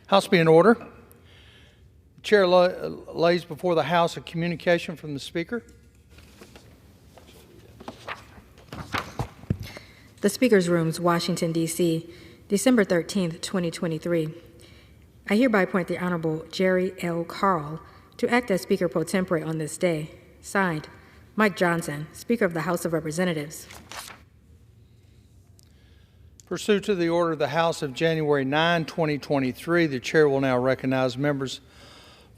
House be in order. The chair lays before the House a communication from the Speaker. The Speaker's Rooms, Washington, D.C., December 13th, 2023. I hereby appoint the Honorable Jerry L. Carl to act as Speaker pro tempore on this day. Signed, Mike Johnson, Speaker of the House of Representatives. Pursuant to the order of the House of January 9, 2023, the Chair will now recognize members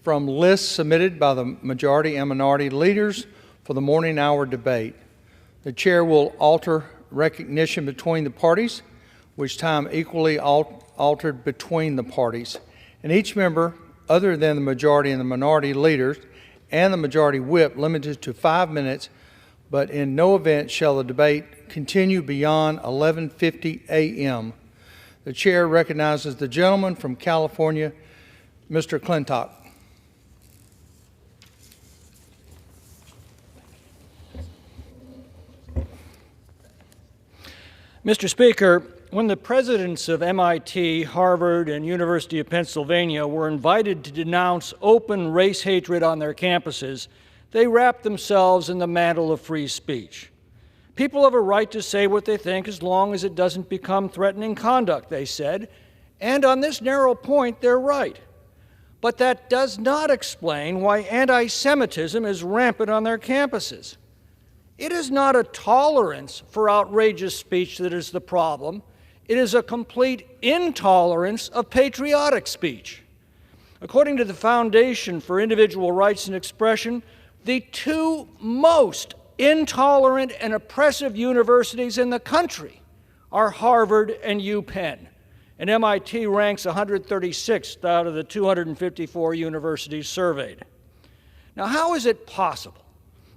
from lists submitted by the majority and minority leaders for the morning hour debate. The Chair will alter recognition between the parties, which time equally altered between the parties. And each member, other than the majority and the minority leaders and the majority whip, limited to 5 minutes, but in no event shall the debate continue beyond 11:50 a.m. The Chair recognizes the gentleman from California, Mr. Clintock. Mr. Speaker, when the presidents of MIT, Harvard, and University of Pennsylvania were invited to denounce open race hatred on their campuses, they wrapped themselves in the mantle of free speech. People have a right to say what they think as long as it doesn't become threatening conduct, they said, and on this narrow point, they're right. But that does not explain why anti-Semitism is rampant on their campuses. It is not a tolerance for outrageous speech that is the problem. It is a complete intolerance of patriotic speech. According to the Foundation for Individual Rights and Expression, the two most intolerant and oppressive universities in the country are Harvard and UPenn, and MIT ranks 136th out of the 254 universities surveyed. Now, how is it possible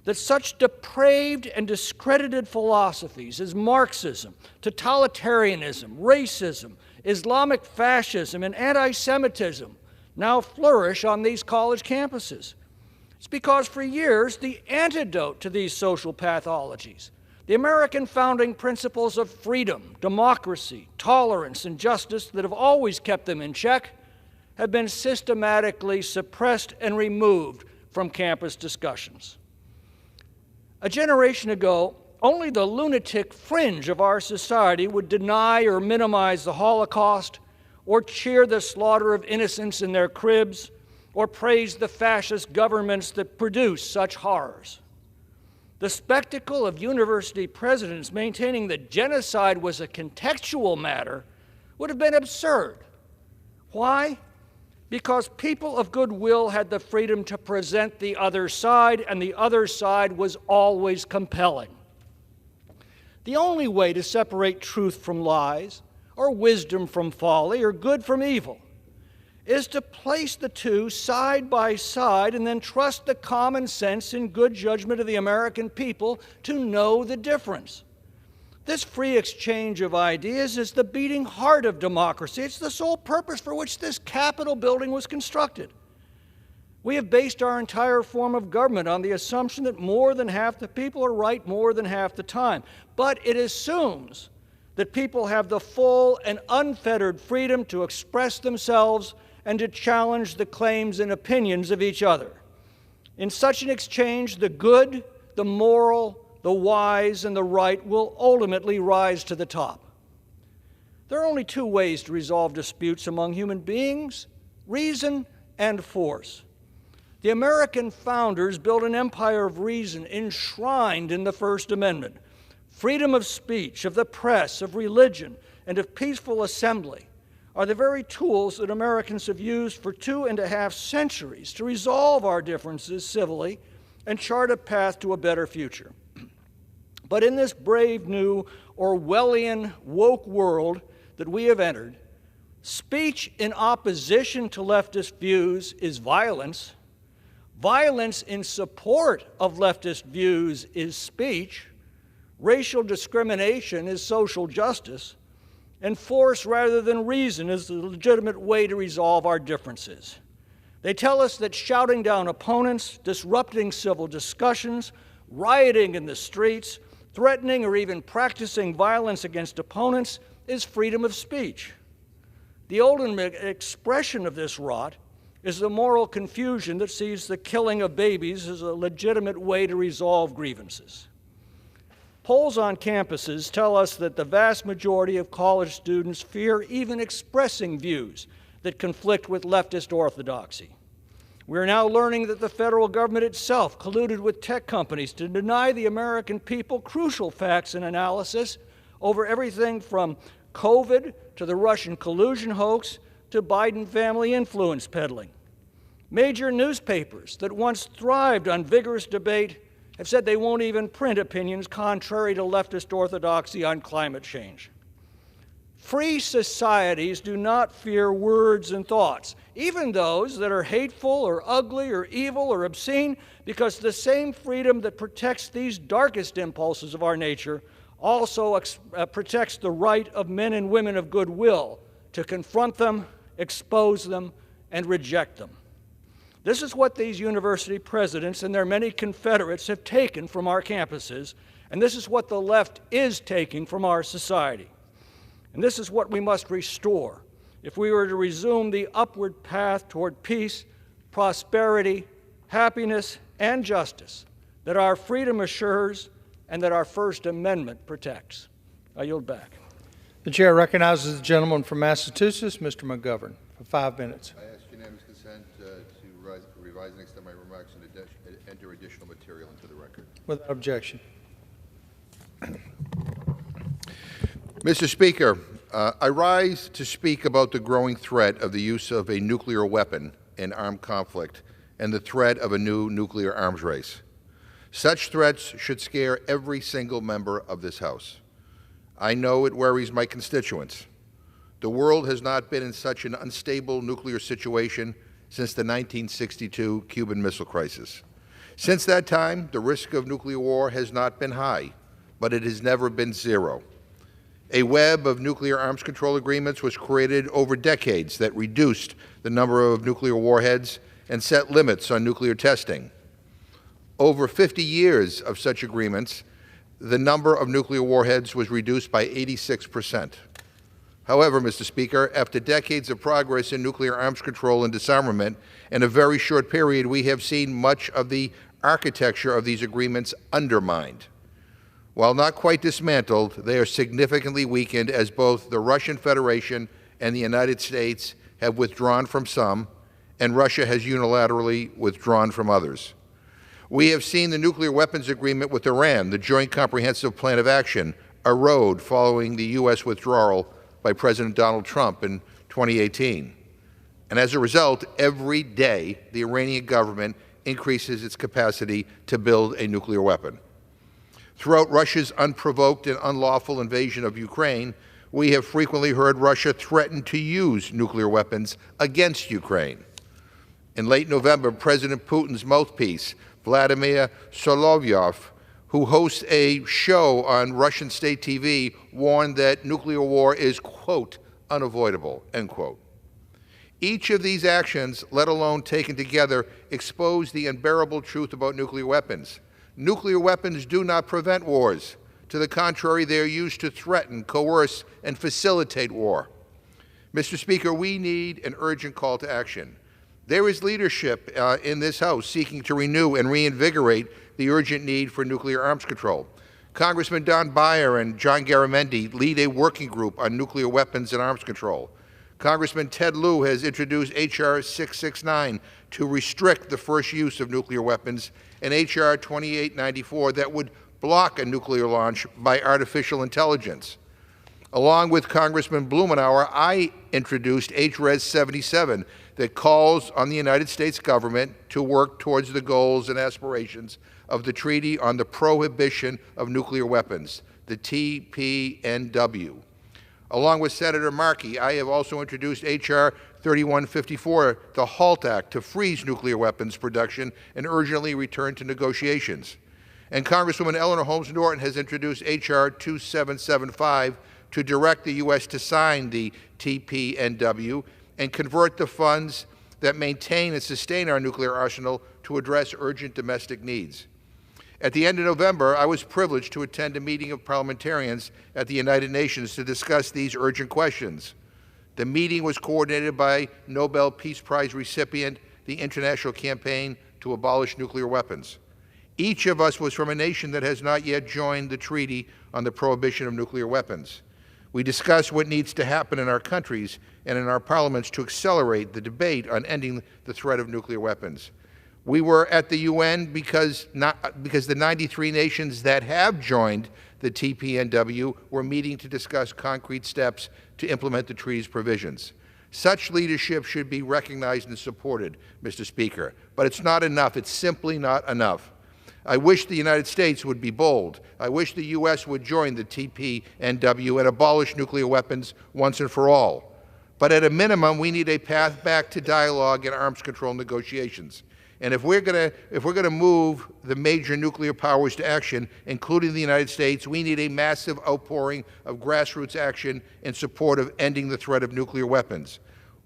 that such depraved and discredited philosophies as Marxism, totalitarianism, racism, Islamic fascism, and anti-Semitism now flourish on these college campuses? It's because for years, the antidote to these social pathologies, the American founding principles of freedom, democracy, tolerance, and justice that have always kept them in check, have been systematically suppressed and removed from campus discussions. A generation ago, only the lunatic fringe of our society would deny or minimize the Holocaust, or cheer the slaughter of innocents in their cribs, or praise the fascist governments that produce such horrors. The spectacle of university presidents maintaining that genocide was a contextual matter would have been absurd. Why? Because people of goodwill had the freedom to present the other side, and the other side was always compelling. The only way to separate truth from lies, or wisdom from folly, or good from evil, is to place the two side by side and then trust the common sense and good judgment of the American people to know the difference. This free exchange of ideas is the beating heart of democracy. It's the sole purpose for which this Capitol building was constructed. We have based our entire form of government on the assumption that more than half the people are right more than half the time. But it assumes that people have the full and unfettered freedom to express themselves and to challenge the claims and opinions of each other. In such an exchange, the good, the moral, the wise, and the right will ultimately rise to the top. There are only two ways to resolve disputes among human beings: reason and force. The American founders built an empire of reason enshrined in the First Amendment. Freedom of speech, of the press, of religion, and of peaceful assembly are the very tools that Americans have used for 2.5 centuries to resolve our differences civilly and chart a path to a better future. But in this brave new Orwellian woke world that we have entered, speech in opposition to leftist views is violence. Violence in support of leftist views is speech. Racial discrimination is social justice. And force rather than reason is the legitimate way to resolve our differences. They tell us that shouting down opponents, disrupting civil discussions, rioting in the streets, threatening or even practicing violence against opponents is freedom of speech. The ultimate expression of this rot is the moral confusion that sees the killing of babies as a legitimate way to resolve grievances. Polls on campuses tell us that the vast majority of college students fear even expressing views that conflict with leftist orthodoxy. We're now learning that the federal government itself colluded with tech companies to deny the American people crucial facts and analysis over everything from COVID to the Russian collusion hoax to Biden family influence peddling. Major newspapers that once thrived on vigorous debate have said they won't even print opinions contrary to leftist orthodoxy on climate change. Free societies do not fear words and thoughts, even those that are hateful or ugly or evil or obscene, because the same freedom that protects these darkest impulses of our nature also protects the right of men and women of goodwill to confront them, expose them, and reject them. This is what these university presidents and their many confederates have taken from our campuses, and this is what the left is taking from our society. And this is what we must restore if we were to resume the upward path toward peace, prosperity, happiness, and justice that our freedom assures and that our First Amendment protects. I yield back. The chair recognizes the gentleman from Massachusetts, Mr. McGovern, for 5 minutes. I ask unanimous consent to revise and extend my remarks and enter additional material into the record. Without objection. Mr. Speaker, I rise to speak about the growing threat of the use of a nuclear weapon in armed conflict and the threat of a new nuclear arms race. Such threats should scare every single member of this House. I know it worries my constituents. The world has not been in such an unstable nuclear situation since the 1962 Cuban Missile Crisis. Since that time, the risk of nuclear war has not been high, but it has never been zero. A web of nuclear arms control agreements was created over decades that reduced the number of nuclear warheads and set limits on nuclear testing. Over 50 years of such agreements, the number of nuclear warheads was reduced by 86%. However, Mr. Speaker, after decades of progress in nuclear arms control and disarmament, in a very short period, we have seen much of the architecture of these agreements undermined. While not quite dismantled, they are significantly weakened as both the Russian Federation and the United States have withdrawn from some, and Russia has unilaterally withdrawn from others. We have seen the nuclear weapons agreement with Iran, the Joint Comprehensive Plan of Action, erode following the U.S. withdrawal by President Donald Trump in 2018. And as a result, every day the Iranian government increases its capacity to build a nuclear weapon. Throughout Russia's unprovoked and unlawful invasion of Ukraine, we have frequently heard Russia threaten to use nuclear weapons against Ukraine. In late November, President Putin's mouthpiece, Vladimir Solovyov, who hosts a show on Russian state TV, warned that nuclear war is, quote, unavoidable, end quote. Each of these actions, let alone taken together, expose the unbearable truth about nuclear weapons. Nuclear weapons do not prevent wars. To the contrary, they are used to threaten, coerce, and facilitate war. Mr. Speaker, we need an urgent call to action. There is leadership in this House seeking to renew and reinvigorate the urgent need for nuclear arms control. Congressman Don Beyer and John Garamendi lead a working group on nuclear weapons and arms control. Congressman Ted Lieu has introduced H.R. 669 to restrict the first use of nuclear weapons, and H.R. 2894 that would block a nuclear launch by artificial intelligence. Along with Congressman Blumenauer, I introduced H.Res. 77 that calls on the United States government to work towards the goals and aspirations of the Treaty on the Prohibition of Nuclear Weapons, the TPNW. Along with Senator Markey, I have also introduced H.R. 3154, the HALT Act, to freeze nuclear weapons production and urgently return to negotiations. And Congresswoman Eleanor Holmes Norton has introduced H.R. 2775 to direct the U.S. to sign the TPNW and convert the funds that maintain and sustain our nuclear arsenal to address urgent domestic needs. At the end of November, I was privileged to attend a meeting of parliamentarians at the United Nations to discuss these urgent questions. The meeting was coordinated by Nobel Peace Prize recipient, the International Campaign to Abolish Nuclear Weapons. Each of us was from a nation that has not yet joined the Treaty on the Prohibition of Nuclear Weapons. We discussed what needs to happen in our countries and in our parliaments to accelerate the debate on ending the threat of nuclear weapons. We were at the UN because the 93 nations that have joined the TPNW were meeting to discuss concrete steps to implement the treaty's provisions. Such leadership should be recognized and supported, Mr. Speaker, but it's not enough. It's simply not enough. I wish the United States would be bold. I wish the U.S. would join the TPNW and abolish nuclear weapons once and for all. But at a minimum, we need a path back to dialogue and arms control negotiations. And if we're going to move the major nuclear powers to action, including the United States, we need a massive outpouring of grassroots action in support of ending the threat of nuclear weapons.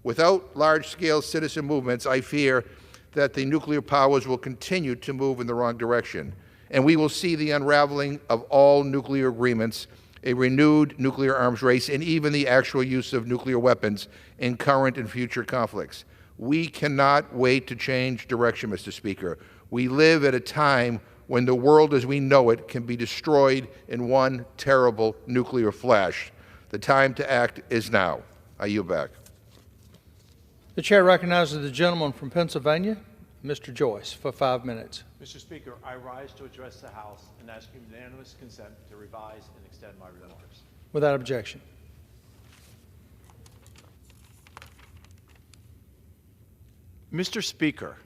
Without large-scale citizen movements, I fear that the nuclear powers will continue to move in the wrong direction, and we will see the unraveling of all nuclear agreements, a renewed nuclear arms race, and even the actual use of nuclear weapons in current and future conflicts. We cannot wait to change direction, Mr. Speaker. We live at a time when the world as we know it can be destroyed in one terrible nuclear flash. The time to act is now. I yield back. The chair recognizes the gentleman from Pennsylvania, Mr. Joyce, for 5 minutes. Mr. Speaker, I rise to address the House and ask unanimous consent to revise and extend my remarks. Without objection. Mr. Speaker,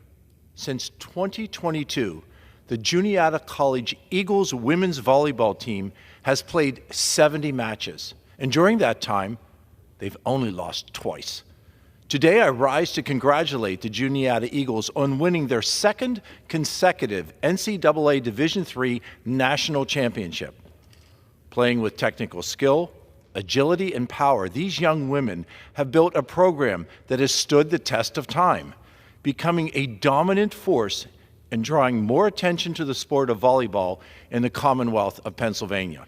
since 2022, the Juniata College Eagles women's volleyball team has played 70 matches, and during that time, they've only lost twice. Today, I rise to congratulate the Juniata Eagles on winning their second consecutive NCAA Division III National Championship. Playing with technical skill, agility, and power, these young women have built a program that has stood the test of time, becoming a dominant force and drawing more attention to the sport of volleyball in the Commonwealth of Pennsylvania.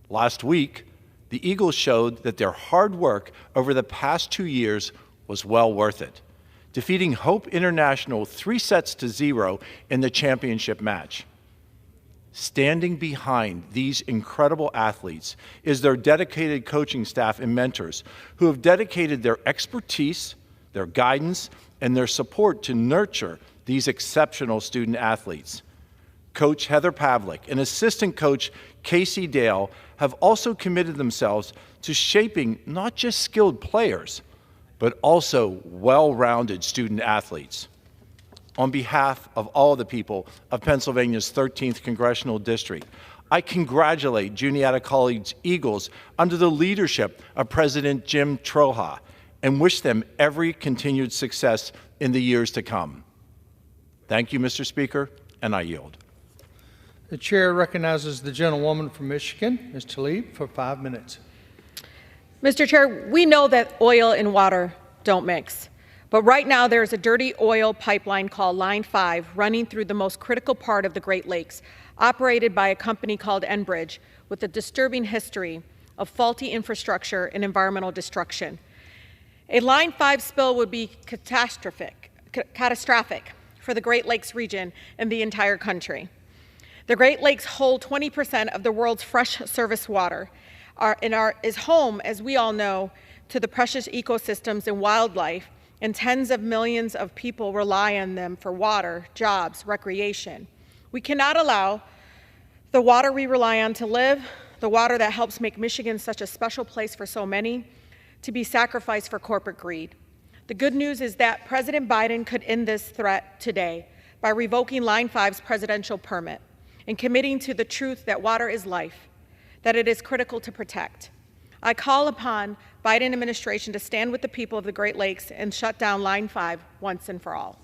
Last week, the Eagles showed that their hard work over the past 2 years was well worth it, defeating Hope International 3-0 in the championship match. Standing behind these incredible athletes is their dedicated coaching staff and mentors who have dedicated their expertise, their guidance, and their support to nurture these exceptional student athletes. Coach Heather Pavlik and assistant coach Casey Dale have also committed themselves to shaping not just skilled players, but also well-rounded student athletes. On behalf of all the people of Pennsylvania's 13th Congressional District, I congratulate Juniata College Eagles under the leadership of President Jim Troja and wish them every continued success in the years to come. Thank you, Mr. Speaker, and I yield. The chair recognizes the gentlewoman from Michigan, Ms. Tlaib, for 5 minutes. Mr. Chair, we know that oil and water don't mix, but right now there's a dirty oil pipeline called Line 5 running through the most critical part of the Great Lakes, operated by a company called Enbridge, with a disturbing history of faulty infrastructure and environmental destruction. A Line 5 spill would be catastrophic for the Great Lakes region and the entire country. The Great Lakes hold 20% of the world's fresh surface water and is home, as we all know, to the precious ecosystems and wildlife, and tens of millions of people rely on them for water, jobs, recreation. We cannot allow the water we rely on to live, the water that helps make Michigan such a special place for so many, to be sacrificed for corporate greed. The good news is that President Biden could end this threat today by revoking Line 5's presidential permit and committing to the truth that water is life, that it is critical to protect. I call upon Biden administration to stand with the people of the Great Lakes and shut down Line 5 once and for all.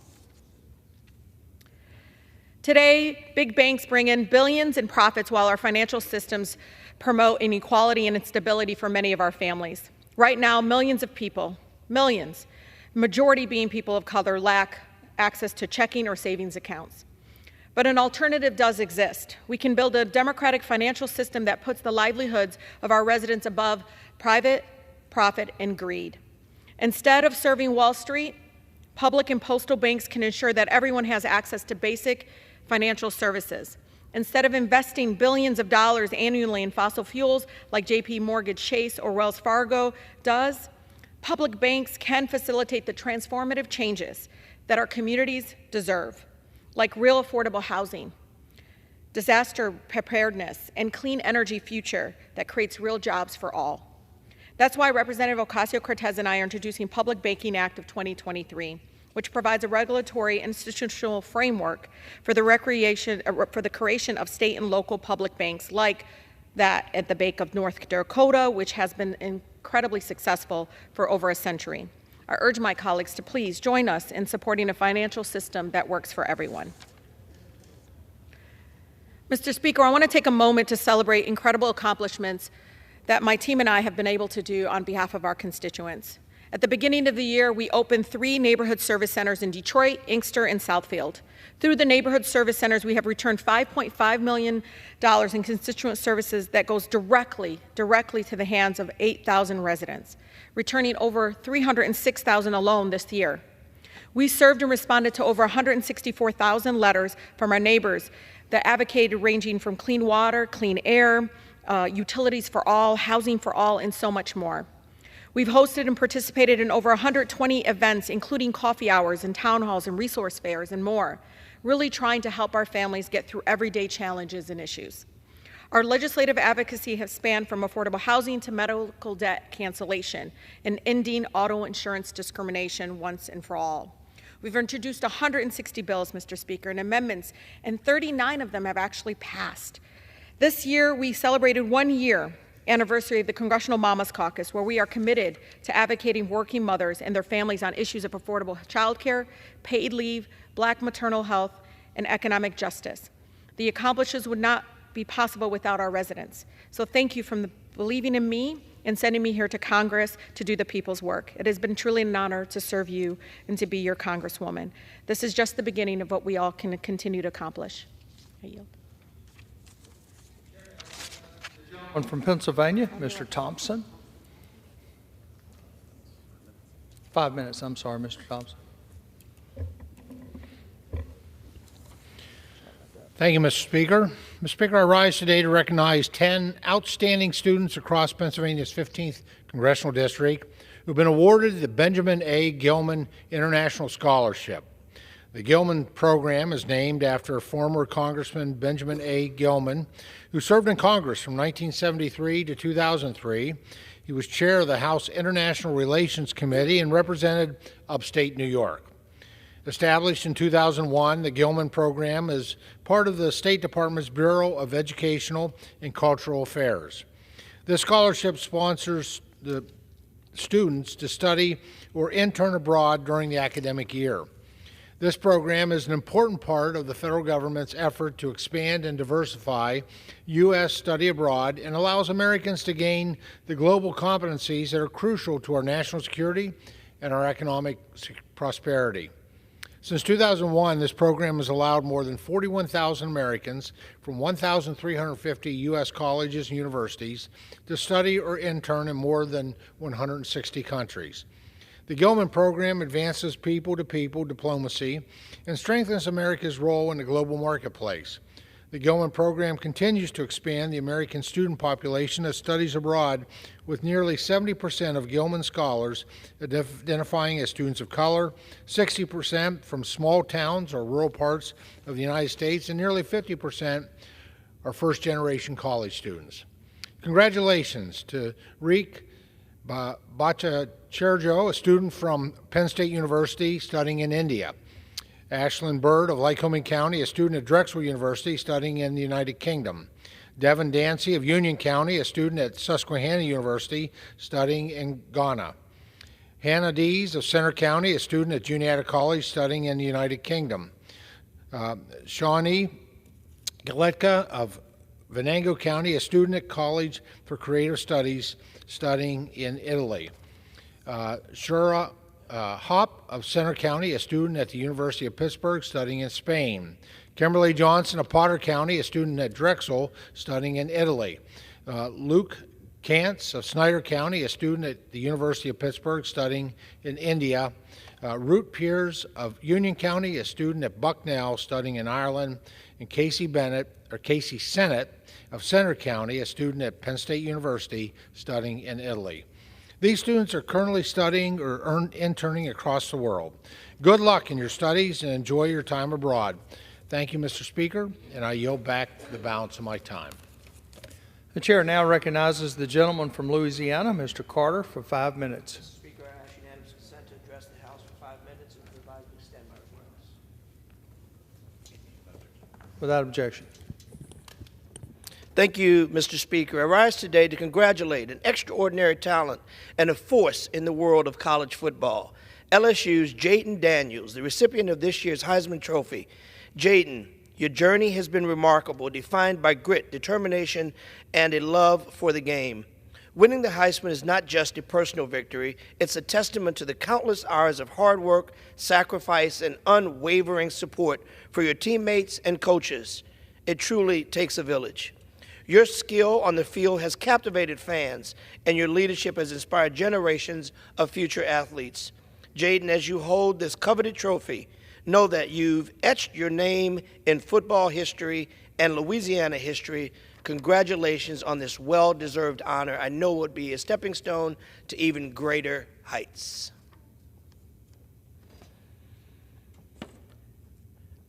Today, big banks bring in billions in profits while our financial systems promote inequality and instability for many of our families. Right now, millions of people, millions, majority being people of color, lack access to checking or savings accounts. But an alternative does exist. We can build a democratic financial system that puts the livelihoods of our residents above private profit and greed. Instead of serving Wall Street, public and postal banks can ensure that everyone has access to basic financial services. Instead of investing billions of dollars annually in fossil fuels like JP Morgan Chase or Wells Fargo does, public banks can facilitate the transformative changes that our communities deserve, like real affordable housing, disaster preparedness, and clean energy future that creates real jobs for all. That's why Representative Ocasio-Cortez and I are introducing Public Banking Act of 2023, which provides a regulatory institutional framework for the creation of state and local public banks like that at the Bank of North Dakota, which has been incredibly successful for over a century. I urge my colleagues to please join us in supporting a financial system that works for everyone. Mr. Speaker, I want to take a moment to celebrate incredible accomplishments that my team and I have been able to do on behalf of our constituents. At the beginning of the year, we opened 3 neighborhood service centers in Detroit, Inkster, and Southfield. Through the neighborhood service centers, we have returned $5.5 million in constituent services that goes directly to the hands of 8,000 residents, returning over 306,000 alone this year. We served and responded to over 164,000 letters from our neighbors that advocated ranging from clean water, clean air, utilities for all, housing for all, and so much more. We've hosted and participated in over 120 events, including coffee hours and town halls and resource fairs and more, really trying to help our families get through everyday challenges and issues. Our legislative advocacy has spanned from affordable housing to medical debt cancellation and ending auto insurance discrimination once and for all. We've introduced 160 bills, Mr. Speaker, and amendments, and 39 of them have actually passed. This year, we celebrated 1 year anniversary of the Congressional Mamas Caucus, where we are committed to advocating working mothers and their families on issues of affordable child care, paid leave, Black maternal health, and economic justice. The accomplishments would not be possible without our residents. So thank you for believing in me and sending me here to Congress to do the people's work. It has been truly an honor to serve you and to be your Congresswoman. This is just the beginning of what we all can continue to accomplish. I yield. One from Pennsylvania, Mr. Thompson. 5 minutes, I'm sorry, Mr. Thompson. Thank you, Mr. Speaker. Mr. Speaker, I rise today to recognize 10 outstanding students across Pennsylvania's 15th Congressional District who have been awarded the Benjamin A. Gilman International Scholarship. The Gilman program is named after former Congressman Benjamin A. Gilman, who served in Congress from 1973 to 2003. He was chair of the House International Relations Committee and represented upstate New York. Established in 2001, the Gilman program is part of the State Department's Bureau of Educational and Cultural Affairs. This scholarship sponsors the students to study or intern abroad during the academic year. This program is an important part of the federal government's effort to expand and diversify U.S. study abroad and allows Americans to gain the global competencies that are crucial to our national security and our economic prosperity. Since 2001, this program has allowed more than 41,000 Americans from 1,350 U.S. colleges and universities to study or intern in more than 160 countries. The Gilman program advances people-to-people diplomacy and strengthens America's role in the global marketplace. The Gilman program continues to expand the American student population that studies abroad, with nearly 70% of Gilman scholars identifying as students of color, 60% from small towns or rural parts of the United States, and nearly 50% are first-generation college students. Congratulations to Rick Bhattacharya, a student from Penn State University studying in India. Ashlyn Bird of Lycoming County, a student at Drexel University studying in the United Kingdom. Devin Dancy of Union County, a student at Susquehanna University studying in Ghana. Hannah Dees of Center County, a student at Juniata College studying in the United Kingdom. Shawnee Galetka of Venango County, a student at College for Creative Studies studying in Italy. Shura Hopp of Center County, a student at the University of Pittsburgh studying in Spain. Kimberly Johnson of Potter County, a student at Drexel studying in Italy. Luke Kantz of Snyder County, a student at the University of Pittsburgh studying in India. Root Piers of Union County, a student at Bucknell studying in Ireland. And Casey Sennett of Center County, a student at Penn State University studying in Italy. These students are currently studying or interning across the world. Good luck in your studies and enjoy your time abroad. Thank you, Mr. Speaker, and I yield back the balance of my time. The chair now recognizes the gentleman from Louisiana, Mr. Carter, for 5 minutes. Mr. Speaker, I ask unanimous consent to address the House for 5 minutes and provide to extend my remarks. Without objection. Thank you, Mr. Speaker. I rise today to congratulate an extraordinary talent and a force in the world of college football. LSU's Jayden Daniels, the recipient of this year's Heisman Trophy. Jayden, your journey has been remarkable, defined by grit, determination, and a love for the game. Winning the Heisman is not just a personal victory, it's a testament to the countless hours of hard work, sacrifice, and unwavering support for your teammates and coaches. It truly takes a village. Your skill on the field has captivated fans, and your leadership has inspired generations of future athletes. Jayden, as you hold this coveted trophy, know that you've etched your name in football history and Louisiana history. Congratulations on this well-deserved honor. I know it would be a stepping stone to even greater heights.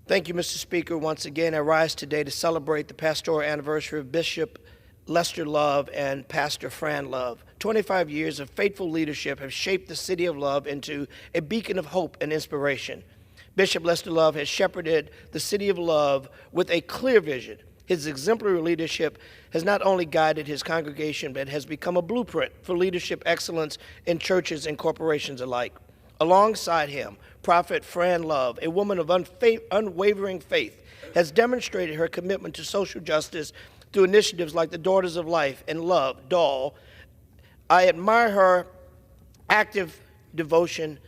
Thank you, Mr. Speaker. Once again, I rise today to celebrate the pastoral anniversary of Bishop Lester Love and Pastor Fran Love. 25 years of faithful leadership have shaped the City of Love into a beacon of hope and inspiration. Bishop Lester Love has shepherded the City of Love with a clear vision. His exemplary leadership has not only guided his congregation, but has become a blueprint for leadership excellence in churches and corporations alike. Alongside him, Prophet Fran Love, a woman of unwavering faith, has demonstrated her commitment to social justice through initiatives like the Daughters of Life and Love, DAWL. I admire her active devotion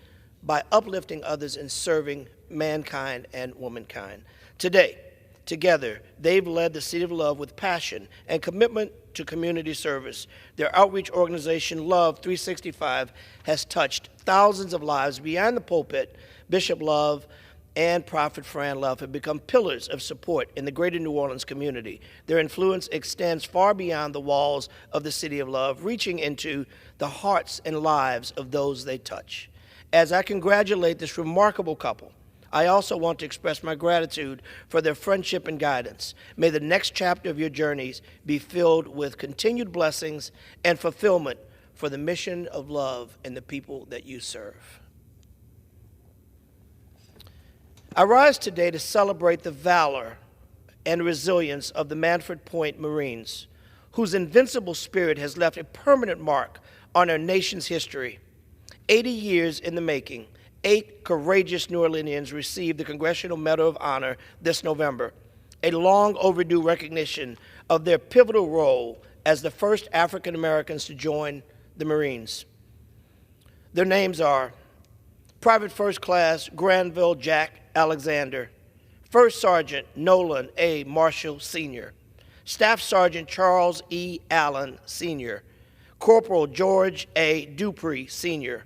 by uplifting others and serving mankind and womankind. Today, together, they've led the City of Love with passion and commitment to community service. Their outreach organization, Love 365, has touched thousands of lives beyond the pulpit. Bishop Love and Prophet Fran Love have become pillars of support in the greater New Orleans community. Their influence extends far beyond the walls of the City of Love, reaching into the hearts and lives of those they touch. As I congratulate this remarkable couple, I also want to express my gratitude for their friendship and guidance. May the next chapter of your journeys be filled with continued blessings and fulfillment for the mission of love and the people that you serve. I rise today to celebrate the valor and resilience of the Manfred Point Marines, whose invincible spirit has left a permanent mark on our nation's history. 80 years in the making, 8 courageous New Orleanians received the Congressional Medal of Honor this November, a long overdue recognition of their pivotal role as the first African Americans to join the Marines. Their names are Private First Class Granville Jack Alexander, First Sergeant Nolan A. Marshall Sr., Staff Sergeant Charles E. Allen Sr., Corporal George A. Dupree Sr.,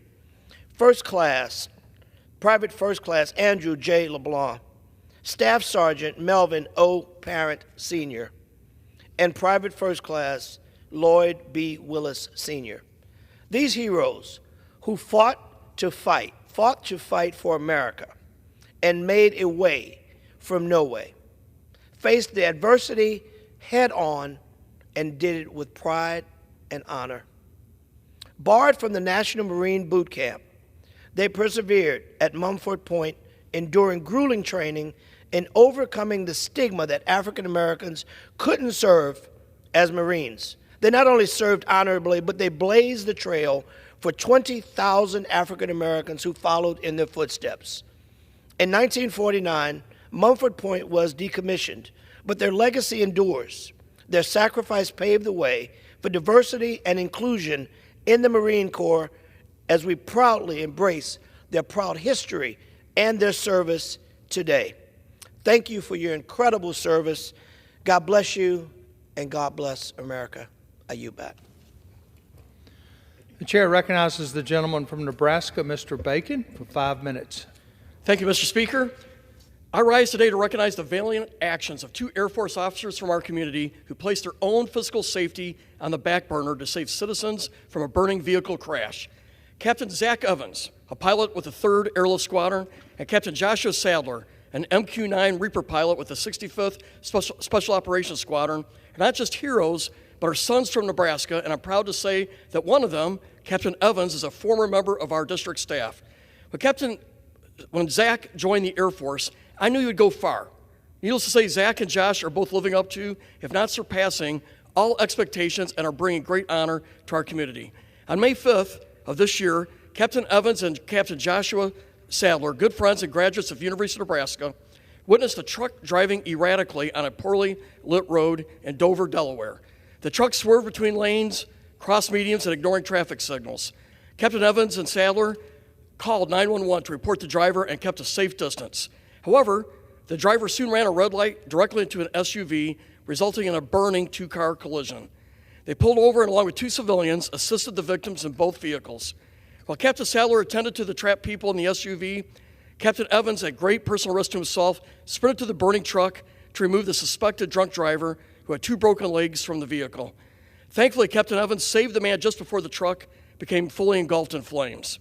Private First Class Andrew J. LeBlanc, Staff Sergeant Melvin O. Parent Sr., and Private First Class Lloyd B. Willis Sr. These heroes who fought to fight for America and made a way from no way, faced the adversity head on and did it with pride and honor. Barred from the National Marine Boot Camp, they persevered at Mumford Point, enduring grueling training and overcoming the stigma that African Americans couldn't serve as Marines. They not only served honorably, but they blazed the trail for 20,000 African Americans who followed in their footsteps. In 1949, Mumford Point was decommissioned, but their legacy endures. Their sacrifice paved the way for diversity and inclusion in the Marine Corps as we proudly embrace their proud history and their service today. Thank you for your incredible service. God bless you, and God bless America. I yield back. The chair recognizes the gentleman from Nebraska, Mr. Bacon, for 5 minutes. Thank you, Mr. Speaker. I rise today to recognize the valiant actions of 2 Air Force officers from our community who placed their own physical safety on the back burner to save citizens from a burning vehicle crash. Captain Zach Evans, a pilot with the 3rd Airlift Squadron, and Captain Joshua Sadler, an MQ-9 Reaper pilot with the 65th Special Operations Squadron, are not just heroes, but are sons from Nebraska, and I'm proud to say that one of them, Captain Evans, is a former member of our district staff. When Zach joined the Air Force, I knew he would go far. Needless to say, Zach and Josh are both living up to, if not surpassing, all expectations and are bringing great honor to our community. On May 5th of this year, Captain Evans and Captain Joshua Sadler, good friends and graduates of University of Nebraska, witnessed a truck driving erratically on a poorly lit road in Dover, Delaware. The truck swerved between lanes, crossed medians, and ignoring traffic signals. Captain Evans and Sadler called 911 to report the driver and kept a safe distance. However, the driver soon ran a red light directly into an SUV, resulting in a burning 2-car collision. They pulled over and, along with 2 civilians, assisted the victims in both vehicles. While Captain Sadler attended to the trapped people in the SUV, Captain Evans, at great personal risk to himself, sprinted to the burning truck to remove the suspected drunk driver who had 2 broken legs from the vehicle. Thankfully, Captain Evans saved the man just before the truck became fully engulfed in flames.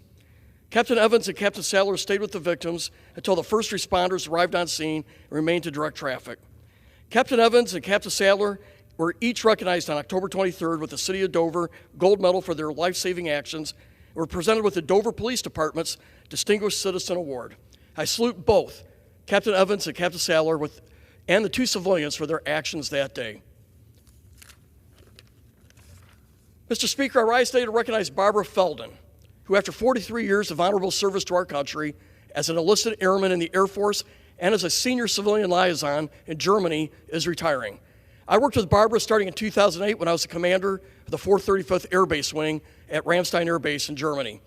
Captain Evans and Captain Sadler stayed with the victims until the first responders arrived on scene and remained to direct traffic. Captain Evans and Captain Sadler were each recognized on October 23rd with the City of Dover Gold Medal for their life-saving actions and were presented with the Dover Police Department's Distinguished Citizen Award. I salute both Captain Evans and Captain Sadler and the 2 civilians for their actions that day. Mr. Speaker, I rise today to recognize Barbara Felden, who after 43 years of honorable service to our country as an enlisted airman in the Air Force and as a senior civilian liaison in Germany, is retiring. I worked with Barbara starting in 2008 when I was the commander of the 435th Air Base Wing at Ramstein Air Base in Germany.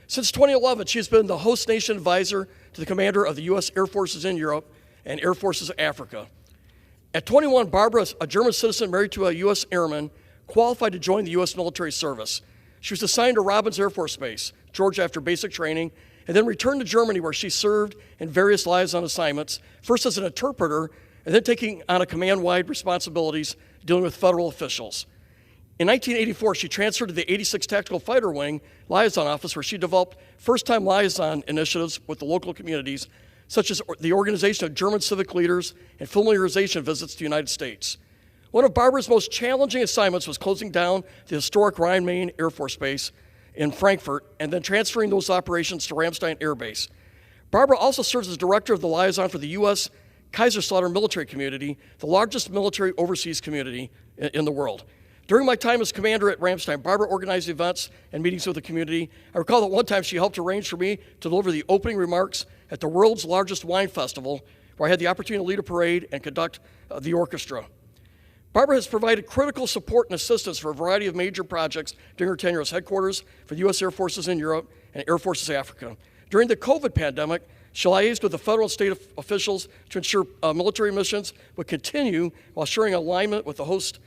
Since 2011, she has been the host nation advisor to the commander of the U.S. Air Forces in Europe and Air Forces Africa. At 21, Barbara, a German citizen married to a U.S. airman, qualified to join the U.S. military service. She was assigned to Robins Air Force Base, Georgia, after basic training, and then returned to Germany, where she served in various liaison assignments, first as an interpreter, and then taking on a command-wide responsibilities dealing with federal officials. In 1984, she transferred to the 86th Tactical Fighter Wing Liaison Office, where she developed first-time liaison initiatives with the local communities, such as the organization of German civic leaders and familiarization visits to the United States. One of Barbara's most challenging assignments was closing down the historic Rhein-Main Air Force Base in Frankfurt and then transferring those operations to Ramstein Air Base. Barbara also serves as director of the liaison for the U.S. Kaiserslautern military community, the largest military overseas community in the world. During my time as commander at Ramstein, Barbara organized events and meetings with the community. I recall that one time she helped arrange for me to deliver the opening remarks at the world's largest wine festival, where I had the opportunity to lead a parade and conduct the orchestra. Barbara has provided critical support and assistance for a variety of major projects during her tenure as headquarters for the U.S. Air Forces in Europe and Air Forces Africa. During the COVID pandemic, she liaised with the federal and state officials to ensure military missions would continue while ensuring alignment with the host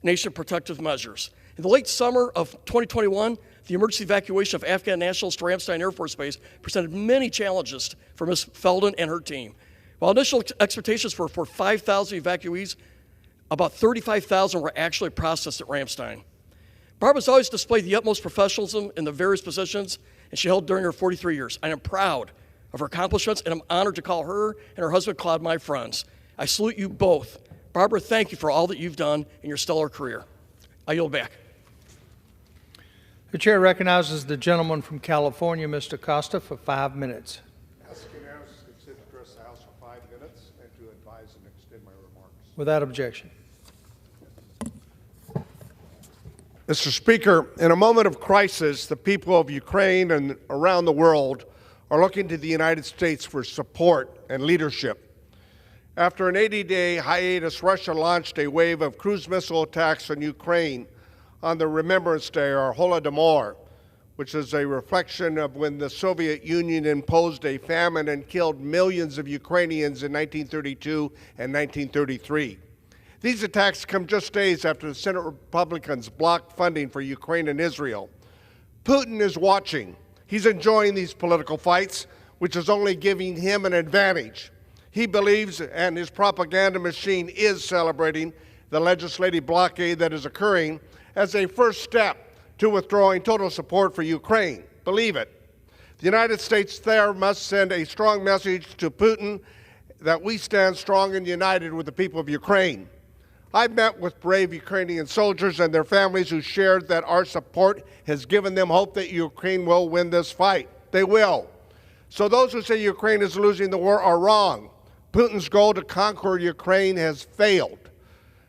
nation protective measures. In the late summer of 2021, the emergency evacuation of Afghan nationals to Ramstein Air Force Base presented many challenges for Ms. Felden and her team. While initial expectations were for 5,000 evacuees, about 35,000 were actually processed at Ramstein. Barbara's always displayed the utmost professionalism in the various positions and she held during her 43 years. I am proud of her accomplishments, and I'm honored to call her and her husband, Claude, my friends. I salute you both. Barbara, thank you for all that you've done in your stellar career. I yield back. The chair recognizes the gentleman from California, Mr. Costa, for 5 minutes. Ask unanimous consent to address the House for 5 minutes and to advise and extend my remarks. Without objection. Mr. Speaker, in a moment of crisis, the people of Ukraine and around the world are looking to the United States for support and leadership. After an 80-day hiatus, Russia launched a wave of cruise missile attacks on Ukraine on the Remembrance Day, or Holodomor, which is a reflection of when the Soviet Union imposed a famine and killed millions of Ukrainians in 1932 and 1933. These attacks come just days after the Senate Republicans blocked funding for Ukraine and Israel. Putin is watching. He's enjoying these political fights, which is only giving him an advantage. He believes, and his propaganda machine is celebrating, the legislative blockade that is occurring as a first step to withdrawing total support for Ukraine. Believe it. The United States there must send a strong message to Putin that we stand strong and united with the people of Ukraine. I've met with brave Ukrainian soldiers and their families who shared that our support has given them hope that Ukraine will win this fight. They will. So those who say Ukraine is losing the war are wrong. Putin's goal to conquer Ukraine has failed.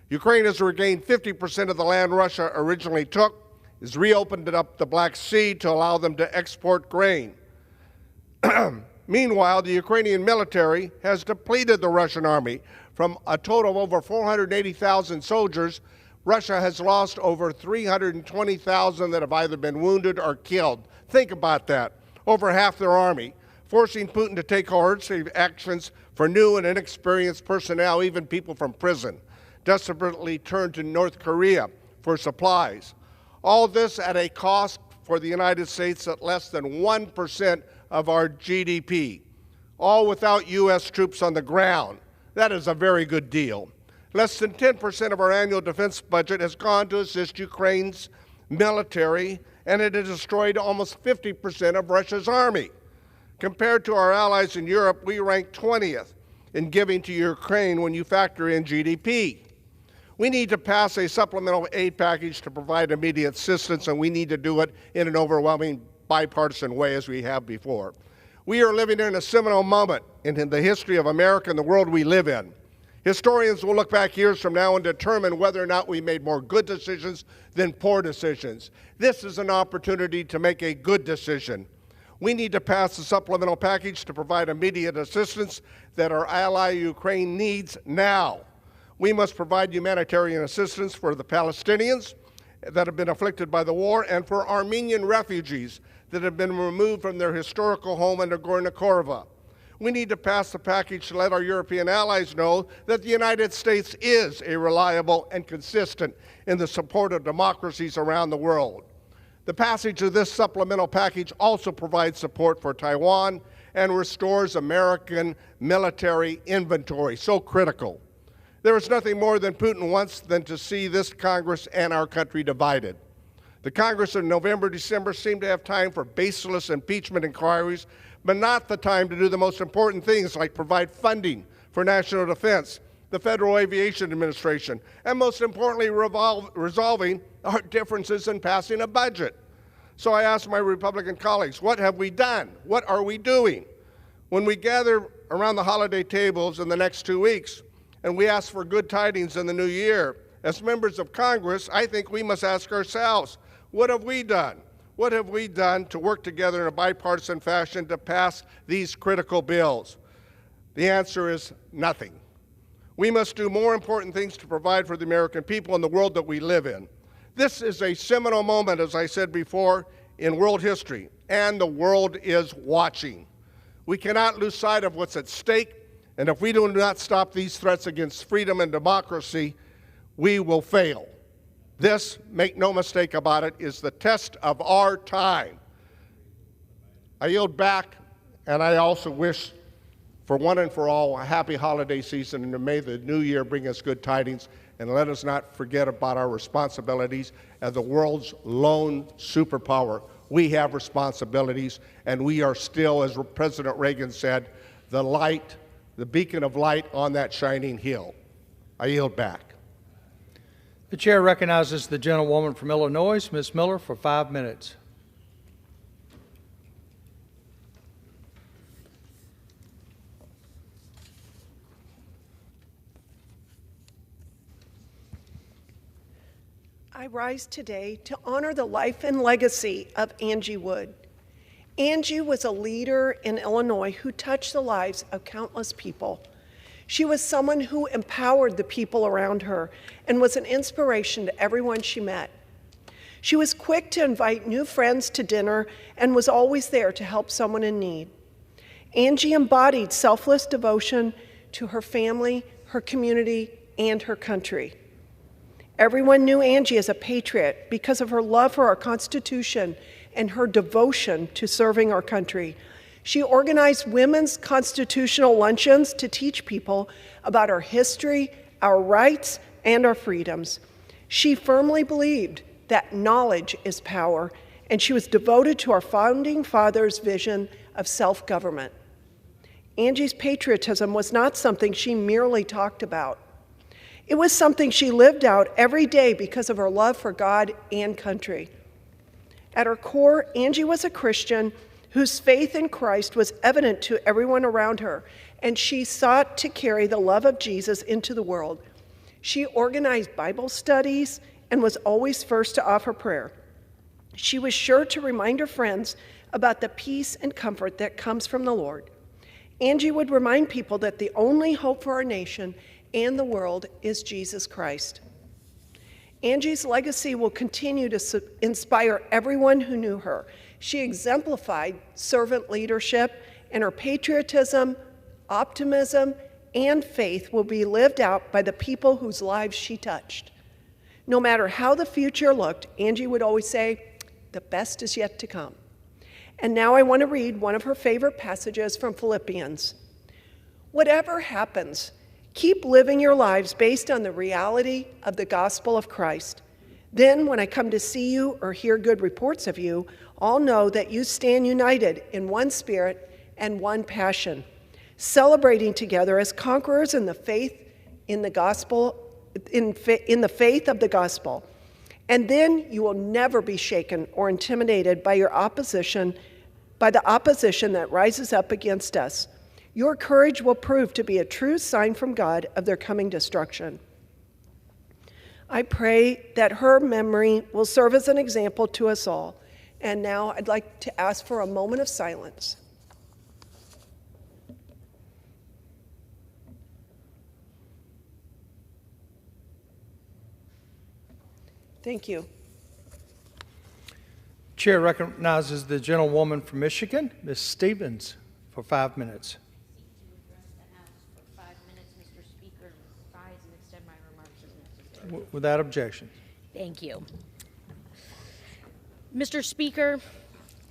Ukraine has regained 50% of the land Russia originally took, has reopened up the Black Sea to allow them to export grain. Meanwhile, the Ukrainian military has depleted the Russian army. From a total of over 480,000 soldiers, Russia has lost over 320,000 that have either been wounded or killed. Think about that. Over half their army, forcing Putin to take coercive actions for new and inexperienced personnel, even people from prison, desperately turn to North Korea for supplies. All this at a cost for the United States at less than 1% of our GDP, all without U.S. troops on the ground. That is a very good deal. Less than 10% of our annual defense budget has gone to assist Ukraine's military, and it has destroyed almost 50% of Russia's army. Compared to our allies in Europe, we rank 20th in giving to Ukraine when you factor in GDP. We need to pass a supplemental aid package to provide immediate assistance, and we need to do it in an overwhelming bipartisan way as we have before. We are living in a seminal moment in the history of America and the world we live in. Historians will look back years from now and determine whether or not we made more good decisions than poor decisions. This is an opportunity to make a good decision. We need to pass a supplemental package to provide immediate assistance that our ally Ukraine needs now. We must provide humanitarian assistance for the Palestinians that have been afflicted by the war and for Armenian refugees that have been removed from their historical home in Nagorno-Karabakh. We need to pass the package to let our European allies know that the United States is a reliable and consistent in the support of democracies around the world. The passage of this supplemental package also provides support for Taiwan and restores American military inventory, so critical. There is nothing more than Putin wants than to see this Congress and our country divided. The Congress in November, December seemed to have time for baseless impeachment inquiries, but not the time to do the most important things like provide funding for national defense, the Federal Aviation Administration, and most importantly, resolving our differences in passing a budget. So I asked my Republican colleagues, what have we done? What are we doing? When we gather around the holiday tables in the next 2 weeks, and we ask for good tidings in the new year, as members of Congress, I think we must ask ourselves, what have we done? What have we done to work together in a bipartisan fashion to pass these critical bills? The answer is nothing. We must do more important things to provide for the American people and the world that we live in. This is a seminal moment, as I said before, in world history, and the world is watching. We cannot lose sight of what's at stake, and if we do not stop these threats against freedom and democracy, we will fail. This, make no mistake about it, is the test of our time. I yield back, and I also wish for one and for all a happy holiday season, and may the new year bring us good tidings, and let us not forget about our responsibilities as the world's lone superpower. We have responsibilities, and we are still, as President Reagan said, the light, the beacon of light on that shining hill. I yield back. The chair recognizes the gentlewoman from Illinois, Ms. Miller, for 5 minutes. I rise today to honor the life and legacy of Angie Wood. Angie was a leader in Illinois who touched the lives of countless people. She was someone who empowered the people around her and was an inspiration to everyone she met. She was quick to invite new friends to dinner and was always there to help someone in need. Angie embodied selfless devotion to her family, her community, and her country. Everyone knew Angie as a patriot because of her love for our Constitution and her devotion to serving our country. She organized women's constitutional luncheons to teach people about our history, our rights, and our freedoms. She firmly believed that knowledge is power, and she was devoted to our founding fathers' vision of self-government. Angie's patriotism was not something she merely talked about. It was something she lived out every day because of her love for God and country. At her core, Angie was a Christian whose faith in Christ was evident to everyone around her, and she sought to carry the love of Jesus into the world. She organized Bible studies and was always first to offer prayer. She was sure to remind her friends about the peace and comfort that comes from the Lord. Angie would remind people that the only hope for our nation and the world is Jesus Christ. Angie's legacy will continue to inspire everyone who knew her. She exemplified servant leadership, and her patriotism, optimism, and faith will be lived out by the people whose lives she touched. No matter how the future looked, Angie would always say, "The best is yet to come." And now I want to read one of her favorite passages from Philippians. Whatever happens, keep living your lives based on the reality of the gospel of Christ. Then, when I come to see you or hear good reports of you, I'll know that you stand united in one spirit and one passion, celebrating together as conquerors in the faith in the gospel, in the faith of the gospel. And then you will never be shaken or intimidated by the opposition that rises up against us. Your courage will prove to be a true sign from God of their coming destruction. I pray that her memory will serve as an example to us all. And now I'd like to ask for a moment of silence. Thank you. Chair recognizes the gentlewoman from Michigan, Ms. Stevens, for 5 minutes. Without objection. Thank you. Mr. Speaker,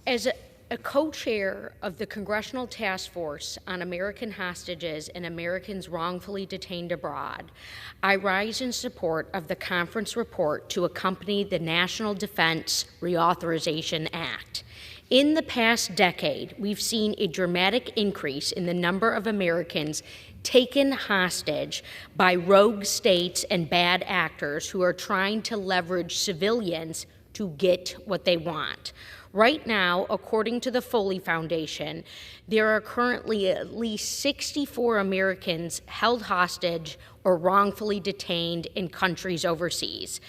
as a co-chair of the Congressional Task Force on American Hostages and Americans Wrongfully Detained Abroad, I rise in support of the conference report to accompany the National Defense Reauthorization Act. In the past decade, we've seen a dramatic increase in the number of Americans taken hostage by rogue states and bad actors who are trying to leverage civilians to get what they want. Right now, according to the Foley Foundation, there are currently at least 64 Americans held hostage or wrongfully detained in countries overseas.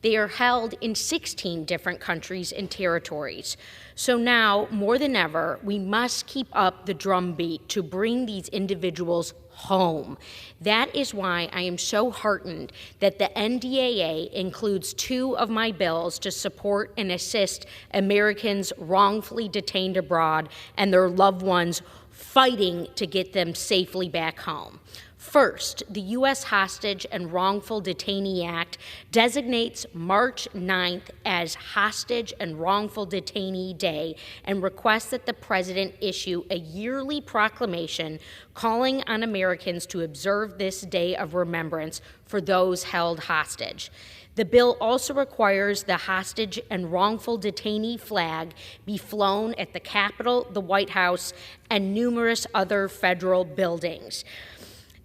They are held in 16 different countries and territories. So now, more than ever, we must keep up the drumbeat to bring these individuals home. That is why I am so heartened that the NDAA includes 2 of my bills to support and assist Americans wrongfully detained abroad and their loved ones fighting to get them safely back home. First, the U.S. Hostage and Wrongful Detainee Act designates March 9th as Hostage and Wrongful Detainee Day and requests that the President issue a yearly proclamation calling on Americans to observe this day of remembrance for those held hostage. The bill also requires the hostage and wrongful detainee flag be flown at the Capitol, the White House, and numerous other federal buildings.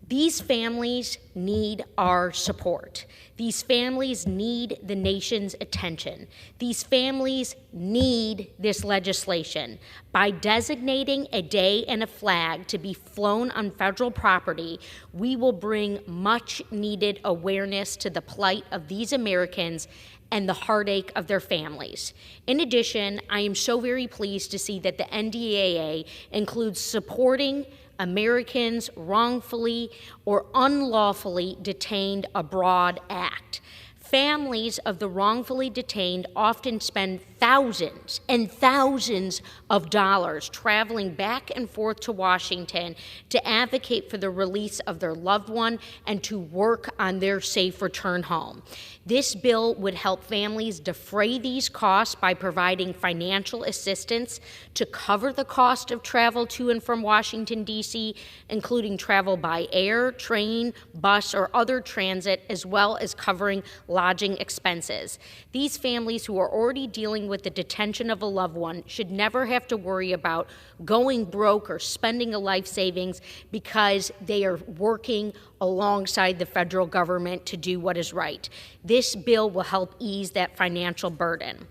These families need our support. These families need the nation's attention. These families need this legislation. By designating a day and a flag to be flown on federal property, we will bring much needed awareness to the plight of these Americans and the heartache of their families. In addition, I am so very pleased to see that the NDAA includes supporting Americans Wrongfully or Unlawfully Detained Abroad Act. Families of the wrongfully detained often spend thousands and thousands of dollars traveling back and forth to Washington to advocate for the release of their loved one and to work on their safe return home. This bill would help families defray these costs by providing financial assistance to cover the cost of travel to and from Washington, D.C., including travel by air, train, bus, or other transit, as well as covering lodging expenses. These families who are already dealing with the detention of a loved one should never have to worry about going broke or spending a life savings because they are working alongside the federal government to do what is right. This bill will help ease that financial burden.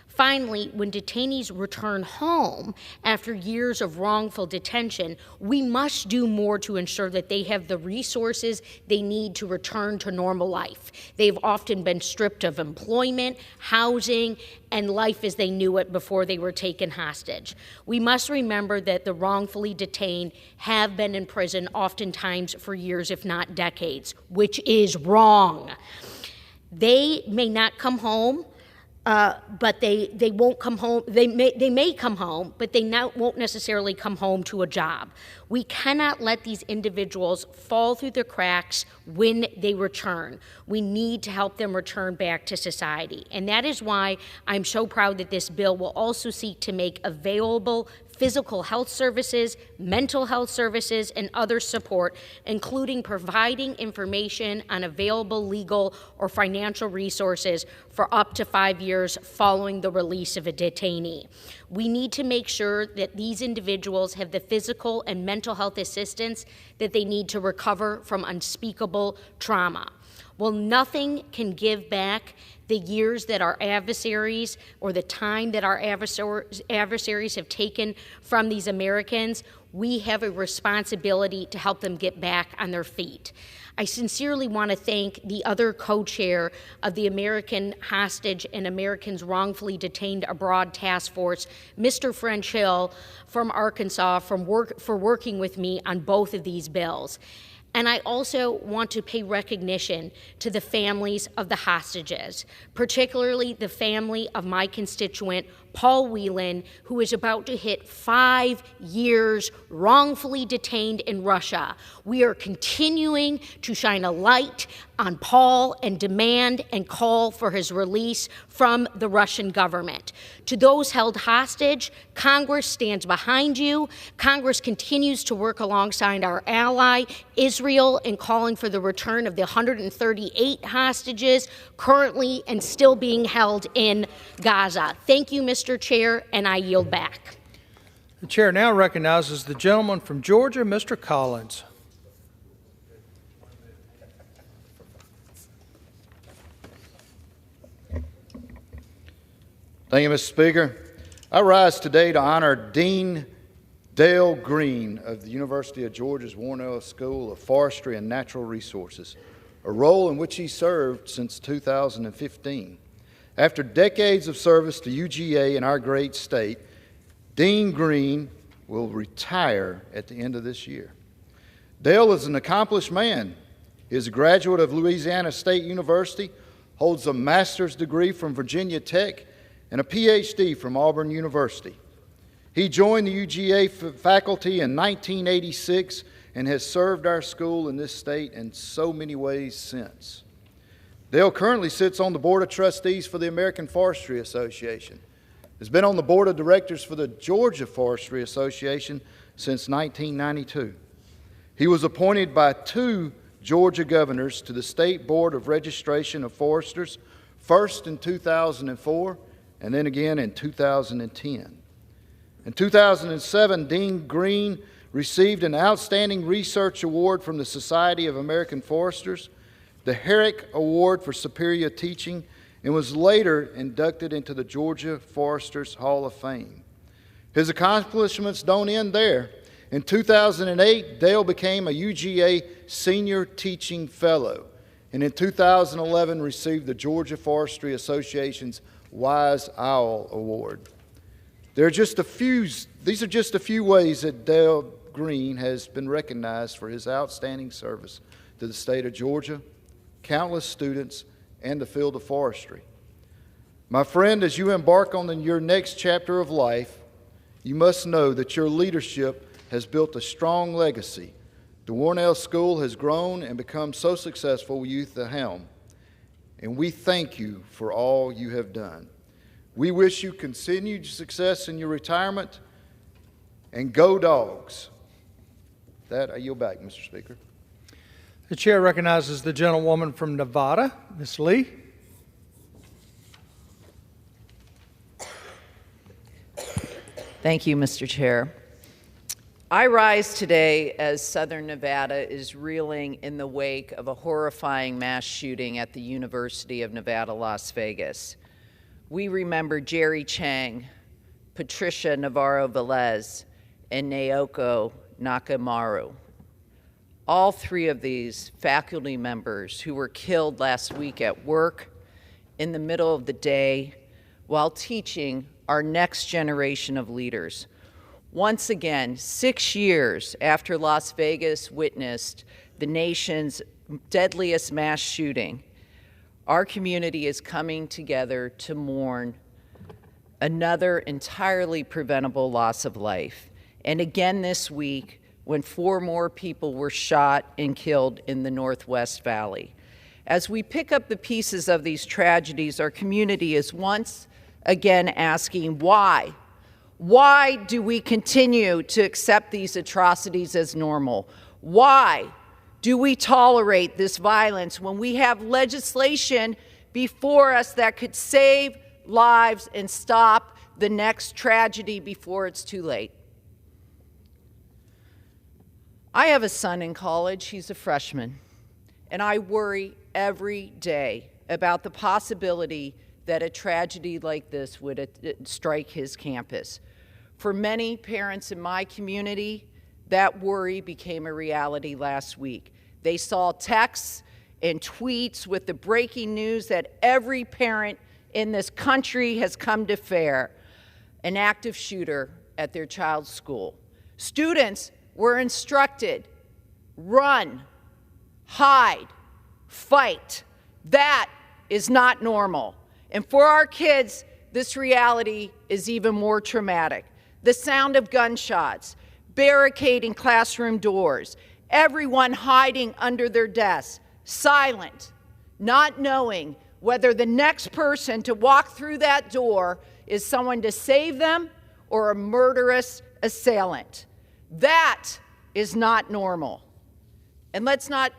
Finally, when detainees return home after years of wrongful detention, we must do more to ensure that they have the resources they need to return to normal life. They've often been stripped of employment, housing, and life as they knew it before they were taken hostage. We must remember that the wrongfully detained have been in prison oftentimes for years, if not decades, which is wrong. They may not come home, but they won't come home. They may come home, but they won't necessarily come home to a job. We cannot let these individuals fall through the cracks when they return. We need to help them return back to society. And that is why I'm so proud that this bill will also seek to make available physical health services, mental health services, and other support, including providing information on available legal or financial resources for up to 5 years following the release of a detainee. We need to make sure that these individuals have the physical and mental health assistance that they need to recover from unspeakable trauma. Well, nothing can give back the years that our adversaries or the time that our adversaries have taken from these Americans. We have a responsibility to help them get back on their feet. I sincerely want to thank the other co-chair of the American Hostage and Americans Wrongfully Detained Abroad Task Force, Mr. French Hill from Arkansas, for working with me on both of these bills. And I also want to pay recognition to the families of the hostages, particularly the family of my constituent, Paul Whelan, who is about to hit 5 years wrongfully detained in Russia. We are continuing to shine a light on Paul and demand and call for his release from the Russian government. To those held hostage, Congress stands behind you. Congress continues to work alongside our ally, Israel, in calling for the return of the 138 hostages currently and still being held in Gaza. Thank you, Mr. Chair, and I yield back. The chair now recognizes the gentleman from Georgia, Mr. Collins. Thank you, Mr. Speaker. I rise today to honor Dean Dale Green of the University of Georgia's Warnell School of Forestry and Natural Resources, a role in which he served since 2015. After decades of service to UGA in our great state, Dean Green will retire at the end of this year. Dale is an accomplished man. He is a graduate of Louisiana State University, holds a master's degree from Virginia Tech, and a PhD from Auburn University. He joined the UGA faculty in 1986 and has served our school in this state in so many ways since. Dale currently sits on the Board of Trustees for the American Forestry Association, has been on the Board of Directors for the Georgia Forestry Association since 1992. He was appointed by 2 Georgia governors to the State Board of Registration of Foresters, first in 2004 and then again in 2010. In 2007, Dean Green received an Outstanding Research Award from the Society of American Foresters, the Herrick Award for Superior Teaching, and was later inducted into the Georgia Foresters Hall of Fame. His accomplishments don't end there. In 2008, Dale became a UGA Senior Teaching Fellow, and in 2011 received the Georgia Forestry Association's Wise Owl Award. These are just a few ways that Dale Green has been recognized for his outstanding service to the state of Georgia, countless students, and the field of forestry. My friend, as you embark on your next chapter of life, you must know that your leadership has built a strong legacy. The Warnell School has grown and become so successful with you at the helm, and we thank you for all you have done. We wish you continued success in your retirement, and go Dogs. With that, I yield back, Mr. Speaker. The chair recognizes the gentlewoman from Nevada, Ms. Lee. Thank you, Mr. Chair. I rise today as Southern Nevada is reeling in the wake of a horrifying mass shooting at the University of Nevada, Las Vegas. We remember Jerry Chang, Patricia Navarro-Velez, and Naoko Nakamaru. All three of these faculty members who were killed last week at work in the middle of the day while teaching our next generation of leaders. Once again, 6 years after Las Vegas witnessed the nation's deadliest mass shooting, our community is coming together to mourn another entirely preventable loss of life. And again this week, when 4 more people were shot and killed in the Northwest Valley. As we pick up the pieces of these tragedies, our community is once again asking why. Why do we continue to accept these atrocities as normal? Why do we tolerate this violence when we have legislation before us that could save lives and stop the next tragedy before it's too late? I have a son in college. He's a freshman. And I worry every day about the possibility that a tragedy like this would strike his campus. For many parents in my community, that worry became a reality last week. They saw texts and tweets with the breaking news that every parent in this country has come to fear: an active shooter at their child's school. Students were instructed, run, hide, fight. That is not normal. And for our kids, this reality is even more traumatic. The sound of gunshots, barricading classroom doors, everyone hiding under their desks, silent, not knowing whether the next person to walk through that door is someone to save them or a murderous assailant. That is not normal. And let's not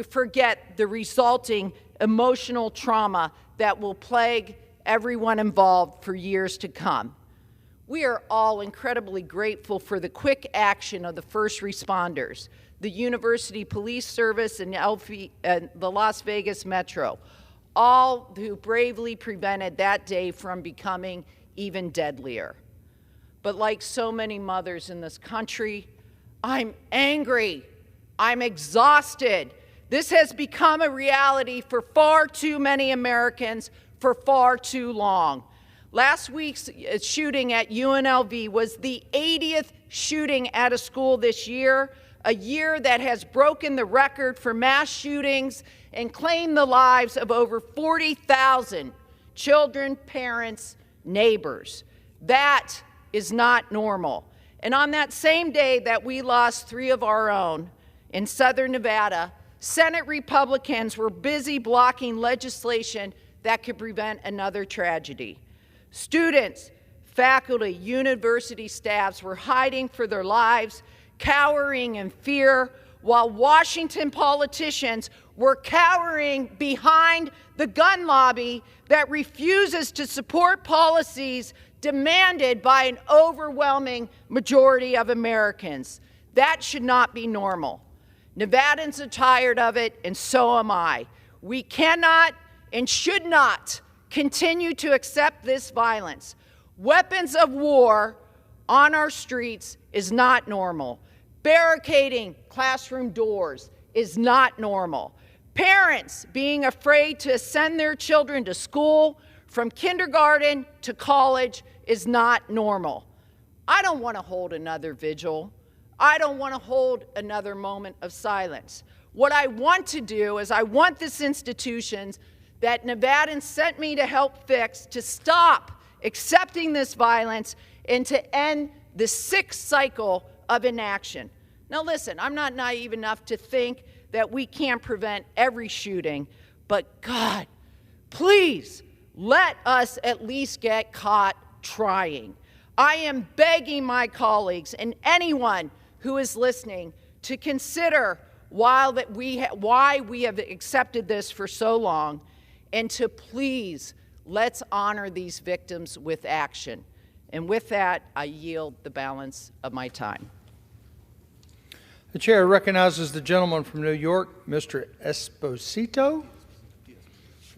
forget the resulting emotional trauma that will plague everyone involved for years to come. We are all incredibly grateful for the quick action of the first responders, the University Police Service, and the Las Vegas Metro, all who bravely prevented that day from becoming even deadlier. But like so many mothers in this country, I'm angry. I'm exhausted. This has become a reality for far too many Americans for far too long. Last week's shooting at UNLV was the 80th shooting at a school this year, a year that has broken the record for mass shootings and claimed the lives of over 40,000 children, parents, neighbors. That is not normal. And on that same day that we lost 3 of our own in Southern Nevada, Senate Republicans were busy blocking legislation that could prevent another tragedy. Students, faculty, university staffs were hiding for their lives, cowering in fear, while Washington politicians were cowering behind the gun lobby that refuses to support policies demanded by an overwhelming majority of Americans. That should not be normal. Nevadans are tired of it, and so am I. We cannot and should not continue to accept this violence. Weapons of war on our streets is not normal. Barricading classroom doors is not normal. Parents being afraid to send their children to school from kindergarten to college is not normal. I don't want to hold another vigil. I don't want to hold another moment of silence. What I want to do is I want this institution that Nevadans sent me to help fix, to stop accepting this violence and to end the sick cycle of inaction. Now listen, I'm not naive enough to think that we can't prevent every shooting, but God, please let us at least get caught trying. I am begging my colleagues and anyone who is listening to consider why we have accepted this for so long, and to please, let's honor these victims with action. And with that, I yield the balance of my time. The chair recognizes the gentleman from New York, Mr. Esposito.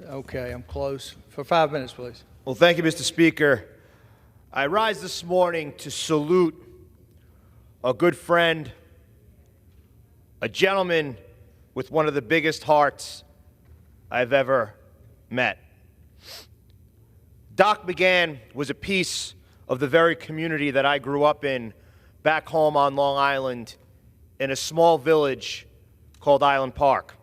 Okay, I'm close. For 5 minutes, please. Well, thank you, Mr. Speaker. I rise this morning to salute a good friend, a gentleman with one of the biggest hearts I've ever met. Doc McGahn was a piece of the very community that I grew up in back home on Long Island in a small village called Island Park.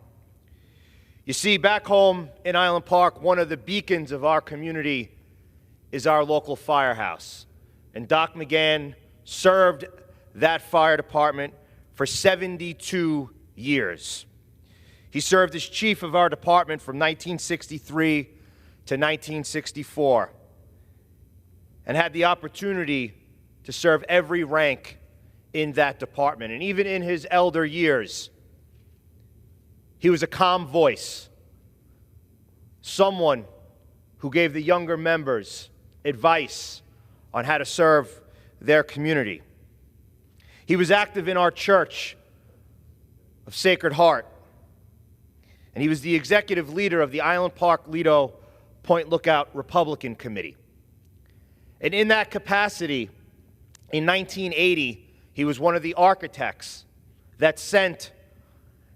You see, back home in Island Park, one of the beacons of our community is our local firehouse. And Doc McGahn served that fire department for 72 years. He served as chief of our department from 1963 to 1964 and had the opportunity to serve every rank in that department. And even in his elder years, he was a calm voice, someone who gave the younger members advice on how to serve their community. He was active in our church of Sacred Heart, and he was the executive leader of the Island Park Lido Point Lookout Republican Committee. And in that capacity, in 1980, he was one of the architects that sent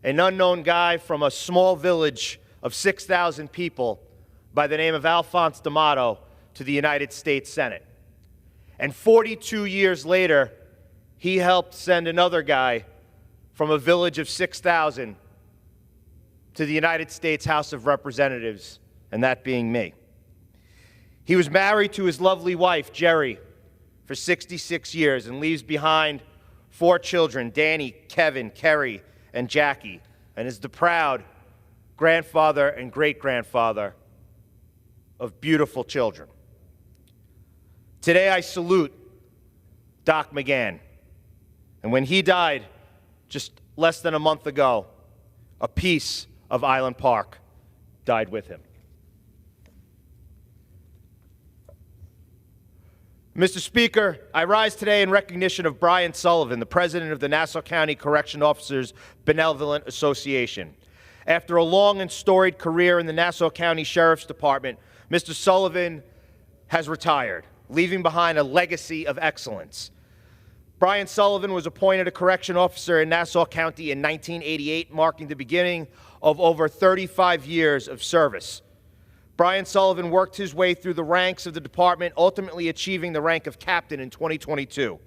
an unknown guy from a small village of 6,000 people by the name of Alphonse D'Amato to the United States Senate. And 42 years later, he helped send another guy from a village of 6,000 to the United States House of Representatives, and that being me. He was married to his lovely wife, Jerry, for 66 years and leaves behind 4 children, Danny, Kevin, Kerry, and Jackie, and is the proud grandfather and great-grandfather of beautiful children. Today I salute Doc McGahn. And when he died just less than a month ago, a piece of Island Park died with him. Mr. Speaker, I rise today in recognition of Brian Sullivan, the president of the Nassau County Correctional Officers Benevolent Association. After a long and storied career in the Nassau County Sheriff's Department, Mr. Sullivan has retired, leaving behind a legacy of excellence. Brian Sullivan was appointed a correction officer in Nassau County in 1988, marking the beginning of over 35 years of service. Brian Sullivan worked his way through the ranks of the department, ultimately achieving the rank of captain in 2022.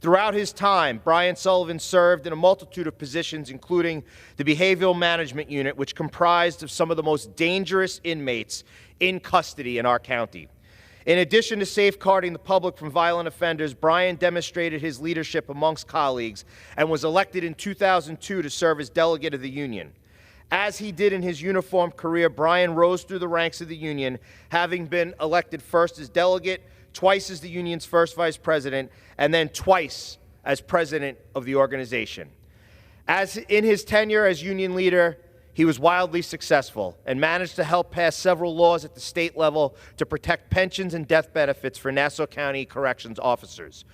Throughout his time, Brian Sullivan served in a multitude of positions, including the Behavioral Management Unit, which comprised of some of the most dangerous inmates in custody in our county. In addition to safeguarding the public from violent offenders, Brian demonstrated his leadership amongst colleagues and was elected in 2002 to serve as delegate of the union. As he did in his uniformed career, Brian rose through the ranks of the union, having been elected first as delegate, twice as the union's first vice president, and then twice as president of the organization. As in his tenure as union leader, he was wildly successful and managed to help pass several laws at the state level to protect pensions and death benefits for Nassau County corrections officers.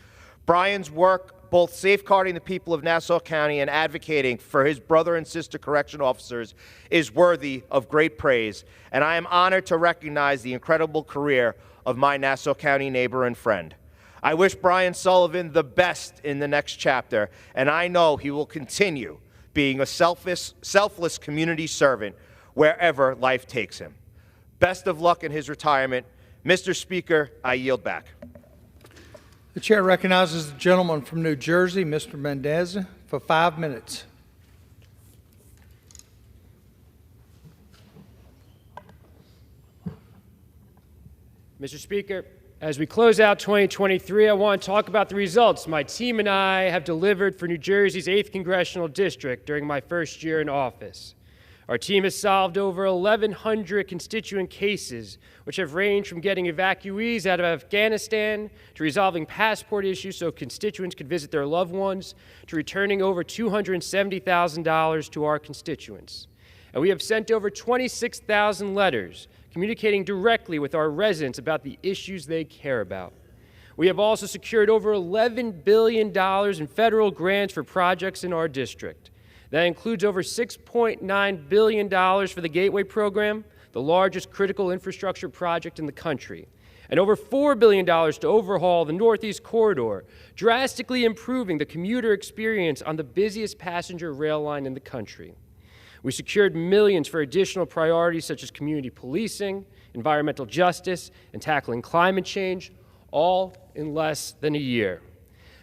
Brian's work, both safeguarding the people of Nassau County and advocating for his brother and sister correction officers, is worthy of great praise, and I am honored to recognize the incredible career of my Nassau County neighbor and friend. I wish Brian Sullivan the best in the next chapter, and I know he will continue being a selfless community servant wherever life takes him. Best of luck in his retirement. Mr. Speaker, I yield back. The chair recognizes the gentleman from New Jersey, Mr. Mendez, for 5 minutes. Mr. Speaker, as we close out 2023, I want to talk about the results my team and I have delivered for New Jersey's 8th Congressional District during my first year in office. Our team has solved over 1,100 constituent cases, which have ranged from getting evacuees out of Afghanistan to resolving passport issues so constituents could visit their loved ones to returning over $270,000 to our constituents. And we have sent over 26,000 letters communicating directly with our residents about the issues they care about. We have also secured over $11 billion in federal grants for projects in our district. That includes over $6.9 billion for the Gateway Program, the largest critical infrastructure project in the country, and over $4 billion to overhaul the Northeast Corridor, drastically improving the commuter experience on the busiest passenger rail line in the country. We secured millions for additional priorities such as community policing, environmental justice, and tackling climate change, all in less than a year.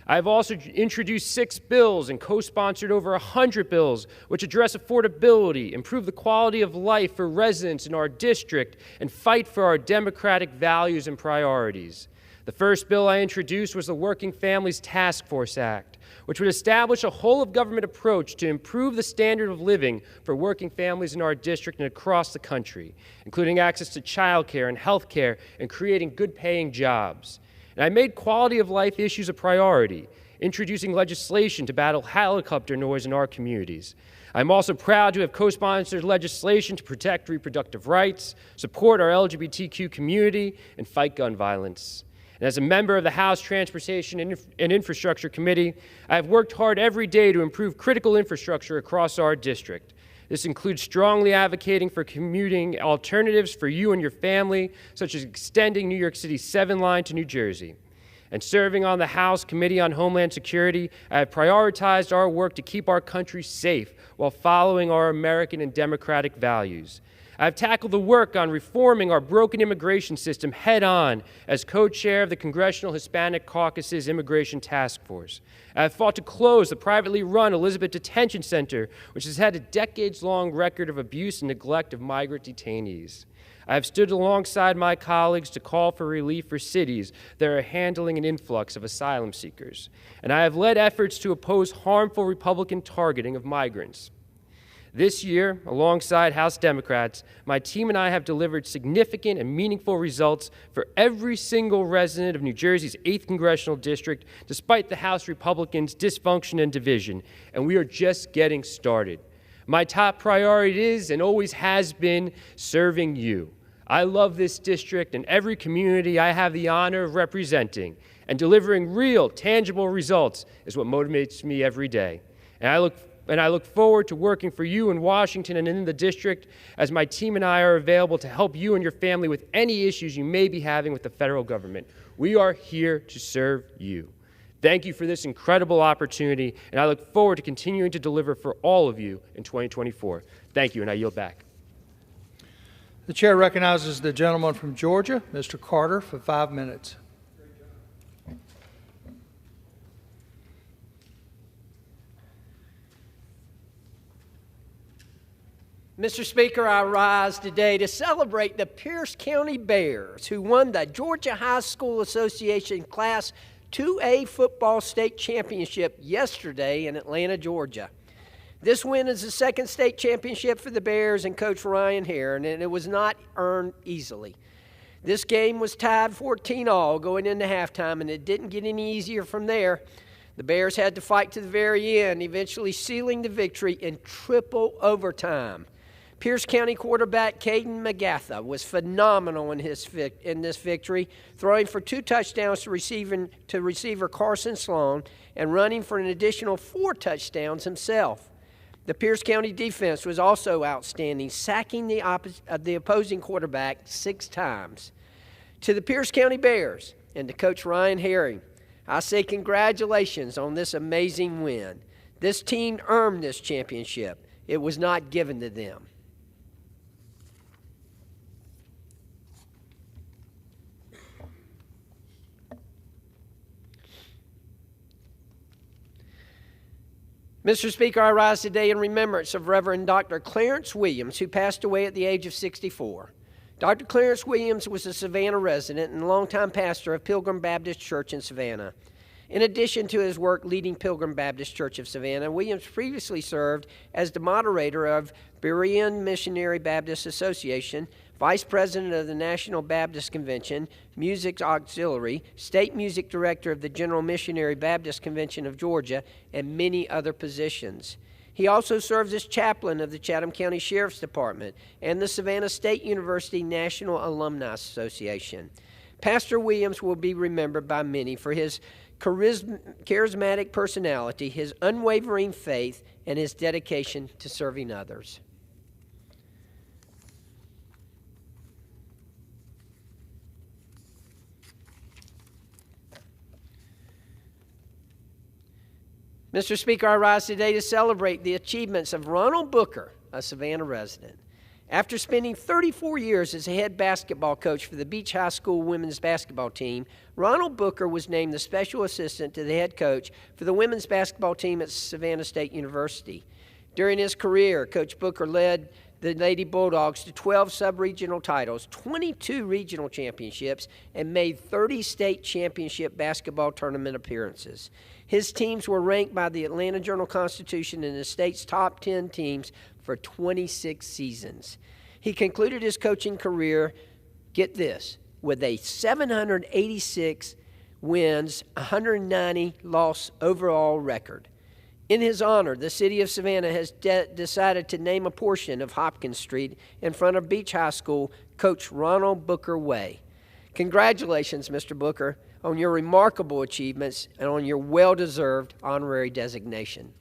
I've also introduced 6 bills and co-sponsored over 100 bills which address affordability, improve the quality of life for residents in our district, and fight for our democratic values and priorities. The first bill I introduced was the Working Families Task Force Act, which would establish a whole-of-government approach to improve the standard of living for working families in our district and across the country, including access to child care and health care and creating good-paying jobs. And I made quality of life issues a priority, introducing legislation to battle helicopter noise in our communities. I'm also proud to have co-sponsored legislation to protect reproductive rights, support our LGBTQ community, and fight gun violence. And as a member of the House Transportation and Infrastructure Committee, I have worked hard every day to improve critical infrastructure across our district. This includes strongly advocating for commuting alternatives for you and your family, such as extending New York City's 7 line to New Jersey. And serving on the House Committee on Homeland Security, I have prioritized our work to keep our country safe while following our American and democratic values. I've tackled the work on reforming our broken immigration system head-on as co-chair of the Congressional Hispanic Caucus's Immigration Task Force. I've fought to close the privately run Elizabeth Detention Center, which has had a decades-long record of abuse and neglect of migrant detainees. I have stood alongside my colleagues to call for relief for cities that are handling an influx of asylum seekers. And I have led efforts to oppose harmful Republican targeting of migrants. This year, alongside House Democrats, my team and I have delivered significant and meaningful results for every single resident of New Jersey's 8th Congressional District, despite the House Republicans' dysfunction and division, and we are just getting started. My top priority is and always has been serving you. I love this district and every community I have the honor of representing, and delivering real, tangible results is what motivates me every day. And I look forward to working for you in Washington and in the district as my team and I are available to help you and your family with any issues you may be having with the federal government. We are here to serve you. Thank you for this incredible opportunity, and I look forward to continuing to deliver for all of you in 2024. Thank you, and I yield back. The chair recognizes the gentleman from Georgia, Mr. Carter, for 5 minutes. Mr. Speaker, I rise today to celebrate the Pierce County Bears, who won the Georgia High School Association Class 2A football state championship yesterday in Atlanta, Georgia. This win is the second state championship for the Bears and Coach Ryan Herring, and it was not earned easily. This game was tied 14-all going into halftime, and it didn't get any easier from there. The Bears had to fight to the very end, eventually sealing the victory in triple overtime. Pierce County quarterback Caden McGatha was phenomenal in this victory, throwing for 2 touchdowns to receiver Carson Sloan and running for an additional 4 touchdowns himself. The Pierce County defense was also outstanding, sacking the opposing quarterback 6 times. To the Pierce County Bears and to Coach Ryan Herring, I say congratulations on this amazing win. This team earned this championship. It was not given to them. Mr. Speaker, I rise today in remembrance of Reverend Dr. Clarence Williams, who passed away at the age of 64. Dr. Clarence Williams was a Savannah resident and longtime pastor of Pilgrim Baptist Church in Savannah. In addition to his work leading Pilgrim Baptist Church of Savannah, Williams previously served as the moderator of Berean Missionary Baptist Association, Vice President of the National Baptist Convention, Music Auxiliary, State Music Director of the General Missionary Baptist Convention of Georgia, and many other positions. He also serves as chaplain of the Chatham County Sheriff's Department and the Savannah State University National Alumni Association. Pastor Williams will be remembered by many for his charismatic personality, his unwavering faith, and his dedication to serving others. Mr. Speaker, I rise today to celebrate the achievements of Ronald Booker, a Savannah resident. After spending 34 years as a head basketball coach for the Beach High School women's basketball team, Ronald Booker was named the special assistant to the head coach for the women's basketball team at Savannah State University. During his career, Coach Booker led the Lady Bulldogs to 12 sub-regional titles, 22 regional championships, and made 30 state championship basketball tournament appearances. His teams were ranked by the Atlanta Journal-Constitution in the state's top 10 teams for 26 seasons. He concluded his coaching career, get this, with a 786 wins, 190 loss overall record. In his honor, the city of Savannah has decided to name a portion of Hopkins Street in front of Beach High School, Coach Ronald Booker Way. Congratulations, Mr. Booker, on your remarkable achievements and on your well-deserved honorary designation.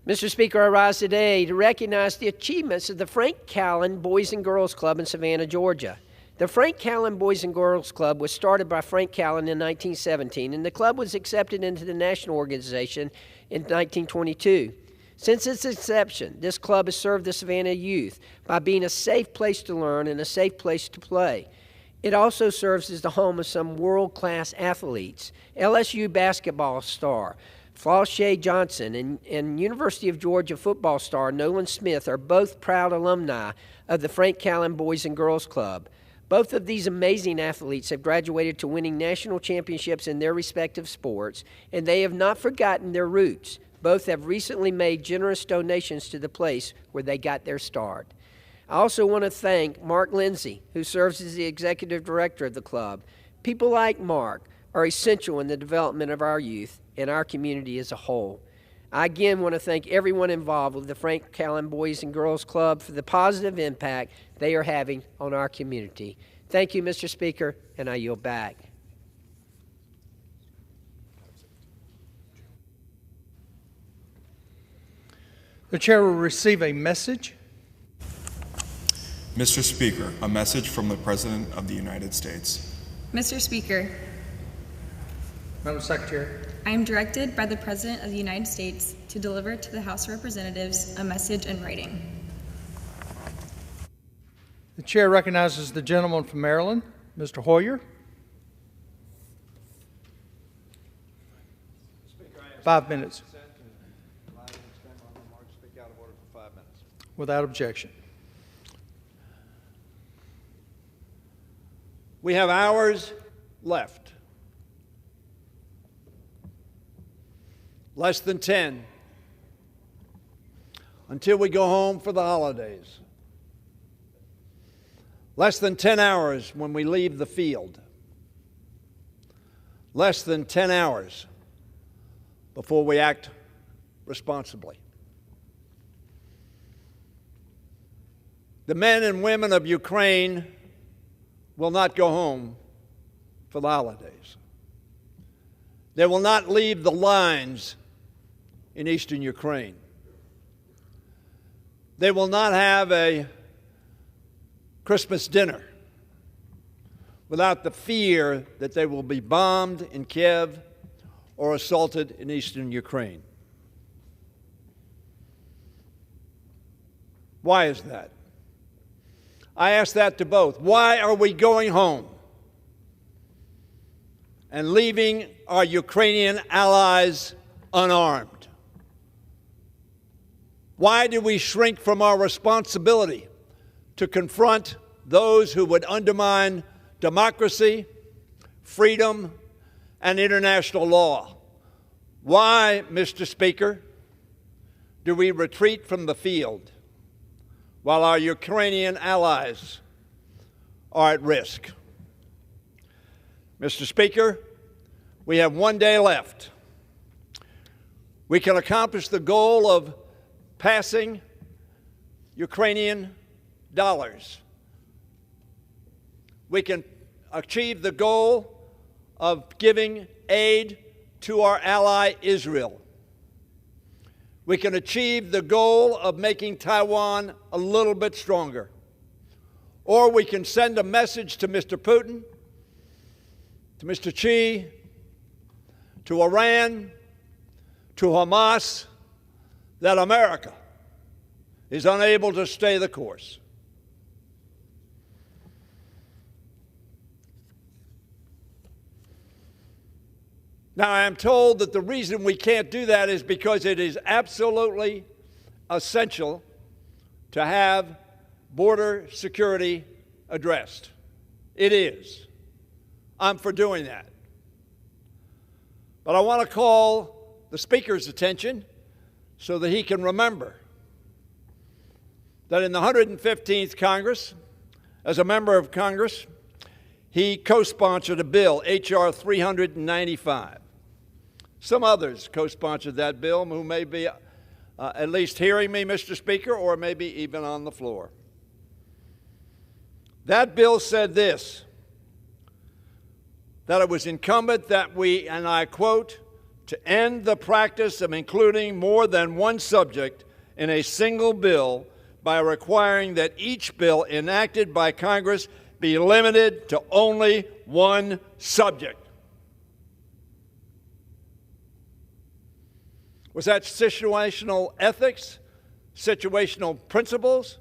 Mr. Speaker, I rise today to recognize the achievements of the Frank Callan Boys and Girls Club in Savannah, Georgia. The Frank Callan Boys and Girls Club was started by Frank Callan in 1917, and the club was accepted into the national organization in 1922. Since its inception, this club has served the Savannah youth by being a safe place to learn and a safe place to play. It also serves as the home of some world-class athletes. LSU basketball star Flau'jae Johnson and University of Georgia football star Nolan Smith are both proud alumni of the Frank Callan Boys and Girls Club. Both of these amazing athletes have graduated to winning national championships in their respective sports, and they have not forgotten their roots. Both have recently made generous donations to the place where they got their start. I also want to thank Mark Lindsay, who serves as the executive director of the club. People like Mark are essential in the development of our youth and our community as a whole. I again want to thank everyone involved with the Frank Callan Boys and Girls Club for the positive impact they are having on our community. Thank you, Mr. Speaker, and I yield back. The chair will receive a message. Mr. Speaker, a message from the President of the United States. Mr. Speaker, Madam Secretary, I am directed by the President of the United States to deliver to the House of Representatives a message in writing. The chair recognizes the gentleman from Maryland, Mr. Hoyer. 5 minutes. Without objection. We have hours left. Less than 10 until we go home for the holidays. Less than 10 hours when we leave the field. Less than 10 hours before we act responsibly. The men and women of Ukraine will not go home for the holidays. They will not leave the lines in eastern Ukraine. They will not have a Christmas dinner without the fear that they will be bombed in Kiev or assaulted in eastern Ukraine. Why is that? I ask that to both. Why are we going home and leaving our Ukrainian allies unarmed? Why do we shrink from our responsibility to confront those who would undermine democracy, freedom, and international law? Why, Mr. Speaker, do we retreat from the field while our Ukrainian allies are at risk? Mr. Speaker, we have 1 day left. We can accomplish the goal of passing Ukrainian dollars. We can achieve the goal of giving aid to our ally Israel. We can achieve the goal of making Taiwan a little bit stronger. Or we can send a message to Mr. Putin, to Mr. Xi, to Iran, to Hamas, that America is unable to stay the course. Now, I am told that the reason we can't do that is because it is absolutely essential to have border security addressed. It is. I'm for doing that. But I want to call the Speaker's attention so that he can remember that in the 115th Congress, as a member of Congress, he co-sponsored a bill, H.R. 395. Some others co-sponsored that bill who may be at least hearing me, Mr. Speaker, or maybe even on the floor. That bill said this, that it was incumbent that we, and I quote, to end the practice of including more than one subject in a single bill by requiring that each bill enacted by Congress be limited to only one subject. Was that situational ethics, situational principles,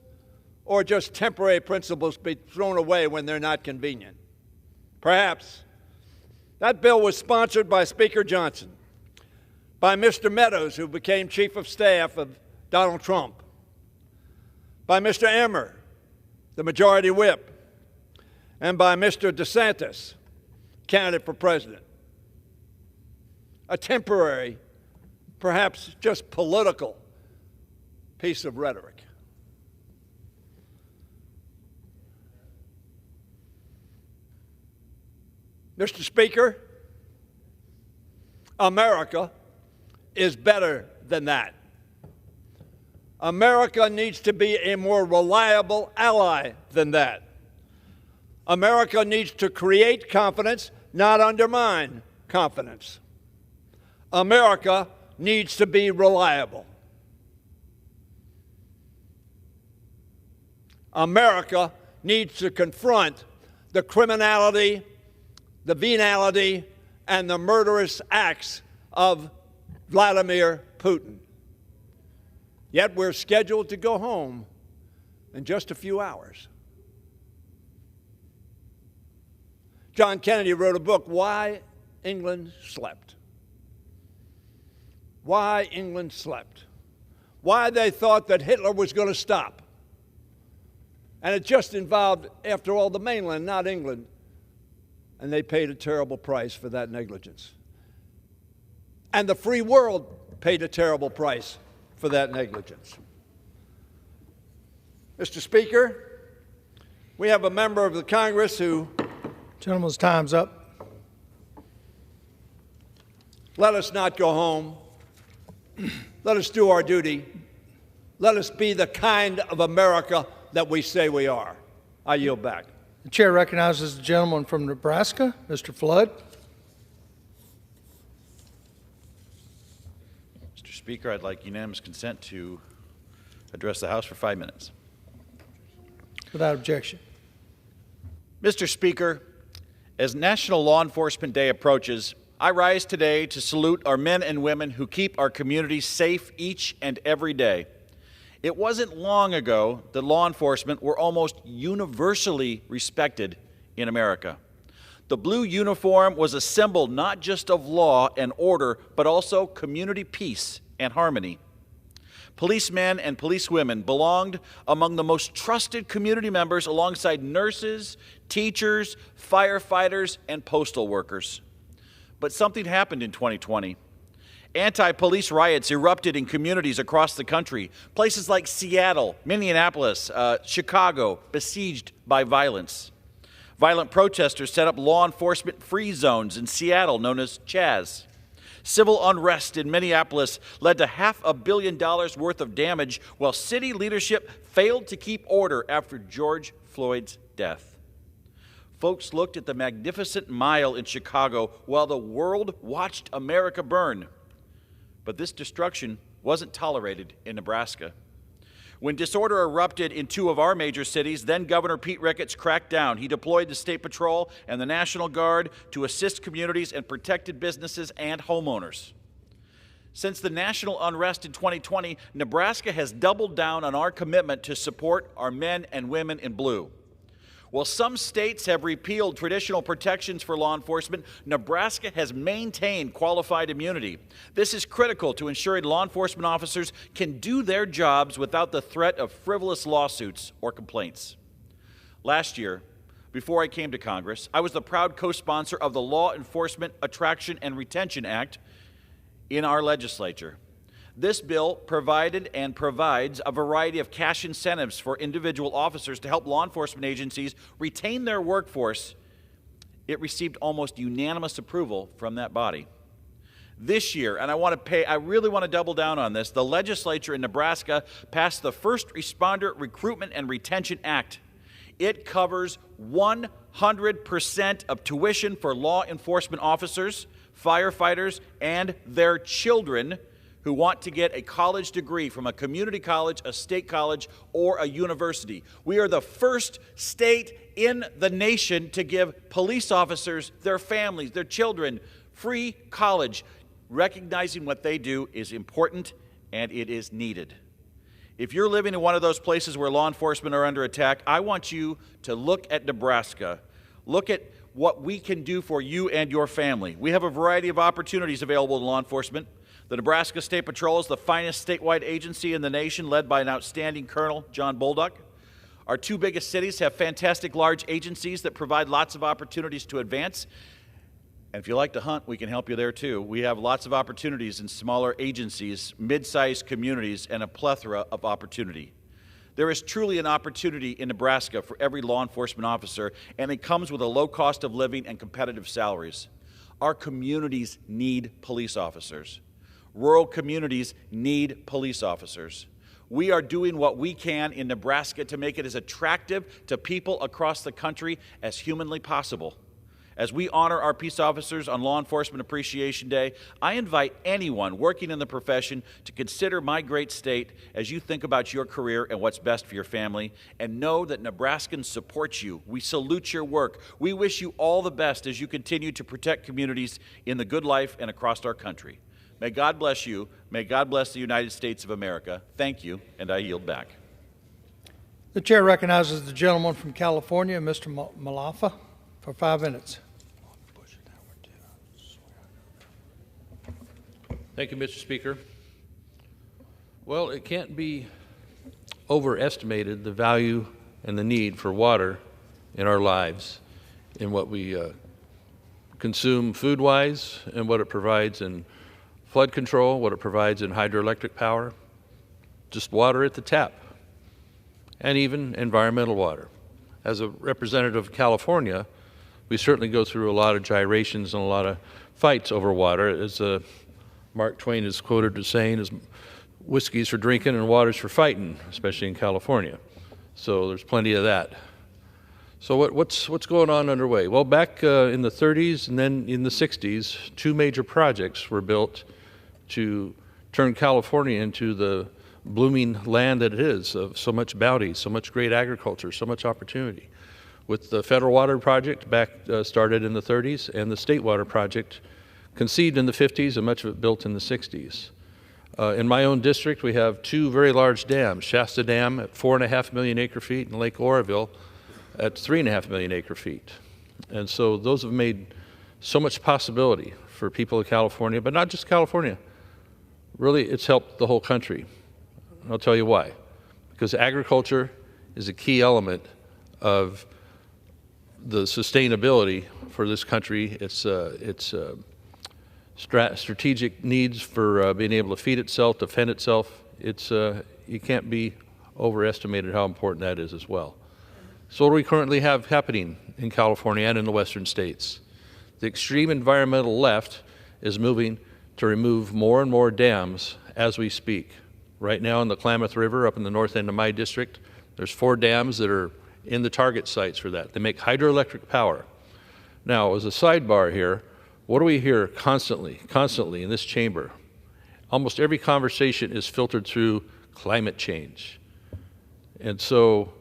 or just temporary principles be thrown away when they're not convenient? Perhaps. That bill was sponsored by Speaker Johnson, by Mr. Meadows, who became Chief of Staff of Donald Trump, by Mr. Emmer, the Majority Whip, and by Mr. DeSantis, candidate for president. A temporary, perhaps just political piece of rhetoric. Mr. Speaker, America is better than that. America needs to be a more reliable ally than that. America needs to create confidence, not undermine confidence. America needs to be reliable. America needs to confront the criminality, the venality, and the murderous acts of Vladimir Putin. Yet we're scheduled to go home in just a few hours. John Kennedy wrote a book, Why England Slept. Why England slept. Why they thought that Hitler was going to stop. And it just involved, after all, the mainland, not England. And they paid a terrible price for that negligence. And the free world paid a terrible price for that negligence. Mr. Speaker, we have a member of the Congress who... Gentleman's time's up. Let us not go home. Let us do our duty. Let us be the kind of America that we say we are. I yield back. The chair recognizes the gentleman from Nebraska, Mr. Flood. Mr. Speaker, I'd like unanimous consent to address the House for 5 minutes. Without objection. Mr. Speaker, as National Law Enforcement Day approaches, I rise today to salute our men and women who keep our communities safe each and every day. It wasn't long ago that law enforcement were almost universally respected in America. The blue uniform was a symbol not just of law and order, but also community peace and harmony. Policemen and policewomen belonged among the most trusted community members alongside nurses, teachers, firefighters, and postal workers. But something happened in 2020. Anti-police riots erupted in communities across the country, places like Seattle, Minneapolis, Chicago, besieged by violence. Violent protesters set up law enforcement-free zones in Seattle known as CHAZ. Civil unrest in Minneapolis led to $500 million worth of damage, while city leadership failed to keep order after George Floyd's death. Folks looked at the magnificent mile in Chicago while the world watched America burn. But this destruction wasn't tolerated in Nebraska. When disorder erupted in two of our major cities, then Governor Pete Ricketts cracked down. He deployed the State Patrol and the National Guard to assist communities and protected businesses and homeowners. Since the national unrest in 2020, Nebraska has doubled down on our commitment to support our men and women in blue. While some states have repealed traditional protections for law enforcement, Nebraska has maintained qualified immunity. This is critical to ensuring law enforcement officers can do their jobs without the threat of frivolous lawsuits or complaints. Last year, before I came to Congress, I was the proud co-sponsor of the Law Enforcement Attraction and Retention Act in our legislature. This bill provided and provides a variety of cash incentives for individual officers to help law enforcement agencies retain their workforce. It received almost unanimous approval from that body. This year, and I really want to double down on this, the legislature in Nebraska passed the First Responder Recruitment and Retention Act. It covers 100% of tuition for law enforcement officers, firefighters, and their children who want to get a college degree from a community college, a state college, or a university. We are the first state in the nation to give police officers, their families, their children, free college. Recognizing what they do is important and it is needed. If you're living in one of those places where law enforcement are under attack, I want you to look at Nebraska. Look at what we can do for you and your family. We have a variety of opportunities available to law enforcement. The Nebraska State Patrol is the finest statewide agency in the nation, led by an outstanding Colonel, John Bolduc. Our two biggest cities have fantastic large agencies that provide lots of opportunities to advance. And if you like to hunt, we can help you there too. We have lots of opportunities in smaller agencies, mid-sized communities, and a plethora of opportunity. There is truly an opportunity in Nebraska for every law enforcement officer, and it comes with a low cost of living and competitive salaries. Our communities need police officers. Rural communities need police officers. We are doing what we can in Nebraska to make it as attractive to people across the country as humanly possible. As we honor our peace officers on Law Enforcement Appreciation Day, I invite anyone working in the profession to consider my great state as you think about your career and what's best for your family, and know that Nebraskans support you. We salute your work. We wish you all the best as you continue to protect communities in the good life and across our country. May God bless you. May God bless the United States of America. Thank you, and I yield back. The chair recognizes the gentleman from California, Mr. Malafa, for 5 minutes. Thank you, Mr. Speaker. Well, it can't be overestimated the value and the need for water in our lives, in what we consume food-wise and what it provides in flood control, what it provides in hydroelectric power, just water at the tap, and even environmental water. As a representative of California, we certainly go through a lot of gyrations and a lot of fights over water. As Mark Twain is quoted as saying, is whiskey's for drinking and water's for fighting, especially in California. So there's plenty of that. So what's going on underway? Well, back in the 30s and then in the 60s, two major projects were built to turn California into the blooming land that it is, of so much bounty, so much great agriculture, so much opportunity. With the Federal Water Project started in the 30s, and the State Water Project conceived in the 50s, and much of it built in the 60s. In my own district, we have two very large dams, Shasta Dam at 4.5 million acre feet and Lake Oroville at 3.5 million acre feet. And so those have made so much possibility for people of California, but not just California. Really, it's helped the whole country. and I'll tell you why. Because agriculture is a key element of the sustainability for this country. It's strategic needs for being able to feed itself, defend itself. You can't be overestimated how important that is as well. So what do we currently have happening in California and in the western states? The extreme environmental left is moving to remove more and more dams as we speak. Right now in the Klamath River, up in the north end of my district, there's 4 dams that are in the target sites for that. They make hydroelectric power. Now, as a sidebar here, what do we hear constantly in this chamber? Almost every conversation is filtered through climate change. And so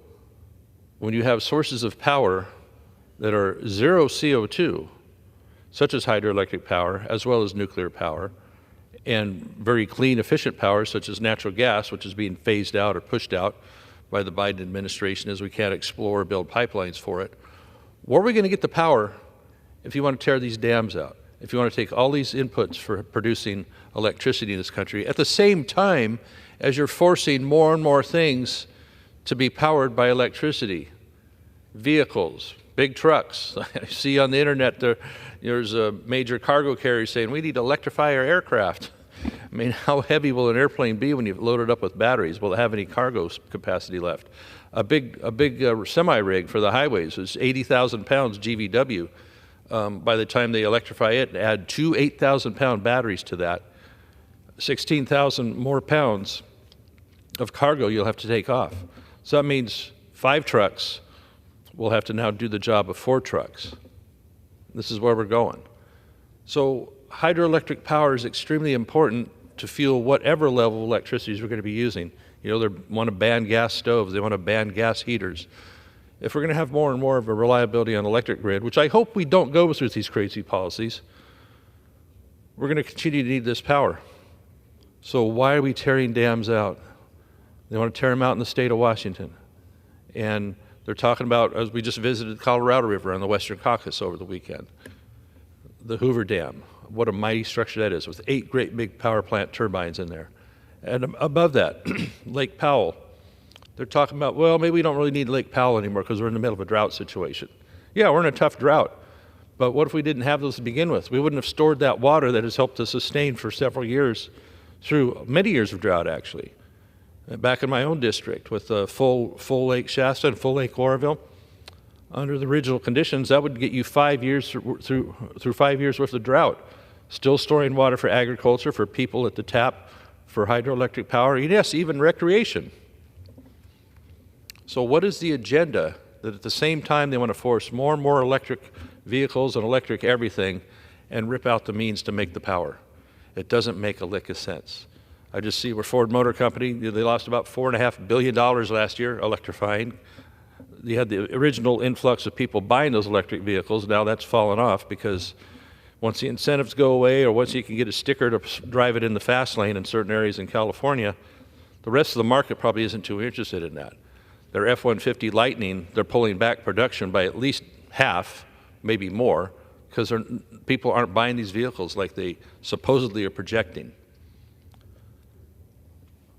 when you have sources of power that are zero CO2, such as hydroelectric power, as well as nuclear power, and very clean, efficient power, such as natural gas, which is being phased out or pushed out by the Biden administration as we can't explore or build pipelines for it, where are we going to get the power if you want to tear these dams out? If you want to take all these inputs for producing electricity in this country, at the same time as you're forcing more and more things to be powered by electricity, vehicles, big trucks. I see on the internet there's a major cargo carrier saying we need to electrify our aircraft. I mean, how heavy will an airplane be when you've loaded up with batteries? Will it have any cargo capacity left? A big semi-rig for the highways is 80,000 pounds GVW. By the time they electrify it and add 2 8,000-pound batteries to that, 16,000 more pounds of cargo you'll have to take off. So that means 5 trucks will have to now do the job of 4 trucks. This is where we're going. So hydroelectric power is extremely important to fuel whatever level of electricity we're going to be using. You know, they want to ban gas stoves. They want to ban gas heaters. If we're going to have more and more of a reliability on the electric grid, which I hope we don't go through these crazy policies, we're going to continue to need this power. So why are we tearing dams out? They want to tear them out in the state of Washington. And they're talking about, as we just visited the Colorado River on the Western Caucasus over the weekend, the Hoover Dam. What a mighty structure that is, with 8 great big power plant turbines in there. And above that, Lake Powell. They're talking about, well, maybe we don't really need Lake Powell anymore because we're in the middle of a drought situation. Yeah, we're in a tough drought. But what if we didn't have those to begin with? We wouldn't have stored that water that has helped us sustain for several years, through many years of drought, actually. Back in my own district with full Lake Shasta and full Lake Oroville, under the original conditions, that would get you 5 years through 5 years worth of drought. Still storing water for agriculture, for people at the tap, for hydroelectric power, and yes, even recreation. So what is the agenda that at the same time they want to force more and more electric vehicles and electric everything and rip out the means to make the power? It doesn't make a lick of sense. I just see where Ford Motor Company, they lost about $4.5 billion last year electrifying. You had the original influx of people buying those electric vehicles. Now that's fallen off because once the incentives go away or once you can get a sticker to drive it in the fast lane in certain areas in California, the rest of the market probably isn't too interested in that. Their F-150 Lightning, they're pulling back production by at least half, maybe more, because people aren't buying these vehicles like they supposedly are projecting.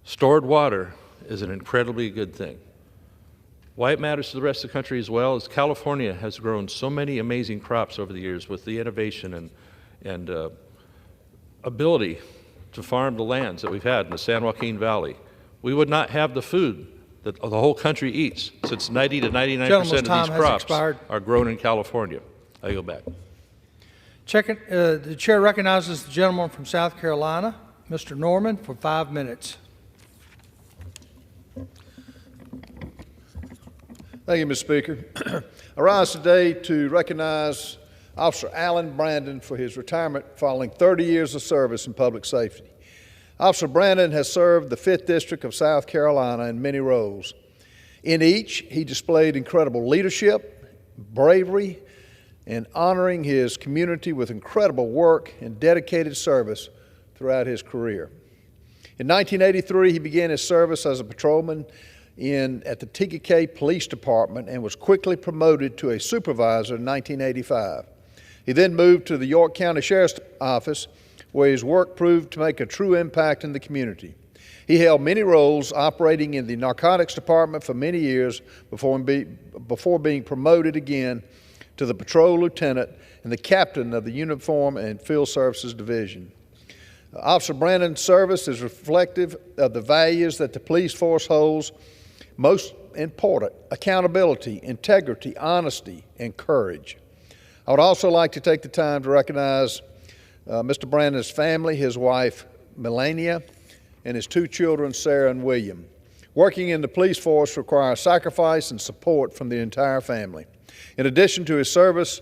Stored water is an incredibly good thing. Why it matters to the rest of the country as well is California has grown so many amazing crops over the years with the innovation and ability to farm the lands that we've had in the San Joaquin Valley. We would not have the food that the whole country eats, since 90 to 99% of these crops are grown in California. I go back. The chair recognizes the gentleman from South Carolina, Mr. Norman, for 5 minutes. Thank you, Mr. Speaker. I rise today to recognize Officer Alan Brandon for his retirement following 30 years of service in public safety. Officer Brandon has served the 5th District of South Carolina in many roles. In each, he displayed incredible leadership, bravery, and honoring his community with incredible work and dedicated service throughout his career. In 1983, he began his service as a patrolman at the TKK Police Department and was quickly promoted to a supervisor in 1985. He then moved to the York County Sheriff's Office, where his work proved to make a true impact in the community. He held many roles operating in the narcotics department for many years before being promoted again to the patrol lieutenant and the captain of the Uniform and Field Services Division. Officer Brandon's service is reflective of the values that the police force holds most important: accountability, integrity, honesty, and courage. I would also like to take the time to recognize Mr. Brandon's family, his wife Melania, and his two children, Sarah and William. Working in the police force requires sacrifice and support from the entire family. In addition to his service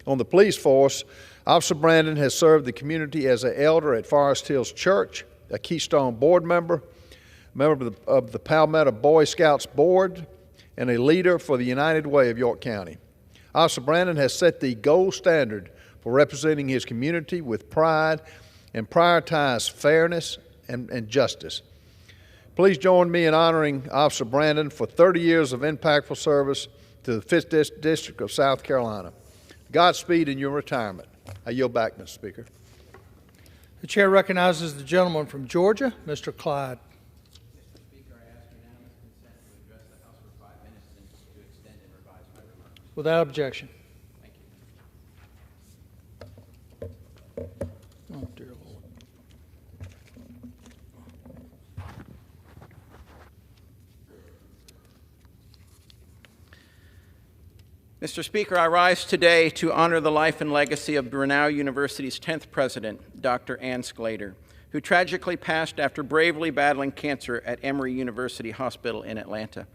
on the police force, Officer Brandon has served the community as an elder at Forest Hills Church, a Keystone board member of the Palmetto Boy Scouts Board, and a leader for the United Way of York County. Officer Brandon has set the gold standard for representing his community with pride and prioritize fairness and justice. Please join me in honoring Officer Brandon for 30 years of impactful service to the 5th District of South Carolina. Godspeed in your retirement. I yield back, Mr. Speaker. The chair recognizes the gentleman from Georgia, Mr. Clyde. Without objection. Oh, dear Lord. Mr. Speaker, I rise today to honor the life and legacy of Brenau University's 10th president, Dr. Ann Sclater, who tragically passed after bravely battling cancer at Emory University Hospital in Atlanta.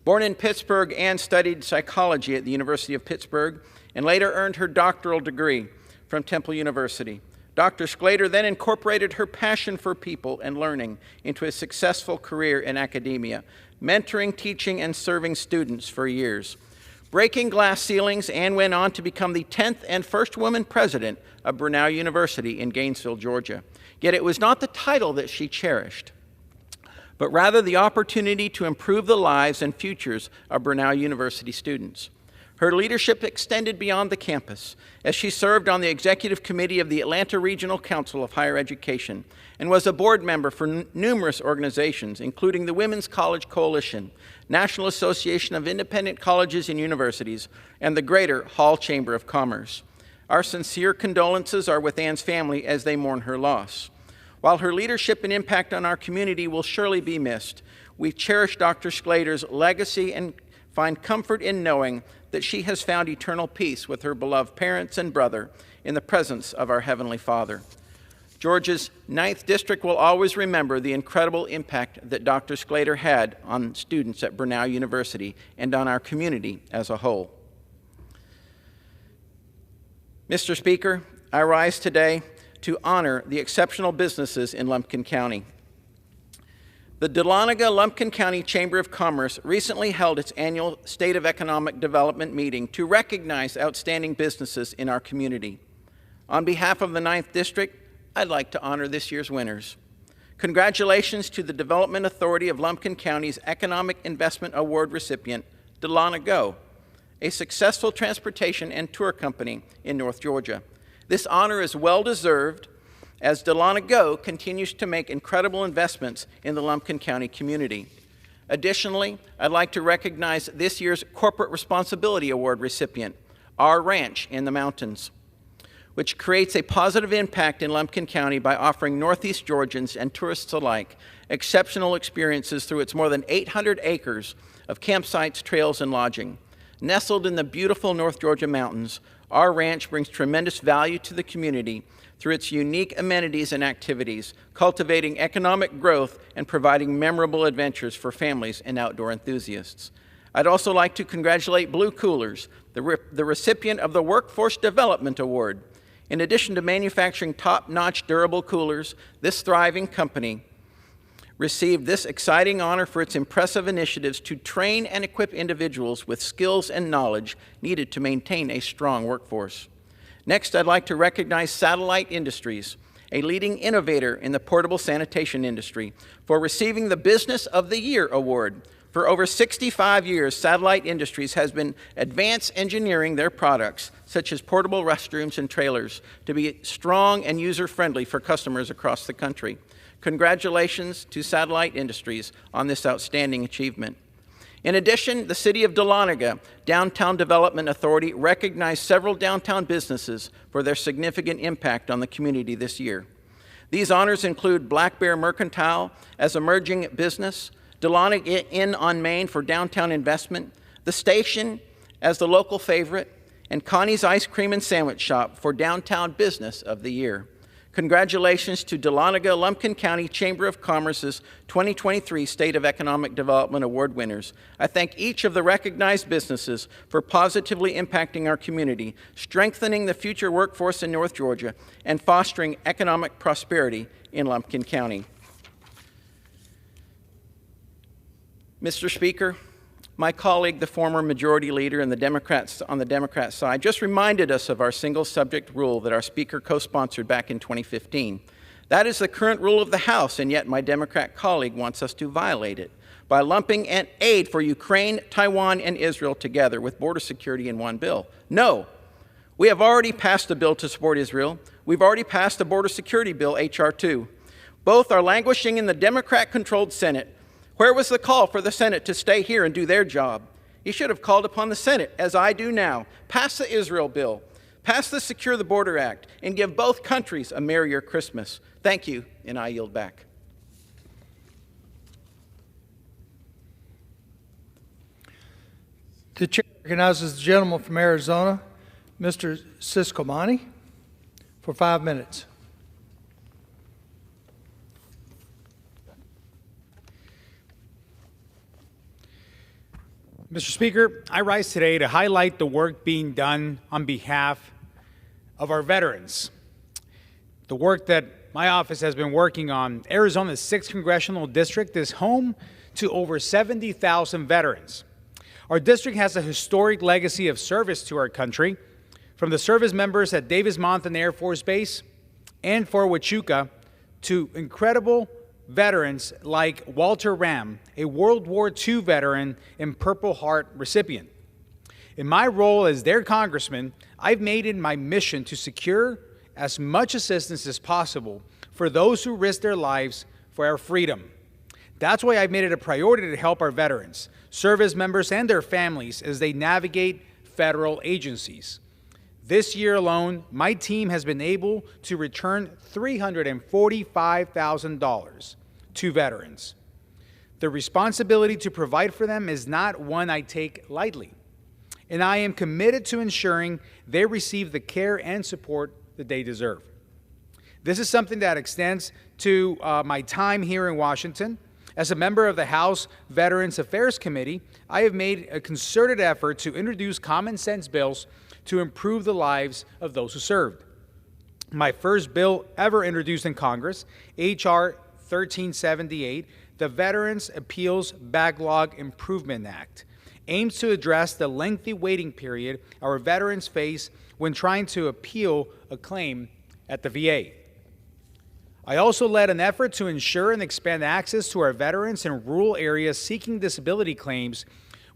Born in Pittsburgh, Ann studied psychology at the University of Pittsburgh and later earned her doctoral degree from Temple University. Dr. Sclater then incorporated her passion for people and learning into a successful career in academia, mentoring, teaching, and serving students for years. Breaking glass ceilings, Ann went on to become the 10th and first woman president of Brenau University in Gainesville, Georgia. Yet it was not the title that she cherished, but rather the opportunity to improve the lives and futures of Brenau University students. Her leadership extended beyond the campus as she served on the executive committee of the Atlanta Regional Council of Higher Education and was a board member for numerous organizations, including the Women's College Coalition, National Association of Independent Colleges and Universities, and the Greater Hall Chamber of Commerce. Our sincere condolences are with Ann's family as they mourn her loss. While her leadership and impact on our community will surely be missed, we cherish Dr. Sclater's legacy and find comfort in knowing that she has found eternal peace with her beloved parents and brother in the presence of our Heavenly Father. Georgia's 9th District will always remember the incredible impact that Dr. Sclater had on students at Brenau University and on our community as a whole. Mr. Speaker, I rise today to honor the exceptional businesses in Lumpkin County. The Dahlonega-Lumpkin County Chamber of Commerce recently held its annual State of Economic Development meeting to recognize outstanding businesses in our community. On behalf of the 9th District, I'd like to honor this year's winners. Congratulations to the Development Authority of Lumpkin County's Economic Investment Award recipient, Dahlonega Go, a successful transportation and tour company in North Georgia. This honor is well-deserved as Dahlonega Go continues to make incredible investments in the Lumpkin County community. Additionally, I'd like to recognize this year's Corporate Responsibility Award recipient, Our Ranch in the Mountains, which creates a positive impact in Lumpkin County by offering Northeast Georgians and tourists alike exceptional experiences through its more than 800 acres of campsites, trails, and lodging. Nestled in the beautiful North Georgia mountains, Our Ranch brings tremendous value to the community through its unique amenities and activities, cultivating economic growth and providing memorable adventures for families and outdoor enthusiasts. I'd also like to congratulate Blue Coolers, the recipient of the Workforce Development Award. In addition to manufacturing top-notch durable coolers, this thriving company received this exciting honor for its impressive initiatives to train and equip individuals with skills and knowledge needed to maintain a strong workforce. Next, I'd like to recognize Satellite Industries, a leading innovator in the portable sanitation industry, for receiving the Business of the Year award. For over 65 years, Satellite Industries has been advanced engineering their products, such as portable restrooms and trailers, to be strong and user-friendly for customers across the country. Congratulations to Satellite Industries on this outstanding achievement. In addition, the City of Dahlonega Downtown Development Authority recognized several downtown businesses for their significant impact on the community this year. These honors include Black Bear Mercantile as emerging business, Dahlonega Inn on Main for downtown investment, the Station as the local favorite, and Connie's Ice Cream and Sandwich Shop for Downtown Business of the Year. Congratulations to Dahlonega-Lumpkin County Chamber of Commerce's 2023 State of Economic Development Award winners. I thank each of the recognized businesses for positively impacting our community, strengthening the future workforce in North Georgia, and fostering economic prosperity in Lumpkin County. Mr. Speaker, my colleague, the former majority leader and on the Democrat side, just reminded us of our single subject rule that our Speaker co-sponsored back in 2015. That is the current rule of the House, and yet my Democrat colleague wants us to violate it by lumping an aid for Ukraine, Taiwan, and Israel together with border security in one bill. No, we have already passed a bill to support Israel. We've already passed a border security bill, H.R. 2. Both are languishing in the Democrat-controlled Senate. Where was the call for the Senate to stay here and do their job? He should have called upon the Senate, as I do now. Pass the Israel bill, pass the Secure the Border Act, and give both countries a merrier Christmas. Thank you, and I yield back. The chair recognizes the gentleman from Arizona, Mr. Ciscomani, for 5 minutes. Mr. Speaker, I rise today to highlight the work being done on behalf of our veterans. The work that my office has been working on. Arizona's 6th Congressional District is home to over 70,000 veterans. Our district has a historic legacy of service to our country, from the service members at Davis-Monthan Air Force Base and Fort Huachuca to incredible veterans like Walter Ram, a World War II veteran and Purple Heart recipient. In my role as their congressman, I've made it my mission to secure as much assistance as possible for those who risk their lives for our freedom. That's why I've made it a priority to help our veterans, service members, and their families as they navigate federal agencies. This year alone, my team has been able to return $345,000 to veterans. The responsibility to provide for them is not one I take lightly, and I am committed to ensuring they receive the care and support that they deserve. This is something that extends to my time here in Washington. As a member of the House Veterans Affairs Committee, I have made a concerted effort to introduce common sense bills to improve the lives of those who served. My first bill ever introduced in Congress, H.R. 1378, the Veterans Appeals Backlog Improvement Act, aims to address the lengthy waiting period our veterans face when trying to appeal a claim at the VA. I also led an effort to ensure and expand access to our veterans in rural areas seeking disability claims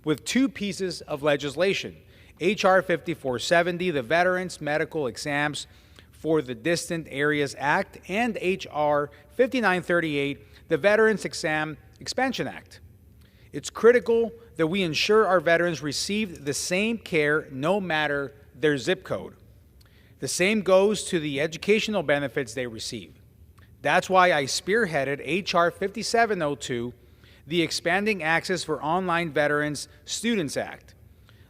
with two pieces of legislation, H.R. 5470, the Veterans Medical Exams for the Distant Areas Act, and H.R. 5938, the Veterans Exam Expansion Act. It's critical that we ensure our veterans receive the same care no matter their zip code. The same goes to the educational benefits they receive. That's why I spearheaded H.R. 5702, the Expanding Access for Online Veterans Students Act,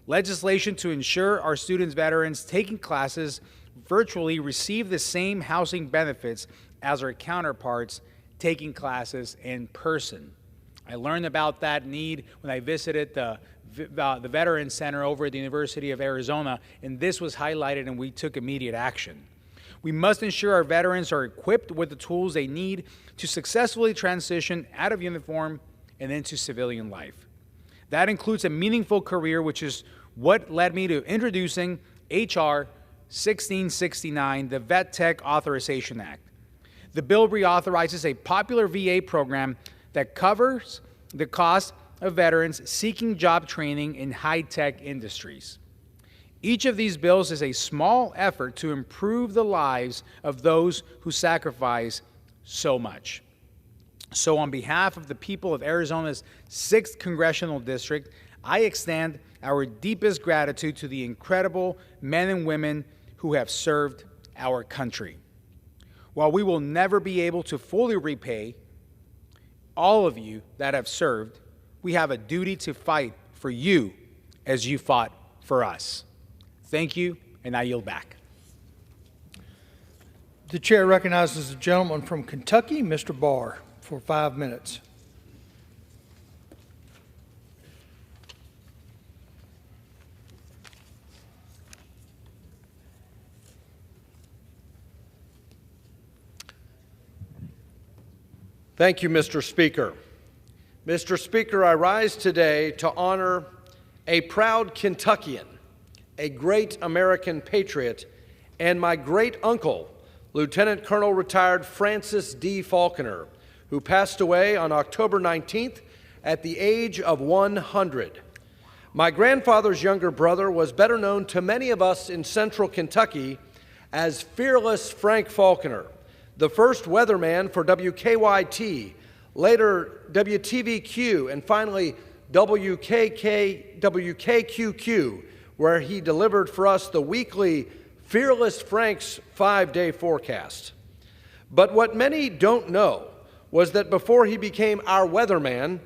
legislation to ensure our students veterans taking classes virtually receive the same housing benefits as our counterparts taking classes in person. I learned about that need when I visited the Veterans Center over at the University of Arizona, and this was highlighted and we took immediate action. We must ensure our veterans are equipped with the tools they need to successfully transition out of uniform and into civilian life. That includes a meaningful career, which is what led me to introducing H.R. 1669, the Vet Tech Authorization Act. The bill reauthorizes a popular VA program that covers the cost of veterans seeking job training in high-tech industries. Each of these bills is a small effort to improve the lives of those who sacrifice so much. So on behalf of the people of Arizona's 6th Congressional District, I extend our deepest gratitude to the incredible men and women who have served our country. While we will never be able to fully repay all of you that have served, we have a duty to fight for you as you fought for us. Thank you, and I yield back. The chair recognizes the gentleman from Kentucky, Mr. Barr, for 5 minutes. Thank you, Mr. Speaker. Mr. Speaker, I rise today to honor a proud Kentuckian, a great American patriot, and my great uncle, Lieutenant Colonel retired Francis D. Falconer, who passed away on October 19th at the age of 100. My grandfather's younger brother was better known to many of us in central Kentucky as Fearless Frank Falconer, the first weatherman for WKYT, later WTVQ, and finally WKQQ, where he delivered for us the weekly Fearless Frank's 5-day forecast. But what many don't know was that before he became our weatherman,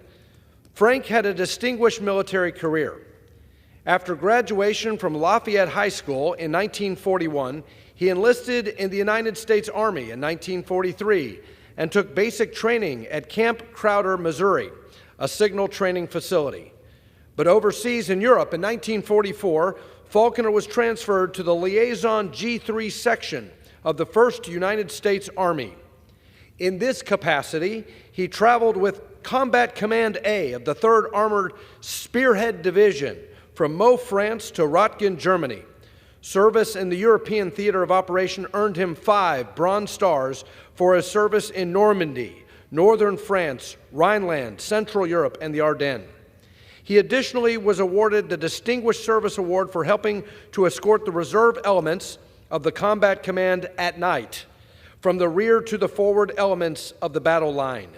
Frank had a distinguished military career. After graduation from Lafayette High School in 1941, he enlisted in the United States Army in 1943 and took basic training at Camp Crowder, Missouri, a signal training facility. But overseas in Europe in 1944, Falconer was transferred to the Liaison G3 section of the 1st United States Army. In this capacity, he traveled with Combat Command A of the 3rd Armored Spearhead Division from Meaux, France to Röttgen, Germany. Service in the European Theater of Operation earned him 5 Bronze Stars for his service in Normandy, northern France, Rhineland, Central Europe, and the Ardennes. He additionally was awarded the Distinguished Service Award for helping to escort the reserve elements of the Combat Command at night, from the rear to the forward elements of the battle line.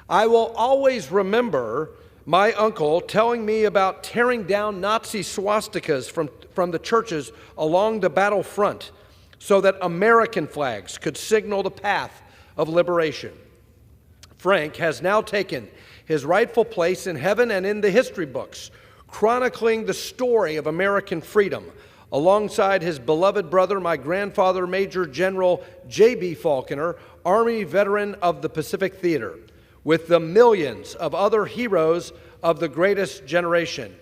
I will always remember my uncle telling me about tearing down Nazi swastikas from the churches along the battlefront so that American flags could signal the path of liberation. Frank has now taken his rightful place in heaven and in the history books, chronicling the story of American freedom alongside his beloved brother, my grandfather, Major General J.B. Falconer, Army veteran of the Pacific Theater, with the millions of other heroes of the greatest generation.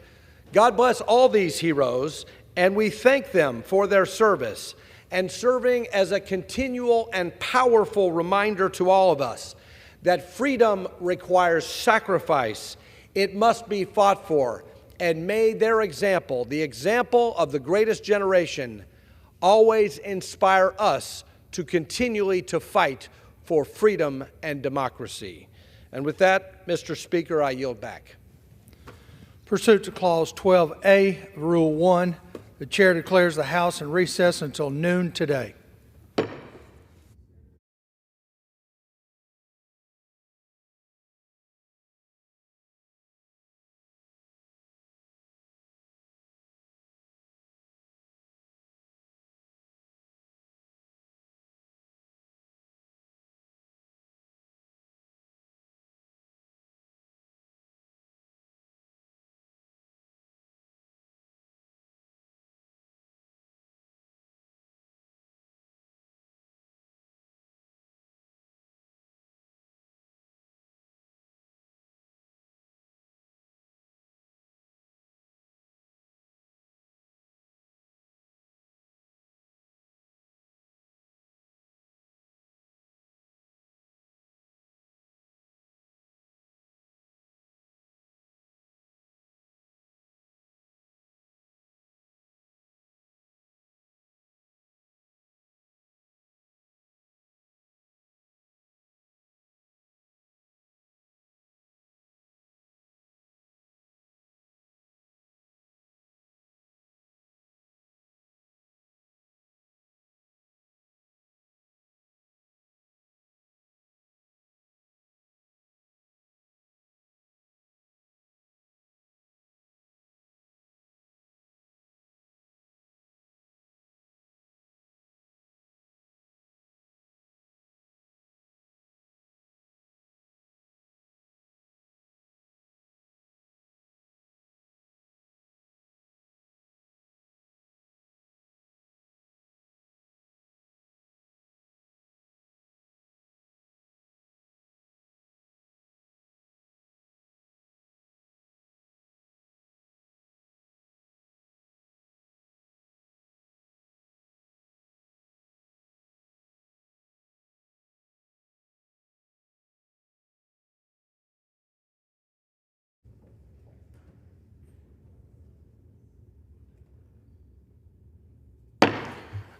God bless all these heroes, and we thank them for their service and serving as a continual and powerful reminder to all of us that freedom requires sacrifice. It must be fought for, and may their example, the example of the greatest generation, always inspire us to continually to fight for freedom and democracy. And with that, Mr. Speaker, I yield back. Pursuant to Clause 12A, Rule 1, the chair declares the House in recess until noon today.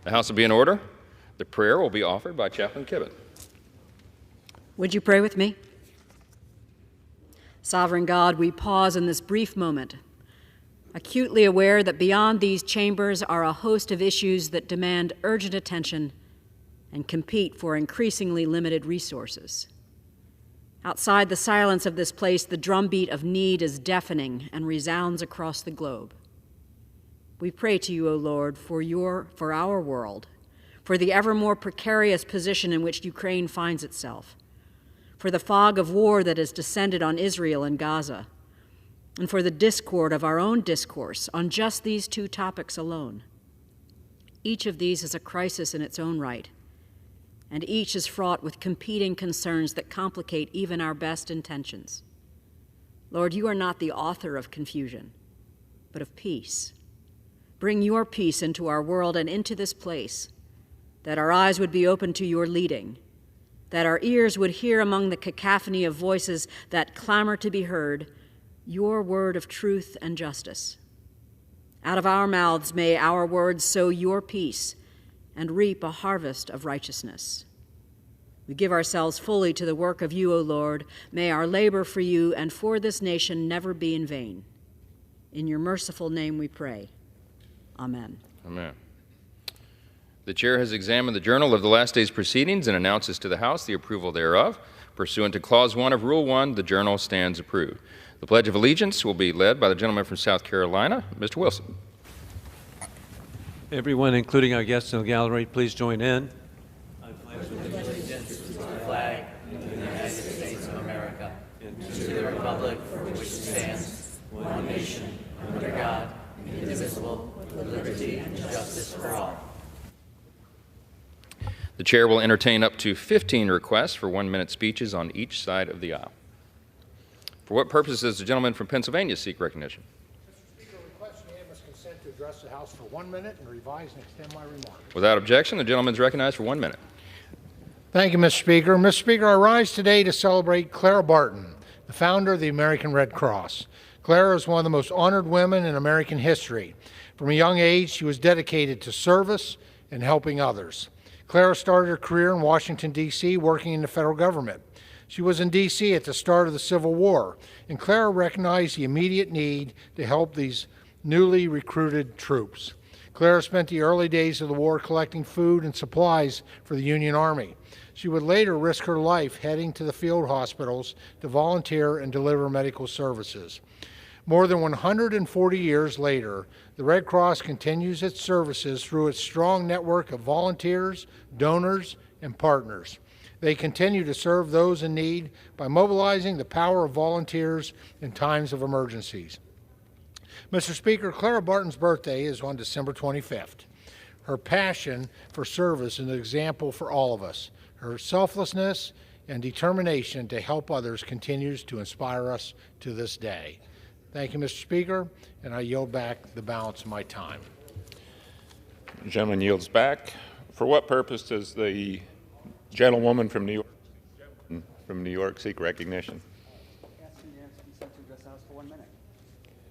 The House will be in order. The prayer will be offered by Chaplain Kibben. Would you pray with me? Sovereign God, we pause in this brief moment, acutely aware that beyond these chambers are a host of issues that demand urgent attention and compete for increasingly limited resources. Outside the silence of this place, the drumbeat of need is deafening and resounds across the globe. We pray to you, O Lord, for our world, for the ever more precarious position in which Ukraine finds itself, for the fog of war that has descended on Israel and Gaza, and for the discord of our own discourse on just these two topics alone. Each of these is a crisis in its own right, and each is fraught with competing concerns that complicate even our best intentions. Lord, you are not the author of confusion, but of peace. Bring your peace into our world and into this place, that our eyes would be open to your leading, that our ears would hear among the cacophony of voices that clamor to be heard your word of truth and justice. Out of our mouths may our words sow your peace and reap a harvest of righteousness. We give ourselves fully to the work of you, O Lord. May our labor for you and for this nation never be in vain. In your merciful name we pray. Amen. Amen. The chair has examined the journal of the last day's proceedings and announces to the House the approval thereof. Pursuant to Clause 1 of Rule 1, the journal stands approved. The Pledge of Allegiance will be led by the gentleman from South Carolina, Mr. Wilson. Everyone, including our guests in the gallery, please join in. I pledge allegiance to the flag of the United States of America and to the republic for which it stands, one nation, under God, indivisible, with liberty and justice for all. The chair will entertain up to 15 requests for 1-minute speeches on each side of the aisle. For what purpose does the gentleman from Pennsylvania seek recognition? Mr. Speaker, request unanimous consent to address the House for 1 minute and revise and extend my remarks. Without objection, the gentleman is recognized for 1 minute. Thank you, Mr. Speaker. Mr. Speaker, I rise today to celebrate Clara Barton, the founder of the American Red Cross. Clara is one of the most honored women in American history. From a young age, she was dedicated to service and helping others. Clara started her career in Washington, D.C., working in the federal government. She was in D.C. at the start of the Civil War, and Clara recognized the immediate need to help these newly recruited troops. Clara spent the early days of the war collecting food and supplies for the Union Army. She would later risk her life heading to the field hospitals to volunteer and deliver medical services. More than 140 years later, the Red Cross continues its services through its strong network of volunteers, donors, and partners. They continue to serve those in need by mobilizing the power of volunteers in times of emergencies. Mr. Speaker, Clara Barton's birthday is on December 25th. Her passion for service is an example for all of us. Her selflessness and determination to help others continues to inspire us to this day. Thank you, Mr. Speaker, and I yield back the balance of my time. The gentleman yields back. For what purpose does the gentlewoman from New York seek recognition?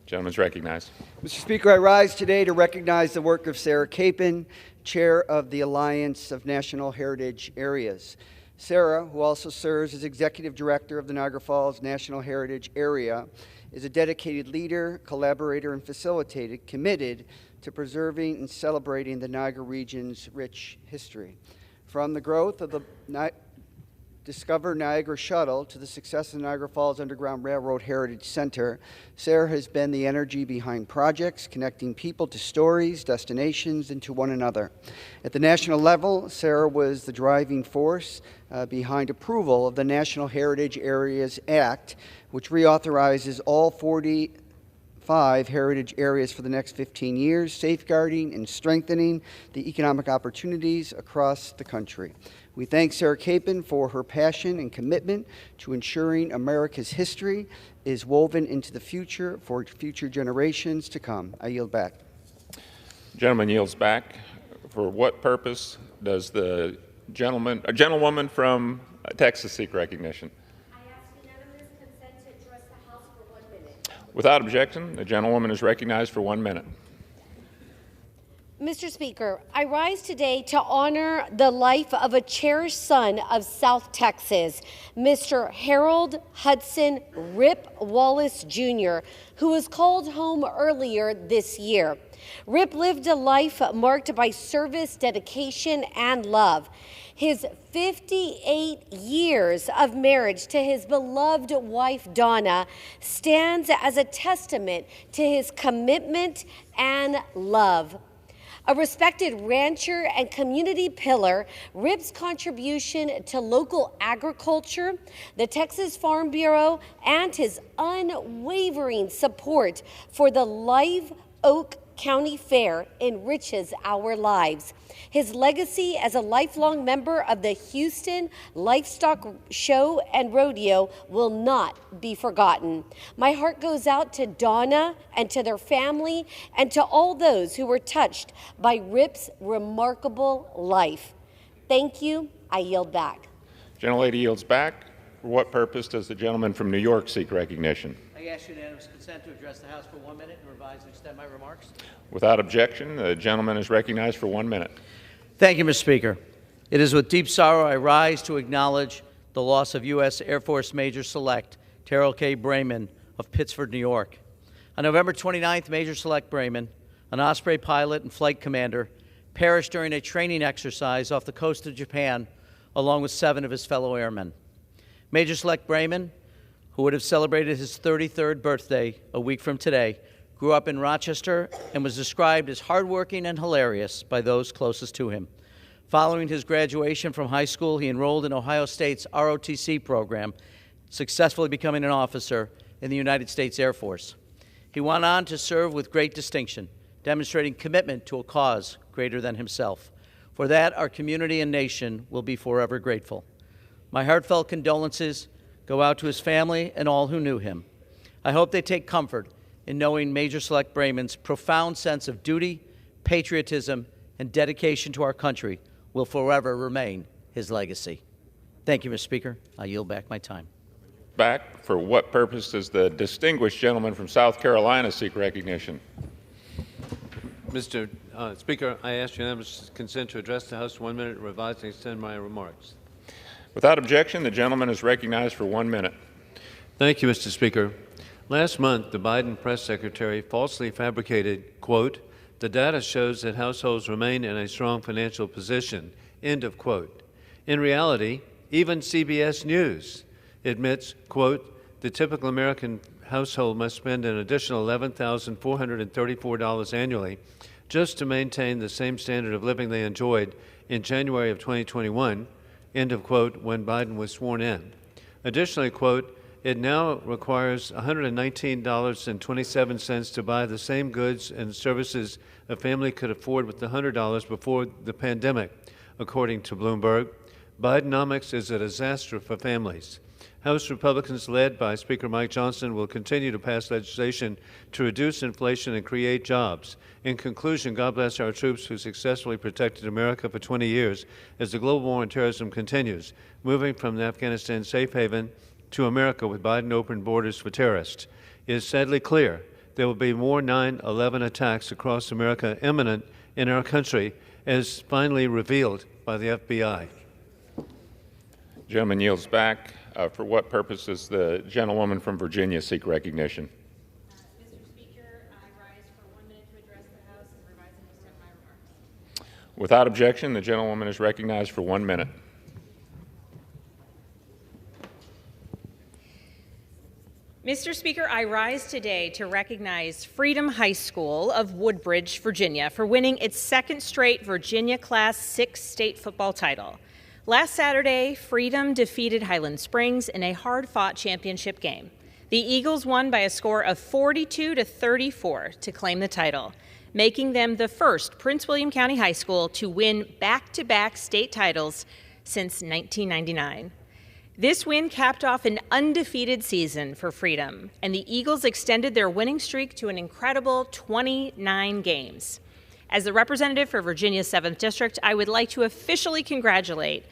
Gentleman's recognized. Mr. Speaker, I rise today to recognize the work of Sarah Capon, Chair of the Alliance of National Heritage Areas. Sarah, who also serves as Executive Director of the Niagara Falls National Heritage Area, is a dedicated leader, collaborator, and facilitator committed to preserving and celebrating the Niagara region's rich history. From the growth of the Discover Niagara Shuttle to the success of the Niagara Falls Underground Railroad Heritage Center, Sarah has been the energy behind projects connecting people to stories, destinations, and to one another. At the national level, Sarah was the driving force behind approval of the National Heritage Areas Act, which reauthorizes all 45 heritage areas for the next 15 years, safeguarding and strengthening the economic opportunities across the country. We thank Sarah Capon for her passion and commitment to ensuring America's history is woven into the future for future generations to come. I yield back. Gentleman yields back. For what purpose does the gentlewoman from Texas seek recognition? I ask unanimous consent to address the House for 1 minute. Without objection, the gentlewoman is recognized for 1 minute. Mr. Speaker, I rise today to honor the life of a cherished son of South Texas, Mr. Harold Hudson Rip Wallace Jr., who was called home earlier this year. Rip lived a life marked by service, dedication, and love. His 58 years of marriage to his beloved wife, Donna, stands as a testament to his commitment and love. A respected rancher and community pillar, Rip's contribution to local agriculture, the Texas Farm Bureau, and his unwavering support for the Live Oak County Fair enriches our lives. His legacy as a lifelong member of the Houston Livestock Show and Rodeo will not be forgotten. My heart goes out to Donna and to their family and to all those who were touched by Rip's remarkable life. Thank you. I yield back. Gentlelady yields back. For what purpose does the gentleman from New York seek recognition? I ask unanimous consent to address the House for 1 minute and revise and extend my remarks. Without objection, the gentleman is recognized for 1 minute. Thank you, Mr. Speaker. It is with deep sorrow I rise to acknowledge the loss of U.S. Air Force Major Select Terrell K. Brayman of Pittsford, New York. On November 29th, Major Select Brayman, an Osprey pilot and flight commander, perished during a training exercise off the coast of Japan, along with 7 of his fellow airmen. Major Select Brayman, who would have celebrated his 33rd birthday a week from today, grew up in Rochester and was described as hardworking and hilarious by those closest to him. Following his graduation from high school, he enrolled in Ohio State's ROTC program, successfully becoming an officer in the United States Air Force. He went on to serve with great distinction, demonstrating commitment to a cause greater than himself. For that, our community and nation will be forever grateful. My heartfelt condolences go out to his family and all who knew him. I hope they take comfort in knowing Major Select Brayman's profound sense of duty, patriotism, and dedication to our country will forever remain his legacy. Thank you, Mr. Speaker. I yield back my time. Back. For what purpose does the distinguished gentleman from South Carolina seek recognition? Mr. Speaker, I ask unanimous consent to address the House for 1 minute and revise and extend my remarks. Without objection, the gentleman is recognized for 1 minute. Thank you, Mr. Speaker. Last month, the Biden press secretary falsely fabricated, quote, "The data shows that households remain in a strong financial position," end of quote. In reality, even CBS News admits, quote, "The typical American household must spend an additional $11,434 annually just to maintain the same standard of living they enjoyed in January of 2021, end of quote, when Biden was sworn in. Additionally, quote, "It now requires $119.27 to buy the same goods and services a family could afford with the $100 before the pandemic," according to Bloomberg. Bidenomics is a disaster for families. House Republicans led by Speaker Mike Johnson will continue to pass legislation to reduce inflation and create jobs. In conclusion, God bless our troops who successfully protected America for 20 years as the global war on terrorism continues, moving from the Afghanistan safe haven to America with Biden open borders for terrorists. It is sadly clear there will be more 9/11 attacks across America imminent in our country, as finally revealed by the FBI. The gentleman yields back. For what purpose does the gentlewoman from Virginia seek recognition? Mr. Speaker, I rise for 1 minute to address the House and revise and extend my remarks. Without objection, the gentlewoman is recognized for 1 minute. Mr. Speaker, I rise today to recognize Freedom High School of Woodbridge, Virginia, for winning its second straight Virginia Class 6 state football title. Last Saturday, Freedom defeated Highland Springs in a hard-fought championship game. The Eagles won by a score of 42-34 to claim the title, making them the first Prince William County high school to win back-to-back state titles since 1999. This win capped off an undefeated season for Freedom, and the Eagles extended their winning streak to an incredible 29 games. As the representative for Virginia's 7th District, I would like to officially congratulate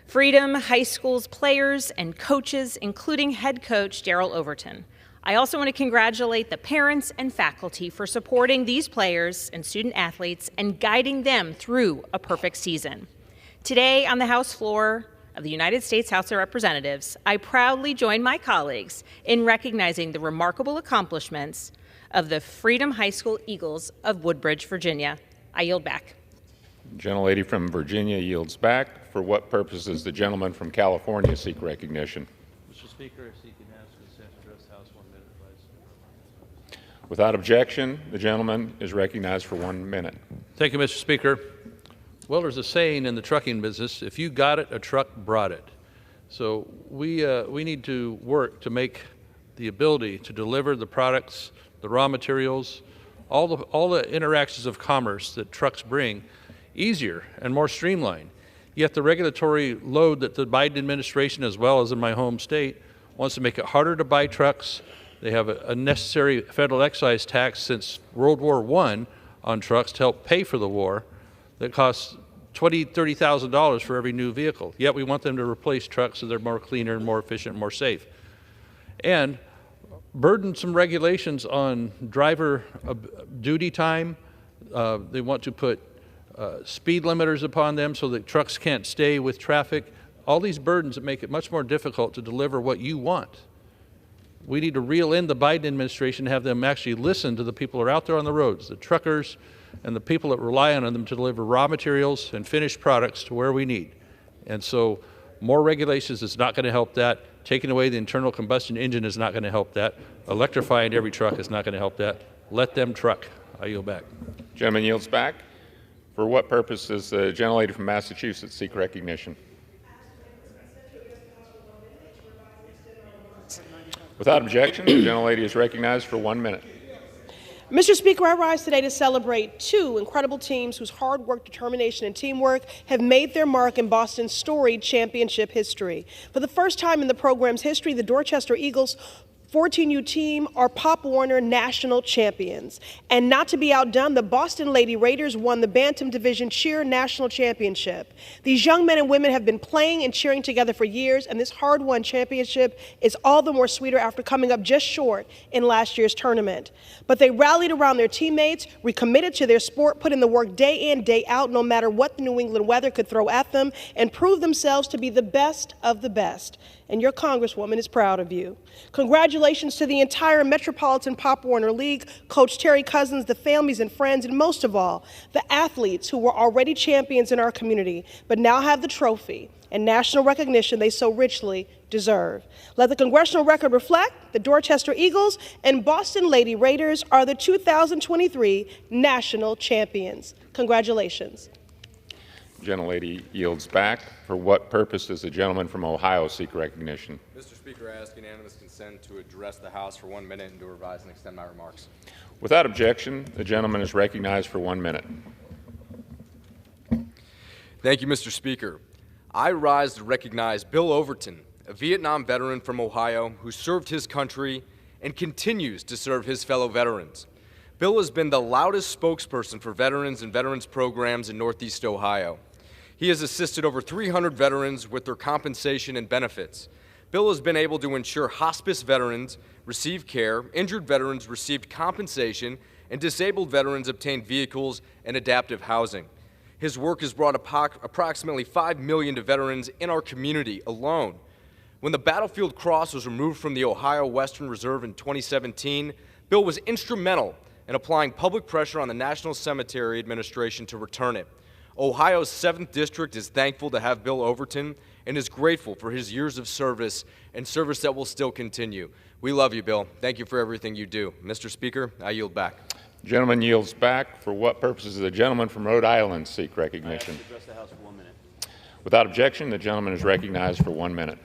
Freedom High School's players and coaches, including head coach Daryl Overton. I also want to congratulate the parents and faculty for supporting these players and student athletes and guiding them through a perfect season. Today, on the House floor of the United States House of Representatives, I proudly join my colleagues in recognizing the remarkable accomplishments of the Freedom High School Eagles of Woodbridge, Virginia. I yield back. Gentlelady from Virginia yields back. For what purpose does the gentleman from California seek recognition? Mr. Speaker, if you can ask consent to address the House 1 minute, please. Without objection, the gentleman is recognized for 1 minute. Thank you, Mr. Speaker. Well, there's a saying in the trucking business, if you got it, a truck brought it. So we need to work to make the ability to deliver the products, the raw materials, all the interactions of commerce that trucks bring easier and more streamlined. Yet the regulatory load that the Biden administration, as well as in my home state, wants to make it harder to buy trucks. They have a necessary federal excise tax since World War I on trucks to help pay for the war that costs $20,000, $30,000 for every new vehicle. Yet we want them to replace trucks so they're more cleaner and more efficient and more safe. And burdensome regulations on driver duty time. They want to put speed limiters upon them so that trucks can't stay with traffic. All these burdens that make it much more difficult to deliver what you want. We need to reel in the Biden administration, have them actually listen to the people who are out there on the roads, the truckers and the people that rely on them to deliver raw materials and finished products to where we need. And so more regulations is not going to help that. Taking away the internal combustion engine is not going to help that. Electrifying every truck is not going to help that. Let them truck. I yield back. Gentleman yields back. For what purpose does the gentlelady from Massachusetts seek recognition? Without objection, the gentlelady is recognized for 1 minute. Mr. Speaker, I rise today to celebrate two incredible teams whose hard work, determination, and teamwork have made their mark in Boston's storied championship history. For the first time in the program's history, the Dorchester Eagles 14U team are Pop Warner national champions. And not to be outdone, the Boston Lady Raiders won the Bantam Division Cheer National Championship. These young men and women have been playing and cheering together for years, and this hard-won championship is all the more sweeter after coming up just short in last year's tournament. But they rallied around their teammates, recommitted to their sport, put in the work day in, day out, no matter what the New England weather could throw at them, and proved themselves to be the best of the best. And your Congresswoman is proud of you. Congratulations to the entire Metropolitan Pop Warner League, Coach Terry Cousins, the families and friends, and most of all, the athletes who were already champions in our community, but now have the trophy and national recognition they so richly deserve. Let the congressional record reflect the Dorchester Eagles and Boston Lady Raiders are the 2023 national champions. Congratulations. Gentlelady yields back. For what purpose does the gentleman from Ohio seek recognition? Mr. Speaker, I ask unanimous consent to address the House for 1 minute and to revise and extend my remarks. Without objection, the gentleman is recognized for 1 minute. Thank you, Mr. Speaker. I rise to recognize Bill Overton, a Vietnam veteran from Ohio who served his country and continues to serve his fellow veterans. Bill has been the loudest spokesperson for veterans and veterans programs in Northeast Ohio. He has assisted over 300 veterans with their compensation and benefits. Bill has been able to ensure hospice veterans receive care, injured veterans received compensation, and disabled veterans obtained vehicles and adaptive housing. His work has brought approximately $5 million to veterans in our community alone. When the Battlefield Cross was removed from the Ohio Western Reserve in 2017, Bill was instrumental in applying public pressure on the National Cemetery Administration to return it. Ohio's 7th District is thankful to have Bill Overton and is grateful for his years of service and service that will still continue. We love you, Bill. Thank you for everything you do. Mr. Speaker, I yield back. Gentleman yields back. For what purposes does the gentleman from Rhode Island seek recognition? I address the House for 1 minute. Without objection, the gentleman is recognized for 1 minute.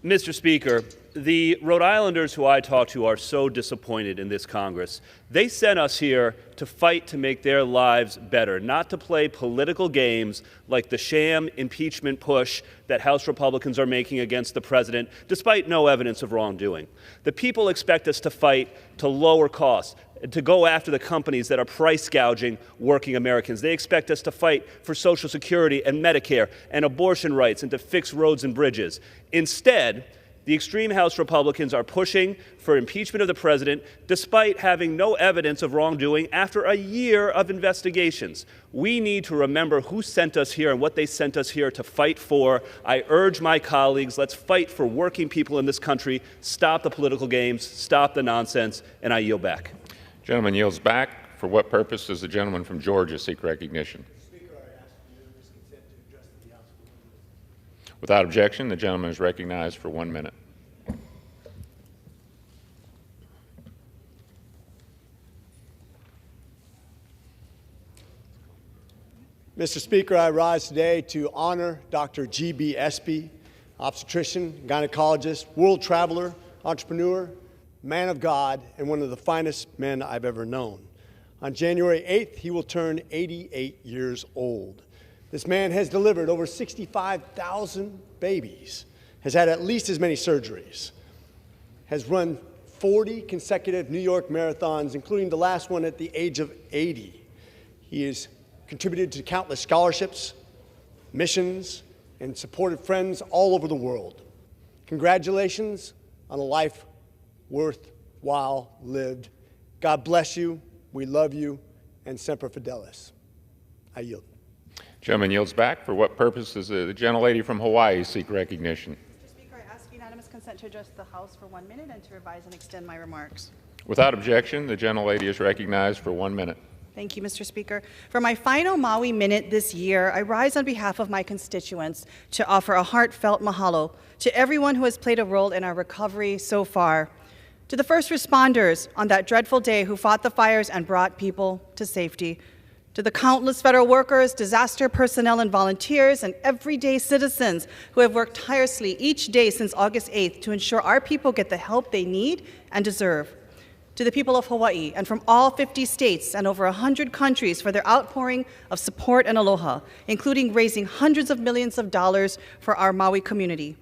Mr. Speaker, the Rhode Islanders who I talk to are so disappointed in this Congress. They sent us here to fight to make their lives better, not to play political games like the sham impeachment push that House Republicans are making against the president, despite no evidence of wrongdoing. The people expect us to fight to lower costs, to go after the companies that are price gouging working Americans. They expect us to fight for Social Security and Medicare and abortion rights and to fix roads and bridges. Instead, The extreme House Republicans are pushing for impeachment of the president despite having no evidence of wrongdoing after a year of investigations. We need to remember who sent us here and what they sent us here to fight for. I urge my colleagues, let's fight for working people in this country. Stop the political games, stop the nonsense, and I yield back. Gentleman yields back. For what purpose does the gentleman from Georgia seek recognition? Without objection, the gentleman is recognized for 1 minute. Mr. Speaker, I rise today to honor Dr. G.B. Espy, obstetrician, gynecologist, world traveler, entrepreneur, man of God, and one of the finest men I've ever known. On January 8th, he will turn 88 years old. This man has delivered over 65,000 babies, has had at least as many surgeries, has run 40 consecutive New York marathons, including the last one at the age of 80. He has contributed to countless scholarships, missions, and supported friends all over the world. Congratulations on a life worthwhile lived. God bless you. We love you, and Semper Fidelis. I yield. Gentleman yields back. For what purpose does the gentlelady from Hawaii seek recognition? Mr. Speaker, I ask unanimous consent to address the House for 1 minute and to revise and extend my remarks. Without objection, the gentlelady is recognized for 1 minute. Thank you, Mr. Speaker. For my final Maui Minute this year, I rise on behalf of my constituents to offer a heartfelt mahalo to everyone who has played a role in our recovery so far. To the first responders on that dreadful day who fought the fires and brought people to safety. To the countless federal workers, disaster personnel and volunteers, and everyday citizens who have worked tirelessly each day since August 8th to ensure our people get the help they need and deserve. To the people of Hawaii and from all 50 states and over 100 countries for their outpouring of support and aloha, including raising hundreds of millions of dollars for our Maui community.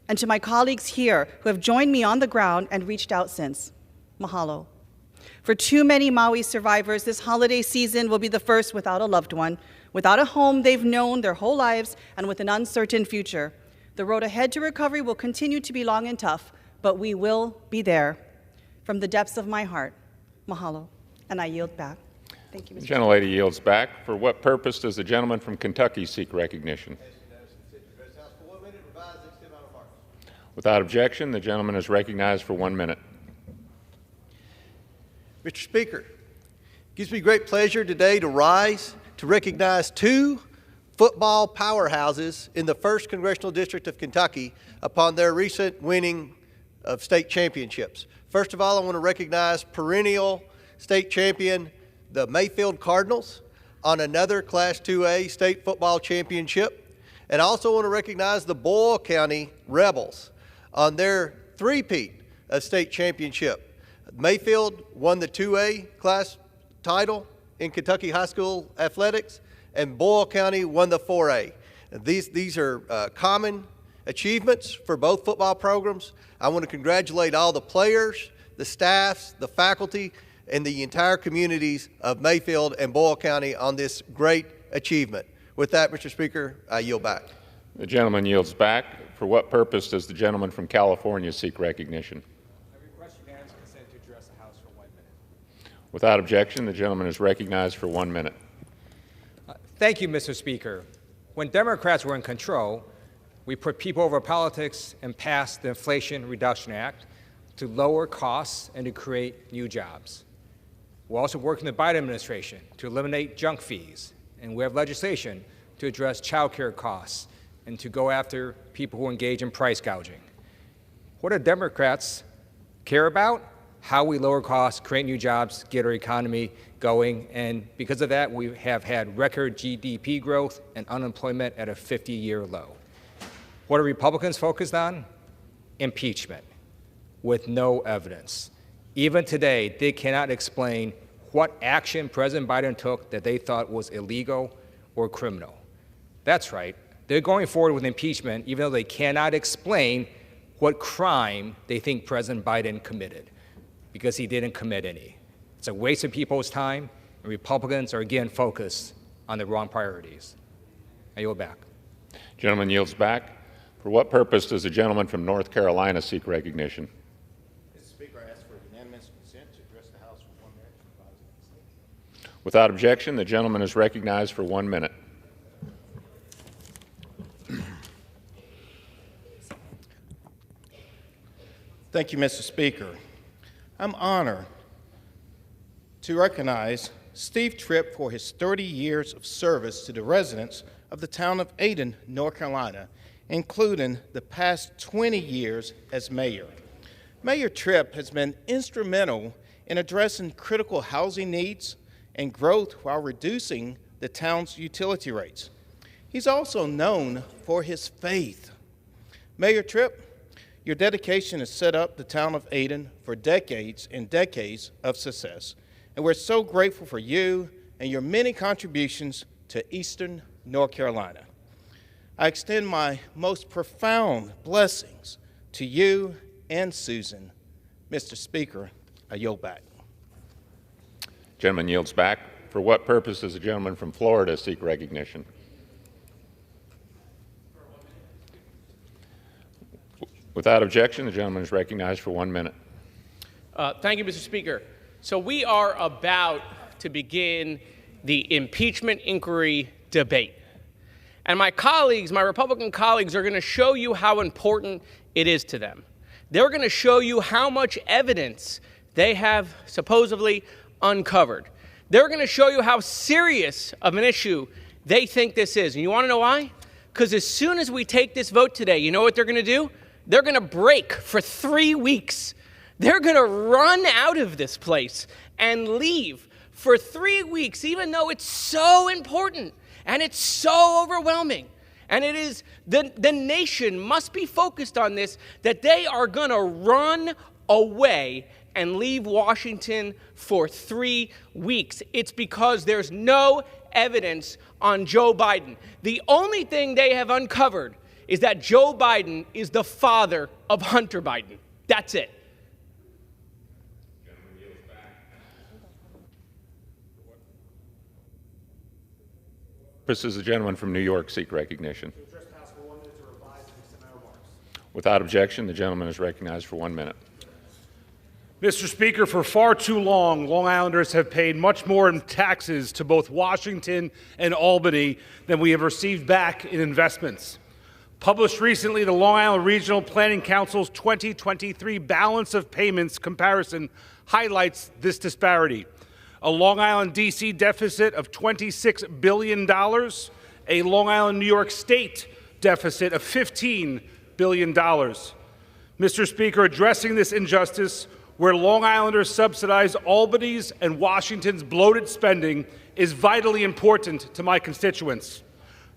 And to my colleagues here who have joined me on the ground and reached out since, mahalo. For too many Maui survivors, this holiday season will be the first without a loved one, without a home they've known their whole lives, and with an uncertain future. The road ahead to recovery will continue to be long and tough, but we will be there. From the depths of my heart, mahalo, and I yield back. Thank you, Mr. The gentlelady yields back. For what purpose does the gentleman from Kentucky seek recognition? Without objection, the gentleman is recognized for 1 minute. Mr. Speaker, it gives me great pleasure today to rise to recognize two football powerhouses in the 1st Congressional District of Kentucky upon their recent winning of state championships. First of all, I want to recognize perennial state champion, the Mayfield Cardinals, on another Class 2A state football championship. And I also want to recognize the Boyle County Rebels on their three-peat of state championship. Mayfield won the 2A class title in Kentucky high school athletics, and Boyle County won the 4A. These are common achievements for both football programs. I want to congratulate all the players, the staffs, the faculty, and the entire communities of Mayfield and Boyle County on this great achievement. With that, Mr. Speaker, I yield back. The gentleman yields back. For what purpose does the gentleman from California seek recognition? I request unanimous consent to address the House for 1 minute. Without objection, the gentleman is recognized for 1 minute. Thank you, Mr. Speaker. When Democrats were in control, we put people over politics and passed the Inflation Reduction Act to lower costs and to create new jobs. We're also working with the Biden administration to eliminate junk fees, and we have legislation to address child care costs and to go after people who engage in price gouging. What do Democrats care about? How we lower costs, create new jobs, get our economy going, and because of that, we have had record GDP growth and unemployment at a 50-year low. What are Republicans focused on? Impeachment, with no evidence. Even today, they cannot explain what action President Biden took that they thought was illegal or criminal. That's right. They're going forward with impeachment even though they cannot explain what crime they think President Biden committed, because he didn't commit any. It's a waste of people's time, and Republicans are again focused on the wrong priorities. I yield back. Gentleman yields back. For what purpose does the gentleman from North Carolina seek recognition? Mr. Speaker, I ask for unanimous consent to address the House for 1 minute. Without objection, the gentleman is recognized for 1 minute. Thank you, Mr. Speaker. I'm honored to recognize Steve Tripp for his 30 years of service to the residents of the town of Ayden, North Carolina, including the past 20 years as mayor. Mayor Tripp has been instrumental in addressing critical housing needs and growth while reducing the town's utility rates. He's also known for his faith. Mayor Tripp, your dedication has set up the town of Ayden for decades and decades of success, and we're so grateful for you and your many contributions to Eastern North Carolina. I extend my most profound blessings to you and Susan. Mr. Speaker, I yield back. Gentleman yields back. For what purpose does the gentleman from Florida seek recognition? Without objection, the gentleman is recognized for 1 minute. Thank you, Mr. Speaker. So we are about to begin the impeachment inquiry debate. And my colleagues, my Republican colleagues, are going to show you how important it is to them. They're going to show you how much evidence they have supposedly uncovered. They're going to show you how serious of an issue they think this is. And you want to know why? Because as soon as we take this vote today, you know what they're going to do? They're going to break for 3 weeks. They're going to run out of this place and leave for 3 weeks, even though it's so important and it's so overwhelming. And it is, the nation must be focused on this, that they are going to run away and leave Washington for 3 weeks. It's because there's no evidence on Joe Biden. The only thing they have uncovered is that Joe Biden is the father of Hunter Biden. That's it. Does the gentleman from New York seek recognition? Without objection, the gentleman is recognized for 1 minute. Mr. Speaker, for far too long, Long Islanders have paid much more in taxes to both Washington and Albany than we have received back in investments. Published recently, the Long Island Regional Planning Council's 2023 balance of payments comparison highlights this disparity. A Long Island, D.C. deficit of $26 billion, a Long Island, New York State deficit of $15 billion. Mr. Speaker, addressing this injustice, where Long Islanders subsidize Albany's and Washington's bloated spending, is vitally important to my constituents.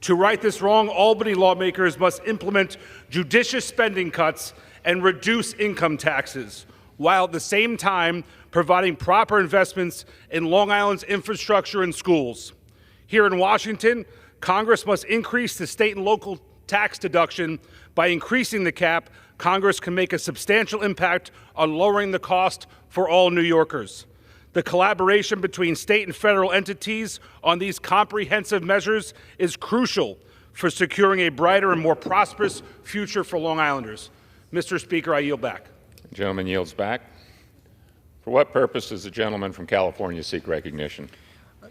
To right this wrong, Albany lawmakers must implement judicious spending cuts and reduce income taxes, while at the same time providing proper investments in Long Island's infrastructure and schools. Here in Washington, Congress must increase the state and local tax deduction. By increasing the cap, Congress can make a substantial impact on lowering the cost for all New Yorkers. The collaboration between state and federal entities on these comprehensive measures is crucial for securing a brighter and more prosperous future for Long Islanders. Mr. Speaker, I yield back. The gentleman yields back. For what purpose does the gentleman from California seek recognition?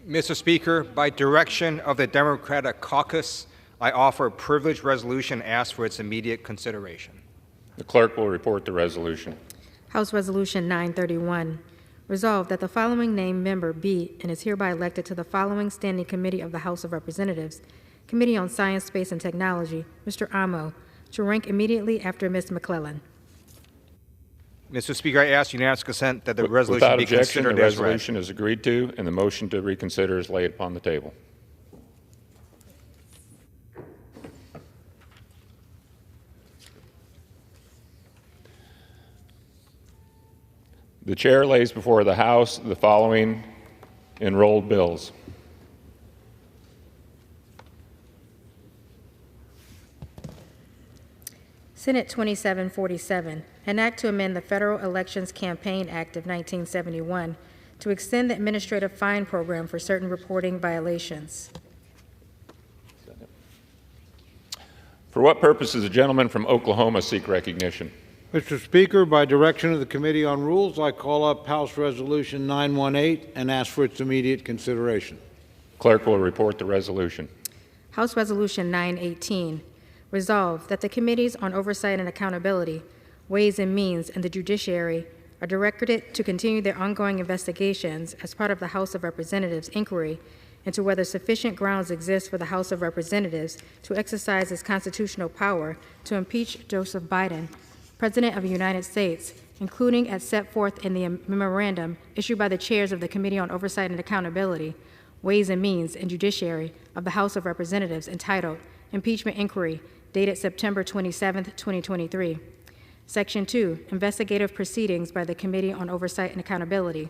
Mr. Speaker, by direction of the Democratic Caucus, I offer a privileged resolution and ask for its immediate consideration. The clerk will report the resolution. House Resolution 931. Resolved that the following named member be and is hereby elected to the following Standing Committee of the House of Representatives, Committee on Science, Space, and Technology, Mr. Amo, to rank immediately after Ms. McClellan. Mr. Speaker, I ask unanimous consent that the resolution be considered the as read. resolution is agreed to, and the motion to reconsider is laid upon the table. The chair lays before the House the following enrolled bills. Senate 2747, an act to amend the Federal Elections Campaign Act of 1971 to extend the administrative fine program for certain reporting violations. For what purpose does the gentleman from Oklahoma seek recognition? Mr. Speaker, by direction of the Committee on Rules, I call up House Resolution 918 and ask for its immediate consideration. Clerk will report the resolution. House Resolution 918, resolved that the Committees on Oversight and Accountability, Ways and Means, and the Judiciary are directed to continue their ongoing investigations as part of the House of Representatives' inquiry into whether sufficient grounds exist for the House of Representatives to exercise its constitutional power to impeach Joseph Biden, President of the United States, including as set forth in the memorandum issued by the chairs of the Committee on Oversight and Accountability, Ways and Means, and Judiciary of the House of Representatives, entitled Impeachment Inquiry, dated September 27, 2023. Section 2, Investigative Proceedings by the Committee on Oversight and Accountability.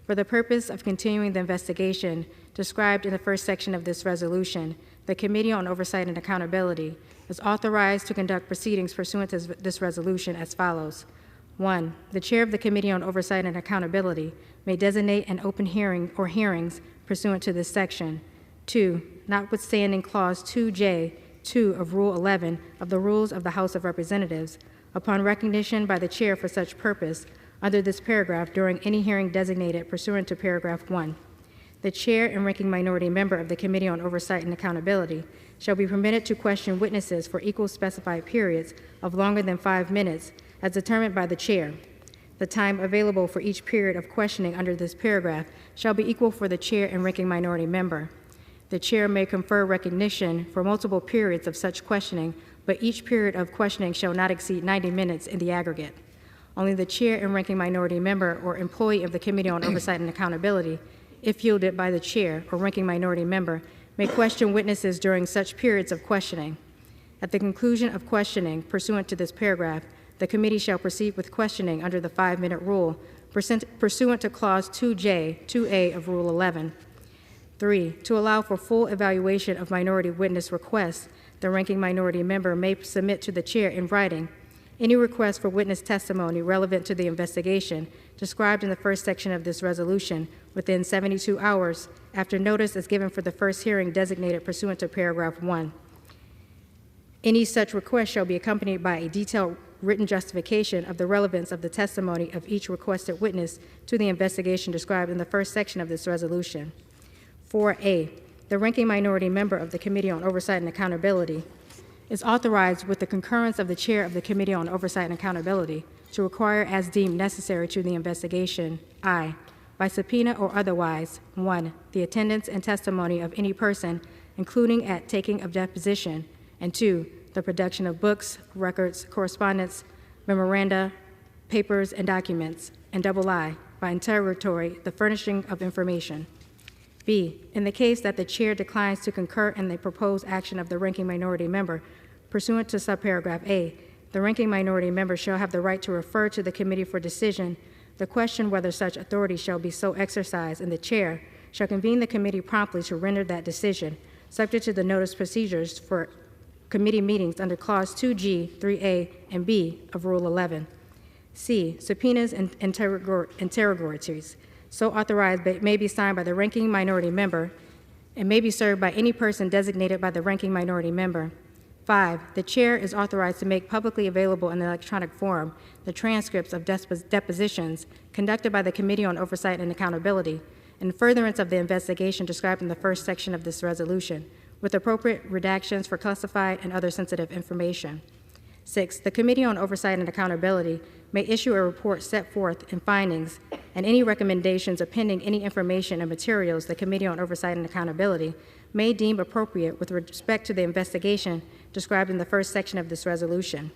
For the purpose of continuing the investigation described in the first section of this resolution, the Committee on Oversight and Accountability is authorized to conduct proceedings pursuant to this resolution as follows. 1. The Chair of the Committee on Oversight and Accountability may designate an open hearing or hearings pursuant to this section. 2. Notwithstanding Clause 2J(2) of Rule 11 of the Rules of the House of Representatives, upon recognition by the Chair for such purpose, under this paragraph during any hearing designated pursuant to paragraph 1, the Chair and ranking minority member of the Committee on Oversight and Accountability shall be permitted to question witnesses for equal specified periods of longer than 5 minutes as determined by the Chair. The time available for each period of questioning under this paragraph shall be equal for the Chair and ranking minority member. The Chair may confer recognition for multiple periods of such questioning, but each period of questioning shall not exceed 90 minutes in the aggregate. Only the Chair and ranking minority member or employee of the Committee on Oversight and Accountability, if yielded by the Chair or ranking minority member, may question witnesses during such periods of questioning. At the conclusion of questioning pursuant to this paragraph, the committee shall proceed with questioning under the 5-minute rule pursuant to Clause 2J(2)(a) of Rule 11. 3. To allow for full evaluation of minority witness requests, the ranking minority member may submit to the Chair in writing any request for witness testimony relevant to the investigation described in the first section of this resolution within 72 hours after notice is given for the first hearing designated pursuant to paragraph 1. Any such request shall be accompanied by a detailed written justification of the relevance of the testimony of each requested witness to the investigation described in the first section of this resolution. 4A. The ranking minority member of the Committee on Oversight and Accountability is authorized with the concurrence of the Chair of the Committee on Oversight and Accountability to require as deemed necessary to the investigation, I, by subpoena or otherwise, 1. The attendance and testimony of any person, including at taking of deposition, and 2. The production of books, records, correspondence, memoranda, papers, and documents, and I, by interrogatory, the furnishing of information. B. In the case that the Chair declines to concur in the proposed action of the ranking minority member, pursuant to subparagraph A, the ranking minority member shall have the right to refer to the committee for decision the question whether such authority shall be so exercised, and the Chair shall convene the committee promptly to render that decision, subject to the notice procedures for committee meetings under Clause 2G, 3A, and B of Rule 11. C. Subpoenas and interrogatories, so authorized, but may be signed by the ranking minority member and may be served by any person designated by the ranking minority member. 5. The Chair is authorized to make publicly available in electronic form the transcripts of depositions conducted by the Committee on Oversight and Accountability in furtherance of the investigation described in the first section of this resolution, with appropriate redactions for classified and other sensitive information. 6. The Committee on Oversight and Accountability may issue a report set forth in findings and any recommendations appending any information and materials the Committee on Oversight and Accountability may deem appropriate with respect to the investigation described in the first section of this resolution.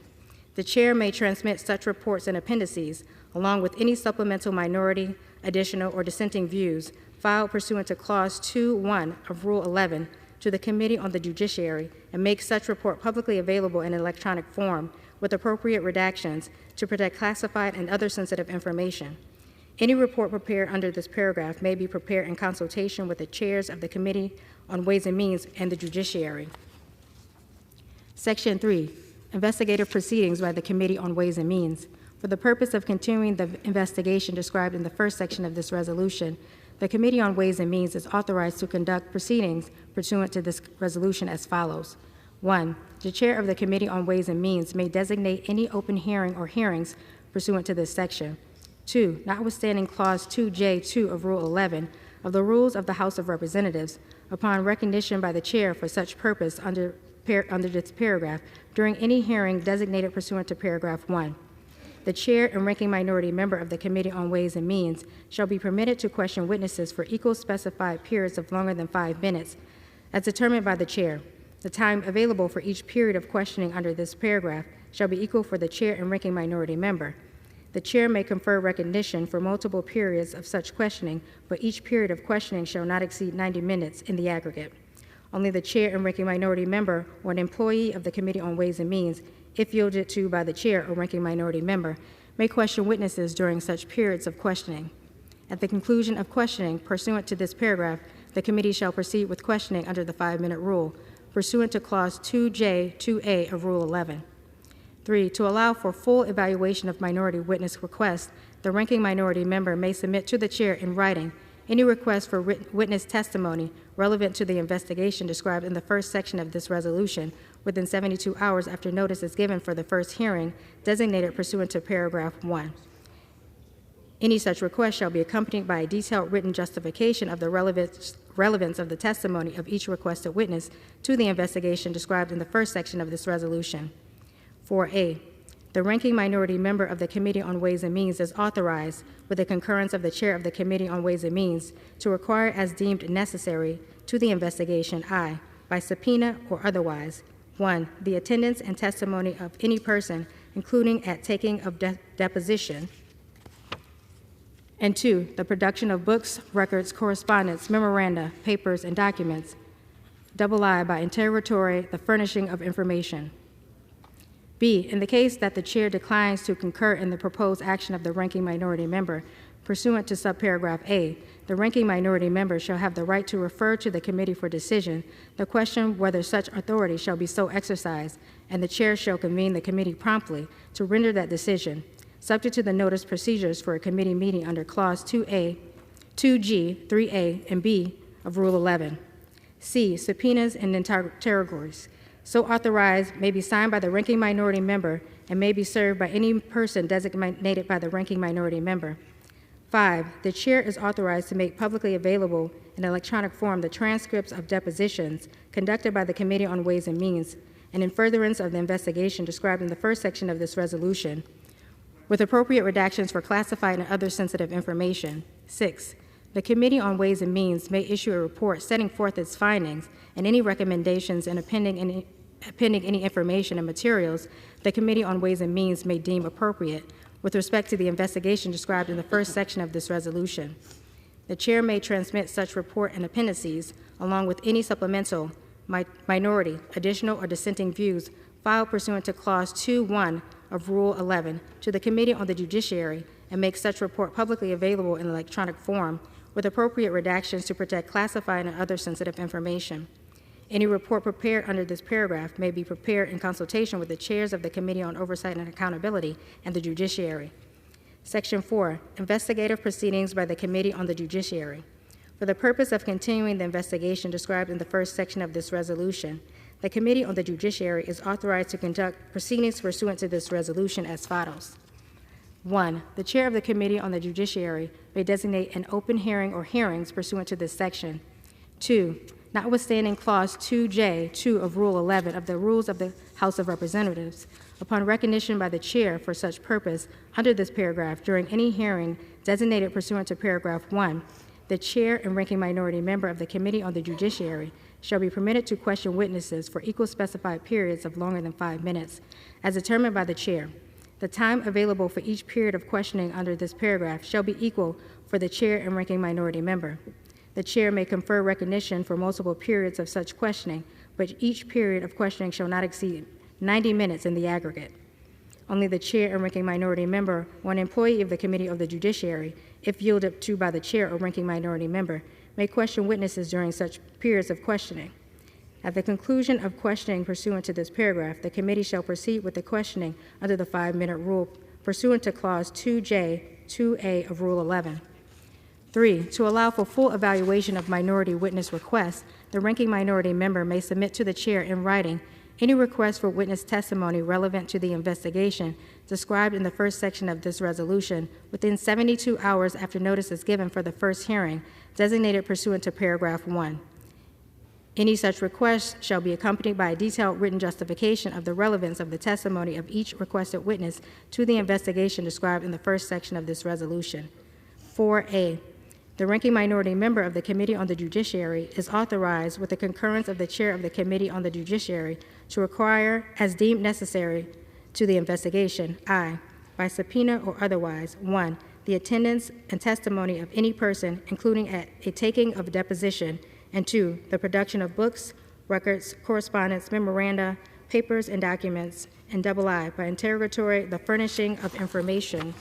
The Chair may transmit such reports and appendices, along with any supplemental minority, additional, or dissenting views filed pursuant to Clause 2.1 of Rule 11 to the Committee on the Judiciary and make such report publicly available in electronic form with appropriate redactions to protect classified and other sensitive information. Any report prepared under this paragraph may be prepared in consultation with the chairs of the Committee on Ways and Means and the Judiciary. Section 3, Investigative Proceedings by the Committee on Ways and Means. For the purpose of continuing the investigation described in the first section of this resolution, the Committee on Ways and Means is authorized to conduct proceedings pursuant to this resolution as follows. 1. The chair of the Committee on Ways and Means may designate any open hearing or hearings pursuant to this section. 2. Notwithstanding Clause 2J2 of Rule 11 of the Rules of the House of Representatives, upon recognition by the chair for such purpose under this paragraph, during any hearing designated pursuant to paragraph 1, the chair and ranking minority member of the Committee on Ways and Means shall be permitted to question witnesses for equal specified periods of longer than 5 minutes, as determined by the chair. The time available for each period of questioning under this paragraph shall be equal for the chair and ranking minority member. The chair may confer recognition for multiple periods of such questioning, but each period of questioning shall not exceed 90 minutes in the aggregate. Only the chair and ranking minority member or an employee of the Committee on Ways and Means, if yielded to by the chair or ranking minority member, may question witnesses during such periods of questioning. At the conclusion of questioning pursuant to this paragraph, the committee shall proceed with questioning under the 5-minute rule, pursuant to Clause 2J2A of Rule 11. 3. To allow for full evaluation of minority witness requests, the ranking minority member may submit to the chair in writing any request for witness testimony relevant to the investigation described in the first section of this resolution within 72 hours after notice is given for the first hearing designated pursuant to paragraph 1. Any such request shall be accompanied by a detailed written justification of the relevance of the testimony of each requested witness to the investigation described in the first section of this resolution. 4A. The ranking minority member of the Committee on Ways and Means is authorized, with the concurrence of the chair of the Committee on Ways and Means, to require as deemed necessary to the investigation, I, by subpoena or otherwise, 1. The attendance and testimony of any person, including at taking of deposition, and 2. The production of books, records, correspondence, memoranda, papers, and documents, I, by interrogatory, the furnishing of information. B. In the case that the chair declines to concur in the proposed action of the ranking minority member, pursuant to subparagraph A, the ranking minority member shall have the right to refer to the committee for decision the question whether such authority shall be so exercised, and the chair shall convene the committee promptly to render that decision, subject to the notice procedures for a committee meeting under Clause 2A, 2G, 3A, and B of Rule 11. C. Subpoenas and interrogatories, so authorized, may be signed by the ranking minority member and may be served by any person designated by the ranking minority member. 5. The chair is authorized to make publicly available in electronic form the transcripts of depositions conducted by the Committee on Ways and Means and in furtherance of the investigation described in the first section of this resolution, with appropriate redactions for classified and other sensitive information. 6. The Committee on Ways and Means may issue a report setting forth its findings and any recommendations and appending any information and materials the Committee on Ways and Means may deem appropriate with respect to the investigation described in the first section of this resolution. The chair may transmit such report and appendices, along with any supplemental, minority, additional, or dissenting views filed pursuant to Clause 2.1 of Rule 11 to the Committee on the Judiciary and make such report publicly available in electronic form with appropriate redactions to protect classified and other sensitive information. Any report prepared under this paragraph may be prepared in consultation with the chairs of the Committee on Oversight and Accountability and the Judiciary. Section 4, Investigative Proceedings by the Committee on the Judiciary. For the purpose of continuing the investigation described in the first section of this resolution, the Committee on the Judiciary is authorized to conduct proceedings pursuant to this resolution as follows. 1. The chair of the Committee on the Judiciary may designate an open hearing or hearings pursuant to this section. 2. Notwithstanding Clause 2J2 of Rule 11 of the Rules of the House of Representatives, upon recognition by the chair for such purpose under this paragraph during any hearing designated pursuant to paragraph 1, the chair and ranking minority member of the Committee on the Judiciary shall be permitted to question witnesses for equal specified periods of longer than 5 minutes, as determined by the chair. The time available for each period of questioning under this paragraph shall be equal for the chair and ranking minority member. The chair may confer recognition for multiple periods of such questioning, but each period of questioning shall not exceed 90 minutes in the aggregate. Only the chair and ranking minority member or an employee of the Committee of the Judiciary, if yielded to by the chair or ranking minority member, may question witnesses during such periods of questioning. At the conclusion of questioning pursuant to this paragraph, the committee shall proceed with the questioning under the 5-minute rule pursuant to Clause 2J2A of Rule 11. 3. To allow for full evaluation of minority witness requests, the ranking minority member may submit to the chair in writing any request for witness testimony relevant to the investigation described in the first section of this resolution within 72 hours after notice is given for the first hearing, designated pursuant to paragraph 1. Any such request shall be accompanied by a detailed written justification of the relevance of the testimony of each requested witness to the investigation described in the first section of this resolution. 4A. The ranking minority member of the Committee on the Judiciary is authorized, with the concurrence of the chair of the Committee on the Judiciary, to require, as deemed necessary to the investigation, I, by subpoena or otherwise, 1, the attendance and testimony of any person, including at a taking of deposition, and 2, the production of books, records, correspondence, memoranda, papers, and documents, and I, by interrogatory, the furnishing of information.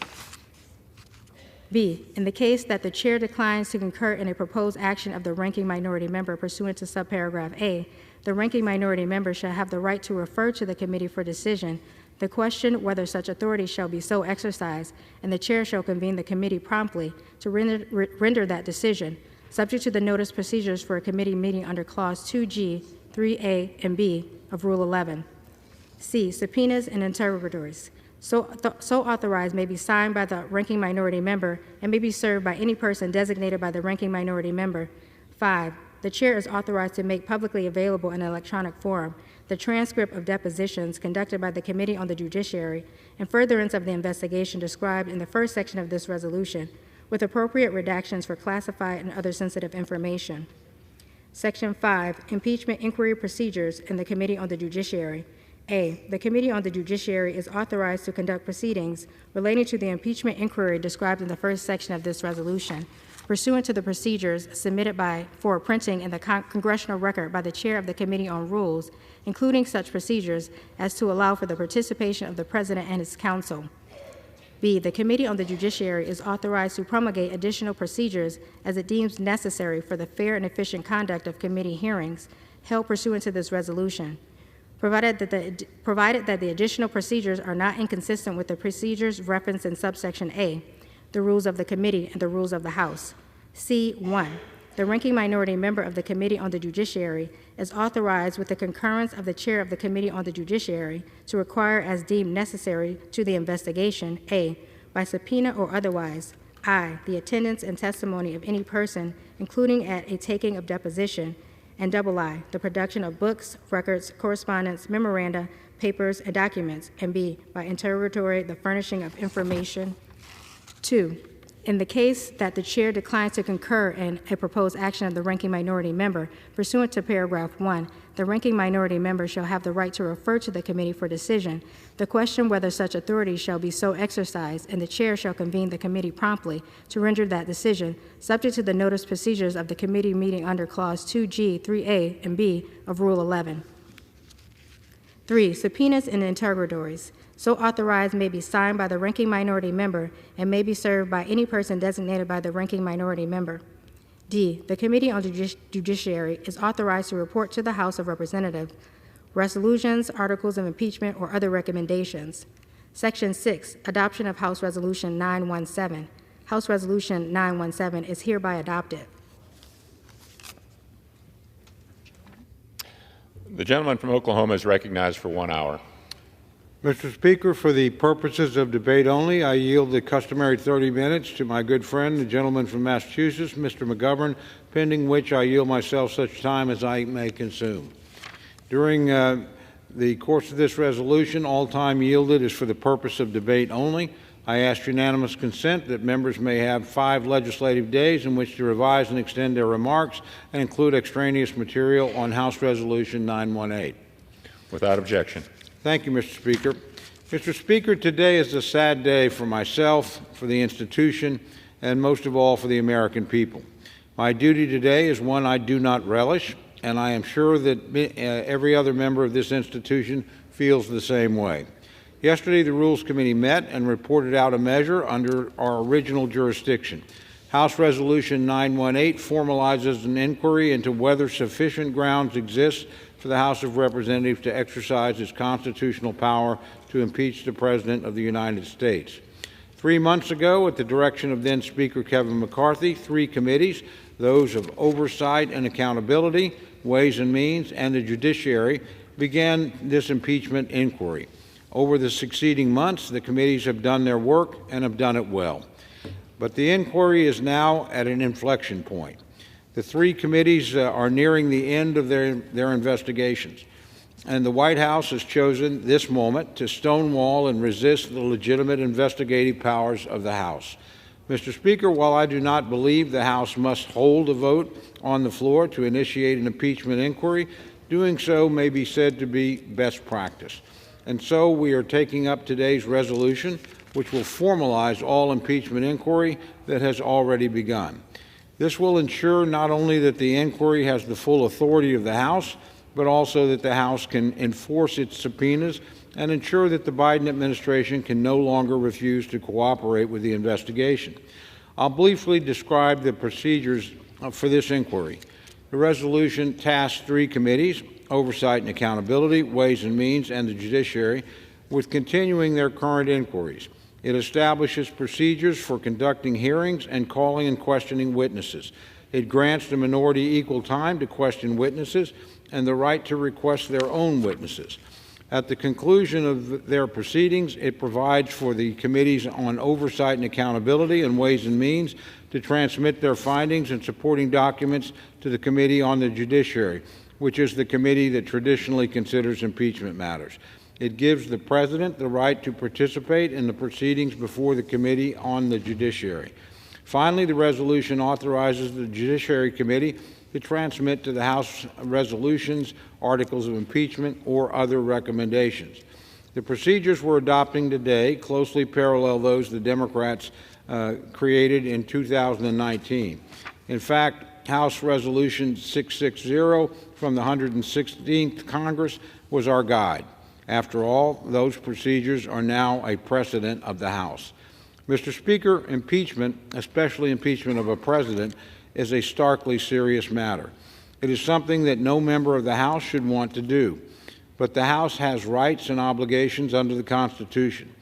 B, in the case that the chair declines to concur in a proposed action of the ranking minority member pursuant to subparagraph A, the ranking minority member shall have the right to refer to the committee for decision the question whether such authority shall be so exercised, and the chair shall convene the committee promptly to render that decision, subject to the notice procedures for a committee meeting under Clause 2G, 3A, and B of Rule 11. C, subpoenas and interrogatories. So authorized may be signed by the ranking minority member and may be served by any person designated by the ranking minority member. 5, the chair is authorized to make publicly available in an electronic form the transcript of depositions conducted by the Committee on the Judiciary in furtherance of the investigation described in the first section of this resolution, with appropriate redactions for classified and other sensitive information. Section 5, impeachment inquiry procedures in the Committee on the Judiciary. A, the Committee on the Judiciary is authorized to conduct proceedings relating to the impeachment inquiry described in the first section of this resolution, pursuant to the procedures submitted for printing in the Congressional Record by the Chair of the Committee on Rules, including such procedures as to allow for the participation of the President and his counsel. B, the Committee on the Judiciary is authorized to promulgate additional procedures as it deems necessary for the fair and efficient conduct of committee hearings held pursuant to this resolution, provided that the additional procedures are not inconsistent with the procedures referenced in subsection A, the rules of the committee and the rules of the House. C1, the ranking minority member of the Committee on the Judiciary is authorized, with the concurrence of the chair of the Committee on the Judiciary, to require as deemed necessary to the investigation, A, by subpoena or otherwise, I, the attendance and testimony of any person, including at a taking of deposition, and I, the production of books, records, correspondence, memoranda, papers, and documents, and B, by interrogatory, the furnishing of information. 2, in the case that the chair declines to concur in a proposed action of the ranking minority member, pursuant to paragraph 1, the ranking minority member shall have the right to refer to the committee for decision the question whether such authority shall be so exercised, and the chair shall convene the committee promptly to render that decision, subject to the notice procedures of the committee meeting under Clause 2G, 3A, and B of Rule 11. 3, subpoenas and interrogatories. So authorized may be signed by the ranking minority member and may be served by any person designated by the ranking minority member. D, the Committee on the Judiciary is authorized to report to the House of Representatives resolutions, articles of impeachment, or other recommendations. Section 6, adoption of House Resolution 917. House Resolution 917 is hereby adopted. The gentleman from Oklahoma is recognized for 1 hour. Mr. Speaker, for the purposes of debate only, I yield the customary 30 minutes to my good friend, the gentleman from Massachusetts, Mr. McGovern, pending which I yield myself such time as I may consume. During the course of this resolution, all time yielded is for the purpose of debate only. I ask unanimous consent that members may have 5 legislative days in which to revise and extend their remarks and include extraneous material on House Resolution 918. Without objection. Thank you, Mr. Speaker. Mr. Speaker, today is a sad day for myself, for the institution, and most of all for the American people. My duty today is one I do not relish, and I am sure that every other member of this institution feels the same way. Yesterday, the Rules Committee met and reported out a measure under our original jurisdiction. House Resolution 918 formalizes an inquiry into whether sufficient grounds exist for the House of Representatives to exercise its constitutional power to impeach the President of the United States. 3 months ago, at the direction of then Speaker Kevin McCarthy, 3 committees, those of Oversight and Accountability, Ways and Means, and the Judiciary, began this impeachment inquiry. Over the succeeding months, the committees have done their work and have done it well. But the inquiry is now at an inflection point. The three committees are nearing the end of their investigations, and the White House has chosen this moment to stonewall and resist the legitimate investigative powers of the House. Mr. Speaker, while I do not believe the House must hold a vote on the floor to initiate an impeachment inquiry, doing so may be said to be best practice. And so we are taking up today's resolution, which will formalize all impeachment inquiry that has already begun. This will ensure not only that the inquiry has the full authority of the House, but also that the House can enforce its subpoenas and ensure that the Biden administration can no longer refuse to cooperate with the investigation. I'll briefly describe the procedures for this inquiry. The resolution tasks three committees, Oversight and Accountability, Ways and Means, and the Judiciary, with continuing their current inquiries. It establishes procedures for conducting hearings and calling and questioning witnesses. It grants the minority equal time to question witnesses and the right to request their own witnesses. At the conclusion of their proceedings, it provides for the committees on Oversight and Accountability and Ways and Means to transmit their findings and supporting documents to the Committee on the Judiciary, which is the committee that traditionally considers impeachment matters. It gives the President the right to participate in the proceedings before the Committee on the Judiciary. Finally, the resolution authorizes the Judiciary Committee to transmit to the House resolutions, articles of impeachment, or other recommendations. The procedures we're adopting today closely parallel those the Democrats created in 2019. In fact, House Resolution 660 from the 116th Congress was our guide. After all, those procedures are now a precedent of the House. Mr. Speaker, impeachment, especially impeachment of a president, is a starkly serious matter. It is something that no member of the House should want to do. But the House has rights and obligations under the Constitution.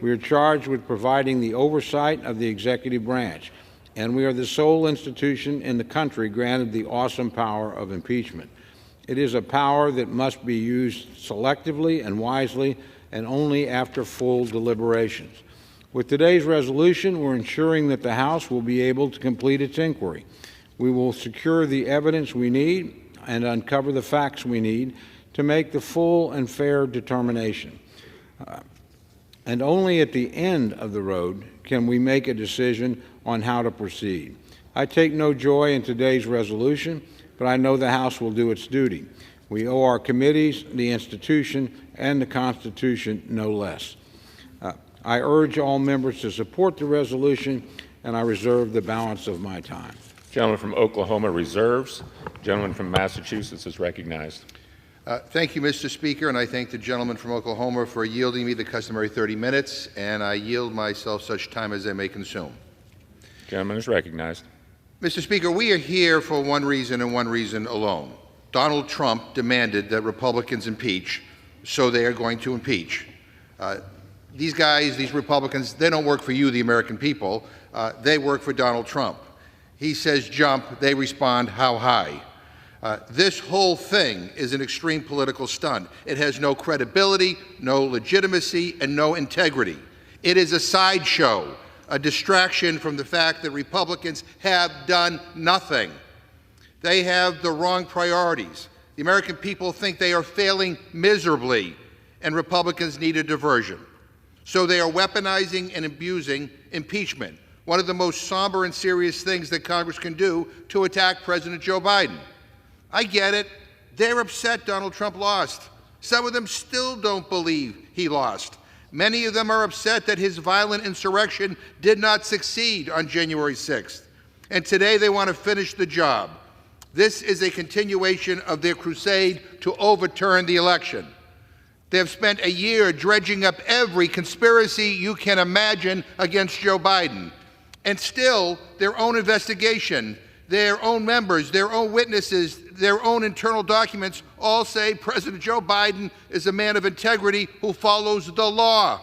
We are charged with providing the oversight of the executive branch, and we are the sole institution in the country granted the awesome power of impeachment. It is a power that must be used selectively and wisely, and only after full deliberations. With today's resolution, we're ensuring that the House will be able to complete its inquiry. We will secure the evidence we need and uncover the facts we need to make the full and fair determination. And only at the end of the road can we make a decision on how to proceed. I take no joy in today's resolution, but I know the House will do its duty. We owe our committees, the institution, and the Constitution no less. I urge all members to support the resolution, and I reserve the balance of my time. Gentleman from Oklahoma reserves. Gentleman from Massachusetts is recognized. Thank you, Mr. Speaker, and I thank the gentleman from Oklahoma for yielding me the customary 30 minutes, and I yield myself such time as I may consume. Gentleman is recognized. Mr. Speaker, we are here for one reason and one reason alone. Donald Trump demanded that Republicans impeach, so they are going to impeach. These guys, these Republicans, they don't work for you, the American people. They work for Donald Trump. He says jump, they respond how high. This whole thing is an extreme political stunt. It has no credibility, no legitimacy, and no integrity. It is a sideshow, a distraction from the fact that Republicans have done nothing. They have the wrong priorities. The American people think they are failing miserably, and Republicans need a diversion. So they are weaponizing and abusing impeachment, one of the most somber and serious things that Congress can do to attack President Joe Biden. I get it. They're upset Donald Trump lost. Some of them still don't believe he lost. Many of them are upset that his violent insurrection did not succeed on January 6th. And today they want to finish the job. This is a continuation of their crusade to overturn the election. They have spent a year dredging up every conspiracy you can imagine against Joe Biden. And still, their own investigation, their own members, their own witnesses, their own internal documents all say President Joe Biden is a man of integrity who follows the law.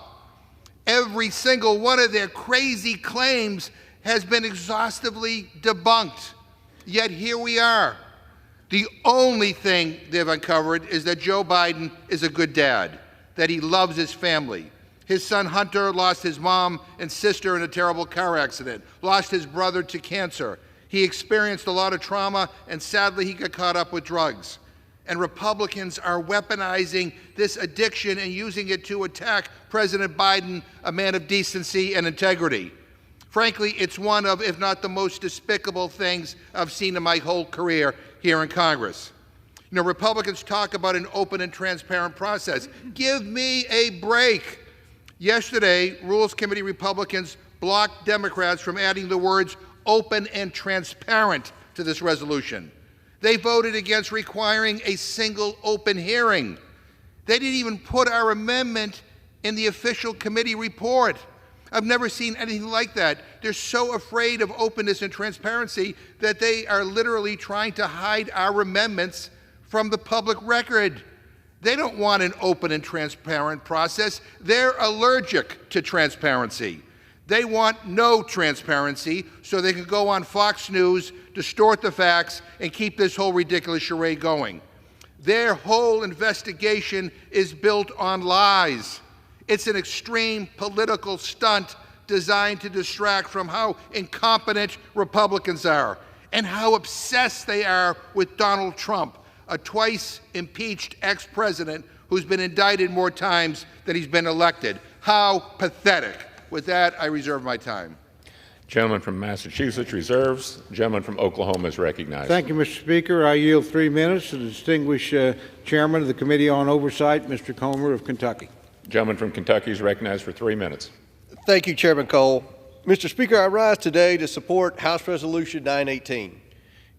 Every single one of their crazy claims has been exhaustively debunked. Yet here we are. The only thing they've uncovered is that Joe Biden is a good dad, that he loves his family. His son Hunter lost his mom and sister in a terrible car accident, lost his brother to cancer. He experienced a lot of trauma, and sadly, he got caught up with drugs. And Republicans are weaponizing this addiction and using it to attack President Biden, a man of decency and integrity. Frankly, it's one of, if not the most despicable things I've seen in my whole career here in Congress. You know, Republicans talk about an open and transparent process. Give me a break. Yesterday, Rules Committee Republicans blocked Democrats from adding the words open and transparent to this resolution. They voted against requiring a single open hearing. They didn't even put our amendment in the official committee report. I've never seen anything like that. They're so afraid of openness and transparency that they are literally trying to hide our amendments from the public record. They don't want an open and transparent process. They're allergic to transparency. They want no transparency so they can go on Fox News, distort the facts, and keep this whole ridiculous charade going. Their whole investigation is built on lies. It's an extreme political stunt designed to distract from how incompetent Republicans are and how obsessed they are with Donald Trump, a twice impeached ex-president who's been indicted more times than he's been elected. How pathetic. With that, I reserve my time. Gentleman from Massachusetts reserves. Gentleman from Oklahoma is recognized. Thank you, Mr. Speaker. I yield 3 minutes to the distinguished Chairman of the Committee on Oversight, Mr. Comer of Kentucky. Gentleman from Kentucky is recognized for 3 minutes. Thank you, Chairman Cole. Mr. Speaker, I rise today to support House Resolution 918.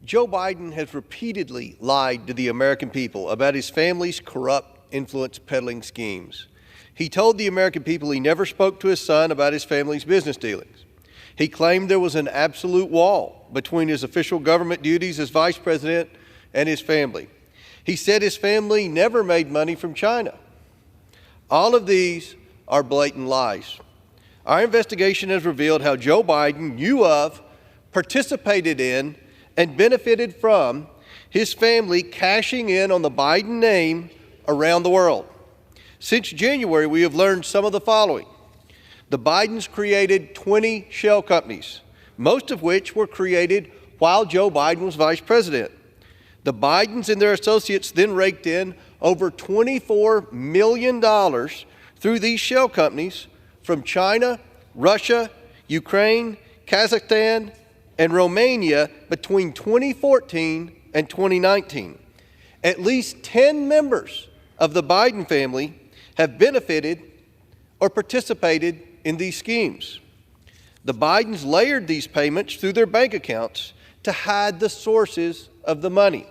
Joe Biden has repeatedly lied to the American people about his family's corrupt influence peddling schemes. He told the American people he never spoke to his son about his family's business dealings. He claimed there was an absolute wall between his official government duties as vice president and his family. He said his family never made money from China. All of these are blatant lies. Our investigation has revealed how Joe Biden knew of, participated in, and benefited from his family cashing in on the Biden name around the world. Since January, we have learned some of the following. The Bidens created 20 shell companies, most of which were created while Joe Biden was vice president. The Bidens and their associates then raked in over $24 million through these shell companies from China, Russia, Ukraine, Kazakhstan, and Romania between 2014 and 2019. At least 10 members of the Biden family have benefited or participated in these schemes. The Bidens layered these payments through their bank accounts to hide the sources of the money.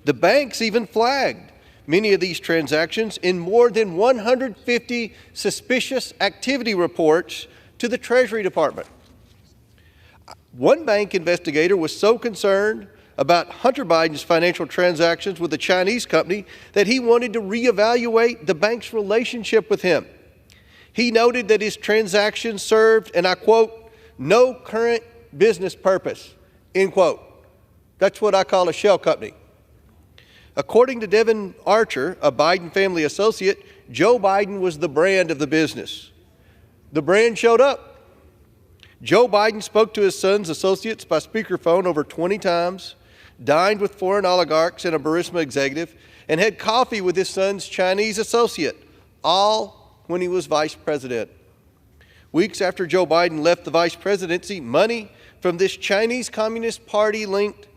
The banks even flagged many of these transactions in more than 150 suspicious activity reports to the Treasury Department. One bank investigator was so concerned about Hunter Biden's financial transactions with a Chinese company that he wanted to reevaluate the bank's relationship with him. He noted that his transactions served, and I quote, no current business purpose, end quote. That's what I call a shell company. According to Devin Archer, a Biden family associate, Joe Biden was the brand of the business. The brand showed up. Joe Biden spoke to his son's associates by speakerphone over 20 times, dined with foreign oligarchs and a Burisma executive, and had coffee with his son's Chinese associate, all when he was vice president. Weeks after Joe Biden left the vice presidency, money from this Chinese Communist Party-linked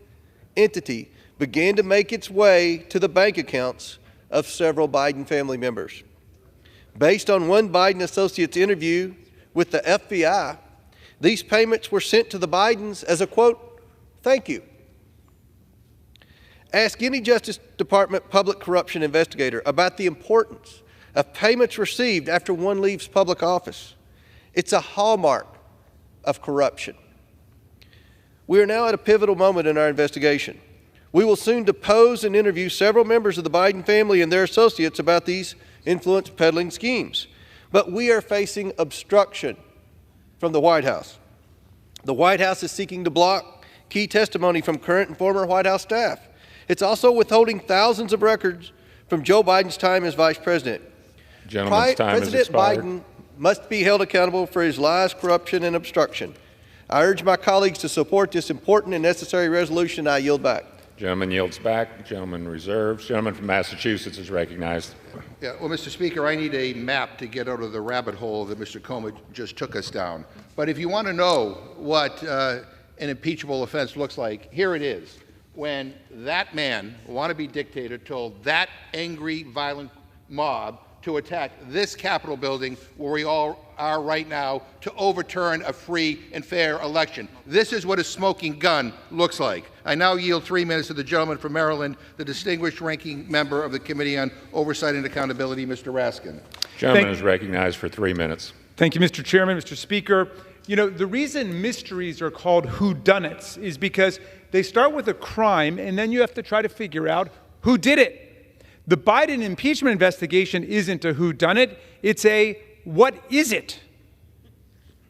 entity began to make its way to the bank accounts of several Biden family members. Based on one Biden associate's interview with the FBI, these payments were sent to the Bidens as a, quote, thank you. Ask any Justice Department public corruption investigator about the importance of payments received after one leaves public office. It's a hallmark of corruption. We are now at a pivotal moment in our investigation. We will soon depose and interview several members of the Biden family and their associates about these influence peddling schemes. But we are facing obstruction from the White House. The White House is seeking to block key testimony from current and former White House staff. It's also withholding thousands of records from Joe Biden's time as vice president. Gentleman's time has President expired. Biden must be held accountable for his lies, corruption, and obstruction. I urge my colleagues to support this important and necessary resolution. I yield back. Gentleman yields back. Gentleman reserves. Gentleman from Massachusetts is recognized. Yeah, well, Mr. Speaker, I need a map to get out of the rabbit hole that Mr. Coma just took us down. But if you want to know what an impeachable offense looks like, here it is. When that man, wannabe dictator, told that angry, violent mob to attack this Capitol building where we all are right now to overturn a free and fair election. This is what a smoking gun looks like. I now yield 3 minutes to the gentleman from Maryland, the distinguished ranking member of the Committee on Oversight and Accountability, Mr. Raskin. Gentleman is recognized for 3 minutes. Thank you, Mr. Chairman, Mr. Speaker. You know, the reason mysteries are called whodunits is because they start with a crime and then you have to try to figure out who did it. The Biden impeachment investigation isn't a whodunit, it's a what is it?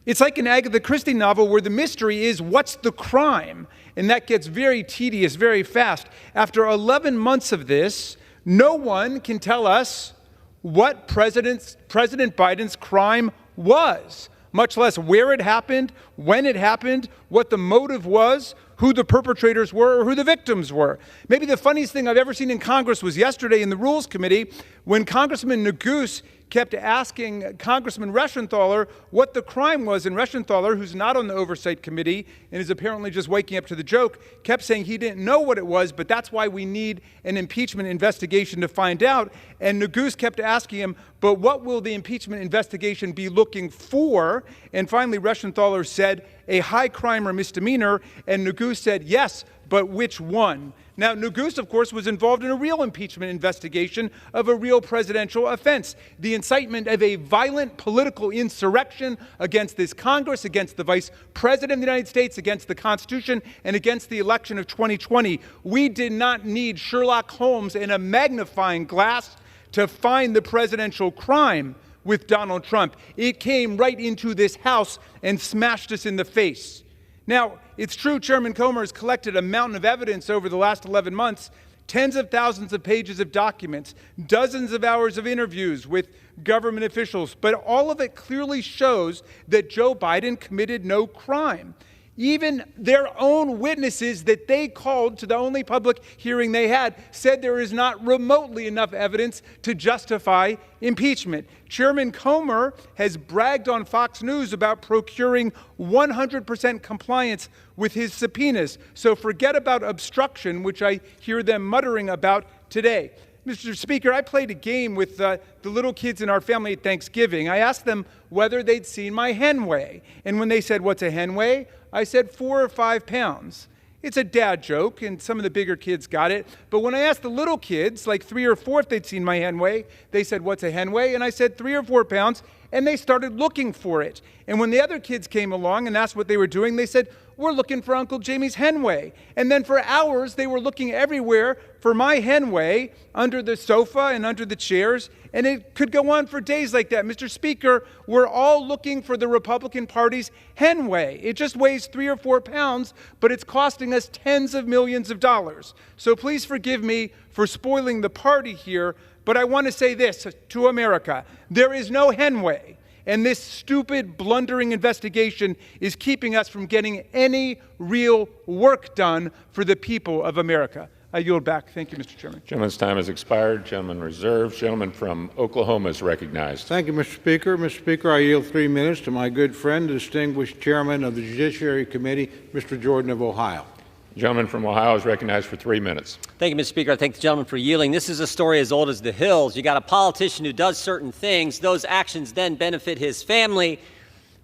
It's like an Agatha Christie novel where the mystery is what's the crime? And that gets very tedious very fast. After 11 months of this, no one can tell us what President Biden's crime was, much less where it happened, when it happened, what the motive was, who the perpetrators were, or who the victims were. Maybe the funniest thing I've ever seen in Congress was yesterday in the Rules Committee when Congressman Neguse kept asking Congressman Reschenthaler what the crime was, and Reschenthaler, who's not on the Oversight Committee and is apparently just waking up to the joke, kept saying he didn't know what it was, but that's why we need an impeachment investigation to find out. And Neguse kept asking him, but what will the impeachment investigation be looking for? And finally, Reschenthaler said, a high crime or misdemeanor, and Neguse said, yes, but which one? Now, Neguse, of course, was involved in a real impeachment investigation of a real presidential offense, the incitement of a violent political insurrection against this Congress, against the Vice President of the United States, against the Constitution, and against the election of 2020. We did not need Sherlock Holmes and a magnifying glass to find the presidential crime with Donald Trump. It came right into this House and smashed us in the face. Now, it's true Chairman Comer has collected a mountain of evidence over the last 11 months, tens of thousands of pages of documents, dozens of hours of interviews with government officials, but all of it clearly shows that Joe Biden committed no crime. Even their own witnesses that they called to the only public hearing they had said there is not remotely enough evidence to justify impeachment. Chairman Comer has bragged on Fox News about procuring 100% compliance with his subpoenas. So forget about obstruction, which I hear them muttering about today. Mr. Speaker, I played a game with the little kids in our family at Thanksgiving. I asked them whether they'd seen my hen weigh. And when they said, what's a hen weigh? I said 4 or 5 pounds. It's a dad joke, and some of the bigger kids got it. But when I asked the little kids, like 3 or 4, if they'd seen my hen weigh, they said, what's a hen weigh? And I said 3 or 4 pounds, and they started looking for it. And when the other kids came along and asked what they were doing, they said, we're looking for Uncle Jamie's hen weigh. And then for hours, they were looking everywhere for my hen weigh, under the sofa and under the chairs, and it could go on for days like that. Mr. Speaker, we're all looking for the Republican Party's hen weigh. It just weighs 3 or 4 pounds, but it's costing us tens of millions of dollars. So please forgive me for spoiling the party here, but I want to say this to America. There is no hen weigh. And this stupid, blundering investigation is keeping us from getting any real work done for the people of America. I yield back. Thank you, Mr. Chairman. Gentleman's time has expired. Gentleman reserved. Gentleman from Oklahoma is recognized. Thank you, Mr. Speaker. Mr. Speaker, I yield 3 minutes to my good friend, the distinguished chairman of the Judiciary Committee, Mr. Jordan of Ohio. The gentleman from Ohio is recognized for 3 minutes. Thank you, Mr. Speaker. I thank the gentleman for yielding. This is a story as old as the hills. You got a politician who does certain things. Those actions then benefit his family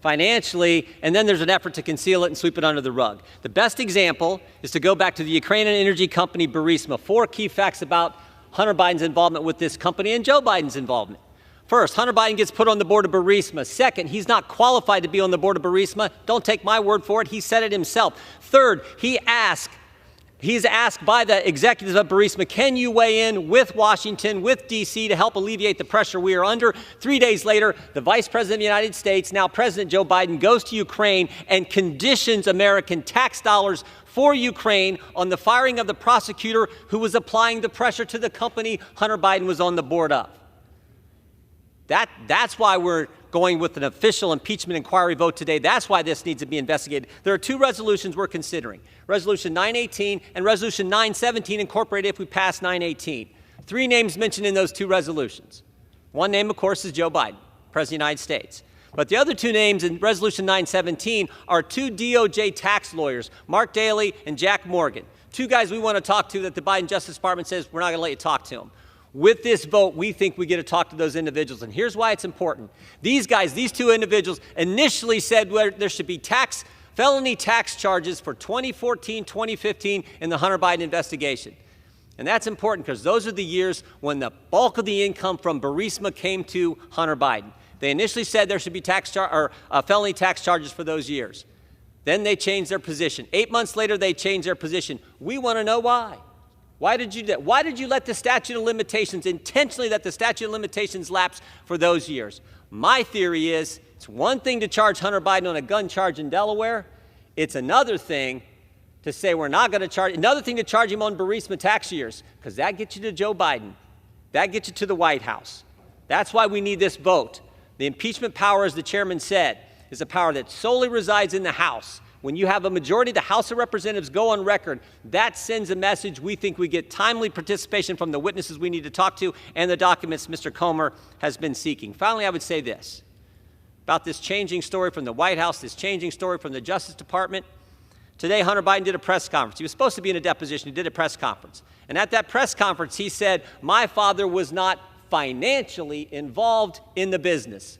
financially, and then there's an effort to conceal it and sweep it under the rug. The best example is to go back to the Ukrainian energy company Burisma. 4 key facts about Hunter Biden's involvement with this company and Joe Biden's involvement. First, Hunter Biden gets put on the board of Burisma. Second, he's not qualified to be on the board of Burisma. Don't take my word for it. He said it himself. Third, he's asked by the executives of Burisma, can you weigh in with Washington, with D.C. to help alleviate the pressure we are under? 3 days later, the Vice President of the United States, now President Joe Biden, goes to Ukraine and conditions American tax dollars before Ukraine on the firing of the prosecutor who was applying the pressure to the company Hunter Biden was on the board of. That's why we're going with an official impeachment inquiry vote today. That's why this needs to be investigated. There are two resolutions we're considering. Resolution 918 and Resolution 917 incorporated if we pass 918. 3 names mentioned in those 2 resolutions. One name, of course, is Joe Biden, President of the United States. But the other 2 names in Resolution 917 are 2 DOJ tax lawyers, Mark Daley and Jack Morgan. 2 guys we want to talk to that the Biden Justice Department says we're not going to let you talk to them. With this vote, we think we get to talk to those individuals. And here's why it's important. These guys, these 2 individuals, initially said there should be felony tax charges for 2014, 2015 in the Hunter Biden investigation. And that's important because those are the years when the bulk of the income from Burisma came to Hunter Biden. They initially said there should be felony tax charges for those years. Then they changed their position. 8 months later, they changed their position. We want to know why. Why did you do that? Why did you let the statute of limitations, intentionally let the statute of limitations lapse for those years? My theory is it's one thing to charge Hunter Biden on a gun charge in Delaware. It's another thing to say we're not going to charge, another thing to charge him on Burisma tax years, because that gets you to Joe Biden. That gets you to the White House. That's why we need this vote. The impeachment power, as the chairman said, is a power that solely resides in the House. When you have a majority of the House of Representatives go on record, that sends a message. We think we get timely participation from the witnesses we need to talk to and the documents Mr. Comer has been seeking. Finally, I would say this about this changing story from the White House, this changing story from the Justice Department. Today, Hunter Biden did a press conference. He was supposed to be in a deposition. He did a press conference. And at that press conference, he said, my father was not financially involved in the business.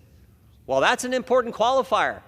Well, that's an important qualifier.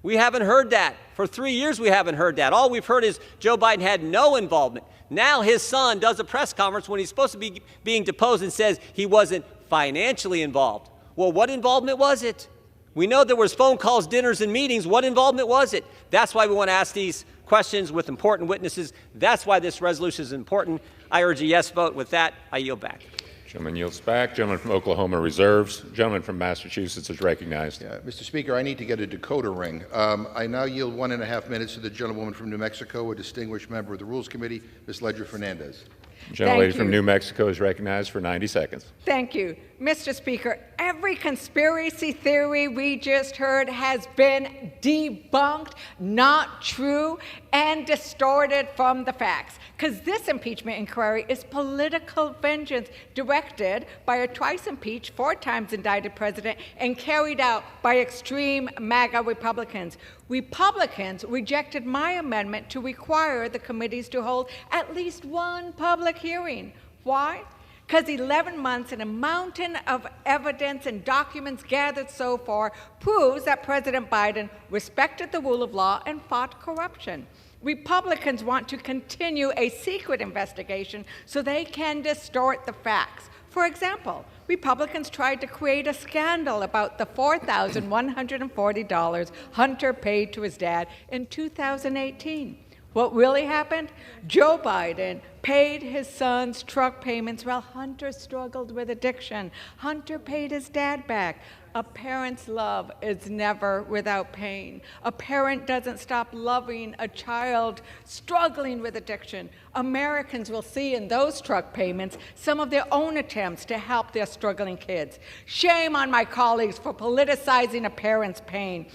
We haven't heard that. For 3 years, we haven't heard that. All we've heard is Joe Biden had no involvement. Now his son does a press conference when he's supposed to be being deposed and says he wasn't financially involved. Well, what involvement was it? We know there was phone calls, dinners, and meetings. What involvement was it? That's why we want to ask these questions with important witnesses. That's why this resolution is important. I urge a yes vote. With that, I yield back. Gentleman yields back. Gentleman from Oklahoma reserves. Gentleman from Massachusetts is recognized. Mr. Speaker, I need to get a decoder ring. I now yield 1.5 minutes to the gentlewoman from New Mexico, a distinguished member of the Rules Committee, Ms. Ledger Fernandez. Gentlelady from New Mexico is recognized for 90 seconds. Thank you. Mr. Speaker, every conspiracy theory we just heard has been debunked, not true, and distorted from the facts. Because this impeachment inquiry is political vengeance directed by a twice impeached, 4 times indicted president and carried out by extreme MAGA Republicans. Republicans rejected my amendment to require the committees to hold at least one public hearing. Why? Because 11 months and a mountain of evidence and documents gathered so far proves that President Biden respected the rule of law and fought corruption. Republicans want to continue a secret investigation so they can distort the facts. For example, Republicans tried to create a scandal about the $4,140 Hunter paid to his dad in 2018. What really happened? Joe Biden paid his son's truck payments while Hunter struggled with addiction. Hunter paid his dad back. A parent's love is never without pain. A parent doesn't stop loving a child struggling with addiction. Americans will see in those truck payments some of their own attempts to help their struggling kids. Shame on my colleagues for politicizing a parent's pain.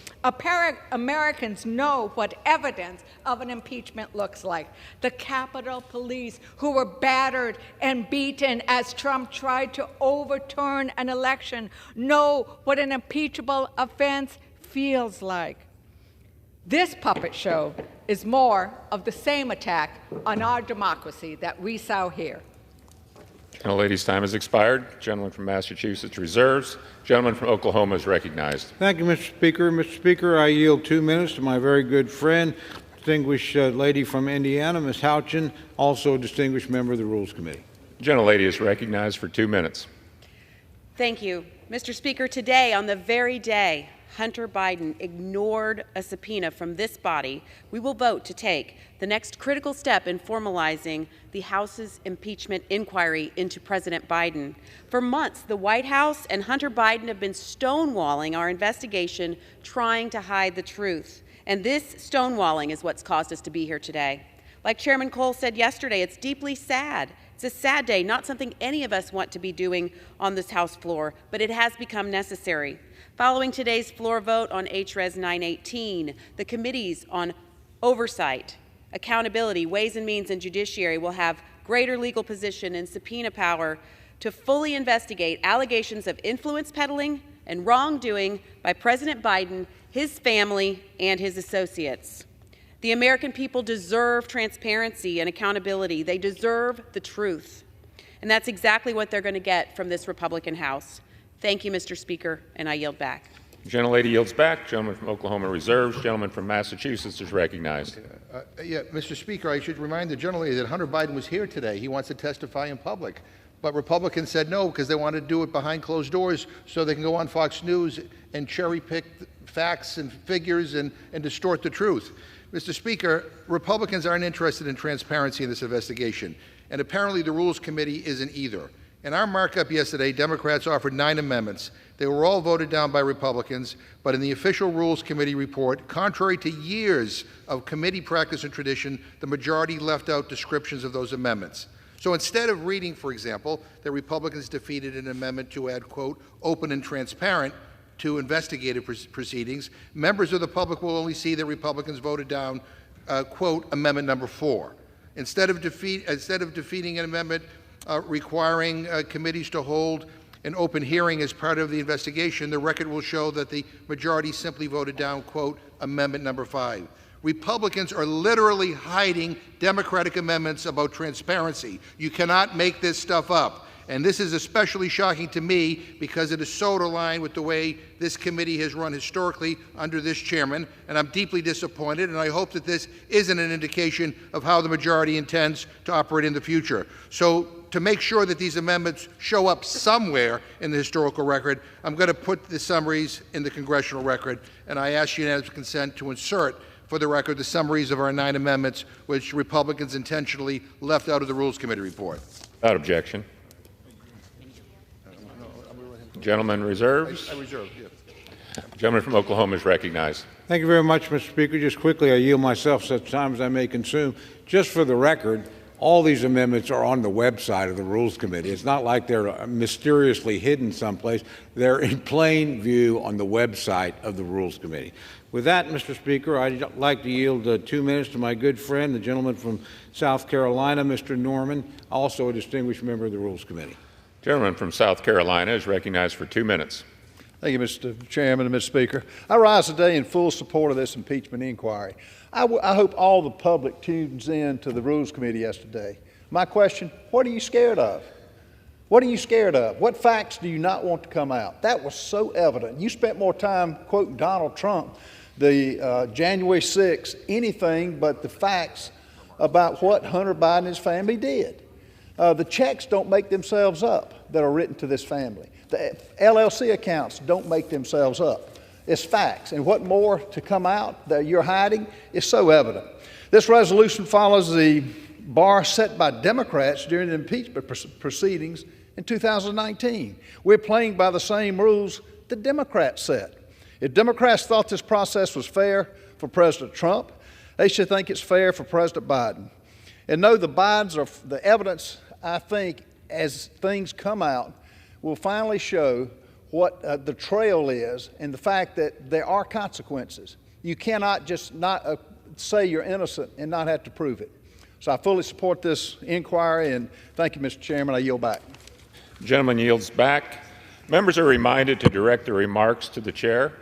Americans know what evidence of an impeachment looks like. The Capitol Police, who were battered and beaten as Trump tried to overturn an election, know what an impeachable offense feels like. This puppet show is more of the same attack on our democracy that we saw here. Gentlelady's time has expired. Gentleman from Massachusetts reserves. Gentleman from Oklahoma is recognized. Thank you, Mr. Speaker. Mr. Speaker, I yield 2 minutes to my very good friend, distinguished lady from Indiana, Ms. Houchin, also a distinguished member of the Rules Committee. Gentlelady is recognized for 2 minutes. Thank you. Mr. Speaker, today, on the very day Hunter Biden ignored a subpoena from this body, we will vote to take the next critical step in formalizing the House's impeachment inquiry into President Biden. For months, the White House and Hunter Biden have been stonewalling our investigation, trying to hide the truth. And this stonewalling is what's caused us to be here today. Like Chairman Cole said yesterday, it's deeply sad. It's a sad day, not something any of us want to be doing on this House floor, but it has become necessary. Following today's floor vote on HRES 918, the committees on Oversight, Accountability, Ways and Means, and Judiciary will have greater legal position and subpoena power to fully investigate allegations of influence peddling and wrongdoing by President Biden, his family, and his associates. The American people deserve transparency and accountability. They deserve the truth. And that's exactly what they're going to get from this Republican House. Thank you, Mr. Speaker, and I yield back. Gentlelady yields back. Gentleman from Oklahoma reserves. Gentleman from Massachusetts is recognized. Mr. Speaker, I should remind the gentlelady that Hunter Biden was here today. He wants to testify in public. But Republicans said no because they wanted to do it behind closed doors so they can go on Fox News and cherry pick facts and figures and distort the truth. Mr. Speaker, Republicans aren't interested in transparency in this investigation, and apparently the Rules Committee isn't either. In our markup yesterday, Democrats offered 9 amendments. They were all voted down by Republicans, but in the official Rules Committee report, contrary to years of committee practice and tradition, the majority left out descriptions of those amendments. So instead of reading, for example, that Republicans defeated an amendment to add, quote, open and transparent to investigative proceedings, members of the public will only see that Republicans voted down, quote, amendment number 4. Instead of defeating an amendment requiring committees to hold an open hearing as part of the investigation, the record will show that the majority simply voted down, quote, amendment number 5. Republicans are literally hiding Democratic amendments about transparency. You cannot make this stuff up. And this is especially shocking to me because it is so aligned with the way this committee has run historically under this chairman, and I'm deeply disappointed, and I hope that this isn't an indication of how the majority intends to operate in the future. So to make sure that these amendments show up somewhere in the historical record, I'm going to put the summaries in the congressional record, and I ask unanimous consent to insert for the record the summaries of our 9 amendments, which Republicans intentionally left out of the Rules Committee report. Without objection. Gentleman reserves. I reserve, yeah. Gentleman from Oklahoma is recognized. Thank you very much, Mr. Speaker. Just quickly, I yield myself such time as I may consume. Just for the record, all these amendments are on the website of the Rules Committee. It's not like they're mysteriously hidden someplace. They're in plain view on the website of the Rules Committee. With that, Mr. Speaker, I'd like to yield 2 minutes to my good friend, the gentleman from South Carolina, Mr. Norman, also a distinguished member of the Rules Committee. Gentleman from South Carolina is recognized for 2 minutes. Thank you, Mr. Chairman and Mr. Speaker. I rise today in full support of this impeachment inquiry. I hope all the public tunes in to the Rules Committee yesterday. My question, what are you scared of? What are you scared of? What facts do you not want to come out? That was so evident. You spent more time quoting Donald Trump, the January 6th, anything but the facts about what Hunter Biden and his family did. The checks don't make themselves up that are written to this family. The LLC accounts don't make themselves up. It's facts. And what more to come out that you're hiding is so evident. This resolution follows the bar set by Democrats during the impeachment proceedings in 2019. We're playing by the same rules the Democrats set. If Democrats thought this process was fair for President Trump, they should think it's fair for President Biden. And no, the Bidens are the evidence, I think, as things come out, will finally show what the trail is and the fact that there are consequences. You cannot just not say you're innocent and not have to prove it. So I fully support this inquiry, and thank you, Mr. Chairman. I yield back. The gentleman yields back. Members are reminded to direct their remarks to the chair.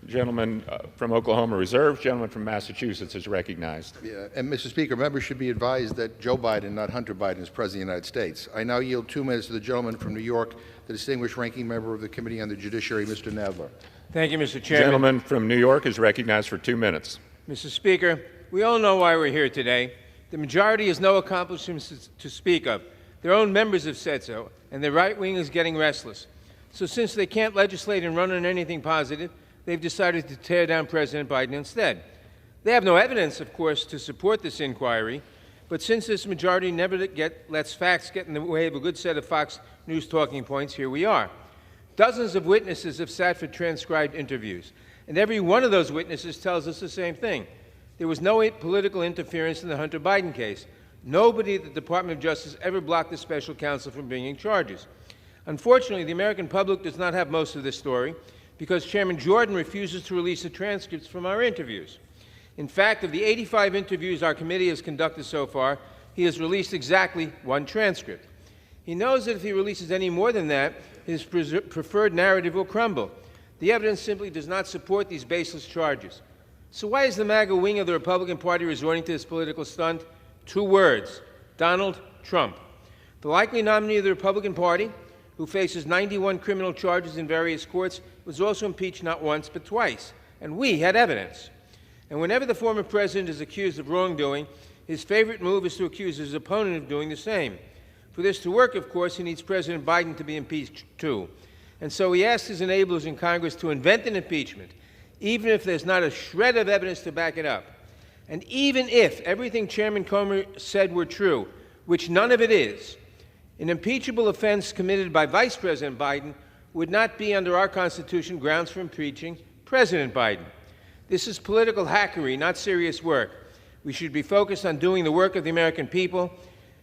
Gentleman from Oklahoma reserves. Gentleman from Massachusetts is recognized. Yeah, and Mr. Speaker, members should be advised that Joe Biden, not Hunter Biden, is President of the United States. I now yield 2 minutes to the gentleman from New York, the distinguished ranking member of the Committee on the Judiciary, Mr. Nadler. Thank you, Mr. Chairman. Gentleman from New York is recognized for 2 minutes. Mr. Speaker, we all know why we're here today. The majority has no accomplishments to speak of. Their own members have said so, and the right wing is getting restless. So since they can't legislate and run on anything positive, they've decided to tear down President Biden instead. They have no evidence, of course, to support this inquiry, but since this majority never lets facts get in the way of a good set of Fox News talking points, here we are. Dozens of witnesses have sat for transcribed interviews, and every one of those witnesses tells us the same thing. There was no political interference in the Hunter Biden case. Nobody at the Department of Justice ever blocked the special counsel from bringing charges. Unfortunately, the American public does not have most of this story because Chairman Jordan refuses to release the transcripts from our interviews. In fact, of the 85 interviews our committee has conducted so far, he has released exactly one transcript. He knows that if he releases any more than that, his preferred narrative will crumble. The evidence simply does not support these baseless charges. So why is the MAGA wing of the Republican Party resorting to this political stunt? 2 words: Donald Trump. The likely nominee of the Republican Party, who faces 91 criminal charges in various courts, was also impeached not once but twice, and we had evidence. And whenever the former president is accused of wrongdoing, his favorite move is to accuse his opponent of doing the same. For this to work, of course, he needs President Biden to be impeached too. And so he asked his enablers in Congress to invent an impeachment, even if there's not a shred of evidence to back it up. And even if everything Chairman Comer said were true, which none of it is, an impeachable offense committed by Vice President Biden would not be under our Constitution grounds for impeaching President Biden. This is political hackery, not serious work. We should be focused on doing the work of the American people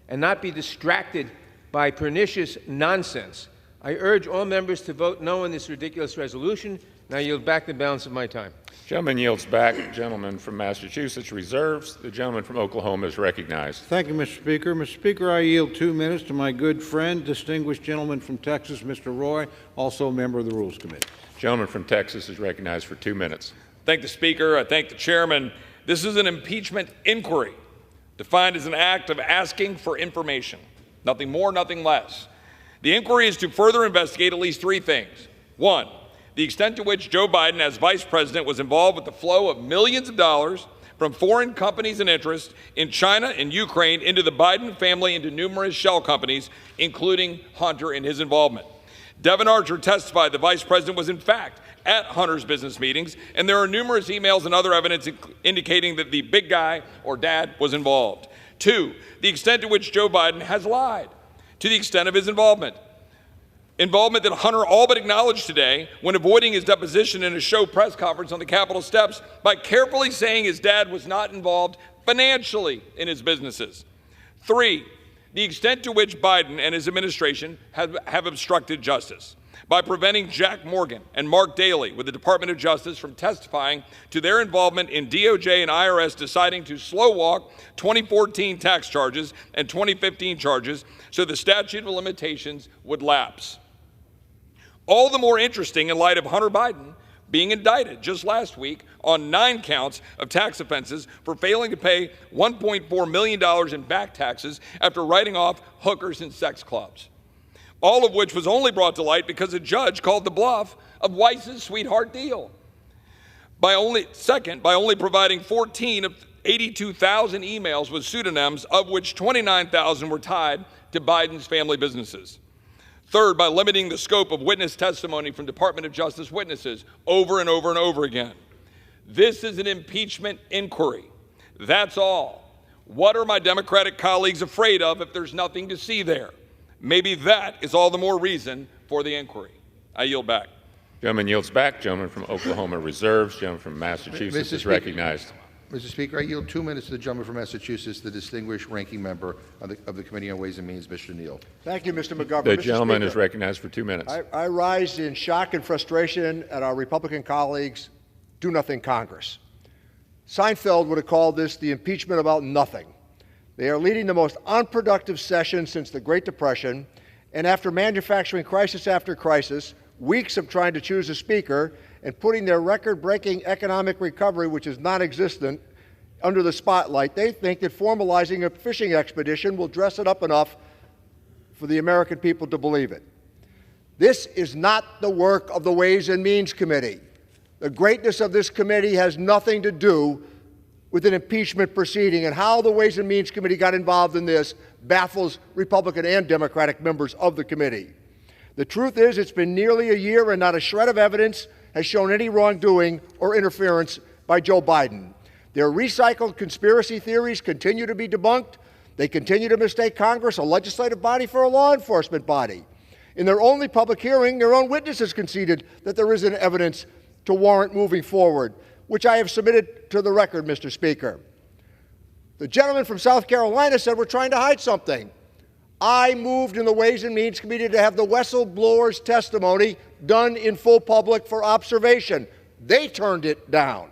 and not be distracted by pernicious nonsense. I urge all members to vote no on this ridiculous resolution. Now I yield back the balance of my time. Gentleman yields back. The gentleman from Massachusetts reserves. The gentleman from Oklahoma is recognized. Thank you, Mr. Speaker. Mr. Speaker, I yield 2 minutes to my good friend, distinguished gentleman from Texas, Mr. Roy, also a member of the Rules Committee. Gentleman from Texas is recognized for 2 minutes. Thank the Speaker. I thank the Chairman. This is an impeachment inquiry, defined as an act of asking for information. Nothing more, nothing less. The inquiry is to further investigate at least 3 things. 1, the extent to which Joe Biden, as Vice President, was involved with the flow of millions of dollars from foreign companies and interests in China and Ukraine into the Biden family, into numerous shell companies, including Hunter in his involvement. Devon Archer testified the Vice President was, in fact, at Hunter's business meetings, and there are numerous emails and other evidence indicating that the big guy or dad was involved. 2, the extent to which Joe Biden has lied to the extent of his involvement. Involvement that Hunter all but acknowledged today when avoiding his deposition in a show press conference on the Capitol steps by carefully saying his dad was not involved financially in his businesses. 3, the extent to which Biden and his administration have obstructed justice by preventing Jack Morgan and Mark Daley with the Department of Justice from testifying to their involvement in DOJ and IRS deciding to slow walk 2014 tax charges and 2015 charges so the statute of limitations would lapse. All the more interesting in light of Hunter Biden being indicted just last week on 9 counts of tax offenses for failing to pay $1.4 million in back taxes after writing off hookers and sex clubs. All of which was only brought to light because a judge called the bluff of Weiss's sweetheart deal. By only providing 14 of 82,000 emails with pseudonyms, of which 29,000 were tied to Biden's family businesses. 3rd, by limiting the scope of witness testimony from Department of Justice witnesses over and over and over again. This is an impeachment inquiry. That's all. What are my Democratic colleagues afraid of if there's nothing to see there? Maybe that is all the more reason for the inquiry. I yield back. Gentleman yields back. Gentleman from Oklahoma reserves. Gentleman from Massachusetts is recognized. Mr. Speaker, I yield 2 minutes to the gentleman from Massachusetts, the distinguished ranking member of the Committee on Ways and Means, Mr. Neal. Thank you, Mr. McGovern. The gentleman is recognized for 2 minutes. I rise in shock and frustration at our Republican colleagues' do-nothing Congress. Seinfeld would have called this the impeachment about nothing. They are leading the most unproductive session since the Great Depression, and after manufacturing crisis after crisis, weeks of trying to choose a speaker, and putting their record-breaking economic recovery, which is non-existent, under the spotlight, they think that formalizing a fishing expedition will dress it up enough for the American people to believe it. This is not the work of the Ways and Means Committee. The greatness of this committee has nothing to do with an impeachment proceeding, and how the Ways and Means Committee got involved in this baffles Republican and Democratic members of the committee. The truth is, it's been nearly a year and not a shred of evidence has shown any wrongdoing or interference by Joe Biden. Their recycled conspiracy theories continue to be debunked. They continue to mistake Congress, a legislative body, for a law enforcement body. In their only public hearing, their own witnesses conceded that there isn't evidence to warrant moving forward. which I have submitted to the record, Mr. Speaker. The gentleman from South Carolina said we're trying to hide something. I moved in the Ways and Means Committee to have the whistleblower's testimony done in full public for observation. They turned it down.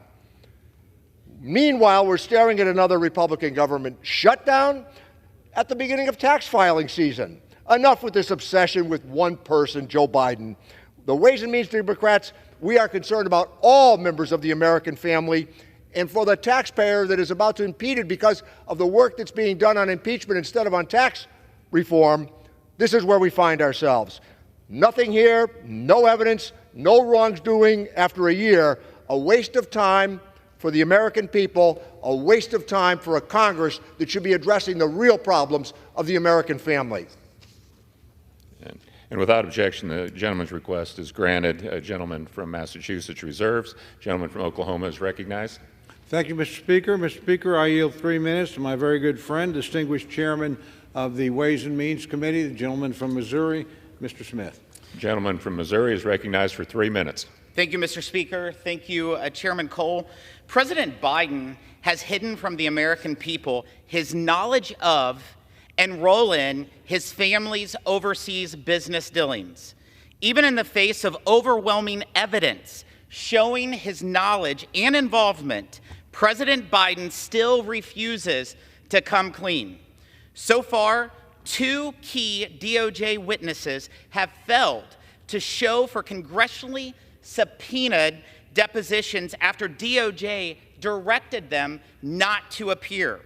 Meanwhile, we're staring at another Republican government shutdown at the beginning of tax filing season. Enough with this obsession with one person, Joe Biden. The Ways and Means Democrats, we are concerned about all members of the American family, and for the taxpayer that is about to impede because of the work that's being done on impeachment instead of on tax reform, this is where we find ourselves. Nothing here, no evidence, no wrongdoing after a year, a waste of time for the American people, a waste of time for a Congress that should be addressing the real problems of the American family. And without objection, the gentleman's request is granted. A gentleman from Massachusetts reserves. Gentleman from Oklahoma is recognized. Thank you, Mr. Speaker. Mr. Speaker, I yield 3 minutes to my very good friend, distinguished chairman of the Ways and Means Committee, the gentleman from Missouri, Mr. Smith. The gentleman from Missouri is recognized for 3 minutes. Thank you, Mr. Speaker. Thank you, Chairman Cole. President Biden has hidden from the American people his knowledge of and role in his family's overseas business dealings. Even in the face of overwhelming evidence showing his knowledge and involvement, President Biden still refuses to come clean. So far, 2 key DOJ witnesses have failed to show for congressionally subpoenaed depositions after DOJ directed them not to appear.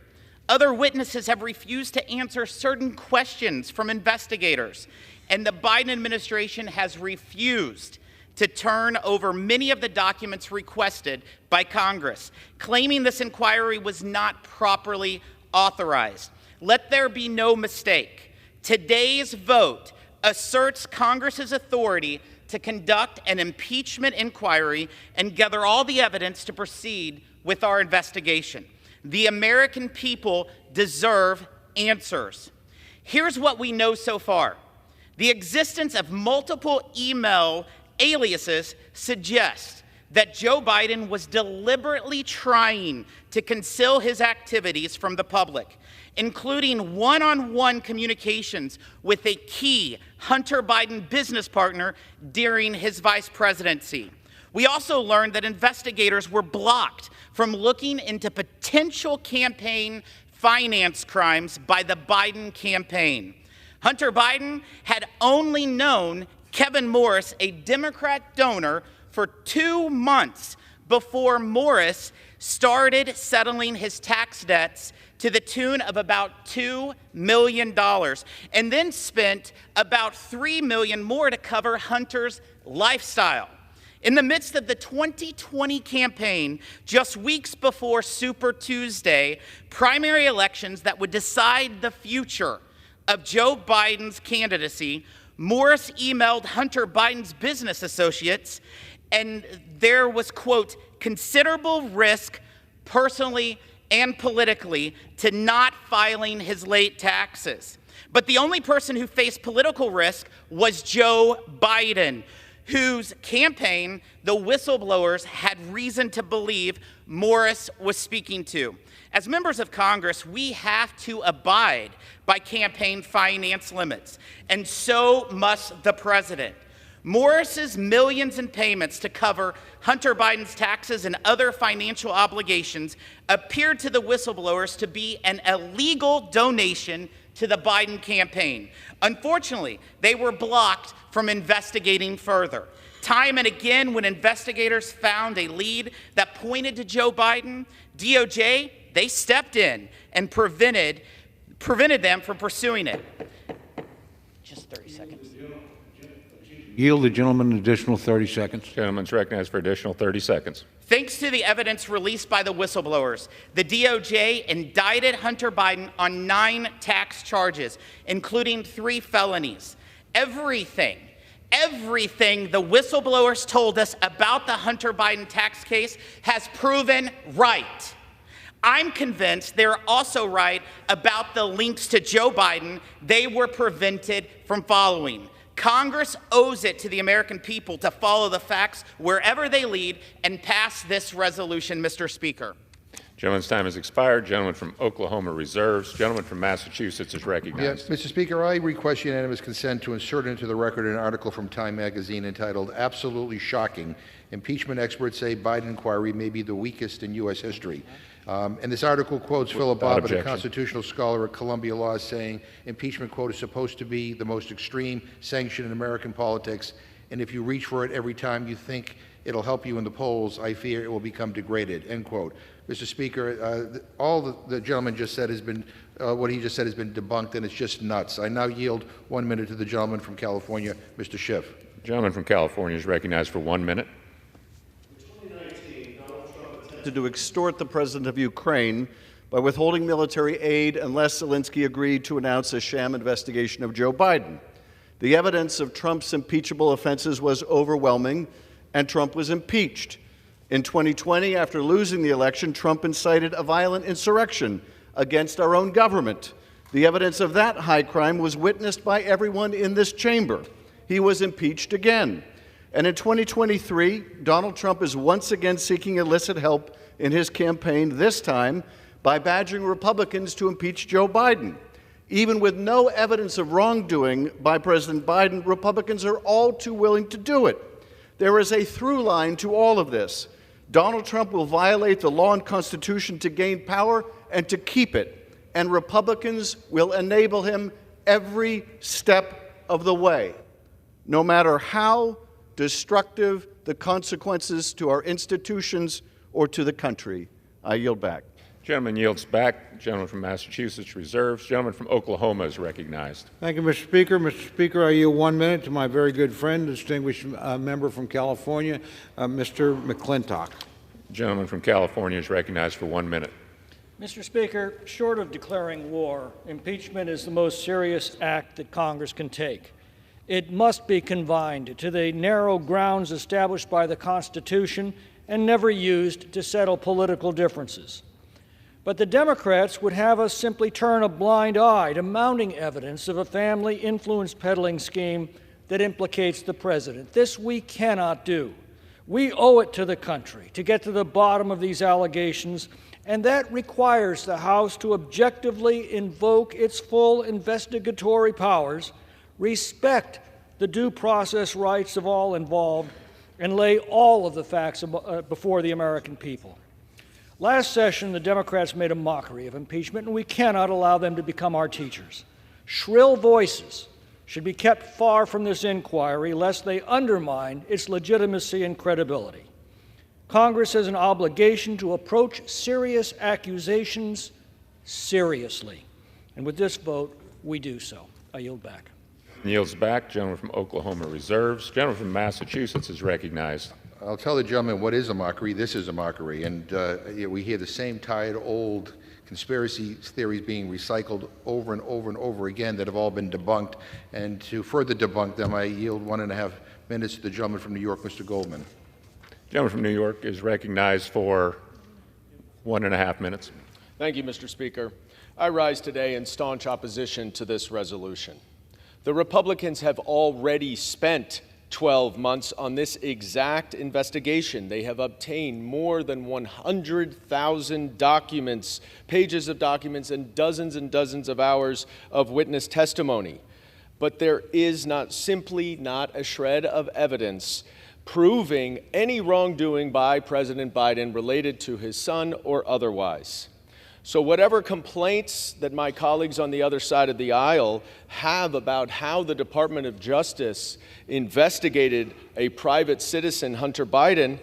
Other witnesses have refused to answer certain questions from investigators, and the Biden administration has refused to turn over many of the documents requested by Congress, claiming this inquiry was not properly authorized. Let there be no mistake. Today's vote asserts Congress's authority to conduct an impeachment inquiry and gather all the evidence to proceed with our investigation. The American people deserve answers. Here's what we know so far. The existence of multiple email aliases suggests that Joe Biden was deliberately trying to conceal his activities from the public, including one-on-one communications with a key Hunter Biden business partner during his vice presidency. We also learned that investigators were blocked from looking into potential campaign finance crimes by the Biden campaign. Hunter Biden had only known Kevin Morris, a Democrat donor, for 2 months before Morris started settling his tax debts to the tune of about $2 million, and then spent about $3 million more to cover Hunter's lifestyle. In the midst of the 2020 campaign, just weeks before Super Tuesday, primary elections that would decide the future of Joe Biden's candidacy, Morris emailed Hunter Biden's business associates, and there was, quote, considerable risk personally and politically to not filing his late taxes. But the only person who faced political risk was Joe Biden, whose campaign the whistleblowers had reason to believe Morris was speaking to. As members of Congress, we have to abide by campaign finance limits, and so must the president. Morris's millions in payments to cover Hunter Biden's taxes and other financial obligations appeared to the whistleblowers to be an illegal donation to the Biden campaign. Unfortunately, they were blocked from investigating further. Time and again, when investigators found a lead that pointed to Joe Biden, DOJ, they stepped in and prevented them from pursuing it. Just 30 seconds. Yield the gentleman an additional 30 seconds. Gentleman's recognized for additional 30 seconds. Thanks to the evidence released by the whistleblowers, the DOJ indicted Hunter Biden on 9 tax charges, including 3 felonies. Everything the whistleblowers told us about the Hunter Biden tax case has proven right. I'm convinced they're also right about the links to Joe Biden they were prevented from following. Congress owes it to the American people to follow the facts wherever they lead and pass this resolution, Mr. Speaker. Gentleman's time has expired. Gentleman from Oklahoma reserves. Gentleman from Massachusetts is recognized. Mr. Speaker, I request unanimous consent to insert into the record an article from Time magazine entitled "Absolutely Shocking: Impeachment Experts Say Biden Inquiry May Be the Weakest in U.S. History." And this article quotes Philip Bobbitt, a constitutional scholar at Columbia Law, saying impeachment, quote, is supposed to be the most extreme sanction in American politics, and if you reach for it every time you think it'll help you in the polls, I fear it will become degraded, end quote. Mr. Speaker, all the gentleman just said has been, what he just said has been debunked, and it's just nuts. I now yield 1 minute to the gentleman from California, Mr. Schiff. The gentleman from California is recognized for 1 minute. To extort the president of Ukraine by withholding military aid unless Zelensky agreed to announce a sham investigation of Joe Biden. The evidence of Trump's impeachable offenses was overwhelming, and Trump was impeached. In 2020, after losing the election, Trump incited a violent insurrection against our own government. The evidence of that high crime was witnessed by everyone in this chamber. He was impeached again. And in 2023, Donald Trump is once again seeking illicit help in his campaign, this time by badgering Republicans to impeach Joe Biden. Even with no evidence of wrongdoing by President Biden, Republicans are all too willing to do it. There is a through line to all of this. Donald Trump will violate the law and Constitution to gain power and to keep it, and Republicans will enable him every step of the way, no matter how destructive the consequences to our institutions or to the country. I yield back. Gentleman yields back. Gentleman from Massachusetts reserves. Gentleman from Oklahoma is recognized. Thank you, Mr. Speaker. Mr. Speaker, I yield 1 minute to my very good friend, distinguished member from California, Mr. McClintock. Gentleman from California is recognized for 1 minute. Mr. Speaker, short of declaring war, impeachment is the most serious act that Congress can take. It must be confined to the narrow grounds established by the Constitution and never used to settle political differences. But the Democrats would have us simply turn a blind eye to mounting evidence of a family influence peddling scheme that implicates the president. This we cannot do. We owe it to the country to get to the bottom of these allegations, and that requires the House to objectively invoke its full investigatory powers, respect the due process rights of all involved, and lay all of the facts before the American people. Last session, the Democrats made a mockery of impeachment, and we cannot allow them to become our teachers. Shrill voices should be kept far from this inquiry, lest they undermine its legitimacy and credibility. Congress has an obligation to approach serious accusations seriously. And with this vote, we do so. I yield back. Yields back. Gentleman from Oklahoma reserves. Gentleman from Massachusetts is recognized. I'll tell the gentleman what is a mockery. This is a mockery. And we hear the same tired old conspiracy theories being recycled over and over and over again that have all been debunked. And to further debunk them, I yield 1.5 minutes to the gentleman from New York, Mr. Goldman. Gentleman from New York is recognized for 1.5 minutes. Thank you, Mr. Speaker. I rise today in staunch opposition to this resolution. The Republicans have already spent 12 months on this exact investigation. They have obtained more than 100,000 documents, pages of documents, and dozens of hours of witness testimony. But there is simply not a shred of evidence proving any wrongdoing by President Biden related to his son or otherwise. So whatever complaints that my colleagues on the other side of the aisle have about how the Department of Justice investigated a private citizen, Hunter Biden,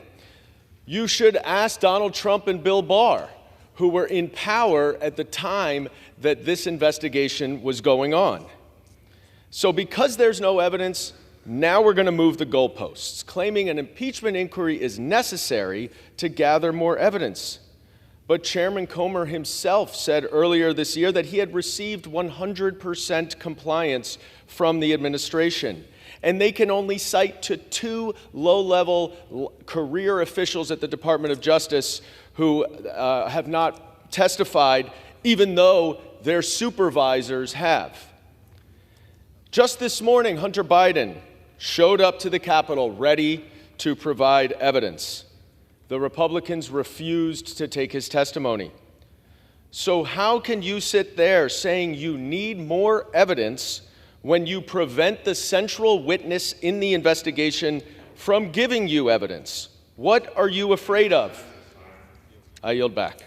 you should ask Donald Trump and Bill Barr, who were in power at the time that this investigation was going on. So because there's no evidence, now we're going to move the goalposts, claiming an impeachment inquiry is necessary to gather more evidence. But Chairman Comer himself said earlier this year that he had received 100% compliance from the administration. And they can only cite to 2 low-level career officials at the Department of Justice who have not testified, even though their supervisors have. Just this morning, Hunter Biden showed up to the Capitol ready to provide evidence. The Republicans refused to take his testimony. So how can you sit there saying you need more evidence when you prevent the central witness in the investigation from giving you evidence? What are you afraid of? I yield back.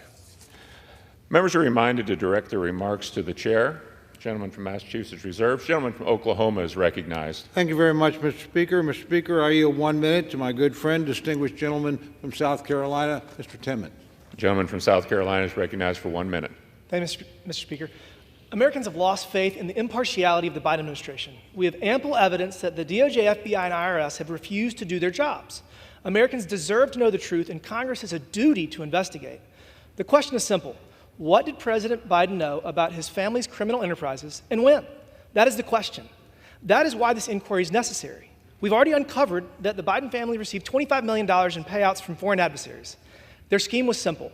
Members are reminded to direct their remarks to the chair. Gentleman from Massachusetts reserves. Gentleman from Oklahoma is recognized. Thank you very much, Mr. Speaker. Mr. Speaker, I yield 1 minute to my good friend, distinguished gentleman from South Carolina, Mr. Timmon. Gentleman from South Carolina is recognized for 1 minute. Thank you, Mr. Speaker. Americans have lost faith in the impartiality of the Biden administration. We have ample evidence that the DOJ, FBI, and IRS have refused to do their jobs. Americans deserve to know the truth, and Congress has a duty to investigate. The question is simple. What did President Biden know about his family's criminal enterprises and when? That is the question. That is why this inquiry is necessary. We've already uncovered that the Biden family received $25 million in payouts from foreign adversaries. Their scheme was simple.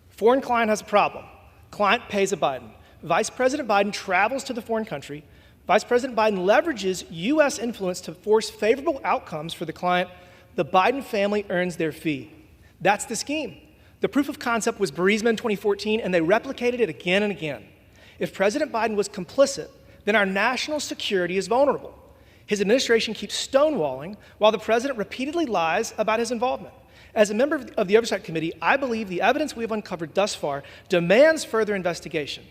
Foreign client has a problem. Client pays a Biden. Vice President Biden travels to the foreign country. Vice President Biden leverages U.S. influence to force favorable outcomes for the client. The Biden family earns their fee. That's the scheme. The proof of concept was Burisma in 2014, and they replicated it again and again. If President Biden was complicit, then our national security is vulnerable. His administration keeps stonewalling while the president repeatedly lies about his involvement. As a member of the Oversight Committee, I believe the evidence we have uncovered thus far demands further investigation.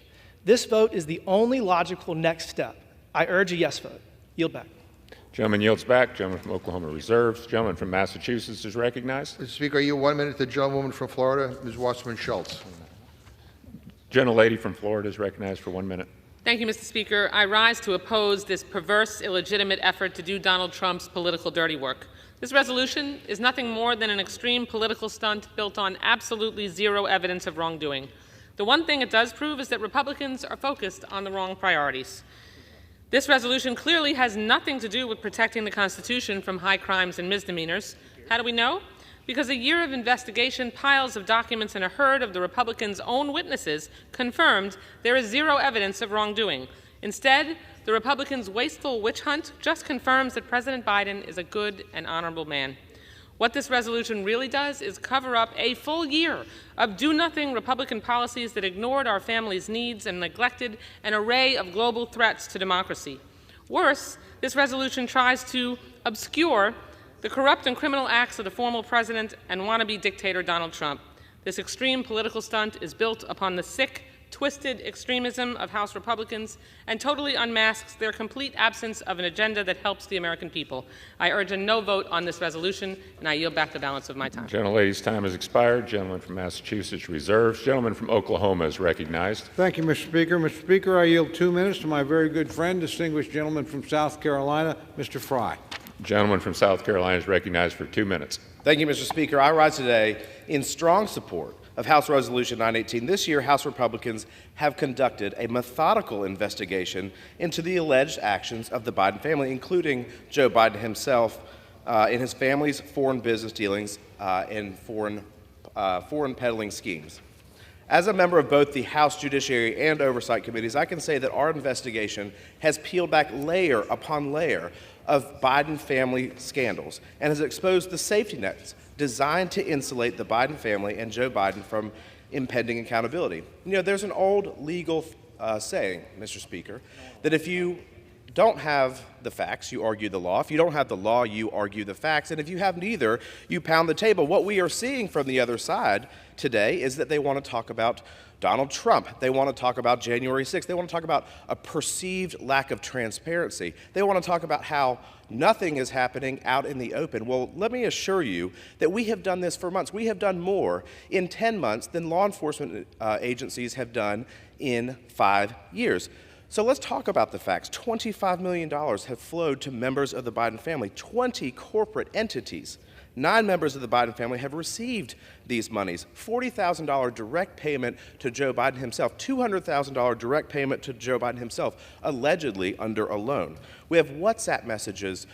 This vote is the only logical next step. I urge a yes vote. Yield back. Gentleman yields back. Gentleman from Oklahoma reserves. Gentleman from Massachusetts is recognized. Mr. Speaker, you 1 minute to the gentlewoman from Florida, Ms. Wasserman Schultz. Gentlelady from Florida is recognized for 1 minute. Thank you, Mr. Speaker. I rise to oppose this perverse, illegitimate effort to do Donald Trump's political dirty work. This resolution is nothing more than an extreme political stunt built on absolutely zero evidence of wrongdoing. The one thing it does prove is that Republicans are focused on the wrong priorities. This resolution clearly has nothing to do with protecting the Constitution from high crimes and misdemeanors. How do we know? Because a year of investigation, piles of documents, and a herd of the Republicans' own witnesses confirmed there is zero evidence of wrongdoing. Instead, the Republicans' wasteful witch hunt just confirms that President Biden is a good and honorable man. What this resolution really does is cover up a full year of do-nothing Republican policies that ignored our families' needs and neglected an array of global threats to democracy. Worse, this resolution tries to obscure the corrupt and criminal acts of the former president and wannabe dictator Donald Trump. This extreme political stunt is built upon the sick, twisted extremism of House Republicans and totally unmasks their complete absence of an agenda that helps the American people. I urge a no vote on this resolution, and I yield back the balance of my time. Gentlelady's time has expired. Gentleman from Massachusetts reserves. Gentleman from Oklahoma is recognized. Thank you, Mr. Speaker. Mr. Speaker, I yield 2 minutes to my very good friend, distinguished gentleman from South Carolina, Mr. Fry. Gentleman from South Carolina is recognized for 2 minutes. Thank you, Mr. Speaker. I rise today in strong support of House Resolution 918. This year, House Republicans have conducted a methodical investigation into the alleged actions of the Biden family, including Joe Biden himself in his family's foreign business dealings and foreign peddling schemes. As a member of both the House Judiciary and Oversight Committees, I can say that our investigation has peeled back layer upon layer of Biden family scandals and has exposed the safety nets designed to insulate the Biden family and Joe Biden from impending accountability. You know, there's an old legal saying, Mr. Speaker, that if you don't have the facts, you argue the law. If you don't have the law, you argue the facts. And if you have neither, you pound the table. What we are seeing from the other side today is that they want to talk about Donald Trump. They want to talk about January 6th. They want to talk about a perceived lack of transparency. They want to talk about how nothing is happening out in the open. Well, let me assure you that we have done this for months. We have done more in 10 months than law enforcement agencies have done in 5 years. So let's talk about the facts. $25 million have flowed to members of the Biden family, 20 corporate entities. 9 members of the Biden family have received these monies. $40,000 direct payment to Joe Biden himself, $200,000 direct payment to Joe Biden himself, allegedly under a loan. We have WhatsApp messages,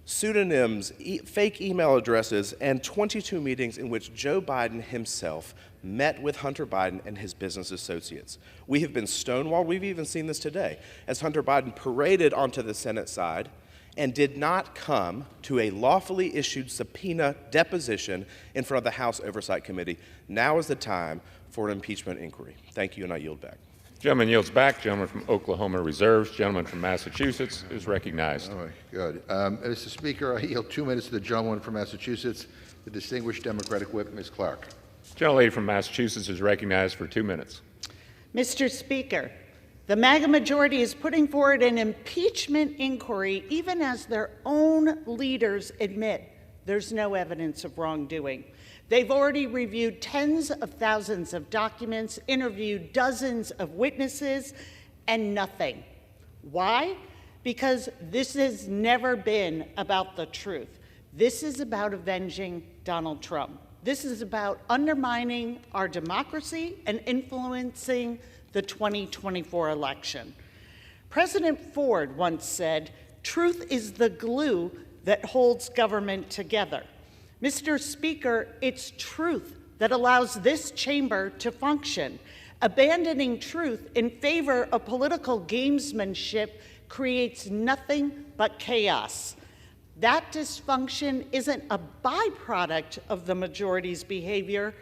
pseudonyms, fake email addresses, and 22 meetings in which Joe Biden himself met with Hunter Biden and his business associates. We have been stonewalled. We've even seen this today as Hunter Biden paraded onto the Senate side and did not come to a lawfully issued subpoena deposition in front of the House Oversight Committee. Now is the time for an impeachment inquiry. Thank you, and I yield back. Gentleman yields back. Gentleman from Oklahoma reserves. Gentleman from Massachusetts is recognized. All right, good. Mr. Speaker, I yield 2 minutes to the gentleman from Massachusetts, the distinguished Democratic whip, Ms. Clark. Gentlelady from Massachusetts is recognized for 2 minutes. Mr. Speaker, the MAGA majority is putting forward an impeachment inquiry even as their own leaders admit there's no evidence of wrongdoing. They've already reviewed tens of thousands of documents, interviewed dozens of witnesses, and nothing. Why? Because this has never been about the truth. This is about avenging Donald Trump. This is about undermining our democracy and influencing the 2024 election. President Ford once said, "Truth is the glue that holds government together." Mr. Speaker, it's truth that allows this chamber to function. Abandoning truth in favor of political gamesmanship creates nothing but chaos. That dysfunction isn't a byproduct of the majority's behavior,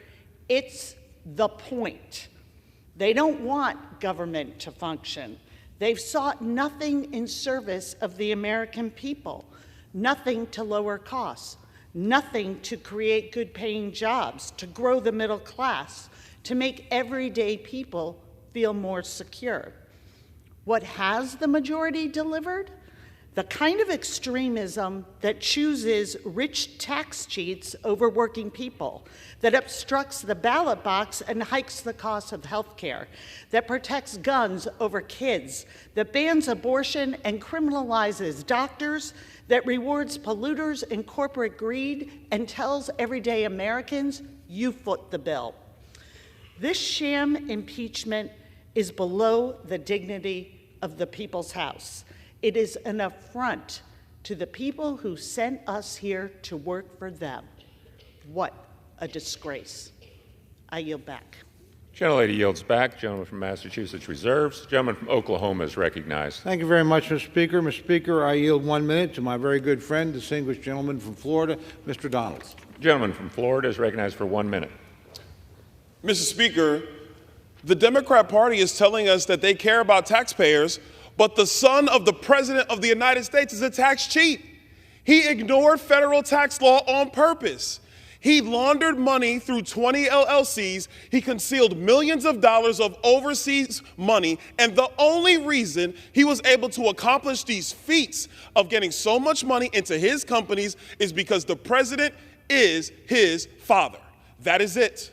it's the point. They don't want government to function. They've sought nothing in service of the American people, nothing to lower costs, nothing to create good-paying jobs, to grow the middle class, to make everyday people feel more secure. What has the majority delivered? The kind of extremism that chooses rich tax cheats over working people, that obstructs the ballot box and hikes the cost of health care, that protects guns over kids, that bans abortion and criminalizes doctors, that rewards polluters and corporate greed and tells everyday Americans, you foot the bill. This sham impeachment is below the dignity of the people's house. It is an affront to the people who sent us here to work for them. What a disgrace. I yield back. Gentlelady yields back. Gentleman from Massachusetts reserves. Gentleman from Oklahoma is recognized. Thank you very much, Mr. Speaker. Mr. Speaker, I yield 1 minute to my very good friend, distinguished gentleman from Florida, Mr. Donalds. Gentleman from Florida is recognized for 1 minute. Mr. Speaker, the Democrat Party is telling us that they care about taxpayers, but the son of the President of the United States is a tax cheat. He ignored federal tax law on purpose. He laundered money through 20 LLCs. He concealed millions of dollars of overseas money. And the only reason he was able to accomplish these feats of getting so much money into his companies is because the president is his father. That is it.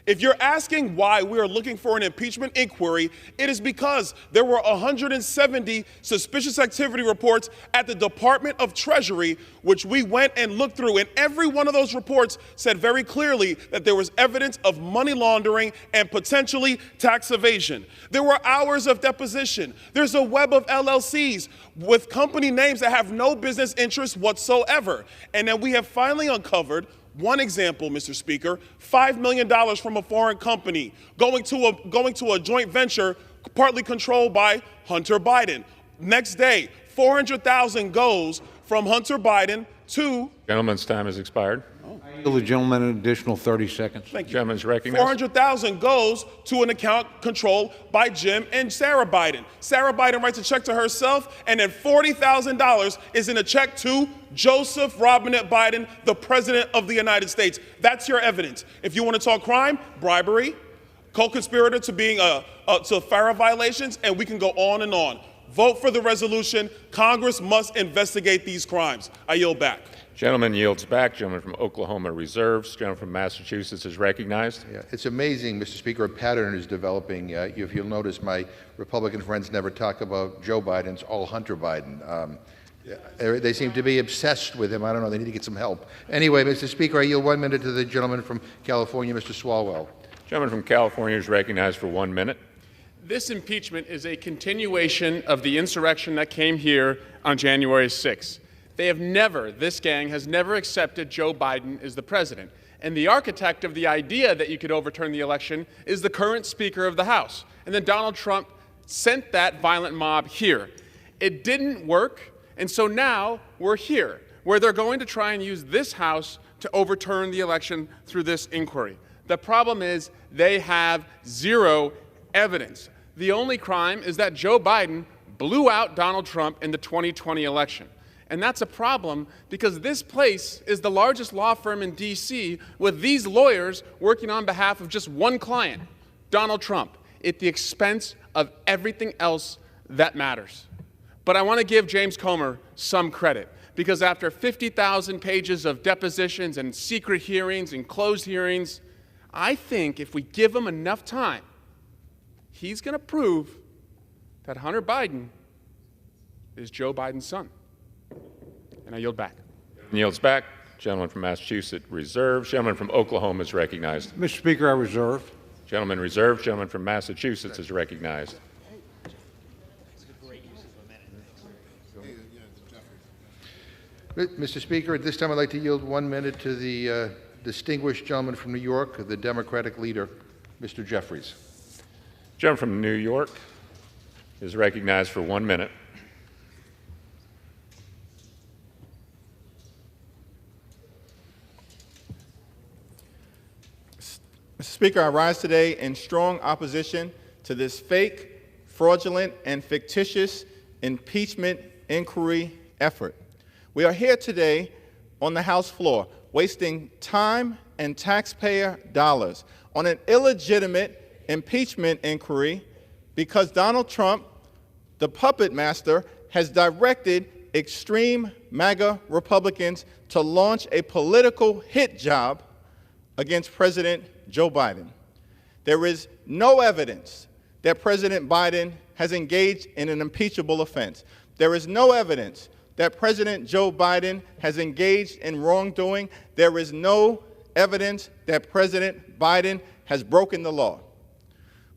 If you're asking why we are looking for an impeachment inquiry, it is because there were 170 suspicious activity reports at the Department of Treasury, which we went and looked through. And every one of those reports said very clearly that there was evidence of money laundering and potentially tax evasion. There were hours of deposition. There's a web of LLCs with company names that have no business interest whatsoever. And then we have finally uncovered one example, Mr. Speaker, $5 million from a foreign company going to a joint venture partly controlled by Hunter Biden. Next day, $400,000 goes from Hunter Biden to... Gentleman's time has expired. I yield the gentleman an additional 30 seconds. Thank you. Gentleman's recognized. $400,000 goes to an account controlled by Jim and Sarah Biden. Sarah Biden writes a check to herself, and then $40,000 is in a check to Joseph Robinette Biden, the President of the United States. That's your evidence. If you want to talk crime, bribery, co-conspirator to being to FARA violations, and we can go on and on. Vote for the resolution. Congress must investigate these crimes. I yield back. Gentleman yields back. Gentleman from Oklahoma reserves. Gentleman from Massachusetts is recognized. Yeah, it's amazing, Mr. Speaker, a pattern is developing. If you'll notice, my Republican friends never talk about Joe Biden. It's all Hunter Biden. They seem to be obsessed with him. I don't know. They need to get some help. Anyway, Mr. Speaker, I yield 1 minute to the gentleman from California, Mr. Swalwell. Gentleman from California is recognized for 1 minute. This impeachment is a continuation of the insurrection that came here on January 6th. This gang has never accepted Joe Biden as the president. And the architect of the idea that you could overturn the election is the current Speaker of the House. And then Donald Trump sent that violent mob here. It didn't work, and so now we're here, where they're going to try and use this House to overturn the election through this inquiry. The problem is they have zero evidence. The only crime is that Joe Biden blew out Donald Trump in the 2020 election. And that's a problem because this place is the largest law firm in D.C. with these lawyers working on behalf of just one client, Donald Trump, at the expense of everything else that matters. But I want to give James Comer some credit because after 50,000 pages of depositions and secret hearings and closed hearings, I think if we give him enough time, he's going to prove that Hunter Biden is Joe Biden's son. And I yield back. Yields back. Gentleman from Massachusetts reserved. Gentleman from Oklahoma is recognized. Mr. Speaker, I reserve. Gentleman reserved. Gentleman from Massachusetts is recognized. Mr. Speaker, at this time I'd like to yield 1 minute to the distinguished gentleman from New York, the Democratic leader, Mr. Jeffries. Gentleman from New York is recognized for 1 minute. Mr. Speaker, I rise today in strong opposition to this fake, fraudulent, and fictitious impeachment inquiry effort. We are here today on the House floor wasting time and taxpayer dollars on an illegitimate impeachment inquiry because Donald Trump, the puppet master, has directed extreme MAGA Republicans to launch a political hit job against President Joe Biden. There is no evidence that President Biden has engaged in an impeachable offense. There is no evidence that President Joe Biden has engaged in wrongdoing. There is no evidence that President Biden has broken the law.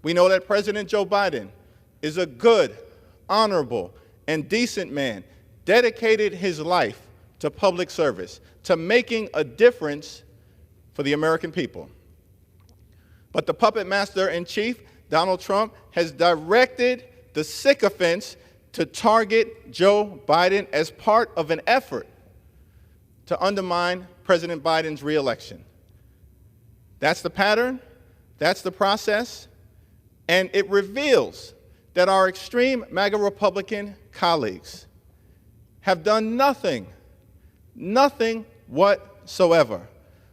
We know that President Joe Biden is a good, honorable, and decent man, dedicated his life to public service, to making a difference for the American people. But the puppet master in chief, Donald Trump, has directed the sycophants to target Joe Biden as part of an effort to undermine President Biden's reelection. That's the pattern, that's the process, and it reveals that our extreme MAGA Republican colleagues have done nothing whatsoever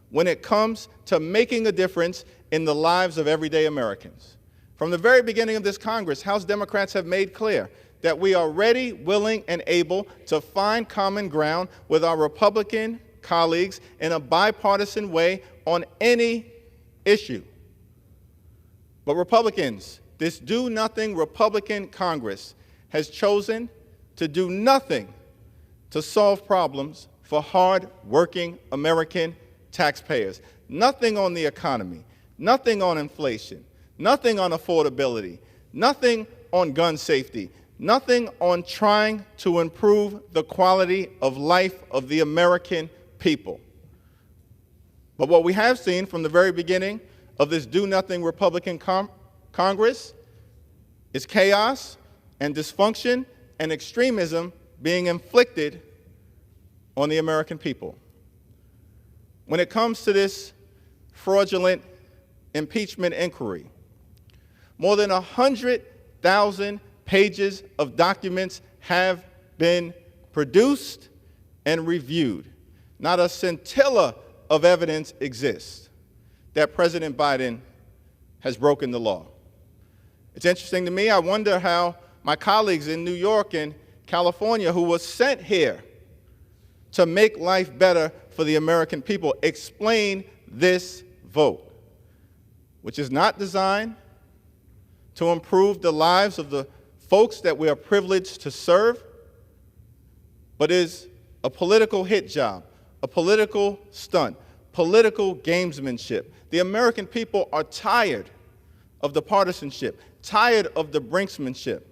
when it comes to making a difference in the lives of everyday Americans. From the very beginning of this Congress, House Democrats have made clear that we are ready, willing, and able to find common ground with our Republican colleagues in a bipartisan way on any issue. But Republicans, this do-nothing Republican Congress has chosen to do nothing to solve problems for hard-working American taxpayers. Nothing on the economy, nothing on inflation, nothing on affordability, nothing on gun safety, nothing on trying to improve the quality of life of the American people. But what we have seen from the very beginning of this do-nothing Republican Congress is chaos and dysfunction and extremism being inflicted on the American people. When it comes to this fraudulent impeachment inquiry, more than 100,000 pages of documents have been produced and reviewed. Not a scintilla of evidence exists that President Biden has broken the law. It's interesting to me. I wonder how my colleagues in New York and California, who were sent here to make life better for the American people, explain this vote, which is not designed to improve the lives of the folks that we are privileged to serve, but is a political hit job, a political stunt, political gamesmanship. The American people are tired of the partisanship, tired of the brinksmanship,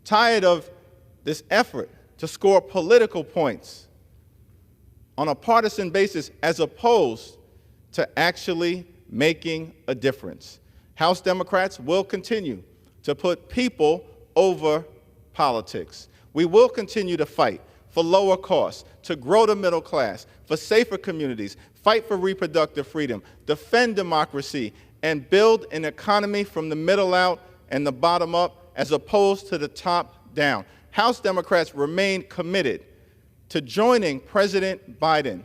tired of this effort to score political points on a partisan basis as opposed to actually making a difference. House Democrats will continue to put people over politics. We will continue to fight for lower costs, to grow the middle class, for safer communities, fight for reproductive freedom, defend democracy, and build an economy from the middle out and the bottom up as opposed to the top down. House Democrats remain committed to joining President Biden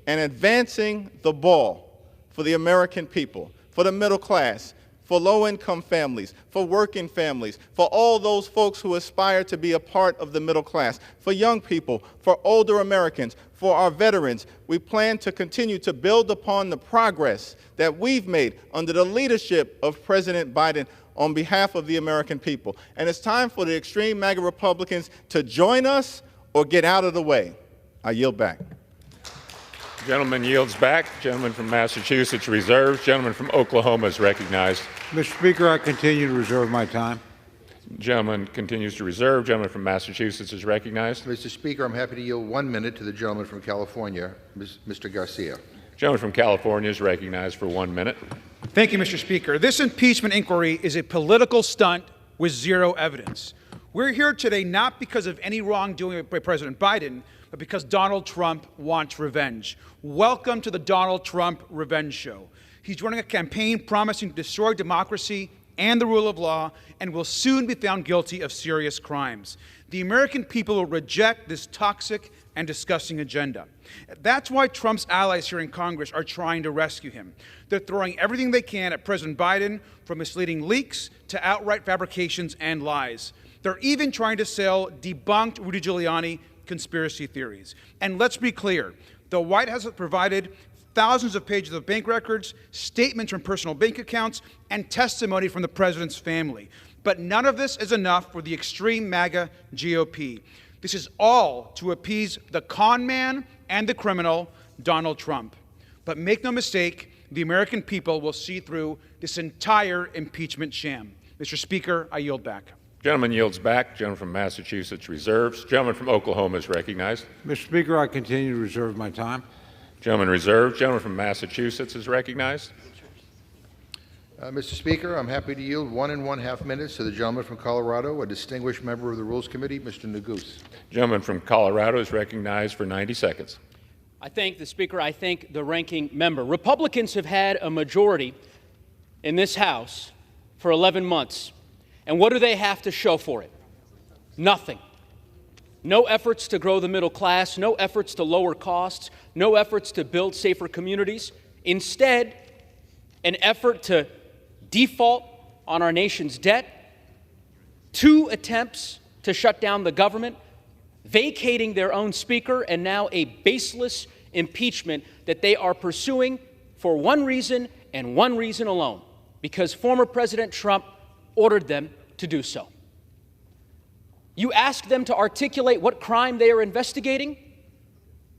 and advancing the ball for the American people, for the middle class, for low-income families, for working families, for all those folks who aspire to be a part of the middle class, for young people, for older Americans, for our veterans. We plan to continue to build upon the progress that we've made under the leadership of President Biden on behalf of the American people. And it's time for the extreme MAGA Republicans to join us or get out of the way. I yield back. Gentleman yields back. Gentleman from Massachusetts reserves. Gentleman from Oklahoma is recognized. Mr. Speaker, I continue to reserve my time. Gentleman continues to reserve. Gentleman from Massachusetts is recognized. Mr. Speaker, I'm happy to yield 1 minute to the gentleman from California, Mr. Garcia. Gentleman from California is recognized for 1 minute. Thank you, Mr. Speaker. This impeachment inquiry is a political stunt with zero evidence. We're here today not because of any wrongdoing by President Biden, but because Donald Trump wants revenge. Welcome to the Donald Trump Revenge Show. He's running a campaign promising to destroy democracy and the rule of law and will soon be found guilty of serious crimes. The American people will reject this toxic and disgusting agenda. That's why Trump's allies here in Congress are trying to rescue him. They're throwing everything they can at President Biden, from misleading leaks to outright fabrications and lies. They're even trying to sell debunked Rudy Giuliani conspiracy theories. And let's be clear, the White House has provided thousands of pages of bank records, statements from personal bank accounts, and testimony from the president's family. But none of this is enough for the extreme MAGA GOP. This is all to appease the con man and the criminal, Donald Trump. But make no mistake, the American people will see through this entire impeachment sham. Mr. Speaker, I yield back. Gentleman yields back. Gentleman from Massachusetts reserves. Gentleman from Oklahoma is recognized. Mr. Speaker, I continue to reserve my time. Gentleman reserved. Gentleman from Massachusetts is recognized. Mr. Speaker, I'm happy to yield 1 1/2 minutes to the gentleman from Colorado, a distinguished member of the Rules Committee, Mr. Neguse. Gentleman from Colorado is recognized for 90 seconds. I thank the Speaker. I thank the ranking member. Republicans have had a majority in this House for 11 months. And what do they have to show for it? Nothing. No efforts to grow the middle class, no efforts to lower costs, no efforts to build safer communities. Instead, an effort to default on our nation's debt, 2 attempts to shut down the government, vacating their own speaker, and now a baseless impeachment that they are pursuing for one reason and one reason alone, because former President Trump ordered them to do so. You ask them to articulate what crime they are investigating,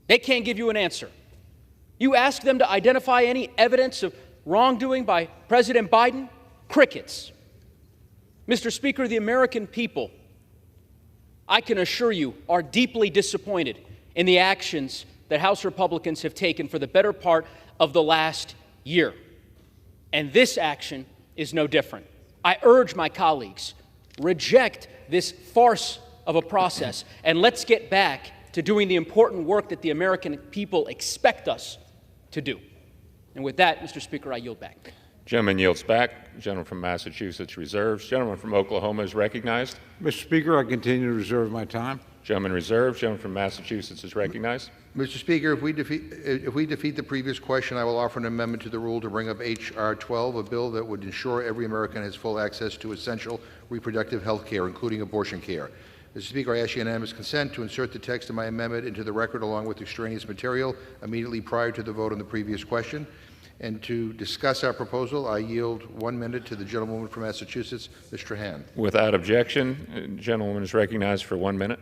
they can't give you an answer. You ask them to identify any evidence of wrongdoing by President Biden, crickets. Mr. Speaker, the American people, I can assure you, are deeply disappointed in the actions that House Republicans have taken for the better part of the last year. And this action is no different. I urge my colleagues, reject this farce of a process, and let's get back to doing the important work that the American people expect us to do. And with that, Mr. Speaker, I yield back. Gentleman yields back. Gentleman from Massachusetts reserves. Gentleman from Oklahoma is recognized. Mr. Speaker, I continue to reserve my time. Gentleman reserves. Gentleman from Massachusetts is recognized. Mr. Speaker, if we defeat the previous question, I will offer an amendment to the rule to bring up H.R. 12, a bill that would ensure every American has full access to essential reproductive health care, including abortion care. Mr. Speaker, I ask unanimous consent to insert the text of my amendment into the record along with extraneous material immediately prior to the vote on the previous question. And to discuss our proposal, I yield 1 minute to the gentlewoman from Massachusetts, Ms. Trahan. Without objection, the gentlewoman is recognized for 1 minute.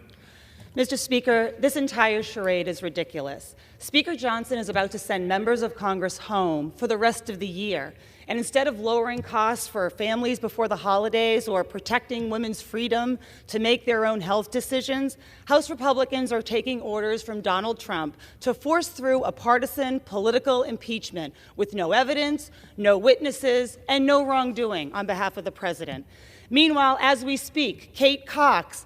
Mr. Speaker, this entire charade is ridiculous. Speaker Johnson is about to send members of Congress home for the rest of the year. And instead of lowering costs for families before the holidays or protecting women's freedom to make their own health decisions, House Republicans are taking orders from Donald Trump to force through a partisan political impeachment with no evidence, no witnesses, and no wrongdoing on behalf of the president. Meanwhile, as we speak, Kate Cox,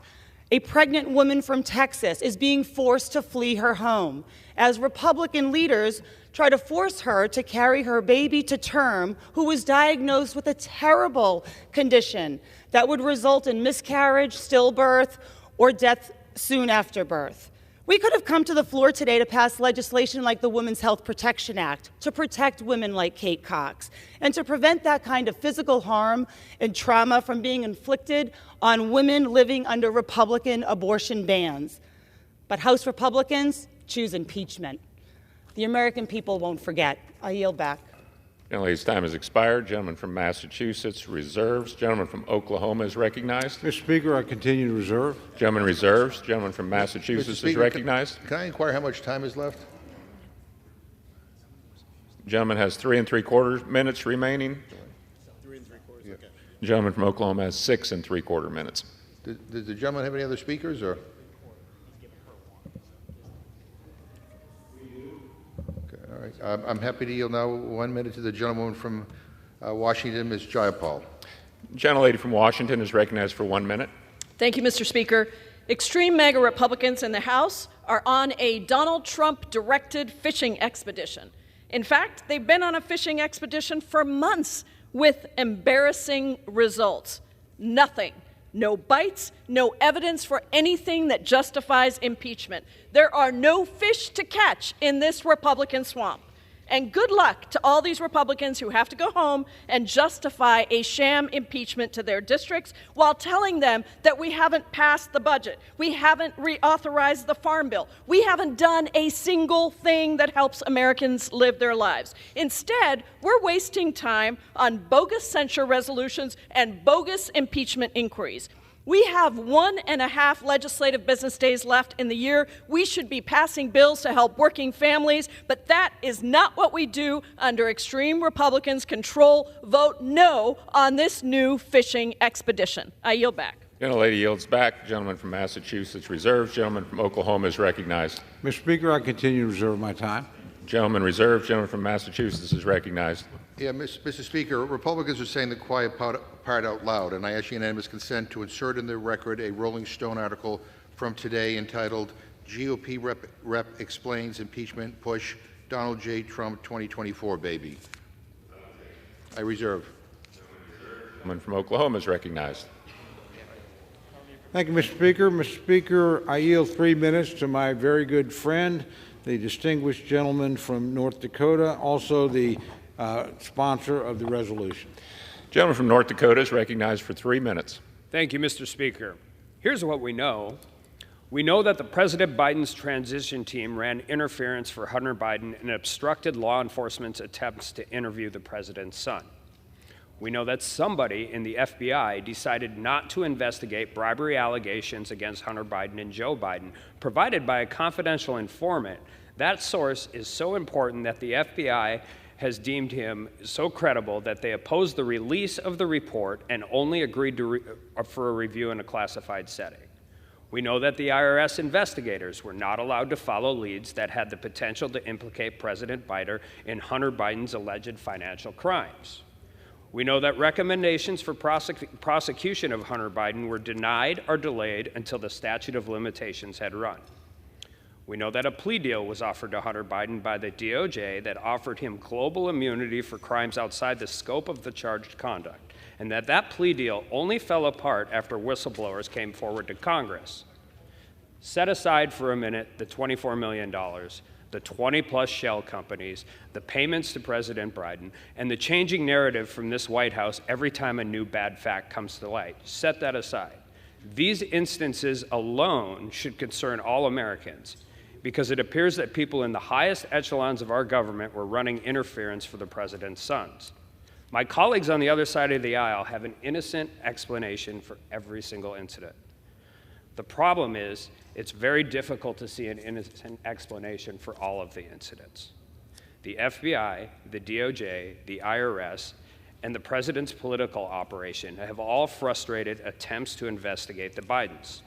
a pregnant woman from Texas, is being forced to flee her home as Republican leaders try to force her to carry her baby to term, who was diagnosed with a terrible condition that would result in miscarriage, stillbirth, or death soon after birth. We could have come to the floor today to pass legislation like the Women's Health Protection Act to protect women like Kate Cox and to prevent that kind of physical harm and trauma from being inflicted on women living under Republican abortion bans. But House Republicans choose impeachment. The American people won't forget. I yield back. Gentlelady's time has expired. Gentleman from Massachusetts reserves. Gentleman from Oklahoma is recognized. Mr. Speaker, I continue to reserve. Gentleman reserves. Gentleman from Massachusetts is recognized. Can I inquire how much time is left? Gentleman has 3 3/4 minutes remaining. 3 3/4. Okay. Gentleman from Oklahoma has 6 3/4 minutes. Does the gentleman have any other speakers, or? All right. I'm happy to yield now 1 minute to the gentlewoman from Washington, Ms. Jayapal. Gentlelady from Washington is recognized for 1 minute. Thank you, Mr. Speaker. Extreme MAGA Republicans in the House are on a Donald Trump-directed fishing expedition. In fact, they've been on a fishing expedition for months with embarrassing results. Nothing. No bites, no evidence for anything that justifies impeachment. There are no fish to catch in this Republican swamp. And good luck to all these Republicans who have to go home and justify a sham impeachment to their districts while telling them that we haven't passed the budget, we haven't reauthorized the Farm Bill, we haven't done a single thing that helps Americans live their lives. Instead, we're wasting time on bogus censure resolutions and bogus impeachment inquiries. We have 1.5 legislative business days left in the year. We should be passing bills to help working families, but that is not what we do under extreme Republicans' control. Vote no on this new fishing expedition. I yield back. Gentlelady yields back. Gentleman from Massachusetts reserves. Gentleman from Oklahoma is recognized. Mr. Speaker, I continue to reserve my time. Gentleman reserved. Gentleman from Massachusetts is recognized. Yeah, Mr. Speaker, Republicans are saying the quiet part out loud, and I ask unanimous consent to insert in the record a Rolling Stone article from today entitled GOP Rep Explains Impeachment Push, Donald J. Trump 2024 Baby. I reserve. Gentleman from Oklahoma is recognized. Thank you, Mr. Speaker. Mr. Speaker, I yield 3 minutes to my very good friend, the distinguished gentleman from North Dakota, also the sponsor of the resolution. Gentleman from North Dakota is recognized for 3 minutes. Thank you, Mr. Speaker. Here's what we know. We know that the President Biden's transition team ran interference for Hunter Biden and obstructed law enforcement's attempts to interview the president's son. We know that somebody in the FBI decided not to investigate bribery allegations against Hunter Biden and Joe Biden, provided by a confidential informant. That source is so important that the FBI has deemed him so credible that they opposed the release of the report and only agreed for a review in a classified setting. We know that the IRS investigators were not allowed to follow leads that had the potential to implicate President Biden in Hunter Biden's alleged financial crimes. We know that recommendations for prosecution of Hunter Biden were denied or delayed until the statute of limitations had run. We know that a plea deal was offered to Hunter Biden by the DOJ that offered him global immunity for crimes outside the scope of the charged conduct, and that that plea deal only fell apart after whistleblowers came forward to Congress. Set aside for a minute the $24 million, the 20-plus shell companies, the payments to President Biden, and the changing narrative from this White House every time a new bad fact comes to light. Set that aside. These instances alone should concern all Americans, because it appears that people in the highest echelons of our government were running interference for the president's sons. My colleagues on the other side of the aisle have an innocent explanation for every single incident. The problem is, it's very difficult to see an innocent explanation for all of the incidents. The FBI, the DOJ, the IRS, and the president's political operation have all frustrated attempts to investigate the Bidens.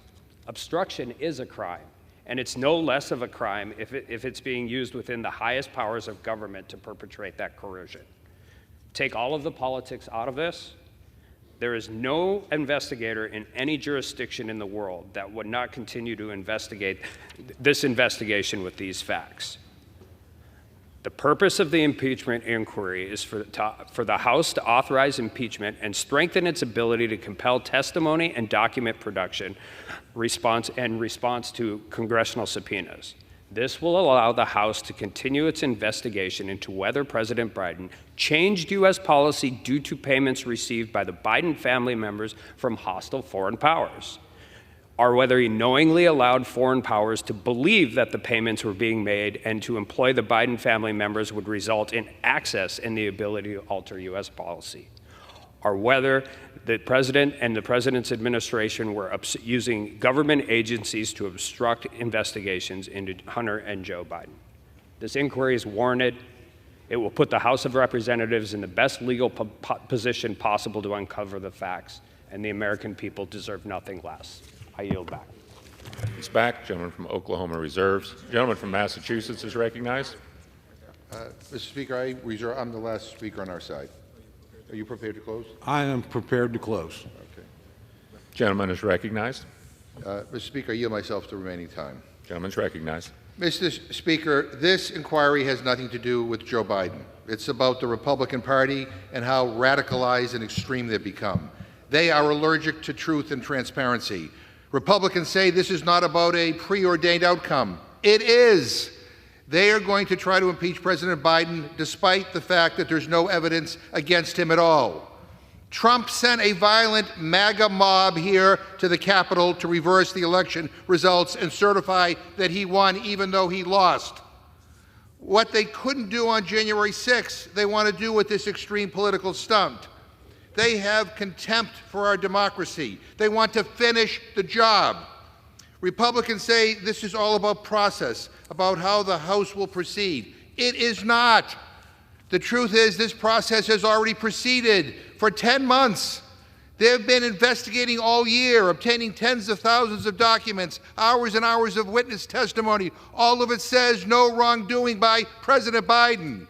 Obstruction is a crime, and it's no less of a crime if it's being used within the highest powers of government to perpetrate that coercion. Take all of the politics out of this, there is no investigator in any jurisdiction in the world that would not continue to investigate this investigation with these facts. The purpose of the impeachment inquiry is for the House to authorize impeachment and strengthen its ability to compel testimony and document production in response to congressional subpoenas. This will allow the House to continue its investigation into whether President Biden changed U.S. policy due to payments received by the Biden family members from hostile foreign powers, or whether he knowingly allowed foreign powers to believe that the payments were being made and to employ the Biden family members would result in access and the ability to alter U.S. policy, or whether the president and the president's administration were using government agencies to obstruct investigations into Hunter and Joe Biden. This inquiry is warranted. It will put the House of Representatives in the best legal position possible to uncover the facts, and the American people deserve nothing less. I yield back. It's back. Gentleman from Oklahoma reserves. Gentleman from Massachusetts is recognized. Mr. Speaker, I'm the last speaker on our side. Are you prepared to close? I am prepared to close. Okay. Gentleman is recognized. Mr. Speaker, I yield myself the remaining time. Gentleman's recognized. Mr. Speaker, this inquiry has nothing to do with Joe Biden. It's about the Republican Party and how radicalized and extreme they've become. They are allergic to truth and transparency. Republicans say this is not about a preordained outcome. It is. They are going to try to impeach President Biden despite the fact that there's no evidence against him at all. Trump sent a violent MAGA mob here to the Capitol to reverse the election results and certify that he won even though he lost. What they couldn't do on January 6th, they want to do with this extreme political stunt. They have contempt for our democracy. They want to finish the job. Republicans say this is all about process, about how the House will proceed. It is not. The truth is this process has already proceeded for 10 months. They have been investigating all year, obtaining tens of thousands of documents, hours and hours of witness testimony. All of it says no wrongdoing by President Biden.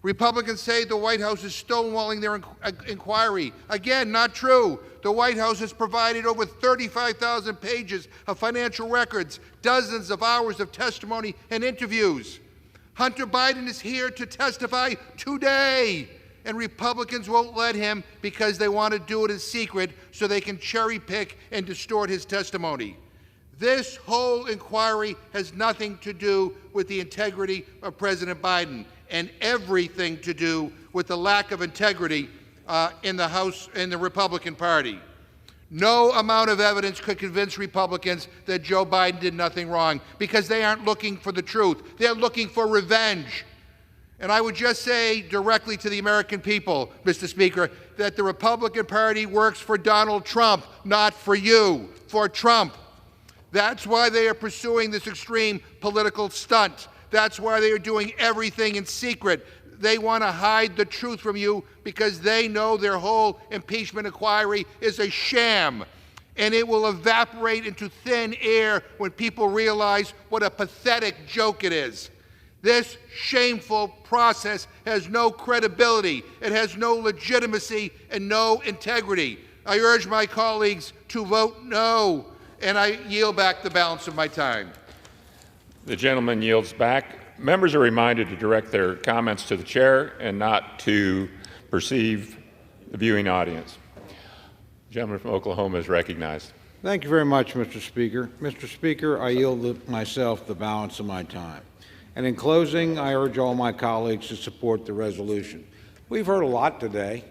Republicans say the White House is stonewalling their inquiry. Again, not true. The White House has provided over 35,000 pages of financial records, dozens of hours of testimony and interviews. Hunter Biden is here to testify today, and Republicans won't let him because they want to do it in secret so they can cherry pick and distort his testimony. This whole inquiry has nothing to do with the integrity of President Biden and everything to do with the lack of integrity in the House and the Republican Party. No amount of evidence could convince Republicans that Joe Biden did nothing wrong because they aren't looking for the truth. They're looking for revenge. And I would just say directly to the American people, Mr. Speaker, that the Republican Party works for Donald Trump, not for you, for Trump. That's why they are pursuing this extreme political stunt. That's why they are doing everything in secret. They want to hide the truth from you because they know their whole impeachment inquiry is a sham. And it will evaporate into thin air when people realize what a pathetic joke it is. This shameful process has no credibility, it has no legitimacy, and no integrity. I urge my colleagues to vote no, and I yield back the balance of my time. The gentleman yields back. Members are reminded to direct their comments to the chair and not to perceive the viewing audience. The gentleman from Oklahoma is recognized. Thank you very much, Mr. Speaker. Mr. Speaker, I yield myself the balance of my time. And in closing, I urge all my colleagues to support the resolution. We've heard a lot today,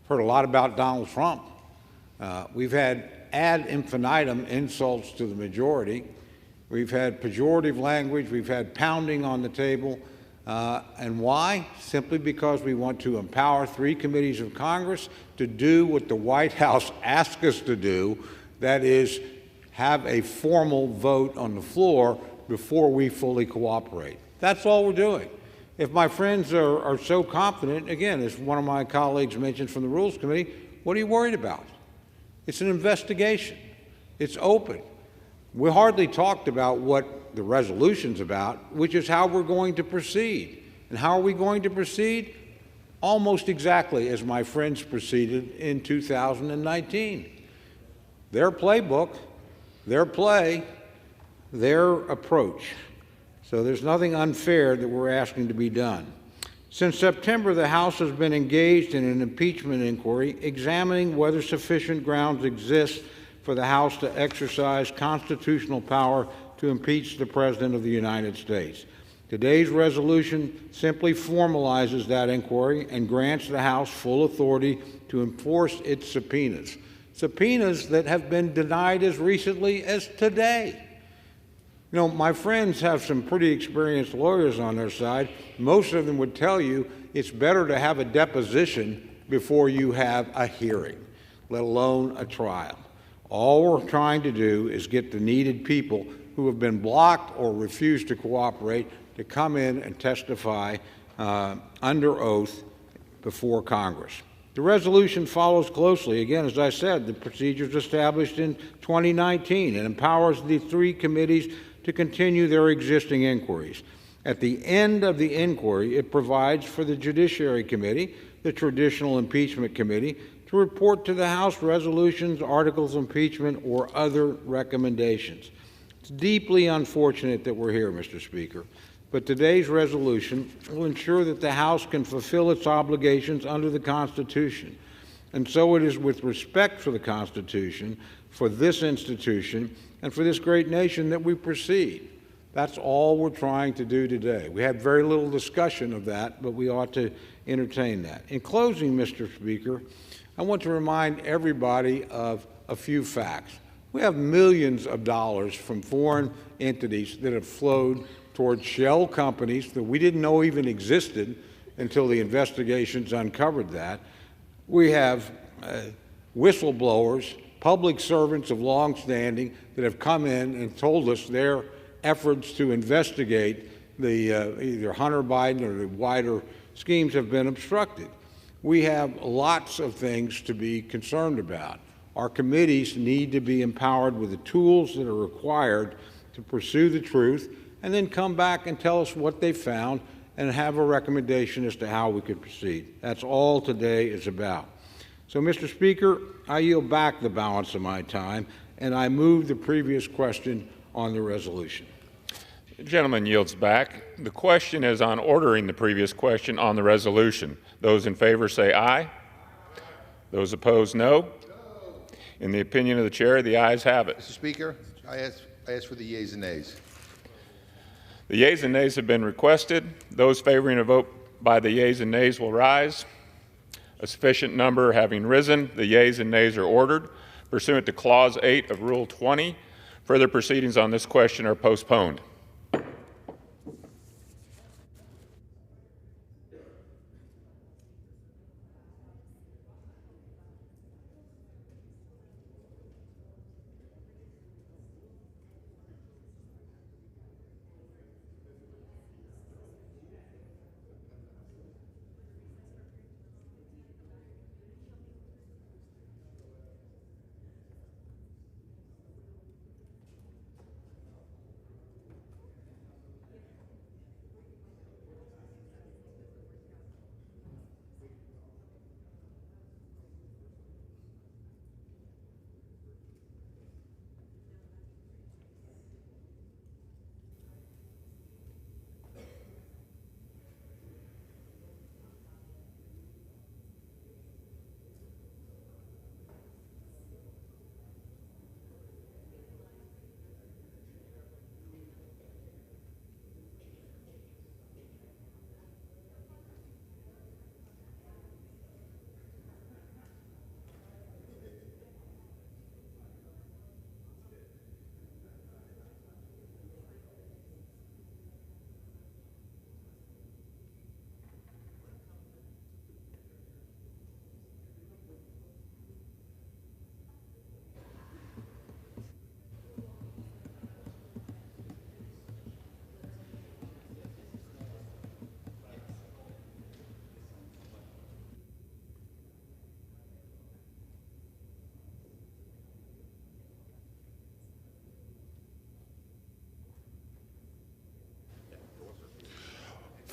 heard a lot about Donald Trump. We've had ad infinitum insults to the majority. We've had pejorative language. We've had pounding on the table. And why? Simply because we want to empower 3 committees of Congress to do what the White House asked us to do, that is, have a formal vote on the floor before we fully cooperate. That's all we're doing. If my friends are so confident, again, as one of my colleagues mentioned from the Rules Committee, what are you worried about? It's an investigation. It's open. We hardly talked about what the resolution's about, which is how we're going to proceed. And how are we going to proceed? Almost exactly as my friends proceeded in 2019. Their playbook, their play, their approach. So there's nothing unfair that we're asking to be done. Since September, the House has been engaged in an impeachment inquiry examining whether sufficient grounds exist for the House to exercise constitutional power to impeach the President of the United States. Today's resolution simply formalizes that inquiry and grants the House full authority to enforce its subpoenas. Subpoenas that have been denied as recently as today. You know, my friends have some pretty experienced lawyers on their side. Most of them would tell you it's better to have a deposition before you have a hearing, let alone a trial. All we're trying to do is get the needed people who have been blocked or refused to cooperate to come in and testify under oath before Congress. The resolution follows closely, again, as I said, the procedures established in 2019 and empowers the three committees to continue their existing inquiries. At the end of the inquiry, it provides for the Judiciary Committee, the Traditional Impeachment Committee, to report to the House resolutions, articles of impeachment, or other recommendations. It's deeply unfortunate that we're here, Mr. Speaker, but today's resolution will ensure that the House can fulfill its obligations under the Constitution. And so it is with respect for the Constitution, for this institution, and for this great nation that we proceed. That's all we're trying to do today. We had very little discussion of that, but we ought to entertain that. In closing, Mr. Speaker, I want to remind everybody of a few facts. We have millions of dollars from foreign entities that have flowed towards shell companies that we didn't know even existed until the investigations uncovered that. We have whistleblowers, public servants of long standing that have come in and told us their efforts to investigate the either Hunter Biden or the wider schemes have been obstructed. We have lots of things to be concerned about. Our committees need to be empowered with the tools that are required to pursue the truth and then come back and tell us what they found and have a recommendation as to how we could proceed. That's all today is about. So, Mr. Speaker, I yield back the balance of my time, and I move the previous question on the resolution. The gentleman yields back. The question is on ordering the previous question on the resolution. Those in favor say aye. Those opposed, no. In the opinion of the chair, the ayes have it. Mr. Speaker, I ask for the yeas and nays. The yeas and nays have been requested. Those favoring a vote by the yeas and nays will rise. A sufficient number having risen, the yeas and nays are ordered. Pursuant to Clause 8 of Rule 20, further proceedings on this question are postponed.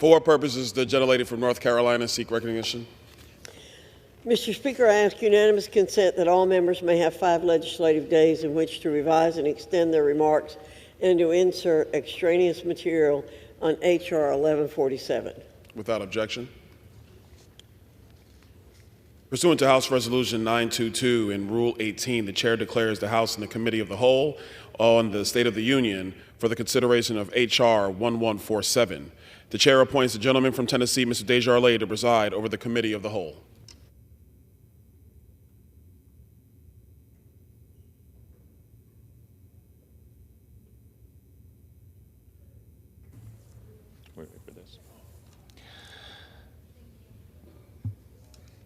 For what purposes the gentlelady from North Carolina seek recognition? Mr. Speaker, I ask unanimous consent that all members may have 5 legislative days in which to revise and extend their remarks and to insert extraneous material on H.R. 1147. Without objection. Pursuant to House Resolution 922 and Rule 18, the Chair declares the House and the Committee of the Whole on the State of the Union for the consideration of H.R. 1147. The Chair appoints the gentleman from Tennessee, Mr. Desjardins, to preside over the Committee of the Whole.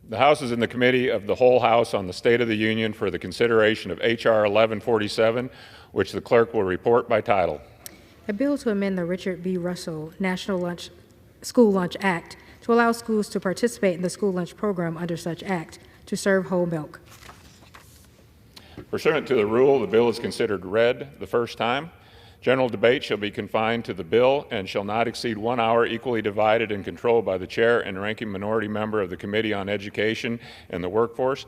The House is in the Committee of the Whole House on the State of the Union for the consideration of H.R. 1147, which the clerk will report by title. A bill to amend the Richard B. Russell National School Lunch Act to allow schools to participate in the school lunch program under such act to serve whole milk. Pursuant to the rule, the bill is considered read the first time. General debate shall be confined to the bill and shall not exceed 1 hour, equally divided and controlled by the chair and ranking minority member of the Committee on Education and the Workforce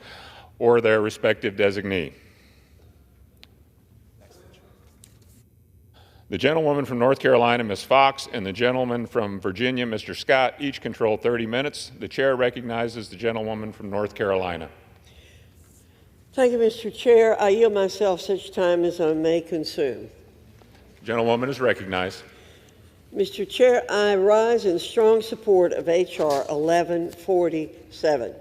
or their respective designee. The gentlewoman from North Carolina, Ms. Fox, and the gentleman from Virginia, Mr. Scott, each control 30 minutes. The chair recognizes the gentlewoman from North Carolina. Thank you, Mr. Chair. I yield myself such time as I may consume. Gentlewoman is recognized. Mr. Chair, I rise in strong support of H.R. 1147.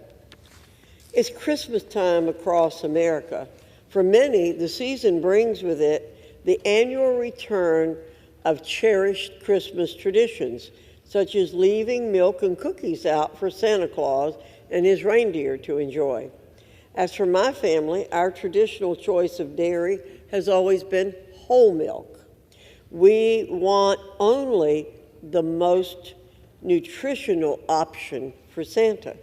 It's Christmas time across America. For many, the season brings with it the annual return of cherished Christmas traditions, such as leaving milk and cookies out for Santa Claus and his reindeer to enjoy. As for my family, our traditional choice of dairy has always been whole milk. We want only the most nutritional option for Santa.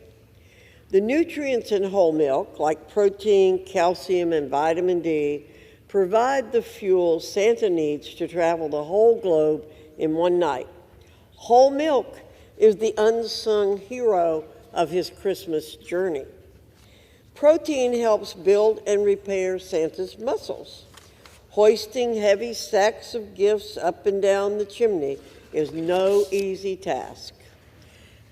The nutrients in whole milk, like protein, calcium, and vitamin D, provide the fuel Santa needs to travel the whole globe in one night. Whole milk is the unsung hero of his Christmas journey. Protein helps build and repair Santa's muscles. Hoisting heavy sacks of gifts up and down the chimney is no easy task.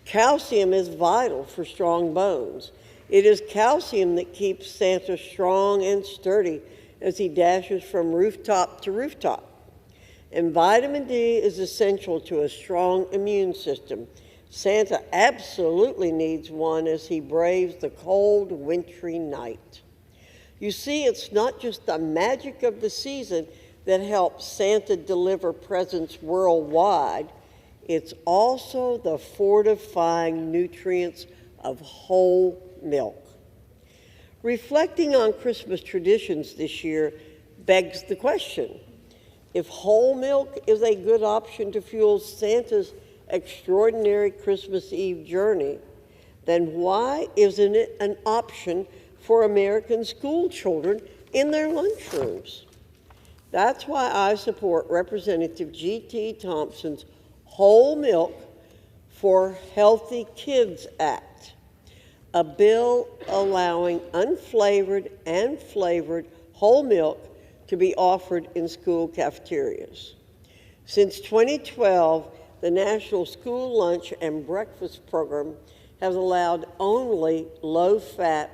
Calcium is vital for strong bones. It is calcium that keeps Santa strong and sturdy as he dashes from rooftop to rooftop. And vitamin D is essential to a strong immune system. Santa absolutely needs one as he braves the cold, wintry night. You see, it's not just the magic of the season that helps Santa deliver presents worldwide. It's also the fortifying nutrients of whole milk. Reflecting on Christmas traditions this year begs the question, if whole milk is a good option to fuel Santa's extraordinary Christmas Eve journey, then why isn't it an option for American school children in their lunchrooms? That's why I support Representative G.T. Thompson's Whole Milk for Healthy Kids Act, a bill allowing unflavored and flavored whole milk to be offered in school cafeterias. Since 2012, the National School Lunch and Breakfast Program has allowed only low-fat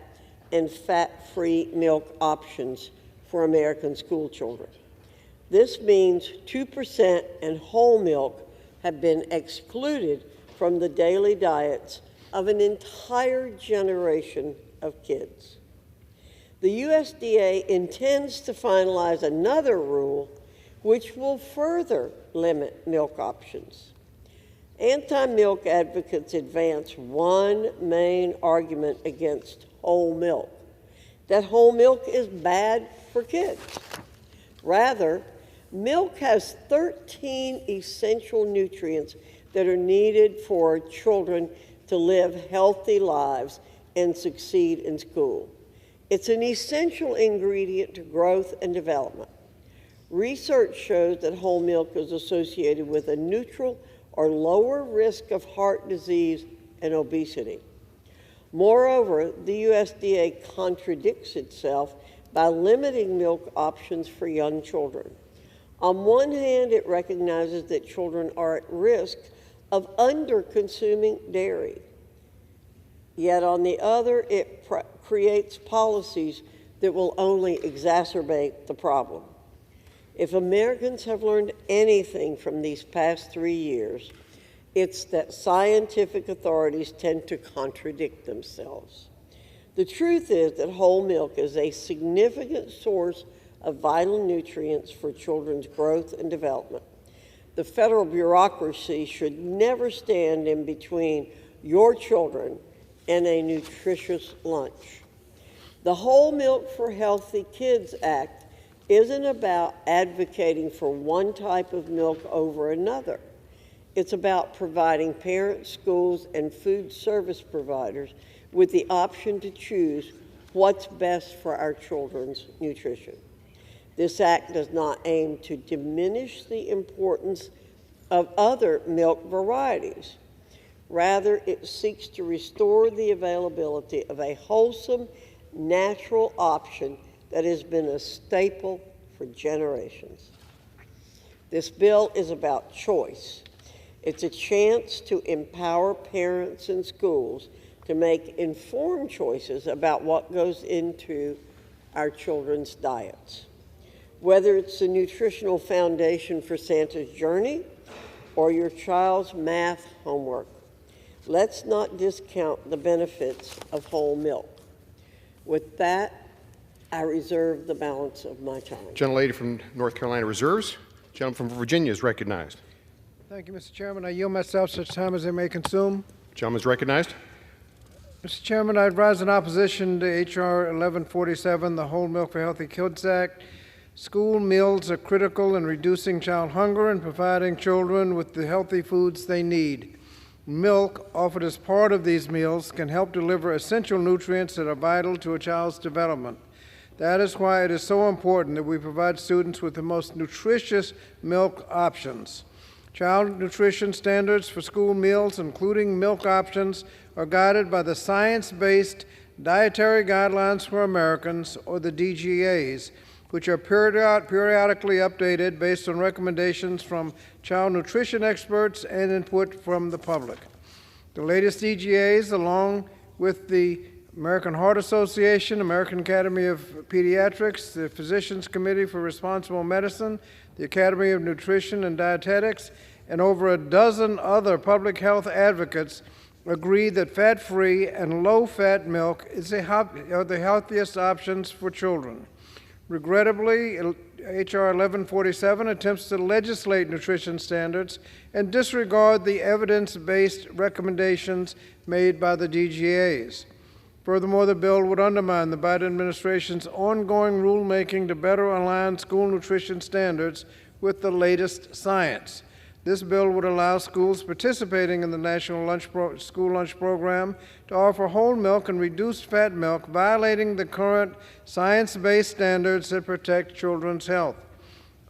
and fat-free milk options for American school children. This means 2% and whole milk have been excluded from the daily diets of an entire generation of kids. The USDA intends to finalize another rule which will further limit milk options. Anti-milk advocates advance one main argument against whole milk, that whole milk is bad for kids. Rather, milk has 13 essential nutrients that are needed for children to live healthy lives and succeed in school. It's an essential ingredient to growth and development. Research shows that whole milk is associated with a neutral or lower risk of heart disease and obesity. Moreover, the USDA contradicts itself by limiting milk options for young children. On one hand, it recognizes that children are at risk of under-consuming dairy. Yet on the other, it creates policies that will only exacerbate the problem. If Americans have learned anything from these past 3 years, it's that scientific authorities tend to contradict themselves. The truth is that whole milk is a significant source of vital nutrients for children's growth and development. The federal bureaucracy should never stand in between your children and a nutritious lunch. The Whole Milk for Healthy Kids Act isn't about advocating for one type of milk over another. It's about providing parents, schools, and food service providers with the option to choose what's best for our children's nutrition. This act does not aim to diminish the importance of other milk varieties. Rather, it seeks to restore the availability of a wholesome, natural option that has been a staple for generations. This bill is about choice. It's a chance to empower parents and schools to make informed choices about what goes into our children's diets. Whether it's the nutritional foundation for Santa's journey or your child's math homework, let's not discount the benefits of whole milk. With that, I reserve the balance of my time. Gentlelady from North Carolina reserves. Gentleman from Virginia is recognized. Thank you, Mr. Chairman. I yield myself such time as I may consume. Gentleman is recognized. Mr. Chairman, I rise in opposition to H.R. 1147, the Whole Milk for Healthy Kids Act. School meals are critical in reducing child hunger and providing children with the healthy foods they need. Milk, offered as part of these meals, can help deliver essential nutrients that are vital to a child's development. That is why it is so important that we provide students with the most nutritious milk options. Child nutrition standards for school meals, including milk options, are guided by the Science-Based Dietary Guidelines for Americans, or the DGAs, which are periodically updated based on recommendations from child nutrition experts and input from the public. The latest DGAs, along with the American Heart Association, American Academy of Pediatrics, the Physicians Committee for Responsible Medicine, the Academy of Nutrition and Dietetics, and over a dozen other public health advocates agree that fat-free and low-fat milk are the healthiest options for children. Regrettably, H.R. 1147 attempts to legislate nutrition standards and disregard the evidence-based recommendations made by the DGAs. Furthermore, the bill would undermine the Biden administration's ongoing rulemaking to better align school nutrition standards with the latest science. This bill would allow schools participating in the National School Lunch Program to offer whole milk and reduced fat milk, violating the current science-based standards that protect children's health.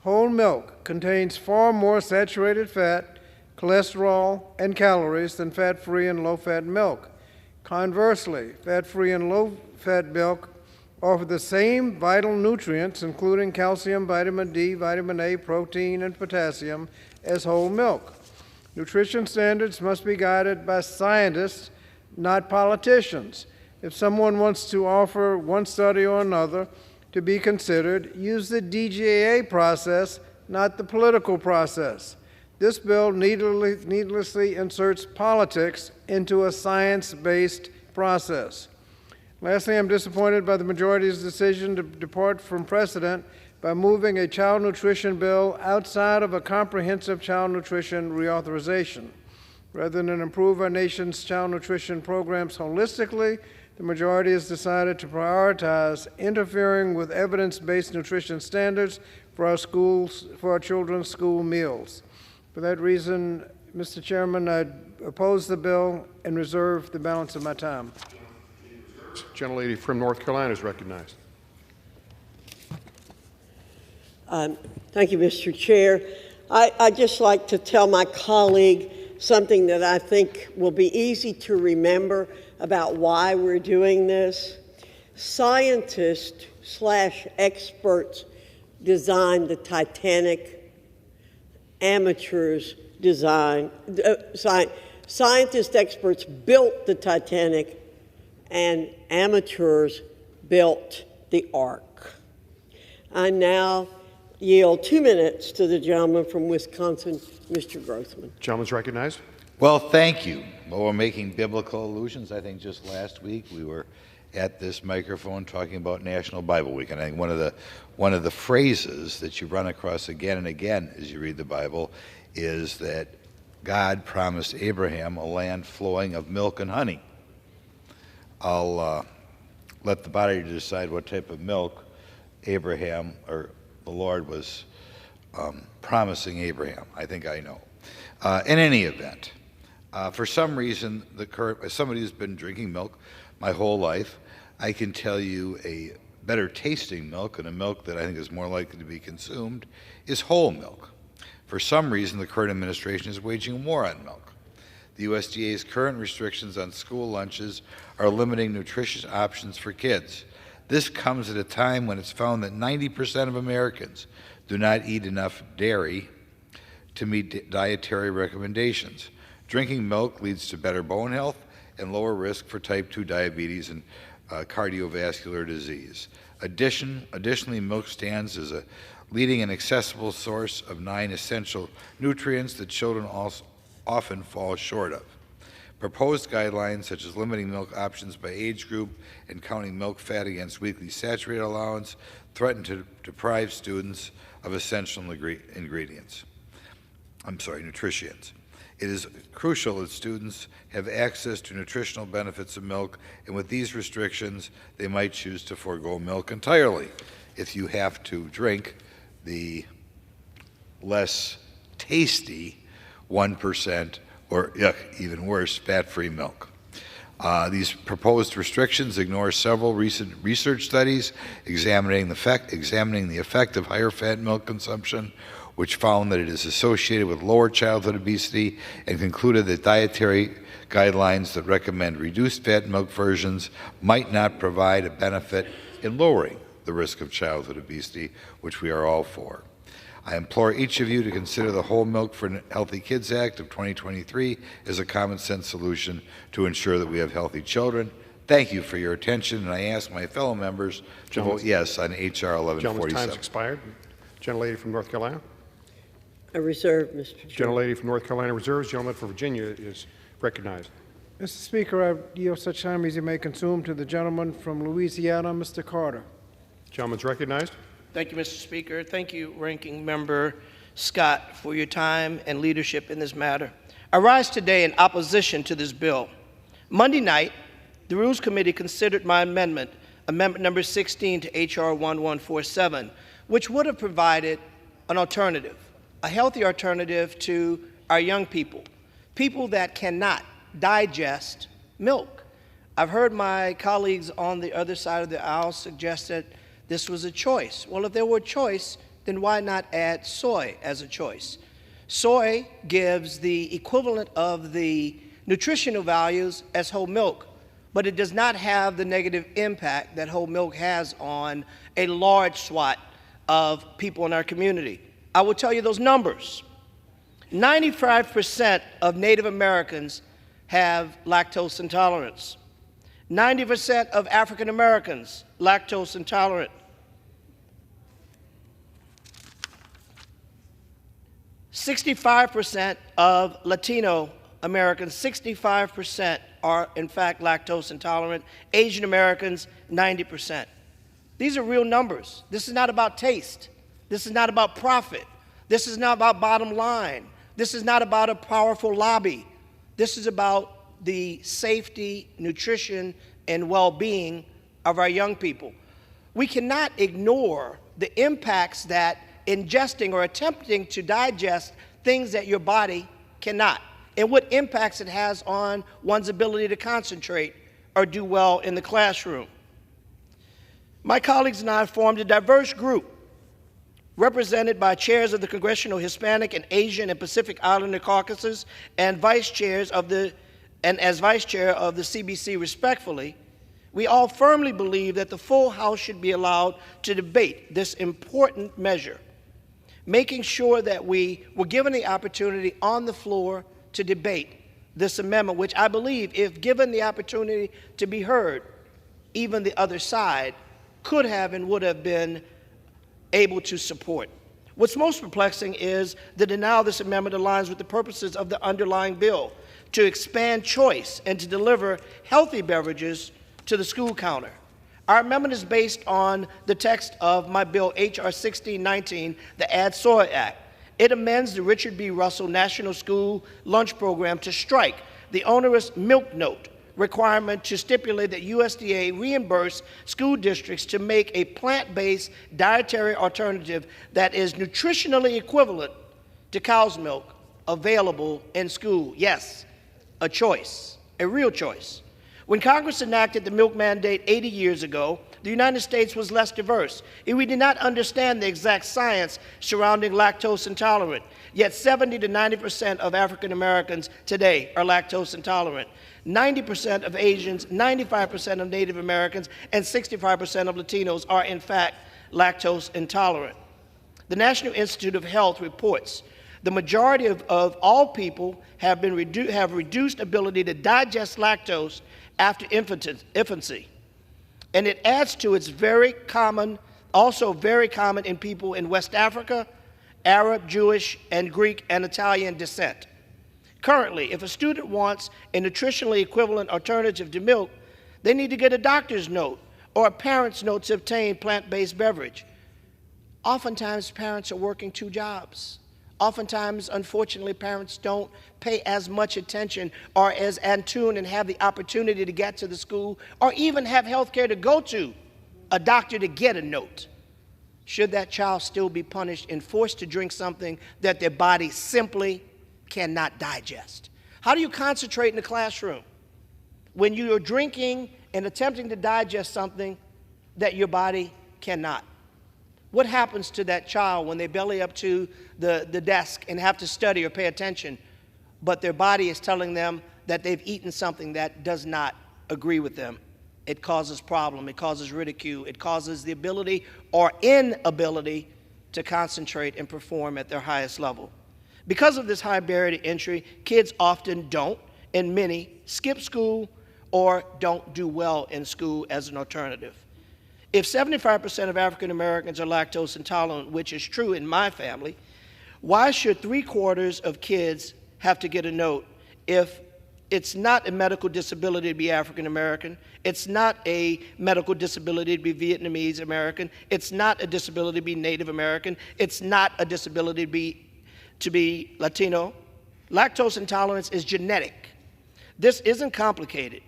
Whole milk contains far more saturated fat, cholesterol, and calories than fat-free and low-fat milk. Conversely, fat-free and low-fat milk offer the same vital nutrients, including calcium, vitamin D, vitamin A, protein, and potassium, as whole milk. Nutrition standards must be guided by scientists, not politicians. If someone wants to offer one study or another to be considered, use the DGA process, not the political process. This bill needlessly inserts politics into a science-based process. Lastly, I'm disappointed by the majority's decision to depart from precedent by moving a child nutrition bill outside of a comprehensive child nutrition reauthorization. Rather than improve our nation's child nutrition programs holistically, the majority has decided to prioritize interfering with evidence-based nutrition standards for our children's school meals. For that reason, Mr. Chairman, I oppose the bill and reserve the balance of my time. Gentlelady from North Carolina is recognized. Thank you, Mr. Chair. I'd just like to tell my colleague something that I think will be easy to remember about why we're doing this. Scientists/experts designed the Titanic. Amateurs designed, scientists, experts built the Titanic, and amateurs built the Ark. I now yield 2 minutes to the gentleman from Wisconsin, Mr. Grothman. Gentleman's recognized. Well, thank you. Well, we're making biblical allusions. I think just last week we were at this microphone talking about National Bible Week, and I think one of the phrases that you run across again and again as you read the Bible is that God promised Abraham a land flowing of milk and honey. I'll let the body decide what type of milk Abraham or the Lord was promising Abraham. I think I know. In any event, for some reason, as somebody who's been drinking milk my whole life, I can tell you a better tasting milk and a milk that I think is more likely to be consumed is whole milk. For some reason, the current administration is waging war on milk. The USDA's current restrictions on school lunches are limiting nutritious options for kids. This comes at a time when it's found that 90% of Americans do not eat enough dairy to meet dietary recommendations. Drinking milk leads to better bone health and lower risk for type 2 diabetes and cardiovascular disease. Additionally, milk stands as a leading and accessible source of 9 essential nutrients that children often fall short of. Proposed guidelines such as limiting milk options by age group and counting milk fat against weekly saturated allowance threaten to deprive students of essential nutrients. It is crucial that students have access to nutritional benefits of milk, and with these restrictions, they might choose to forego milk entirely if you have to drink the less tasty 1% or, even worse, fat-free milk. These proposed restrictions ignore several recent research studies examining the effect of higher fat milk consumption, which found that it is associated with lower childhood obesity, and concluded that dietary guidelines that recommend reduced fat milk versions might not provide a benefit in lowering the risk of childhood obesity, which we are all for. I implore each of you to consider the Whole Milk for Healthy Kids Act of 2023 as a common sense solution to ensure that we have healthy children. Thank you for your attention, and I ask my fellow members to vote yes on H.R. 1147. Gentleman's time's expired. Gentlelady from North Carolina. I reserve, Mr. Chair. Gentlelady from North Carolina reserves. Gentleman from Virginia is recognized. Mr. Speaker, I yield such time as you may consume to the gentleman from Louisiana, Mr. Carter. Gentleman's recognized. Thank you, Mr. Speaker. Thank you, Ranking Member Scott, for your time and leadership in this matter. I rise today in opposition to this bill. Monday night, the Rules Committee considered my amendment number 16 to H.R. 1147, which would have provided an alternative, a healthy alternative to our young people, people that cannot digest milk. I've heard my colleagues on the other side of the aisle suggest that this was a choice. Well, if there were a choice, then why not add soy as a choice? Soy gives the equivalent of the nutritional values as whole milk, but it does not have the negative impact that whole milk has on a large swath of people in our community. I will tell you those numbers. 95% of Native Americans have lactose intolerance. 90% of African Americans lactose intolerant. 65% of Latino Americans, 65% are in fact lactose intolerant. Asian Americans, 90%. These are real numbers. This is not about taste. This is not about profit. This is not about bottom line. This is not about a powerful lobby. This is about the safety, nutrition, and well-being of our young people. We cannot ignore the impacts that ingesting or attempting to digest things that your body cannot, and what impacts it has on one's ability to concentrate or do well in the classroom. My colleagues and I formed a diverse group represented by chairs of the Congressional Hispanic and Asian and Pacific Islander caucuses and as vice chair of the CBC respectfully, we all firmly believe that the full House should be allowed to debate this important measure, making sure that we were given the opportunity on the floor to debate this amendment, which I believe, if given the opportunity to be heard, even the other side could have and would have been able to support. What's most perplexing is the denial of this amendment aligns with the purposes of the underlying bill to expand choice and to deliver healthy beverages to the school counter. Our amendment is based on the text of my bill, H.R. 1619, the Add Soy Act. It amends the Richard B. Russell National School Lunch Program to strike the onerous milk note requirement to stipulate that USDA reimburse school districts to make a plant-based dietary alternative that is nutritionally equivalent to cow's milk available in school. Yes, a choice, a real choice. When Congress enacted the milk mandate 80 years ago, the United States was less diverse, and we did not understand the exact science surrounding lactose intolerant. Yet 70 to 90% of African Americans today are lactose intolerant. 90% of Asians, 95% of Native Americans, and 65% of Latinos are in fact lactose intolerant. The National Institute of Health reports the majority of all people have reduced ability to digest lactose after infancy. And it adds to its also very common in people in West Africa, Arab, Jewish, and Greek and Italian descent. Currently, if a student wants a nutritionally equivalent alternative to milk, they need to get a doctor's note or a parent's note to obtain plant-based beverage. Oftentimes, parents are working 2 jobs. Oftentimes, unfortunately, parents don't pay as much attention or as in tune and have the opportunity to get to the school or even have health care to go to a doctor to get a note. Should that child still be punished and forced to drink something that their body simply cannot digest? How do you concentrate in the classroom when you are drinking and attempting to digest something that your body cannot? What happens to that child when they belly up to the desk and have to study or pay attention, but their body is telling them that they've eaten something that does not agree with them? It causes problem, it causes ridicule, it causes the ability or inability to concentrate and perform at their highest level. Because of this high barrier to entry, kids often don't, and many skip school or don't do well in school as an alternative. If 75% of African Americans are lactose intolerant, which is true in my family, why should 3/4 of kids have to get a note if it's not a medical disability to be African American, it's not a medical disability to be Vietnamese American, it's not a disability to be Native American, it's not a disability to be Latino? Lactose intolerance is genetic. This isn't complicated.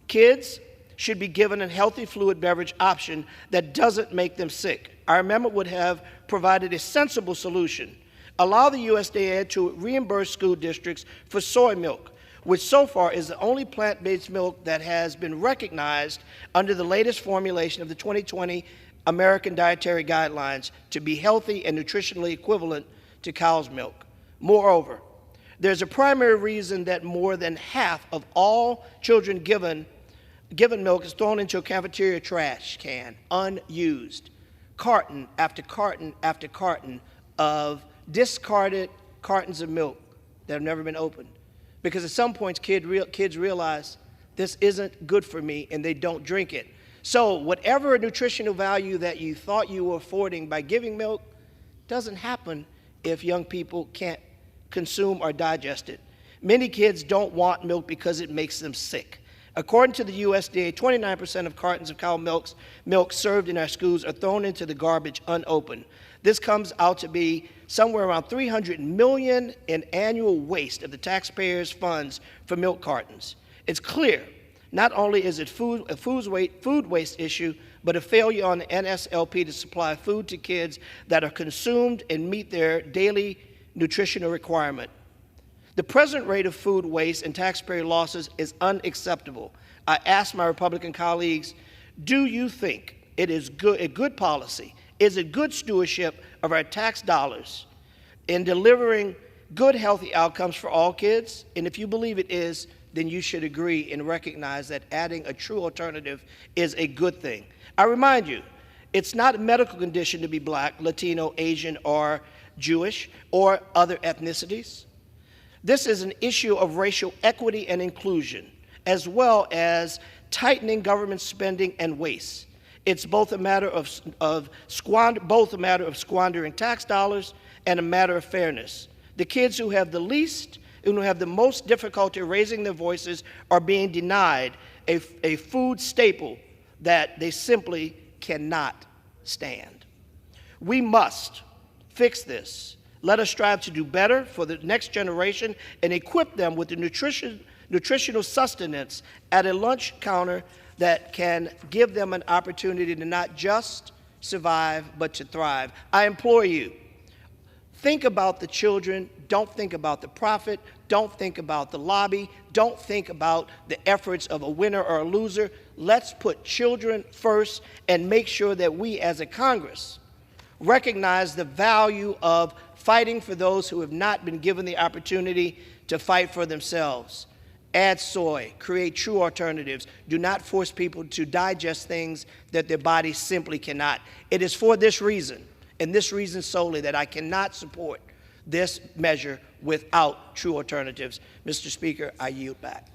Kids should be given a healthy fluid beverage option that doesn't make them sick. Our amendment would have provided a sensible solution. Allow the USDA to reimburse school districts for soy milk, which so far is the only plant-based milk that has been recognized under the latest formulation of the 2020 American Dietary Guidelines to be healthy and nutritionally equivalent to cow's milk. Moreover, there's a primary reason that more than half of all children given milk is thrown into a cafeteria trash can, unused. Carton after carton after carton of discarded cartons of milk that have never been opened. Because at some point, kids realize this isn't good for me, and they don't drink it. So whatever nutritional value that you thought you were affording by giving milk doesn't happen if young people can't consume or digest it. Many kids don't want milk because it makes them sick. According to the USDA, 29% of cartons of cow milk served in our schools are thrown into the garbage unopened. This comes out to be somewhere around $300 million in annual waste of the taxpayers' funds for milk cartons. It's clear, not only is it a food waste issue, but a failure on the NSLP to supply food to kids that are consumed and meet their daily nutritional requirement. The present rate of food waste and taxpayer losses is unacceptable. I ask my Republican colleagues, do you think it is a good policy Is it good stewardship of our tax dollars in delivering good, healthy outcomes for all kids? And if you believe it is, then you should agree and recognize that adding a true alternative is a good thing. I remind you, it's not a medical condition to be Black, Latino, Asian, or Jewish, or other ethnicities. This is an issue of racial equity and inclusion, as well as tightening government spending and waste. It's both a matter of squandering tax dollars and a matter of fairness. The kids who have the least and who have the most difficulty raising their voices are being denied a food staple that they simply cannot stand. We must fix this. Let us strive to do better for the next generation and equip them with the nutritional sustenance at a lunch counter that can give them an opportunity to not just survive, but to thrive. I implore you, think about the children. Don't think about the profit. Don't think about the lobby. Don't think about the efforts of a winner or a loser. Let's put children first and make sure that we as a Congress recognize the value of fighting for those who have not been given the opportunity to fight for themselves. Add soy, create true alternatives. Do not force people to digest things that their bodies simply cannot. It is for this reason, and this reason solely, that I cannot support this measure without true alternatives. Mr. Speaker, I yield back.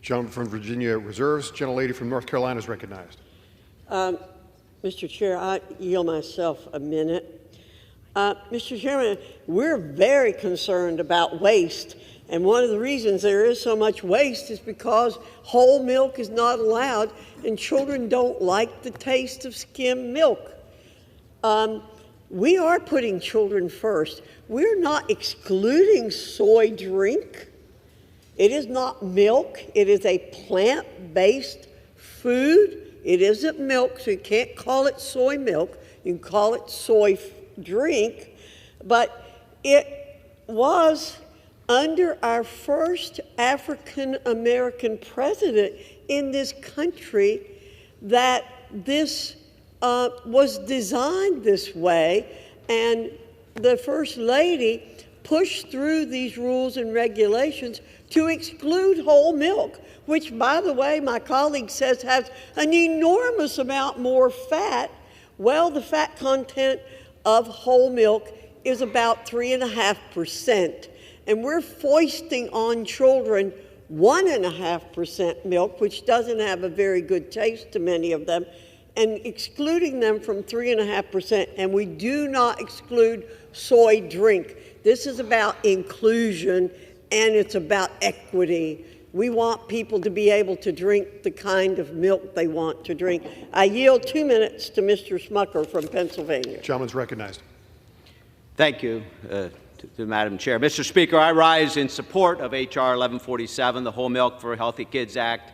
Gentleman from Virginia reserves. Gentlelady from North Carolina is recognized. Mr. Chair, I yield myself a minute. Mr. Chairman, we're very concerned about waste, and one of the reasons there is so much waste is because whole milk is not allowed, and children don't like the taste of skim milk. We are putting children first. We're not excluding soy drink. It is not milk. It is a plant-based food. It isn't milk, so you can't call it soy milk. You can call it soy drink. But it was under our first African-American president in this country that this was designed this way, and the First Lady pushed through these rules and regulations to exclude whole milk, which, by the way, my colleague says has an enormous amount more fat. Well, the fat content of whole milk is about 3.5%, and we're foisting on children 1.5% milk, which doesn't have a very good taste to many of them, and excluding them from 3.5%, and we do not exclude soy drink. This is about inclusion, and it's about equity. We want people to be able to drink the kind of milk they want to drink. I yield 2 minutes to Mr. Smucker from Pennsylvania. Gentleman's recognized. Thank you, to Madam Chair. Mr. Speaker, I rise in support of H.R. 1147, the Whole Milk for Healthy Kids Act,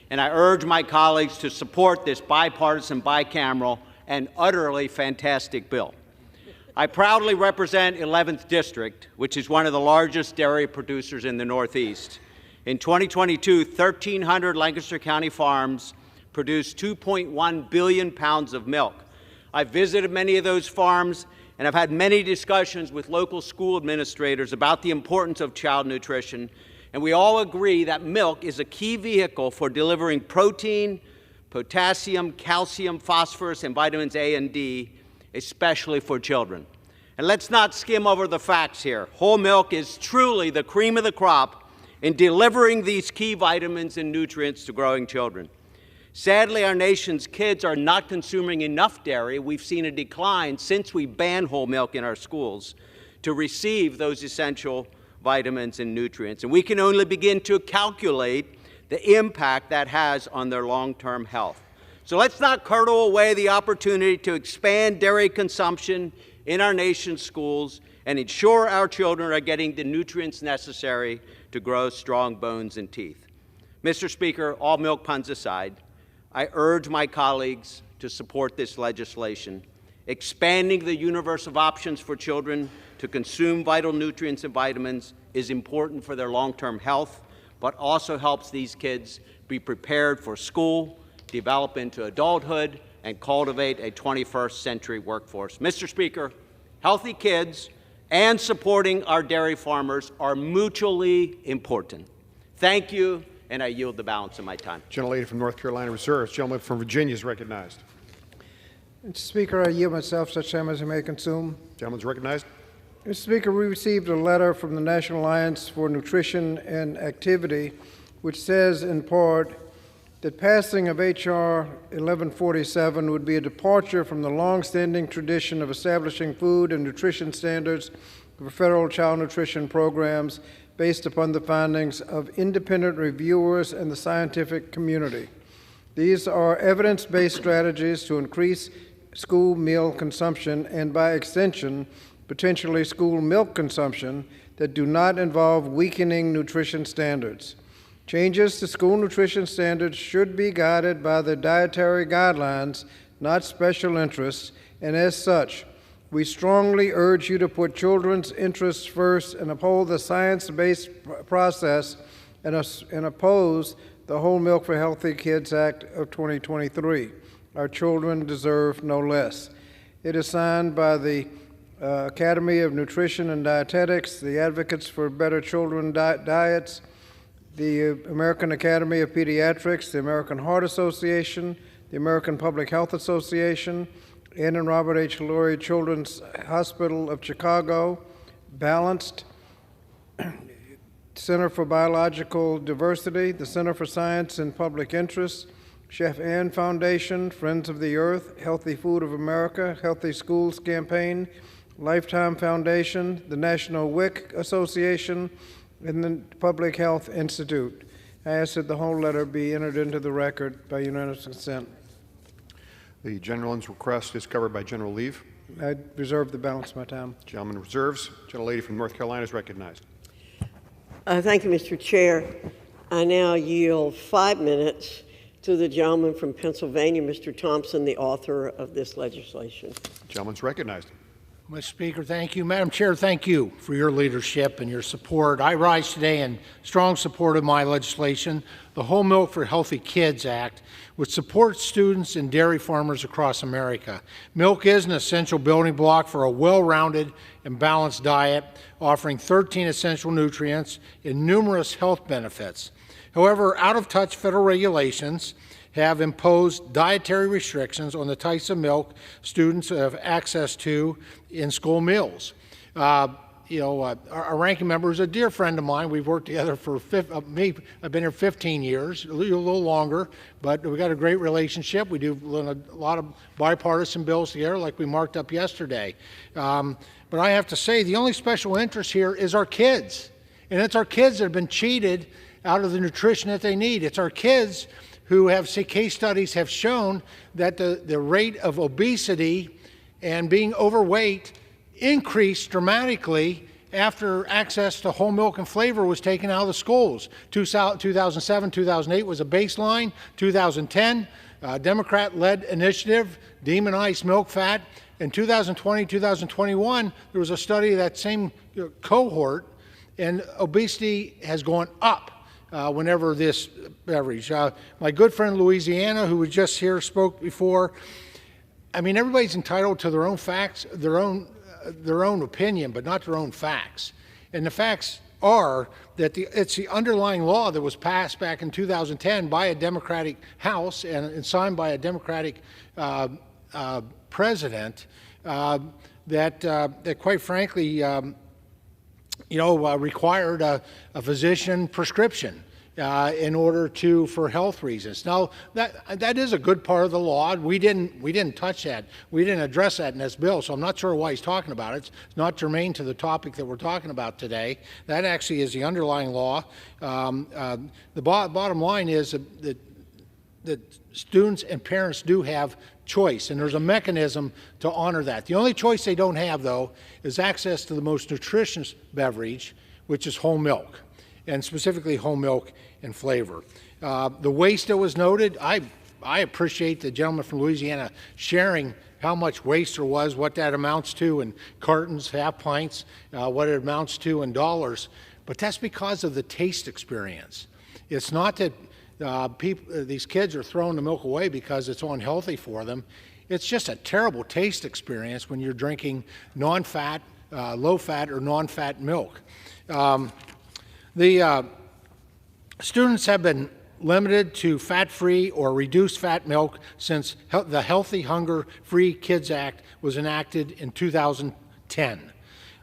and I urge my colleagues to support this bipartisan, bicameral, and utterly fantastic bill. I proudly represent 11th District, which is one of the largest dairy producers in the Northeast. In 2022, 1,300 Lancaster County farms produced 2.1 billion pounds of milk. I've visited many of those farms, and I've had many discussions with local school administrators about the importance of child nutrition, and we all agree that milk is a key vehicle for delivering protein, potassium, calcium, phosphorus, and vitamins A and D, especially for children. And let's not skim over the facts here. Whole milk is truly the cream of the crop in delivering these key vitamins and nutrients to growing children. Sadly, our nation's kids are not consuming enough dairy. We've seen a decline since we banned whole milk in our schools to receive those essential vitamins and nutrients. And we can only begin to calculate the impact that has on their long-term health. So let's not curdle away the opportunity to expand dairy consumption in our nation's schools and ensure our children are getting the nutrients necessary to grow strong bones and teeth. Mr. Speaker, all milk puns aside, I urge my colleagues to support this legislation. Expanding the universe of options for children to consume vital nutrients and vitamins is important for their long-term health, but also helps these kids be prepared for school, develop into adulthood, and cultivate a 21st century workforce. Mr. Speaker, healthy kids and supporting our dairy farmers are mutually important. Thank you, and I yield the balance of my time. Gentlelady from North Carolina Reserves. Gentleman from Virginia is recognized. Mr. Speaker, I yield myself such time as I may consume. Gentleman's recognized. Mr. Speaker, we received a letter from the National Alliance for Nutrition and Activity, which says in part that passing of H.R. 1147 would be a departure from the long-standing tradition of establishing food and nutrition standards for federal child nutrition programs based upon the findings of independent reviewers and the scientific community. These are evidence-based strategies to increase school meal consumption and, by extension, potentially school milk consumption that do not involve weakening nutrition standards. Changes to school nutrition standards should be guided by the dietary guidelines, not special interests, and as such, we strongly urge you to put children's interests first and uphold the science-based process and oppose the Whole Milk for Healthy Kids Act of 2023. Our children deserve no less. It is signed by the Academy of Nutrition and Dietetics, the Advocates for Better Children Diets, the American Academy of Pediatrics, the American Heart Association, the American Public Health Association, Ann and Robert H. Lurie Children's Hospital of Chicago, Balanced, Center for Biological Diversity, the Center for Science and Public Interest, Chef Ann Foundation, Friends of the Earth, Healthy Food of America, Healthy Schools Campaign, Lifetime Foundation, the National WIC Association, and the Public Health Institute. I ask that the whole letter be entered into the record by unanimous consent. The gentleman's request is covered by general leave. I reserve the balance of my time. Gentleman reserves. Gentlelady from North Carolina is recognized. Thank you, Mr. Chair. I now yield 5 minutes to the gentleman from Pennsylvania, Mr. Thompson, the author of this legislation. Gentleman's recognized. Mr. Speaker, thank you. Madam Chair, thank you for your leadership and your support. I rise today in strong support of my legislation, the Whole Milk for Healthy Kids Act, which supports students and dairy farmers across America. Milk is an essential building block for a well-rounded and balanced diet, offering 13 essential nutrients and numerous health benefits. However, out-of-touch federal regulations have imposed dietary restrictions on the types of milk students have access to in school meals. Our ranking member is a dear friend of mine. We've worked together for I've been here 15 years, a little longer, but we've got a great relationship. We do a lot of bipartisan bills together, like we marked up yesterday. But I have to say, the only special interest here is our kids. And it's our kids that have been cheated out of the nutrition that they need. It's our kids who have, case studies have shown that the rate of obesity and being overweight increased dramatically after access to whole milk and flavor was taken out of the schools. 2007, 2008 was a baseline. 2010, Democrat-led initiative demonized milk fat. In 2020, 2021, there was a study of that same cohort, and obesity has gone up. Whenever this beverage. My good friend Louisiana, who was just here, spoke before. I mean, everybody's entitled to their own facts, their own opinion, but not their own facts. And the facts are that it's the underlying law that was passed back in 2010 by a Democratic House and signed by a Democratic president that quite frankly, required a physician prescription in order for health reasons. Now, that is a good part of the law. We didn't touch that. We didn't address that in this bill, so I'm not sure why he's talking about it. It's not germane to the topic that we're talking about today. That actually is the underlying law. The bottom line is that students and parents do have choice, and there's a mechanism to honor that. The only choice they don't have, though, is access to the most nutritious beverage, which is whole milk, and specifically whole milk and flavor. The waste that was noted, I appreciate the gentleman from Louisiana sharing how much waste there was, what that amounts to in cartons, half pints, what it amounts to in dollars, but that's because of the taste experience. It's not that these kids are throwing the milk away because it's unhealthy for them. It's just a terrible taste experience when you're drinking non-fat, low-fat, or non-fat milk. The students have been limited to fat-free or reduced fat milk since the Healthy Hunger Free Kids Act was enacted in 2010.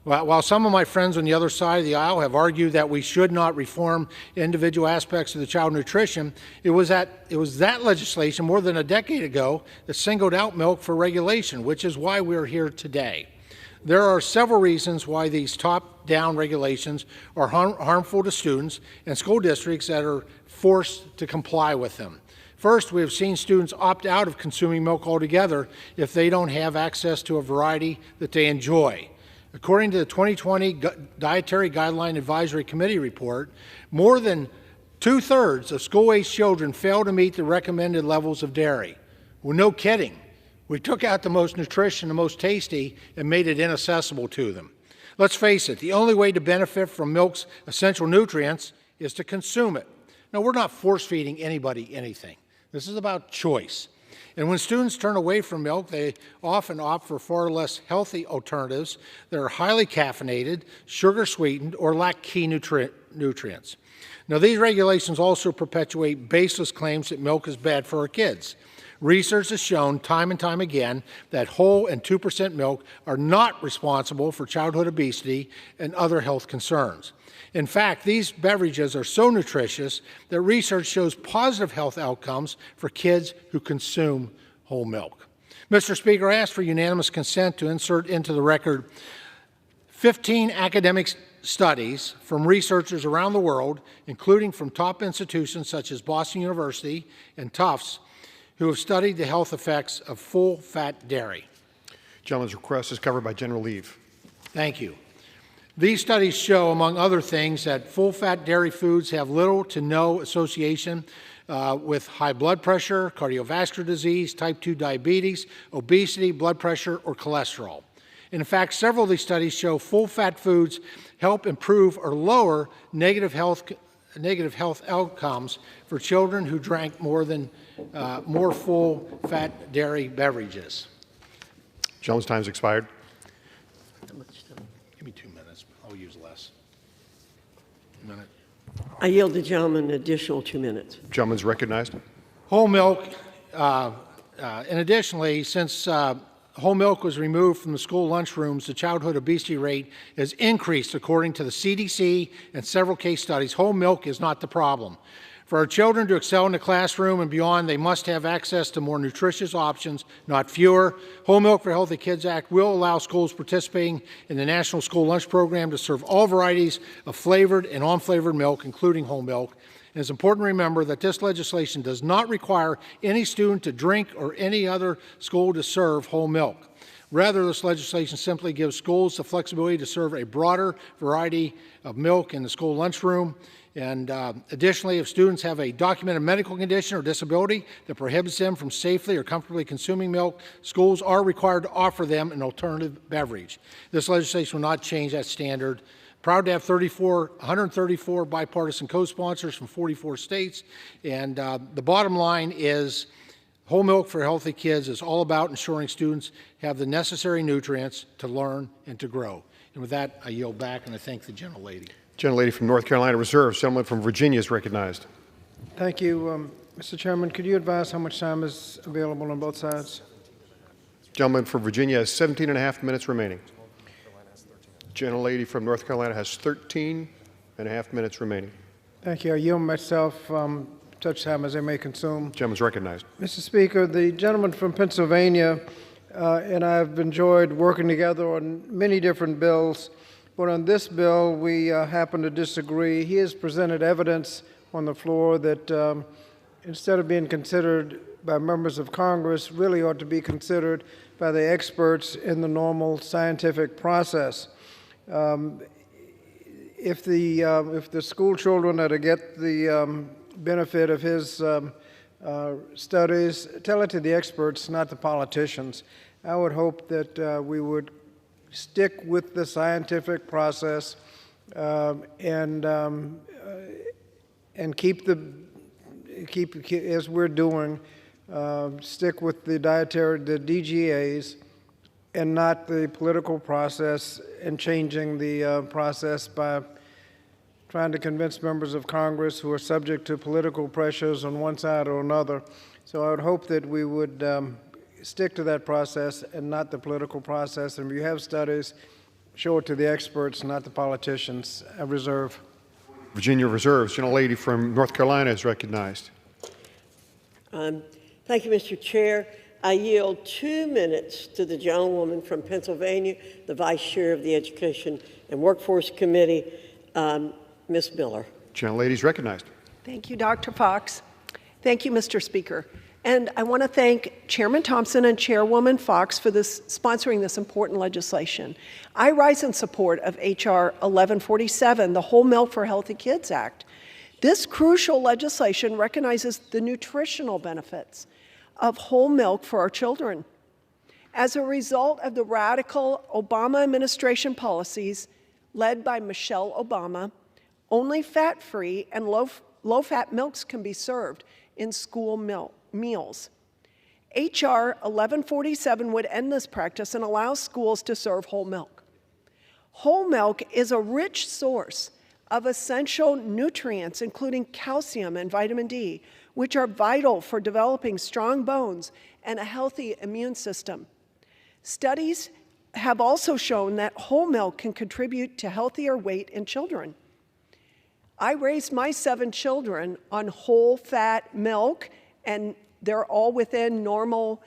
While some of my friends on the other side of the aisle have argued that we should not reform individual aspects of the child nutrition, it was that legislation more than a decade ago that singled out milk for regulation, which is why we're here today. There are several reasons why these top-down regulations are harmful to students and school districts that are forced to comply with them. First, we have seen students opt out of consuming milk altogether if they don't have access to a variety that they enjoy. According to the 2020 Dietary Guideline Advisory Committee report, more than 2/3 of school-aged children fail to meet the recommended levels of dairy. Well, no kidding. We took out the most nutrition, the most tasty, and made it inaccessible to them. Let's face it, the only way to benefit from milk's essential nutrients is to consume it. Now, we're not force-feeding anybody anything. This is about choice. And when students turn away from milk, they often opt for far less healthy alternatives that are highly caffeinated, sugar-sweetened, or lack key nutrients. Now, these regulations also perpetuate baseless claims that milk is bad for our kids. Research has shown time and time again that whole and 2% milk are not responsible for childhood obesity and other health concerns. In fact, these beverages are so nutritious that research shows positive health outcomes for kids who consume whole milk. Mr. Speaker, I ask for unanimous consent to insert into the record 15 academic studies from researchers around the world, including from top institutions such as Boston University and Tufts, who have studied the health effects of full-fat dairy. Gentleman's request is covered by general leave. Thank you. These studies show, among other things, that full-fat dairy foods have little to no association with high blood pressure, cardiovascular disease, type 2 diabetes, obesity, blood pressure, or cholesterol. In fact, several of these studies show full-fat foods help improve or lower negative health outcomes for children who drank more full-fat dairy beverages. Gentleman's time has expired. Give me 2 minutes. I'll use less. A minute. I yield the gentleman an additional 2 minutes. Gentleman's recognized. Whole milk, and additionally, since whole milk was removed from the school lunchrooms, the childhood obesity rate has increased according to the CDC and several case studies. Whole milk is not the problem. For our children to excel in the classroom and beyond, they must have access to more nutritious options, not fewer. Whole Milk for Healthy Kids Act will allow schools participating in the National School Lunch Program to serve all varieties of flavored and unflavored milk, including whole milk. And it's important to remember that this legislation does not require any student to drink or any other school to serve whole milk. Rather, this legislation simply gives schools the flexibility to serve a broader variety of milk in the school lunchroom. And additionally, if students have a documented medical condition or disability that prohibits them from safely or comfortably consuming milk, schools are required to offer them an alternative beverage. This legislation will not change that standard. Proud to have 134 bipartisan co-sponsors from 44 states. And the bottom line is Whole Milk for Healthy Kids is all about ensuring students have the necessary nutrients to learn and to grow. And with that, I yield back, and I thank the gentlelady. Gentlelady from North Carolina reserves. Gentleman from Virginia is recognized. Thank you. Mr. Chairman, could you advise how much time is available on both sides? Gentleman from Virginia has 17 and a half minutes remaining. Gentlelady from North Carolina has 13 and a half minutes remaining. Thank you. I yield myself such time as I may consume. Gentleman's recognized. Mr. Speaker, the gentleman from Pennsylvania and I have enjoyed working together on many different bills, but on this bill we happen to disagree. He has presented evidence on the floor that instead of being considered by members of Congress, really ought to be considered by the experts in the normal scientific process. If the school children are to get the benefit of his studies, tell it to the experts, not the politicians. I would hope that we would stick with the scientific process and keep as we're doing, stick with the DGAs, and not the political process and changing the process by trying to convince members of Congress who are subject to political pressures on one side or another. So I would hope that we would stick to that process and not the political process. And if you have studies, show it to the experts, not the politicians. I reserve. Virginia reserves. Gentlelady from North Carolina is recognized. Thank you, Mr. Chair. I yield 2 minutes to the gentlewoman from Pennsylvania, the Vice Chair of the Education and Workforce Committee, Ms. Miller. Gentlelady is recognized. Thank you, Dr. Fox. Thank you, Mr. Speaker. And I want to thank Chairman Thompson and Chairwoman Fox for sponsoring this important legislation. I rise in support of H.R. 1147, the Whole Milk for Healthy Kids Act. This crucial legislation recognizes the nutritional benefits of whole milk for our children. As a result of the radical Obama administration policies led by Michelle Obama, only fat-free and low-fat milks can be served in school meals. H.R. 1147 would end this practice and allow schools to serve whole milk. Whole milk is a rich source of essential nutrients, including calcium and vitamin D, which are vital for developing strong bones and a healthy immune system. Studies have also shown that whole milk can contribute to healthier weight in children. I raised my 7 children on whole fat milk, and they're all within normal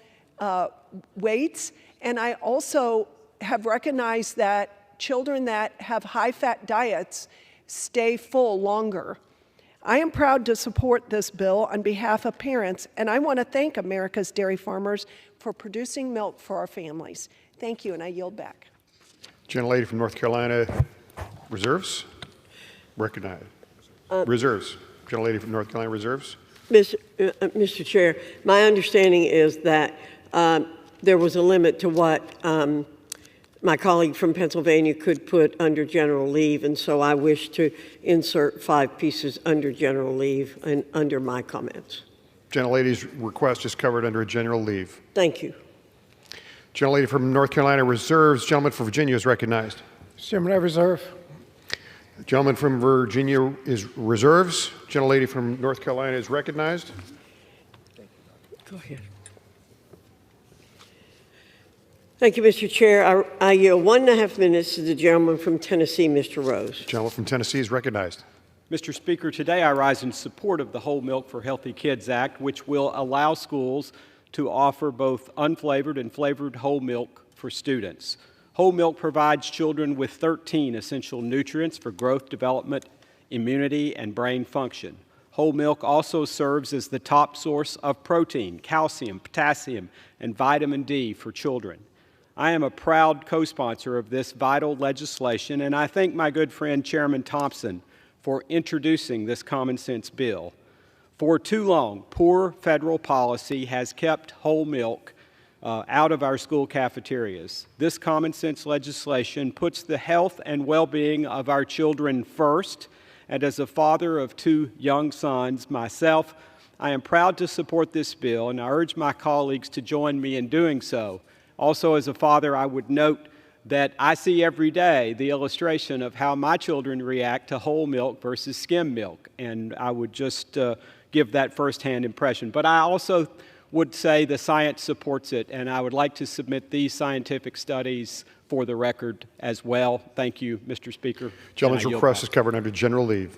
weights. And I also have recognized that children that have high fat diets stay full longer. I am proud to support this bill on behalf of parents, and I want to thank America's dairy farmers for producing milk for our families. Thank you, and I yield back. Gentlelady from North Carolina reserves. Recognized. Reserves. Gentlelady from North Carolina reserves. Mr. Chair, my understanding is that there was a limit to what my colleague from Pennsylvania could put under general leave, and so I wish to insert 5 pieces under general leave and under my comments. Gentlelady's request is covered under general leave. Thank you. Gentlelady from North Carolina reserves. Gentleman from Virginia is recognized. Mr. Chairman, I reserve. The gentleman from Virginia is reserves. Gentlelady from North Carolina is recognized. Go ahead. Thank you, Mr. Chair. I yield 1.5 minutes to the gentleman from Tennessee, Mr. Rose. The gentleman from Tennessee is recognized. Mr. Speaker, today I rise in support of the Whole Milk for Healthy Kids Act, which will allow schools to offer both unflavored and flavored whole milk for students. Whole milk provides children with 13 essential nutrients for growth, development, immunity, and brain function. Whole milk also serves as the top source of protein, calcium, potassium, and vitamin D for children. I am a proud co-sponsor of this vital legislation, and I thank my good friend Chairman Thompson for introducing this common sense bill. For too long, poor federal policy has kept whole milk out of our school cafeterias. This common sense legislation puts the health and well-being of our children first, and as a father of 2 young sons myself, I am proud to support this bill, and I urge my colleagues to join me in doing so. Also, as a father, I would note that I see every day the illustration of how my children react to whole milk versus skim milk, and I would just give that firsthand impression. But I also would say the science supports it, and I would like to submit these scientific studies for the record as well. Thank you, Mr. Speaker. Gentleman's request is covered under general leave.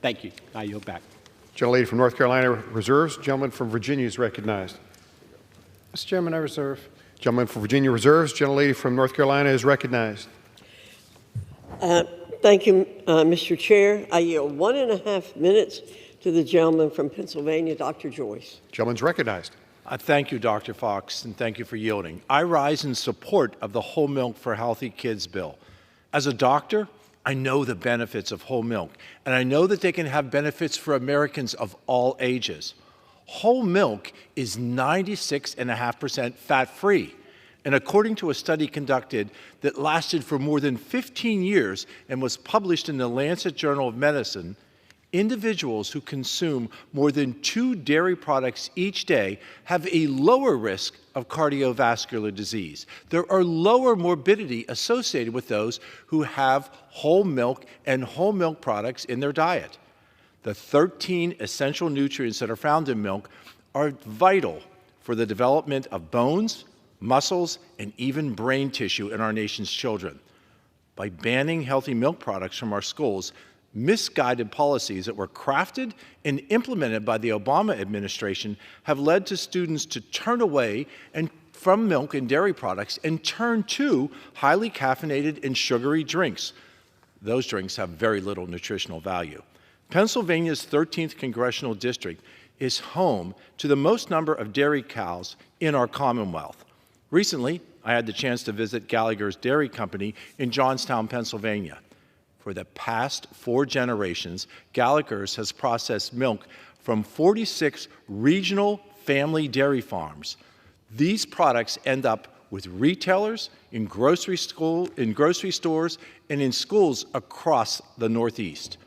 Thank you. I yield back. Gentlelady from North Carolina reserves. Gentleman from Virginia is recognized. Mr. Chairman, I reserve. Gentleman from Virginia reserves. Gentlelady from North Carolina is recognized. Thank you, Mr. Chair. I yield 1.5 minutes to the gentleman from Pennsylvania, Dr. Joyce. Gentleman's recognized. Thank you, Dr. Fox, and thank you for yielding. I rise in support of the Whole Milk for Healthy Kids bill. As a doctor, I know the benefits of whole milk, and I know that they can have benefits for Americans of all ages. Whole milk is 96.5% fat-free, and according to a study conducted that lasted for more than 15 years and was published in the Lancet Journal of Medicine, individuals who consume more than 2 dairy products each day have a lower risk of cardiovascular disease. There are lower morbidity associated with those who have whole milk and whole milk products in their diet. The 13 essential nutrients that are found in milk are vital for the development of bones, muscles, and even brain tissue in our nation's children. By banning healthy milk products from our schools, misguided policies that were crafted and implemented by the Obama administration have led to students to turn away from milk and dairy products and turn to highly caffeinated and sugary drinks. Those drinks have very little nutritional value. Pennsylvania's 13th congressional district is home to the most number of dairy cows in our Commonwealth. Recently, I had the chance to visit Gallagher's Dairy Company in Johnstown, Pennsylvania. For the past 4 generations, Gallagher's has processed milk from 46 regional family dairy farms. These products end up with retailers, in grocery stores, and in schools across the Northeast.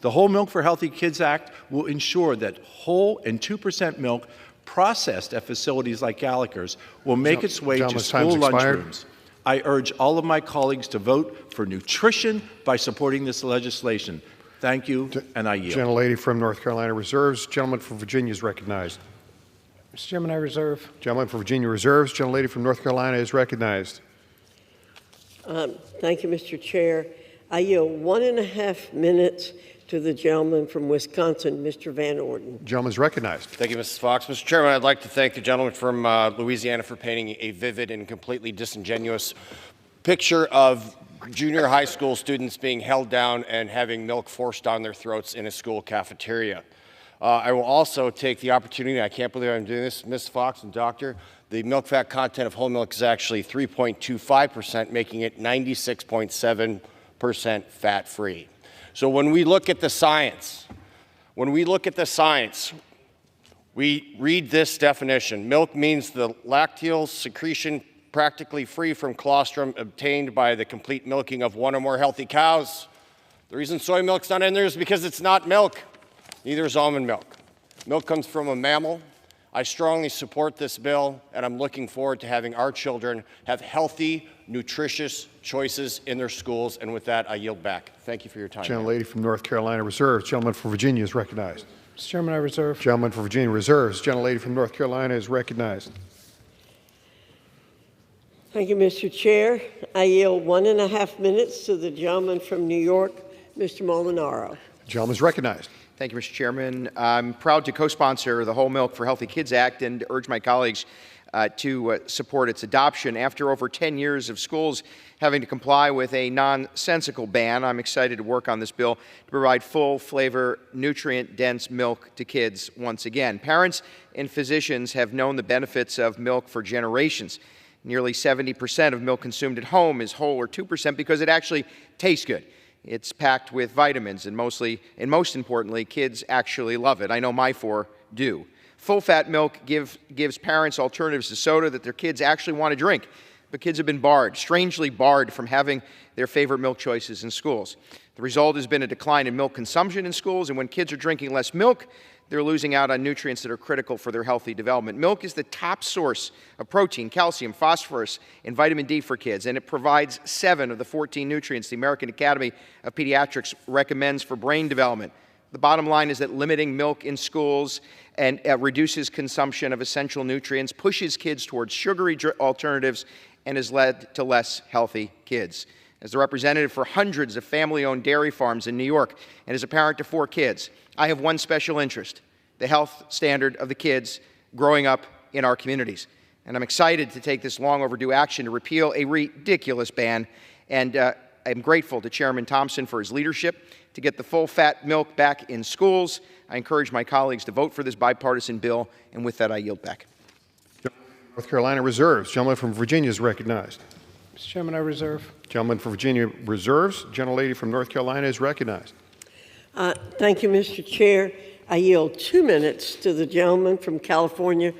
The Whole Milk for Healthy Kids Act will ensure that whole and 2% milk processed at facilities like Gallagher's will make its way to school lunchrooms. I urge all of my colleagues to vote for nutrition by supporting this legislation. Thank you, and I yield. Gentlelady from North Carolina reserves. Gentleman from Virginia is recognized. Mr. Chairman, I reserve. Gentleman from Virginia reserves. Gentlelady from North Carolina is recognized. Thank you, Mr. Chair. I yield 1.5 minutes to the gentleman from Wisconsin, Mr. Van Orden. Gentleman is recognized. Thank you, Mrs. Fox. Mr. Chairman, I'd like to thank the gentleman from Louisiana for painting a vivid and completely disingenuous picture of junior high school students being held down and having milk forced down their throats in a school cafeteria. I will also take the opportunity, I can't believe I'm doing this, Ms. Fox and Doctor, the milk fat content of whole milk is actually 3.25%, making it 96.7% fat-free. So when we look at the science, we read this definition. Milk means the lacteal secretion practically free from colostrum obtained by the complete milking of one or more healthy cows. The reason soy milk's not in there is because it's not milk. Neither is almond milk. Milk comes from a mammal. I strongly support this bill, and I'm looking forward to having our children have healthy, nutritious choices in their schools. And with that, I yield back. Thank you for your time. Gentlelady from North Carolina reserves. Gentleman from Virginia is recognized. Mr. Chairman, I reserve. Gentleman from Virginia reserves. Gentlelady from North Carolina is recognized. Thank you, Mr. Chair. I yield 1.5 minutes to the gentleman from New York, Mr. Molinaro. Gentleman is recognized. Thank you, Mr. Chairman. I'm proud to co-sponsor the Whole Milk for Healthy Kids Act and urge my colleagues to support its adoption. After over 10 years of schools having to comply with a nonsensical ban, I'm excited to work on this bill to provide full-flavor, nutrient-dense milk to kids once again. Parents and physicians have known the benefits of milk for generations. Nearly 70% of milk consumed at home is whole, or 2%, because it actually tastes good. It's packed with vitamins, and most importantly, kids actually love it. I know my 4 do. Full-fat milk gives parents alternatives to soda that their kids actually want to drink, but kids have been strangely barred from having their favorite milk choices in schools. The result has been a decline in milk consumption in schools, and when kids are drinking less milk, they're losing out on nutrients that are critical for their healthy development. Milk is the top source of protein, calcium, phosphorus, and vitamin D for kids, and it provides 7 of the 14 nutrients the American Academy of Pediatrics recommends for brain development. The bottom line is that limiting milk in schools and reduces consumption of essential nutrients, pushes kids towards sugary alternatives, and has led to less healthy kids. As the representative for hundreds of family-owned dairy farms in New York and as a parent to 4 kids, I have one special interest: the health standard of the kids growing up in our communities. And I'm excited to take this long overdue action to repeal a ridiculous ban. And I'm grateful to Chairman Thompson for his leadership to get the full-fat milk back in schools. I encourage my colleagues to vote for this bipartisan bill. And with that, I yield back. North Carolina reserves. Gentleman from Virginia is recognized. Mr. Chairman, I reserve. Gentleman from Virginia reserves. Gentlelady from North Carolina is recognized. Thank you, Mr. Chair. I yield 2 minutes to the gentleman from California,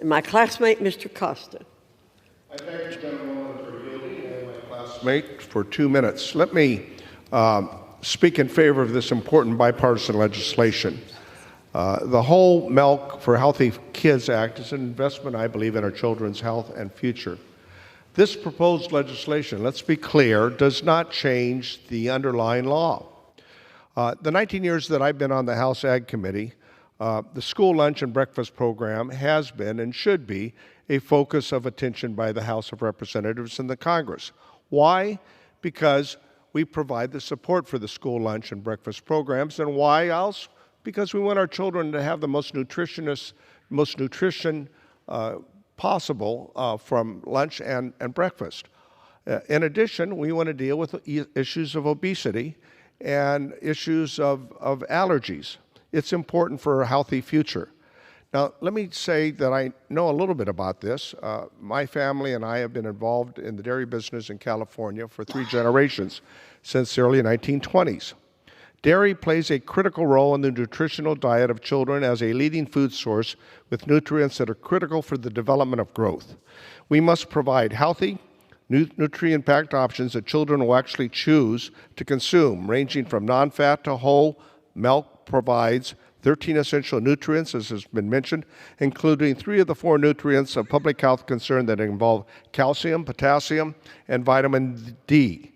and my classmate, Mr. Costa. I thank the gentleman for yielding and my classmate for 2 minutes. Let me speak in favor of this important bipartisan legislation. The Whole Milk for Healthy Kids Act is an investment, I believe, in our children's health and future. This proposed legislation, let's be clear, does not change the underlying law. The 19 years that I've been on the House Ag Committee, the school lunch and breakfast program has been and should be a focus of attention by the House of Representatives and the Congress. Why? Because we provide the support for the school lunch and breakfast programs. And why else? Because we want our children to have the most nutrition possible from lunch and breakfast. In addition, we want to deal with issues of obesity and issues of allergies. It's important for a healthy future. Now, let me say that I know a little bit about this. My family and I have been involved in the dairy business in California for 3 generations since the early 1920s. Dairy plays a critical role in the nutritional diet of children as a leading food source with nutrients that are critical for the development of growth. We must provide healthy, nutrient-packed options that children will actually choose to consume, ranging from non-fat to whole. Milk provides 13 essential nutrients, as has been mentioned, including 3 of the 4 nutrients of public health concern that involve calcium, potassium, and vitamin D.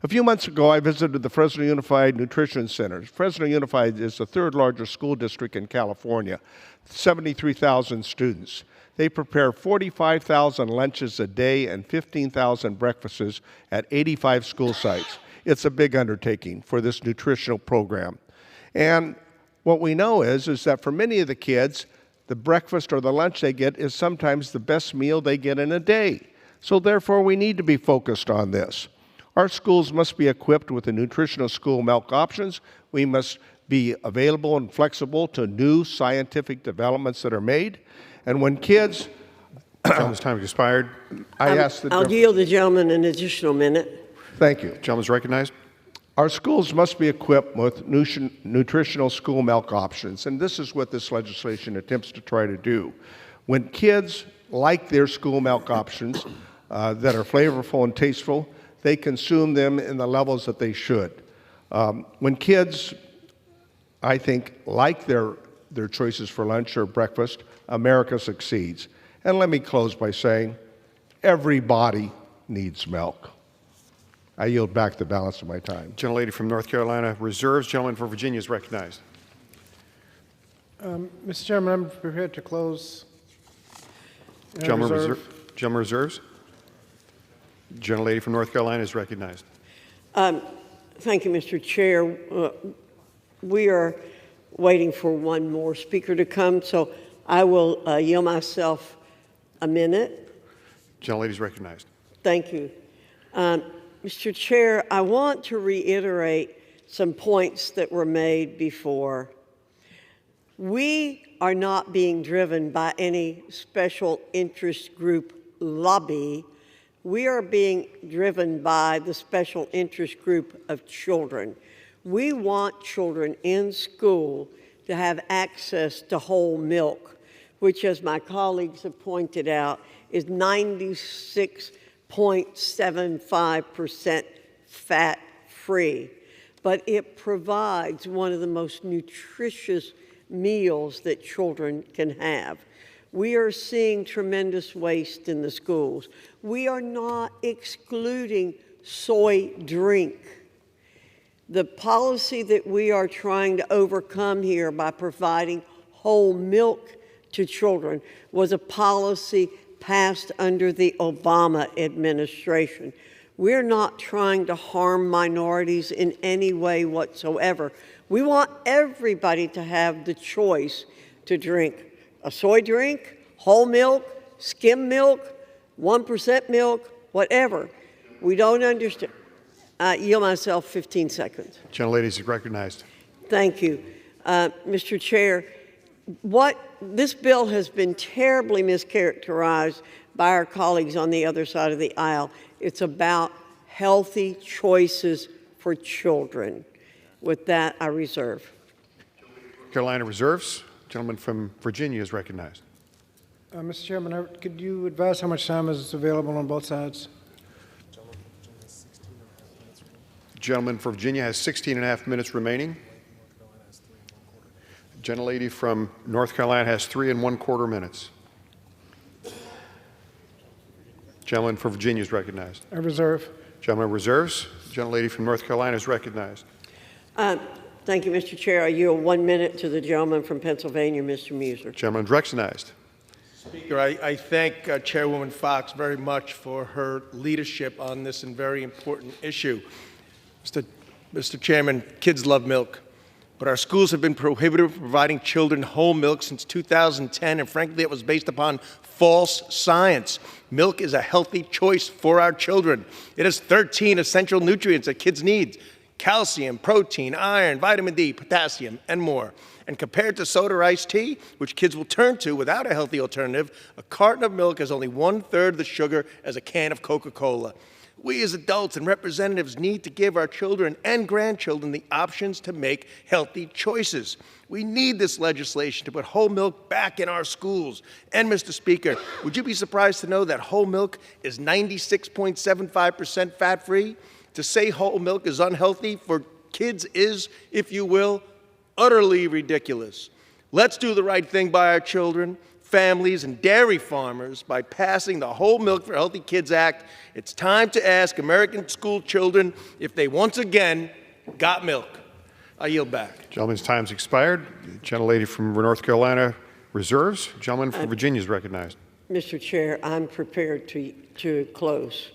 A few months ago, I visited the Fresno Unified Nutrition Center. Fresno Unified is the 3rd largest school district in California, 73,000 students. They prepare 45,000 lunches a day and 15,000 breakfasts at 85 school sites. It's a big undertaking for this nutritional program. And what we know is that for many of the kids, the breakfast or the lunch they get is sometimes the best meal they get in a day. So therefore, we need to be focused on this. Our schools must be equipped with the nutritional school milk options. We must be available and flexible to new scientific developments that are made. And when kids... Gentleman's time has expired. I'll yield the gentleman an additional minute. Thank you. Gentleman's recognized. Our schools must be equipped with nutritional school milk options, and this is what this legislation attempts to try to do. When kids like their school milk options that are flavorful and tasteful, they consume them in the levels that they should. When kids, I think, like their choices for lunch or breakfast, America succeeds. And let me close by saying, everybody needs milk. I yield back the balance of my time. Gentlelady from North Carolina reserves. Gentleman from Virginia is recognized. Mr. Chairman, I'm prepared to close. Gentleman reserves. Gentlelady from North Carolina is recognized. Thank you, Mr. Chair. We are waiting for one more speaker to come, so I will yield myself a minute. Gentlelady is recognized. Thank you. Mr. Chair, I want to reiterate some points that were made before. We are not being driven by any special interest group lobby. We are being driven by the special interest group of children. We want children in school to have access to whole milk, which, as my colleagues have pointed out, is 96.75% fat-free. But it provides one of the most nutritious meals that children can have. We are seeing tremendous waste in the schools. We are not excluding soy drink. The policy that we are trying to overcome here by providing whole milk to children was a policy passed under the Obama administration. We're not trying to harm minorities in any way whatsoever. We want everybody to have the choice to drink a soy drink, whole milk, skim milk, 1% milk, whatever. We don't understand. Yield myself 15 seconds. Gentlelady is recognized. Thank you. Mr. Chair, this bill has been terribly mischaracterized by our colleagues on the other side of the aisle. It's about healthy choices for children. With that, I reserve. Carolina reserves. Gentleman from Virginia is recognized. Mr. Chairman, could you advise how much time is available on both sides? Gentleman for Virginia has 16 and a half minutes remaining. Gentlelady from North Carolina has 3 1/4 minutes. Gentleman for Virginia is recognized. I reserve. Gentleman reserves. Gentlelady from North Carolina is recognized. Thank you, Mr. Chair. I yield 1 minute to the gentleman from Pennsylvania, Mr. Muser. Gentleman is recognized. Speaker, I thank Chairwoman Fox very much for her leadership on this and very important issue. Mr. Chairman, kids love milk, but our schools have been prohibited from providing children whole milk since 2010, and frankly, it was based upon false science. Milk is a healthy choice for our children. It has 13 essential nutrients that kids need: calcium, protein, iron, vitamin D, potassium, and more. And compared to soda or iced tea, which kids will turn to without a healthy alternative, a carton of milk has only 1/3 the sugar as a can of Coca-Cola. We as adults and representatives need to give our children and grandchildren the options to make healthy choices. We need this legislation to put whole milk back in our schools. And, Mr. Speaker, would you be surprised to know that whole milk is 96.75% fat-free? To say whole milk is unhealthy for kids is, if you will, utterly ridiculous. Let's do the right thing by our children, families, and dairy farmers by passing the Whole Milk for Healthy Kids Act. It's time to ask American school children if they once again got milk. I yield back. Gentleman's time's expired. The gentlelady from North Carolina reserves. Gentleman from Virginia is recognized. Mr. Chair, I'm prepared to close.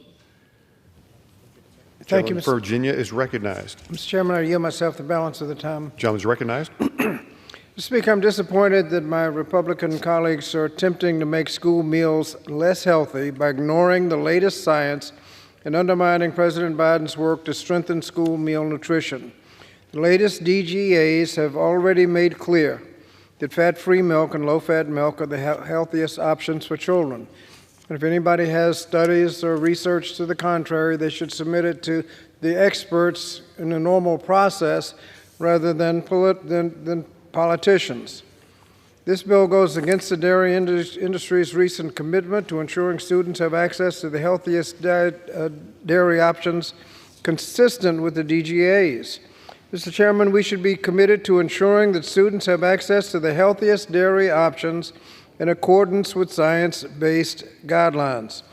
Thank you, Gentleman for Virginia is recognized. Mr. Chairman, I yield myself the balance of the time. Gentleman is recognized. Mr. Speaker, I'm disappointed that my Republican colleagues are attempting to make school meals less healthy by ignoring the latest science and undermining President Biden's work to strengthen school meal nutrition. The latest DGAs have already made clear that fat-free milk and low-fat milk are the healthiest options for children. And if anybody has studies or research to the contrary, they should submit it to the experts in the normal process rather than politicians. This bill goes against the dairy industry's recent commitment to ensuring students have access to the healthiest dairy options consistent with the DGAs. Mr. Chairman, we should be committed to ensuring that students have access to the healthiest dairy options in accordance with science-based guidelines.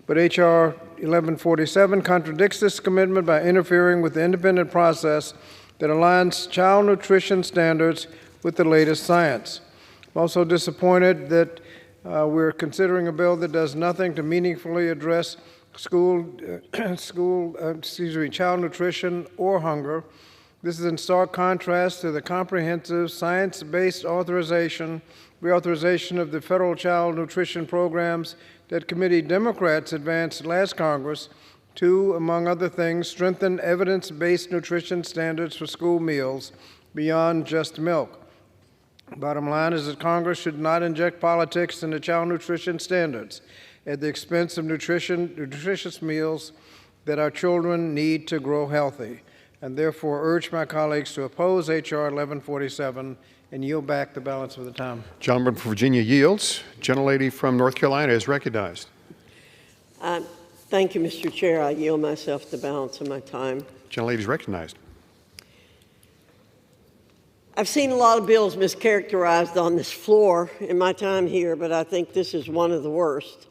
But H.R. 1147 contradicts this commitment by interfering with the independent process that aligns child nutrition standards with the latest science. I'm also disappointed that we're considering a bill that does nothing to meaningfully address child nutrition or hunger. This is in stark contrast to the comprehensive science-based reauthorization of the federal child nutrition programs that committee Democrats advanced last Congress to, among other things, strengthen evidence-based nutrition standards for school meals beyond just milk. Bottom line is that Congress should not inject politics into child nutrition standards at the expense of nutritious meals that our children need to grow healthy, and therefore urge my colleagues to oppose H.R. 1147 and yield back the balance of the time. Gentleman from Virginia yields. Gentlelady from North Carolina is recognized. Thank you, Mr. Chair. I yield myself the balance of my time. Gentlelady is recognized. I've seen a lot of bills mischaracterized on this floor in my time here, but I think this is one of the worst.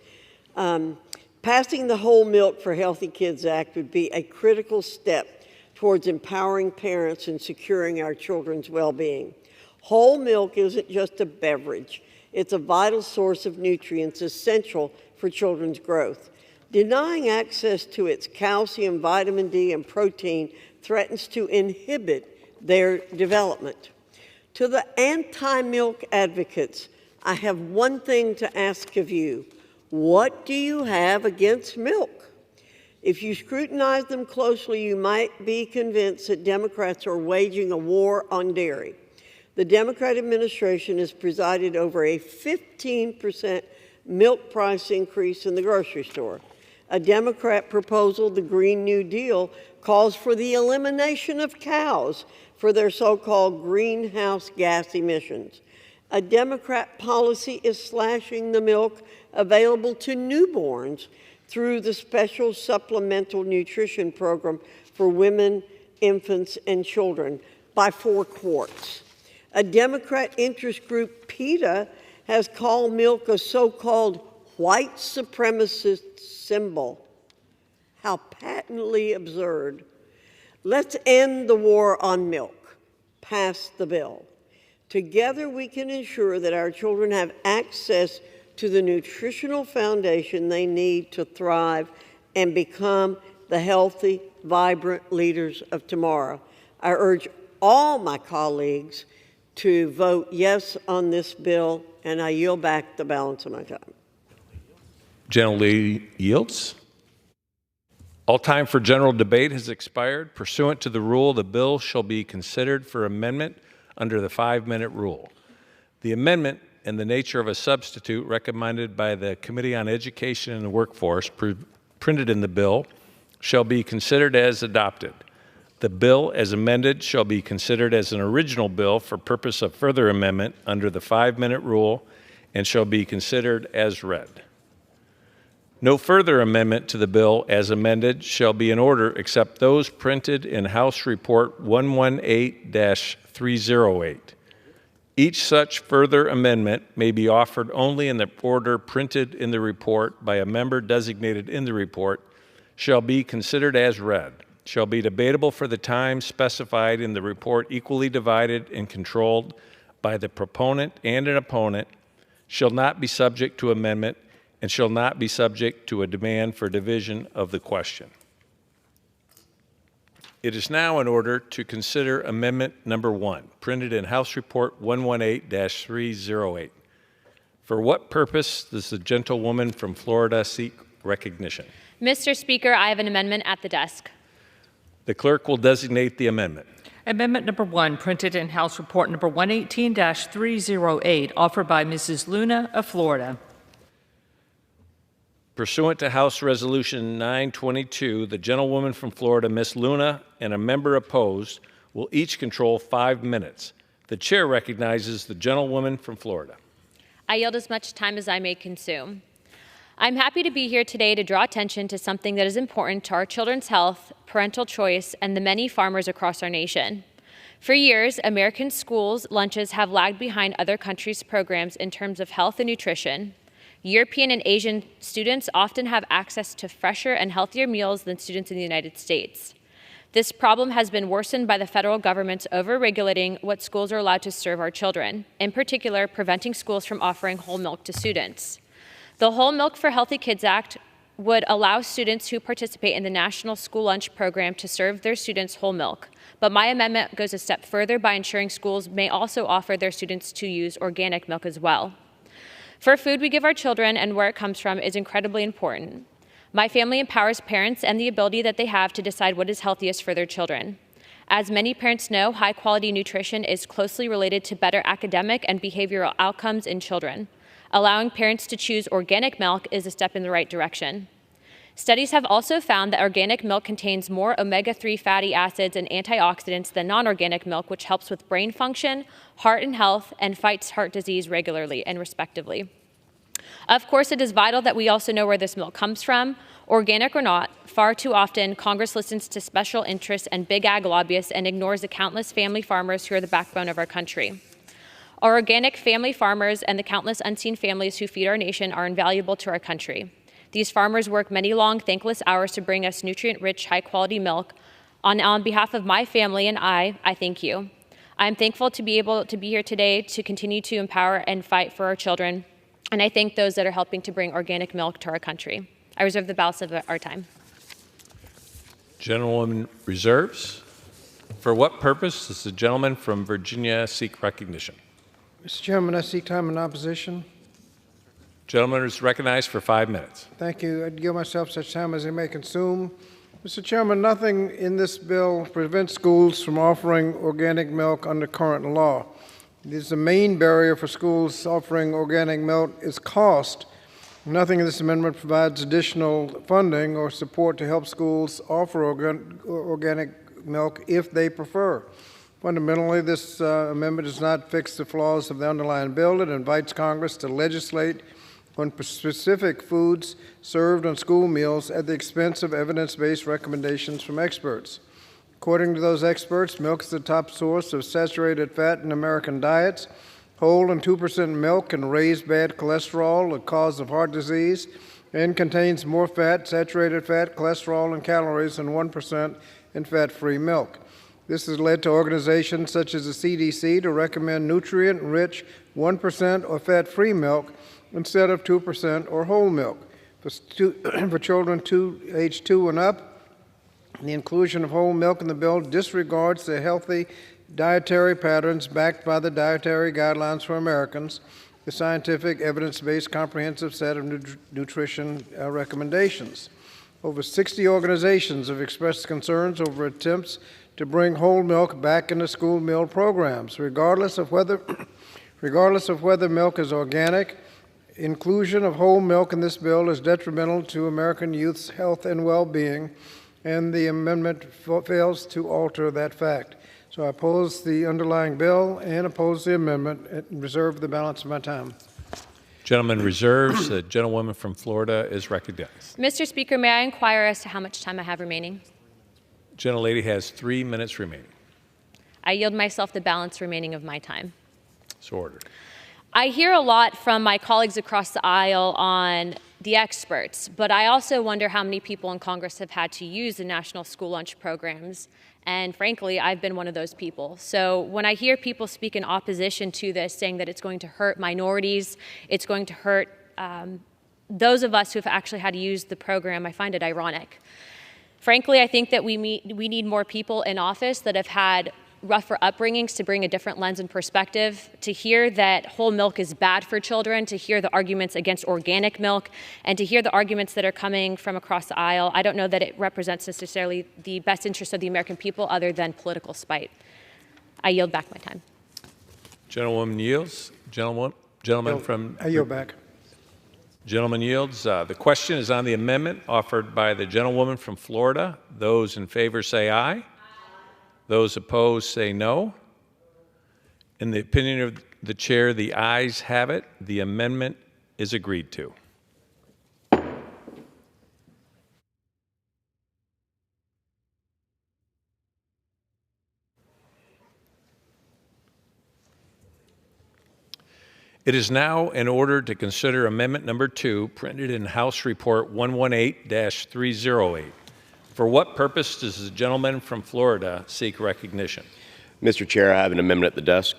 Passing the Whole Milk for Healthy Kids Act would be a critical step towards empowering parents and securing our children's well-being. Whole milk isn't just a beverage. It's a vital source of nutrients essential for children's growth. Denying access to its calcium, vitamin D, and protein threatens to inhibit their development. To the anti-milk advocates, I have one thing to ask of you. What do you have against milk? If you scrutinize them closely, you might be convinced that Democrats are waging a war on dairy. The Democrat administration has presided over a 15% milk price increase in the grocery store. A Democrat proposal, the Green New Deal, calls for the elimination of cows for their so-called greenhouse gas emissions. A Democrat policy is slashing the milk available to newborns through the special supplemental nutrition program for women infants, and children by 4 quarts. A Democrat interest group, PETA, has called milk a so-called white supremacist symbol. How patently absurd. Let's end the war on milk. Pass the bill. Together we can ensure that our children have access to the nutritional foundation they need to thrive and become the healthy, vibrant leaders of tomorrow. I urge all my colleagues to vote yes on this bill, and I yield back the balance of my time. Gentlelady yields. All time for general debate has expired. Pursuant to the rule, the bill shall be considered for amendment under the 5-minute rule. The amendment, in the nature of a substitute recommended by the Committee on Education and the Workforce, printed in the bill, shall be considered as adopted. The bill as amended shall be considered as an original bill for purpose of further amendment under the 5-minute rule and shall be considered as read. No further amendment to the bill as amended shall be in order except those printed in House Report 118-308. Each such further amendment may be offered only in the order printed in the report by a member designated in the report, shall be considered as read, shall be debatable for the time specified in the report, equally divided and controlled by the proponent and an opponent, shall not be subject to amendment, and shall not be subject to a demand for division of the question. It is now in order to consider Amendment Number 1, printed in House Report 118-308. For what purpose does the gentlewoman from Florida seek recognition? Mr. Speaker, I have an amendment at the desk. The clerk will designate the amendment. Amendment Number 1, printed in House Report Number 118-308, offered by Mrs. Luna of Florida. Pursuant to House Resolution 922, the gentlewoman from Florida, Ms. Luna, and a member opposed will each control 5 minutes. The chair recognizes the gentlewoman from Florida. I yield as much time as I may consume. I'm happy to be here today to draw attention to something that is important to our children's health, parental choice, and the many farmers across our nation. For years, American schools' lunches have lagged behind other countries' programs in terms of health and nutrition. European and Asian students often have access to fresher and healthier meals than students in the United States. This problem has been worsened by the federal government's over-regulating what schools are allowed to serve our children, in particular, preventing schools from offering whole milk to students. The Whole Milk for Healthy Kids Act would allow students who participate in the National School Lunch Program to serve their students whole milk, but my amendment goes a step further by ensuring schools may also offer their students to use organic milk as well. For food we give our children and where it comes from is incredibly important. My family empowers parents and the ability that they have to decide what is healthiest for their children. As many parents know, high-quality nutrition is closely related to better academic and behavioral outcomes in children. Allowing parents to choose organic milk is a step in the right direction. Studies have also found that organic milk contains more omega-3 fatty acids and antioxidants than non-organic milk, which helps with brain function, heart and health, and fights heart disease regularly and respectively. Of course, it is vital that we also know where this milk comes from. Organic or not, far too often, Congress listens to special interests and big ag lobbyists and ignores the countless family farmers who are the backbone of our country. Our organic family farmers and the countless unseen families who feed our nation are invaluable to our country. These farmers work many long, thankless hours to bring us nutrient-rich, high-quality milk. On behalf of my family and I thank you. I'm thankful to be able to be here today to continue to empower and fight for our children, and I thank those that are helping to bring organic milk to our country. I reserve the balance of our time. Gentlewoman reserves. For what purpose does the gentleman from Virginia seek recognition? Mr. Chairman, I seek time in opposition. Gentleman is recognized for 5 minutes. Thank you. I'd give myself such time as I may consume. Mr. Chairman, nothing in this bill prevents schools from offering organic milk under current law. This is the main barrier for schools offering organic milk is cost. Nothing in this amendment provides additional funding or support to help schools offer organic milk if they prefer. Fundamentally, this amendment does not fix the flaws of the underlying bill. It invites Congress to legislate on specific foods served on school meals at the expense of evidence-based recommendations from experts. According to those experts, milk is the top source of saturated fat in American diets. Whole and 2% milk can raise bad cholesterol, a cause of heart disease, and contains more fat, saturated fat, cholesterol, and calories than 1% in fat-free milk. This has led to organizations such as the CDC to recommend nutrient-rich 1% or fat-free milk instead of 2% or whole milk. For children age 2 and up, the inclusion of whole milk in the bill disregards the healthy dietary patterns backed by the Dietary Guidelines for Americans, the scientific, evidence-based, comprehensive set of nutrition recommendations. Over 60 organizations have expressed concerns over attempts to bring whole milk back into school meal programs. Regardless of whether milk is organic, inclusion of whole milk in this bill is detrimental to American youth's health and well-being, and the amendment fails to alter that fact. So I oppose the underlying bill and oppose the amendment and reserve the balance of my time. Gentleman reserves. The gentlewoman from Florida is recognized. Mr. Speaker, may I inquire as to how much time I have remaining? Gentlelady has 3 minutes remaining. I yield myself the balance remaining of my time. So ordered. I hear a lot from my colleagues across the aisle on the experts, but I also wonder how many people in Congress have had to use the national school lunch programs. And frankly, I've been one of those people. So when I hear people speak in opposition to this, saying that it's going to hurt minorities, it's going to hurt those of us who have actually had to use the program, I find it ironic. Frankly, I think that we need more people in office that have had rougher upbringings to bring a different lens and perspective, to hear that whole milk is bad for children, to hear the arguments against organic milk, and to hear the arguments that are coming from across the aisle. I don't know that it represents necessarily the best interest of the American people other than political spite. I yield back my time. Gentlewoman yields. Gentleman from... I yield back. Gentleman yields. The question is on the amendment offered by the gentlewoman from Florida. Those in favor say aye. Those opposed say no. In the opinion of the chair, the ayes have it. The amendment is agreed to. It is now in order to consider Amendment Number 2, printed in House Report 118-308. For what purpose does the gentleman from Florida seek recognition? Mr. Chair, I have an amendment at the desk.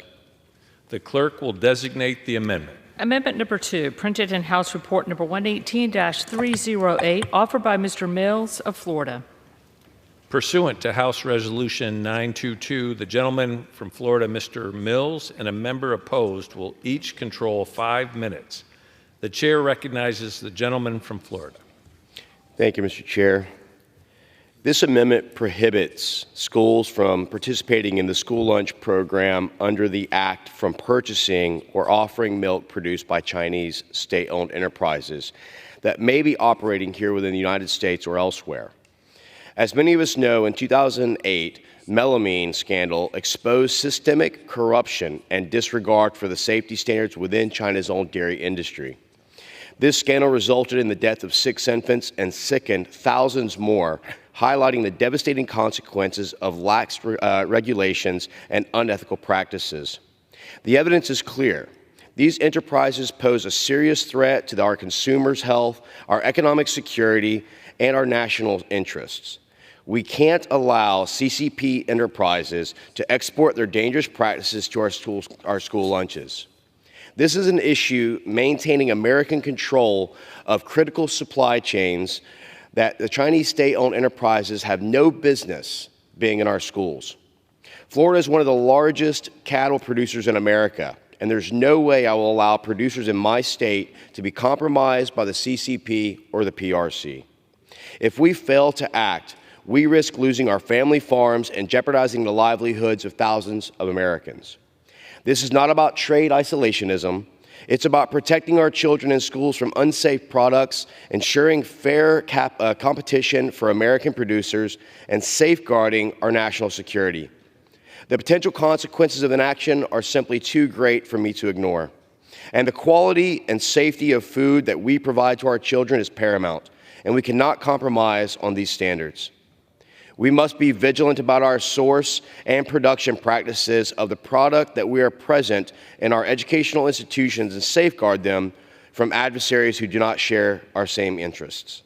The clerk will designate the amendment. Amendment number 2, printed in House Report number 118-308, offered by Mr. Mills of Florida. Pursuant to House Resolution 922, the gentleman from Florida, Mr. Mills, and a member opposed will each control 5 minutes. The chair recognizes the gentleman from Florida. Thank you, Mr. Chair. This amendment prohibits schools from participating in the school lunch program under the Act from purchasing or offering milk produced by Chinese state-owned enterprises that may be operating here within the United States or elsewhere. As many of us know, in 2008, melamine scandal exposed systemic corruption and disregard for the safety standards within China's own dairy industry. This scandal resulted in the death of 6 infants and sickened thousands more, highlighting the devastating consequences of lax regulations and unethical practices. The evidence is clear. These enterprises pose a serious threat to our consumers' health, our economic security, and our national interests. We can't allow CCP enterprises to export their dangerous practices to our school lunches. This is an issue maintaining American control of critical supply chains that the Chinese state-owned enterprises have no business being in our schools. Florida is one of the largest cattle producers in America, and there's no way I will allow producers in my state to be compromised by the CCP or the PRC. If we fail to act, we risk losing our family farms and jeopardizing the livelihoods of thousands of Americans. This is not about trade isolationism. It's about protecting our children in schools from unsafe products, ensuring fair competition for American producers, and safeguarding our national security. The potential consequences of inaction are simply too great for me to ignore. And the quality and safety of food that we provide to our children is paramount, and we cannot compromise on these standards. We must be vigilant about our source and production practices of the product that we are present in our educational institutions and safeguard them from adversaries who do not share our same interests.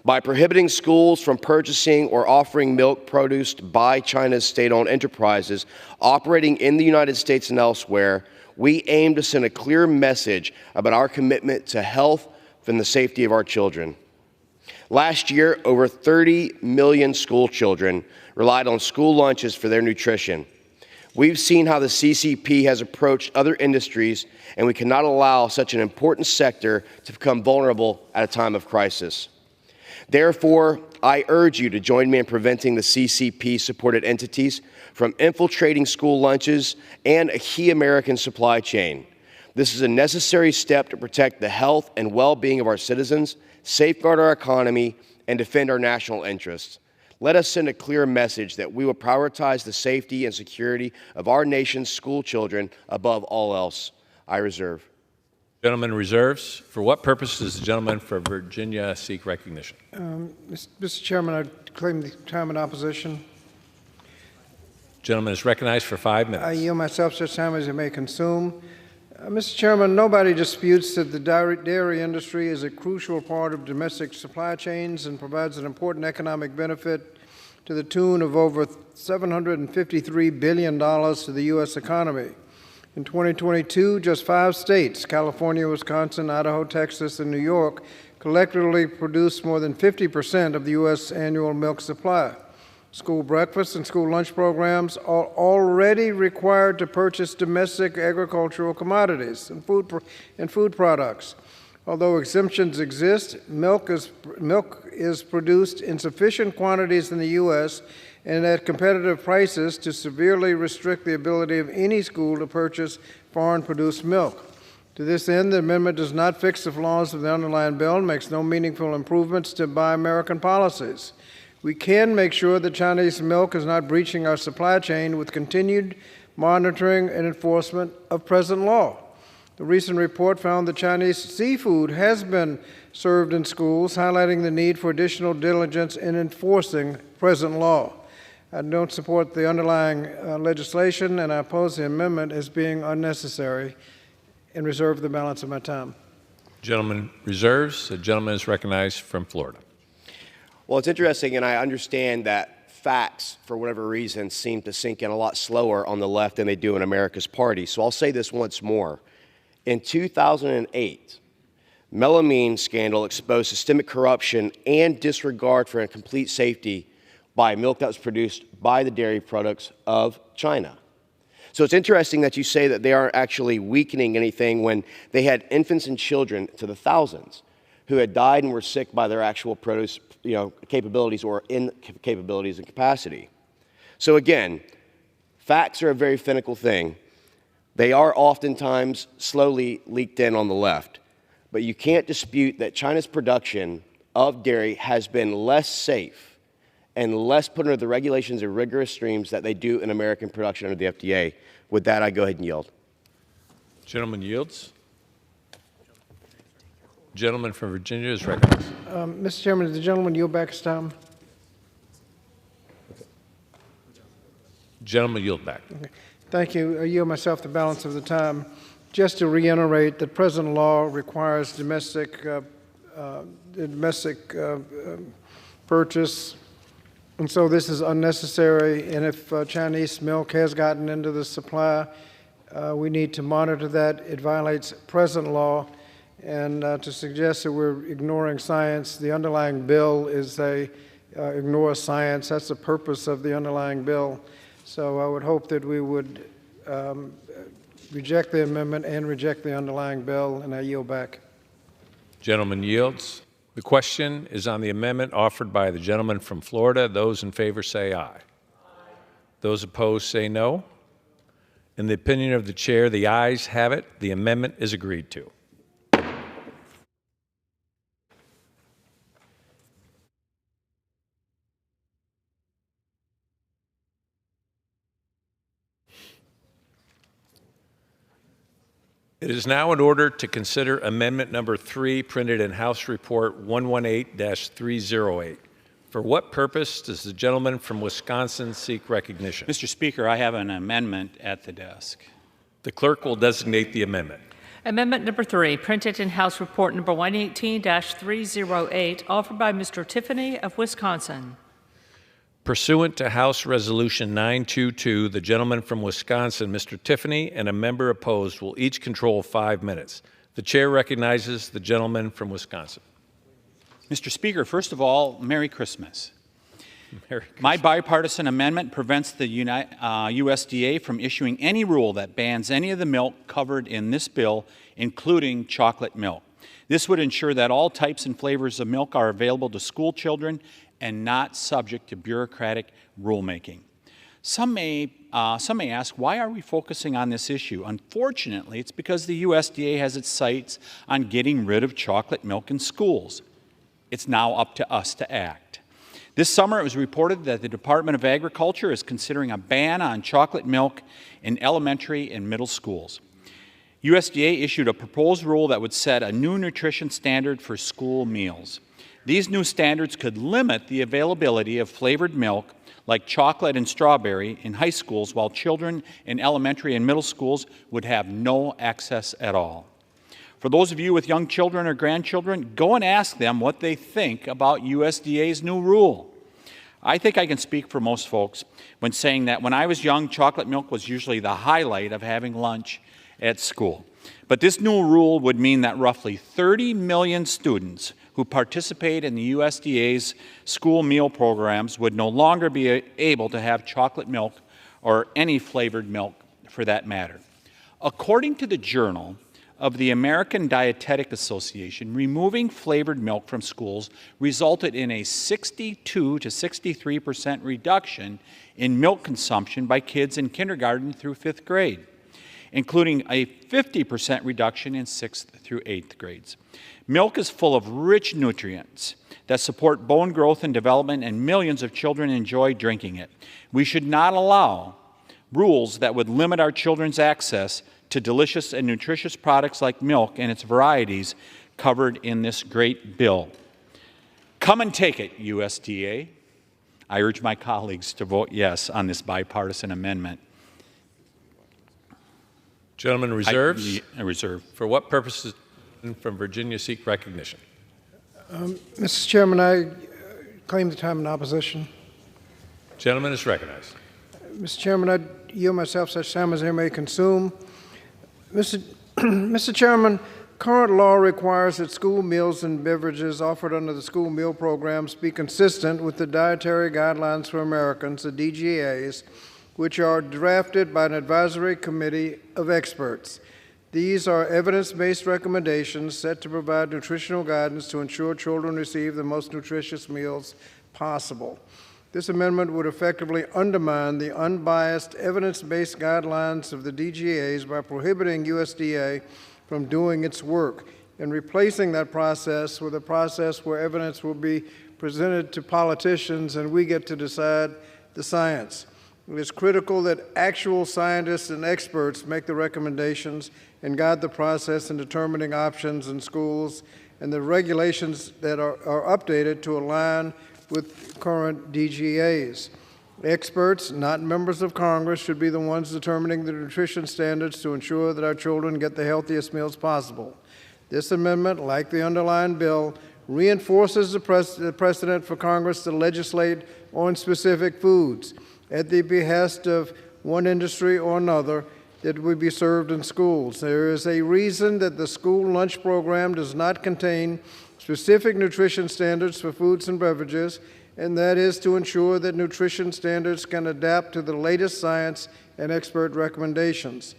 By prohibiting schools from purchasing or offering milk produced by China's state-owned enterprises operating in the United States and elsewhere, we aim to send a clear message about our commitment to health and the safety of our children. Last year, over 30 million school children relied on school lunches for their nutrition. We've seen how the CCP has approached other industries, and we cannot allow such an important sector to become vulnerable at a time of crisis. Therefore, I urge you to join me in preventing the CCP-supported entities from infiltrating school lunches and a key American supply chain. This is a necessary step to protect the health and well-being of our citizens, safeguard our economy, and defend our national interests. Let us send a clear message that we will prioritize the safety and security of our nation's school children above all else. I reserve. Gentleman reserves. For what purpose does the gentleman for Virginia seek recognition? Mr. Chairman, I claim the time in opposition. Gentleman is recognized for 5 minutes. I yield myself such time as it may consume. Mr. Chairman, nobody disputes that the dairy industry is a crucial part of domestic supply chains and provides an important economic benefit to the tune of over $753 billion to the U.S. economy. In 2022, just 5 states, California, Wisconsin, Idaho, Texas, and New York, collectively produced more than 50% of the U.S. annual milk supply. School breakfast and school lunch programs are already required to purchase domestic agricultural commodities and food products. Although exemptions exist, milk is produced in sufficient quantities in the U.S. and at competitive prices to severely restrict the ability of any school to purchase foreign-produced milk. To this end, the amendment does not fix the flaws of the underlying bill and makes no meaningful improvements to Buy American policies. We can make sure that Chinese milk is not breaching our supply chain with continued monitoring and enforcement of present law. The recent report found that Chinese seafood has been served in schools, highlighting the need for additional diligence in enforcing present law. I don't support the underlying legislation, and I oppose the amendment as being unnecessary and reserve the balance of my time. Gentleman reserves. The gentleman is recognized from Florida. Well, it's interesting, and I understand that facts, for whatever reason, seem to sink in a lot slower on the left than they do in America's party. So I'll say this once more. In 2008, melamine scandal exposed systemic corruption and disregard for complete safety by milk that was produced by the dairy products of China. So it's interesting that you say that they aren't actually weakening anything when they had infants and children to the thousands who had died and were sick by their actual produce capabilities or incapabilities and capacity. So again, facts are a very finical thing. They are oftentimes slowly leaked in on the left. But you can't dispute that China's production of dairy has been less safe and less put under the regulations and rigorous streams that they do in American production under the FDA. With that, I go ahead and yield. Gentleman yields. Gentleman from Virginia is recognized. Mr. Chairman, does the gentleman yield back his time? Gentleman yield back. Okay. Thank you. I yield myself the balance of the time. Just to reiterate that present law requires domestic purchase, and so this is unnecessary. And if Chinese milk has gotten into the supply, we need to monitor that. It violates present law. And to suggest that we're ignoring science, the underlying bill is ignore science. That's the purpose of the underlying bill. So I would hope that we would reject the amendment and reject the underlying bill, and I yield back. Gentleman yields. The question is on the amendment offered by the gentleman from Florida. Those in favor say aye. Those opposed say no. In the opinion of the chair, the ayes have it. The amendment is agreed to. It is now in order to consider Amendment Number 3, printed in House Report 118-308. For what purpose does the gentleman from Wisconsin seek recognition? Mr. Speaker, I have an amendment at the desk. The clerk will designate the amendment. Amendment number 3, printed in House Report number 118-308, offered by Mr. Tiffany of Wisconsin. Pursuant to House Resolution 922, the gentleman from Wisconsin, Mr. Tiffany, and a member opposed will each control 5 minutes. The chair recognizes the gentleman from Wisconsin. Mr. Speaker, first of all, Merry Christmas. My bipartisan amendment prevents the USDA from issuing any rule that bans any of the milk covered in this bill, including chocolate milk. This would ensure that all types and flavors of milk are available to school children and not subject to bureaucratic rulemaking. Some may ask, why are we focusing on this issue? Unfortunately, it's because the USDA has its sights on getting rid of chocolate milk in schools. It's now up to us to act. This summer, it was reported that the Department of Agriculture is considering a ban on chocolate milk in elementary and middle schools. USDA issued a proposed rule that would set a new nutrition standard for school meals. These new standards could limit the availability of flavored milk like chocolate and strawberry in high schools, while children in elementary and middle schools would have no access at all. For those of you with young children or grandchildren, go and ask them what they think about USDA's new rule. I think I can speak for most folks when saying that when I was young, chocolate milk was usually the highlight of having lunch at school. But this new rule would mean that roughly 30 million students who participate in the USDA's school meal programs would no longer be able to have chocolate milk or any flavored milk for that matter. According to the Journal of the American Dietetic Association, removing flavored milk from schools resulted in a 62 to 63% reduction in milk consumption by kids in kindergarten through 5th grade, including a 50% reduction in 6th through 8th grades. Milk is full of rich nutrients that support bone growth and development, and millions of children enjoy drinking it. We should not allow rules that would limit our children's access to delicious and nutritious products like milk and its varieties covered in this great bill. Come and take it, USDA. I urge my colleagues to vote yes on this bipartisan amendment. Gentleman reserves? I reserve. For what purposes from Virginia seek recognition? Mr. Chairman, I claim the time in opposition. Gentleman is recognized. Mr. Chairman, I yield myself such time as I may consume. Mr. Chairman, current law requires that school meals and beverages offered under the school meal programs be consistent with the Dietary Guidelines for Americans, the DGAs, which are drafted by an advisory committee of experts. These are evidence-based recommendations set to provide nutritional guidance to ensure children receive the most nutritious meals possible. This amendment would effectively undermine the unbiased, evidence-based guidelines of the DGAs by prohibiting USDA from doing its work and replacing that process with a process where evidence will be presented to politicians and we get to decide the science. It is critical that actual scientists and experts make the recommendations and guide the process in determining options in schools, and the regulations that are updated to align with current DGAs. Experts, not members of Congress, should be the ones determining the nutrition standards to ensure that our children get the healthiest meals possible. This amendment, like the underlying bill, reinforces the precedent for Congress to legislate on specific foods at the behest of one industry or another that would be served in schools. There is a reason that the school lunch program does not contain specific nutrition standards for foods and beverages, and that is to ensure that nutrition standards can adapt to the latest science and expert recommendations.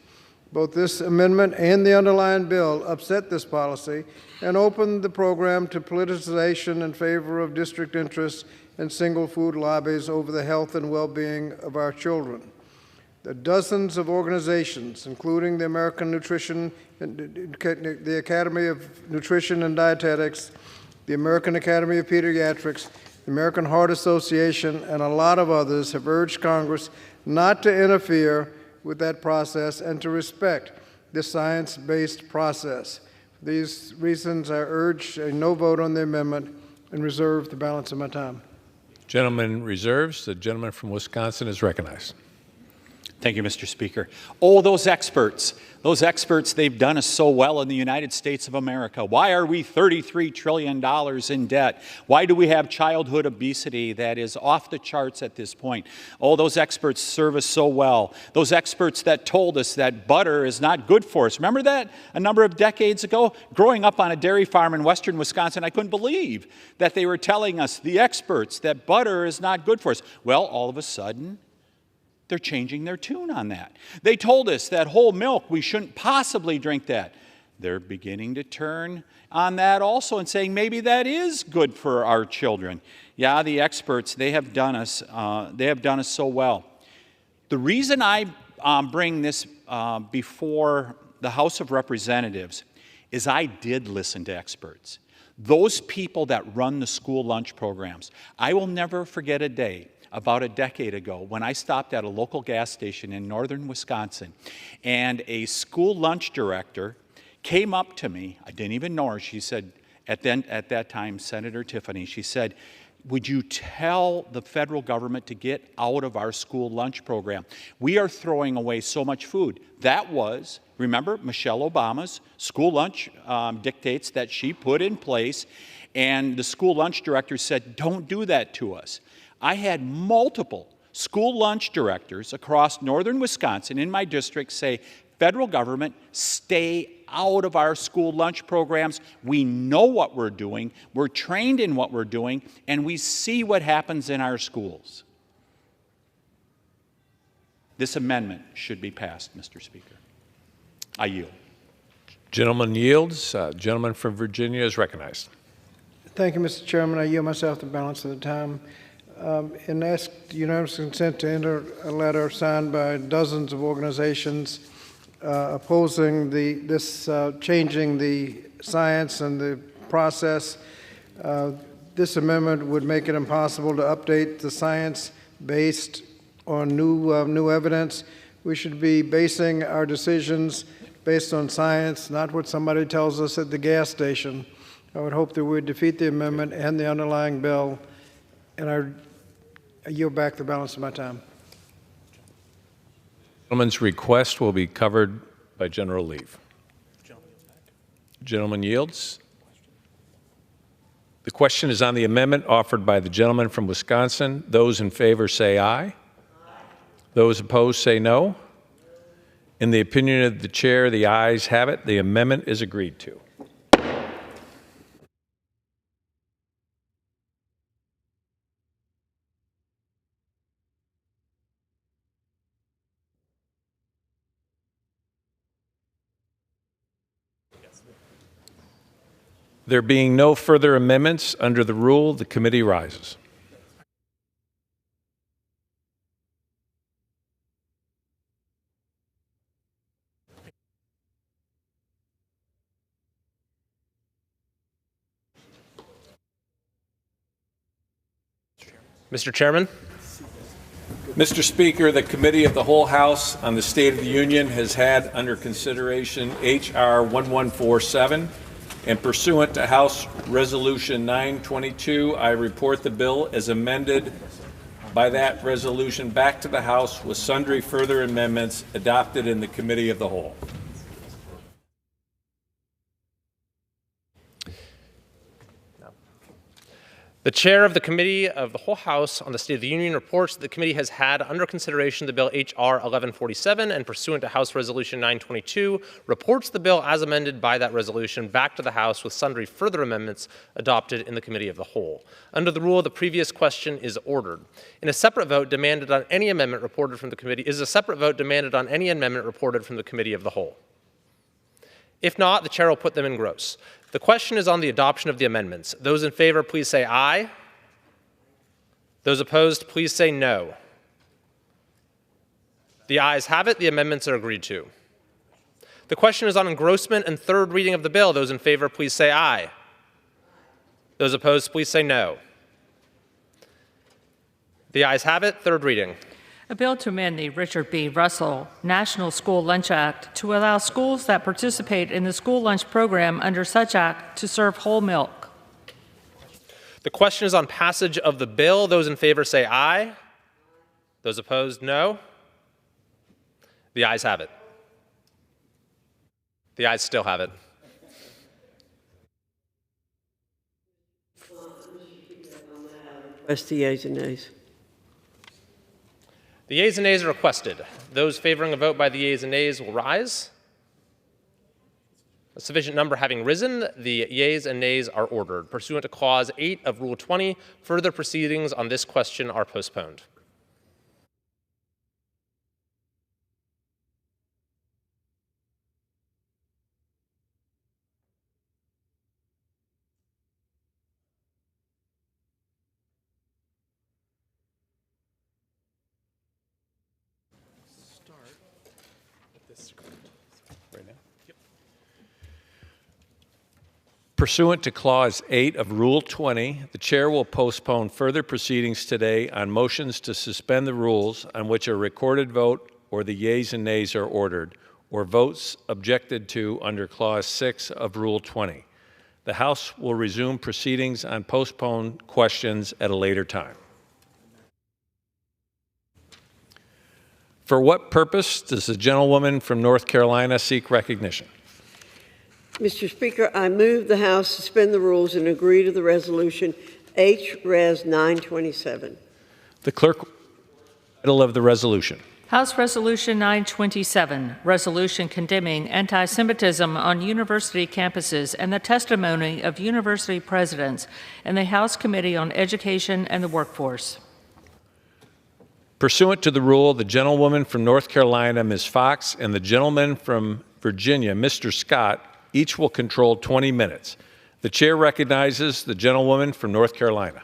Both this amendment and the underlying bill upset this policy and opened the program to politicization in favor of district interests and single food lobbies over the health and well-being of our children. The dozens of organizations, including the American Nutrition, the Academy of Nutrition and Dietetics, the American Academy of Pediatrics, the American Heart Association, and a lot of others have urged Congress not to interfere with that process and to respect this science-based process. For these reasons, I urge a no vote on the amendment and reserve the balance of my time. Gentleman reserves. The gentleman from Wisconsin is recognized. Thank you, Mr. Speaker. Oh, those experts, they've done us so well in the United States of America. Why are we $33 trillion in debt? Why do we have childhood obesity that is off the charts at this point? Oh, those experts serve us so well. Those experts that told us that butter is not good for us. Remember that a number of decades ago? Growing up on a dairy farm in western Wisconsin, I couldn't believe that they were telling us, the experts, that butter is not good for us. Well, all of a sudden, they're changing their tune on that. They told us that whole milk, we shouldn't possibly drink that. They're beginning to turn on that also and saying maybe that is good for our children. Yeah, the experts, they have done us so well. The reason I bring this before the House of Representatives is I did listen to experts. Those people that run the school lunch programs. I will never forget a day about a decade ago when I stopped at a local gas station in northern Wisconsin, and a school lunch director came up to me. I didn't even know her. She said, at that time, Senator Tiffany, she said, would you tell the federal government to get out of our school lunch program? We are throwing away so much food. That was, remember, Michelle Obama's school lunch dictates that she put in place, and the school lunch director said, don't do that to us. I had multiple school lunch directors across northern Wisconsin in my district say, federal government, stay out of our school lunch programs. We know what we're doing, we're trained in what we're doing, and we see what happens in our schools. This amendment should be passed, Mr. Speaker. I yield. Gentleman yields. Gentleman from Virginia is recognized. Thank you, Mr. Chairman. I yield myself the balance of the time. And ask unanimous consent to enter a letter signed by dozens of organizations opposing this changing the science and the process. This amendment would make it impossible to update the science based on new evidence. We should be basing our decisions based on science, not what somebody tells us at the gas station. I would hope that we would defeat the amendment and the underlying bill, and I yield back the balance of my time. Gentleman's request will be covered by general leave. Gentleman yields. The question is on the amendment offered by the gentleman from Wisconsin. Those in favor say aye. Aye. Those opposed say no. In the opinion of the chair, the ayes have it. The amendment is agreed to. There being no further amendments under the rule, the committee rises. Mr. Chairman. Mr. Speaker, the Committee of the Whole House on the State of the Union has had under consideration H.R. 1147. And pursuant to House Resolution 922, I report the bill as amended by that resolution back to the House with sundry further amendments adopted in the Committee of the Whole. The chair of the Committee of the Whole House on the State of the Union reports that the committee has had under consideration the bill H.R. 1147 and pursuant to House Resolution 922, reports the bill as amended by that resolution back to the House with sundry further amendments adopted in the Committee of the Whole. Under the rule, the previous question is ordered. In a separate vote demanded on any amendment reported from the committee is a separate vote demanded on any amendment reported from the Committee of the Whole. If not, the chair will put them in gross. The question is on the adoption of the amendments. Those in favor, please say aye. Those opposed, please say no. The ayes have it. The amendments are agreed to. The question is on engrossment and third reading of the bill. Those in favor, please say aye. Those opposed, please say no. The ayes have it. Third reading. A bill to amend the Richard B. Russell National School Lunch Act to allow schools that participate in the school lunch program under such act to serve whole milk. The question is on passage of the bill. Those in favor say aye. Those opposed, no. The ayes have it. The ayes still have it. Rest the yeas and nays. The yeas and nays are requested. Those favoring a vote by the yeas and nays will rise. A sufficient number having risen, the yeas and nays are ordered. Pursuant to Clause 8 of Rule 20, further proceedings on this question are postponed. Pursuant to Clause 8 of Rule 20, the chair will postpone further proceedings today on motions to suspend the rules on which a recorded vote or the yeas and nays are ordered, or votes objected to under Clause 6 of Rule 20. The House will resume proceedings on postponed questions at a later time. For what purpose does the gentlewoman from North Carolina seek recognition? Mr. Speaker, I move the House suspend the rules and agree to the resolution H-Res 927. The clerk, title of the resolution. House Resolution 927, resolution condemning anti-Semitism on university campuses and the testimony of university presidents in the House Committee on Education and the Workforce. Pursuant to the rule, the gentlewoman from North Carolina, Ms. Fox, and the gentleman from Virginia, Mr. Scott, each will control 20 minutes. The chair recognizes the gentlewoman from North Carolina.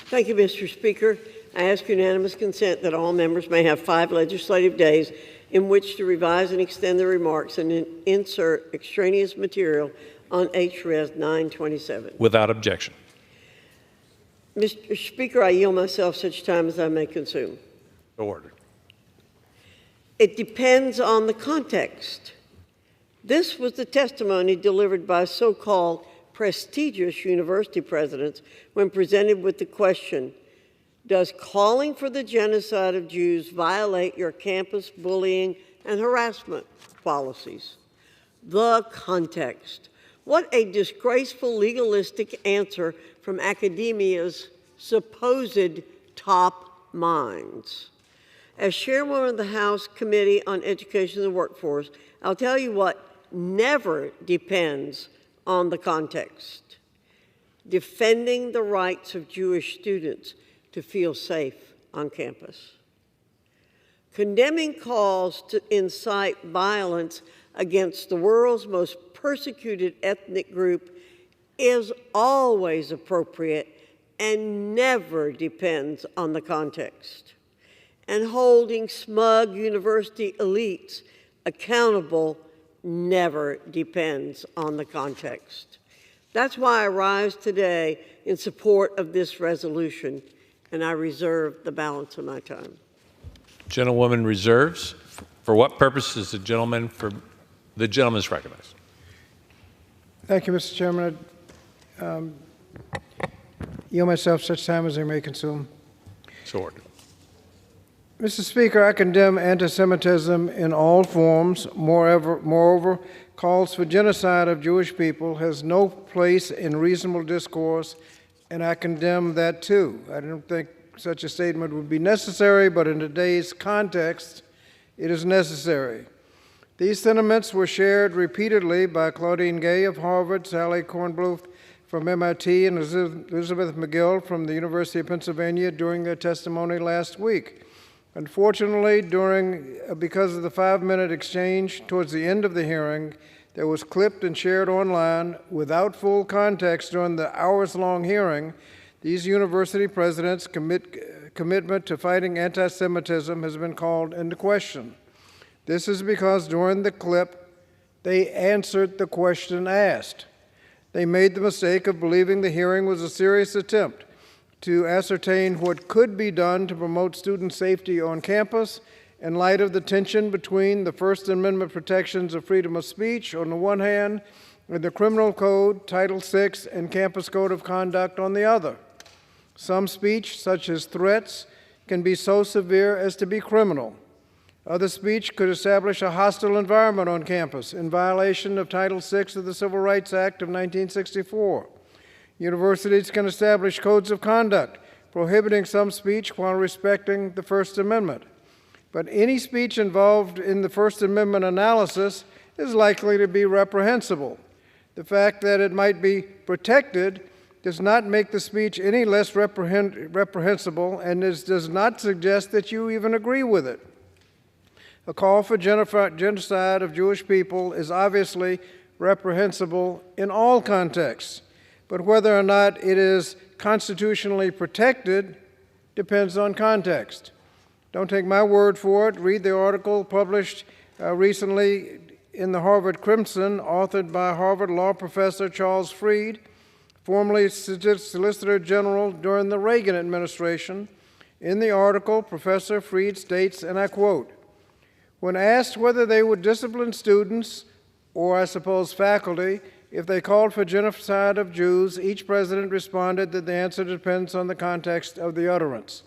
Thank you, Mr. Speaker. I ask unanimous consent that all members may have 5 legislative days in which to revise and extend their remarks and insert extraneous material on H-Res 927. Without objection. Mr. Speaker, I yield myself such time as I may consume. So ordered. It depends on the context. This was the testimony delivered by so-called prestigious university presidents when presented with the question, does calling for the genocide of Jews violate your campus bullying and harassment policies? The context. What a disgraceful legalistic answer from academia's supposed top minds. As chairwoman of the House Committee on Education and the Workforce, I'll tell you what never depends on the context. Defending the rights of Jewish students to feel safe on campus. Condemning calls to incite violence against the world's most persecuted ethnic group is always appropriate and never depends on the context. And holding smug university elites accountable never depends on the context. That's why I rise today in support of this resolution, and I reserve the balance of my time. Gentlewoman reserves. For what purpose is the gentleman is recognized? Thank you, Mr. Chairman. I yield myself such time as I may consume. So ordered. Mr. Speaker, I condemn anti-Semitism in all forms. Moreover, calls for genocide of Jewish people has no place in reasonable discourse, and I condemn that too. I don't think such a statement would be necessary, but in today's context, it is necessary. These sentiments were shared repeatedly by Claudine Gay of Harvard, Sally Kornbluth from MIT, and Elizabeth McGill from the University of Pennsylvania during their testimony last week. Unfortunately, because of the 5-minute exchange towards the end of the hearing that was clipped and shared online without full context during the hours-long hearing, these university presidents' commitment to fighting anti-Semitism has been called into question. This is because during the clip, they answered the question asked. They made the mistake of believing the hearing was a serious attempt to ascertain what could be done to promote student safety on campus in light of the tension between the First Amendment protections of freedom of speech on the one hand with the Criminal Code, Title VI, and Campus Code of Conduct on the other. Some speech, such as threats, can be so severe as to be criminal. Other speech could establish a hostile environment on campus in violation of Title VI of the Civil Rights Act of 1964. Universities can establish codes of conduct prohibiting some speech while respecting the First Amendment. But any speech involved in the First Amendment analysis is likely to be reprehensible. The fact that it might be protected does not make the speech any less reprehensible and does not suggest that you even agree with it. A call for genocide of Jewish people is obviously reprehensible in all contexts, but whether or not it is constitutionally protected depends on context. Don't take my word for it. Read the article published recently in the Harvard Crimson, authored by Harvard law professor Charles Freed, formerly Solicitor General during the Reagan administration. In the article, Professor Freed states, and I quote, "When asked whether they would discipline students, or I suppose faculty, if they called for genocide of Jews, each president responded that the answer depends on the context of the utterance."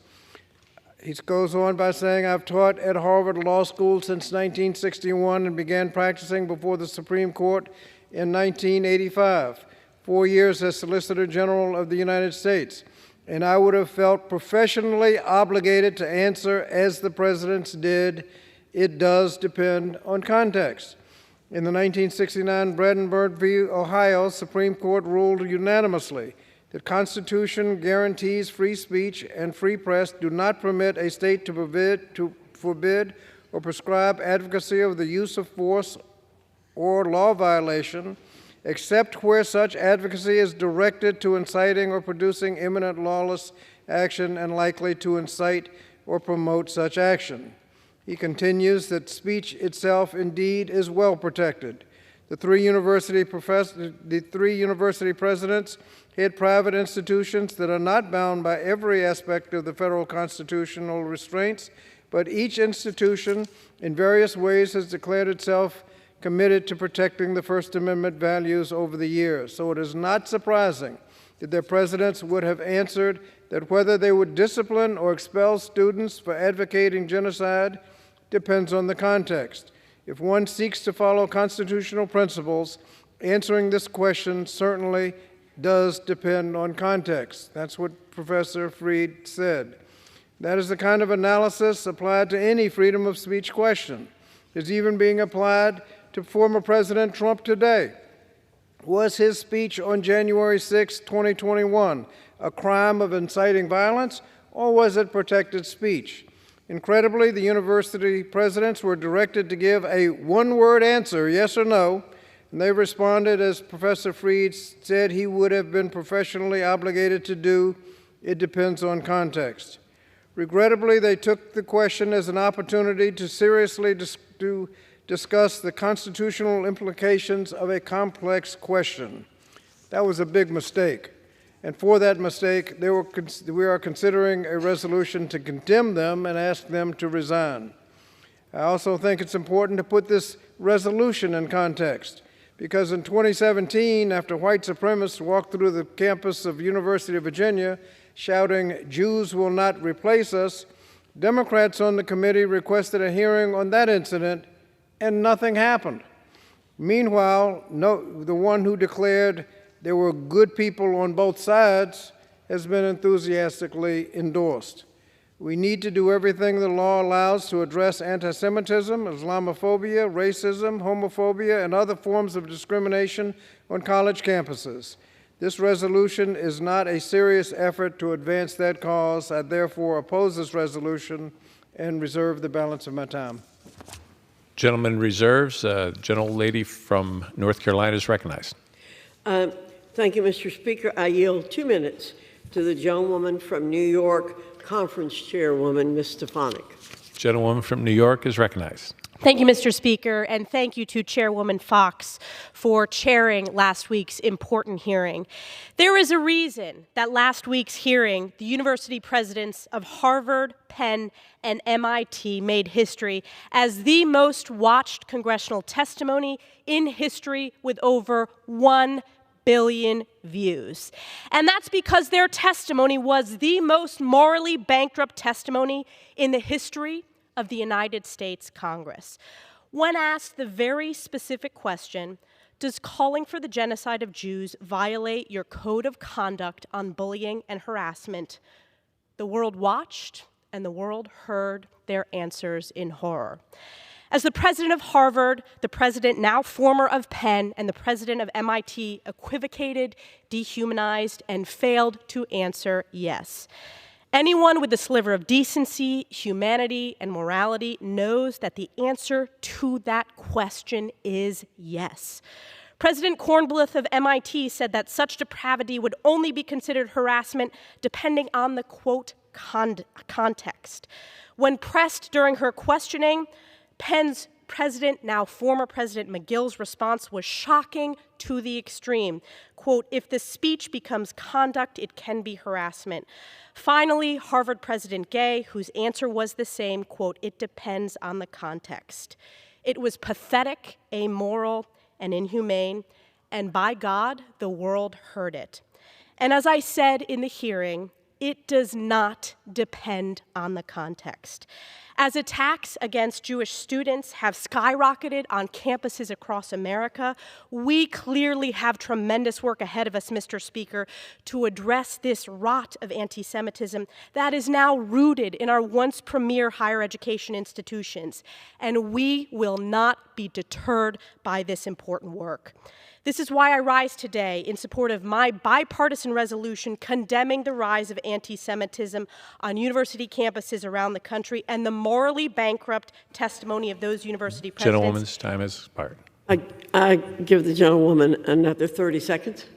He goes on by saying, "I've taught at Harvard Law School since 1961 and began practicing before the Supreme Court in 1985, 4 years as Solicitor General of the United States, and I would have felt professionally obligated to answer as the presidents did. It does depend on context." In the 1969 Brandenburg v. Ohio Supreme Court ruled unanimously the Constitution guarantees free speech and free press do not permit a state to forbid or prescribe advocacy of the use of force or law violation, except where such advocacy is directed to inciting or producing imminent lawless action and likely to incite or promote such action. He continues that speech itself indeed is well protected. The three university presidents head private institutions that are not bound by every aspect of the federal constitutional restraints, but each institution in various ways has declared itself committed to protecting the First Amendment values over the years. So it is not surprising that their presidents would have answered that whether they would discipline or expel students for advocating genocide depends on the context. If one seeks to follow constitutional principles, answering this question certainly does depend on context. That's what Professor Freed said. That is the kind of analysis applied to any freedom of speech question. It's even being applied to former President Trump today. Was his speech on January 6, 2021, a crime of inciting violence, or was it protected speech? Incredibly, the university presidents were directed to give a one-word answer, yes or no, and they responded, as Professor Freed said he would have been professionally obligated to do, it depends on context. Regrettably, they took the question as an opportunity to seriously discuss the constitutional implications of a complex question. That was a big mistake. And for that mistake, we are considering a resolution to condemn them and ask them to resign. I also think it's important to put this resolution in context, because in 2017, after white supremacists walked through the campus of University of Virginia shouting, "Jews will not replace us," Democrats on the committee requested a hearing on that incident, and nothing happened. Meanwhile, the one who declared there were good people on both sides has been enthusiastically endorsed. We need to do everything the law allows to address anti-Semitism, Islamophobia, racism, homophobia, and other forms of discrimination on college campuses. This resolution is not a serious effort to advance that cause. I therefore oppose this resolution and reserve the balance of my time. Gentleman reserves. Gentlelady from North Carolina is recognized. Thank you, Mr. Speaker. I yield 2 minutes to the gentlewoman from New York, Conference Chairwoman, Ms. Stefanik. Gentlewoman from New York is recognized. Thank you, Mr. Speaker, and thank you to Chairwoman Fox for chairing last week's important hearing. There is a reason that last week's hearing, the university presidents of Harvard, Penn, and MIT made history as the most watched congressional testimony in history with over 1 billion views. And that's because their testimony was the most morally bankrupt testimony in the history of the United States Congress. When asked the very specific question, does calling for the genocide of Jews violate your code of conduct on bullying and harassment? The world watched and the world heard their answers in horror. As the president of Harvard, the president, now former of Penn, and the president of MIT equivocated, dehumanized, and failed to answer yes. Anyone with a sliver of decency, humanity, and morality knows that the answer to that question is yes. President Kornbluth of MIT said that such depravity would only be considered harassment depending on the, quote, context. When pressed during her questioning, Penn's president, now former President McGill's response was shocking to the extreme. Quote, if the speech becomes conduct, it can be harassment. Finally, Harvard President Gay, whose answer was the same, quote, it depends on the context. It was pathetic, amoral, and inhumane, and by God, the world heard it. And as I said in the hearing, it does not depend on the context. As attacks against Jewish students have skyrocketed on campuses across America, we clearly have tremendous work ahead of us, Mr. Speaker, to address this rot of anti-Semitism that is now rooted in our once premier higher education institutions. And we will not be deterred by this important work. This is why I rise today in support of my bipartisan resolution condemning the rise of anti-Semitism on university campuses around the country and the morally bankrupt testimony of those university presidents. Gentlewoman's time has expired. I give the gentlewoman another 30 seconds.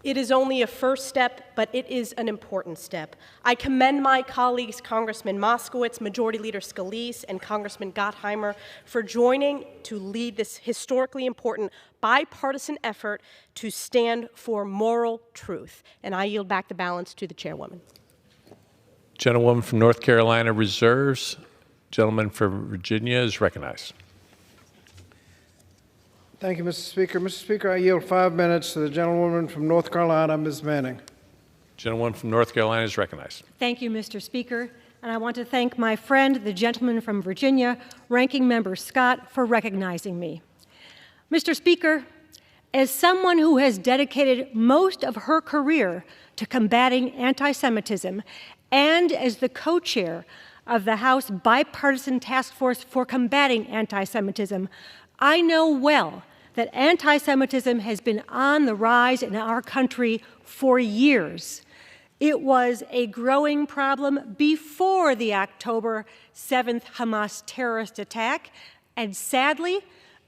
It is only a first step, but it is an important step. I commend my colleagues, Congressman Moskowitz, Majority Leader Scalise, and Congressman Gottheimer for joining to lead this historically important bipartisan effort to stand for moral truth. And I yield back the balance to the chairwoman. Gentlewoman from North Carolina reserves. Gentleman from Virginia is recognized. Thank you, Mr. Speaker. Mr. Speaker, I yield 5 minutes to the gentlewoman from North Carolina, Ms. Manning. Gentlewoman from North Carolina is recognized. Thank you, Mr. Speaker. And I want to thank my friend, the gentleman from Virginia, Ranking Member Scott, for recognizing me. Mr. Speaker, as someone who has dedicated most of her career to combating anti-Semitism and as the co-chair of the House Bipartisan Task Force for Combating Anti-Semitism, I know well that anti-Semitism has been on the rise in our country for years. It was a growing problem before the October 7th Hamas terrorist attack, and sadly,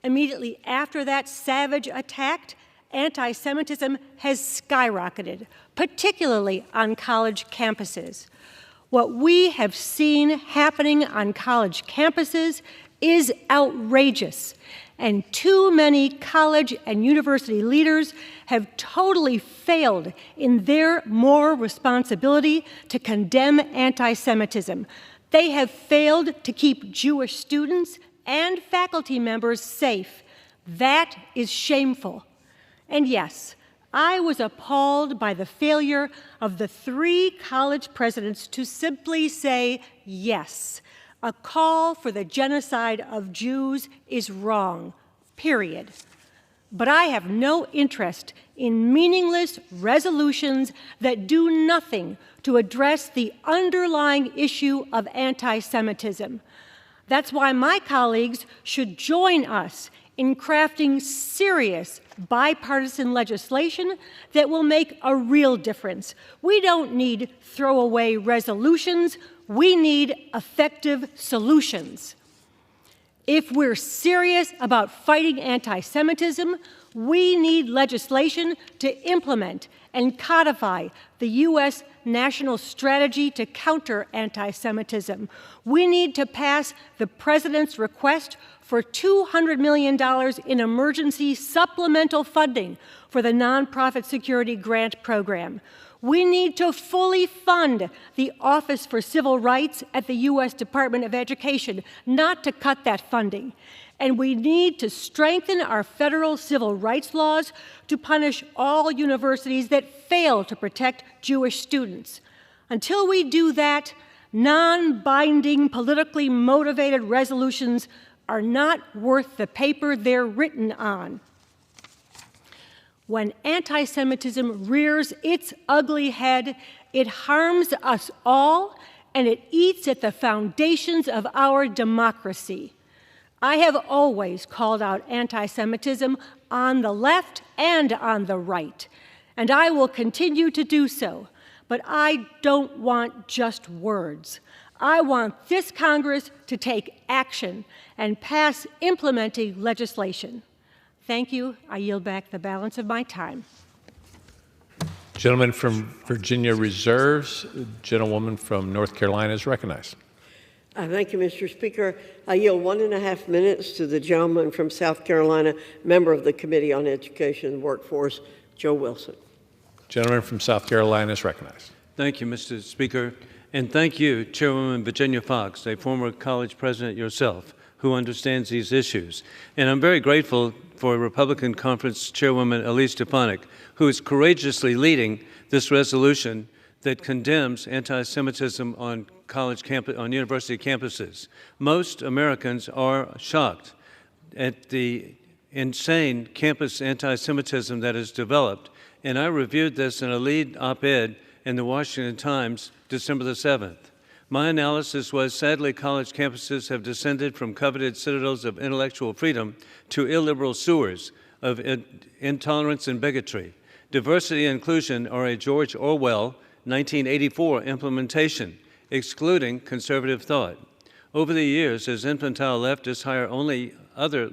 immediately after that savage attack, anti-Semitism has skyrocketed, particularly on college campuses. What we have seen happening on college campuses is outrageous, and too many college and university leaders have totally failed in their moral responsibility to condemn anti-Semitism. They have failed to keep Jewish students and faculty members safe. That is shameful. And yes, I was appalled by the failure of the 3 college presidents to simply say yes. A call for the genocide of Jews is wrong, period. But I have no interest in meaningless resolutions that do nothing to address the underlying issue of anti-Semitism. That's why my colleagues should join us in crafting serious bipartisan legislation that will make a real difference. We don't need throwaway resolutions. We need effective solutions. If we're serious about fighting anti-Semitism, we need legislation to implement and codify the U.S. national strategy to counter anti-Semitism. We need to pass the President's request for $200 million in emergency supplemental funding for the Nonprofit Security Grant Program. We need to fully fund the Office for Civil Rights at the U.S. Department of Education, not to cut that funding. And we need to strengthen our federal civil rights laws to punish all universities that fail to protect Jewish students. Until we do that, non-binding, politically motivated resolutions are not worth the paper they're written on. When anti-Semitism rears its ugly head, it harms us all, and it eats at the foundations of our democracy. I have always called out anti-Semitism on the left and on the right, and I will continue to do so. But I don't want just words. I want this Congress to take action and pass implementing legislation. Thank you. I yield back the balance of my time. Gentleman from Virginia reserves. Gentlewoman from North Carolina is recognized. Thank you, Mr. Speaker. I yield 1.5 minutes to the gentleman from South Carolina, member of the Committee on Education and Workforce, Joe Wilson. Gentleman from South Carolina is recognized. Thank you, Mr. Speaker. And thank you, Chairwoman Virginia Foxx, a former college president yourself, who understands these issues. And I'm very grateful for Republican Conference Chairwoman Elise Stefanik, who is courageously leading this resolution that condemns anti-Semitism on university campuses. Most Americans are shocked at the insane campus anti-Semitism that has developed. And I reviewed this in a lead op-ed in the Washington Times, December the 7th. My analysis was, sadly, college campuses have descended from coveted citadels of intellectual freedom to illiberal sewers of intolerance and bigotry. Diversity and inclusion are a George Orwell 1984 implementation, excluding conservative thought. Over the years, as infantile leftists hire only other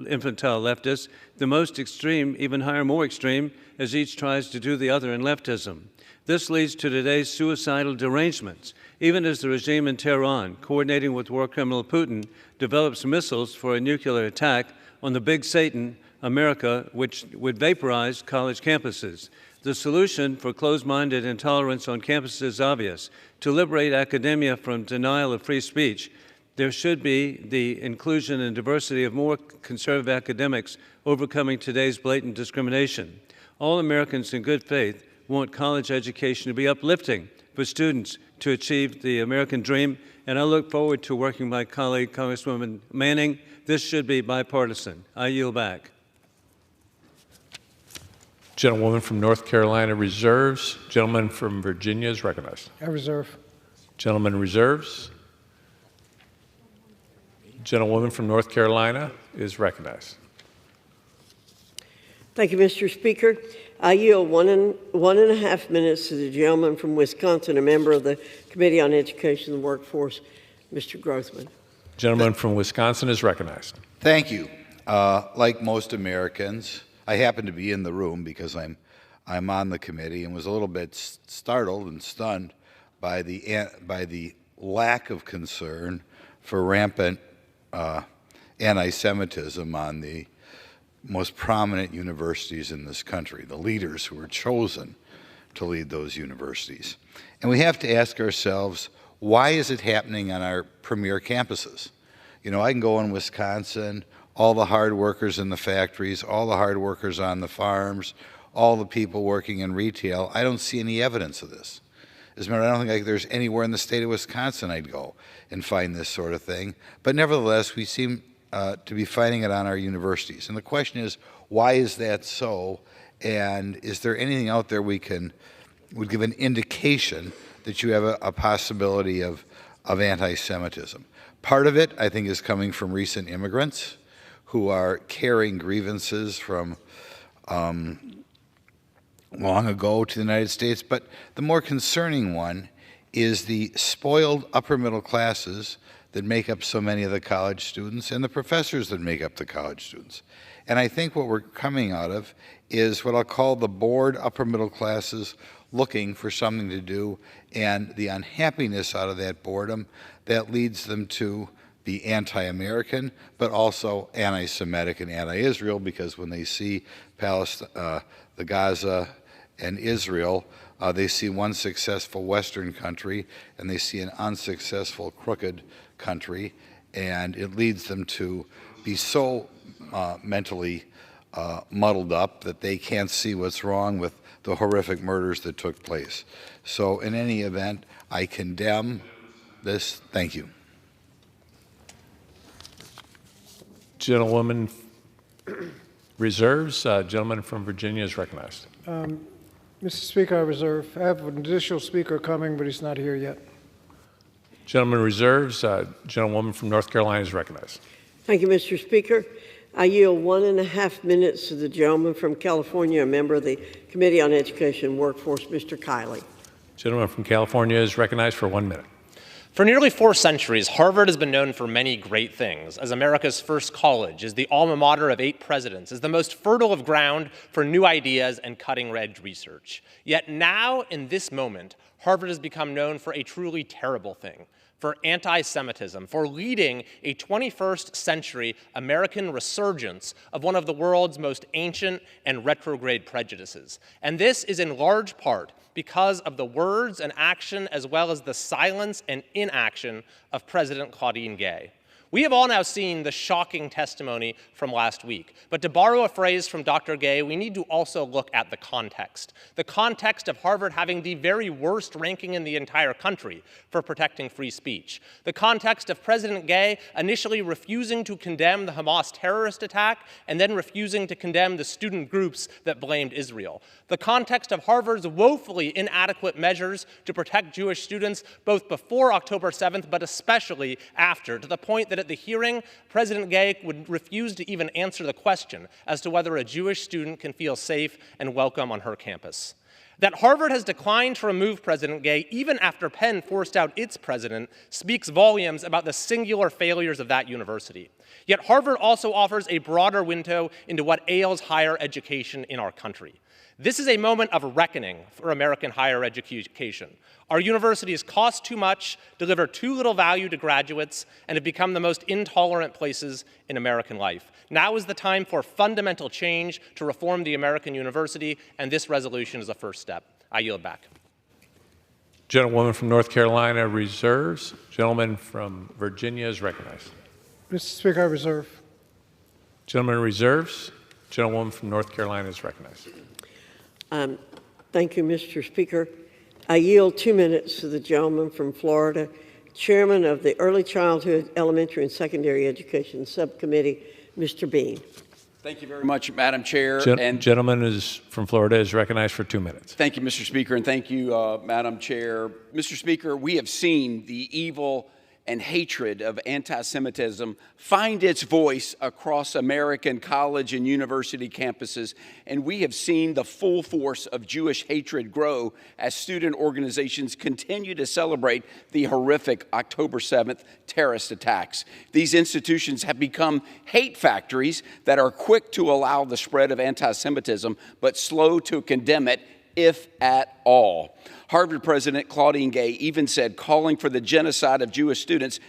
infantile leftists, the most extreme even hire more extreme, as each tries to do the other in leftism. This leads to today's suicidal derangements, even as the regime in Tehran, coordinating with war criminal Putin, develops missiles for a nuclear attack on the big Satan, America, which would vaporize college campuses. The solution for closed-minded intolerance on campuses is obvious. To liberate academia from denial of free speech, there should be the inclusion and diversity of more conservative academics overcoming today's blatant discrimination. All Americans in good faith want college education to be uplifting for students to achieve the American dream, and I look forward to working with my colleague, Congresswoman Manning. This should be bipartisan. I yield back. Gentlewoman from North Carolina reserves. Gentleman from Virginia is recognized. I reserve. Gentleman reserves. Gentlewoman from North Carolina is recognized. Thank you, Mr. Speaker. I yield 1.5 minutes to the gentleman from Wisconsin, a member of the Committee on Education and Workforce, Mr. Grothman. Gentleman from Wisconsin is recognized. Thank you. Like most Americans, I happen to be in the room because I'm on the committee and was a little bit startled and stunned by the lack of concern for rampant anti-Semitism on the most prominent universities in this country, the leaders who were chosen to lead those universities. And we have to ask ourselves, why is it happening on our premier campuses? You know, I can go in Wisconsin, all the hard workers in the factories, all the hard workers on the farms, all the people working in retail. I don't see any evidence of this. As a matter of fact, I don't think there's anywhere in the state of Wisconsin I'd go and find this sort of thing. But nevertheless, we seem to be finding it on our universities. And the question is, why is that so? And is there anything out there would give an indication that you have a possibility of anti-Semitism? Part of it, I think, is coming from recent immigrants who are carrying grievances from long ago to the United States. But the more concerning one is the spoiled upper middle classes that make up so many of the college students and the professors that make up the college students. And I think what we're coming out of is what I'll call the bored upper middle classes looking for something to do, and the unhappiness out of that boredom that leads them to be anti-American, but also anti-Semitic and anti-Israel, because when they see Palestine, the Gaza and Israel They see one successful Western country and they see an unsuccessful, crooked country, and it leads them to be so mentally muddled up that they can't see what's wrong with the horrific murders that took place. So in any event, I condemn this. Thank you. Gentlewoman reserves. Gentleman from Virginia is recognized. Mr. Speaker, I reserve. I have an additional speaker coming, but he's not here yet. Gentleman reserves. Gentlewoman from North Carolina is recognized. Thank you, Mr. Speaker. I yield 1.5 minutes to the gentleman from California, a member of the Committee on Education and Workforce, Mr. Kiley. Gentleman from California is recognized for 1 minute. For nearly 4 centuries, Harvard has been known for many great things. As America's first college, as the alma mater of 8 presidents, as the most fertile of ground for new ideas and cutting-edge research. Yet now, in this moment, Harvard has become known for a truly terrible thing, for anti-Semitism, for leading a 21st century American resurgence of one of the world's most ancient and retrograde prejudices. And this is in large part because of the words and action as well as the silence and inaction of President Claudine Gay. We have all now seen the shocking testimony from last week. But to borrow a phrase from Dr. Gay, we need to also look at the context. The context of Harvard having the very worst ranking in the entire country for protecting free speech. The context of President Gay initially refusing to condemn the Hamas terrorist attack and then refusing to condemn the student groups that blamed Israel. The context of Harvard's woefully inadequate measures to protect Jewish students both before October 7th, but especially after, to the point that at the hearing, President Gay would refuse to even answer the question as to whether a Jewish student can feel safe and welcome on her campus. That Harvard has declined to remove President Gay even after Penn forced out its president speaks volumes about the singular failures of that university. Yet Harvard also offers a broader window into what ails higher education in our country. This is a moment of reckoning for American higher education. Our universities cost too much, deliver too little value to graduates, and have become the most intolerant places in American life. Now is the time for fundamental change to reform the American university, and this resolution is a first step. I yield back. Gentlewoman from North Carolina reserves. Gentleman from Virginia is recognized. Mr. Speaker, I reserve. Gentleman reserves. Gentlewoman from North Carolina is recognized. Thank you, Mr. Speaker. I yield 2 minutes to the gentleman from Florida, chairman of the Early Childhood, Elementary, and Secondary Education Subcommittee, Mr. Bean. Thank you very much, Madam Chair. Gentleman from Florida is recognized for 2 minutes. Thank you, Mr. Speaker, and thank you, Madam Chair. Mr. Speaker, we have seen the evil and hatred of anti-Semitism find its voice across American college and university campuses, and we have seen the full force of Jewish hatred grow as student organizations continue to celebrate the horrific October 7th terrorist attacks. These institutions have become hate factories that are quick to allow the spread of anti-Semitism, but slow to condemn it, if at all. Harvard President Claudine Gay even said calling for the genocide of Jewish students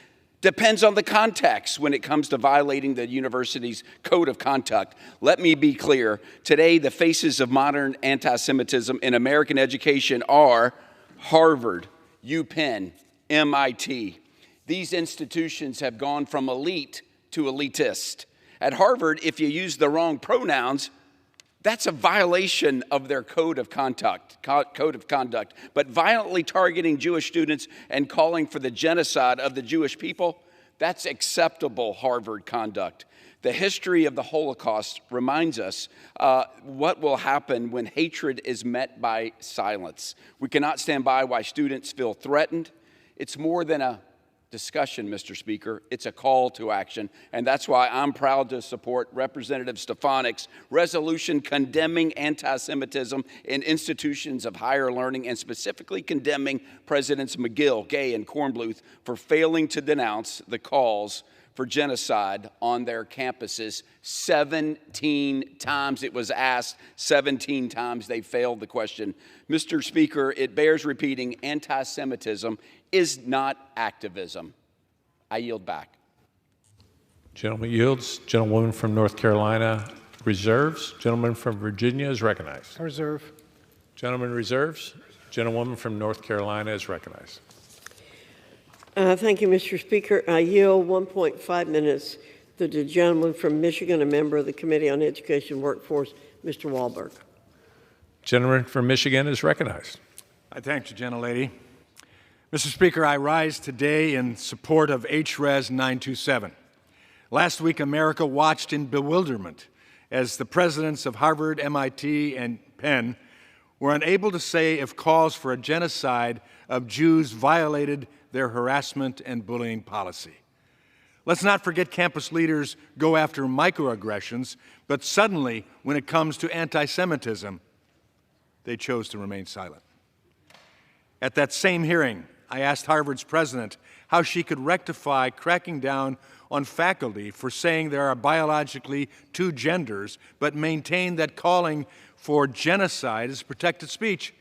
depends on the context when it comes to violating the university's code of conduct. Let me be clear. Today, the faces of modern anti-Semitism in American education are Harvard, UPenn, MIT. These institutions have gone from elite to elitist. At Harvard, if you use the wrong pronouns, that's a violation of their code of conduct. But violently targeting Jewish students and calling for the genocide of the Jewish people, that's acceptable Harvard conduct. The history of the Holocaust reminds us what will happen when hatred is met by silence. We cannot stand by while students feel threatened. It's more than a discussion, Mr. Speaker. It's a call to action, and that's why I'm proud to support Representative Stefanik's resolution condemning anti-Semitism in institutions of higher learning and specifically condemning Presidents McGill, Gay, and Kornbluth for failing to denounce the calls for genocide on their campuses. 17 times it was asked, 17 times they failed the question. Mr. Speaker, it bears repeating, anti-Semitism is not activism. I yield back. Gentleman yields. Gentlewoman from North Carolina reserves. Gentleman from Virginia is recognized. I reserve. Gentleman reserves. Gentlewoman from North Carolina is recognized. Thank you, Mr. Speaker. I yield 1.5 minutes to the gentleman from Michigan, a member of the Committee on Education and Workforce, Mr. Wahlberg. Gentleman from Michigan is recognized. I thank the gentlelady. Mr. Speaker, I rise today in support of HRES 927. Last week, America watched in bewilderment as the presidents of Harvard, MIT, and Penn were unable to say if calls for a genocide of Jews violated their harassment and bullying policy. Let's not forget campus leaders go after microaggressions, but suddenly, when it comes to anti-Semitism, they chose to remain silent. At that same hearing, I asked Harvard's president how she could rectify cracking down on faculty for saying there are biologically two genders, but maintain that calling for genocide is protected speech.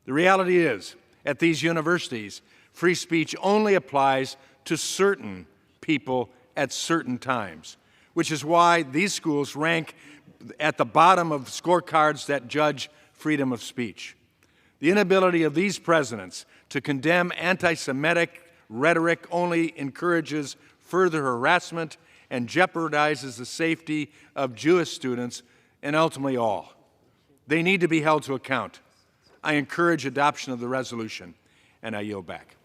The reality is, at these universities, free speech only applies to certain people at certain times, which is why these schools rank at the bottom of scorecards that judge freedom of speech. The inability of these presidents to condemn anti-Semitic rhetoric only encourages further harassment and jeopardizes the safety of Jewish students and ultimately all. They need to be held to account. I encourage adoption of the resolution, and I yield back.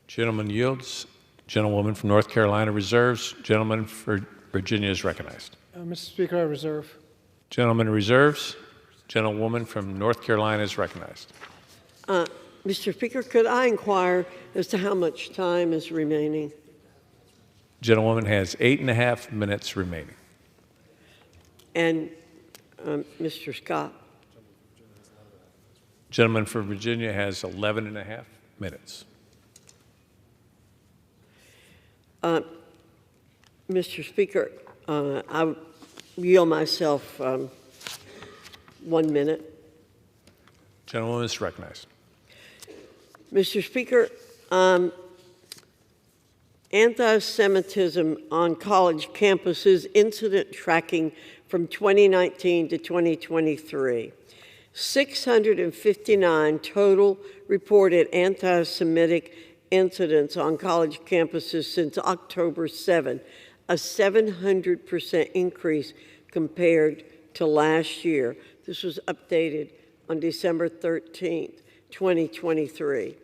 Gentleman yields. Gentlewoman from North Carolina reserves. Gentleman for Virginia is recognized. Mr. Speaker, I reserve. Gentleman reserves. Gentlewoman from North Carolina is recognized. Mr. Speaker, could I inquire as to how much time is remaining? Gentlewoman has 8.5 minutes remaining. And Mr. Scott? Gentleman for Virginia has 11.5 minutes. Mr. Speaker, I yield myself 1 minute. Gentlewoman is recognized. Mr. Speaker, anti-Semitism on college campuses incident tracking from 2019 to 2023. 659 total reported anti-Semitic incidents on college campuses since October 7, a 700% increase compared to last year. This was updated on December 13th, 2023.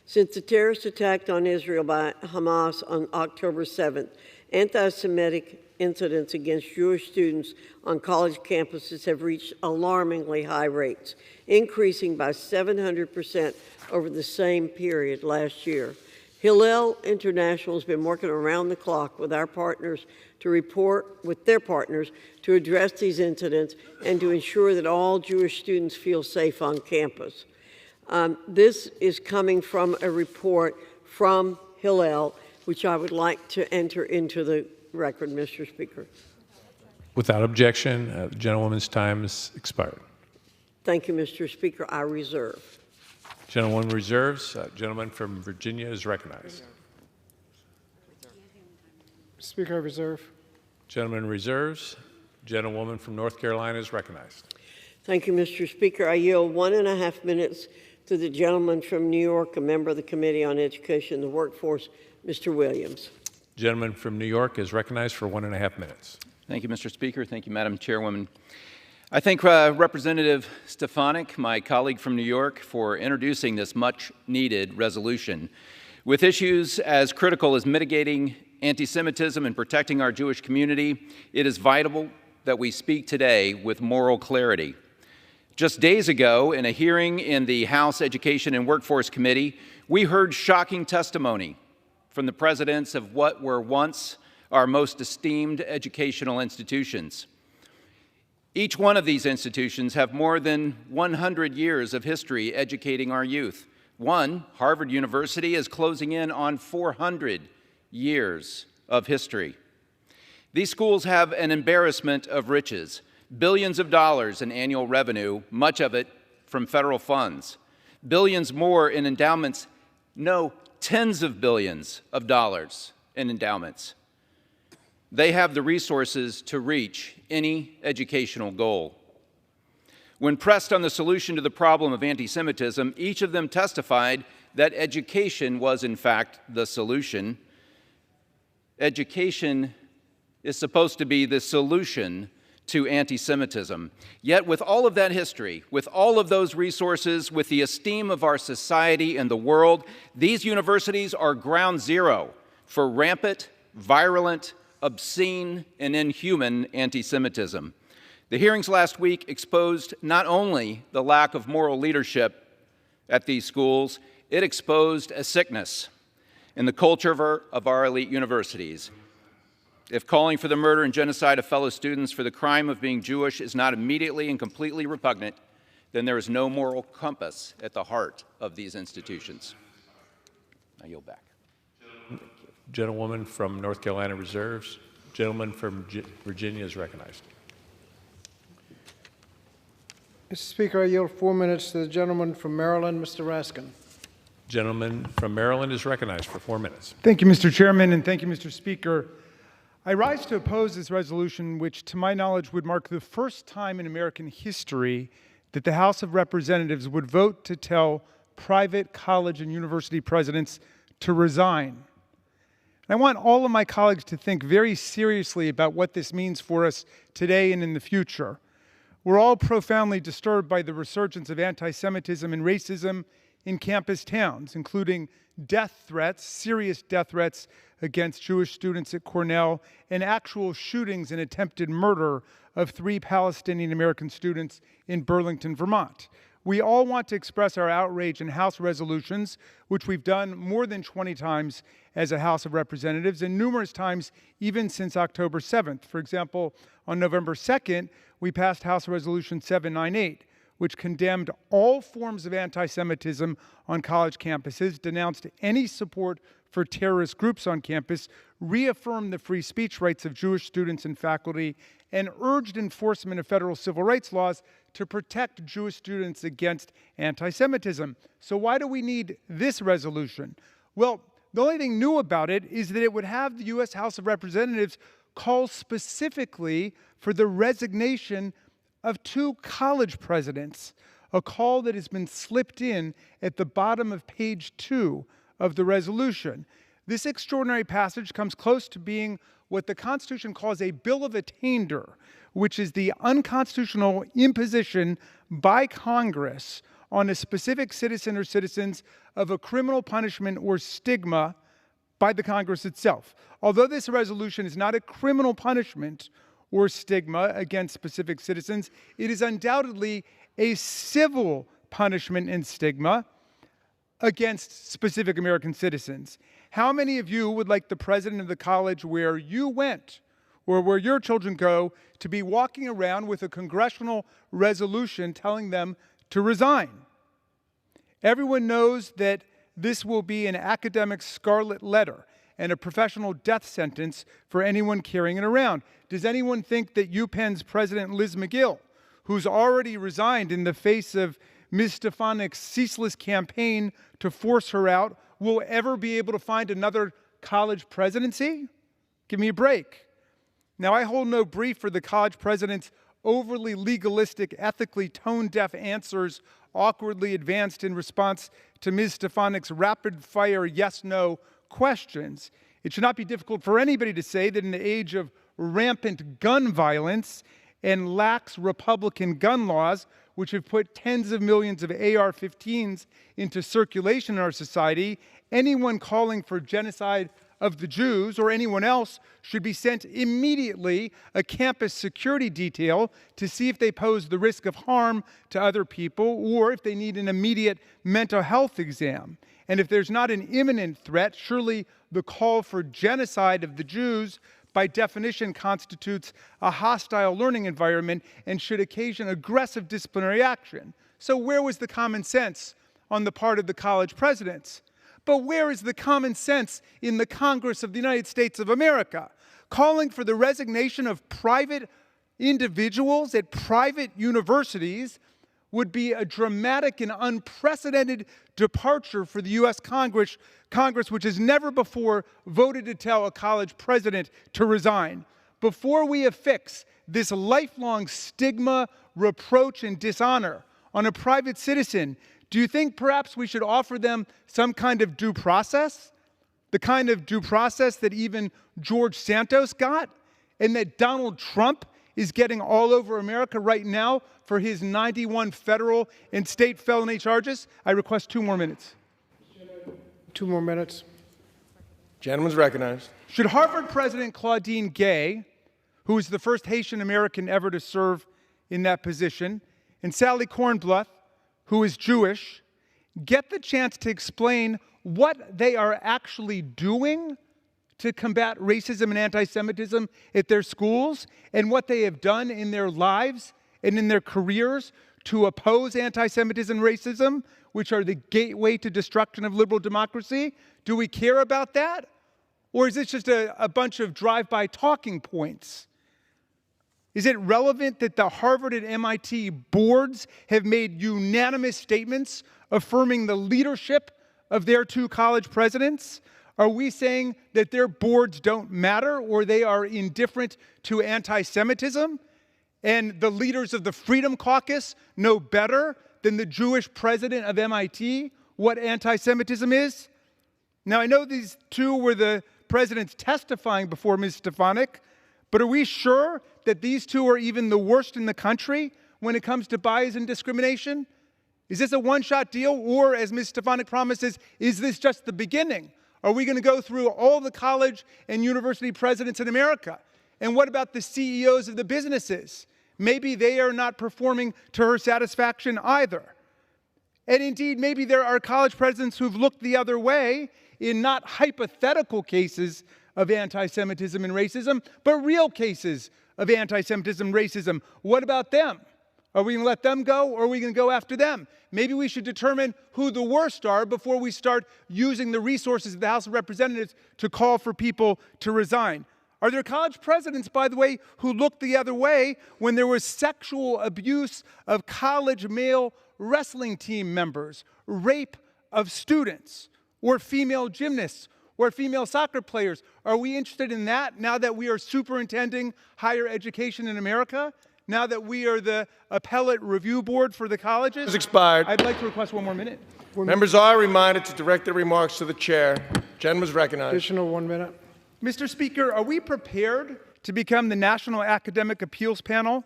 Since the terrorist attack on Israel by Hamas on October 7th, anti-Semitic incidents against Jewish students on college campuses have reached alarmingly high rates, increasing by 700% over the same period last year. Hillel International has been working around the clock with our partners to report with their partners to address these incidents and to ensure that all Jewish students feel safe on campus. This is coming from a report from Hillel, which I would like to enter into the record, Mr. Speaker. Without objection, the gentlewoman's time is expired. Thank you, Mr. Speaker. I reserve. Gentlewoman reserves. Gentleman from Virginia is recognized. Speaker, I reserve. Gentleman reserves. Gentlewoman from North Carolina is recognized. Thank you, Mr. Speaker. I yield 1.5 minutes to the gentleman from New York, a member of the Committee on Education and the Workforce, Mr. Williams. Gentleman from New York is recognized for 1.5 minutes. Thank you, Mr. Speaker. Thank you, Madam Chairwoman. I thank Representative Stefanik, my colleague from New York, for introducing this much-needed resolution. With issues as critical as mitigating anti-Semitism and protecting our Jewish community, it is vital that we speak today with moral clarity. Just days ago, in a hearing in the House Education and Workforce Committee, we heard shocking testimony from the presidents of what were once our most esteemed educational institutions. Each one of these institutions have more than 100 years of history educating our youth. One, Harvard University, is closing in on 400 years of history. These schools have an embarrassment of riches, billions of dollars in annual revenue, much of it from federal funds, billions more in endowments, no, tens of billions of dollars in endowments. They have the resources to reach any educational goal. When pressed on the solution to the problem of anti-Semitism, each of them testified that education was, in fact, the solution. Education is supposed to be the solution to anti-Semitism. Yet with all of that history, with all of those resources, with the esteem of our society and the world, these universities are ground zero for rampant, virulent, obscene, and inhuman anti-Semitism. The hearings last week exposed not only the lack of moral leadership at these schools, it exposed a sickness in the culture of our elite universities. If calling for the murder and genocide of fellow students for the crime of being Jewish is not immediately and completely repugnant, then there is no moral compass at the heart of these institutions. I yield back. Gentlewoman from North Carolina reserves. Gentleman from Virginia is recognized. Mr. Speaker, I yield 4 minutes to the gentleman from Maryland, Mr. Raskin. Gentleman from Maryland is recognized for 4 minutes. Thank you, Mr. Chairman, and thank you, Mr. Speaker. I rise to oppose this resolution, which, to my knowledge, would mark the first time in American history that the House of Representatives would vote to tell private college and university presidents to resign. I want all of my colleagues to think very seriously about what this means for us today and in the future. We're all profoundly disturbed by the resurgence of anti-Semitism and racism in campus towns, including death threats, serious death threats against Jewish students at Cornell, and actual shootings and attempted murder of 3 Palestinian American students in Burlington, Vermont. We all want to express our outrage in House resolutions, which we've done more than 20 times as a House of Representatives, and numerous times even since October 7th. For example, on November 2nd, we passed House Resolution 798, which condemned all forms of anti-Semitism on college campuses, denounced any support for terrorist groups on campus, reaffirmed the free speech rights of Jewish students and faculty, and urged enforcement of federal civil rights laws to protect Jewish students against anti-Semitism. So why do we need this resolution? Well, the only thing new about it is that it would have the U.S. House of Representatives call specifically for the resignation of 2 college presidents, a call that has been slipped in at the bottom of page 2 of the resolution. This extraordinary passage comes close to being what the Constitution calls a bill of attainder, which is the unconstitutional imposition by Congress on a specific citizen or citizens of a criminal punishment or stigma by the Congress itself. Although this resolution is not a criminal punishment or stigma against specific citizens, it is undoubtedly a civil punishment and stigma against specific American citizens. How many of you would like the president of the college where you went or where your children go to be walking around with a congressional resolution telling them to resign? Everyone knows that this will be an academic scarlet letter and a professional death sentence for anyone carrying it around. Does anyone think that UPenn's President Liz Magill, who's already resigned in the face of Ms. Stefanik's ceaseless campaign to force her out, will ever be able to find another college presidency? Give me a break. Now, I hold no brief for the college president's overly legalistic, ethically tone-deaf answers awkwardly advanced in response to Ms. Stefanik's rapid-fire yes-no questions. It should not be difficult for anybody to say that in the age of rampant gun violence and lax Republican gun laws, which have put tens of millions of AR-15s into circulation in our society, anyone calling for genocide of the Jews or anyone else should be sent immediately a campus security detail to see if they pose the risk of harm to other people or if they need an immediate mental health exam. And if there's not an imminent threat, surely the call for genocide of the Jews by definition constitutes a hostile learning environment and should occasion aggressive disciplinary action. So where was the common sense on the part of the college presidents? But where is the common sense in the Congress of the United States of America? Calling for the resignation of private individuals at private universities would be a dramatic and unprecedented departure for the U.S. Congress, which has never before voted to tell a college president to resign. before we affix this lifelong stigma, reproach, and dishonor on a private citizen, do you think perhaps we should offer them some kind of due process? The kind of due process that even George Santos got, and that Donald Trump is getting all over America right now for his 91 federal and state felony charges? I request 2 more minutes. 2 more minutes. Gentleman's recognized. Should Harvard President Claudine Gay, who is the first Haitian American ever to serve in that position, and Sally Kornbluth, who is Jewish, get the chance to explain what they are actually doing to combat racism and anti-Semitism at their schools, and what they have done in their lives and in their careers to oppose anti-Semitism and racism, which are the gateway to destruction of liberal democracy? Do we care about that? Or is this just a bunch of drive-by talking points? Is it relevant that the Harvard and MIT boards have made unanimous statements affirming the leadership of their 2 college presidents? Are we saying that their boards don't matter, or they are indifferent to anti-Semitism? And the leaders of the Freedom Caucus know better than the Jewish president of MIT what anti-Semitism is? Now, I know these 2 were the presidents testifying before Ms. Stefanik, but are we sure that these 2 are even the worst in the country when it comes to bias and discrimination? Is this a one-shot deal, or, as Ms. Stefanik promises, is this just the beginning? Are we going to go through all the college and university presidents in America? And what about the CEOs of the businesses? Maybe they are not performing to her satisfaction either. And indeed, maybe there are college presidents who've looked the other way in not hypothetical cases of anti-Semitism and racism, but real cases of anti-Semitism and racism. What about them? Are we going to let them go, or are we going to go after them? Maybe we should determine who the worst are before we start using the resources of the House of Representatives to call for people to resign. Are there college presidents, by the way, who looked the other way when there was sexual abuse of college male wrestling team members, rape of students, or female gymnasts, or female soccer players? Are we interested in that now that we are superintending higher education in America? Now that we are the appellate review board for the colleges? Has expired. I'd like to request 1 more minute. Members are reminded to direct their remarks to the chair. Gentleman's recognized. Additional 1 minute. Mr. Speaker, are we prepared to become the National Academic Appeals Panel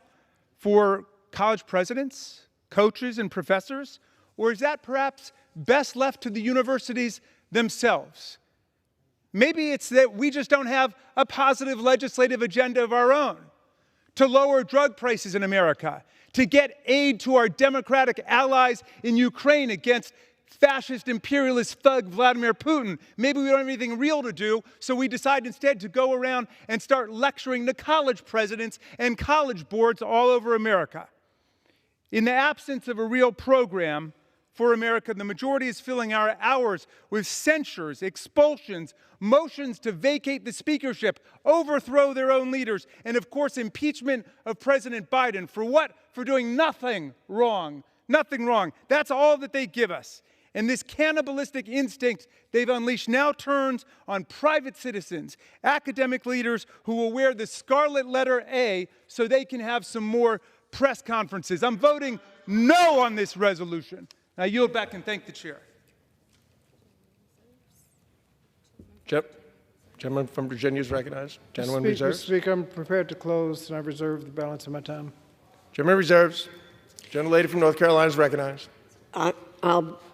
for college presidents, coaches, and professors? Or is that perhaps best left to the universities themselves? Maybe it's that we just don't have a positive legislative agenda of our own to lower drug prices in America, to get aid to our democratic allies in Ukraine against fascist imperialist thug Vladimir Putin. Maybe we don't have anything real to do, so we decide instead to go around and start lecturing the college presidents and college boards all over America. In the absence of a real program for America, the majority is filling our hours with censures, expulsions, motions to vacate the speakership, overthrow their own leaders, and of course impeachment of President Biden. For what? For doing nothing wrong. Nothing wrong. That's all that they give us. And this cannibalistic instinct they've unleashed now turns on private citizens, academic leaders who will wear the scarlet letter A so they can have some more press conferences. I'm voting no on this resolution. I yield back and thank the chair. Gentleman from Virginia is recognized. Gentleman Mr. reserves. Speaker, I'm prepared to close, and I reserve the balance of my time. Gentleman reserves. Gentlelady from North Carolina is recognized. I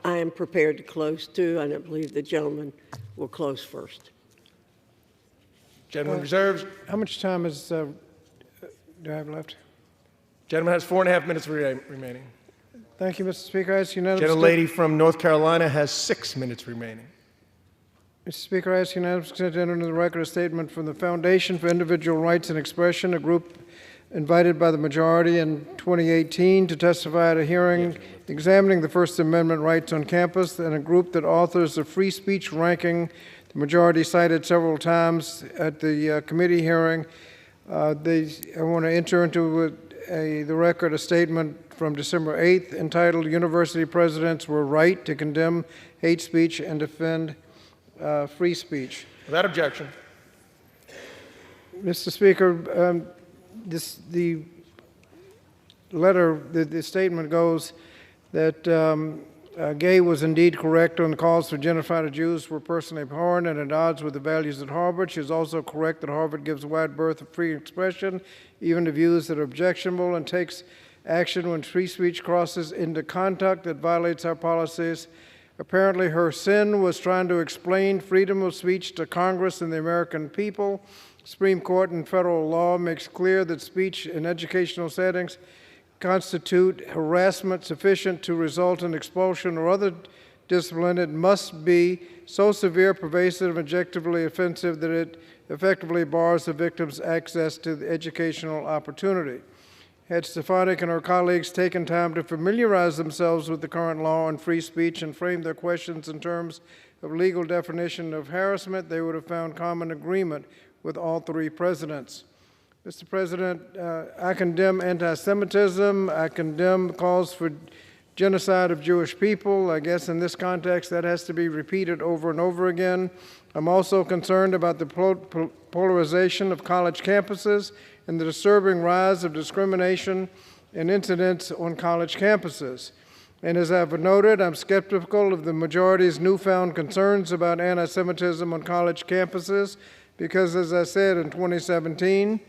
am prepared to close too, and I believe the gentleman will close first. Gentleman reserves. How much time do I have left? Gentleman has 4.5 minutes remaining. Thank you, Mr. Speaker. I ask unanimous Gentlelady from North Carolina has 6 minutes remaining. Mr. Speaker, I ask unanimous consent to enter into the record a statement from the Foundation for Individual Rights and Expression, a group invited by the majority in 2018 to testify at a hearing examining the First Amendment rights on campus, and a group that authors the free speech ranking the majority cited several times at the committee hearing. I want to enter into the record a statement from December 8th entitled, "University Presidents Were Right to Condemn Hate Speech and Defend Free Speech." Without objection. Mr. Speaker, the letter, the statement goes that Gay was indeed correct on the calls for genocide of Jews were personally abhorrent and at odds with the values at Harvard. She is also correct that Harvard gives wide berth of free expression, even to views that are objectionable, and takes action when free speech crosses into conduct that violates our policies. Apparently, her sin was trying to explain freedom of speech to Congress and the American people. Supreme Court and federal law makes clear that speech in educational settings constitute harassment sufficient to result in expulsion or other discipline. It must be so severe, pervasive, and objectively offensive that it effectively bars the victim's access to the educational opportunity. Had Stefanik and her colleagues taken time to familiarize themselves with the current law on free speech and frame their questions in terms of legal definition of harassment, they would have found common agreement with all three presidents. Mr. President, I condemn anti-Semitism. I condemn calls for genocide of Jewish people. I guess in this context that has to be repeated over and over again. I'm also concerned about the polarization of college campuses and the disturbing rise of discrimination and incidents on college campuses. And as I've noted, I'm skeptical of the majority's newfound concerns about anti-Semitism on college campuses because, as I said in 2017,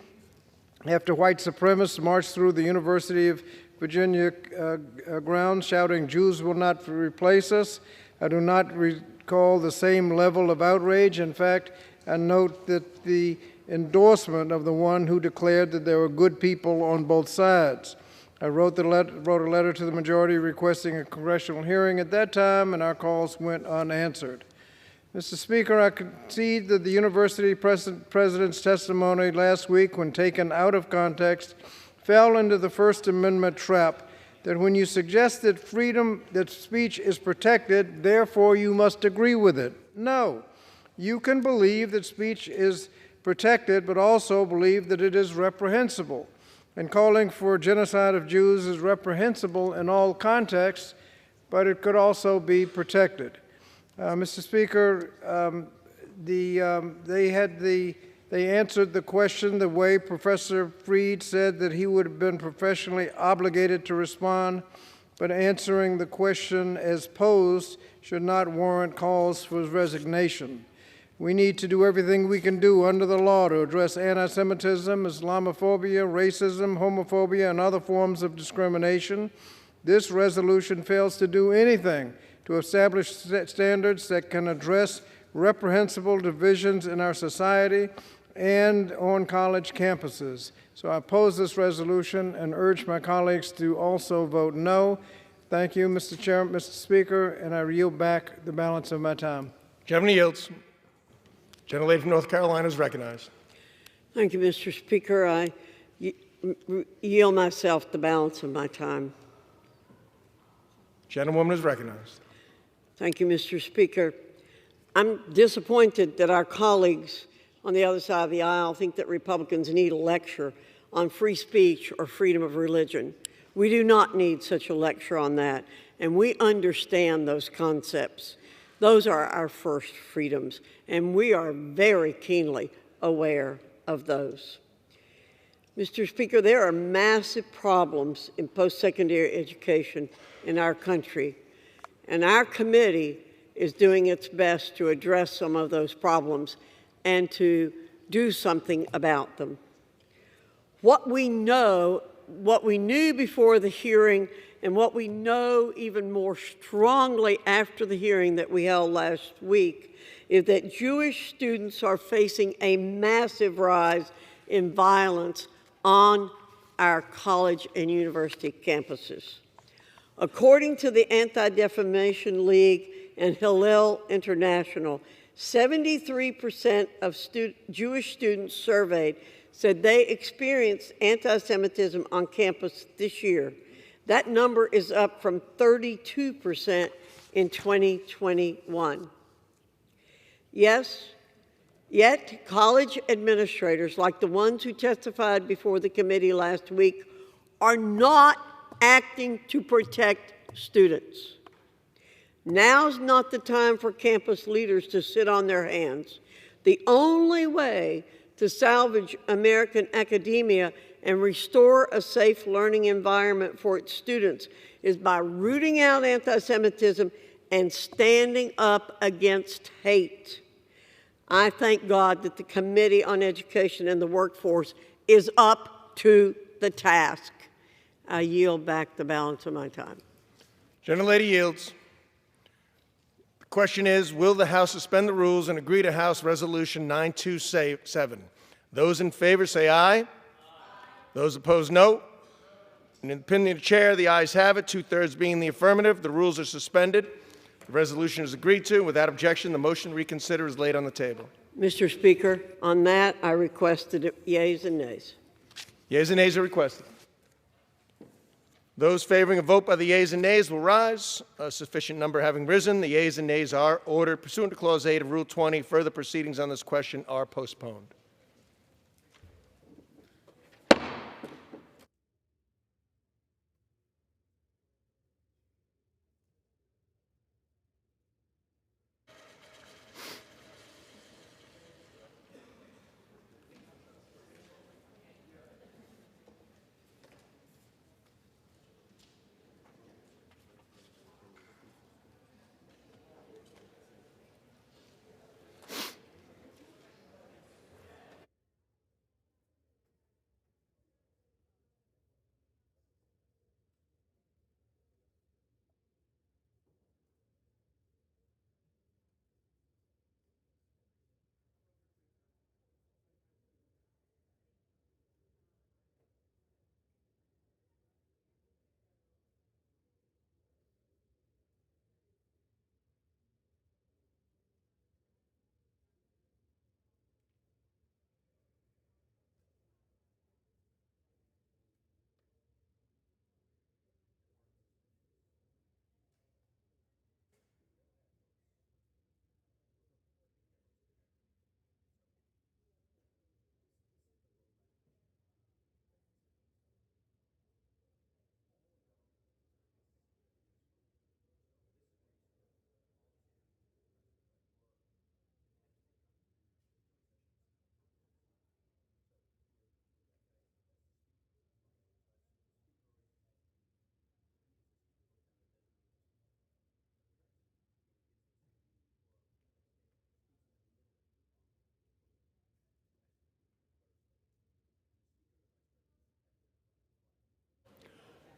after white supremacists marched through the University of Virginia grounds shouting, "Jews will not replace us," I do not recall the same level of outrage. In fact, I note that the endorsement of the one who declared that there were good people on both sides. I wrote a letter to the majority requesting a congressional hearing at that time, and our calls went unanswered. Mr. Speaker, I concede that the university president's testimony last week, when taken out of context, fell into the First Amendment trap that when you suggest that that speech is protected, therefore you must agree with it. No, you can believe that speech is protected, but also believe that it is reprehensible. And calling for genocide of Jews is reprehensible in all contexts, but it could also be protected. Mr. Speaker, they answered the question the way Professor Fried said that he would have been professionally obligated to respond, but answering the question as posed should not warrant calls for his resignation. We need to do everything we can do under the law to address anti-Semitism, Islamophobia, racism, homophobia, and other forms of discrimination. This resolution fails to do anything to establish standards that can address reprehensible divisions in our society and on college campuses. So I oppose this resolution and urge my colleagues to also vote no. Thank you, Mr. Chair, Mr. Speaker, and I yield back the balance of my time. Gentleman yields. Gentlelady from North Carolina is recognized. Thank you, Mr. Speaker. I yield myself the balance of my time. Gentlewoman is recognized. Thank you, Mr. Speaker. I'm disappointed that our colleagues on the other side of the aisle think that Republicans need a lecture on free speech or freedom of religion. We do not need such a lecture on that, and we understand those concepts. Those are our first freedoms, and we are very keenly aware of those. Mr. Speaker, there are massive problems in post-secondary education in our country, and our committee is doing its best to address some of those problems and to do something about them. What we know, what we knew before the hearing, and what we know even more strongly after the hearing that we held last week is that Jewish students are facing a massive rise in violence on our college and university campuses. According to the Anti-Defamation League and Hillel International, 73% of Jewish students surveyed said they experienced anti-Semitism on campus this year. That number is up from 32% in 2021. Yes, yet college administrators, like the ones who testified before the committee last week, are not acting to protect students. Now's not the time for campus leaders to sit on their hands. The only way to salvage American academia and restore a safe learning environment for its students is by rooting out anti-Semitism and standing up against hate. I thank God that the Committee on Education and the Workforce is up to the task. I yield back the balance of my time. Gentlelady yields. The question is, will the House suspend the rules and agree to House Resolution 927? Those in favor say aye. Aye. Those opposed, no. In the opinion of the chair, the ayes have it, 2/3 being the affirmative. The rules are suspended. The resolution is agreed to. Without objection, the motion to reconsider is laid on the table. Mr. Speaker, on that, I requested yeas and nays. Yeas and nays are requested. Those favoring a vote by the yeas and nays will rise. A sufficient number having risen, the yeas and nays are ordered. Pursuant to Clause 8 of Rule 20, further proceedings on this question are postponed.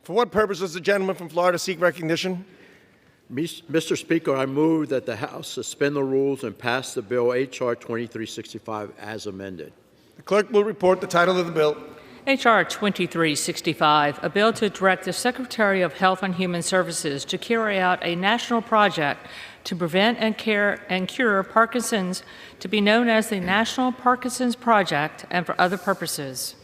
For what purpose does the gentleman from Florida seek recognition? Mr. Speaker, I move that the House suspend the rules and pass the bill H.R. 2365 as amended. The clerk will report the title of the bill. H.R. 2365, a bill to direct the Secretary of Health and Human Services to carry out a national project to prevent and cure Parkinson's, to be known as the National Parkinson's Project, and for other purposes.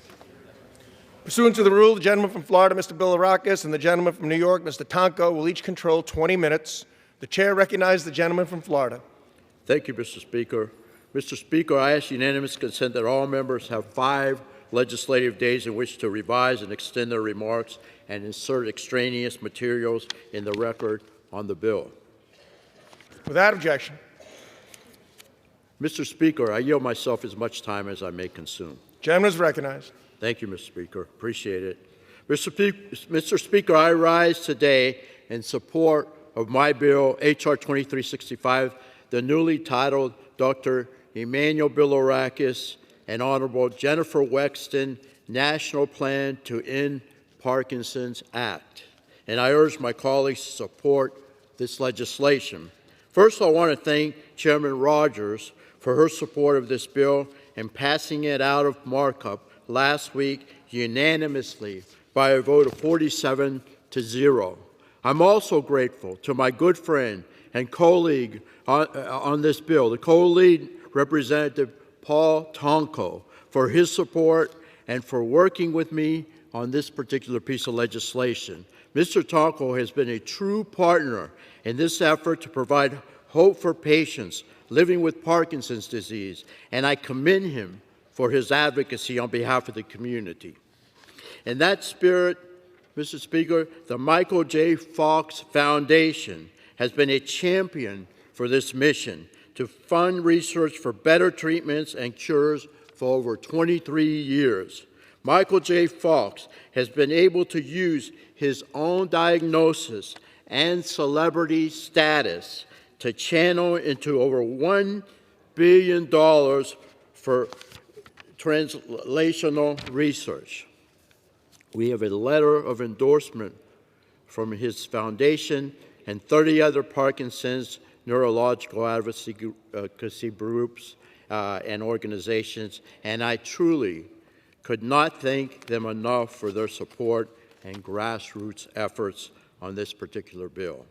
Pursuant to the rule, the gentleman from Florida, Mr. Bilirakis, and the gentleman from New York, Mr. Tonko, will each control 20 minutes. The chair recognizes the gentleman from Florida. Thank you, Mr. Speaker. Mr. Speaker, I ask unanimous consent that all members have 5 legislative days in which to revise and extend their remarks and insert extraneous materials in the record on the bill. Without objection. Mr. Speaker, I yield myself as much time as I may consume. Gentleman is recognized. Thank you, Mr. Speaker. Appreciate it. Mr. Speaker, I rise today in support of my bill, H.R. 2365, the newly titled Dr. Emmanuel Bilirakis and Honorable Jennifer Wexton National Plan to End Parkinson's Act. And I urge my colleagues to support this legislation. First, I want to thank Chairman Rogers for her support of this bill and passing it out of markup last week unanimously by a vote of 47-0. I'm also grateful to my good friend and colleague on this bill, the co-lead Representative Paul Tonko, for his support and for working with me on this particular piece of legislation. Mr. Tonko has been a true partner in this effort to provide hope for patients living with Parkinson's disease, and I commend him for his advocacy on behalf of the community. In that spirit, Mr. Speaker, the Michael J. Fox Foundation has been a champion for this mission to fund research for better treatments and cures for over 23 years. Michael J. Fox has been able to use his own diagnosis and celebrity status to channel into over $1 billion for translational research. We have a letter of endorsement from his foundation and 30 other Parkinson's neurological advocacy groups and organizations, and I truly could not thank them enough for their support and grassroots efforts on this particular bill.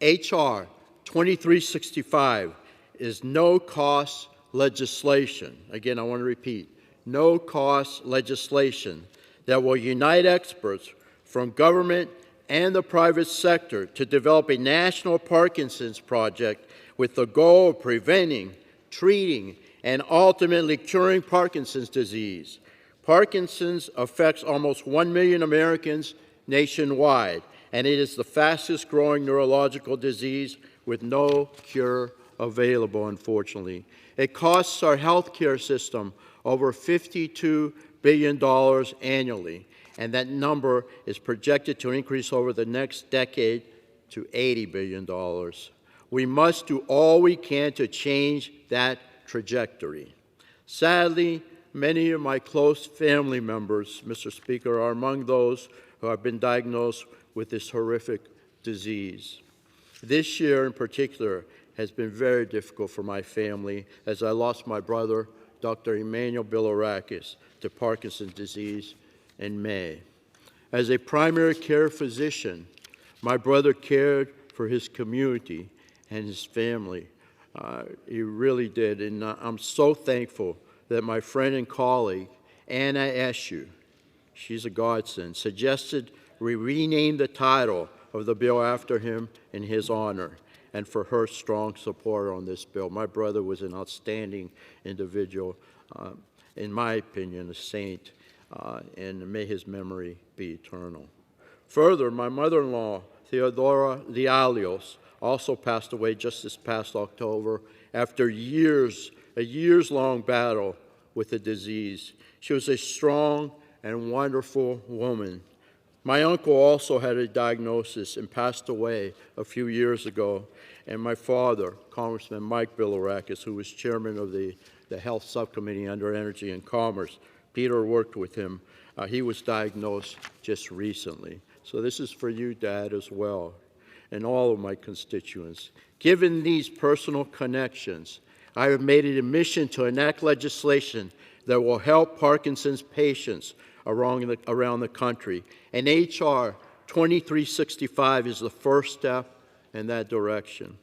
H.R. 2365 is no-cost legislation. Again, I want to repeat, no-cost legislation that will unite experts from government and the private sector to develop a national Parkinson's project with the goal of preventing, treating, and ultimately curing Parkinson's disease. Parkinson's affects almost 1 million Americans nationwide, and it is the fastest growing neurological disease with no cure available, unfortunately. It costs our healthcare system over $52 billion annually, and that number is projected to increase over the next decade to $80 billion. We must do all we can to change that trajectory. Sadly, many of my close family members, Mr. Speaker, are among those who have been diagnosed with this horrific disease. This year in particular has been very difficult for my family as I lost my brother, Dr. Emmanuel Bilirakis, to Parkinson's disease in May. As a primary care physician, my brother cared for his community and his family. He really did, and I'm so thankful that my friend and colleague, Anna Eshoo, she's a godsend, suggested we rename the title of the bill after him in his honor, and for her strong support on this bill. My brother was an outstanding individual, in my opinion, a saint, and may his memory be eternal. Further, my mother-in-law, Theodora Dialios, also passed away just this past October after a years-long battle with the disease. She was a strong and wonderful woman. My uncle also had a diagnosis and passed away a few years ago. And my father, Congressman Mike Bilirakis, who was chairman of the Health Subcommittee under Energy and Commerce, Peter worked with him. He was diagnosed just recently. So this is for you, Dad, as well, and all of my constituents. Given these personal connections, I have made it a mission to enact legislation that will help Parkinson's patients around the country. And H.R. 2365 is the first step in that direction.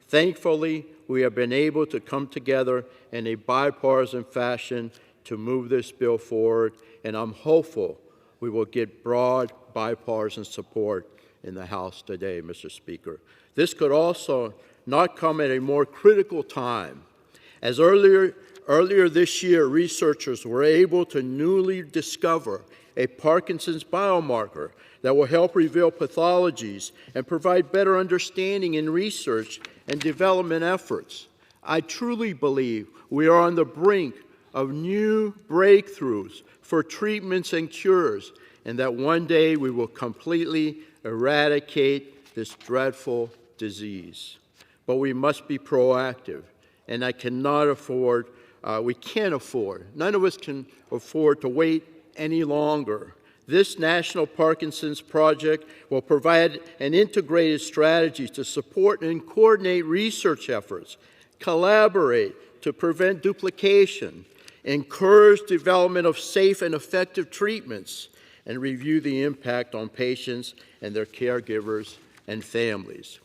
Thankfully, we have been able to come together in a bipartisan fashion to move this bill forward, and I'm hopeful we will get broad bipartisan support in the House today, Mr. Speaker. This could also not come at a more critical time, as earlier this year, researchers were able to newly discover a Parkinson's biomarker that will help reveal pathologies and provide better understanding in research and development efforts. I truly believe we are on the brink of new breakthroughs for treatments and cures, and that one day we will completely eradicate this dreadful disease. But we must be proactive, and I cannot afford we can't afford, none of us can afford to wait any longer. This National Parkinson's Project will provide an integrated strategy to support and coordinate research efforts, collaborate to prevent duplication, encourage development of safe and effective treatments, and review the impact on patients and their caregivers and families.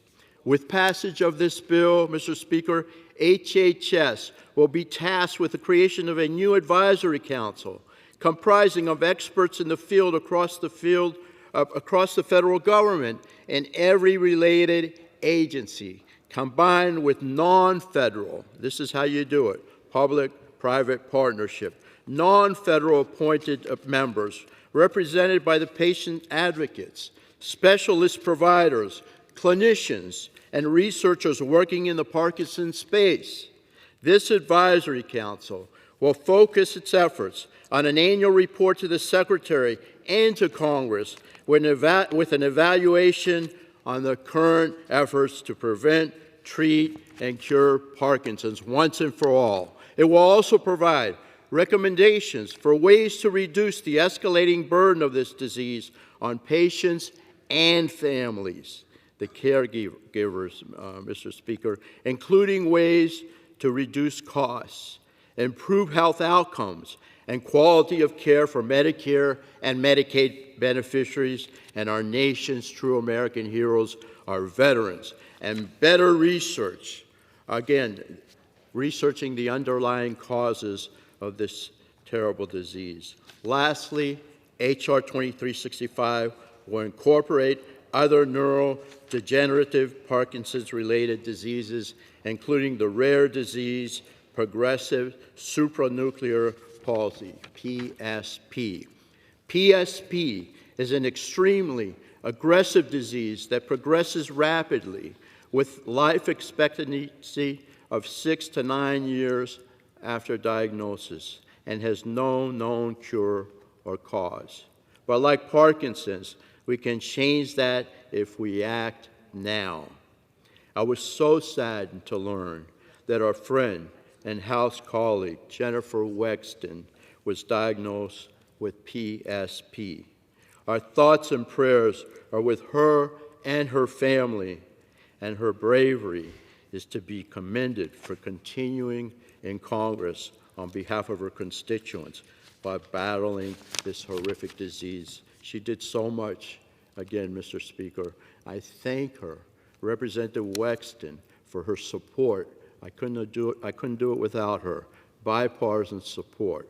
With passage of this bill, Mr. Speaker, HHS will be tasked with the creation of a new advisory council comprising of experts in the field across the federal government and every related agency, combined with non-federal, this is how you do it, public-private partnership, non-federal appointed members represented by the patient advocates, specialist providers, clinicians, and researchers working in the Parkinson's space. This advisory council will focus its efforts on an annual report to the Secretary and to Congress with an evaluation on the current efforts to prevent, treat, and cure Parkinson's once and for all. It will also provide recommendations for ways to reduce the escalating burden of this disease on patients and families, the caregivers, Mr. Speaker, including ways to reduce costs, improve health outcomes, and quality of care for Medicare and Medicaid beneficiaries and our nation's true American heroes, our veterans, and better research, again, researching the underlying causes of this terrible disease. Lastly, H.R. 2365 will incorporate other neurodegenerative Parkinson's-related diseases, including the rare disease progressive supranuclear palsy, PSP. PSP is an extremely aggressive disease that progresses rapidly with life expectancy of 6 to 9 years after diagnosis and has no known cure or cause. But like Parkinson's, we can change that if we act now. I was so saddened to learn that our friend and House colleague, Jennifer Wexton, was diagnosed with PSP. Our thoughts and prayers are with her and her family, and her bravery is to be commended for continuing in Congress on behalf of her constituents by battling this horrific disease. She did so much. Again, Mr. Speaker, I thank her, Representative Wexton, for her support. I couldn't do it without her. Bipartisan support.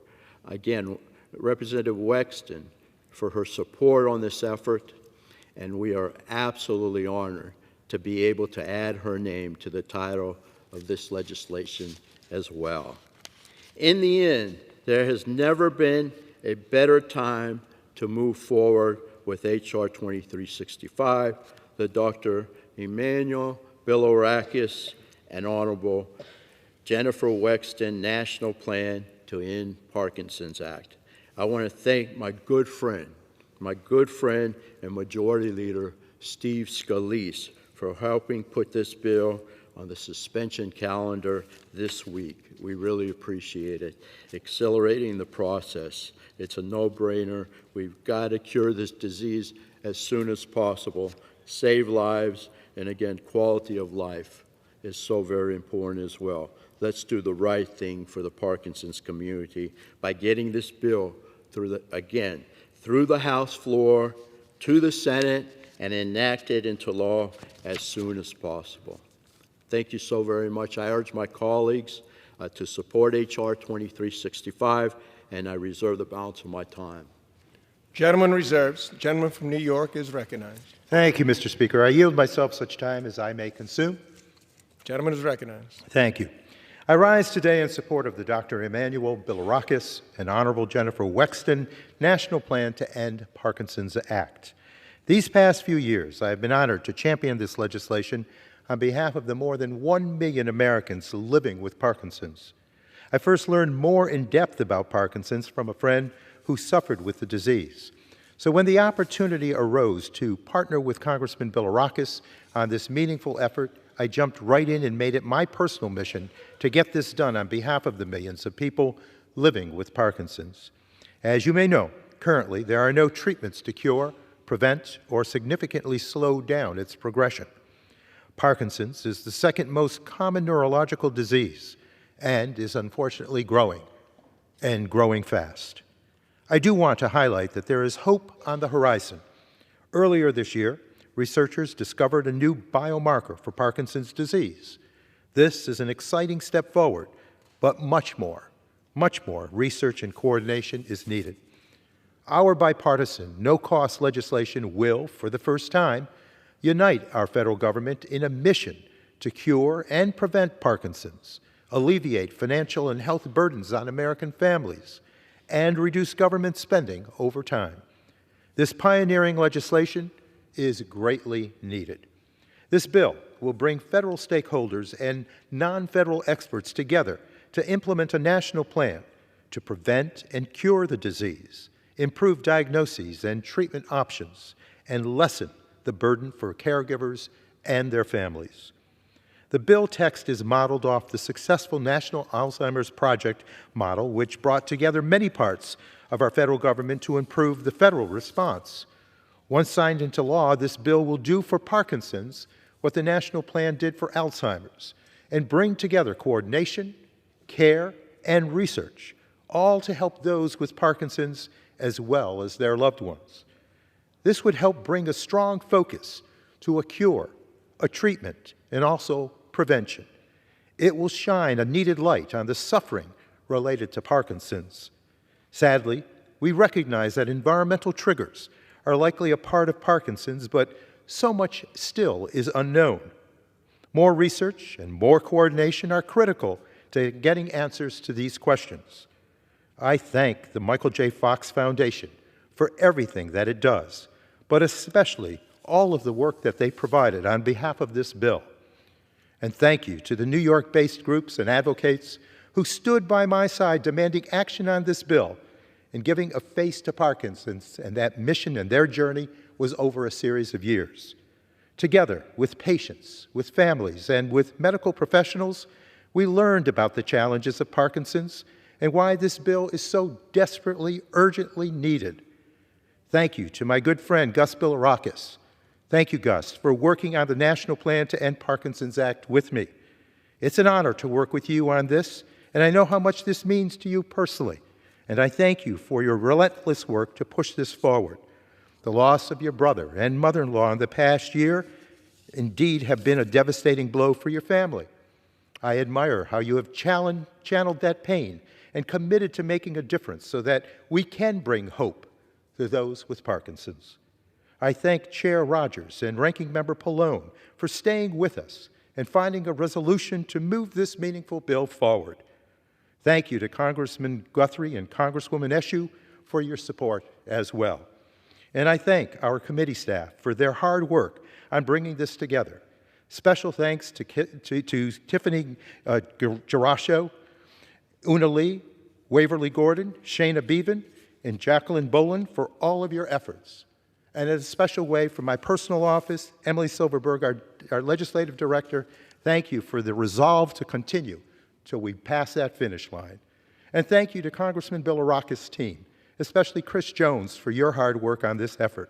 Again, Representative Wexton for her support on this effort, and we are absolutely honored to be able to add her name to the title of this legislation as well. In the end, there has never been a better time to move forward with H.R. 2365, the Dr. Emmanuel Bilirakis and Honorable Jennifer Wexton National Plan to End Parkinson's Act. I want to thank my good friend and Majority Leader Steve Scalise for helping put this bill on the suspension calendar this week. We really appreciate it. Accelerating the process. It's a no-brainer. We've got to cure this disease as soon as possible, save lives, and again, quality of life is so very important as well. Let's do the right thing for the Parkinson's community by getting this bill through the House floor to the Senate and enacted into law as soon as possible. Thank you so very much. I urge my colleagues to support H.R. 2365, and I reserve the balance of my time. Gentleman reserves. The gentleman from New York is recognized. Thank you, Mr. Speaker. I yield myself such time as I may consume. Gentleman is recognized. Thank you. I rise today in support of the Dr. Emmanuel Bilirakis and Honorable Jennifer Wexton National Plan to End Parkinson's Act. These past few years, I have been honored to champion this legislation on behalf of the more than 1 million Americans living with Parkinson's. I first learned more in depth about Parkinson's from a friend who suffered with the disease. So when the opportunity arose to partner with Congressman Bilirakis on this meaningful effort, I jumped right in and made it my personal mission to get this done on behalf of the millions of people living with Parkinson's. As you may know, currently there are no treatments to cure, prevent, or significantly slow down its progression. Parkinson's is the second most common neurological disease and is unfortunately growing, and growing fast. I do want to highlight that there is hope on the horizon. Earlier this year, researchers discovered a new biomarker for Parkinson's disease. This is an exciting step forward, but much more research and coordination is needed. Our bipartisan, no-cost legislation will, for the first time, unite our federal government in a mission to cure and prevent Parkinson's, alleviate financial and health burdens on American families, and reduce government spending over time. This pioneering legislation is greatly needed. This bill will bring federal stakeholders and non-federal experts together to implement a national plan to prevent and cure the disease, improve diagnoses and treatment options, and lessen the burden for caregivers and their families. The bill text is modeled off the successful National Alzheimer's Project model, which brought together many parts of our federal government to improve the federal response. Once signed into law, this bill will do for Parkinson's what the national plan did for Alzheimer's, and bring together coordination, care, and research, all to help those with Parkinson's as well as their loved ones. This would help bring a strong focus to a cure, a treatment, and also prevention. It will shine a needed light on the suffering related to Parkinson's. Sadly, we recognize that environmental triggers are likely a part of Parkinson's, but so much still is unknown. More research and more coordination are critical to getting answers to these questions. I thank the Michael J. Fox Foundation for everything that it does, but especially all of the work that they provided on behalf of this bill. And thank you to the New York-based groups and advocates who stood by my side demanding action on this bill and giving a face to Parkinson's, and that mission and their journey was over a series of years. Together with patients, with families, and with medical professionals, we learned about the challenges of Parkinson's and why this bill is so desperately, urgently needed. Thank you to my good friend, Gus Bilirakis. Thank you, Gus, for working on the National Plan to End Parkinson's Act with me. It's an honor to work with you on this, and I know how much this means to you personally, and I thank you for your relentless work to push this forward. The loss of your brother and mother-in-law in the past year indeed have been a devastating blow for your family. I admire how you have channeled that pain and committed to making a difference so that we can bring hope to those with Parkinson's. I thank Chair Rogers and Ranking Member Pallone for staying with us and finding a resolution to move this meaningful bill forward. Thank you to Congressman Guthrie and Congresswoman Eshoo for your support as well. And I thank our committee staff for their hard work on bringing this together. Special thanks to Tiffany Gerasho, Una Lee, Waverly Gordon, Shayna Bevan, and Jacqueline Boland for all of your efforts. And in a special way from my personal office, Emily Silverberg, our legislative director, thank you for the resolve to continue till we pass that finish line. And thank you to Congressman Bilirakis' team, especially Chris Jones, for your hard work on this effort.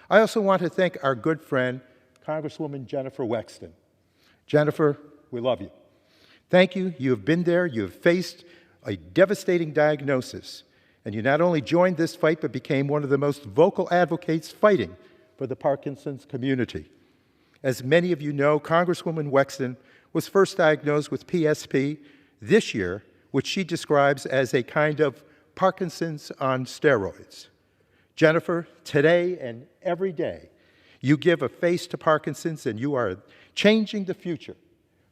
I also want to thank our good friend, Congresswoman Jennifer Wexton. Jennifer, we love you. Thank you. You have been there. You have faced a devastating diagnosis. And you not only joined this fight, but became one of the most vocal advocates fighting for the Parkinson's community. As many of you know, Congresswoman Wexton was first diagnosed with PSP this year, which she describes as a kind of Parkinson's on steroids. Jennifer, today and every day, you give a face to Parkinson's, and you are changing the future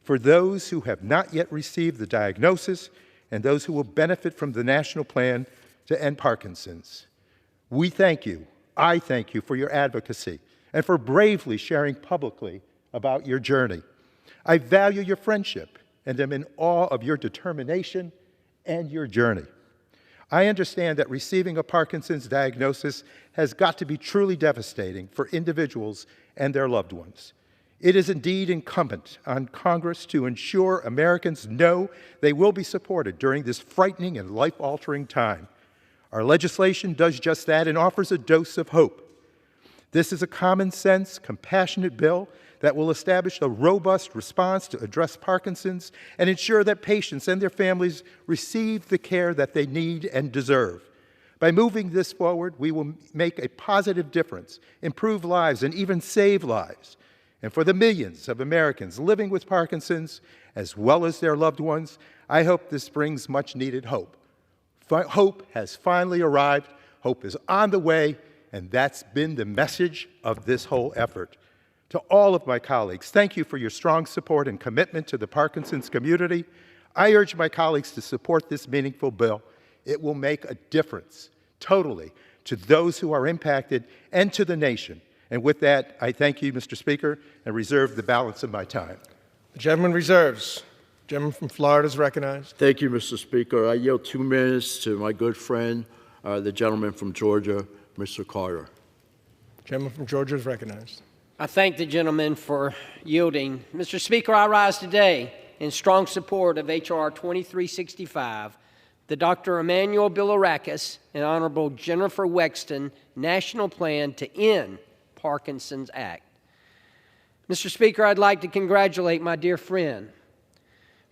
for those who have not yet received the diagnosis and those who will benefit from the national plan to end Parkinson's. We thank you. I thank you for your advocacy and for bravely sharing publicly about your journey. I value your friendship and am in awe of your determination and your journey. I understand that receiving a Parkinson's diagnosis has got to be truly devastating for individuals and their loved ones. It is indeed incumbent on Congress to ensure Americans know they will be supported during this frightening and life-altering time. Our legislation does just that and offers a dose of hope. This is a common-sense, compassionate bill that will establish a robust response to address Parkinson's and ensure that patients and their families receive the care that they need and deserve. By moving this forward, we will make a positive difference, improve lives, and even save lives. And for the millions of Americans living with Parkinson's, as well as their loved ones, I hope this brings much-needed hope. Hope has finally arrived, hope is on the way, and that's been the message of this whole effort. To all of my colleagues, thank you for your strong support and commitment to the Parkinson's community. I urge my colleagues to support this meaningful bill. It will make a difference, totally, to those who are impacted and to the nation. And with that, I thank you, Mr. Speaker, and reserve the balance of my time. The gentleman reserves. Gentleman from Florida is recognized. Thank you, Mr. Speaker. I yield 2 minutes to my good friend, the gentleman from Georgia, Mr. Carter. Gentleman from Georgia is recognized. I thank the gentleman for yielding. Mr. Speaker, I rise today in strong support of H.R. 2365, the Dr. Emmanuel Bilirakis and Honorable Jennifer Wexton National Plan to End Parkinson's Act. Mr. Speaker, I'd like to congratulate my dear friend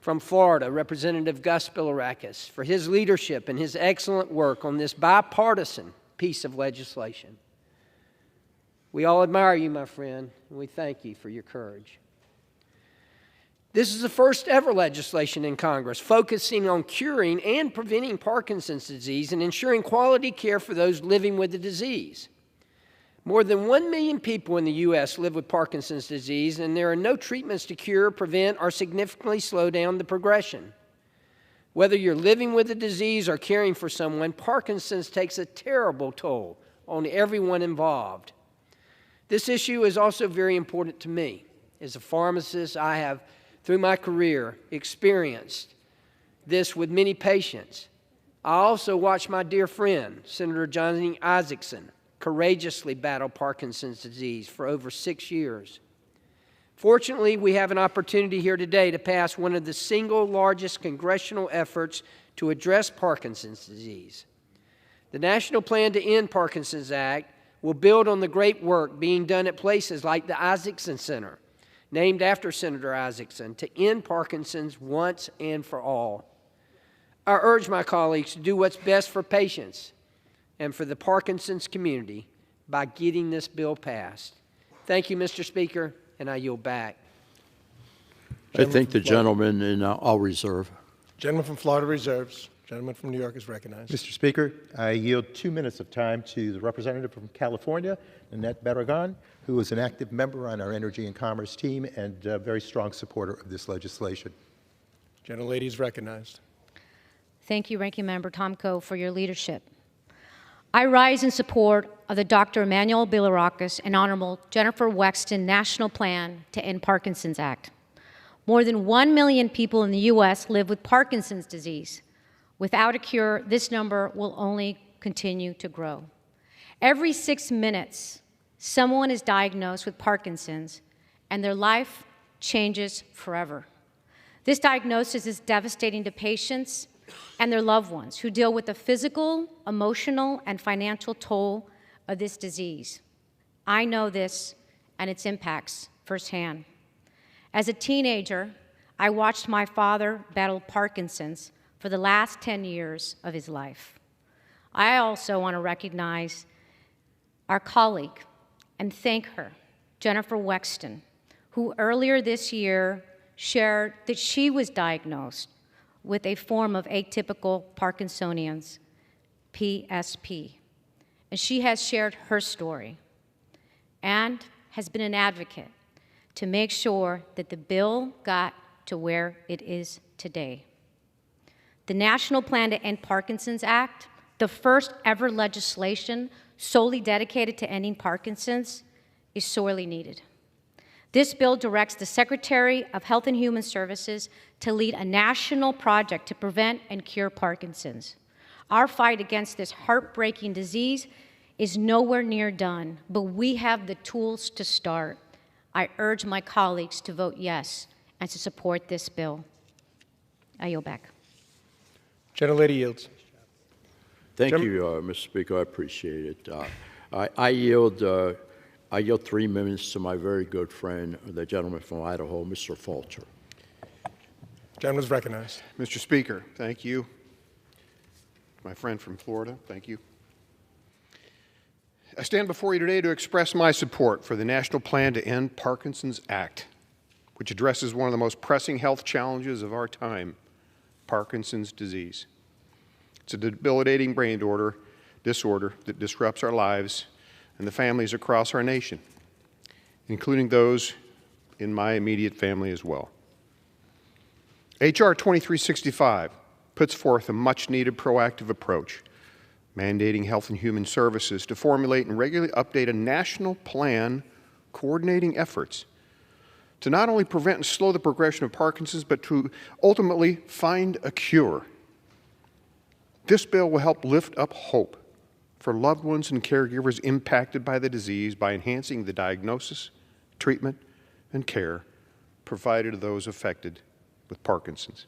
from Florida, Representative Gus Bilirakis, for his leadership and his excellent work on this bipartisan piece of legislation. We all admire you, my friend, and we thank you for your courage. This is the first ever legislation in Congress focusing on curing and preventing Parkinson's disease and ensuring quality care for those living with the disease. More than 1 million people in the U.S. live with Parkinson's disease, and there are no treatments to cure, prevent, or significantly slow down the progression. Whether you're living with the disease or caring for someone, Parkinson's takes a terrible toll on everyone involved. This issue is also very important to me. As a pharmacist, I have, through my career, experienced this with many patients. I also watched my dear friend, Senator Johnny Isakson, courageously battle Parkinson's disease for over 6 years. Fortunately, we have an opportunity here today to pass one of the single largest congressional efforts to address Parkinson's disease. The National Plan to End Parkinson's Act will build on the great work being done at places like the Isakson Center, named after Senator Isakson, to end Parkinson's once and for all. I urge my colleagues to do what's best for patients and for the Parkinson's community by getting this bill passed. Thank you, Mr. Speaker, and I yield back. I thank the gentleman, and I'll reserve. Gentleman from Florida reserves. Gentleman from New York is recognized. Mr. Speaker, I yield 2 minutes of time to the representative from California, Nanette Barragan, who is an active member on our Energy and Commerce team and a very strong supporter of this legislation. Gentlelady is recognized. Thank you, Ranking Member Tomko, for your leadership. I rise in support of the Dr. Emmanuel Bilirakis and Honorable Jennifer Wexton National Plan to End Parkinson's Act. More than 1 million people in the U.S. live with Parkinson's disease. Without a cure, this number will only continue to grow. Every 6 minutes, someone is diagnosed with Parkinson's, and their life changes forever. This diagnosis is devastating to patients and their loved ones who deal with the physical, emotional, and financial toll of this disease. I know this and its impacts firsthand. As a teenager, I watched my father battle Parkinson's for the last 10 years of his life. I also want to recognize our colleague and thank her, Jennifer Wexton, who earlier this year shared that she was diagnosed with a form of atypical Parkinsonians, PSP. And she has shared her story and has been an advocate to make sure that the bill got to where it is today. The National Plan to End Parkinson's Act, the first ever legislation solely dedicated to ending Parkinson's, is sorely needed. This bill directs the Secretary of Health and Human Services to lead a national project to prevent and cure Parkinson's. Our fight against this heartbreaking disease is nowhere near done, but we have the tools to start. I urge my colleagues to vote yes and to support this bill. I yield back. Gentlelady yields. Thank you, Mr. Speaker. I appreciate it. I yield 3 minutes to my very good friend, the gentleman from Idaho, Mr. Falter. Gentleman is recognized. Mr. Speaker, thank you. My friend from Florida, thank you. I stand before you today to express my support for the National Plan to End Parkinson's Act, which addresses one of the most pressing health challenges of our time, Parkinson's disease. It's a debilitating brain disorder that disrupts our lives and the families across our nation, including those in my immediate family as well. H.R. 2365 puts forth a much-needed proactive approach, mandating Health and Human Services to formulate and regularly update a national plan coordinating efforts to not only prevent and slow the progression of Parkinson's, but to ultimately find a cure. This bill will help lift up hope for loved ones and caregivers impacted by the disease by enhancing the diagnosis, treatment, and care provided to those affected with Parkinson's.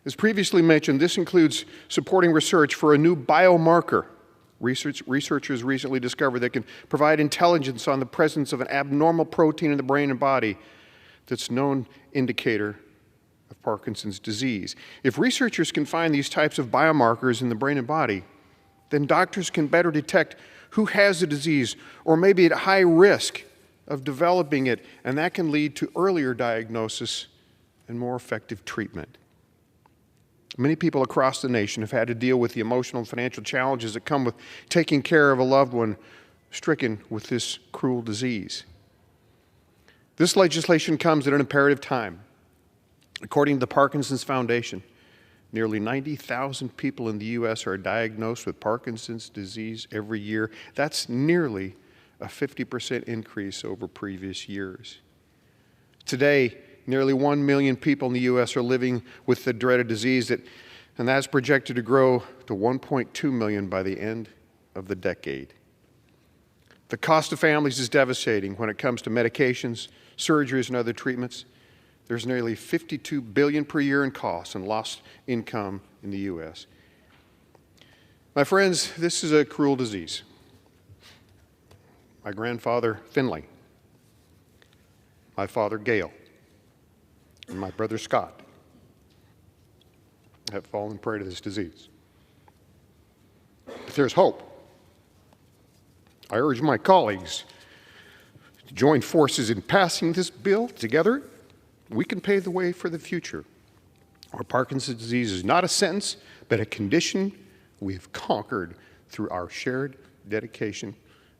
As previously mentioned, this includes supporting research for a new biomarker researchers recently discovered that can provide intelligence on the presence of an abnormal protein in the brain and body that's a known indicator of Parkinson's disease. If researchers can find these types of biomarkers in the brain and body, then doctors can better detect who has the disease or may be at high risk of developing it, and that can lead to earlier diagnosis and more effective treatment. Many people across the nation have had to deal with the emotional and financial challenges that come with taking care of a loved one stricken with this cruel disease. This legislation comes at an imperative time. According to the Parkinson's Foundation, nearly 90,000 people in the U.S. are diagnosed with Parkinson's disease every year. That's nearly a 50% increase over previous years. Today, nearly 1 million people in the U.S. are living with the dreaded disease, and that's projected to grow to 1.2 million by the end of the decade. The cost to families is devastating when it comes to medications, surgeries, and other treatments. There's nearly $52 billion per year in costs and lost income in the U.S. My friends, this is a cruel disease. My grandfather, Finley, my father, Gail, and my brother, Scott, have fallen prey to this disease. But there's hope. I urge my colleagues to join forces in passing this bill. Together, we can pave the way for the future, where Parkinson's disease is not a sentence, but a condition we've conquered through our shared dedication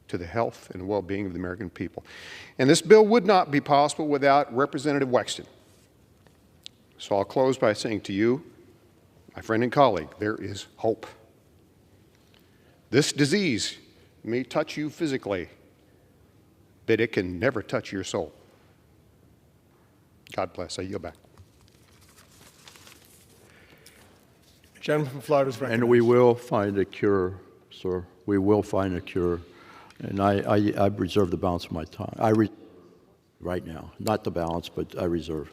to the health and well-being of the American people. And this bill would not be possible without Representative Wexton. So I'll close by saying to you, my friend and colleague, there is hope. This disease may touch you physically, but it can never touch your soul. God bless. I yield back. Gentleman from Florida is recognized. And we will find a cure, sir. We will find a cure. And I reserve the balance of my time. Right now. Not the balance, but I reserve.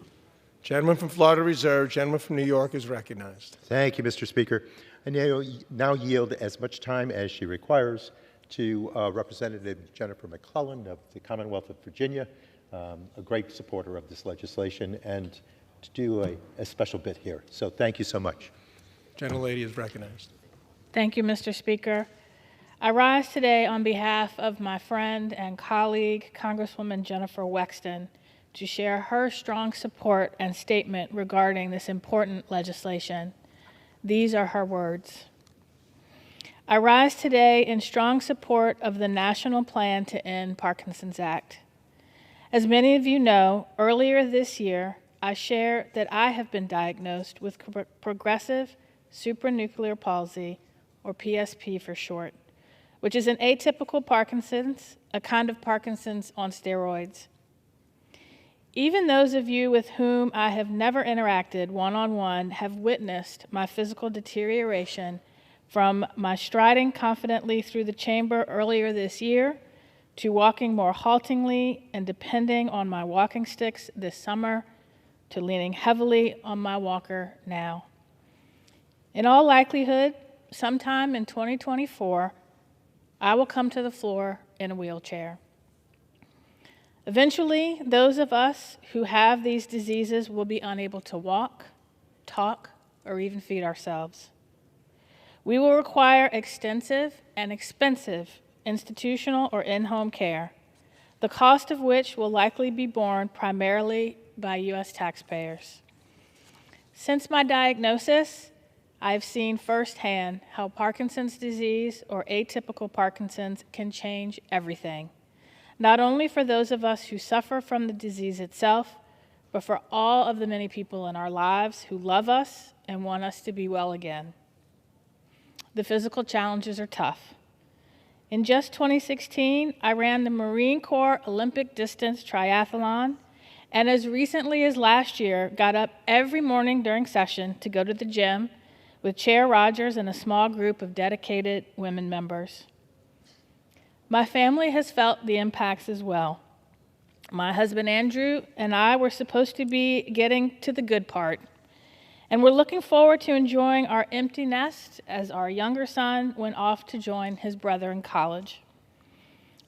Gentleman from Florida reserved. Gentleman from New York is recognized. Thank you, Mr. Speaker. I now yield as much time as she requires to Representative Jennifer McClellan of the Commonwealth of Virginia, a great supporter of this legislation, and to do a special bit here. So thank you so much. Gentlelady is recognized. Thank you, Mr. Speaker. I rise today on behalf of my friend and colleague, Congresswoman Jennifer Wexton, to share her strong support and statement regarding this important legislation. These are her words. I rise today in strong support of the National Plan to End Parkinson's Act. As many of you know, earlier this year, I share that I have been diagnosed with progressive supranuclear palsy, or PSP for short, which is an atypical Parkinson's, a kind of Parkinson's on steroids. Even those of you with whom I have never interacted one-on-one have witnessed my physical deterioration from my striding confidently through the chamber earlier this year to walking more haltingly and depending on my walking sticks this summer to leaning heavily on my walker now. In all likelihood, sometime in 2024, I will come to the floor in a wheelchair. Eventually, those of us who have these diseases will be unable to walk, talk, or even feed ourselves. We will require extensive and expensive institutional or in-home care, the cost of which will likely be borne primarily by U.S. taxpayers. Since my diagnosis, I've seen firsthand how Parkinson's disease or atypical Parkinson's can change everything, not only for those of us who suffer from the disease itself, but for all of the many people in our lives who love us and want us to be well again. The physical challenges are tough. In just 2016, I ran the Marine Corps Olympic Distance Triathlon, and as recently as last year, got up every morning during session to go to the gym with Chair Rogers and a small group of dedicated women members. My family has felt the impacts as well. My husband Andrew and I were supposed to be getting to the good part, and we're looking forward to enjoying our empty nest as our younger son went off to join his brother in college.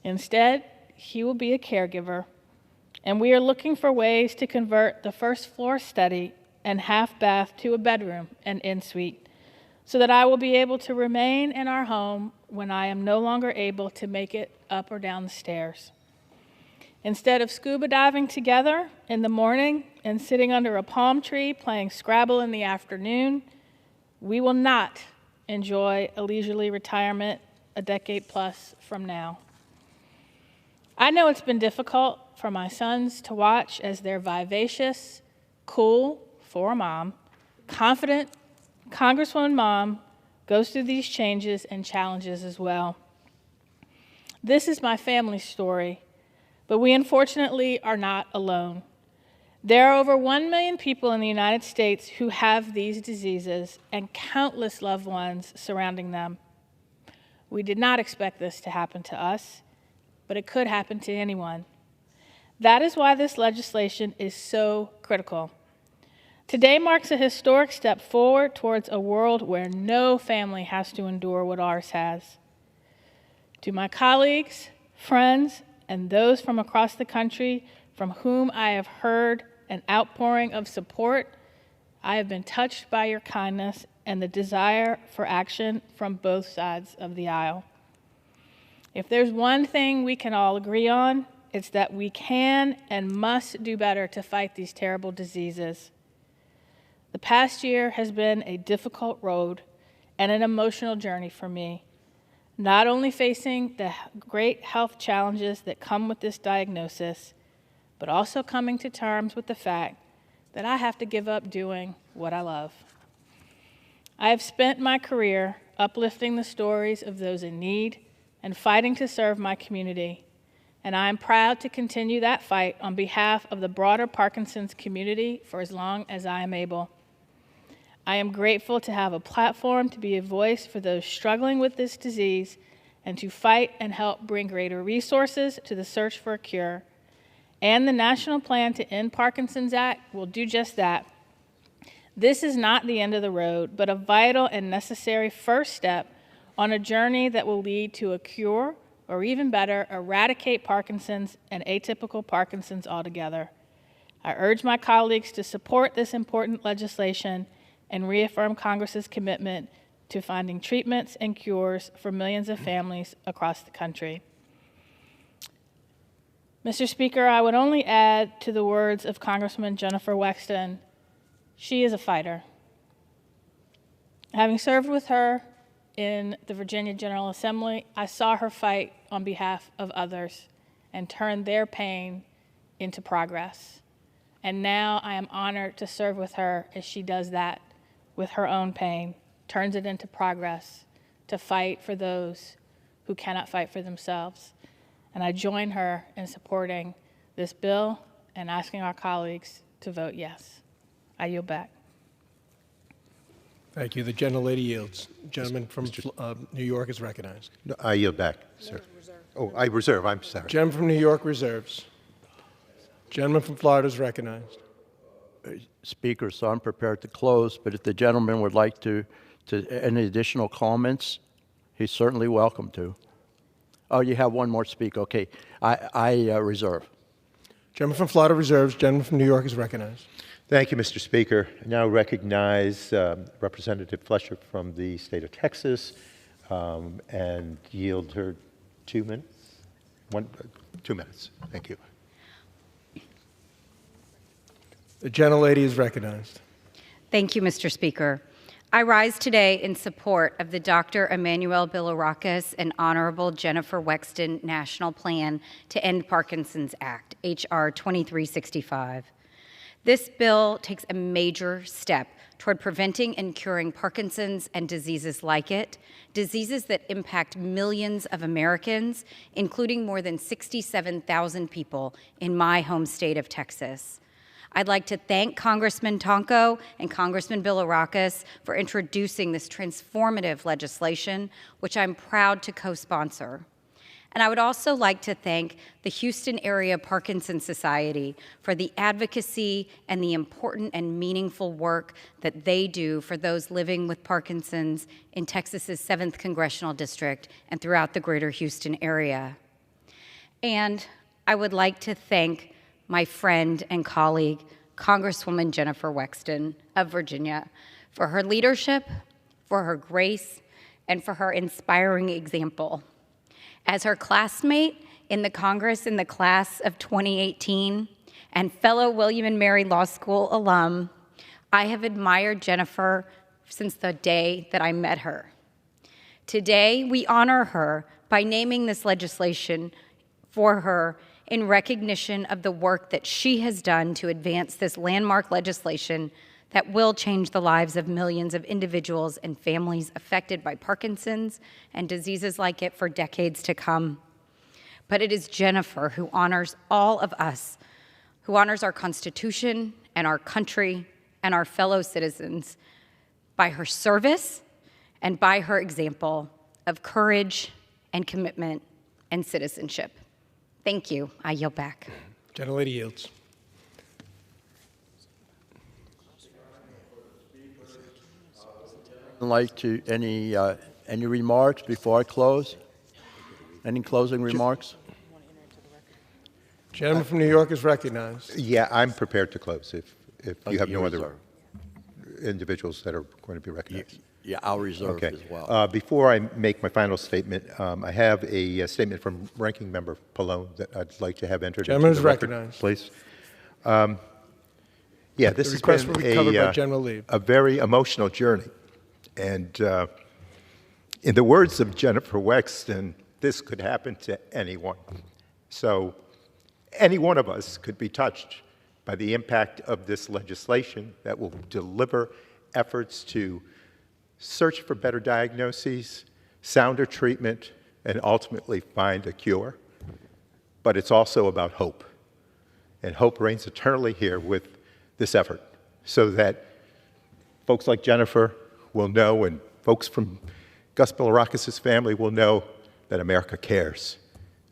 Instead, he will be a caregiver, and we are looking for ways to convert the first floor study and half bath to a bedroom and en-suite, so that I will be able to remain in our home when I am no longer able to make it up or down the stairs. Instead of scuba diving together in the morning and sitting under a palm tree playing Scrabble in the afternoon, we will not enjoy a leisurely retirement a decade plus from now. I know it's been difficult for my sons to watch as their vivacious, cool, for a mom, confident Congresswoman mom goes through these changes and challenges as well. This is my family's story, but we unfortunately are not alone. There are over 1 million people in the United States who have these diseases and countless loved ones surrounding them. We did not expect this to happen to us, but it could happen to anyone. That is why this legislation is so critical. Today marks a historic step forward towards a world where no family has to endure what ours has. To my colleagues, friends, and those from across the country from whom I have heard an outpouring of support, I have been touched by your kindness and the desire for action from both sides of the aisle. If there's one thing we can all agree on, it's that we can and must do better to fight these terrible diseases. The past year has been a difficult road and an emotional journey for me, not only facing the great health challenges that come with this diagnosis, but also coming to terms with the fact that I have to give up doing what I love. I have spent my career uplifting the stories of those in need and fighting to serve my community, and I am proud to continue that fight on behalf of the broader Parkinson's community for as long as I am able. I am grateful to have a platform to be a voice for those struggling with this disease and to fight and help bring greater resources to the search for a cure. And the National Plan to End Parkinson's Act will do just that. This is not the end of the road, but a vital and necessary first step on a journey that will lead to a cure, or even better, eradicate Parkinson's and atypical Parkinson's altogether. I urge my colleagues to support this important legislation and reaffirm Congress's commitment to finding treatments and cures for millions of families across the country. Mr. Speaker, I would only add to the words of Congresswoman Jennifer Wexton, she is a fighter. Having served with her in the Virginia General Assembly, I saw her fight on behalf of others and turn their pain into progress. And now I am honored to serve with her as she does that with her own pain, turns it into progress to fight for those who cannot fight for themselves. And I join her in supporting this bill and asking our colleagues to vote yes. I yield back. Thank you. The gentlelady yields. Gentleman from New York is recognized. No, I yield back, sir. Oh, I reserve. I'm sorry. Gentleman from New York reserves. Gentleman from Florida is recognized. Speaker, so I'm prepared to close, but if the gentleman would like to any additional comments, he's certainly welcome to. Oh, you have one more speak. Okay. I reserve. Gentleman from Florida reserves. Gentleman from New York is recognized. Thank you, Mr. Speaker. I now recognize Representative Fletcher from the state of Texas and yield her 2 minutes. 2 minutes. Thank you. The gentlelady is recognized. Thank you, Mr. Speaker. I rise today in support of the Dr. Emmanuel Bilirakis and Honorable Jennifer Wexton National Plan to End Parkinson's Act, H.R. 2365. This bill takes a major step toward preventing and curing Parkinson's and diseases like it, diseases that impact millions of Americans, including more than 67,000 people in my home state of Texas. I'd like to thank Congressman Tonko and Congressman Bilirakis for introducing this transformative legislation, which I'm proud to co-sponsor. And I would also like to thank the Houston Area Parkinson's Society for the advocacy and the important and meaningful work that they do for those living with Parkinson's in Texas's 7th Congressional District and throughout the greater Houston area. And I would like to thank my friend and colleague, Congresswoman Jennifer Wexton of Virginia, for her leadership, for her grace, and for her inspiring example. As her classmate in the Congress in the class of 2018 and fellow William & Mary Law School alum, I have admired Jennifer since the day that I met her. Today, we honor her by naming this legislation for her in recognition of the work that she has done to advance this landmark legislation that will change the lives of millions of individuals and families affected by Parkinson's and diseases like it for decades to come. But it is Jennifer who honors all of us, who honors our Constitution and our country and our fellow citizens by her service and by her example of courage and commitment and citizenship. Thank you. I yield back. Gentlelady yields. Like to any remarks before I close? Any closing remarks? Gentleman from New York is recognized. Yeah, I'm prepared to close if you have no other individuals that are going to be recognized. Yeah, I'll reserve Okay. as well. Before I make my final statement, I have a statement from Ranking Member Pallone that I'd like to have entered Gentleman into is the record, recognized. please. Yeah, this The has request will be covered by been General Lee. a very emotional journey. And in the words of Jennifer Wexton, this could happen to anyone. So any one of us could be touched by the impact of this legislation that will deliver efforts to search for better diagnoses, sounder treatment, and ultimately find a cure. But it's also about hope. And hope reigns eternally here with this effort so that folks like Jennifer will know, and folks from Gus Bilirakis' family will know that America cares,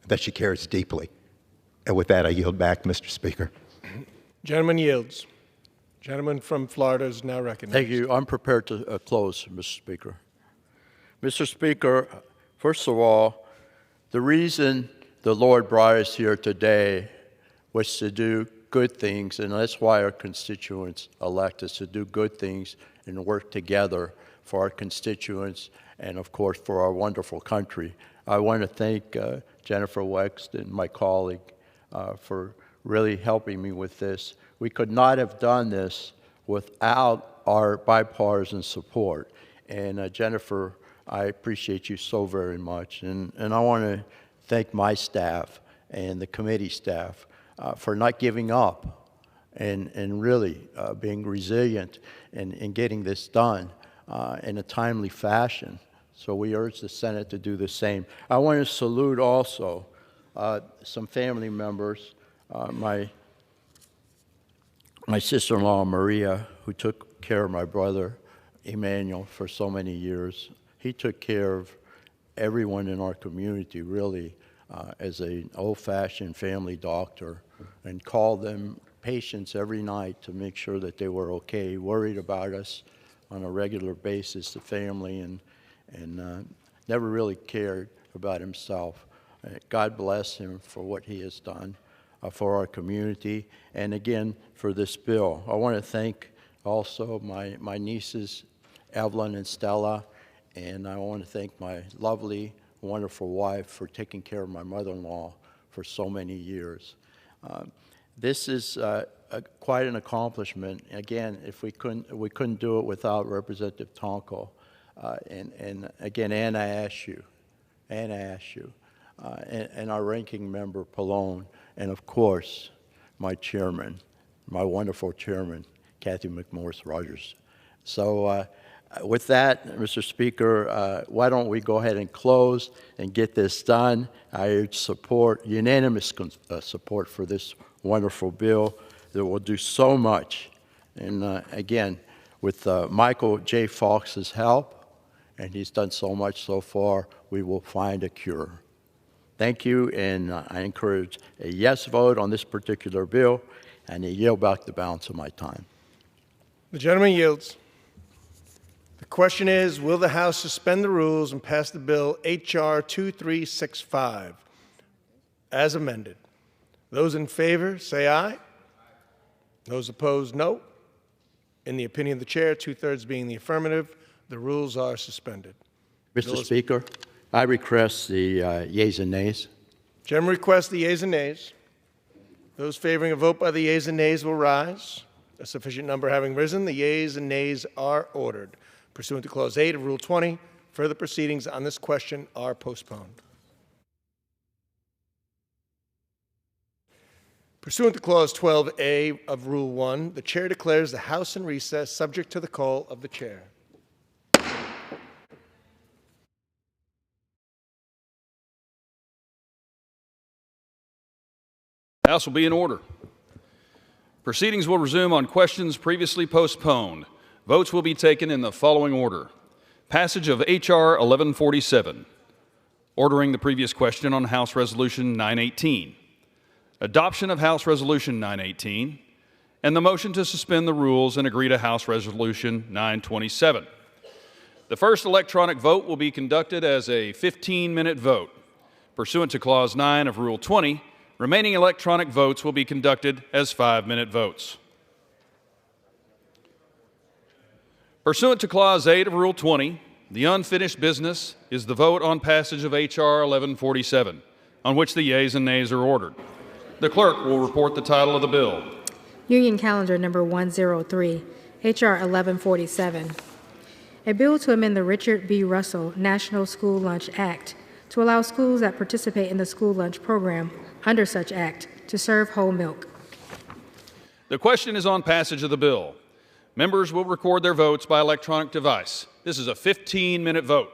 that she cares deeply. And with that, I yield back, Mr. Speaker. Gentleman yields. Gentleman from Florida is now recognized. Thank you. I'm prepared to close, Mr. Speaker. Mr. Speaker, first of all, the reason the Lord brought us here today was to do good things, and that's why our constituents elect us to do good things and work together for our constituents and, of course, for our wonderful country. I want to thank Jennifer Wexton, my colleague, for really helping me with this. We could not have done this without our bipartisan support. And Jennifer, I appreciate you so very much. And I want to thank my staff and the committee staff for not giving up and really being resilient and getting this done in a timely fashion. So we urge the Senate to do the same. I want to salute also some family members, my sister-in-law, Maria, who took care of my brother, Emmanuel, for so many years. He took care of everyone in our community, really, as an old-fashioned family doctor, and called them patients every night to make sure that they were okay, worried about us on a regular basis, the family, and never really cared about himself. God bless him for what he has done for our community, and again, for this bill. I want to thank also my nieces, Evelyn and Stella, and I want to thank my lovely, wonderful wife for taking care of my mother-in-law for so many years. This is quite an accomplishment. Again, if we couldn't do it without Representative Tonko, and again, Anna Ashew, and our ranking member Pallone, and of course, my chairman, my wonderful chairman, Kathy McMorris Rogers. So with that, Mr. Speaker, why don't we go ahead and close and get this done? I urge support, unanimous support for this wonderful bill that will do so much. And again, with Michael J. Fox's help, and he's done so much so far, we will find a cure. Thank you, and I encourage a yes vote on this particular bill, and I yield back the balance of my time. The gentleman yields. The question is, will the House suspend the rules and pass the bill H.R. 2365 as amended? Those in favor, say aye. Those opposed, no. In the opinion of the chair, 2/3 being the affirmative, the rules are suspended. Mr. Speaker, I request the yeas and nays. Chairman requests the yeas and nays. Those favoring a vote by the yeas and nays will rise. A sufficient number having risen, the yeas and nays are ordered. Pursuant to Clause 8 of Rule 20, further proceedings on this question are postponed. Pursuant to Clause 12A of Rule 1, the Chair declares the House in recess subject to the call of the Chair. The House will be in order. Proceedings will resume on questions previously postponed. Votes will be taken in the following order. Passage of H.R. 1147, ordering the previous question on House Resolution 918. Adoption of House Resolution 918, and the motion to suspend the rules and agree to House Resolution 927. The first electronic vote will be conducted as a 15-minute vote. Pursuant to Clause 9 of Rule 20, remaining electronic votes will be conducted as 5-minute votes. Pursuant to Clause 8 of Rule 20, the unfinished business is the vote on passage of H.R. 1147, on which the yeas and nays are ordered. The clerk will report the title of the bill. Union Calendar Number 103, H.R. 1147. A bill to amend the Richard B. Russell National School Lunch Act to allow schools that participate in the school lunch program under such act to serve whole milk. The question is on passage of the bill. Members will record their votes by electronic device. This is a 15-minute vote.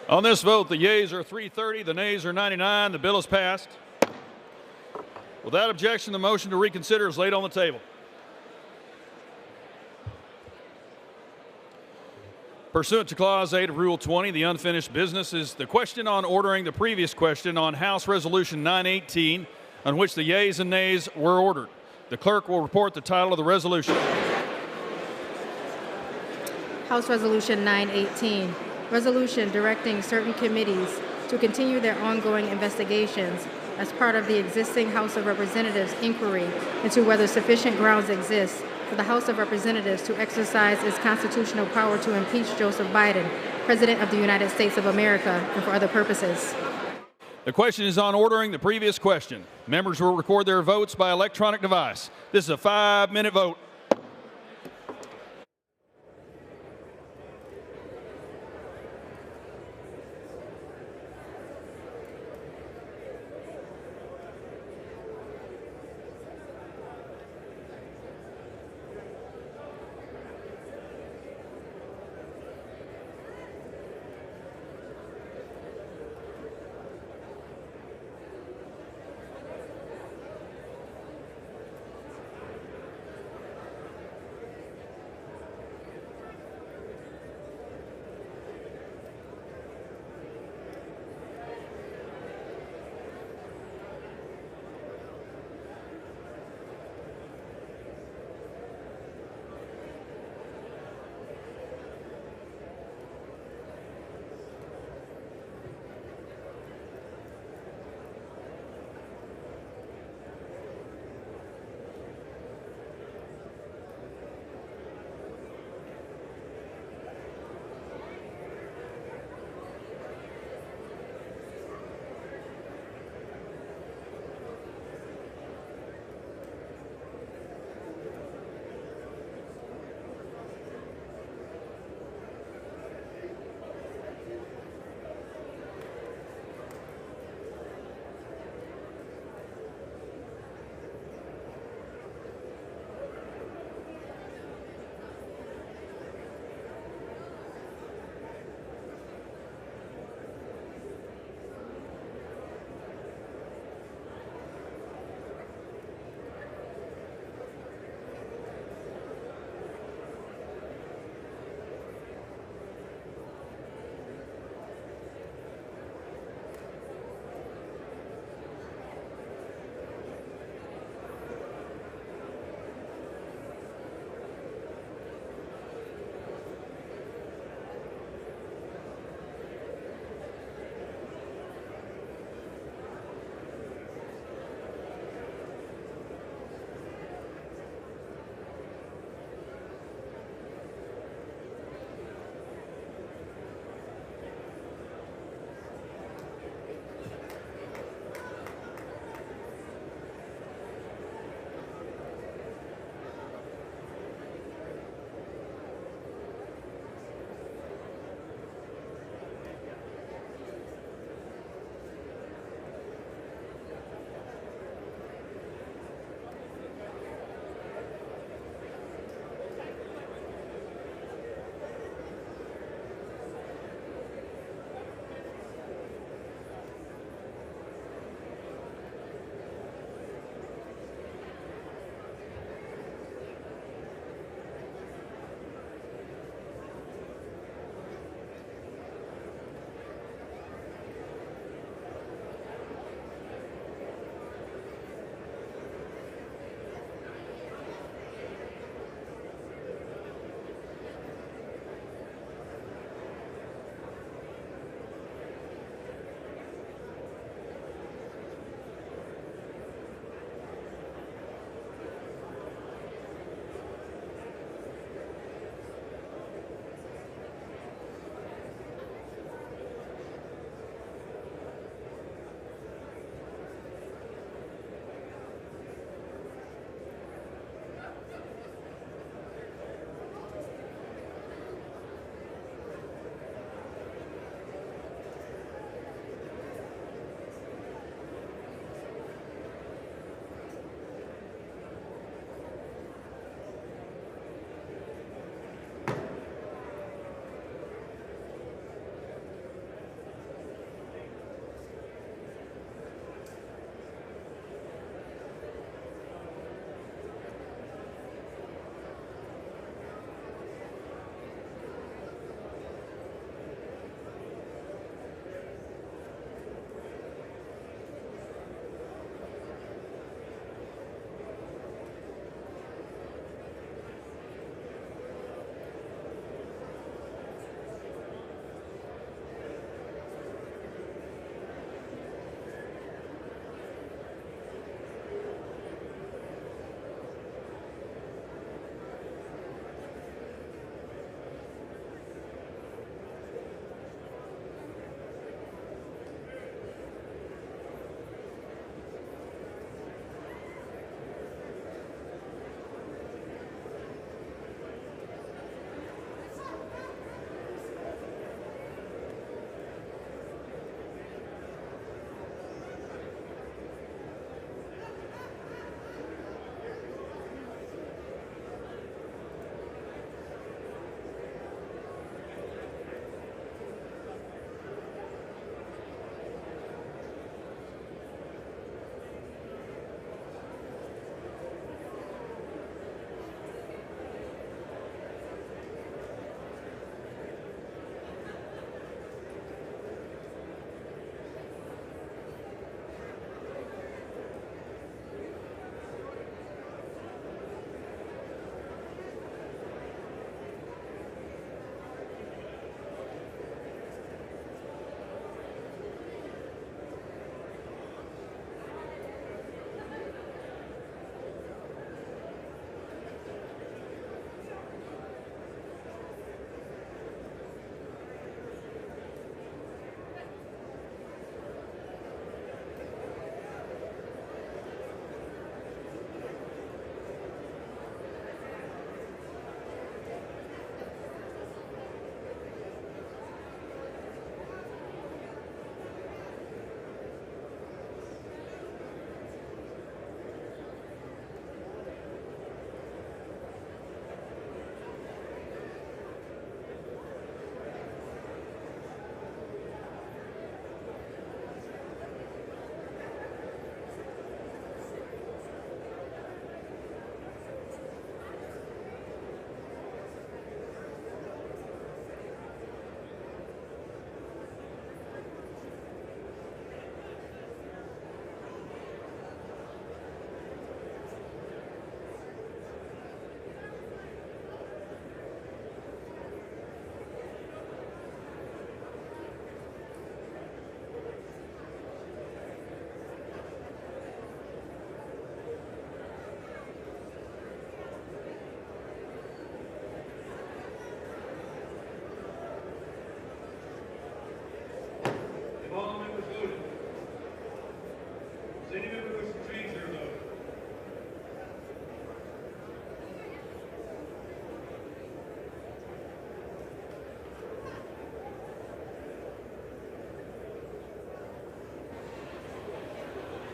On this vote, the yeas are 330, the nays are 99. The bill is passed. Without objection, the motion to reconsider is laid on the table. Pursuant to Clause 8 of Rule 20, the unfinished business is the question on ordering the previous question on House Resolution 918, on which the yeas and nays were ordered. The clerk will report the title of the resolution. House Resolution 918, resolution directing certain committees to continue their ongoing investigations as part of the existing House of Representatives inquiry into whether sufficient grounds exist for the House of Representatives to exercise its constitutional power to impeach Joseph Biden, President of the United States of America, and for other purposes. The question is on ordering the previous question. Members will record their votes by electronic device. This is a 5-minute vote.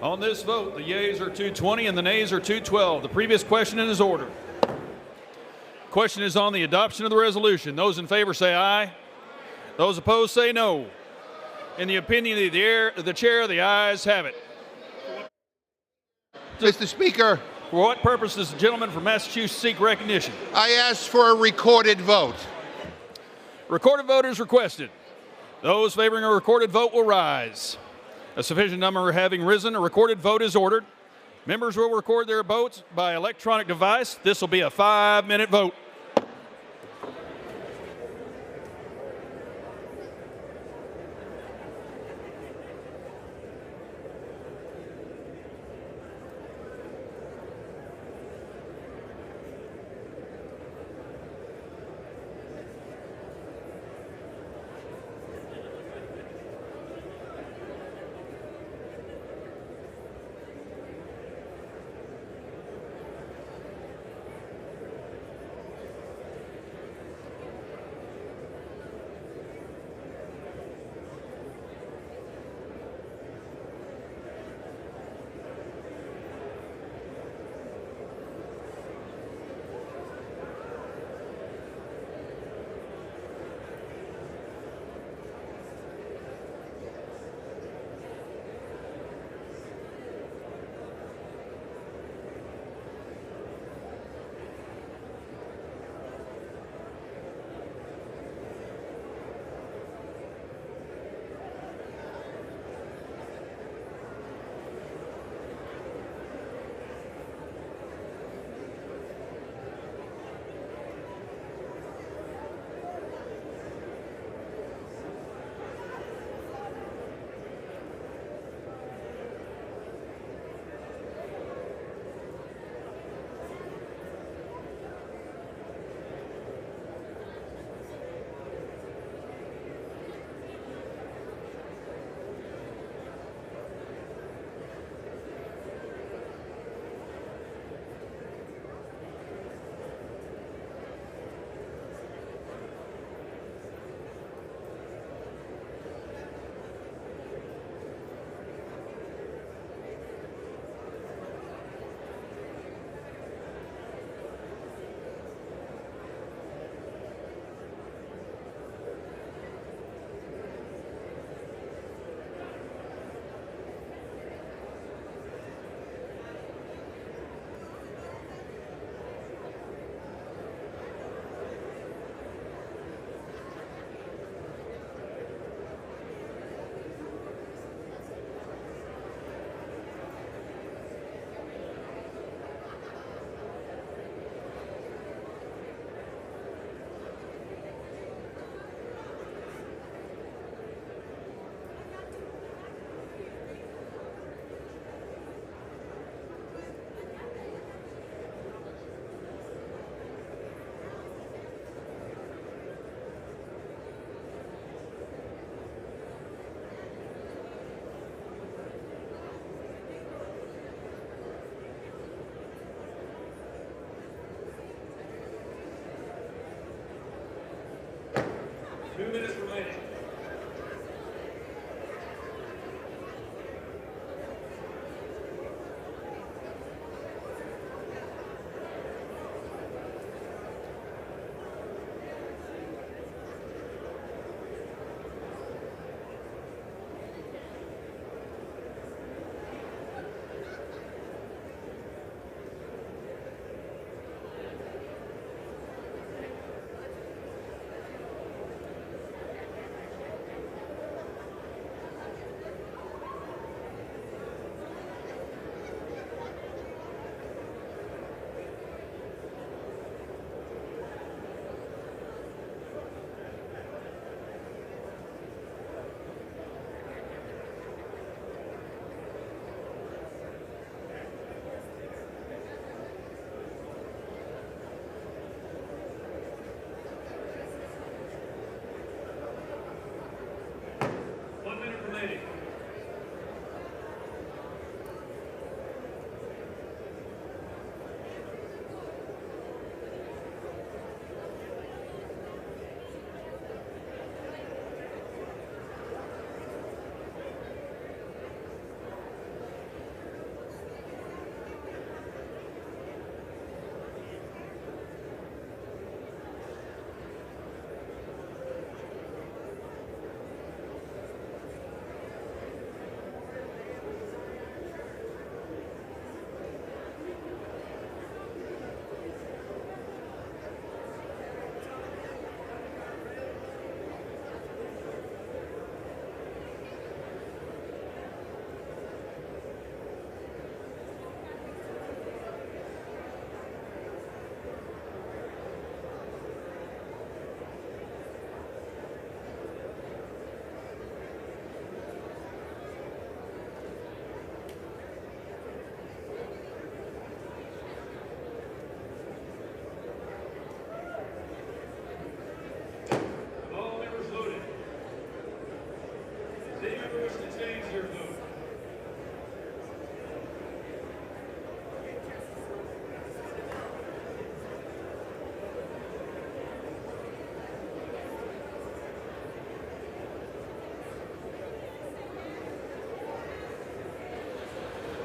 On this vote, the yeas are 220 and the nays are 212. The previous question is ordered. Question is on the adoption of the resolution. Those in favor say aye. Those opposed say no. In the opinion of the chair, the ayes have it. Mr. Speaker. For what purpose does the gentleman from Massachusetts seek recognition? I ask for a recorded vote. Recorded vote is requested. Those favoring a recorded vote will rise. A sufficient number having risen, a recorded vote is ordered. Members will record their votes by electronic device. This will be a 5-minute vote.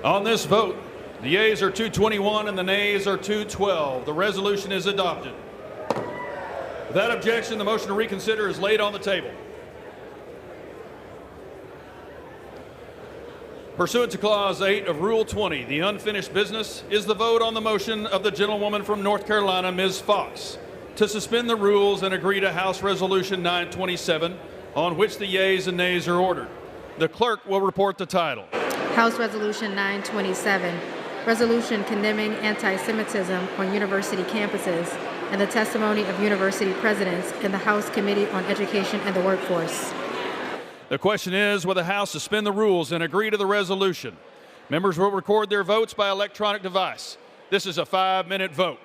On this vote, the yeas are 221 and the nays are 212. The resolution is adopted. Without objection, the motion to reconsider is laid on the table. Pursuant to Clause 8 of Rule 20, the unfinished business is the vote on the motion of the gentlewoman from North Carolina, Ms. Fox, to suspend the rules and agree to House Resolution 927, on which the yeas and nays are ordered. The clerk will report the title. House Resolution 927, resolution condemning anti-Semitism on university campuses and the testimony of university presidents in the House Committee on Education and the Workforce. The question is, will the House suspend the rules and agree to the resolution? Members will record their votes by electronic device. This is a 5-minute vote.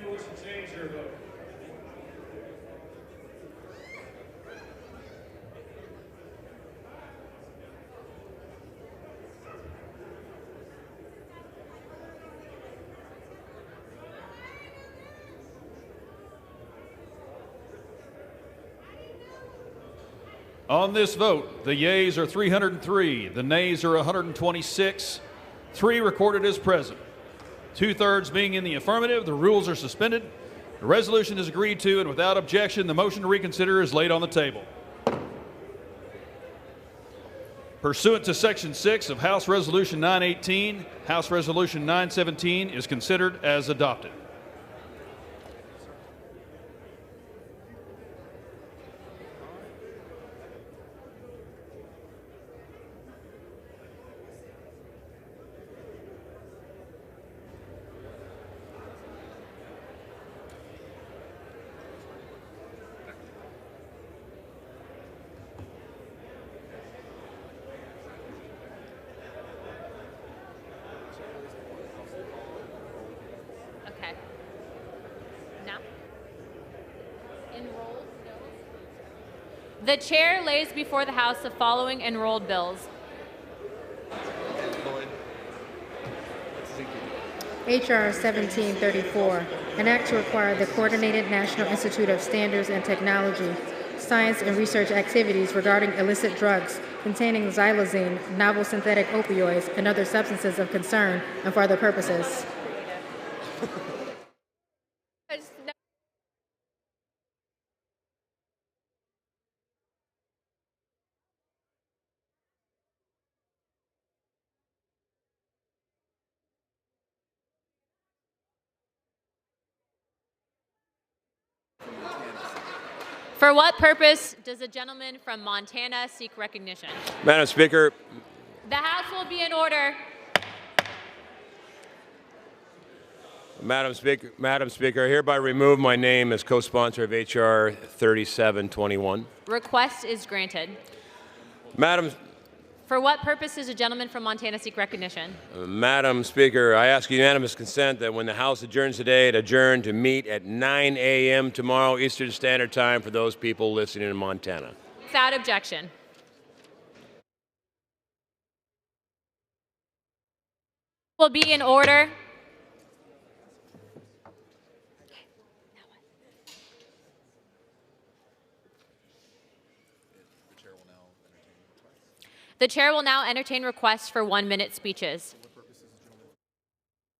votes to change their vote. On this vote, the yeas are 303, the nays are 126, 3 recorded as present. 2/3 being in the affirmative, the rules are suspended. The resolution is agreed to, and without objection, the motion to reconsider is laid on the table. Pursuant to Section 6 of House Resolution 918, House Resolution 917 is considered as adopted. Okay. Now? Enrolled bills? The chair lays before the House the following enrolled bills. H.R. 1734, an act to require the Coordinated National Institute of Standards and Technology, science and research activities regarding illicit drugs containing xylazine, novel synthetic opioids, and other substances of concern and for other purposes. For what purpose does the gentleman from Montana seek recognition? Madam Speaker, The House will be in order. Madam Speaker, I hereby remove my name as co-sponsor of H.R. 3721. Request is granted. For what purpose does the gentleman from Montana seek recognition? Madam Speaker, I ask unanimous consent that when the House adjourns today, it adjourn to meet at 9 a.m. tomorrow Eastern Standard Time for those people listening in Montana. Without objection. Will be in order. The chair will now entertain requests for 1-minute speeches.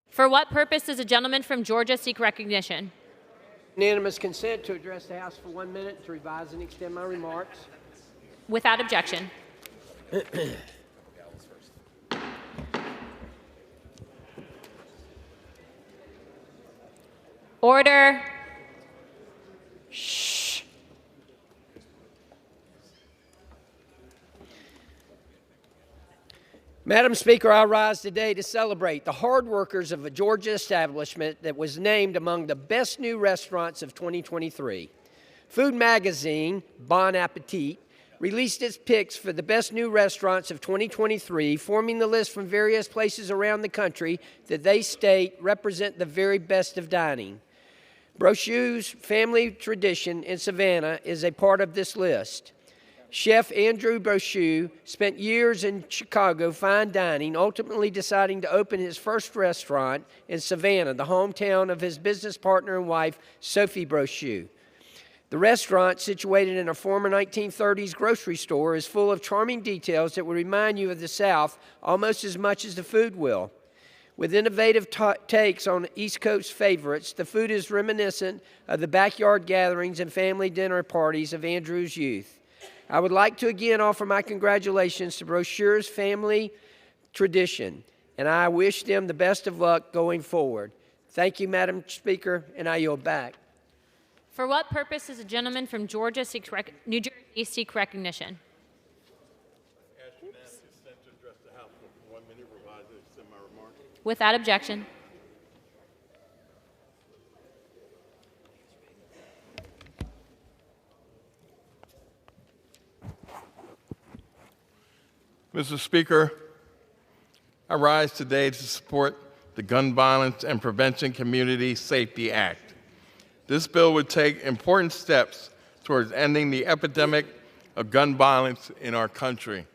For what purpose does a gentleman from Georgia seek recognition? Unanimous consent to address the House for 1 minute to revise and extend my remarks. Without objection. Order. Shh. Madam Speaker, I rise today to celebrate the hard workers of a Georgia establishment that was named among the best new restaurants of 2023. Food magazine, Bon Appetit, released its picks for the best new restaurants of 2023, forming the list from various places around the country that they state represent the very best of dining. Brochu's family tradition in Savannah is a part of this list. Chef Andrew Brochu spent years in Chicago fine dining, ultimately deciding to open his first restaurant in Savannah, the hometown of his business partner and wife, Sophie Brochu. The restaurant, situated in a former 1930s grocery store, is full of charming details that will remind you of the South almost as much as the food will. With innovative takes on East Coast favorites, the food is reminiscent of the backyard gatherings and family dinner parties of Andrew's youth. I would like to again offer my congratulations to Brochu's family tradition, and I wish them the best of luck going forward. Thank you, Madam Speaker, and I yield back. For what purpose does a gentleman from Georgia New Jersey seek recognition? Without objection. Mr. Speaker, I rise today to support the Gun Violence and Prevention Community Safety Act. This bill would take important steps towards ending the epidemic of gun violence in our country.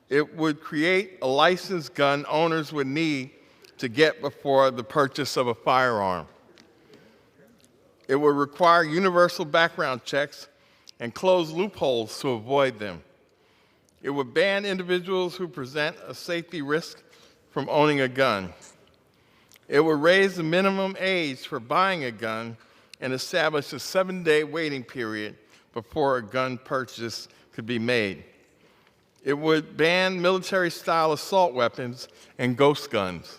It would create a license gun owners would need to get before the purchase of a firearm. It would require universal background checks and close loopholes to avoid them. It would ban individuals who present a safety risk from owning a gun. It would raise the minimum age for buying a gun and establish a 7-day waiting period before a gun purchase could be made. It would ban military-style assault weapons and ghost guns.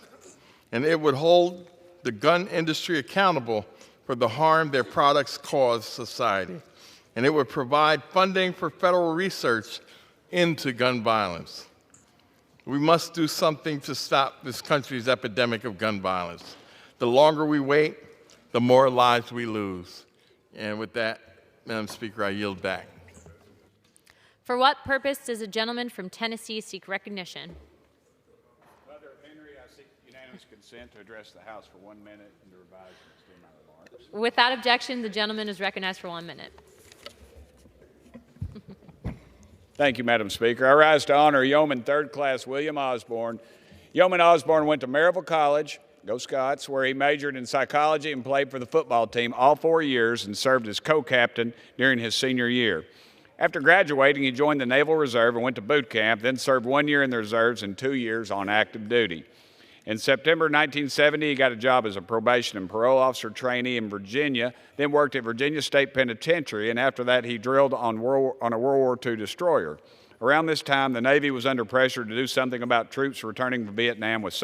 And it would hold the gun industry accountable for the harm their products cause society. And it would provide funding for federal research into gun violence. We must do something to stop this country's epidemic of gun violence. The longer we wait, the more lives we lose. And with that, Madam Speaker, I yield back. For what purpose does the gentleman from Tennessee seek recognition? Brother Henry, I seek unanimous consent to address the House for 1 minute and to revise and extend my remarks. Without objection, the gentleman is recognized for 1 minute. Thank you, Madam Speaker. I rise to honor Yeoman Third Class William Osborne. Yeoman Osborne went to Maryville College, go Scots, where he majored in psychology and played for the football team all 4 years and served as co-captain during his senior year. After graduating, he joined the Naval Reserve and went to boot camp, then served 1 year in the reserves and 2 years on active duty. In September 1970, he got a job as a probation and parole officer trainee in Virginia, then worked at Virginia State Penitentiary, and after that he drilled on a World War II destroyer. Around this time, the Navy was under pressure to do something about troops returning from Vietnam with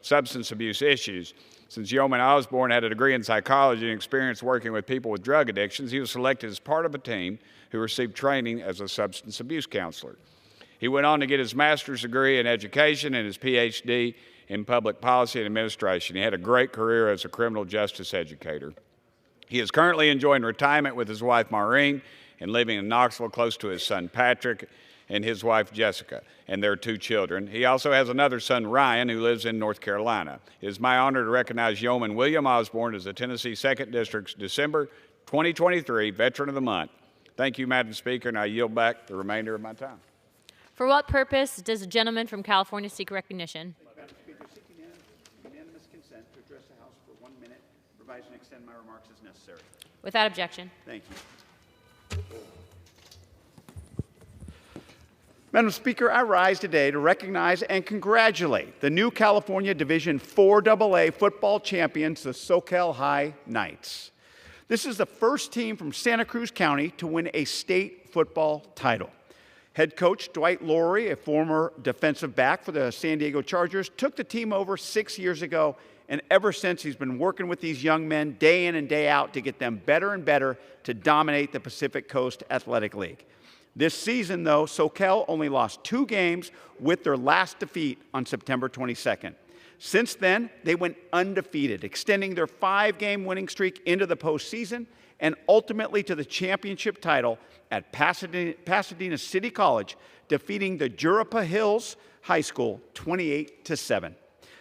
substance abuse issues. Since Yeoman Osborne had a degree in psychology and experience working with people with drug addictions, he was selected as part of a team who received training as a substance abuse counselor. He went on to get his master's degree in education and his PhD in public policy and administration. He had a great career as a criminal justice educator. He is currently enjoying retirement with his wife Maureen and living in Knoxville close to his son Patrick and his wife Jessica and their 2 children. He also has another son Ryan who lives in North Carolina. It is my honor to recognize Yeoman William Osborne as the Tennessee 2nd District's December 2023 Veteran of the Month. Thank you, Madam Speaker, and I yield back the remainder of my time. For what purpose does the gentleman from California seek recognition? Madam Speaker, seeking unanimous consent to address the House for 1 minute, revise and extend my remarks as necessary. Without objection. Thank you. Madam Speaker, I rise today to recognize and congratulate the new California Division 4AA football champions, the Soquel High Knights. This is the first team from Santa Cruz County to win a state football title. Head coach Dwight Laurie, a former defensive back for the San Diego Chargers, took the team over 6 years ago, and ever since he's been working with these young men day in and day out to get them better and better to dominate the Pacific Coast Athletic League. This season, though, Soquel only lost 2 games with their last defeat on September 22nd. Since then, they went undefeated, extending their 5-game winning streak into the postseason and ultimately to the championship title at Pasadena City College, defeating the Jurapa Hills High School 28-7.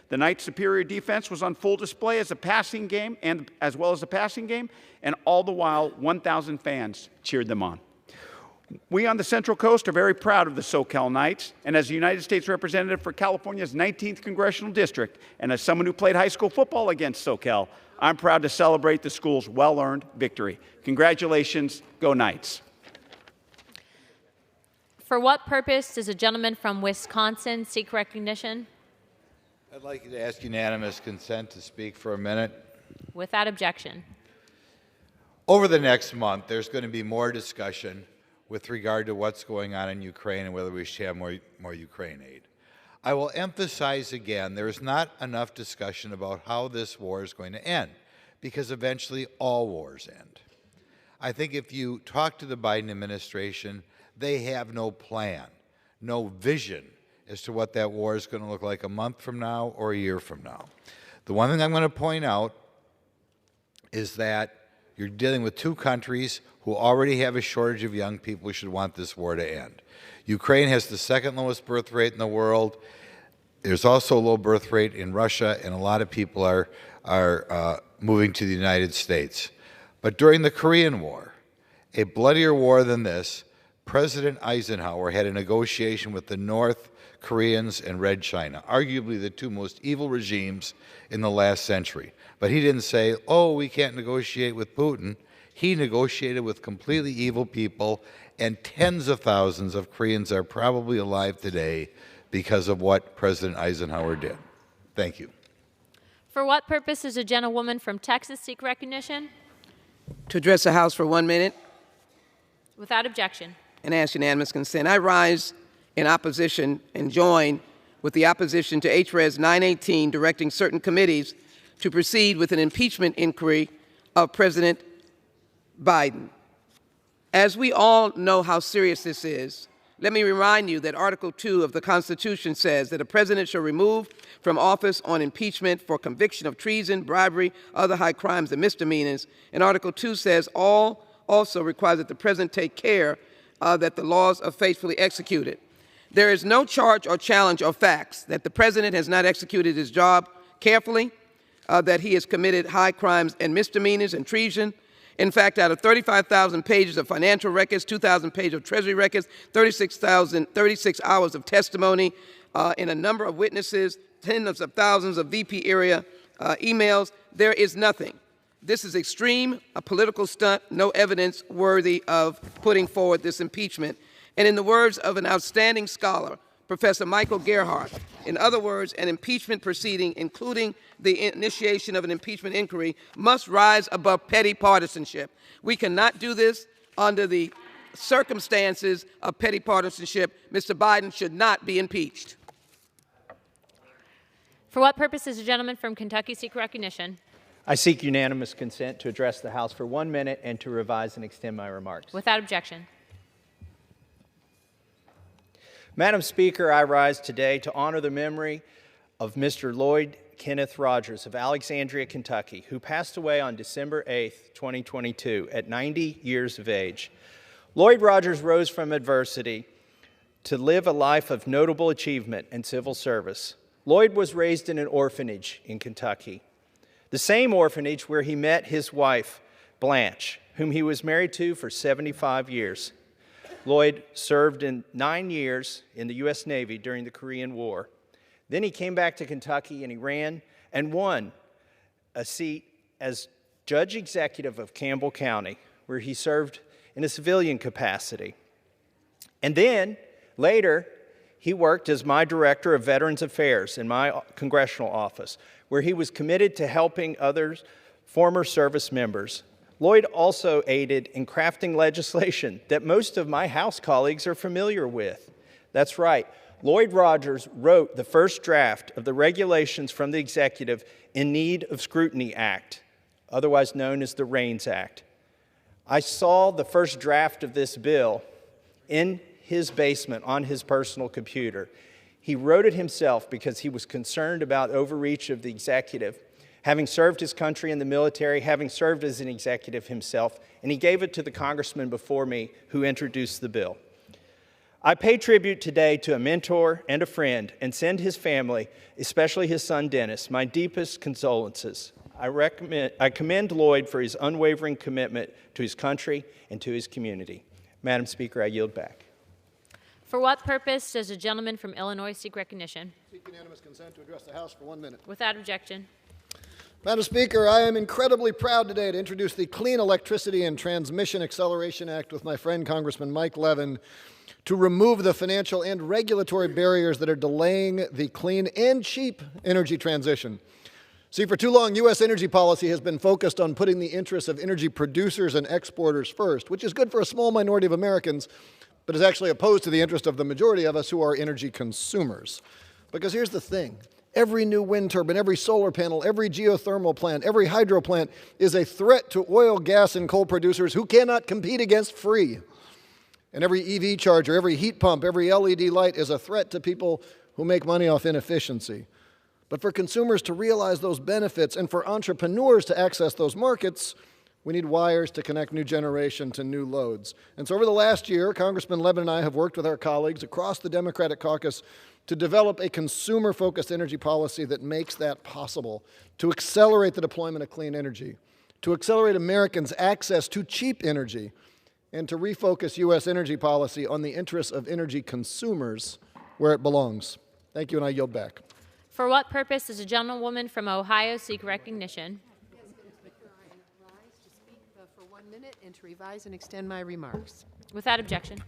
The Knights' superior defense was on full display as well as the passing game, and all the while, 1,000 fans cheered them on. We on the Central Coast are very proud of the Soquel Knights, and as a United States representative for California's 19th Congressional District, and as someone who played high school football against Soquel, I'm proud to celebrate the school's well-earned victory. Congratulations, go Knights. For what purpose does a gentleman from Wisconsin seek recognition? I'd like you to ask unanimous consent to speak for a minute. Without objection. Over the next month, there's going to be more discussion with regard to what's going on in Ukraine and whether we should have more Ukraine aid. I will emphasize again, there is not enough discussion about how this war is going to end, because eventually all wars end. I think if you talk to the Biden administration, they have no plan, no vision as to what that war is going to look like a month from now or a year from now. The one thing I'm going to point out is that you're dealing with 2 countries who already have a shortage of young people who should want this war to end. Ukraine has the 2nd lowest birth rate in the world. There's also a low birth rate in Russia, and a lot of people are moving to the United States. But during the Korean War, a bloodier war than this, President Eisenhower had a negotiation with the North Koreans and Red China, arguably the two most evil regimes in the last century. But he didn't say, oh, we can't negotiate with Putin. He negotiated with completely evil people, and tens of thousands of Koreans are probably alive today because of what President Eisenhower did. Thank you. For what purpose does a gentlewoman from Texas seek recognition? To address the House for 1 minute Without objection. and ask unanimous consent. I rise in opposition and join with the opposition to HRES 918, directing certain committees to proceed with an impeachment inquiry of President Biden. As we all know how serious this is, let me remind you that Article 2 of the Constitution says that a president shall remove from office on impeachment for conviction of treason, bribery, other high crimes, and misdemeanors. And Article 2 says also requires that the president take care that the laws are faithfully executed. There is no charge or challenge of facts that the president has not executed his job carefully, that he has committed high crimes and misdemeanors and treason. In fact, out of 35,000 pages of financial records, 2,000 pages of Treasury records, 36 hours of testimony, and a number of witnesses, tens of thousands of VP area emails, there is nothing. This is extreme, a political stunt, no evidence worthy of putting forward this impeachment. And in the words of an outstanding scholar, Professor Michael Gerhardt, in other words, an impeachment proceeding, including the initiation of an impeachment inquiry, must rise above petty partisanship. We cannot do this under the circumstances of petty partisanship. Mr. Biden should not be impeached. For what purpose does the gentleman from Kentucky seek recognition? I seek unanimous consent to address the House for 1 minute and to revise and extend my remarks. Without objection. Madam Speaker, I rise today to honor the memory of Mr. Lloyd Kenneth Rogers of Alexandria, Kentucky, who passed away on December 8, 2022, at 90 years of age. Lloyd Rogers rose from adversity to live a life of notable achievement and civil service. Lloyd was raised in an orphanage in Kentucky, the same orphanage where he met his wife, Blanche, whom he was married to for 75 years. Lloyd served in 9 years in the U.S. Navy during the Korean War. Then he came back to Kentucky and he ran and won a seat as Judge Executive of Campbell County, where he served in a civilian capacity. And then, later, he worked as my Director of Veterans Affairs in my congressional office, where he was committed to helping others, former service members. Lloyd also aided in crafting legislation that most of my House colleagues are familiar with. That's right. Lloyd Rogers wrote the first draft of the regulations from the Executive in Need of Scrutiny Act, otherwise known as the REINS Act. I saw the first draft of this bill in his basement on his personal computer. He wrote it himself because he was concerned about overreach of the executive, having served his country in the military, having served as an executive himself, and he gave it to the congressman before me who introduced the bill. I pay tribute today to a mentor and a friend and send his family, especially his son Dennis, my deepest condolences. I commend Lloyd for his unwavering commitment to his country and to his community. Madam Speaker, I yield back. For what purpose does the gentleman from Illinois seek recognition? Seek unanimous consent to address the House for 1 minute. Without objection. Madam Speaker, I am incredibly proud today to introduce the Clean Electricity and Transmission Acceleration Act with my friend Congressman Mike Levin to remove the financial and regulatory barriers that are delaying the clean and cheap energy transition. See, for too long, U.S. energy policy has been focused on putting the interests of energy producers and exporters first, which is good for a small minority of Americans, but is actually opposed to the interest of the majority of us who are energy consumers. Because here's the thing. Every new wind turbine, every solar panel, every geothermal plant, every hydro plant is a threat to oil, gas, and coal producers who cannot compete against free. And every EV charger, every heat pump, every LED light is a threat to people who make money off inefficiency. But for consumers to realize those benefits and for entrepreneurs to access those markets, We need wires to connect new generation to new loads. And so over the last year, Congressman Levin and I have worked with our colleagues across the Democratic caucus to develop a consumer-focused energy policy that makes that possible, to accelerate the deployment of clean energy, to accelerate Americans' access to cheap energy, and to refocus U.S. energy policy on the interests of energy consumers where it belongs. Thank you, and I yield back. For what purpose does a gentlewoman from Ohio seek recognition? For 1 minute and to revise and extend my remarks. Without objection.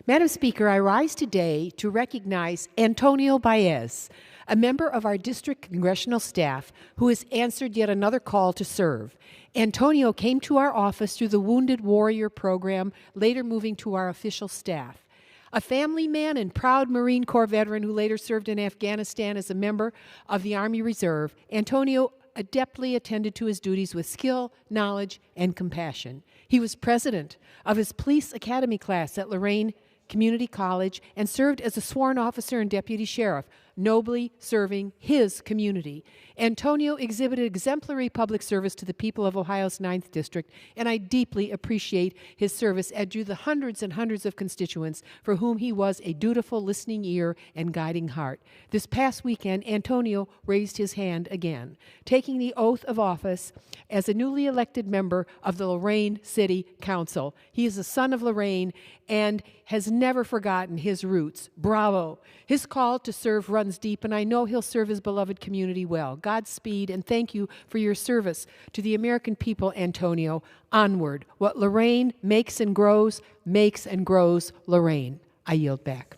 Madam Speaker, I rise today to recognize Antonio Baez, a member of our district congressional staff who has answered yet another call to serve. Antonio came to our office through the Wounded Warrior Program, later moving to our official staff. A family man and proud Marine Corps veteran who later served in Afghanistan as a member of the Army Reserve, Antonio adeptly attended to his duties with skill, knowledge, and compassion. He was president of his police academy class at Lorain Community College and served as a sworn officer and deputy sheriff, nobly serving his community. Antonio exhibited exemplary public service to the people of Ohio's 9th District, and I deeply appreciate his service and drew the hundreds and hundreds of constituents for whom he was a dutiful listening ear and guiding heart. This past weekend, Antonio raised his hand again, taking the oath of office as a newly elected member of the Lorain City Council. He is a son of Lorain and has never forgotten his roots. Bravo! His call to serve runs deep, and I know he'll serve his beloved community well. Godspeed, and thank you for your service to the American people, Antonio. Onward. What Lorain makes and grows Lorain. I yield back.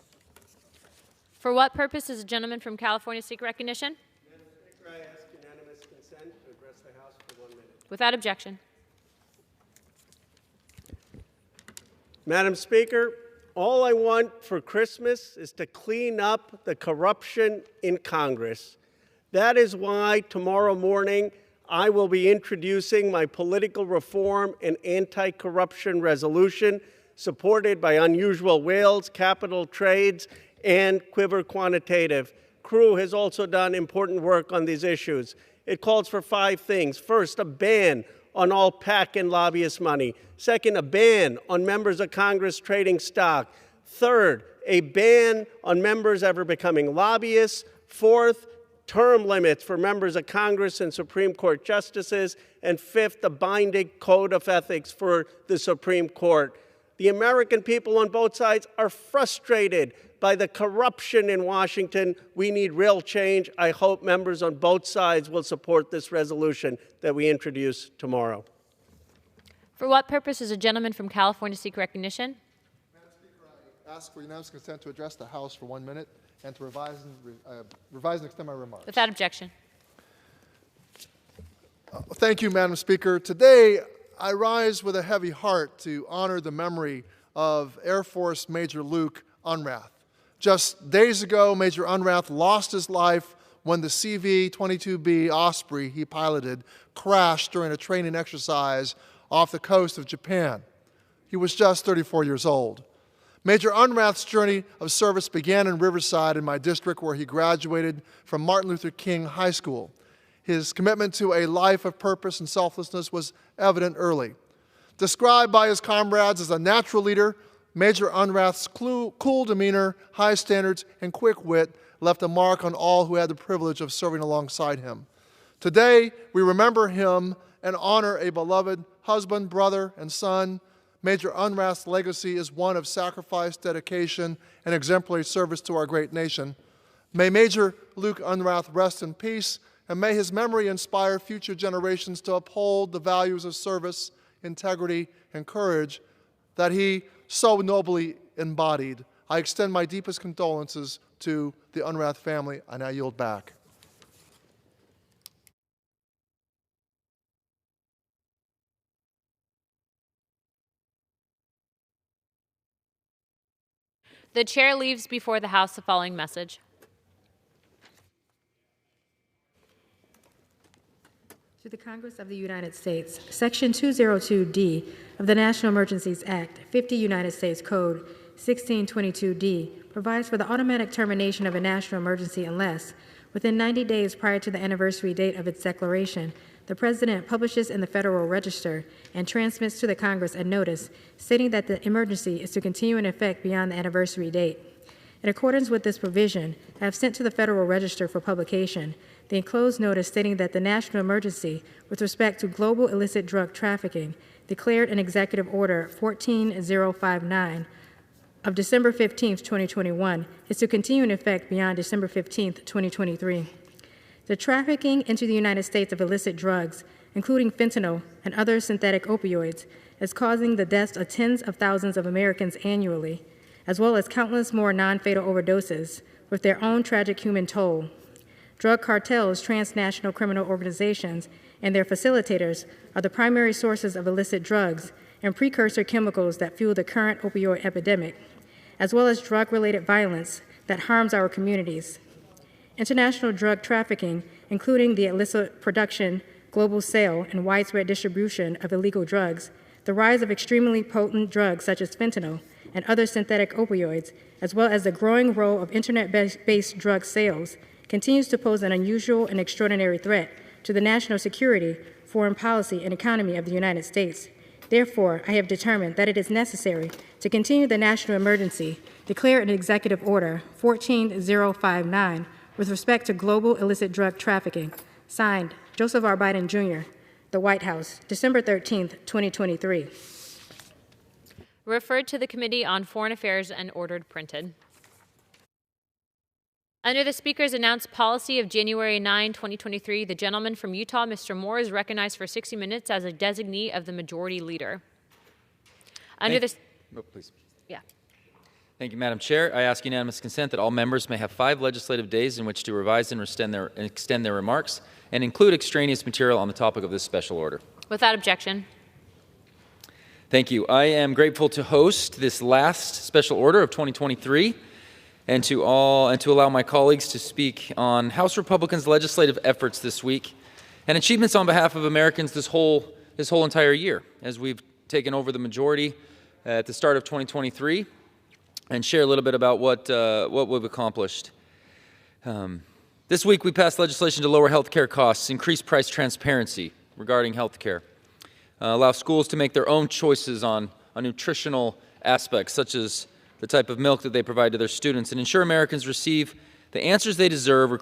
For what purpose does a gentleman from California seek recognition? Madam Speaker, I ask unanimous consent to address the House for 1 minute. Without objection. Madam Speaker, all I want for Christmas is to clean up the corruption in Congress. That is why tomorrow morning I will be introducing my political reform and anti-corruption resolution supported by Unusual Whales, Capital Trades, and Quiver Quantitative. Crew has also done important work on these issues. It calls for 5 things. First, a ban on all PAC and lobbyist money. Second, a ban on members of Congress trading stock. Third, a ban on members ever becoming lobbyists. Fourth, term limits for members of Congress and Supreme Court justices. And fifth, a binding code of ethics for the Supreme Court. The American people on both sides are frustrated by the corruption in Washington. We need real change. I hope members on both sides will support this resolution that we introduce tomorrow. For what purpose does a gentleman from California seek recognition? Madam Speaker, I ask for unanimous consent to address the House for 1 minute and to revise and extend my remarks. Without objection. Thank you, Madam Speaker. Today, I rise with a heavy heart to honor the memory of Air Force Major Luke Unrath. Just days ago, Major Unrath lost his life when the CV-22B Osprey he piloted crashed during a training exercise off the coast of Japan. He was just 34 years old. Major Unrath's journey of service began in Riverside in my district, where he graduated from Martin Luther King High School. His commitment to a life of purpose and selflessness was evident early. Described by his comrades as a natural leader, Major Unrath's cool demeanor, high standards, and quick wit left a mark on all who had the privilege of serving alongside him. Today, we remember him and honor a beloved husband, brother, and son. Major Unrath's legacy is one of sacrifice, dedication, and exemplary service to our great nation. May Major Luke Unrath rest in peace, and may his memory inspire future generations to uphold the values of service, integrity, and courage that he so nobly embodied. I extend my deepest condolences to the Unrath family, and I yield back. The chair leaves before the House the following message. To the Congress of the United States, Section 202D of the National Emergencies Act, 50 United States Code 1622D, provides for the automatic termination of a national emergency unless, within 90 days prior to the anniversary date of its declaration, the President publishes in the Federal Register and transmits to the Congress a notice stating that the emergency is to continue in effect beyond the anniversary date. In accordance with this provision, I have sent to the Federal Register for publication the enclosed notice stating that the national emergency with respect to global illicit drug trafficking, declared in Executive Order 14059 of December 15, 2021, is to continue in effect beyond December 15, 2023. The trafficking into the United States of illicit drugs, including fentanyl and other synthetic opioids, is causing the deaths of tens of thousands of Americans annually, as well as countless more non-fatal overdoses, with their own tragic human toll. Drug cartels, transnational criminal organizations, and their facilitators are the primary sources of illicit drugs and precursor chemicals that fuel the current opioid epidemic, as well as drug-related violence that harms our communities. International drug trafficking, including the illicit production, global sale, and widespread distribution of illegal drugs, the rise of extremely potent drugs such as fentanyl and other synthetic opioids, as well as the growing role of internet-based drug sales, continues to pose an unusual and extraordinary threat to the national security, foreign policy, and economy of the United States. Therefore, I have determined that it is necessary to continue the national emergency declared in Executive Order 14059 with respect to global illicit drug trafficking. Signed, Joseph R. Biden, Jr., The White House, December 13, 2023. Referred to the Committee on Foreign Affairs and ordered printed. Under the Speaker's announced policy of January 9, 2023, the gentleman from Utah, Mr. Moore, is recognized for 60 minutes as a designee of the Majority Leader. Please. Yeah. Thank you, Madam Chair. I ask unanimous consent that all members may have 5 legislative days in which to revise and extend their remarks and include extraneous material on the topic of this special order. Without objection. Thank you. I am grateful to host this last special order of 2023 and to allow my colleagues to speak on House Republicans' legislative efforts this week and achievements on behalf of Americans this whole entire year as we've taken over the majority at the start of 2023. And share a little bit about what we've accomplished. This week, we passed legislation to lower health care costs, increase price transparency regarding health care, allow schools to make their own choices on nutritional aspects, such as the type of milk that they provide to their students, and ensure Americans receive the answers they deserve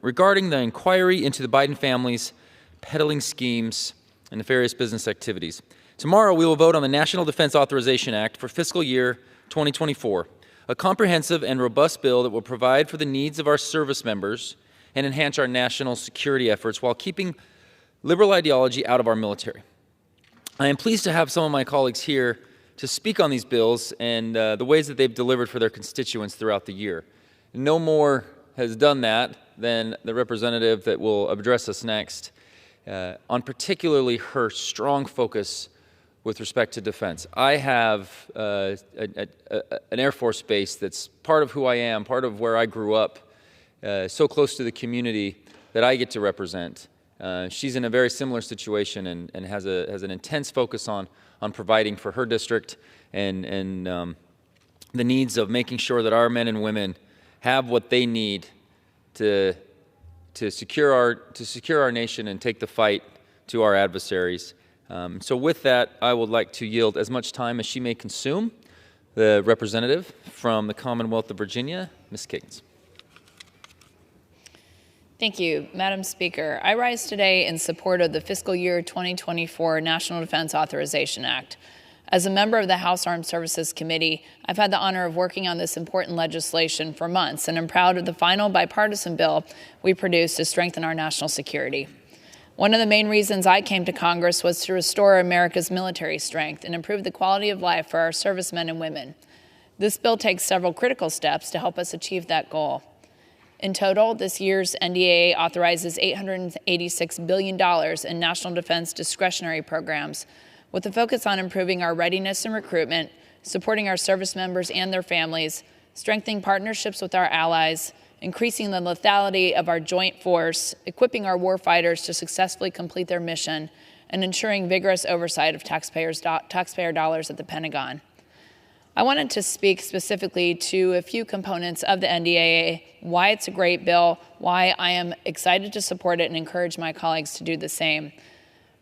regarding the inquiry into the Biden family's peddling schemes and nefarious business activities. Tomorrow, we will vote on the National Defense Authorization Act for fiscal year 2024, a comprehensive and robust bill that will provide for the needs of our service members and enhance our national security efforts while keeping liberal ideology out of our military. I am pleased to have some of my colleagues here to speak on these bills and the ways that they've delivered for their constituents throughout the year. No more has done that than the representative that will address us next, on particularly her strong focus with respect to defense. I have an Air Force base that's part of who I am, part of where I grew up, so close to the community that I get to represent. She's in a very similar situation and has an intense focus on providing for her district and the needs of making sure that our men and women have what they need to secure our nation and take the fight to our adversaries. So with that, I would like to yield as much time as she may consume. The representative from the Commonwealth of Virginia, Ms. Kagans. Thank you, Madam Speaker. I rise today in support of the fiscal year 2024 National Defense Authorization Act. As a member of the House Armed Services Committee, I've had the honor of working on this important legislation for months, and I'm proud of the final bipartisan bill we produced to strengthen our national security. One of the main reasons I came to Congress was to restore America's military strength and improve the quality of life for our servicemen and women. This bill takes several critical steps to help us achieve that goal. In total, this year's NDAA authorizes $886 billion in national defense discretionary programs, with a focus on improving our readiness and recruitment, supporting our service members and their families, strengthening partnerships with our allies, increasing the lethality of our joint force, equipping our warfighters to successfully complete their mission, and ensuring vigorous oversight of taxpayer dollars at the Pentagon. I wanted to speak specifically to a few components of the NDAA, why it's a great bill, why I am excited to support it and encourage my colleagues to do the same.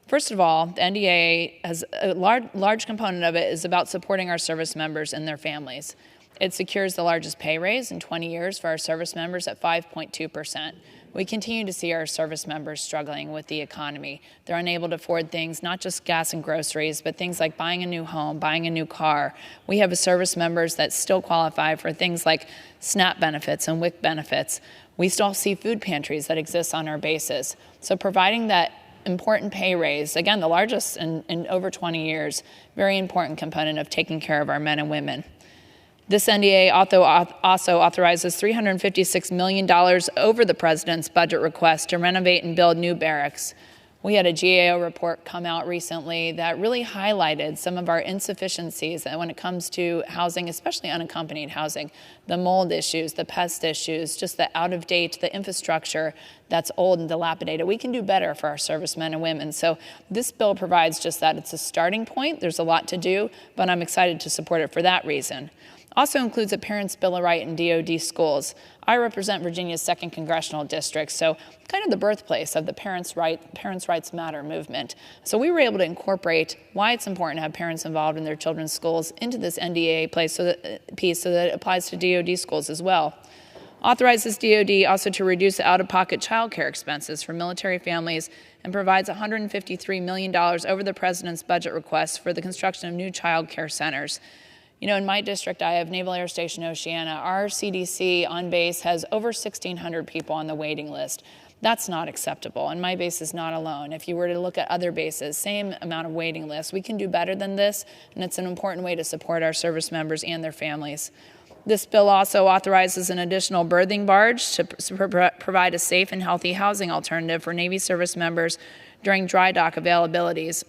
First of all, the NDAA has a large component of it is about supporting our service members and their families. It secures the largest pay raise in 20 years for our service members at 5.2%. We continue to see our service members struggling with the economy. They're unable to afford things, not just gas and groceries, but things like buying a new home, buying a new car. We have service members that still qualify for things like SNAP benefits and WIC benefits. We still see food pantries that exist on our bases. So providing that important pay raise, again, the largest in over 20 years, very important component of taking care of our men and women. This NDA also authorizes $356 million over the president's budget request to renovate and build new barracks. We had a GAO report come out recently that really highlighted some of our insufficiencies when it comes to housing, especially unaccompanied housing, the mold issues, the pest issues, just the out of date, the infrastructure that's old and dilapidated. We can do better for our servicemen and women. So this bill provides just that. It's a starting point. There's a lot to do, but I'm excited to support it for that reason. Also includes a Parents' Bill of Rights in DoD schools. I represent Virginia's 2nd Congressional District, so kind of the birthplace of the Parents' Rights Matter movement. So we were able to incorporate why it's important to have parents involved in their children's schools into this NDAA piece so that it applies to DoD schools as well. Authorizes DoD also to reduce out-of-pocket child care expenses for military families and provides $153 million over the president's budget request for the construction of new child care centers. You know, in my district, I have Naval Air Station Oceana. Our CDC on base has over 1,600 people on the waiting list. That's not acceptable, and my base is not alone. If you were to look at other bases, same amount of waiting lists. We can do better than this, and it's an important way to support our service members and their families. This bill also authorizes an additional berthing barge to provide a safe and healthy housing alternative for Navy service members during dry dock availabilities.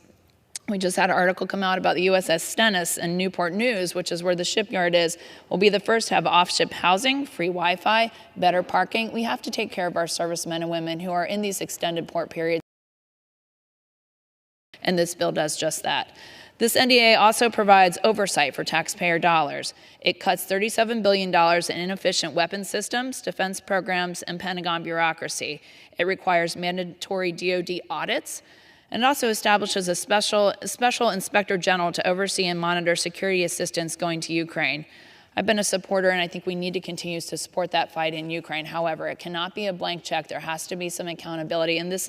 We just had an article come out about the USS Stennis in Newport News, which is where the shipyard is, will be the first to have off-ship housing, free Wi-Fi, better parking. We have to take care of our servicemen and women who are in these extended port periods, and this bill does just that. This NDA also provides oversight for taxpayer dollars. It cuts $37 billion in inefficient weapons systems, defense programs, and Pentagon bureaucracy. It requires mandatory DoD audits, and it also establishes a special inspector general to oversee and monitor security assistance going to Ukraine. I've been a supporter, and I think we need to continue to support that fight in Ukraine. However, it cannot be a blank check. There has to be some accountability, and this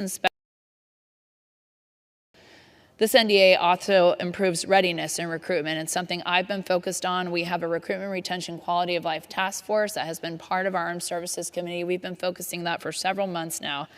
NDA also improves readiness and recruitment, and something I've been focused on. We have a recruitment, retention, quality of life task force that has been part of our Armed Services Committee. We've been focusing that for several months now.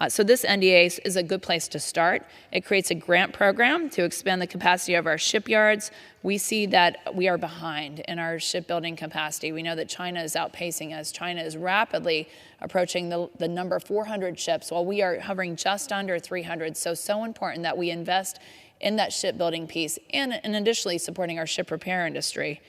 So this NDA is a good place to start. It creates a grant program to expand the capacity of our shipyards. We see that we are behind in our shipbuilding capacity. We know that China is outpacing us. China is rapidly approaching the number 400 ships, while we are hovering just under 300. So important that we invest in that shipbuilding piece and additionally supporting our ship repair industry.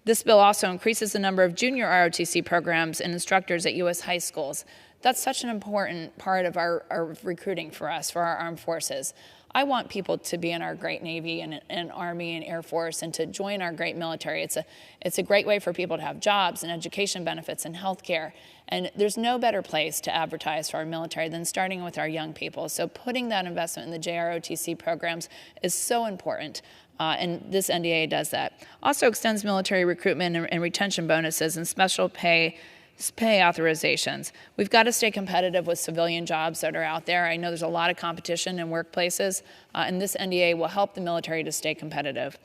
This bill also increases the number of junior ROTC programs and instructors at U.S. high schools. That's such an important part of our recruiting for us, for our armed forces. I want people to be in our great Navy and Army and Air Force and to join our great military. It's a great way for people to have jobs and education benefits and health care. And there's no better place to advertise for our military than starting with our young people. So putting that investment in the JROTC programs is so important. And this NDA does that. Also extends military recruitment and retention bonuses and special pay authorizations. We've got to stay competitive with civilian jobs that are out there. I know there's a lot of competition in workplaces, and this NDA will help the military to stay competitive.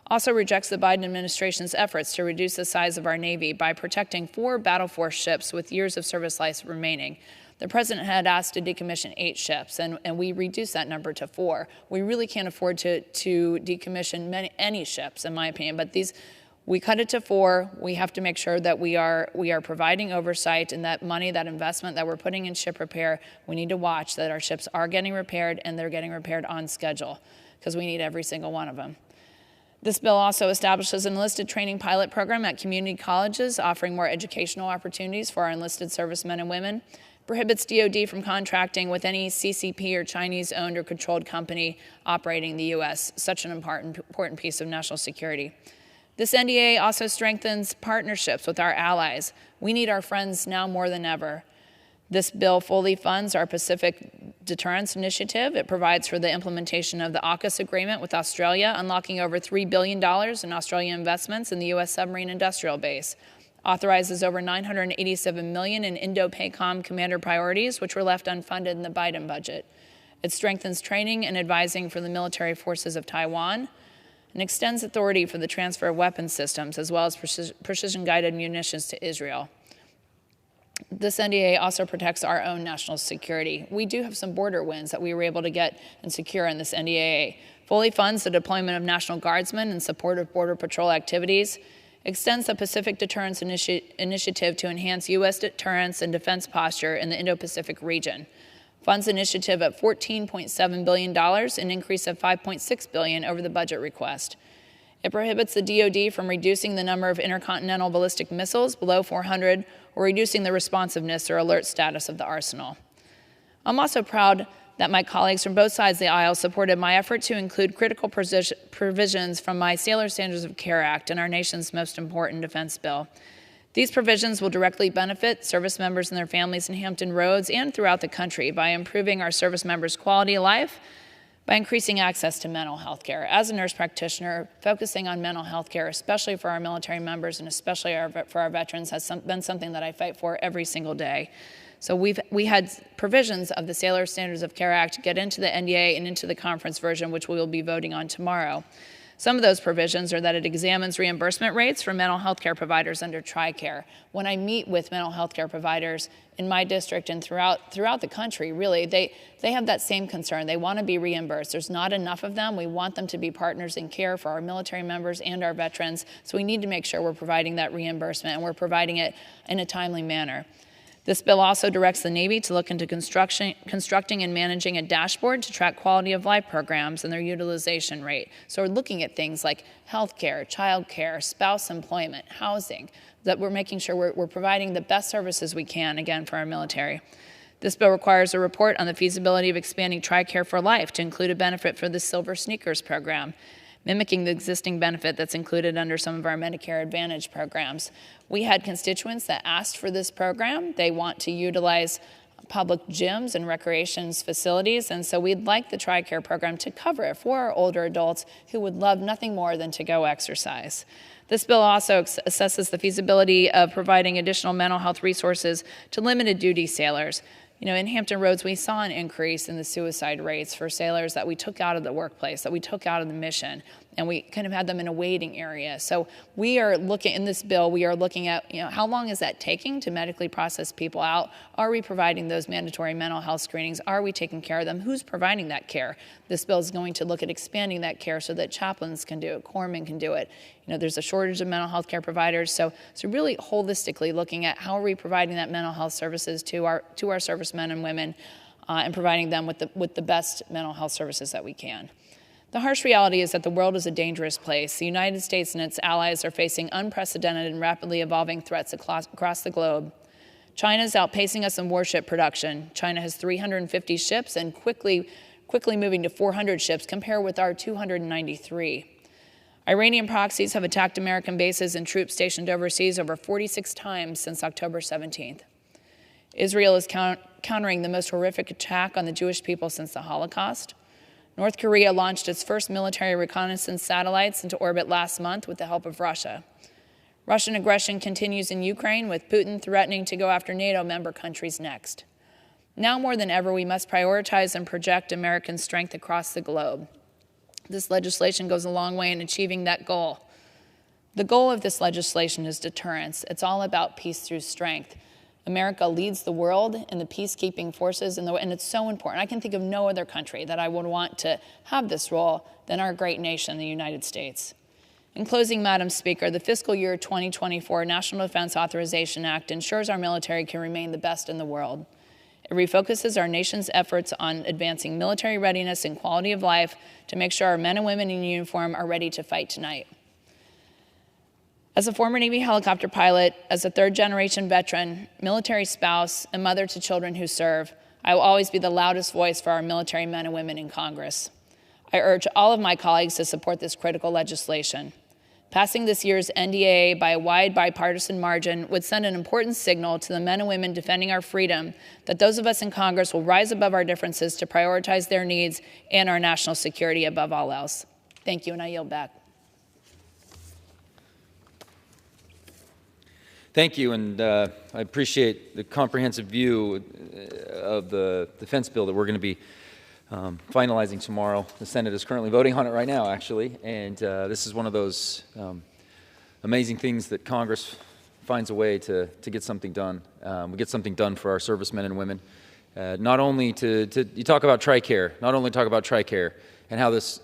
Also rejects the Biden administration's efforts to reduce the size of our Navy by protecting 4 battle force ships with years of service life remaining. The president had asked to decommission 8 ships, and we reduced that number to 4. We really can't afford to decommission any ships, in my opinion, but we cut it to 4. We have to make sure that we are providing oversight, and that money, that investment that we're putting in ship repair, we need to watch that our ships are getting repaired and they're getting repaired on schedule, because we need every single one of them. This bill also establishes an enlisted training pilot program at community colleges, offering more educational opportunities for our enlisted servicemen and women. Prohibits DoD from contracting with any CCP or Chinese-owned or controlled company operating in the U.S., such an important piece of national security. This NDAA also strengthens partnerships with our allies. We need our friends now more than ever. This bill fully funds our Pacific Deterrence Initiative. It provides for the implementation of the AUKUS agreement with Australia, unlocking over $3 billion in Australian investments in the U.S. submarine industrial base. Authorizes over $987 million in Indo-PACOM commander priorities, which were left unfunded in the Biden budget. It strengthens training and advising for the military forces of Taiwan, and extends authority for the transfer of weapons systems, as well as precision-guided munitions to Israel. This NDA also protects our own national security. We do have some border wins that we were able to get and secure in this NDAA. Fully funds the deployment of National Guardsmen in support of Border Patrol activities, extends the Pacific Deterrence Initiative to enhance U.S. deterrence and defense posture in the Indo-Pacific region. Funds initiative at $14.7 billion, an increase of $5.6 billion over the budget request. It prohibits the DoD from reducing the number of intercontinental ballistic missiles below 400 or reducing the responsiveness or alert status of the arsenal. I'm also proud that my colleagues from both sides of the aisle supported my effort to include critical provisions from my Sailor Standards of Care Act in our nation's most important defense bill. These provisions will directly benefit service members and their families in Hampton Roads and throughout the country by improving our service members' quality of life, by increasing access to mental health care. As a nurse practitioner, focusing on mental health care, especially for our military members and especially for our veterans, has been something that I fight for every single day. So we had provisions of the Sailor Standards of Care Act get into the NDA and into the conference version, which we will be voting on tomorrow. Some of those provisions are that it examines reimbursement rates for mental health care providers under TRICARE. When I meet with mental health care providers in my district and throughout the country, really, they have that same concern. They want to be reimbursed. There's not enough of them. We want them to be partners in care for our military members and our veterans, so we need to make sure we're providing that reimbursement and we're providing it in a timely manner. This bill also directs the Navy to look into constructing and managing a dashboard to track quality of life programs and their utilization rate. So we're looking at things like health care, child care, spouse employment, housing, that we're making sure we're providing the best services we can, again, for our military. This bill requires a report on the feasibility of expanding TRICARE for Life to include a benefit for the Silver Sneakers program, mimicking the existing benefit that's included under some of our Medicare Advantage programs. We had constituents that asked for this program. They want to utilize public gyms and recreations facilities, and so we'd like the TRICARE program to cover it for our older adults who would love nothing more than to go exercise. This bill also assesses the feasibility of providing additional mental health resources to limited duty sailors. You know, in Hampton Roads, we saw an increase in the suicide rates for sailors that we took out of the workplace, that we took out of the mission, and we kind of had them in a waiting area. So we are looking, in this bill, we are looking at, how long is that taking to medically process people out? Are we providing those mandatory mental health screenings? Are we taking care of them? Who's providing that care? This bill is going to look at expanding that care so that chaplains can do it, corpsmen can do it. There's a shortage of mental health care providers, so really holistically looking at how are we providing that mental health services to our servicemen and women and providing them with the best mental health services that we can. The harsh reality is that the world is a dangerous place. The United States and its allies are facing unprecedented and rapidly evolving threats across the globe. China is outpacing us in warship production. China has 350 ships and quickly moving to 400 ships, compared with our 293. Iranian proxies have attacked American bases and troops stationed overseas over 46 times since October 17th. Israel is countering the most horrific attack on the Jewish people since the Holocaust. North Korea launched its first military reconnaissance satellites into orbit last month with the help of Russia. Russian aggression continues in Ukraine, with Putin threatening to go after NATO member countries next. Now more than ever, we must prioritize and project American strength across the globe. This legislation goes a long way in achieving that goal. The goal of this legislation is deterrence. It's all about peace through strength. America leads the world in the peacekeeping forces, and it's so important. I can think of no other country that I would want to have this role than our great nation, the United States. In closing, Madam Speaker, the fiscal year 2024 National Defense Authorization Act ensures our military can remain the best in the world. It refocuses our nation's efforts on advancing military readiness and quality of life to make sure our men and women in uniform are ready to fight tonight. As a former Navy helicopter pilot, as a third-generation veteran, military spouse, and mother to children who serve, I will always be the loudest voice for our military men and women in Congress. I urge all of my colleagues to support this critical legislation. Passing this year's NDAA by a wide bipartisan margin would send an important signal to the men and women defending our freedom that those of us in Congress will rise above our differences to prioritize their needs and our national security above all else. Thank you, and I yield back. Thank you, and I appreciate the comprehensive view of the defense bill that we're going to be finalizing tomorrow. The Senate is currently voting on it right now, actually, and this is one of those amazing things that Congress finds a way to get something done. We get something done for our servicemen and women. Not only you talk about TRICARE, not only talk about TRICARE and how this,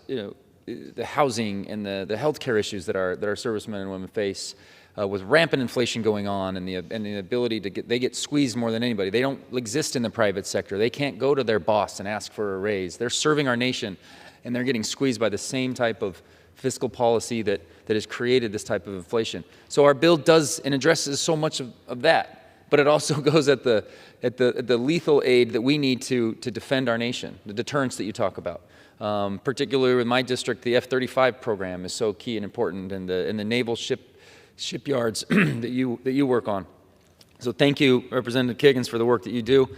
the housing and the health care issues that our servicemen and women face, with rampant inflation going on and the ability to they get squeezed more than anybody. They don't exist in the private sector. They can't go to their boss and ask for a raise. They're serving our nation, and they're getting squeezed by the same type of fiscal policy that has created this type of inflation. So our bill does and addresses so much of that, but it also goes at the lethal aid that we need to defend our nation, the deterrence that you talk about. Particularly with my district, the F-35 program is so key and important, and the naval shipyards that you work on. So thank you, Representative Kiggins, for the work that you do.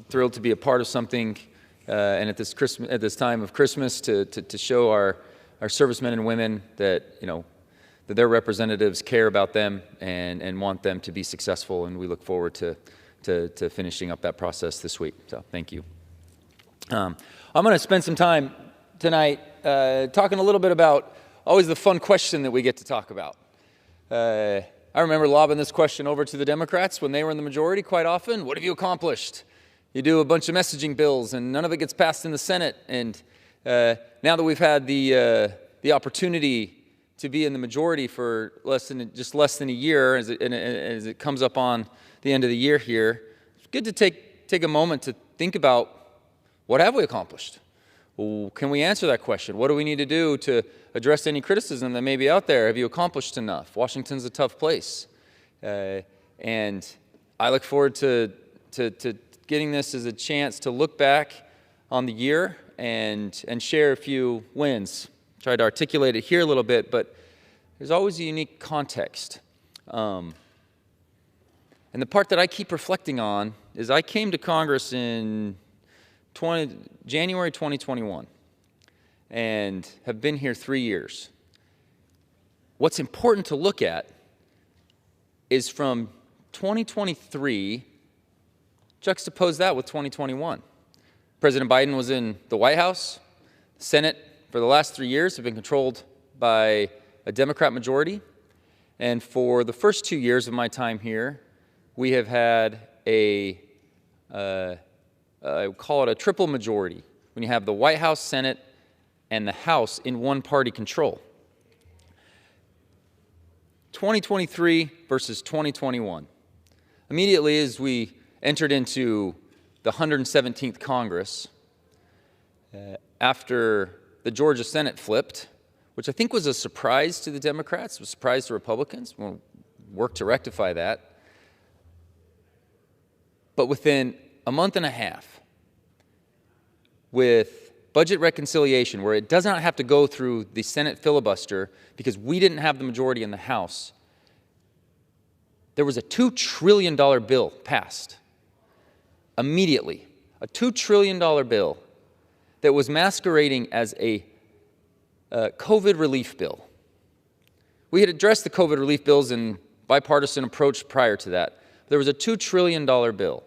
Thrilled to be a part of something, and at this time of Christmas, to show our servicemen and women that that their representatives care about them and want them to be successful. And we look forward to finishing up that process this week. So thank you. I'm going to spend some time tonight talking a little bit about always the fun question that we get to talk about. I remember lobbing this question over to the Democrats when they were in the majority quite often. What have you accomplished? You do a bunch of messaging bills, and none of it gets passed in the Senate. And now that we've had the opportunity to be in the majority for less than a year, as it comes up on the end of the year here, it's good to take a moment to think about what have we accomplished. Well, can we answer that question? What do we need to do to address any criticism that may be out there? Have you accomplished enough? Washington's a tough place. And I look forward to getting this as a chance to look back on the year and share a few wins. Try to articulate it here a little bit, but there's always a unique context. And the part that I keep reflecting on is I came to Congress in January 2021 and have been here 3 years. What's important to look at is from 2023, juxtapose that with 2021. President Biden was in the White House. The Senate, for the last 3 years, have been controlled by a Democrat majority. And for the first 2 years of my time here, we have had I would call it a triple majority, when you have the White House, Senate, and the House in one-party control. 2023 versus 2021. Immediately as we entered into the 117th Congress, after the Georgia Senate flipped, which I think was a surprise to the Democrats, was a surprise to Republicans. We'll work to rectify that. But within a month and a half, with budget reconciliation, where it does not have to go through the Senate filibuster because we didn't have the majority in the House, there was a $2 trillion bill passed immediately. A $2 trillion bill that was masquerading as a COVID relief bill. We had addressed the COVID relief bills in bipartisan approach prior to that. There was a $2 trillion bill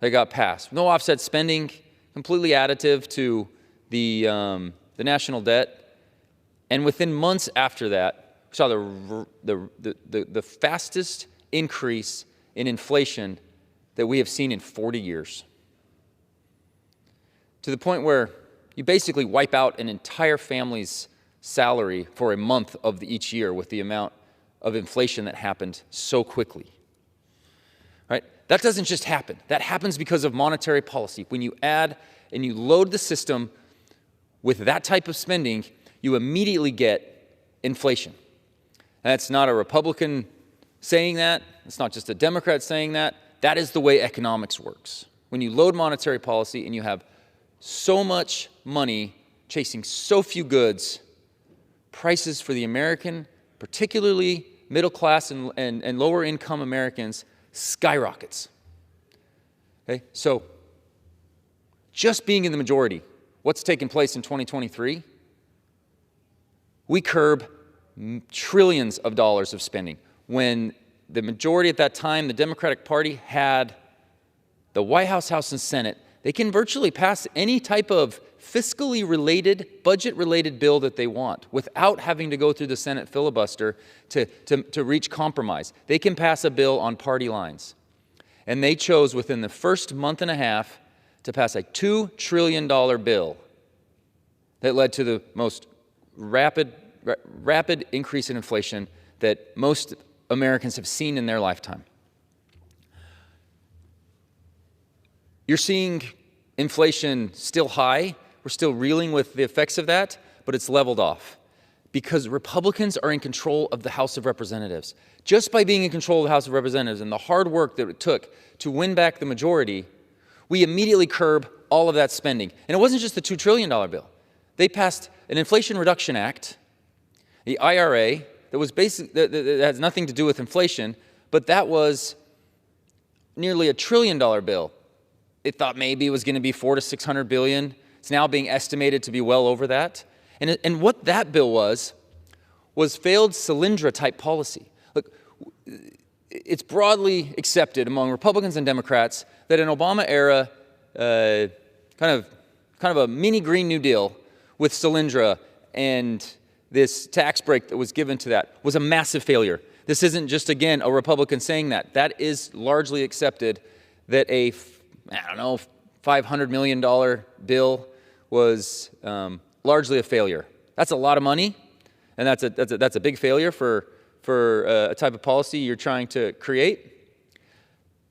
that got passed. No offset spending, completely additive to the national debt. And within months after that, we saw the fastest increase in inflation that we have seen in 40 years. To the point where you basically wipe out an entire family's salary for a month of each year with the amount of inflation that happened so quickly. Right? That doesn't just happen. That happens because of monetary policy. When you add and you load the system with that type of spending, you immediately get inflation. And that's not a Republican saying that. It's not just a Democrat saying that. That is the way economics works. When you load monetary policy and you have so much money chasing so few goods, prices for the American, particularly middle class and lower income Americans, skyrockets. Okay? So just being in the majority, what's taken place in 2023? We curb trillions of dollars of spending. When the majority at that time, the Democratic Party, had the White House, House, and Senate, they can virtually pass any type of fiscally related, budget-related bill that they want without having to go through the Senate filibuster to reach compromise. They can pass a bill on party lines. And they chose within the first month and a half to pass a $2 trillion bill that led to the most rapid increase in inflation that most Americans have seen in their lifetime. You're seeing inflation still high. We're still reeling with the effects of that, but it's leveled off because Republicans are in control of the House of Representatives. Just by being in control of the House of Representatives and the hard work that it took to win back the majority, we immediately curb all of that spending. And it wasn't just the $2 trillion bill. They passed an Inflation Reduction Act, the IRA, that was that has nothing to do with inflation, but that was nearly $1 trillion bill. They thought maybe it was going to be $400 to $600 billion. It's now being estimated to be well over that. And what that bill was failed Solyndra-type policy. Look, it's broadly accepted among Republicans and Democrats that an Obama-era kind of a mini Green New Deal with Solyndra and this tax break that was given to that was a massive failure. This isn't just, again, a Republican saying that. That is largely accepted that a, $500 million bill was largely a failure. That's a lot of money, and that's a big failure for a type of policy you're trying to create.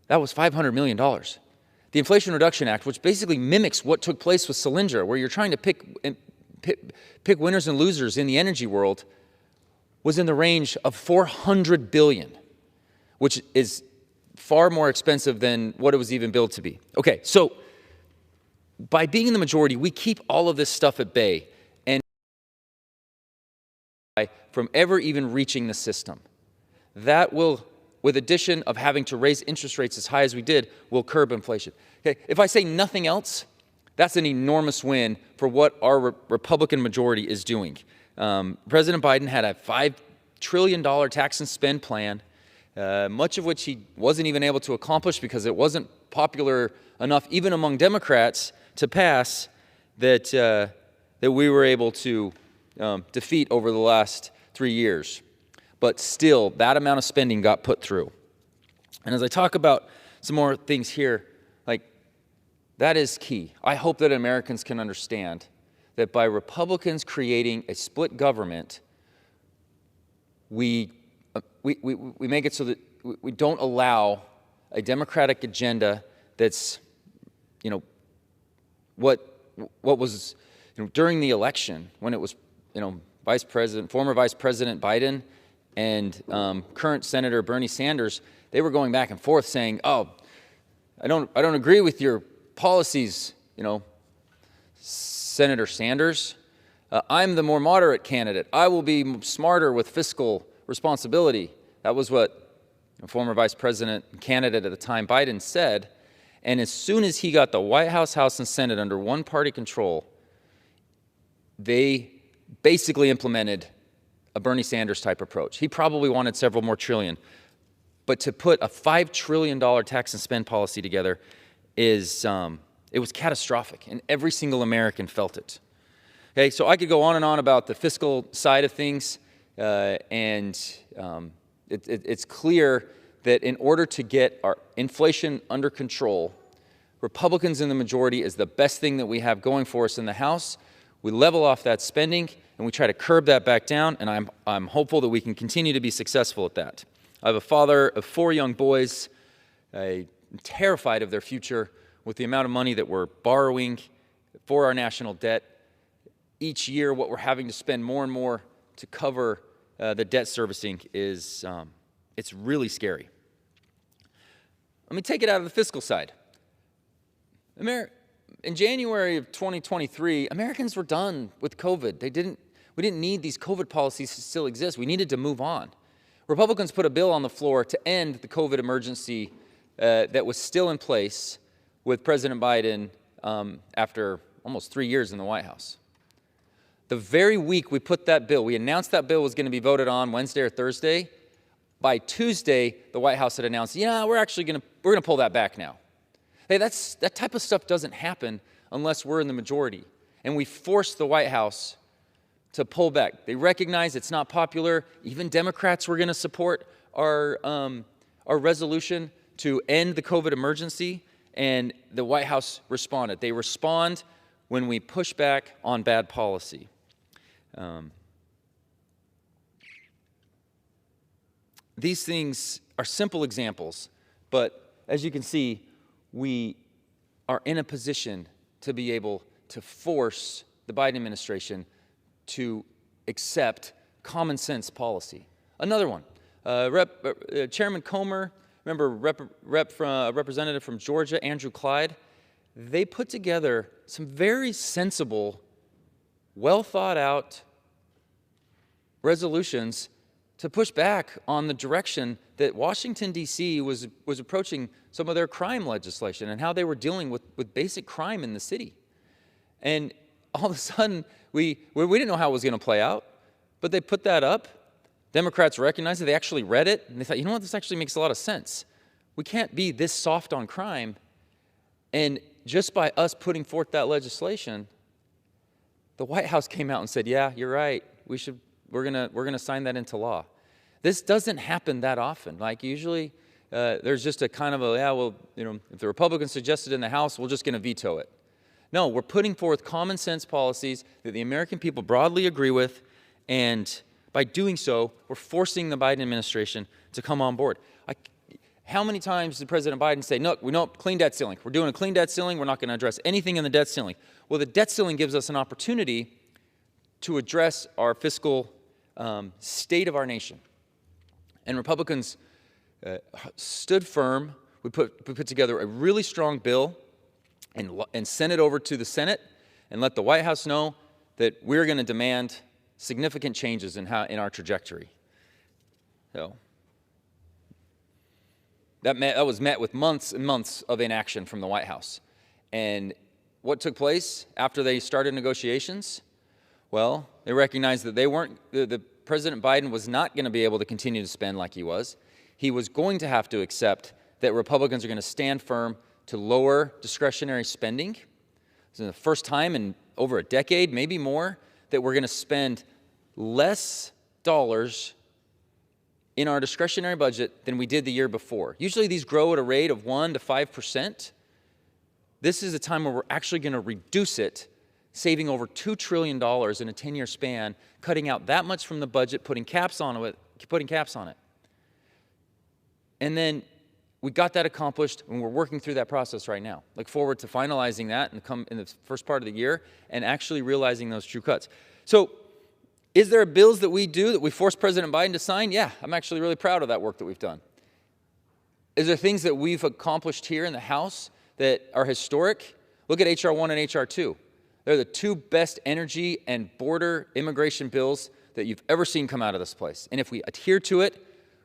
That was $500 million. The Inflation Reduction Act, which basically mimics what took place with Solyndra, where you're trying to pick winners and losers in the energy world, was in the range of $400 billion, which is far more expensive than what it was even billed to be. Okay, so by being in the majority, we keep all of this stuff at bay and from ever even reaching the system. That will, with addition of having to raise interest rates as high as we did, will curb inflation. Okay, if I say nothing else, that's an enormous win for what our Republican majority is doing. President Biden had a $5 trillion tax and spend plan, much of which he wasn't even able to accomplish because it wasn't popular enough, even among Democrats, to pass, that we were able to defeat over the last 3 years. But still, that amount of spending got put through. And as I talk about some more things here, that is key. I hope that Americans can understand that by Republicans creating a split government, we make it so that we don't allow a Democratic agenda that's, what was, during the election when it was, former Vice President Biden and current Senator Bernie Sanders, they were going back and forth saying, "Oh, I don't agree with your policies, Senator Sanders. I'm the more moderate candidate. I will be smarter with fiscal responsibility." That was what former Vice President and candidate at the time Biden said. And as soon as he got the White House, House, and Senate under one-party control, they basically implemented a Bernie Sanders-type approach. He probably wanted several more trillion. But to put a $5 trillion tax and spend policy together it was catastrophic, and every single American felt it. Okay, so I could go on and on about the fiscal side of things, it's clear that in order to get our inflation under control, Republicans in the majority is the best thing that we have going for us in the House. We level off that spending, and we try to curb that back down, and I'm hopeful that we can continue to be successful at that. I have a father of 4 young boys. I'm terrified of their future with the amount of money that we're borrowing for our national debt. Each year, what we're having to spend more and more to cover the debt servicing is, it's really scary. Let me take it out of the fiscal side. In January of 2023, Americans were done with COVID. We didn't need these COVID policies to still exist. We needed to move on. Republicans put a bill on the floor to end the COVID emergency that was still in place with President Biden after almost 3 years in the White House. The very week we put that bill, we announced that bill was going to be voted on Wednesday or Thursday. By Tuesday, the White House had announced, yeah, we're going to pull that back now. Hey, that type of stuff doesn't happen unless we're in the majority. And we forced the White House to pull back. They recognize it's not popular. Even Democrats were going to support our resolution to end the COVID emergency, and the White House responded. They respond when we push back on bad policy. These things are simple examples, but as you can see, we are in a position to be able to force the Biden administration to accept common sense policy. Another one, Chairman Comer, remember representative from Georgia, Andrew Clyde, they put together some very sensible, well thought out resolutions to push back on the direction that Washington, D.C. was approaching some of their crime legislation and how they were dealing with basic crime in the city. And all of a sudden, we didn't know how it was going to play out, but they put that up. Democrats recognized it. They actually read it, and they thought, you know what, this actually makes a lot of sense. We can't be this soft on crime. And just by us putting forth that legislation, the White House came out and said, yeah, you're right. We're gonna sign that into law. This doesn't happen that often. Like usually, there's just a kind of a, yeah, well, you know, if the Republicans suggested in the House, we're just gonna veto it. No, we're putting forth common sense policies that the American people broadly agree with, and by doing so, we're forcing the Biden administration to come on board. How many times did President Biden say, no, we don't, clean debt ceiling. We're doing a clean debt ceiling. We're not going to address anything in the debt ceiling. Well, the debt ceiling gives us an opportunity to address our fiscal state of our nation. And Republicans stood firm. We put together a really strong bill and sent it over to the Senate and let the White House know that we're going to demand significant changes in our trajectory. So that was met with months and months of inaction from the White House. And what took place after they started negotiations? Well, they recognized that the President Biden was not going to be able to continue to spend like he was. He was going to have to accept that Republicans are going to stand firm to lower discretionary spending. This is the first time in over a decade, maybe more, that we're going to spend less dollars in our discretionary budget than we did the year before. Usually these grow at a rate of 1% to 5%. This is a time where we're actually going to reduce it, saving over $2 trillion in a 10-year span, cutting out that much from the budget, putting caps on it. And then we got that accomplished, and we're working through that process right now. Look forward to finalizing that in the first part of the year and actually realizing those true cuts. So is there bills that we force President Biden to sign? Yeah, I'm actually really proud of that work that we've done. Is there things that we've accomplished here in the House that are historic? Look at H.R. 1 and H.R. 2. They're the two best energy and border immigration bills that you've ever seen come out of this place. And if we adhere to it,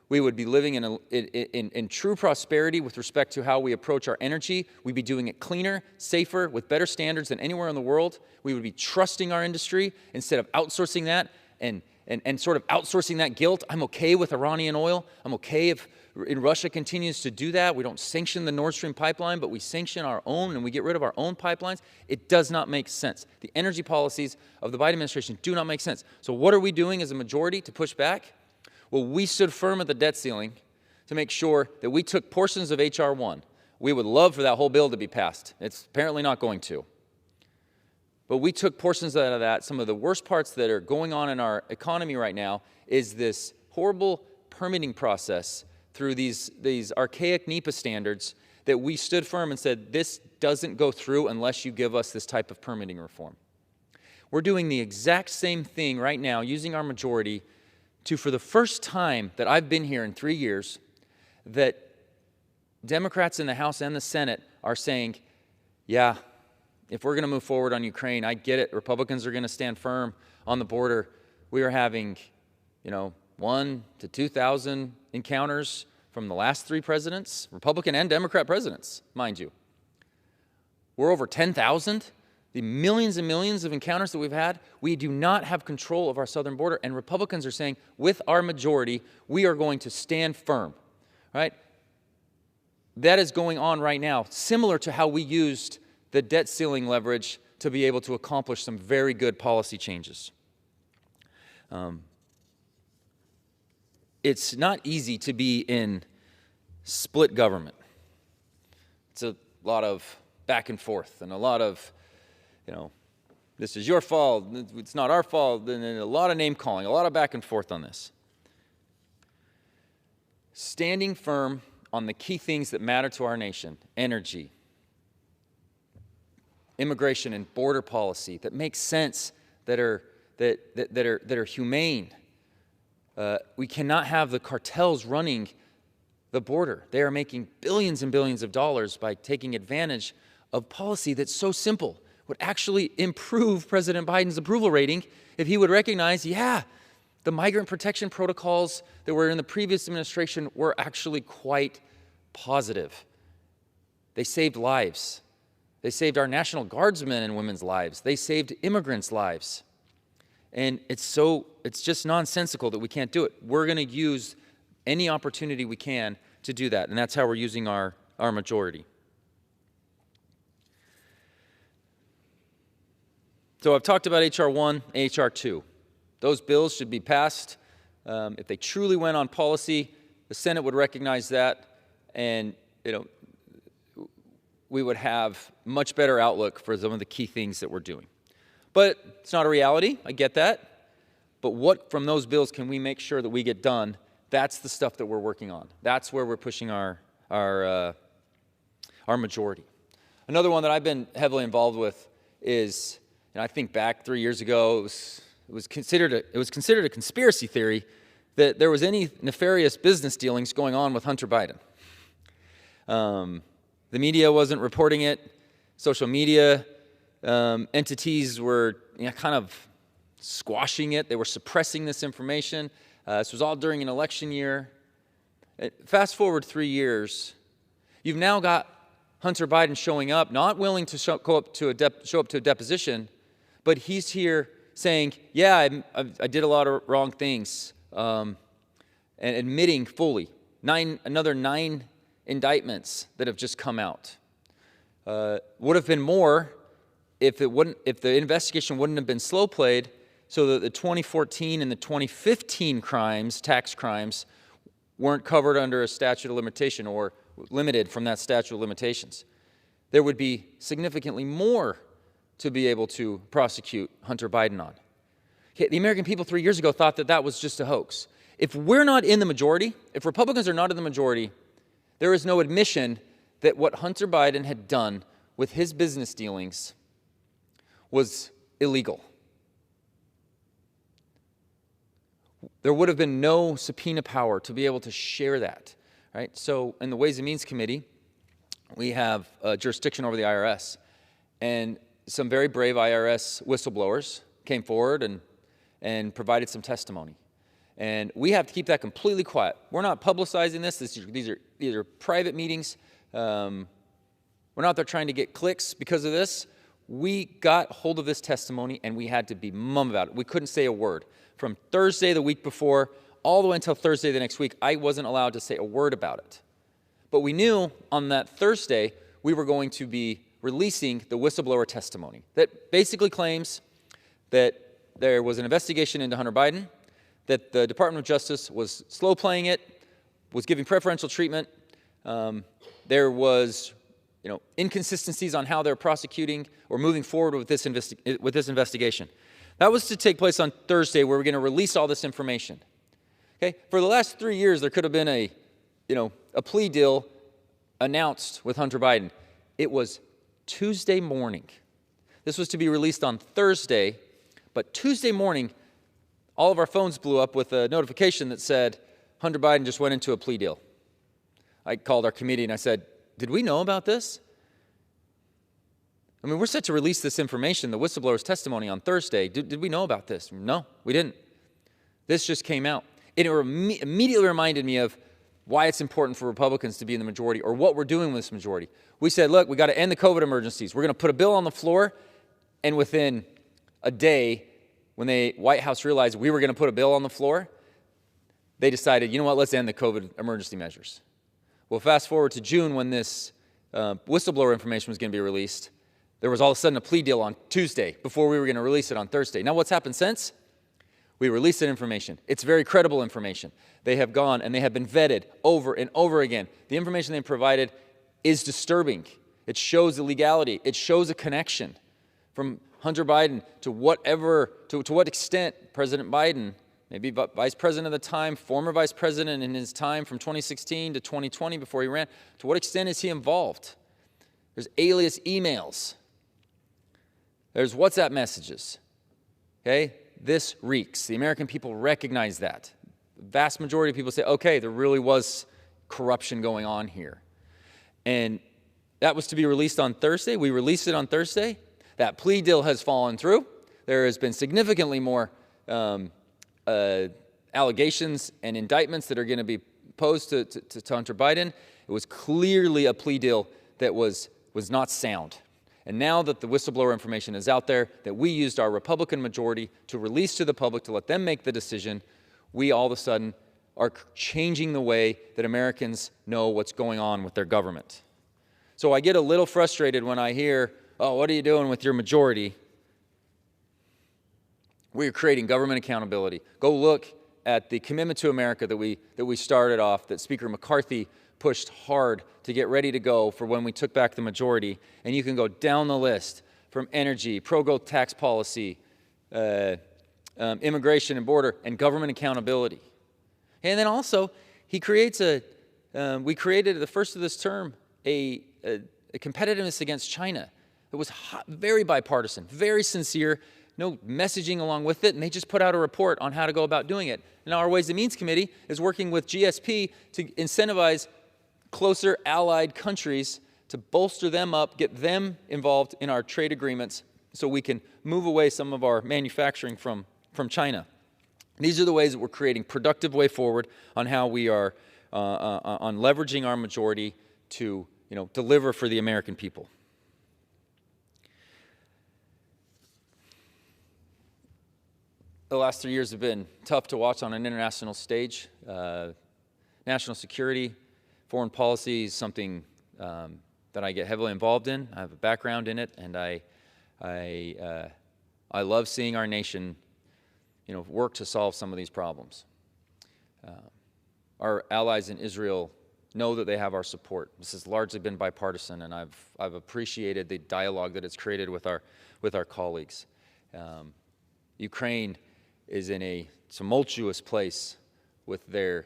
we would be living in true prosperity with respect to how we approach our energy. We'd be doing it cleaner, safer, with better standards than anywhere in the world. We would be trusting our industry instead of outsourcing that and sort of outsourcing that guilt. I'm okay with Iranian oil. I'm okay if Russia continues to do that. We don't sanction the Nord Stream pipeline, but we sanction our own and we get rid of our own pipelines. It does not make sense. The energy policies of the Biden administration do not make sense. So what are we doing as a majority to push back? Well, we stood firm at the debt ceiling to make sure that we took portions of H.R. 1. We would love for that whole bill to be passed. It's apparently not going to. But we took portions out of that. Some of the worst parts that are going on in our economy right now is this horrible permitting process through these archaic NEPA standards that we stood firm and said, this doesn't go through unless you give us this type of permitting reform. We're doing the exact same thing right now, using our majority to, for the first time that I've been here in 3 years, that Democrats in the House and the Senate are saying, yeah, if we're going to move forward on Ukraine, I get it. Republicans are going to stand firm on the border. We are having, 1 to 2,000 encounters from the last 3 presidents, Republican and Democrat presidents, mind you. We're over 10,000. The millions and millions of encounters that we've had, we do not have control of our southern border, and Republicans are saying, with our majority, we are going to stand firm, right? That is going on right now, similar to how we used the debt ceiling leverage to be able to accomplish some very good policy changes. It's not easy to be in split government. It's a lot of back and forth and a lot of, this is your fault, it's not our fault, and a lot of name calling, a lot of back and forth on this. Standing firm on the key things that matter to our nation, energy, immigration and border policy that make sense, that are humane. We cannot have the cartels running the border. They are making billions and billions of dollars by taking advantage of policy that's so simple, would actually improve President Biden's approval rating if he would recognize, the migrant protection protocols that were in the previous administration were actually quite positive. They saved lives. They saved our National Guardsmen and women's lives. They saved immigrants' lives. And it's just nonsensical that we can't do it. We're going to use any opportunity we can to do that, and that's how we're using our majority. So I've talked about H.R. 1 and H.R. 2. Those bills should be passed. If they truly went on policy, the Senate would recognize that, and we would have much better outlook for some of the key things that we're doing. But it's not a reality, I get that. But what from those bills can we make sure that we get done? That's the stuff that we're working on. That's where we're pushing our majority. Another one that I've been heavily involved with is, I think back 3 years ago, it was considered a conspiracy theory that there was any nefarious business dealings going on with Hunter Biden. The media wasn't reporting it. Social media entities were kind of squashing it. They were suppressing this information. This was all during an election year. Fast forward 3 years, you've now got Hunter Biden showing up, not willing to show up to a deposition, but he's here saying, I did a lot of wrong things, and admitting fully another 9 indictments that have just come out. Would have been more if the investigation wouldn't have been slow played, so that the 2014 and the 2015 tax crimes, weren't covered under a statute of limitation or limited from that statute of limitations. There would be significantly more to be able to prosecute Hunter Biden on. The American people 3 years ago thought that that was just a hoax. If we're not in the majority, if Republicans are not in the majority, there is no admission that what Hunter Biden had done with his business dealings was illegal. There would have been no subpoena power to be able to share that, right? So in the Ways and Means Committee, we have jurisdiction over the IRS, and some very brave IRS whistleblowers came forward and provided some testimony. And we have to keep that completely quiet. We're not publicizing this. These are private meetings. We're not there trying to get clicks because of this. We got hold of this testimony, and we had to be mum about it. We couldn't say a word. From Thursday the week before all the way until Thursday the next week, I wasn't allowed to say a word about it. But we knew on that Thursday we were going to be releasing the whistleblower testimony that basically claims that there was an investigation into Hunter Biden, that the Department of Justice was slow playing it, was giving preferential treatment. There was inconsistencies on how they're prosecuting or moving forward with this investigation. That was to take place on Thursday, where we're going to release all this information. Okay? For the last 3 years, there could have been a plea deal announced with Hunter Biden. It was Tuesday morning. This was to be released on Thursday, but Tuesday morning, all of our phones blew up with a notification that said, Hunter Biden just went into a plea deal. I called our committee and I said, did we know about this? We're set to release this information, the whistleblower's testimony, on Thursday. Did we know about this? No, we didn't. This just came out. It immediately reminded me of why it's important for Republicans to be in the majority, or what we're doing with this majority. We said, look, we got to end the COVID emergencies. We're going to put a bill on the floor, and within a day, when the White House realized we were going to put a bill on the floor, they decided, you know what, let's end the COVID emergency measures. Well, fast forward to June when this whistleblower information was going to be released. There was all of a sudden a plea deal on Tuesday before we were going to release it on Thursday. Now, what's happened since? We released that information. It's very credible information. They have gone and they have been vetted over and over again. The information they provided is disturbing. It shows illegality. It shows a connection from Hunter Biden to whatever, to what extent President Biden, maybe vice president at the time, former vice president in his time from 2016 to 2020 before he ran, to what extent is he involved? There's alias emails. There's WhatsApp messages. Okay? This reeks. The American people recognize that. The vast majority of people say, okay, there really was corruption going on here. And that was to be released on Thursday. We released it on Thursday. That plea deal has fallen through. There has been significantly more allegations and indictments that are going to be posed to Hunter Biden. It was clearly a plea deal that was not sound. And now that the whistleblower information is out there, that we used our Republican majority to release to the public to let them make the decision, we all of a sudden are changing the way that Americans know what's going on with their government. So I get a little frustrated when I hear, oh, what are you doing with your majority? We are creating government accountability. Go look at the commitment to America that we started off, that Speaker McCarthy pushed hard to get ready to go for when we took back the majority. And you can go down the list from energy, pro-growth tax policy, immigration and border, and government accountability. And then also, we created at the first of this term a competitiveness against China. It was very bipartisan, very sincere, no messaging along with it, and they just put out a report on how to go about doing it. Now, our Ways and Means Committee is working with GSP to incentivize closer allied countries to bolster them up, get them involved in our trade agreements so we can move away some of our manufacturing from China. These are the ways that we're creating productive way forward on how we are on leveraging our majority to deliver for the American people. The last 3 years have been tough to watch on an international stage. National security, foreign policy is something that I get heavily involved in. I have a background in it, and I love seeing our nation, work to solve some of these problems. Our allies in Israel know that they have our support. This has largely been bipartisan, and I've appreciated the dialogue that it's created with our colleagues. Ukraine is in a tumultuous place with their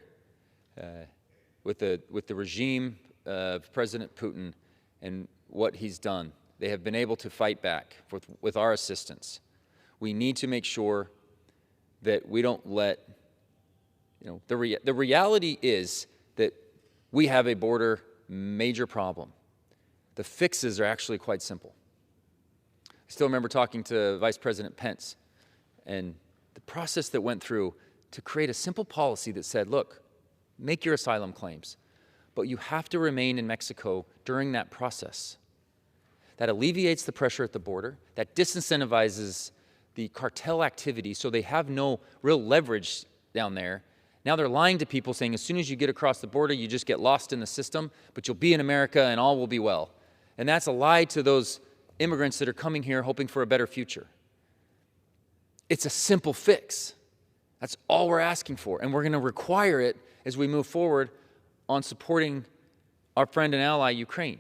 with the regime of President Putin and what he's done. They have been able to fight back with our assistance. We need to make sure that we don't let, the reality is that we have a border major problem. The fixes are actually quite simple. I still remember talking to Vice President Pence and the process that went through to create a simple policy that said, look, make your asylum claims, but you have to remain in Mexico during that process. That alleviates the pressure at the border, that disincentivizes the cartel activity so they have no real leverage down there. Now they're lying to people saying as soon as you get across the border, you just get lost in the system, but you'll be in America and all will be well. And that's a lie to those immigrants that are coming here hoping for a better future. It's a simple fix. That's all we're asking for, and we're going to require it as we move forward on supporting our friend and ally, Ukraine.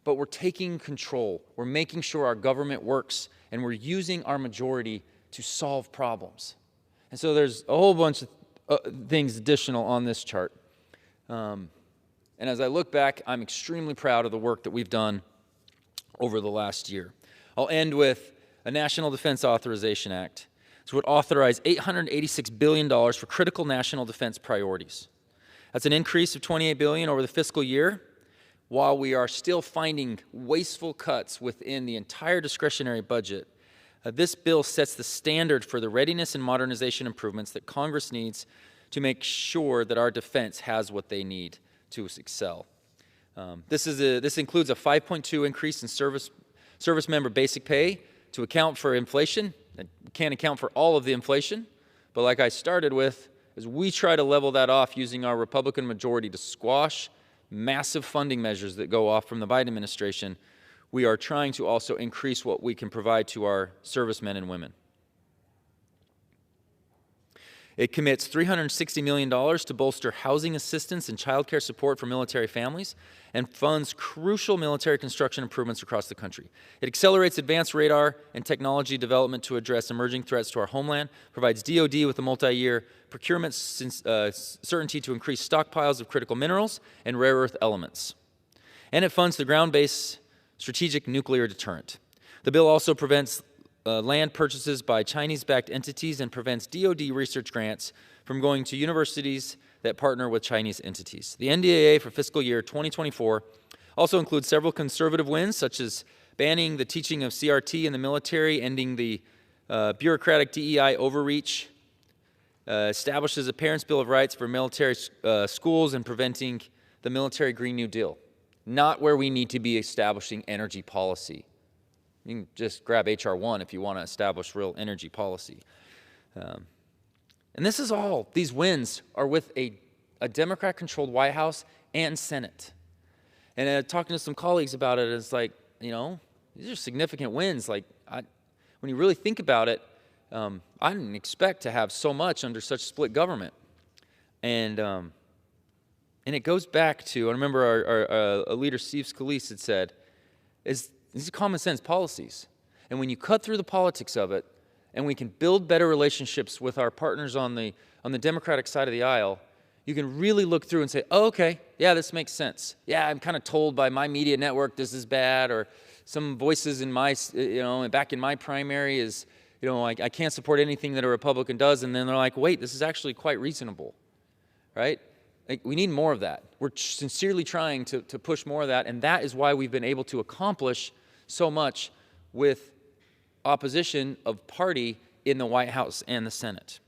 But we're taking control. We're making sure our government works, and we're using our majority to solve problems. And so there's a whole bunch of things additional on this chart. And as I look back, I'm extremely proud of the work that we've done over the last year. I'll end with a National Defense Authorization Act. This would authorize $886 billion for critical national defense priorities. That's an increase of $28 billion over the fiscal year, while we are still finding wasteful cuts within the entire discretionary budget. This bill sets the standard for the readiness and modernization improvements that Congress needs to make sure that our defense has what they need to excel. This includes a 5.2 increase in service member basic pay to account for inflation. It can't account for all of the inflation, but like I started with, as we try to level that off using our Republican majority to squash massive funding measures that go off from the Biden administration, we are trying to also increase what we can provide to our servicemen and women. It commits $360 million to bolster housing assistance and child care support for military families and funds crucial military construction improvements across the country. It accelerates advanced radar and technology development to address emerging threats to our homeland, provides DoD with a multi-year procurement certainty to increase stockpiles of critical minerals and rare earth elements. And it funds the ground-based strategic nuclear deterrent. The bill also prevents land purchases by Chinese-backed entities and prevents DoD research grants from going to universities that partner with Chinese entities. The NDAA for fiscal year 2024 also includes several conservative wins, such as banning the teaching of CRT in the military, ending the bureaucratic DEI overreach, establishes a Parents' Bill of Rights for military schools, and preventing the military Green New Deal. Not where we need to be establishing energy policy. You can just grab H.R. 1 if you want to establish real energy policy. And this is all, these wins are with a Democrat-controlled White House and Senate. And talking to some colleagues about it, it's like, you know, these are significant wins. Like, when you really think about it, I didn't expect to have so much under such split government. And it goes back to, I remember our leader, Steve Scalise, had said, these are common sense policies. And when you cut through the politics of it, and we can build better relationships with our partners on the Democratic side of the aisle, you can really look through and say, oh, okay, yeah, this makes sense. Yeah, I'm kind of told by my media network this is bad, or some voices in my, back in my primary is, I can't support anything that a Republican does, and then they're like, wait, this is actually quite reasonable, right? Like, we need more of that. We're sincerely trying to push more of that, and that is why we've been able to accomplish so much with opposition of party in the White House and the Senate.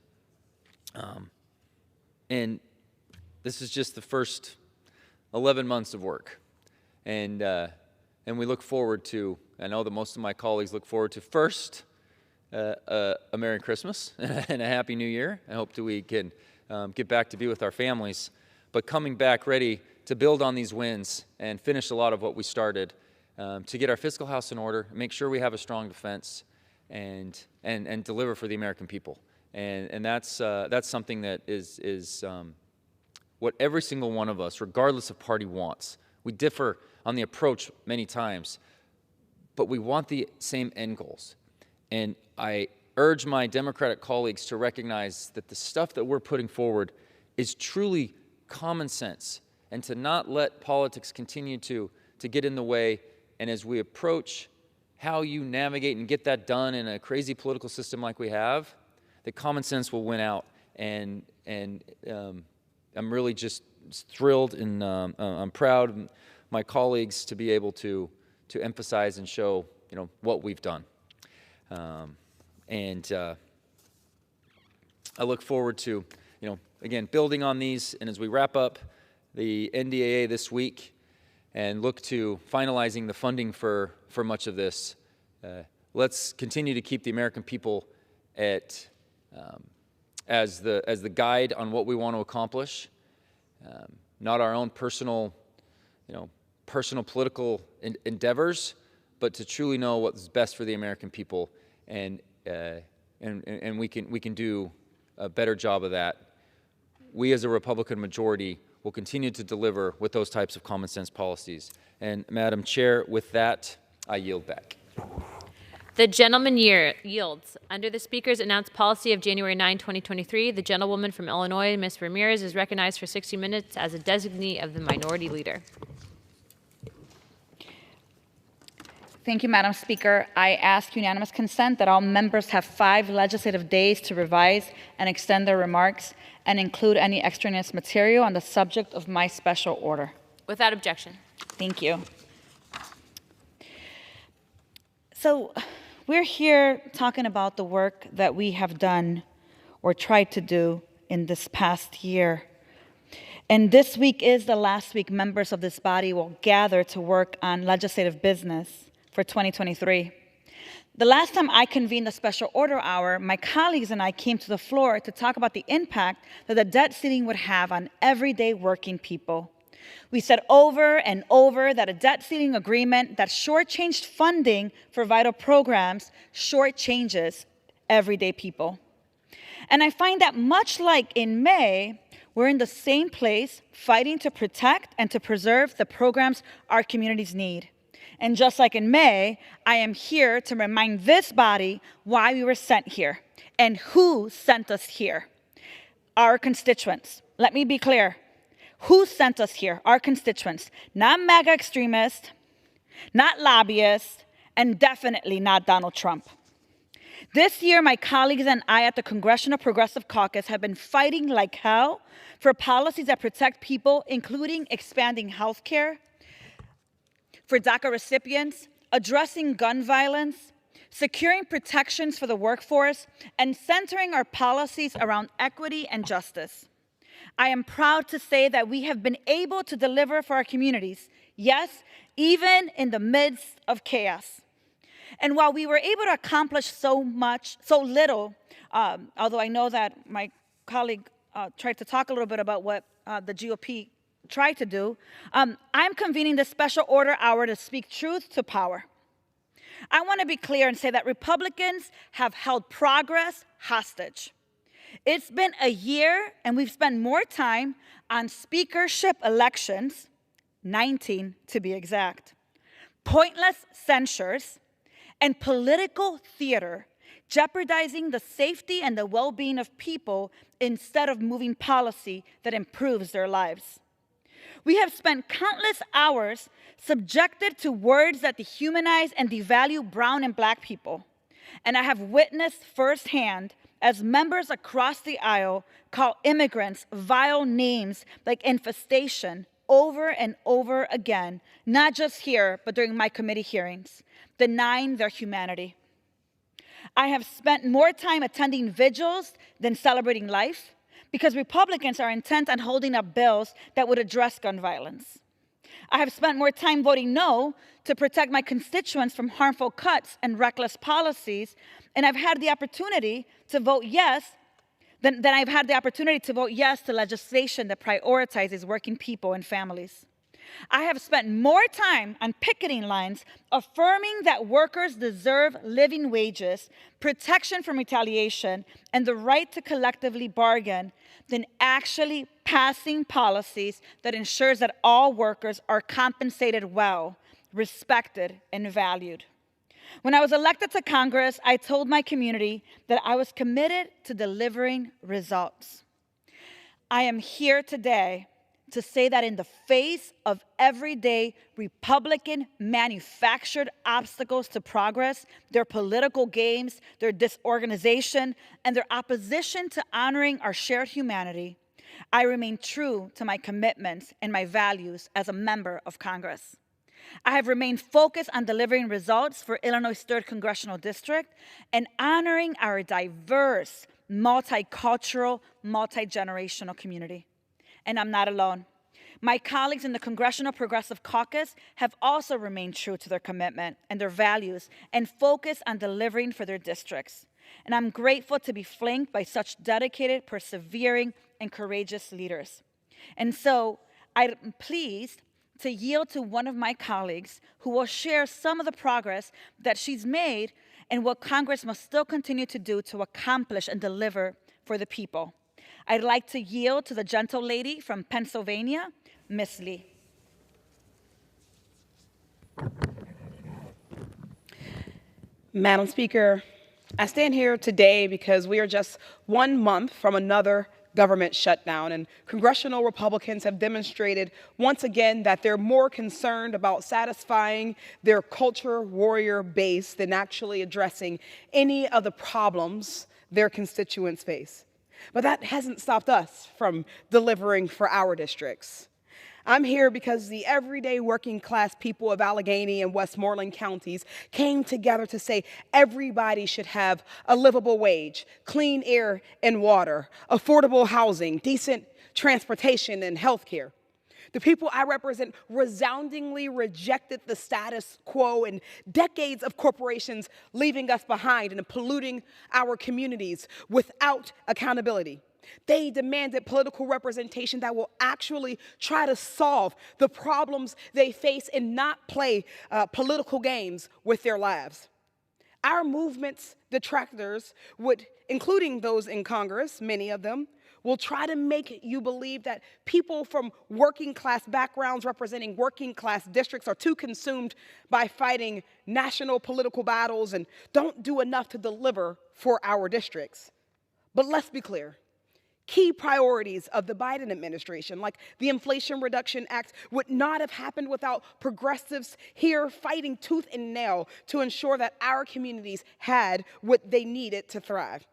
And this is just the first 11 months of work. And we look forward to, I know that most of my colleagues look forward to, first, a Merry Christmas and a Happy New Year. I hope that we can get back to be with our families, but coming back ready to build on these wins and finish a lot of what we started, to get our fiscal house in order, make sure we have a strong defense, and deliver for the American people. And that's something that is what every single one of us, regardless of party, wants. We differ on the approach many times, but we want the same end goals. And I urge my Democratic colleagues to recognize that the stuff that we're putting forward is truly common sense, and to not let politics continue to get in the way. And as we approach how you navigate and get that done in a crazy political system like we have, that common sense will win out. And I'm really just thrilled, and I'm proud of my colleagues to be able to emphasize and show what we've done. And I look forward to again building on these, and as we wrap up the NDAA this week and look to finalizing the funding for much of this, let's continue to keep the American people at as the guide on what we want to accomplish, not our own personal political endeavors, but to truly know what's best for the American people, and we can do a better job of that. We as a Republican majority will continue to deliver with those types of common sense policies. And Madam Chair, with that, I yield back. The gentleman yields. Under the Speaker's announced policy of January 9, 2023, the gentlewoman from Illinois, Ms. Ramirez, is recognized for 60 minutes as a designee of the Minority Leader. Thank you, Madam Speaker. I ask unanimous consent that all members have 5 legislative days to revise and extend their remarks and include any extraneous material on the subject of my special order. Without objection. Thank you. So We're here talking about the work that we have done or tried to do in this past year. And this week is the last week members of this body will gather to work on legislative business for 2023. The last time I convened a special order hour, my colleagues and I came to the floor to talk about the impact that the debt ceiling would have on everyday working people. We said over and over that a debt ceiling agreement that shortchanged funding for vital programs shortchanges everyday people. And I find that much like in May, we're in the same place fighting to protect and to preserve the programs our communities need. And just like in May, I am here to remind this body why we were sent here and who sent us here. Our constituents. Let me be clear. Who sent us here? Our constituents. Not MAGA extremists, not lobbyists, and definitely not Donald Trump. This year, my colleagues and I at the Congressional Progressive Caucus have been fighting like hell for policies that protect people, including expanding health care for DACA recipients, addressing gun violence, securing protections for the workforce, and centering our policies around equity and justice. I am proud to say that we have been able to deliver for our communities, yes, even in the midst of chaos. And while we were able to accomplish so little, although I know that my colleague tried to talk a little bit about what the GOP tried to do, I'm convening this special order hour to speak truth to power. I want to be clear and say that Republicans have held progress hostage. It's been a year, and we've spent more time on speakership elections, 19 to be exact, pointless censures, and political theater, jeopardizing the safety and the well-being of people instead of moving policy that improves their lives. We have spent countless hours subjected to words that dehumanize and devalue brown and black people. And I have witnessed firsthand as members across the aisle call immigrants vile names like infestation over and over again, not just here, but during my committee hearings, denying their humanity. I have spent more time attending vigils than celebrating life because Republicans are intent on holding up bills that would address gun violence. I have spent more time voting no to protect my constituents from harmful cuts and reckless policies, and I've had the opportunity to vote yes than I've had the opportunity to vote yes to legislation that prioritizes working people and families. I have spent more time on picketing lines affirming that workers deserve living wages, protection from retaliation, and the right to collectively bargain than actually passing policies that ensures that all workers are compensated well, respected, and valued. When I was elected to Congress, I told my community that I was committed to delivering results. I am here today to say that in the face of everyday Republican manufactured obstacles to progress, their political games, their disorganization, and their opposition to honoring our shared humanity, I remain true to my commitments and my values as a member of Congress. I have remained focused on delivering results for Illinois' 3rd Congressional District and honoring our diverse, multicultural, multi-generational community. And I'm not alone. My colleagues in the Congressional Progressive Caucus have also remained true to their commitment and their values and focused on delivering for their districts. And I'm grateful to be flanked by such dedicated, persevering, and courageous leaders. And so I'm pleased to yield to one of my colleagues who will share some of the progress that she's made and what Congress must still continue to do to accomplish and deliver for the people. I'd like to yield to the gentle lady from Pennsylvania, Ms. Lee. Madam Speaker, I stand here today because we are just 1 month from another government shutdown, and congressional Republicans have demonstrated once again that they're more concerned about satisfying their culture warrior base than actually addressing any of the problems their constituents face. But that hasn't stopped us from delivering for our districts. I'm here because the everyday working class people of Allegheny and Westmoreland counties came together to say everybody should have a livable wage, clean air and water, affordable housing, decent transportation, and health care. The people I represent resoundingly rejected the status quo and decades of corporations leaving us behind and polluting our communities without accountability. They demanded political representation that will actually try to solve the problems they face and not play political games with their lives. Our movement's detractors would, including those in Congress, many of them, will try to make you believe that people from working class backgrounds representing working class districts are too consumed by fighting national political battles and don't do enough to deliver for our districts. But let's be clear. Key priorities of the Biden administration, like the Inflation Reduction Act, would not have happened without progressives here fighting tooth and nail to ensure that our communities had what they needed to thrive.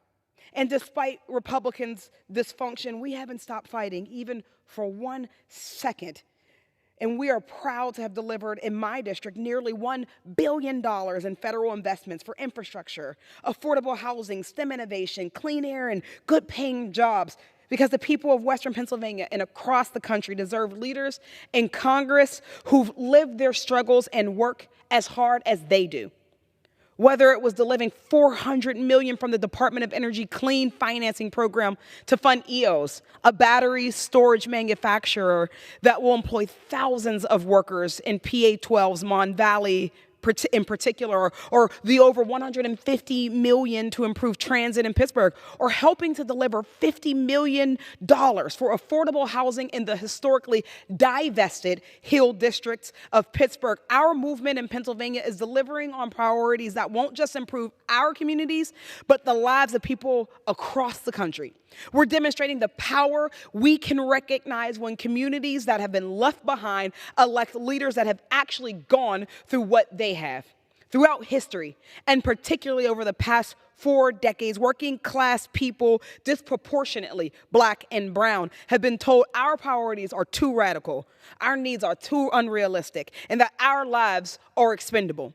And despite Republicans' dysfunction, we haven't stopped fighting, even for 1 second. And we are proud to have delivered in my district nearly $1 billion in federal investments for infrastructure, affordable housing, STEM innovation, clean air, and good paying jobs. Because the people of Western Pennsylvania and across the country deserve leaders in Congress who've lived their struggles and work as hard as they do. Whether it was delivering $400 million from the Department of Energy Clean Financing Program to fund EOS, a battery storage manufacturer that will employ thousands of workers in PA12's Mon Valley in particular, or the over $150 million to improve transit in Pittsburgh, or helping to deliver $50 million for affordable housing in the historically divested Hill districts of Pittsburgh. Our movement in Pennsylvania is delivering on priorities that won't just improve our communities, but the lives of people across the country. We're demonstrating the power we can recognize when communities that have been left behind elect leaders that have actually gone through what they have. Throughout history, and particularly over the past 4 decades, working class people, disproportionately Black and brown, have been told our priorities are too radical, our needs are too unrealistic, and that our lives are expendable.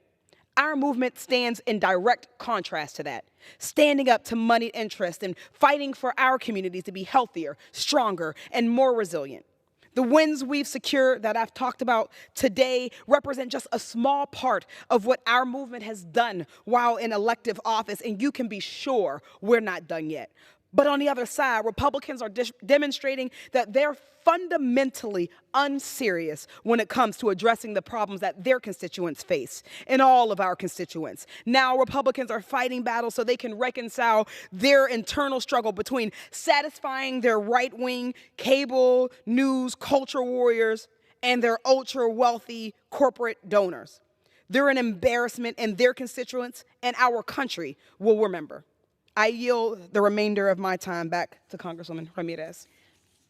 Our movement stands in direct contrast to that, standing up to moneyed interest and fighting for our communities to be healthier, stronger, and more resilient. The wins we've secured that I've talked about today represent just a small part of what our movement has done while in elective office, and you can be sure we're not done yet. But on the other side, Republicans are demonstrating that they're fundamentally unserious when it comes to addressing the problems that their constituents face, and all of our constituents. Now Republicans are fighting battles so they can reconcile their internal struggle between satisfying their right-wing cable news culture warriors and their ultra-wealthy corporate donors. They're an embarrassment, and their constituents and our country will remember. I yield the remainder of my time back to Congresswoman Ramirez.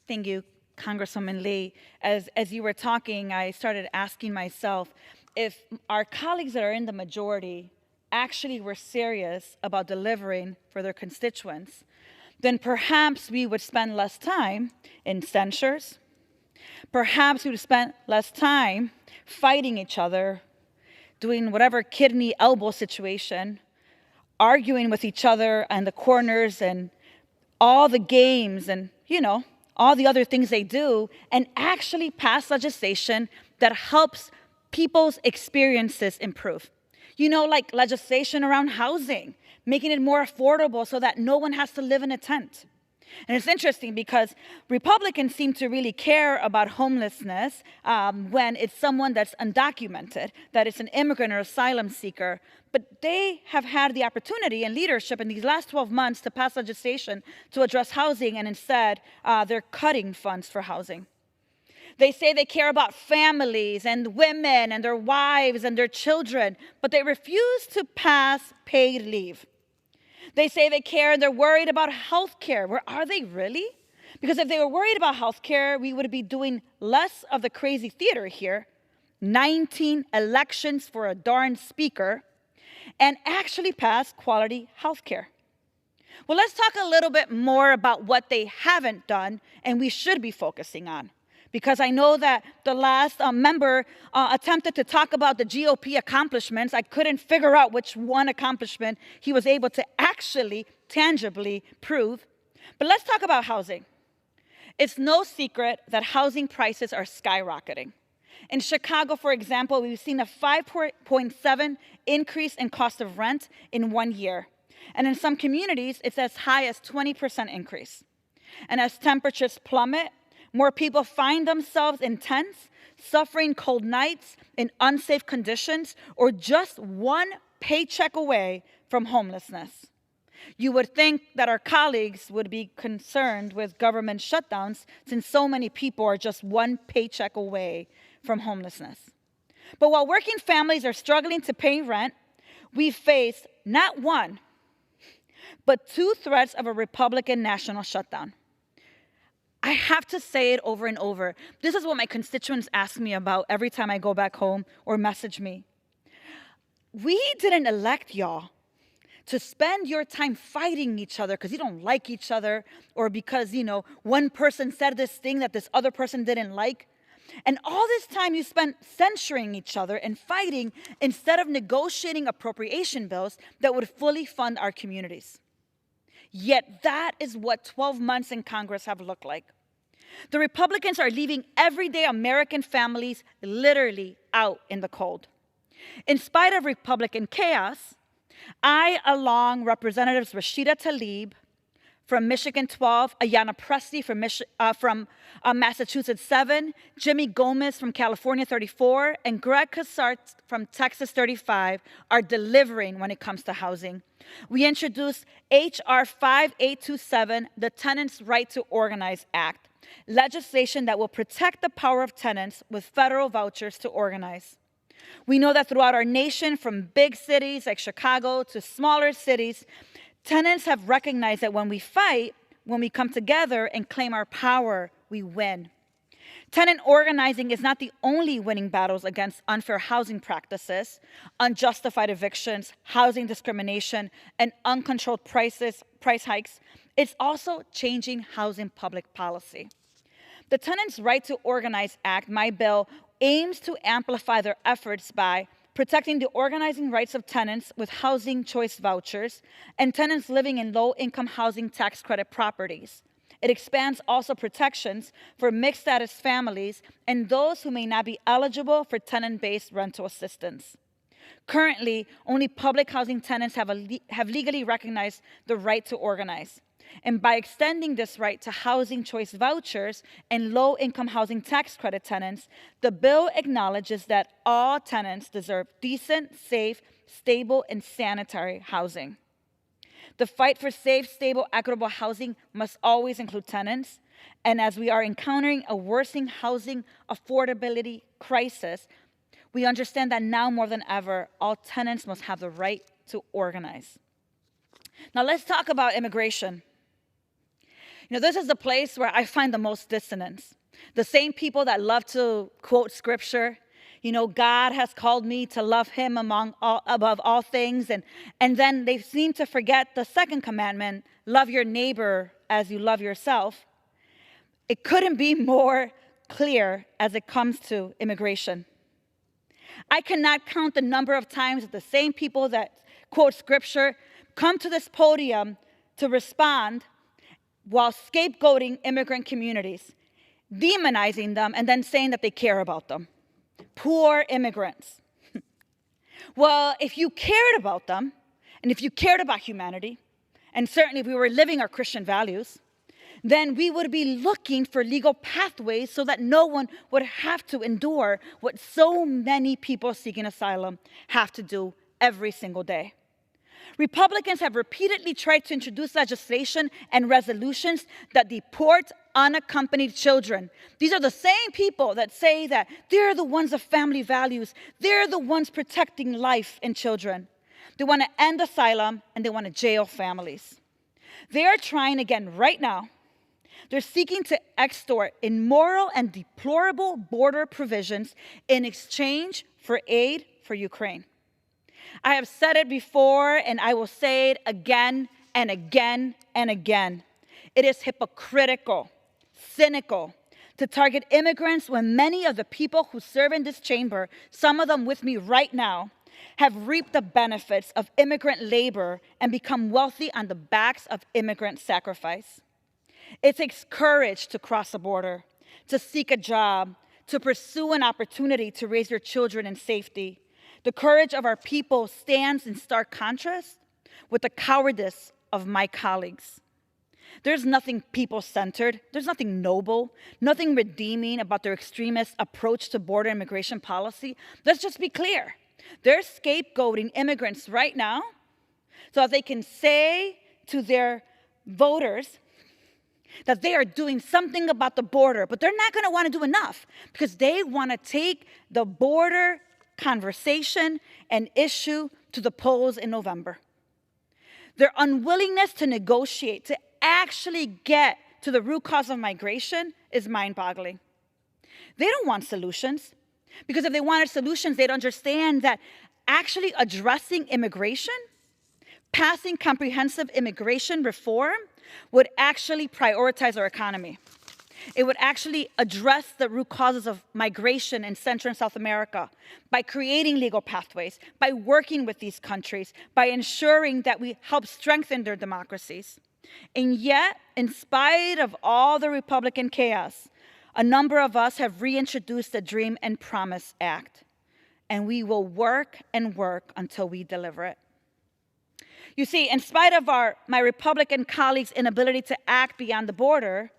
Thank you, Congresswoman Lee. As you were talking, I started asking myself if our colleagues that are in the majority actually were serious about delivering for their constituents, then perhaps we would spend less time in censures. Perhaps we would spend less time fighting each other, doing whatever kidney elbow situation, arguing with each other and the corners and all the games and, all the other things they do, and actually pass legislation that helps people's experiences improve. Like legislation around housing, making it more affordable so that no one has to live in a tent. And it's interesting because Republicans seem to really care about homelessness when it's someone that's undocumented, that it's an immigrant or asylum seeker. But they have had the opportunity and leadership in these last 12 months to pass legislation to address housing, and instead they're cutting funds for housing. They say they care about families and women and their wives and their children, but they refuse to pass paid leave. They say they care and they're worried about health care. Where are they really? Because if they were worried about health care, we would be doing less of the crazy theater here, 19 elections for a darn speaker, and actually pass quality health care. Well, let's talk a little bit more about what they haven't done and we should be focusing on. because I know that the last member attempted to talk about the GOP accomplishments. I couldn't figure out which one accomplishment he was able to actually tangibly prove. But let's talk about housing. It's no secret that housing prices are skyrocketing. In Chicago, for example, we've seen a 5.7 increase in cost of rent in 1 year. And in some communities, it's as high as 20% increase. And as temperatures plummet, more people find themselves in tents, suffering cold nights in unsafe conditions, or just one paycheck away from homelessness. You would think that our colleagues would be concerned with government shutdowns, since so many people are just one paycheck away from homelessness. But while working families are struggling to pay rent, we face not one, but two threats of a Republican national shutdown. I have to say it over and over. This is what my constituents ask me about every time I go back home or message me. We didn't elect y'all to spend your time fighting each other because you don't like each other, or because, one person said this thing that this other person didn't like. And all this time you spent censuring each other and fighting instead of negotiating appropriation bills that would fully fund our communities. Yet that is what 12 months in Congress have looked like. The Republicans are leaving everyday American families literally out in the cold. In spite of Republican chaos, I, along Representatives Rashida Tlaib from Michigan 12, Ayanna Pressley from Massachusetts 7, Jimmy Gomez from California 34, and Greg Casart from Texas 35 are delivering when it comes to housing. We introduced H.R. 5827, the Tenants' Right to Organize Act, legislation that will protect the power of tenants with federal vouchers to organize. We know that throughout our nation, from big cities like Chicago to smaller cities, tenants have recognized that when we fight, when we come together and claim our power, we win. Tenant organizing is not the only winning battles against unfair housing practices, unjustified evictions, housing discrimination, and uncontrolled price hikes. It's also changing housing public policy. The Tenants' Right to Organize Act, my bill, aims to amplify their efforts by protecting the organizing rights of tenants with housing choice vouchers and tenants living in low-income housing tax credit properties. It expands also protections for mixed-status families and those who may not be eligible for tenant-based rental assistance. Currently, only public housing tenants have legally recognized the right to organize. And by extending this right to housing choice vouchers and low-income housing tax credit tenants, the bill acknowledges that all tenants deserve decent, safe, stable, and sanitary housing. The fight for safe, stable, equitable housing must always include tenants. And as we are encountering a worsening housing affordability crisis, we understand that now more than ever, all tenants must have the right to organize. Now let's talk about immigration. This is the place where I find the most dissonance. The same people that love to quote scripture, God has called me to love him above all things. And then they seem to forget the second commandment, love your neighbor as you love yourself. It couldn't be more clear as it comes to immigration. I cannot count the number of times that the same people that quote scripture come to this podium to respond while scapegoating immigrant communities, demonizing them, and then saying that they care about them. Poor immigrants. Well, if you cared about them, and if you cared about humanity, and certainly if we were living our Christian values, then we would be looking for legal pathways so that no one would have to endure what so many people seeking asylum have to do every single day. Republicans have repeatedly tried to introduce legislation and resolutions that deport unaccompanied children. These are the same people that say that they're the ones of family values. They're the ones protecting life and children. They want to end asylum and they want to jail families. They are trying again right now. They're seeking to extort immoral and deplorable border provisions in exchange for aid for Ukraine. I have said it before, and I will say it again and again and again. It is hypocritical, cynical to target immigrants when many of the people who serve in this chamber, some of them with me right now, have reaped the benefits of immigrant labor and become wealthy on the backs of immigrant sacrifice. It takes courage to cross a border, to seek a job, to pursue an opportunity to raise your children in safety. The courage of our people stands in stark contrast with the cowardice of my colleagues. There's nothing people-centered, there's nothing noble, nothing redeeming about their extremist approach to border immigration policy. Let's just be clear. They're scapegoating immigrants right now so that they can say to their voters that they are doing something about the border, but they're not going to want to do enough because they want to take the border conversation and issue to the polls in November. Their unwillingness to negotiate, to actually get to the root cause of migration is mind-boggling. They don't want solutions, because if they wanted solutions, they'd understand that actually addressing immigration, passing comprehensive immigration reform, would actually prioritize our economy. It would actually address the root causes of migration in Central and South America by creating legal pathways, by working with these countries, by ensuring that we help strengthen their democracies. And yet, in spite of all the Republican chaos, a number of us have reintroduced the Dream and Promise Act, and we will work and work until we deliver it. You see, in spite of my Republican colleagues' inability to act beyond the border,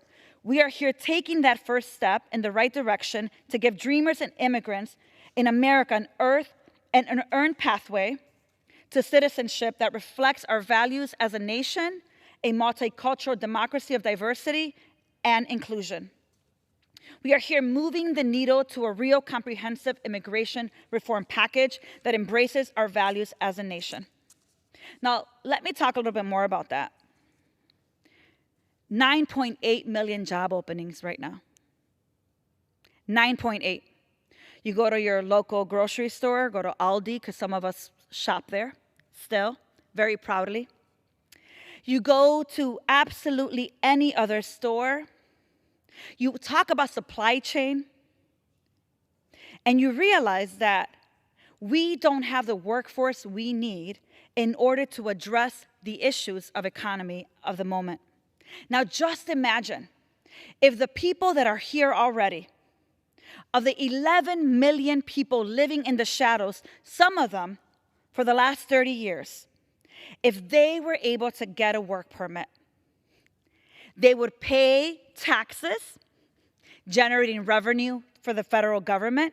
we are here taking that first step in the right direction to give dreamers and immigrants in America an earned pathway to citizenship that reflects our values as a nation, a multicultural democracy of diversity and inclusion. We are here moving the needle to a real comprehensive immigration reform package that embraces our values as a nation. Now, let me talk a little bit more about that. 9.8 million job openings right now. 9.8. You go to your local grocery store, go to Aldi, because some of us shop there still, very proudly. You go to absolutely any other store. You talk about supply chain, and you realize that we don't have the workforce we need in order to address the issues of economy of the moment. Now, just imagine if the people that are here already, of the 11 million people living in the shadows, some of them for the last 30 years, if they were able to get a work permit, they would pay taxes, generating revenue for the federal government,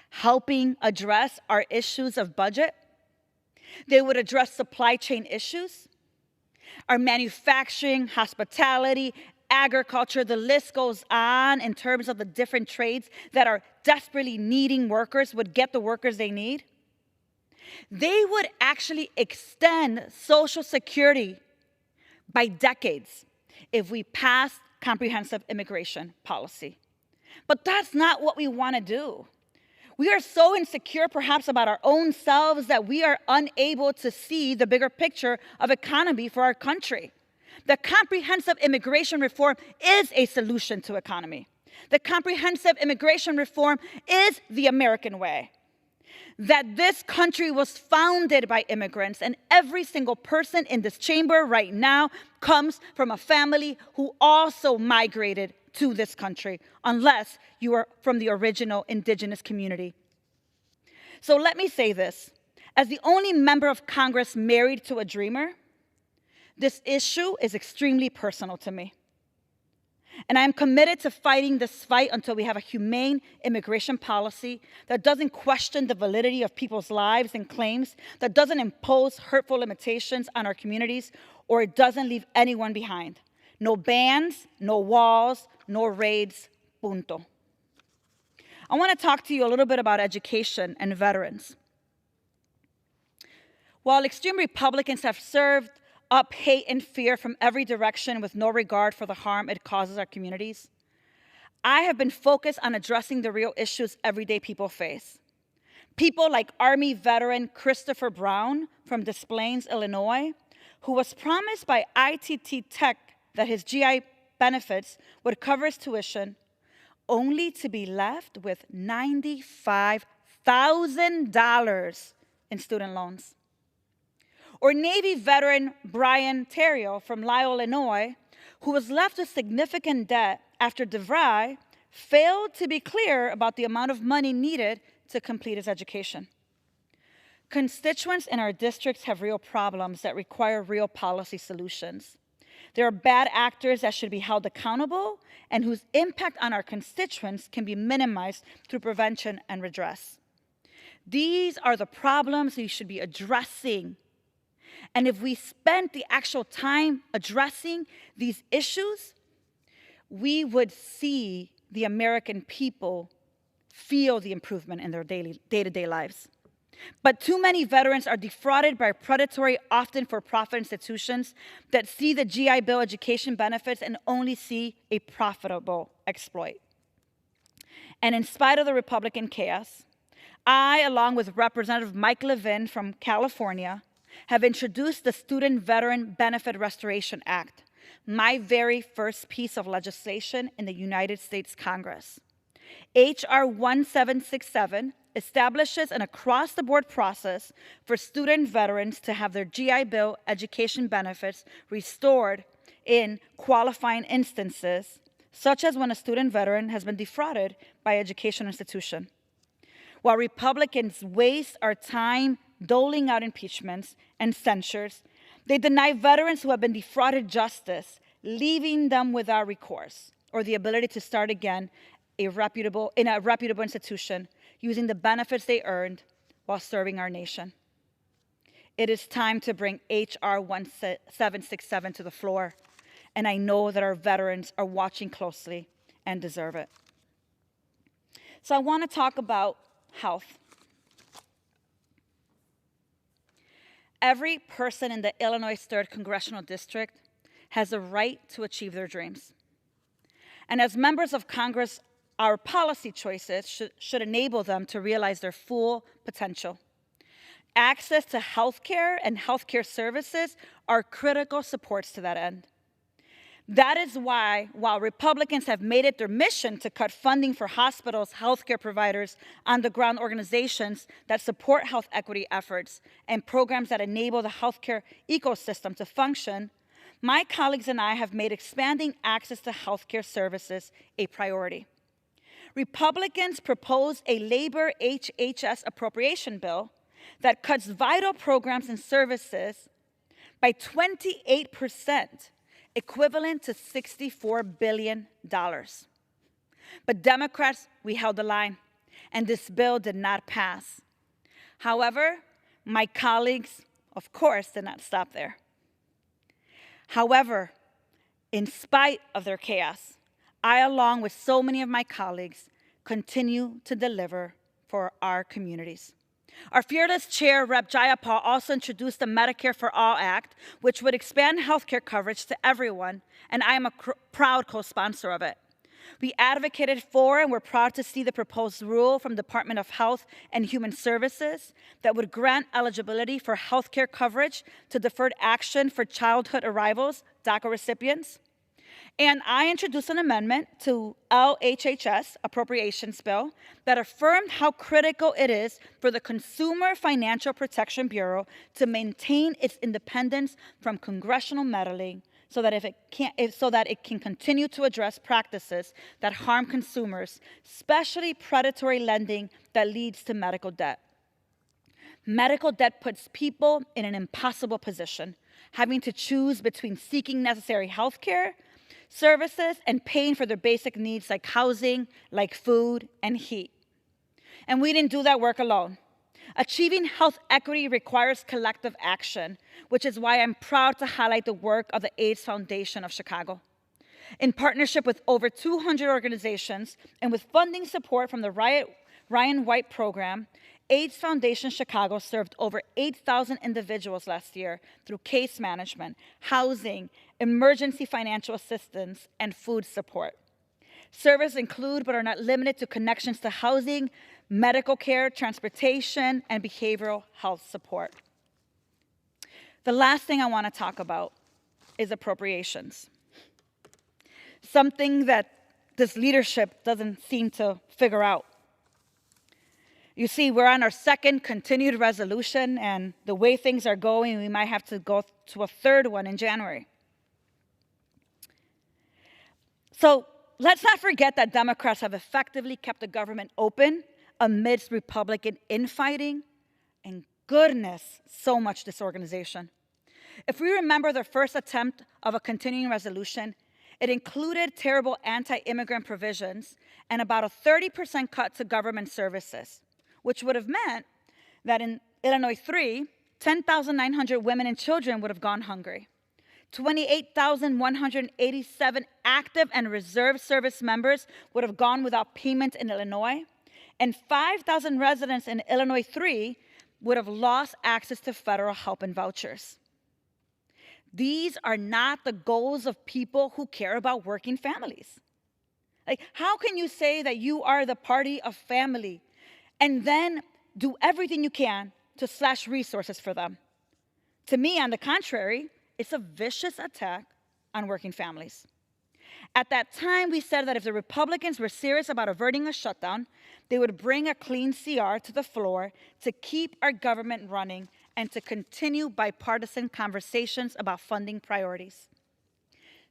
helping address our issues of budget. They would address supply chain issues, our manufacturing, hospitality, agriculture, the list goes on in terms of the different trades that are desperately needing workers would get the workers they need. They would actually extend Social Security by decades if we passed comprehensive immigration policy. But that's not what we want to do. We are so insecure perhaps about our own selves that we are unable to see the bigger picture of economy for our country. The comprehensive immigration reform is a solution to economy. The comprehensive immigration reform is the American way. That this country was founded by immigrants, and every single person in this chamber right now comes from a family who also migrated to this country, unless you are from the original indigenous community. So let me say this. As the only member of Congress married to a dreamer, this issue is extremely personal to me. And I am committed to fighting this fight until we have a humane immigration policy that doesn't question the validity of people's lives and claims, that doesn't impose hurtful limitations on our communities, or it doesn't leave anyone behind. No bans, no walls, no raids, punto. I want to talk to you a little bit about education and veterans. While extreme Republicans have served up hate and fear from every direction with no regard for the harm it causes our communities, I have been focused on addressing the real issues everyday people face. People like Army veteran Christopher Brown from Des Plaines, Illinois, who was promised by ITT Tech that his GI benefits would cover his tuition, only to be left with $95,000 in student loans. Or Navy veteran Brian Terrio from Lisle, Illinois, who was left with significant debt after DeVry failed to be clear about the amount of money needed to complete his education. Constituents in our districts have real problems that require real policy solutions. There are bad actors that should be held accountable and whose impact on our constituents can be minimized through prevention and redress. These are the problems we should be addressing. And if we spent the actual time addressing these issues, we would see the American people feel the improvement in their day-to-day lives. But too many veterans are defrauded by predatory, often for-profit institutions that see the GI Bill education benefits and only see a profitable exploit. And in spite of the Republican chaos, I, along with Representative Mike Levin from California, have introduced the Student Veteran Benefit Restoration Act, my very first piece of legislation in the United States Congress. H.R. 1767 establishes an across-the-board process for student veterans to have their GI Bill education benefits restored in qualifying instances, such as when a student veteran has been defrauded by an educational institution. While Republicans waste our time doling out impeachments and censures, they deny veterans who have been defrauded justice, leaving them without recourse or the ability to start again in a reputable institution using the benefits they earned while serving our nation. It is time to bring H.R. 1767 to the floor, and I know that our veterans are watching closely and deserve it. So I want to talk about health. Every person in the Illinois 3rd Congressional District has a right to achieve their dreams. And as members of Congress, our policy choices should enable them to realize their full potential. Access to health care and healthcare services are critical supports to that end. That is why, while Republicans have made it their mission to cut funding for hospitals, healthcare providers, on-the-ground organizations that support health equity efforts, and programs that enable the healthcare ecosystem to function, my colleagues and I have made expanding access to healthcare services a priority. Republicans proposed a labor HHS appropriation bill that cuts vital programs and services by 28%, equivalent to $64 billion. But Democrats, we held the line, and this bill did not pass. However, my colleagues, of course, did not stop there. However, in spite of their chaos, I, along with so many of my colleagues, continue to deliver for our communities. Our fearless chair, Rep. Jayapal, also introduced the Medicare for All Act, which would expand health care coverage to everyone, and I am a proud co-sponsor of it. We advocated for and we're proud to see the proposed rule from the Department of Health and Human Services that would grant eligibility for health care coverage to deferred action for childhood arrivals, DACA recipients. And I introduced an amendment to LHHS appropriations bill that affirmed how critical it is for the Consumer Financial Protection Bureau to maintain its independence from congressional meddling so that it can continue to address practices that harm consumers, especially predatory lending that leads to medical debt. Medical debt puts people in an impossible position, having to choose between seeking necessary health care services and paying for their basic needs like housing, like food, and heat. And we didn't do that work alone. Achieving health equity requires collective action, which is why I'm proud to highlight the work of the AIDS Foundation of Chicago. In partnership with over 200 organizations and with funding support from the Ryan White program, AIDS Foundation Chicago served over 8,000 individuals last year through case management, housing, emergency financial assistance, and food support. Services include, but are not limited to, connections to housing, medical care, transportation, and behavioral health support. The last thing I want to talk about is appropriations. Something that this leadership doesn't seem to figure out. You see, we're on our second continued resolution, and the way things are going, we might have to go to a third one in January. So let's not forget that Democrats have effectively kept the government open amidst Republican infighting and, goodness, so much disorganization. If we remember the first attempt of a continuing resolution, it included terrible anti-immigrant provisions and about a 30% cut to government services, which would have meant that in Illinois 3, 10,900 women and children would have gone hungry. 28,187 active and reserve service members would have gone without payment in Illinois, and 5,000 residents in Illinois 3 would have lost access to federal help and vouchers. These are not the goals of people who care about working families. Like, how can you say that you are the party of family and then do everything you can to slash resources for them? To me, on the contrary, it's a vicious attack on working families. At that time, we said that if the Republicans were serious about averting a shutdown, they would bring a clean CR to the floor to keep our government running and to continue bipartisan conversations about funding priorities.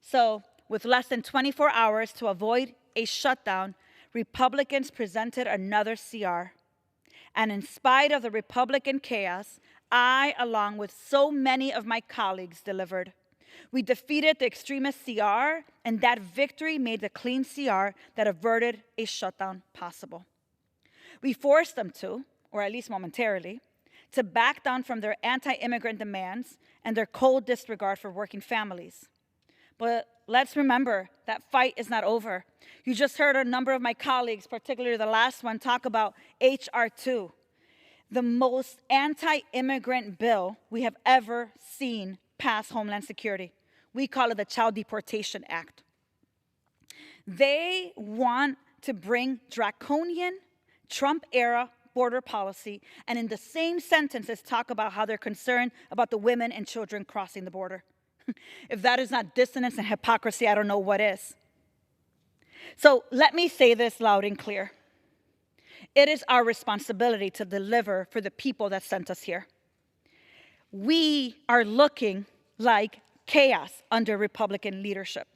So, with less than 24 hours to avoid a shutdown, Republicans presented another CR. And in spite of the Republican chaos, I, along with so many of my colleagues, delivered. We defeated the extremist CR, and that victory made the clean CR that averted a shutdown possible. We forced them to, or at least momentarily, to back down from their anti-immigrant demands and their cold disregard for working families. But let's remember that fight is not over. You just heard a number of my colleagues, particularly the last one, talk about H.R. 2, the most anti-immigrant bill we have ever seen pass Homeland Security. We call it the Child Deportation Act. They want to bring draconian, Trump-era border policy, and in the same sentences talk about how they're concerned about the women and children crossing the border. If that is not dissonance and hypocrisy, I don't know what is. So let me say this loud and clear. It is our responsibility to deliver for the people that sent us here. We are looking like chaos under Republican leadership.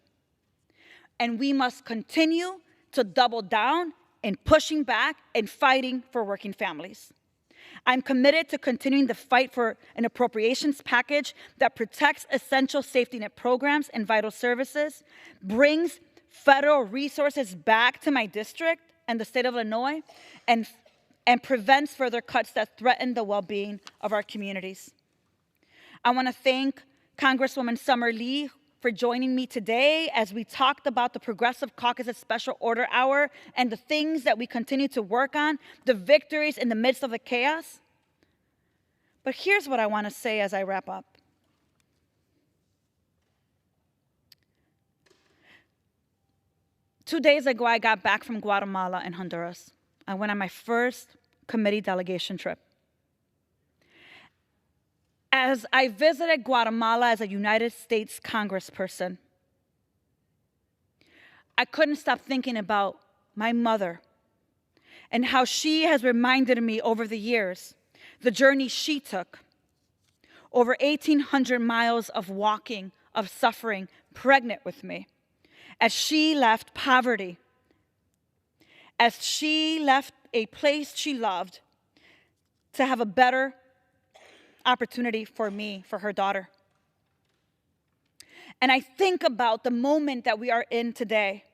And we must continue to double down in pushing back and fighting for working families. I'm committed to continuing the fight for an appropriations package that protects essential safety net programs and vital services, brings federal resources back to my district and the state of Illinois, and prevents further cuts that threaten the well-being of our communities. I want to thank Congresswoman Summer Lee for joining me today as we talked about the Progressive Caucus's Special Order Hour and the things that we continue to work on, the victories in the midst of the chaos. But here's what I want to say as I wrap up. Two days ago, I got back from Guatemala and Honduras. I went on my first committee delegation trip. As I visited Guatemala as a United States congressperson, I couldn't stop thinking about my mother and how she has reminded me over the years the journey she took, over 1,800 miles of walking, of suffering, pregnant with me, as she left poverty, as she left a place she loved to have a better opportunity for me, for her daughter. And I think about the moment that we are in today.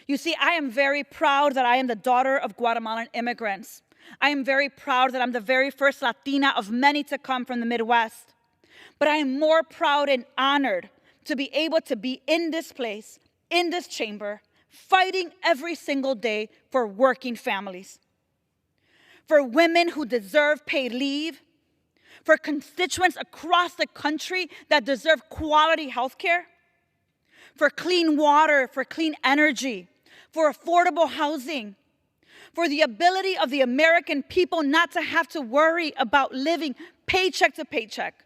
You see, I am very proud that I am the daughter of Guatemalan immigrants. I am very proud that I'm the very first Latina of many to come from the Midwest. But I am more proud and honored to be able to be in this place, in this chamber, fighting every single day for working families, for women who deserve paid leave, for constituents across the country that deserve quality health care, for clean water, for clean energy, for affordable housing, for the ability of the American people not to have to worry about living paycheck to paycheck,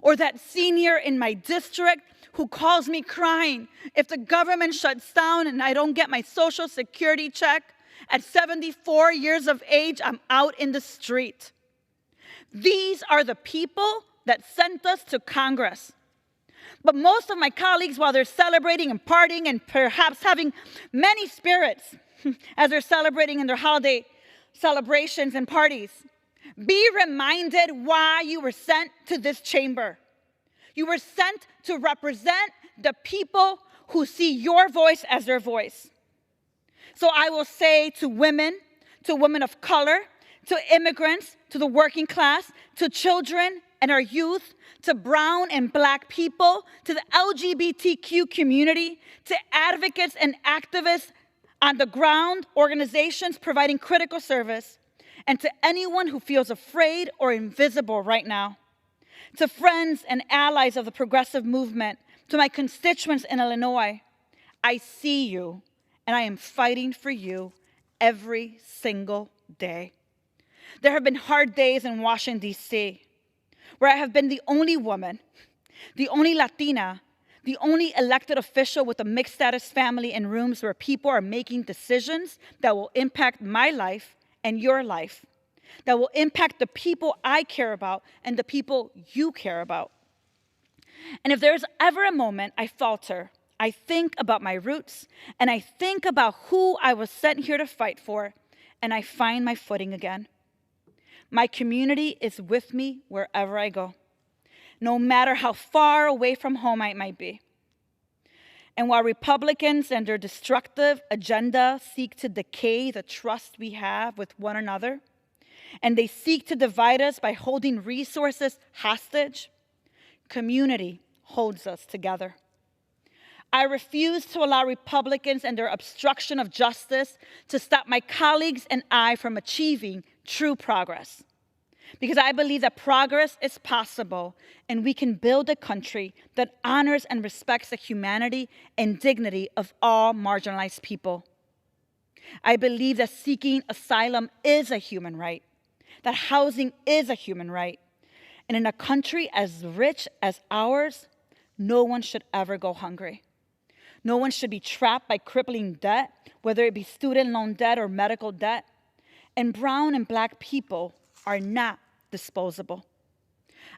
or that senior in my district who calls me crying if the government shuts down and I don't get my Social Security check. At 74 years of age, I'm out in the street. These are the people that sent us to Congress. But most of my colleagues, while they're celebrating and partying and perhaps having many spirits as they're celebrating in their holiday celebrations and parties, be reminded why you were sent to this chamber. You were sent to represent the people who see your voice as their voice. So I will say to women of color, to immigrants, to the working class, to children and our youth, to brown and black people, to the LGBTQ community, to advocates and activists on the ground, organizations providing critical service, and to anyone who feels afraid or invisible right now. To friends and allies of the progressive movement, to my constituents in Illinois, I see you and I am fighting for you every single day. There have been hard days in Washington, D.C., where I have been the only woman, the only Latina, the only elected official with a mixed status family in rooms where people are making decisions that will impact my life and your life, that will impact the people I care about and the people you care about. And if there's ever a moment I falter, I think about my roots and I think about who I was sent here to fight for, and I find my footing again. My community is with me wherever I go, no matter how far away from home I might be. And while Republicans and their destructive agenda seek to decay the trust we have with one another, and they seek to divide us by holding resources hostage, community holds us together. I refuse to allow Republicans and their obstruction of justice to stop my colleagues and I from achieving true progress. Because I believe that progress is possible and we can build a country that honors and respects the humanity and dignity of all marginalized people. I believe that seeking asylum is a human right, that housing is a human right. And in a country as rich as ours, no one should ever go hungry. No one should be trapped by crippling debt, whether it be student loan debt or medical debt. And brown and black people are not disposable.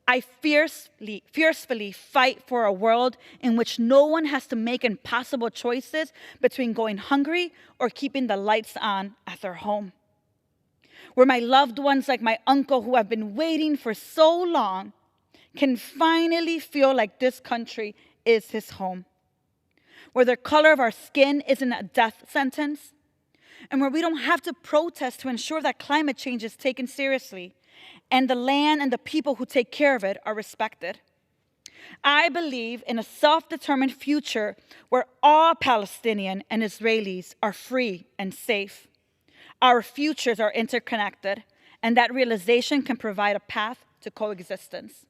I fiercely fight for a world in which no one has to make impossible choices between going hungry or keeping the lights on at their home. Where my loved ones, like my uncle who have been waiting for so long, can finally feel like this country is his home. Where the color of our skin isn't a death sentence, and where we don't have to protest to ensure that climate change is taken seriously, and the land and the people who take care of it are respected. I believe in a self-determined future where all Palestinian and Israelis are free and safe. Our futures are interconnected, and that realization can provide a path to coexistence.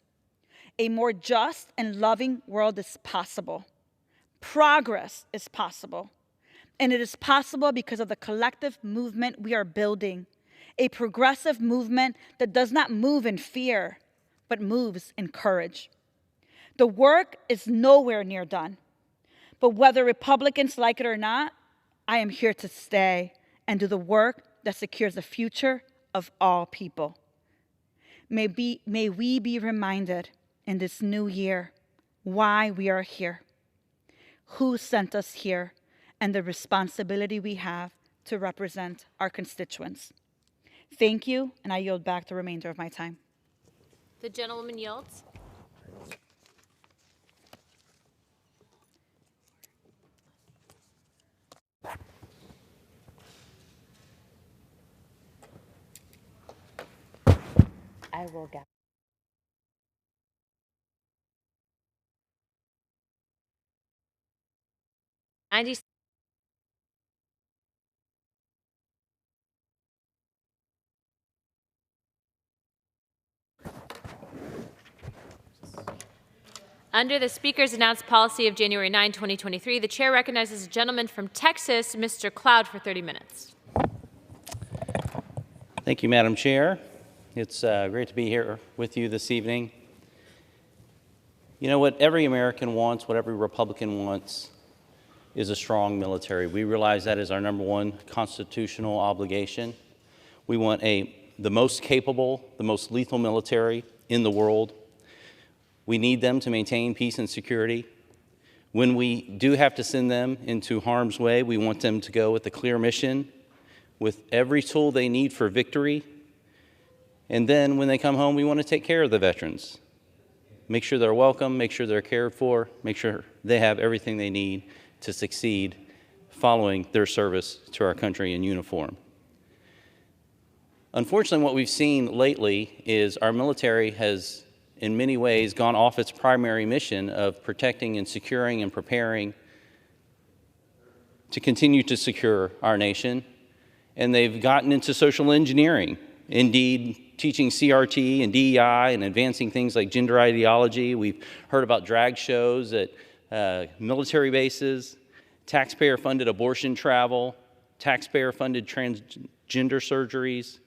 A more just and loving world is possible. Progress is possible. And it is possible because of the collective movement we are building, a progressive movement that does not move in fear, but moves in courage. The work is nowhere near done. But whether Republicans like it or not, I am here to stay and do the work that secures the future of all people. May we be reminded in this new year why we are here, who sent us here, and the responsibility we have to represent our constituents. Thank you, and I yield back the remainder of my time. The gentlewoman yields. I will get. Under the Speaker's announced policy of January 9, 2023, the Chair recognizes a gentleman from Texas, Mr. Cloud, for 30 minutes. Thank you, Madam Chair. It's great to be here with you this evening. You know what every American wants, what every Republican wants, is a strong military. We realize that is our number one constitutional obligation. We want the most capable, the most lethal military in the world. We need them to maintain peace and security. When we do have to send them into harm's way, we want them to go with a clear mission, with every tool they need for victory. And then when they come home, we want to take care of the veterans. Make sure they're welcome, make sure they're cared for, make sure they have everything they need to succeed following their service to our country in uniform. Unfortunately, what we've seen lately is our military has, in many ways, gone off its primary mission of protecting and securing and preparing to continue to secure our nation, and they've gotten into social engineering. Indeed, teaching CRT and DEI and advancing things like gender ideology. We've heard about drag shows at military bases, taxpayer-funded abortion travel, taxpayer-funded transgender surgeries.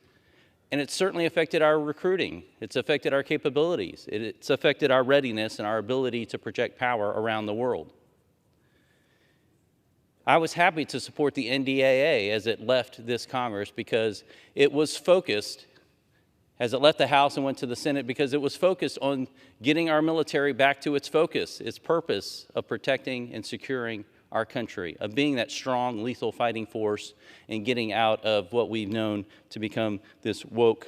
And it's certainly affected our recruiting. It's affected our capabilities. It's affected our readiness and our ability to project power around the world. I was happy to support the NDAA as it left this Congress because it was focused, as it left the House and went to the Senate, because it was focused on getting our military back to its focus, its purpose of protecting and securing our country, of being that strong, lethal fighting force and getting out of what we've known to become this woke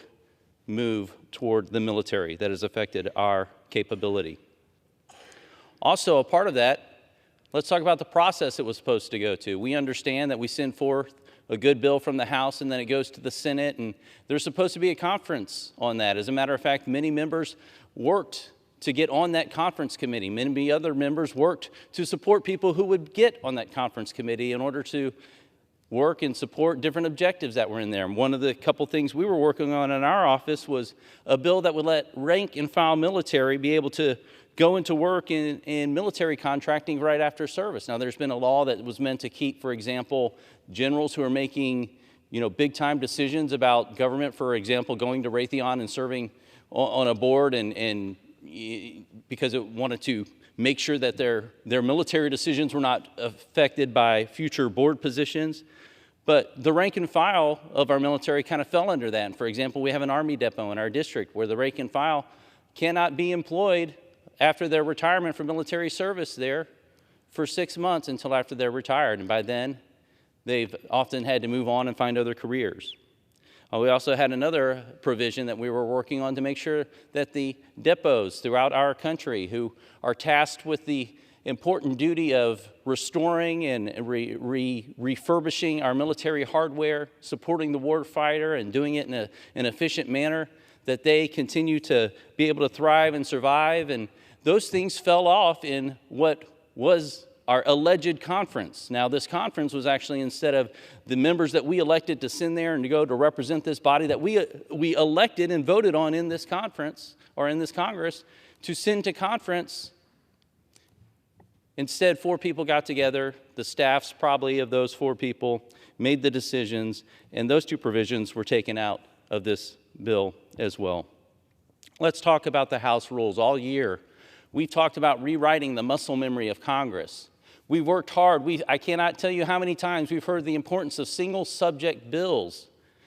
move toward the military that has affected our capability. Also, a part of that, let's talk about the process it was supposed to go to. We understand that we send forth a good bill from the House and then it goes to the Senate, and there's supposed to be a conference on that. As a matter of fact, many members worked to get on that conference committee. Many other members worked to support people who would get on that conference committee in order to work and support different objectives that were in there. And one of the couple things we were working on in our office was a bill that would let rank and file military be able to go into work in military contracting right after service. Now, there's been a law that was meant to keep, for example, generals who are making, big-time decisions about government, for example, going to Raytheon and serving on a board, and because it wanted to make sure that their military decisions were not affected by future board positions. But the rank and file of our military kind of fell under that. And for example, we have an Army depot in our district where the rank and file cannot be employed after their retirement from military service there for 6 months until after they're retired. And by then, they've often had to move on and find other careers. We also had another provision that we were working on to make sure that the depots throughout our country who are tasked with the important duty of restoring and refurbishing our military hardware, supporting the warfighter and doing it in an efficient manner, that they continue to be able to thrive and survive. And those things fell off in what was our alleged conference. Now, this conference was actually, instead of the members that we elected to send there and to go to represent this body that we elected and voted on in this conference, or in this Congress, to send to conference, instead 4 people got together, the staffs probably of those 4 people made the decisions, and those 2 provisions were taken out of this bill as well. Let's talk about the House rules. All year, we've talked about rewriting the muscle memory of Congress. We've worked hard. I cannot tell you how many times we've heard the importance of single subject bills,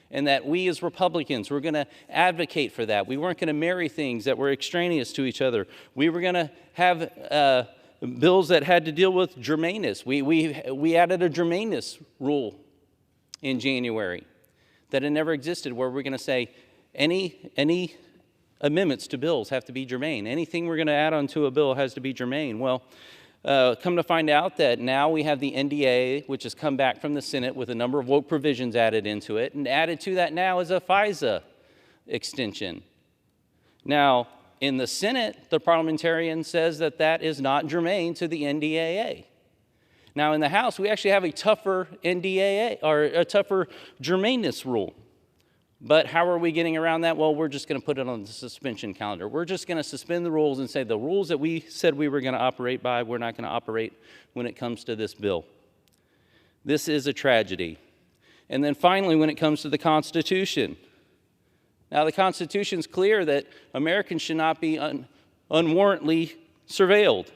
and that we as Republicans were going to advocate for that. We weren't going to marry things that were extraneous to each other. We were going to have bills that had to deal with germaneness. We added a germaneness rule in January that had never existed, where we're going to say any amendments to bills have to be germane. Anything we're going to add onto a bill has to be germane. Well, come to find out that now we have the NDA, which has come back from the Senate with a number of woke provisions added into it, and added to that now is a FISA extension. Now, in the Senate, the parliamentarian says that that is not germane to the NDAA. Now, in the House, we actually have a tougher NDAA, or a tougher germaneness rule. But how are we getting around that? Well, we're just going to put it on the suspension calendar. We're just going to suspend the rules and say the rules that we said we were going to operate by, we're not going to operate when it comes to this bill. This is a tragedy. And then finally, when it comes to the Constitution. Now, the Constitution's clear that Americans should not be unwarrantedly surveilled.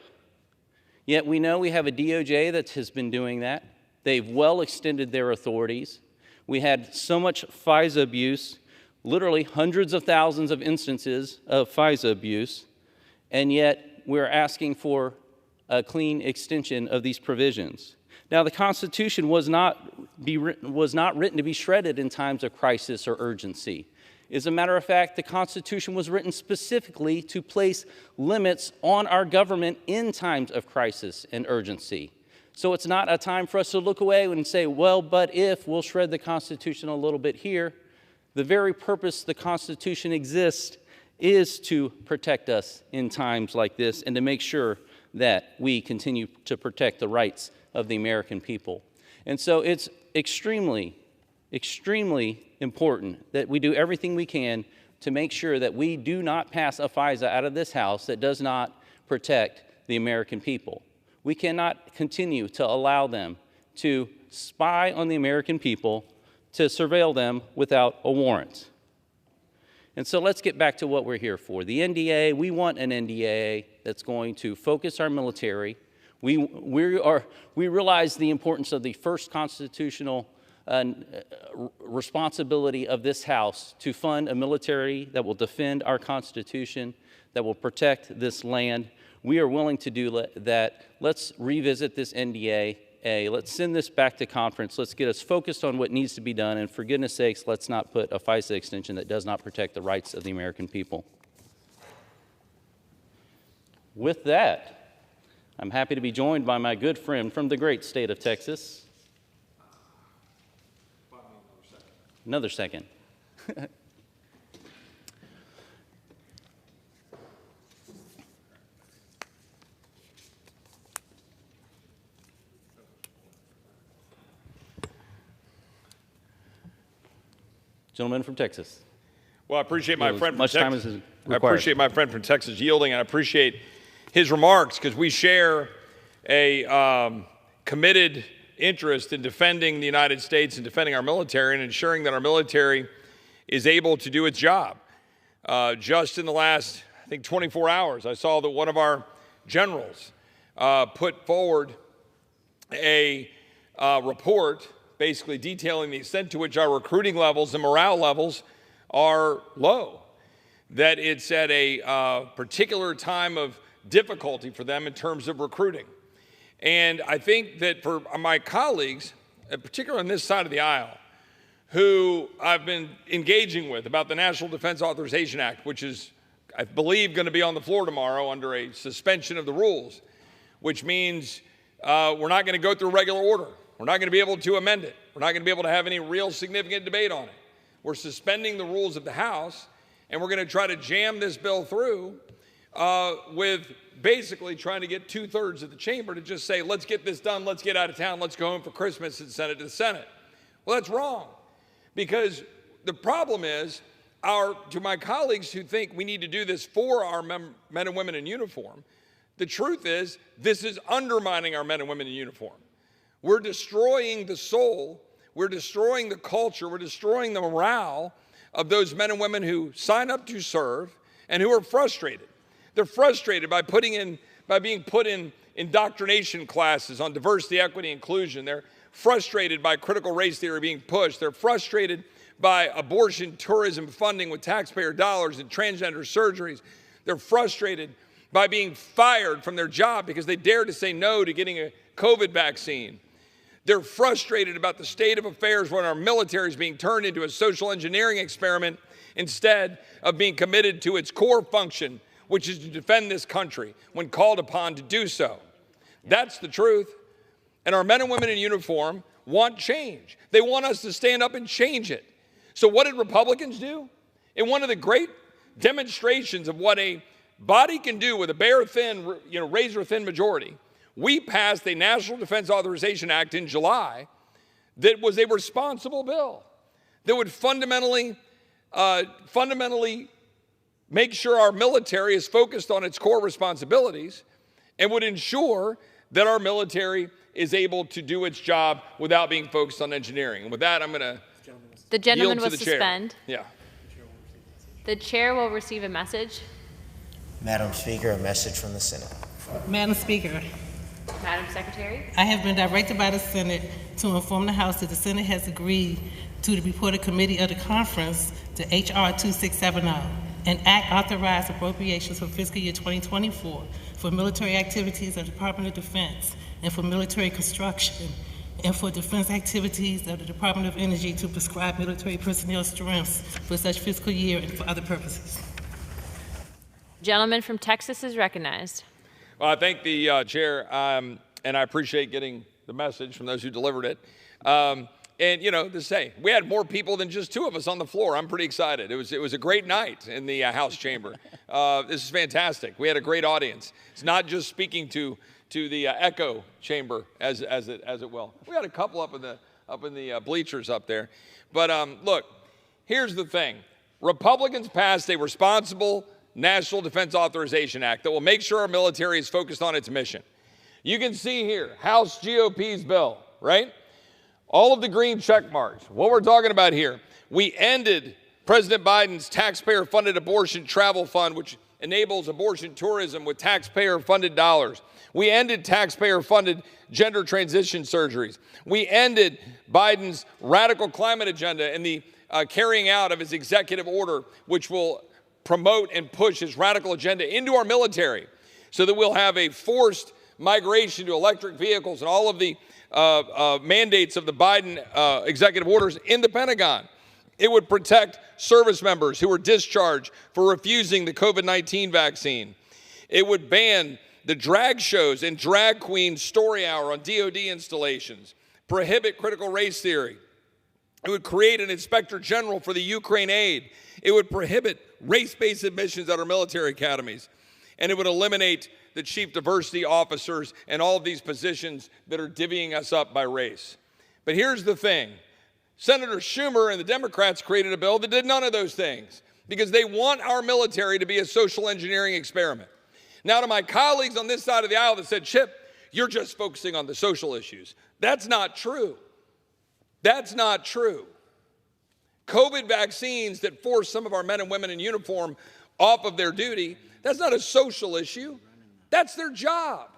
Yet we know we have a DOJ that has been doing that. They've well extended their authorities. We had so much FISA abuse, literally hundreds of thousands of instances of FISA abuse, and yet we're asking for a clean extension of these provisions. Now, the Constitution was not written to be shredded in times of crisis or urgency. As a matter of fact, the Constitution was written specifically to place limits on our government in times of crisis and urgency. So it's not a time for us to look away and say, well, but if we'll shred the Constitution a little bit here. The very purpose the Constitution exists is to protect us in times like this and to make sure that we continue to protect the rights of the American people. And so it's extremely, extremely important that we do everything we can to make sure that we do not pass a FISA out of this House that does not protect the American people. We cannot continue to allow them to spy on the American people, to surveil them without a warrant. And so let's get back to what we're here for. The NDAA, we want an NDAA that's going to focus our military. We realize the importance of the first constitutional responsibility of this House to fund a military that will defend our Constitution, that will protect this land. We are willing to do that. Let's revisit this NDAA. Let's send this back to conference. Let's get us focused on what needs to be done. And for goodness sakes, let's not put a FISA extension that does not protect the rights of the American people. With that, I'm happy to be joined by my good friend from the great state of Texas. Another second. Gentleman from Texas. Well, I appreciate my friend from Texas. I appreciate my friend from Texas yielding, and I appreciate his remarks because we share a committed interest in defending the United States and defending our military and ensuring that our military is able to do its job. Just in the last, I think, 24 hours, I saw that one of our generals put forward a report basically detailing the extent to which our recruiting levels and morale levels are low, that it's at a particular time of difficulty for them in terms of recruiting. And I think that for my colleagues, particularly on this side of the aisle, who I've been engaging with about the National Defense Authorization Act, which is, I believe, going to be on the floor tomorrow under a suspension of the rules, which means we're not going to go through regular order. We're not going to be able to amend it. We're not going to be able to have any real significant debate on it. We're suspending the rules of the House, and we're going to try to jam this bill through with basically trying to get 2/3 of the chamber to just say, let's get this done, let's get out of town, let's go home for Christmas and send it to the Senate. Well, that's wrong, because the problem is, to my colleagues who think we need to do this for our men and women in uniform, the truth is this is undermining our men and women in uniform. We're destroying the soul, we're destroying the culture, we're destroying the morale of those men and women who sign up to serve and who are frustrated. They're frustrated by being put in indoctrination classes on diversity, equity, inclusion. They're frustrated by critical race theory being pushed. They're frustrated by abortion tourism funding with taxpayer dollars and transgender surgeries. They're frustrated by being fired from their job because they dared to say no to getting a COVID vaccine. They're frustrated about the state of affairs when our military is being turned into a social engineering experiment instead of being committed to its core function, which is to defend this country when called upon to do so. That's the truth. And our men and women in uniform want change. They want us to stand up and change it. So what did Republicans do? In one of the great demonstrations of what a body can do with a bare-thin, razor-thin majority, we passed a National Defense Authorization Act in July that was a responsible bill that would fundamentally make sure our military is focused on its core responsibilities and would ensure that our military is able to do its job without being focused on engineering. And with that, I'm going to The gentleman yield will to the chair. suspend. Yeah. The chair will receive a message. Madam Speaker, a message from the Senate. Madam Speaker, Madam Secretary. I have been directed by the Senate to inform the House that the Senate has agreed to the reported committee of the conference to H.R. 2670, an act authorized appropriations for fiscal year 2024 for military activities of the Department of Defense and for military construction and for defense activities of the Department of Energy to prescribe military personnel strengths for such fiscal year and for other purposes. Gentleman from Texas is recognized. Well, I thank the chair, and I appreciate getting the message from those who delivered it. And, you know, to say, we had more people than just two of us on the floor. I'm pretty excited. It was a great night in the House chamber. This is fantastic. We had a great audience. It's not just speaking to the echo chamber, as it will. We had a couple up in the bleachers up there. But look, here's the thing. Republicans passed a responsible National Defense Authorization Act that will make sure our military is focused on its mission. You can see here, House GOP's bill, right? All of the green check marks. What we're talking about here, we ended President Biden's taxpayer-funded abortion travel fund, which enables abortion tourism with taxpayer-funded dollars. We ended taxpayer-funded gender transition surgeries. We ended Biden's radical climate agenda and the carrying out of his executive order, which will promote and push his radical agenda into our military so that we'll have a forced migration to electric vehicles and all of the mandates of the Biden executive orders in the Pentagon. It would protect service members who were discharged for refusing the COVID-19 vaccine. It would ban the drag shows and drag queen story hour on DOD installations, prohibit critical race theory. It would create an inspector general for the Ukraine aid. It would prohibit race-based admissions at our military academies. And it would eliminate the chief diversity officers and all of these positions that are divvying us up by race. But here's the thing. Senator Schumer and the Democrats created a bill that did none of those things because they want our military to be a social engineering experiment. Now, to my colleagues on this side of the aisle that said, Chip, you're just focusing on the social issues. That's not true. That's not true. COVID vaccines that force some of our men and women in uniform off of their duty, that's not a social issue. That's their job.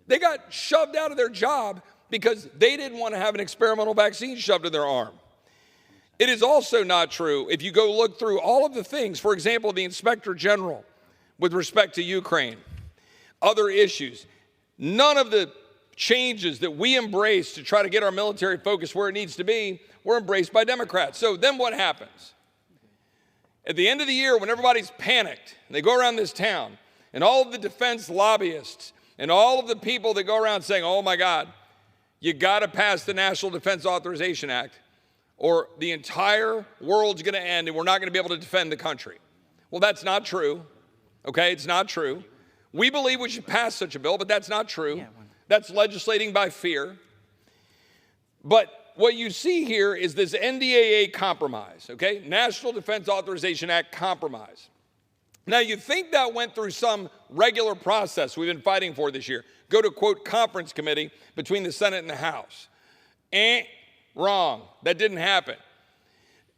They got shoved out of their job because they didn't want to have an experimental vaccine shoved in their arm. It is also not true if you go look through all of the things, for example, the Inspector General with respect to Ukraine, other issues, none of the changes that we embrace to try to get our military focus where it needs to be were embraced by Democrats. So then what happens? At the end of the year, when everybody's panicked, and they go around this town, and all of the defense lobbyists and all of the people that go around saying, oh my God, you got to pass the National Defense Authorization Act or the entire world's going to end and we're not going to be able to defend the country. Well, that's not true. Okay, it's not true. We believe we should pass such a bill, but that's not true. That's legislating by fear. But what you see here is this NDAA compromise, okay? National Defense Authorization Act compromise. Now, you think that went through some regular process we've been fighting for this year. Go to, quote, conference committee between the Senate and the House. Wrong. That didn't happen.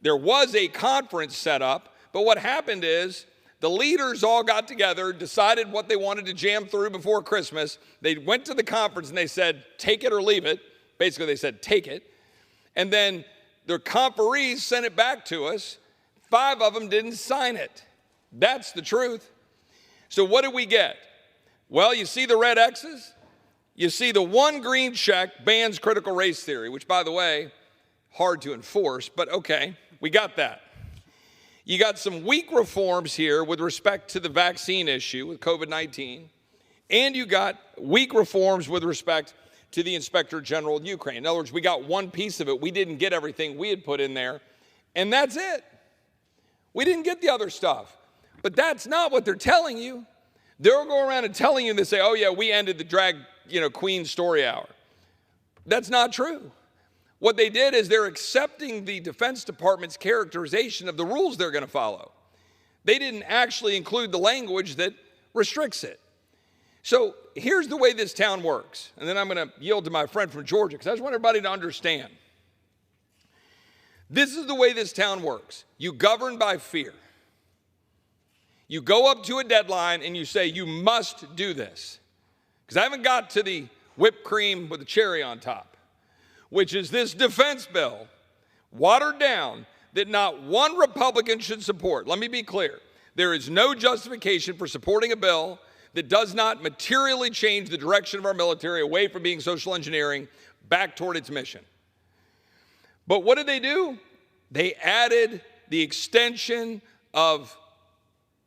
There was a conference set up, but what happened is the leaders all got together, decided what they wanted to jam through before Christmas. They went to the conference and they said, take it or leave it. Basically, they said, take it. And then their conferees sent it back to us. 5 of them didn't sign it. That's the truth. So what did we get? Well, you see the red X's? You see the one green check bans critical race theory, which, by the way, hard to enforce, but okay, we got that. You got some weak reforms here with respect to the vaccine issue with COVID-19, and you got weak reforms with respect to the Inspector General of Ukraine. In other words, we got one piece of it. We didn't get everything we had put in there, and that's it. We didn't get the other stuff. But that's not what they're telling you. They'll go around and telling you, and they say, oh yeah, we ended the drag, queen story hour. That's not true. What they did is they're accepting the Defense Department's characterization of the rules they're going to follow. They didn't actually include the language that restricts it. So here's the way this town works. And then I'm going to yield to my friend from Georgia because I just want everybody to understand. This is the way this town works. You govern by fear. You go up to a deadline and you say, you must do this. Because I haven't got to the whipped cream with the cherry on top, which is this defense bill, watered down, that not one Republican should support. Let me be clear. There is no justification for supporting a bill that does not materially change the direction of our military away from being social engineering back toward its mission. But what did they do? They added the extension of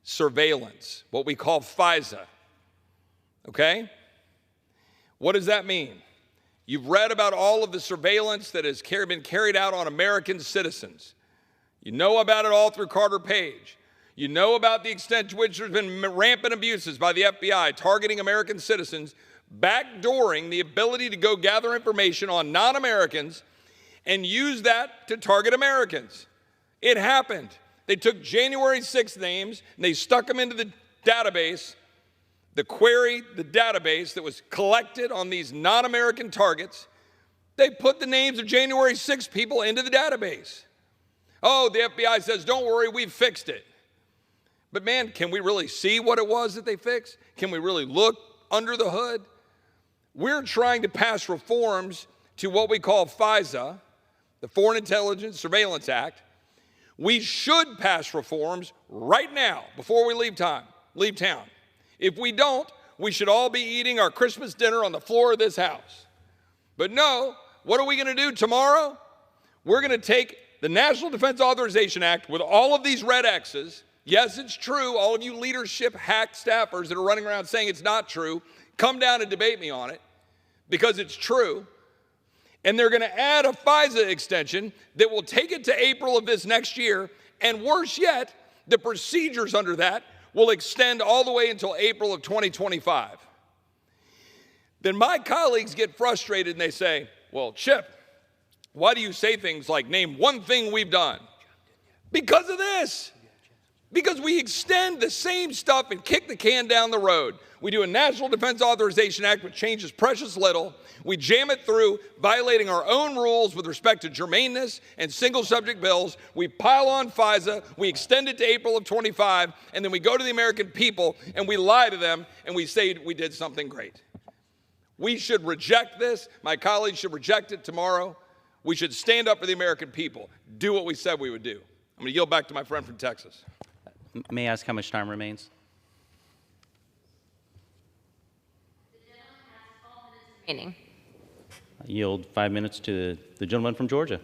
surveillance, what we call FISA. Okay? What does that mean? You've read about all of the surveillance that has been carried out on American citizens. You know about it all through Carter Page. You know about the extent to which there's been rampant abuses by the FBI targeting American citizens, backdooring the ability to go gather information on non-Americans and use that to target Americans. It happened. They took January 6th names and they stuck them into the database, the database that was collected on these non-American targets. They put the names of January 6th people into the database. Oh, the FBI says, don't worry, we've fixed it. But man, can we really see what it was that they fixed? Can we really look under the hood? We're trying to pass reforms to what we call FISA, the Foreign Intelligence Surveillance Act. We should pass reforms right now before we leave town. If we don't, we should all be eating our Christmas dinner on the floor of this house. But no, what are we going to do tomorrow? We're going to take the National Defense Authorization Act with all of these red X's. Yes, it's true. All of you leadership hack staffers that are running around saying it's not true, come down and debate me on it because it's true. And they're going to add a FISA extension that will take it to April of this next year. And worse yet, the procedures under that will extend all the way until April of 2025. Then my colleagues get frustrated and they say, well, Chip, why do you say things like, name one thing we've done? Because of this. Because we extend the same stuff and kick the can down the road. We do a National Defense Authorization Act which changes precious little. We jam it through, violating our own rules with respect to germaneness and single subject bills. We pile on FISA, we extend it to April of 25, and then we go to the American people and we lie to them and we say we did something great. We should reject this. My colleagues should reject it tomorrow. We should stand up for the American people, do what we said we would do. I'm going to yield back to my friend from Texas. May I ask how much time remains? Remaining. I yield 5 minutes to the gentleman from Georgia.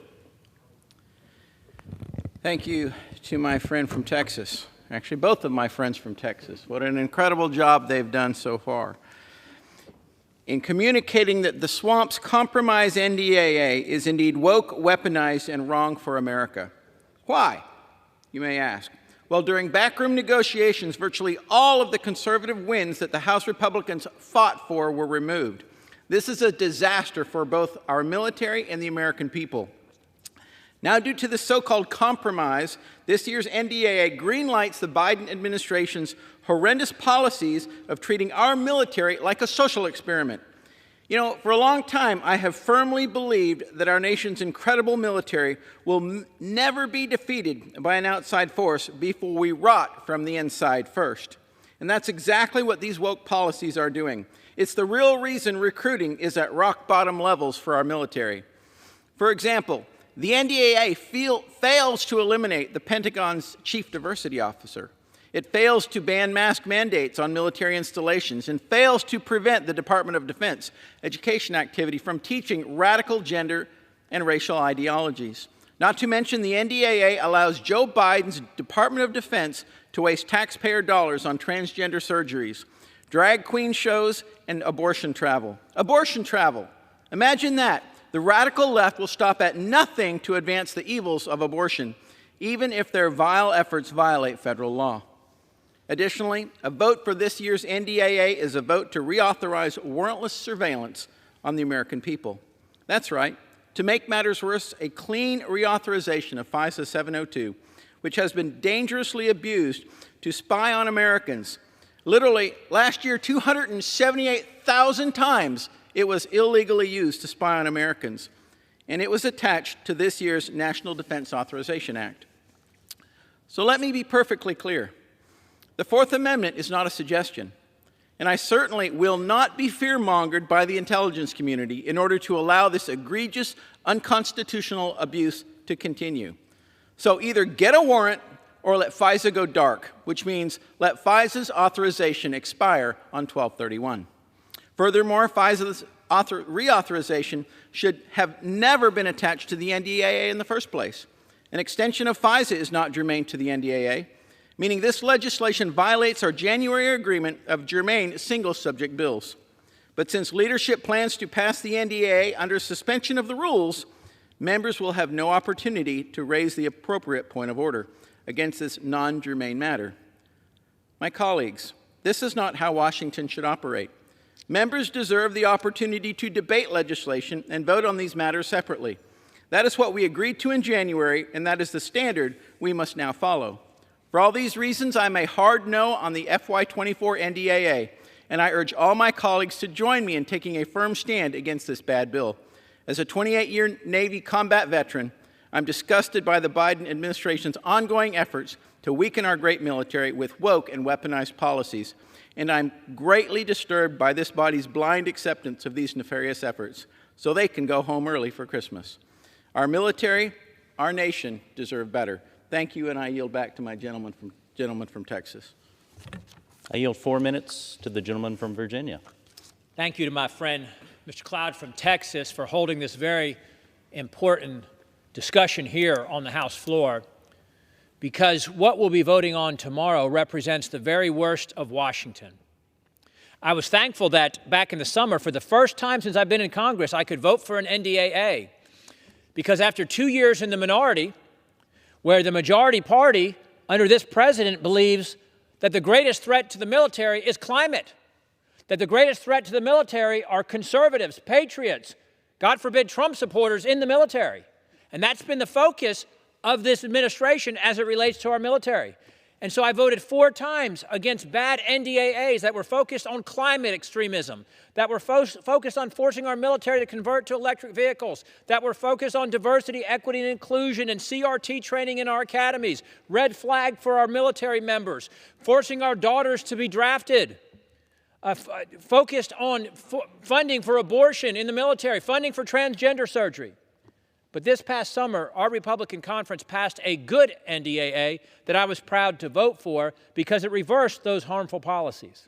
Thank you to my friend from Texas. Actually, both of my friends from Texas. What an incredible job they've done so far. In communicating that the swamp's compromise NDAA is indeed woke, weaponized, and wrong for America. Why, you may ask? Well, during backroom negotiations, virtually all of the conservative wins that the House Republicans fought for were removed. This is a disaster for both our military and the American people. Now, due to the so-called compromise, this year's NDAA greenlights the Biden administration's horrendous policies of treating our military like a social experiment. You know, for a long time, I have firmly believed that our nation's incredible military will never be defeated by an outside force before we rot from the inside first. And that's exactly what these woke policies are doing. It's the real reason recruiting is at rock-bottom levels for our military. For example, the NDAA fails to eliminate the Pentagon's chief diversity officer. It fails to ban mask mandates on military installations and fails to prevent the Department of Defense education activity from teaching radical gender and racial ideologies. Not to mention, the NDAA allows Joe Biden's Department of Defense to waste taxpayer dollars on transgender surgeries, drag queen shows, and abortion travel. Abortion travel. Imagine that. The radical left will stop at nothing to advance the evils of abortion, even if their vile efforts violate federal law. Additionally, a vote for this year's NDAA is a vote to reauthorize warrantless surveillance on the American people. That's right. To make matters worse, a clean reauthorization of FISA 702, which has been dangerously abused to spy on Americans. Literally, last year, 278,000 times it was illegally used to spy on Americans, and it was attached to this year's National Defense Authorization Act. So let me be perfectly clear. The Fourth Amendment is not a suggestion, and I certainly will not be fear-mongered by the intelligence community in order to allow this egregious, unconstitutional abuse to continue. So either get a warrant or let FISA go dark, which means let FISA's authorization expire on 12/31. Furthermore, FISA's reauthorization should have never been attached to the NDAA in the first place. An extension of FISA is not germane to the NDAA, meaning this legislation violates our January agreement of germane single-subject bills. But since leadership plans to pass the NDAA under suspension of the rules, members will have no opportunity to raise the appropriate point of order against this non-germane matter. My colleagues, this is not how Washington should operate. Members deserve the opportunity to debate legislation and vote on these matters separately. That is what we agreed to in January, and that is the standard we must now follow. For all these reasons, I'm a hard no on the FY24 NDAA, and I urge all my colleagues to join me in taking a firm stand against this bad bill. As a 28-year Navy combat veteran, I'm disgusted by the Biden administration's ongoing efforts to weaken our great military with woke and weaponized policies, and I'm greatly disturbed by this body's blind acceptance of these nefarious efforts so they can go home early for Christmas. Our military, our nation deserve better. Thank you, and I yield back to my gentleman from Texas. I yield 4 minutes to the gentleman from Virginia. Thank you to my friend, Mr. Cloud from Texas, for holding this very important discussion here on the House floor, because what we'll be voting on tomorrow represents the very worst of Washington. I was thankful that back in the summer, for the first time since I've been in Congress, I could vote for an NDAA, because after 2 years in the minority, where the majority party under this president believes that the greatest threat to the military is climate, that the greatest threat to the military are conservatives, patriots, God forbid Trump supporters in the military. And that's been the focus of this administration as it relates to our military. And so I voted 4 times against bad NDAAs that were focused on climate extremism, that were focused on forcing our military to convert to electric vehicles, that were focused on diversity, equity, and inclusion and CRT training in our academies, red flag for our military members, forcing our daughters to be drafted, focused on funding for abortion in the military, funding for transgender surgery. But this past summer, our Republican conference passed a good NDAA that I was proud to vote for because it reversed those harmful policies.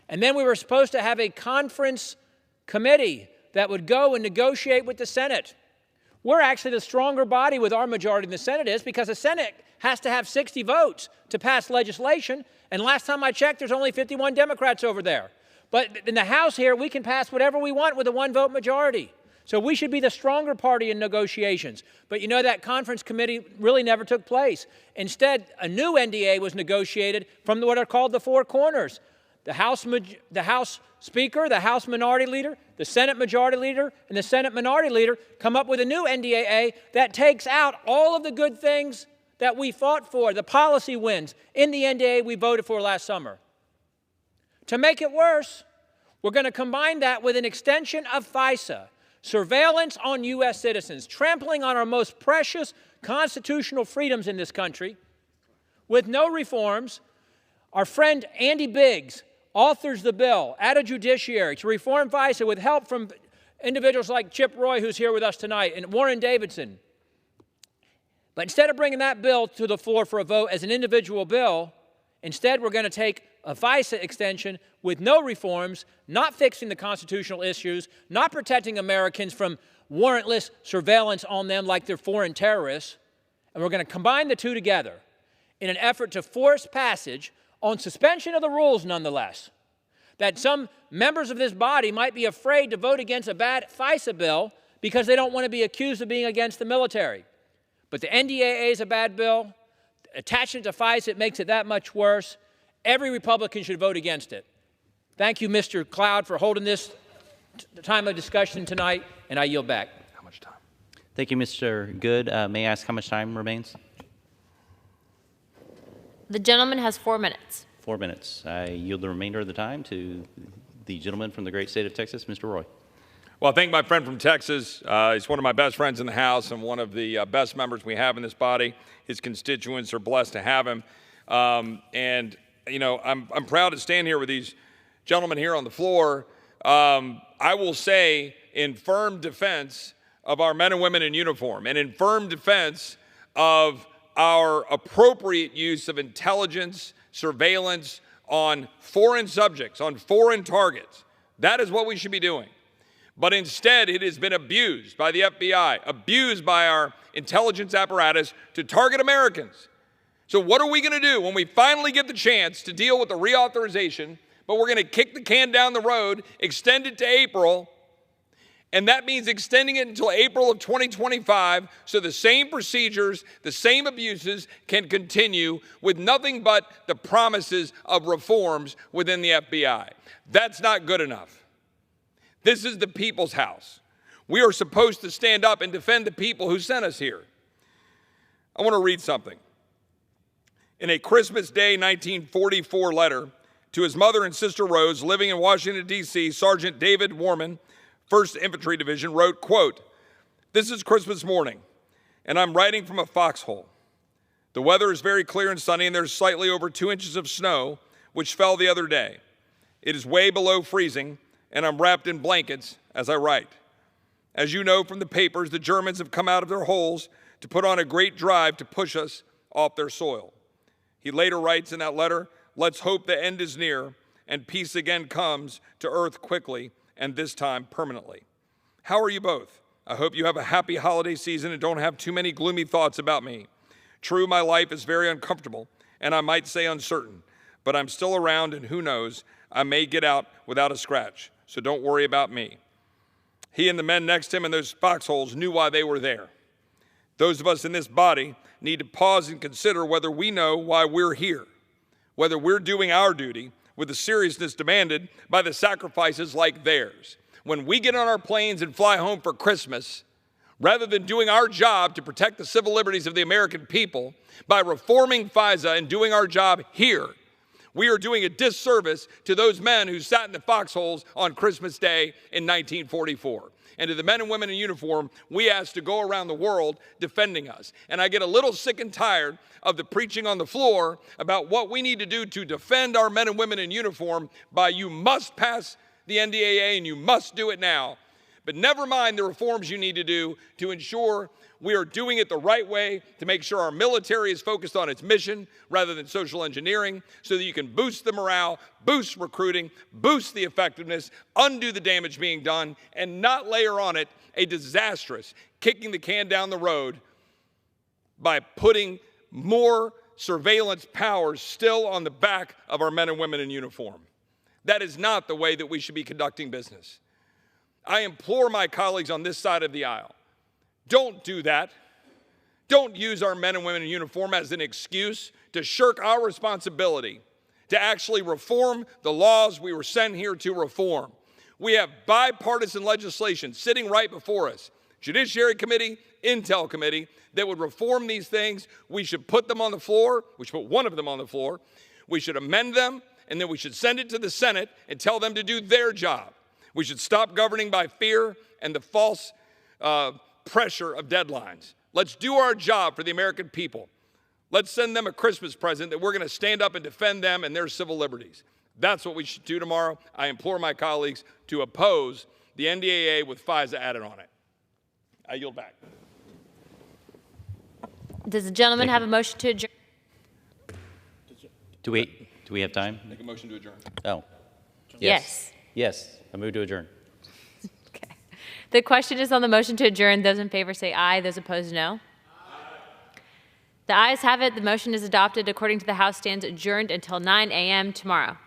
And then we were supposed to have a conference committee that would go and negotiate with the Senate. We're actually the stronger body with our majority than the Senate is, because the Senate has to have 60 votes to pass legislation, and last time I checked, there's only 51 Democrats over there. But in the House here, we can pass whatever we want with a 1-vote majority. So we should be the stronger party in negotiations. But you know, that conference committee really never took place. Instead, a new NDA was negotiated from what are called the 4 corners. The House Speaker, the House Minority Leader, the Senate Majority Leader, and the Senate Minority Leader come up with a new NDAA that takes out all of the good things that we fought for, the policy wins in the NDAA we voted for last summer. To make it worse, we're going to combine that with an extension of FISA, surveillance on U.S. citizens, trampling on our most precious constitutional freedoms in this country, with no reforms. Our friend Andy Biggs authors the bill at a judiciary to reform FISA with help from individuals like Chip Roy, who's here with us tonight, and Warren Davidson. But instead of bringing that bill to the floor for a vote as an individual bill, instead we're going to take a FISA extension with no reforms, not fixing the constitutional issues, not protecting Americans from warrantless surveillance on them like they're foreign terrorists, and we're going to combine the two together in an effort to force passage on suspension of the rules nonetheless. That some members of this body might be afraid to vote against a bad FISA bill because they don't want to be accused of being against the military. But the NDAA is a bad bill. Attaching it to FISA, it makes it that much worse. Every Republican should vote against it. Thank you, Mr. Cloud, for holding this time of discussion tonight, and I yield back. How much time? Thank you, Mr. Good. May I ask how much time remains? The gentleman has 4 minutes. 4 minutes. I yield the remainder of the time to the gentleman from the great state of Texas, Mr. Roy. Well, I thank my friend from Texas. He's one of my best friends in the House and one of the best members we have in this body. His constituents are blessed to have him. And, you know, I'm proud to stand here with these gentlemen here on the floor. I will say in firm defense of our men and women in uniform and in firm defense of our appropriate use of intelligence, surveillance on foreign subjects, on foreign targets. That is what we should be doing. But instead, it has been abused by the FBI, abused by our intelligence apparatus to target Americans. So what are we going to do when we finally get the chance to deal with the reauthorization, but we're going to kick the can down the road, extend it to April, and that means extending it until April of 2025 so the same procedures, the same abuses can continue with nothing but the promises of reforms within the FBI. That's not good enough. This is the people's house. We are supposed to stand up and defend the people who sent us here. I want to read something. In a Christmas Day 1944 letter to his mother and sister Rose, living in Washington, D.C., Sergeant David Warman, 1st Infantry Division, wrote, quote, "This is Christmas morning, and I'm writing from a foxhole. The weather is very clear and sunny, and there's slightly over 2 inches of snow, which fell the other day. It is way below freezing, and I'm wrapped in blankets as I write. As you know from the papers, the Germans have come out of their holes to put on a great drive to push us off their soil." He later writes in that letter, "Let's hope the end is near and peace again comes to earth quickly, and this time permanently." How are you both? I hope you have a happy holiday season and don't have too many gloomy thoughts about me. True, my life is very uncomfortable, and I might say uncertain, but I'm still around, and who knows, I may get out without a scratch, so don't worry about me. He and the men next to him in those foxholes knew why they were there. Those of us in this body need to pause and consider whether we know why we're here, whether we're doing our duty with the seriousness demanded by the sacrifices like theirs. When we get on our planes and fly home for Christmas, rather than doing our job to protect the civil liberties of the American people by reforming FISA and doing our job here, we are doing a disservice to those men who sat in the foxholes on Christmas Day in 1944. And to the men and women in uniform, we ask to go around the world defending us. And I get a little sick and tired of the preaching on the floor about what we need to do to defend our men and women in uniform by you must pass the NDAA and you must do it now. But never mind the reforms you need to do to ensure we are doing it the right way, to make sure our military is focused on its mission rather than social engineering, so that you can boost the morale, boost recruiting, boost the effectiveness, undo the damage being done, and not layer on it a disastrous kicking the can down the road by putting more surveillance powers still on the back of our men and women in uniform. That is not the way that we should be conducting business. I implore my colleagues on this side of the aisle, don't do that. Don't use our men and women in uniform as an excuse to shirk our responsibility to actually reform the laws we were sent here to reform. We have bipartisan legislation sitting right before us, Judiciary Committee, Intel Committee, that would reform these things. We should put them on the floor. We should put one of them on the floor. We should amend them, and then we should send it to the Senate and tell them to do their job. We should stop governing by fear and the false pressure of deadlines. Let's do our job for the American people. Let's send them a Christmas present that we're going to stand up and defend them and their civil liberties. That's what we should do tomorrow. I implore my colleagues to oppose the NDAA with FISA added on it. I yield back. Does the gentleman have a motion to adjourn? Do we have time? Make a motion to adjourn. Oh. Yes. Yes. I move to adjourn. Okay. The question is on the motion to adjourn. Those in favor say aye. Those opposed, no. Aye. The ayes have it. The motion is adopted. According to the House, stands adjourned until 9 a.m. tomorrow.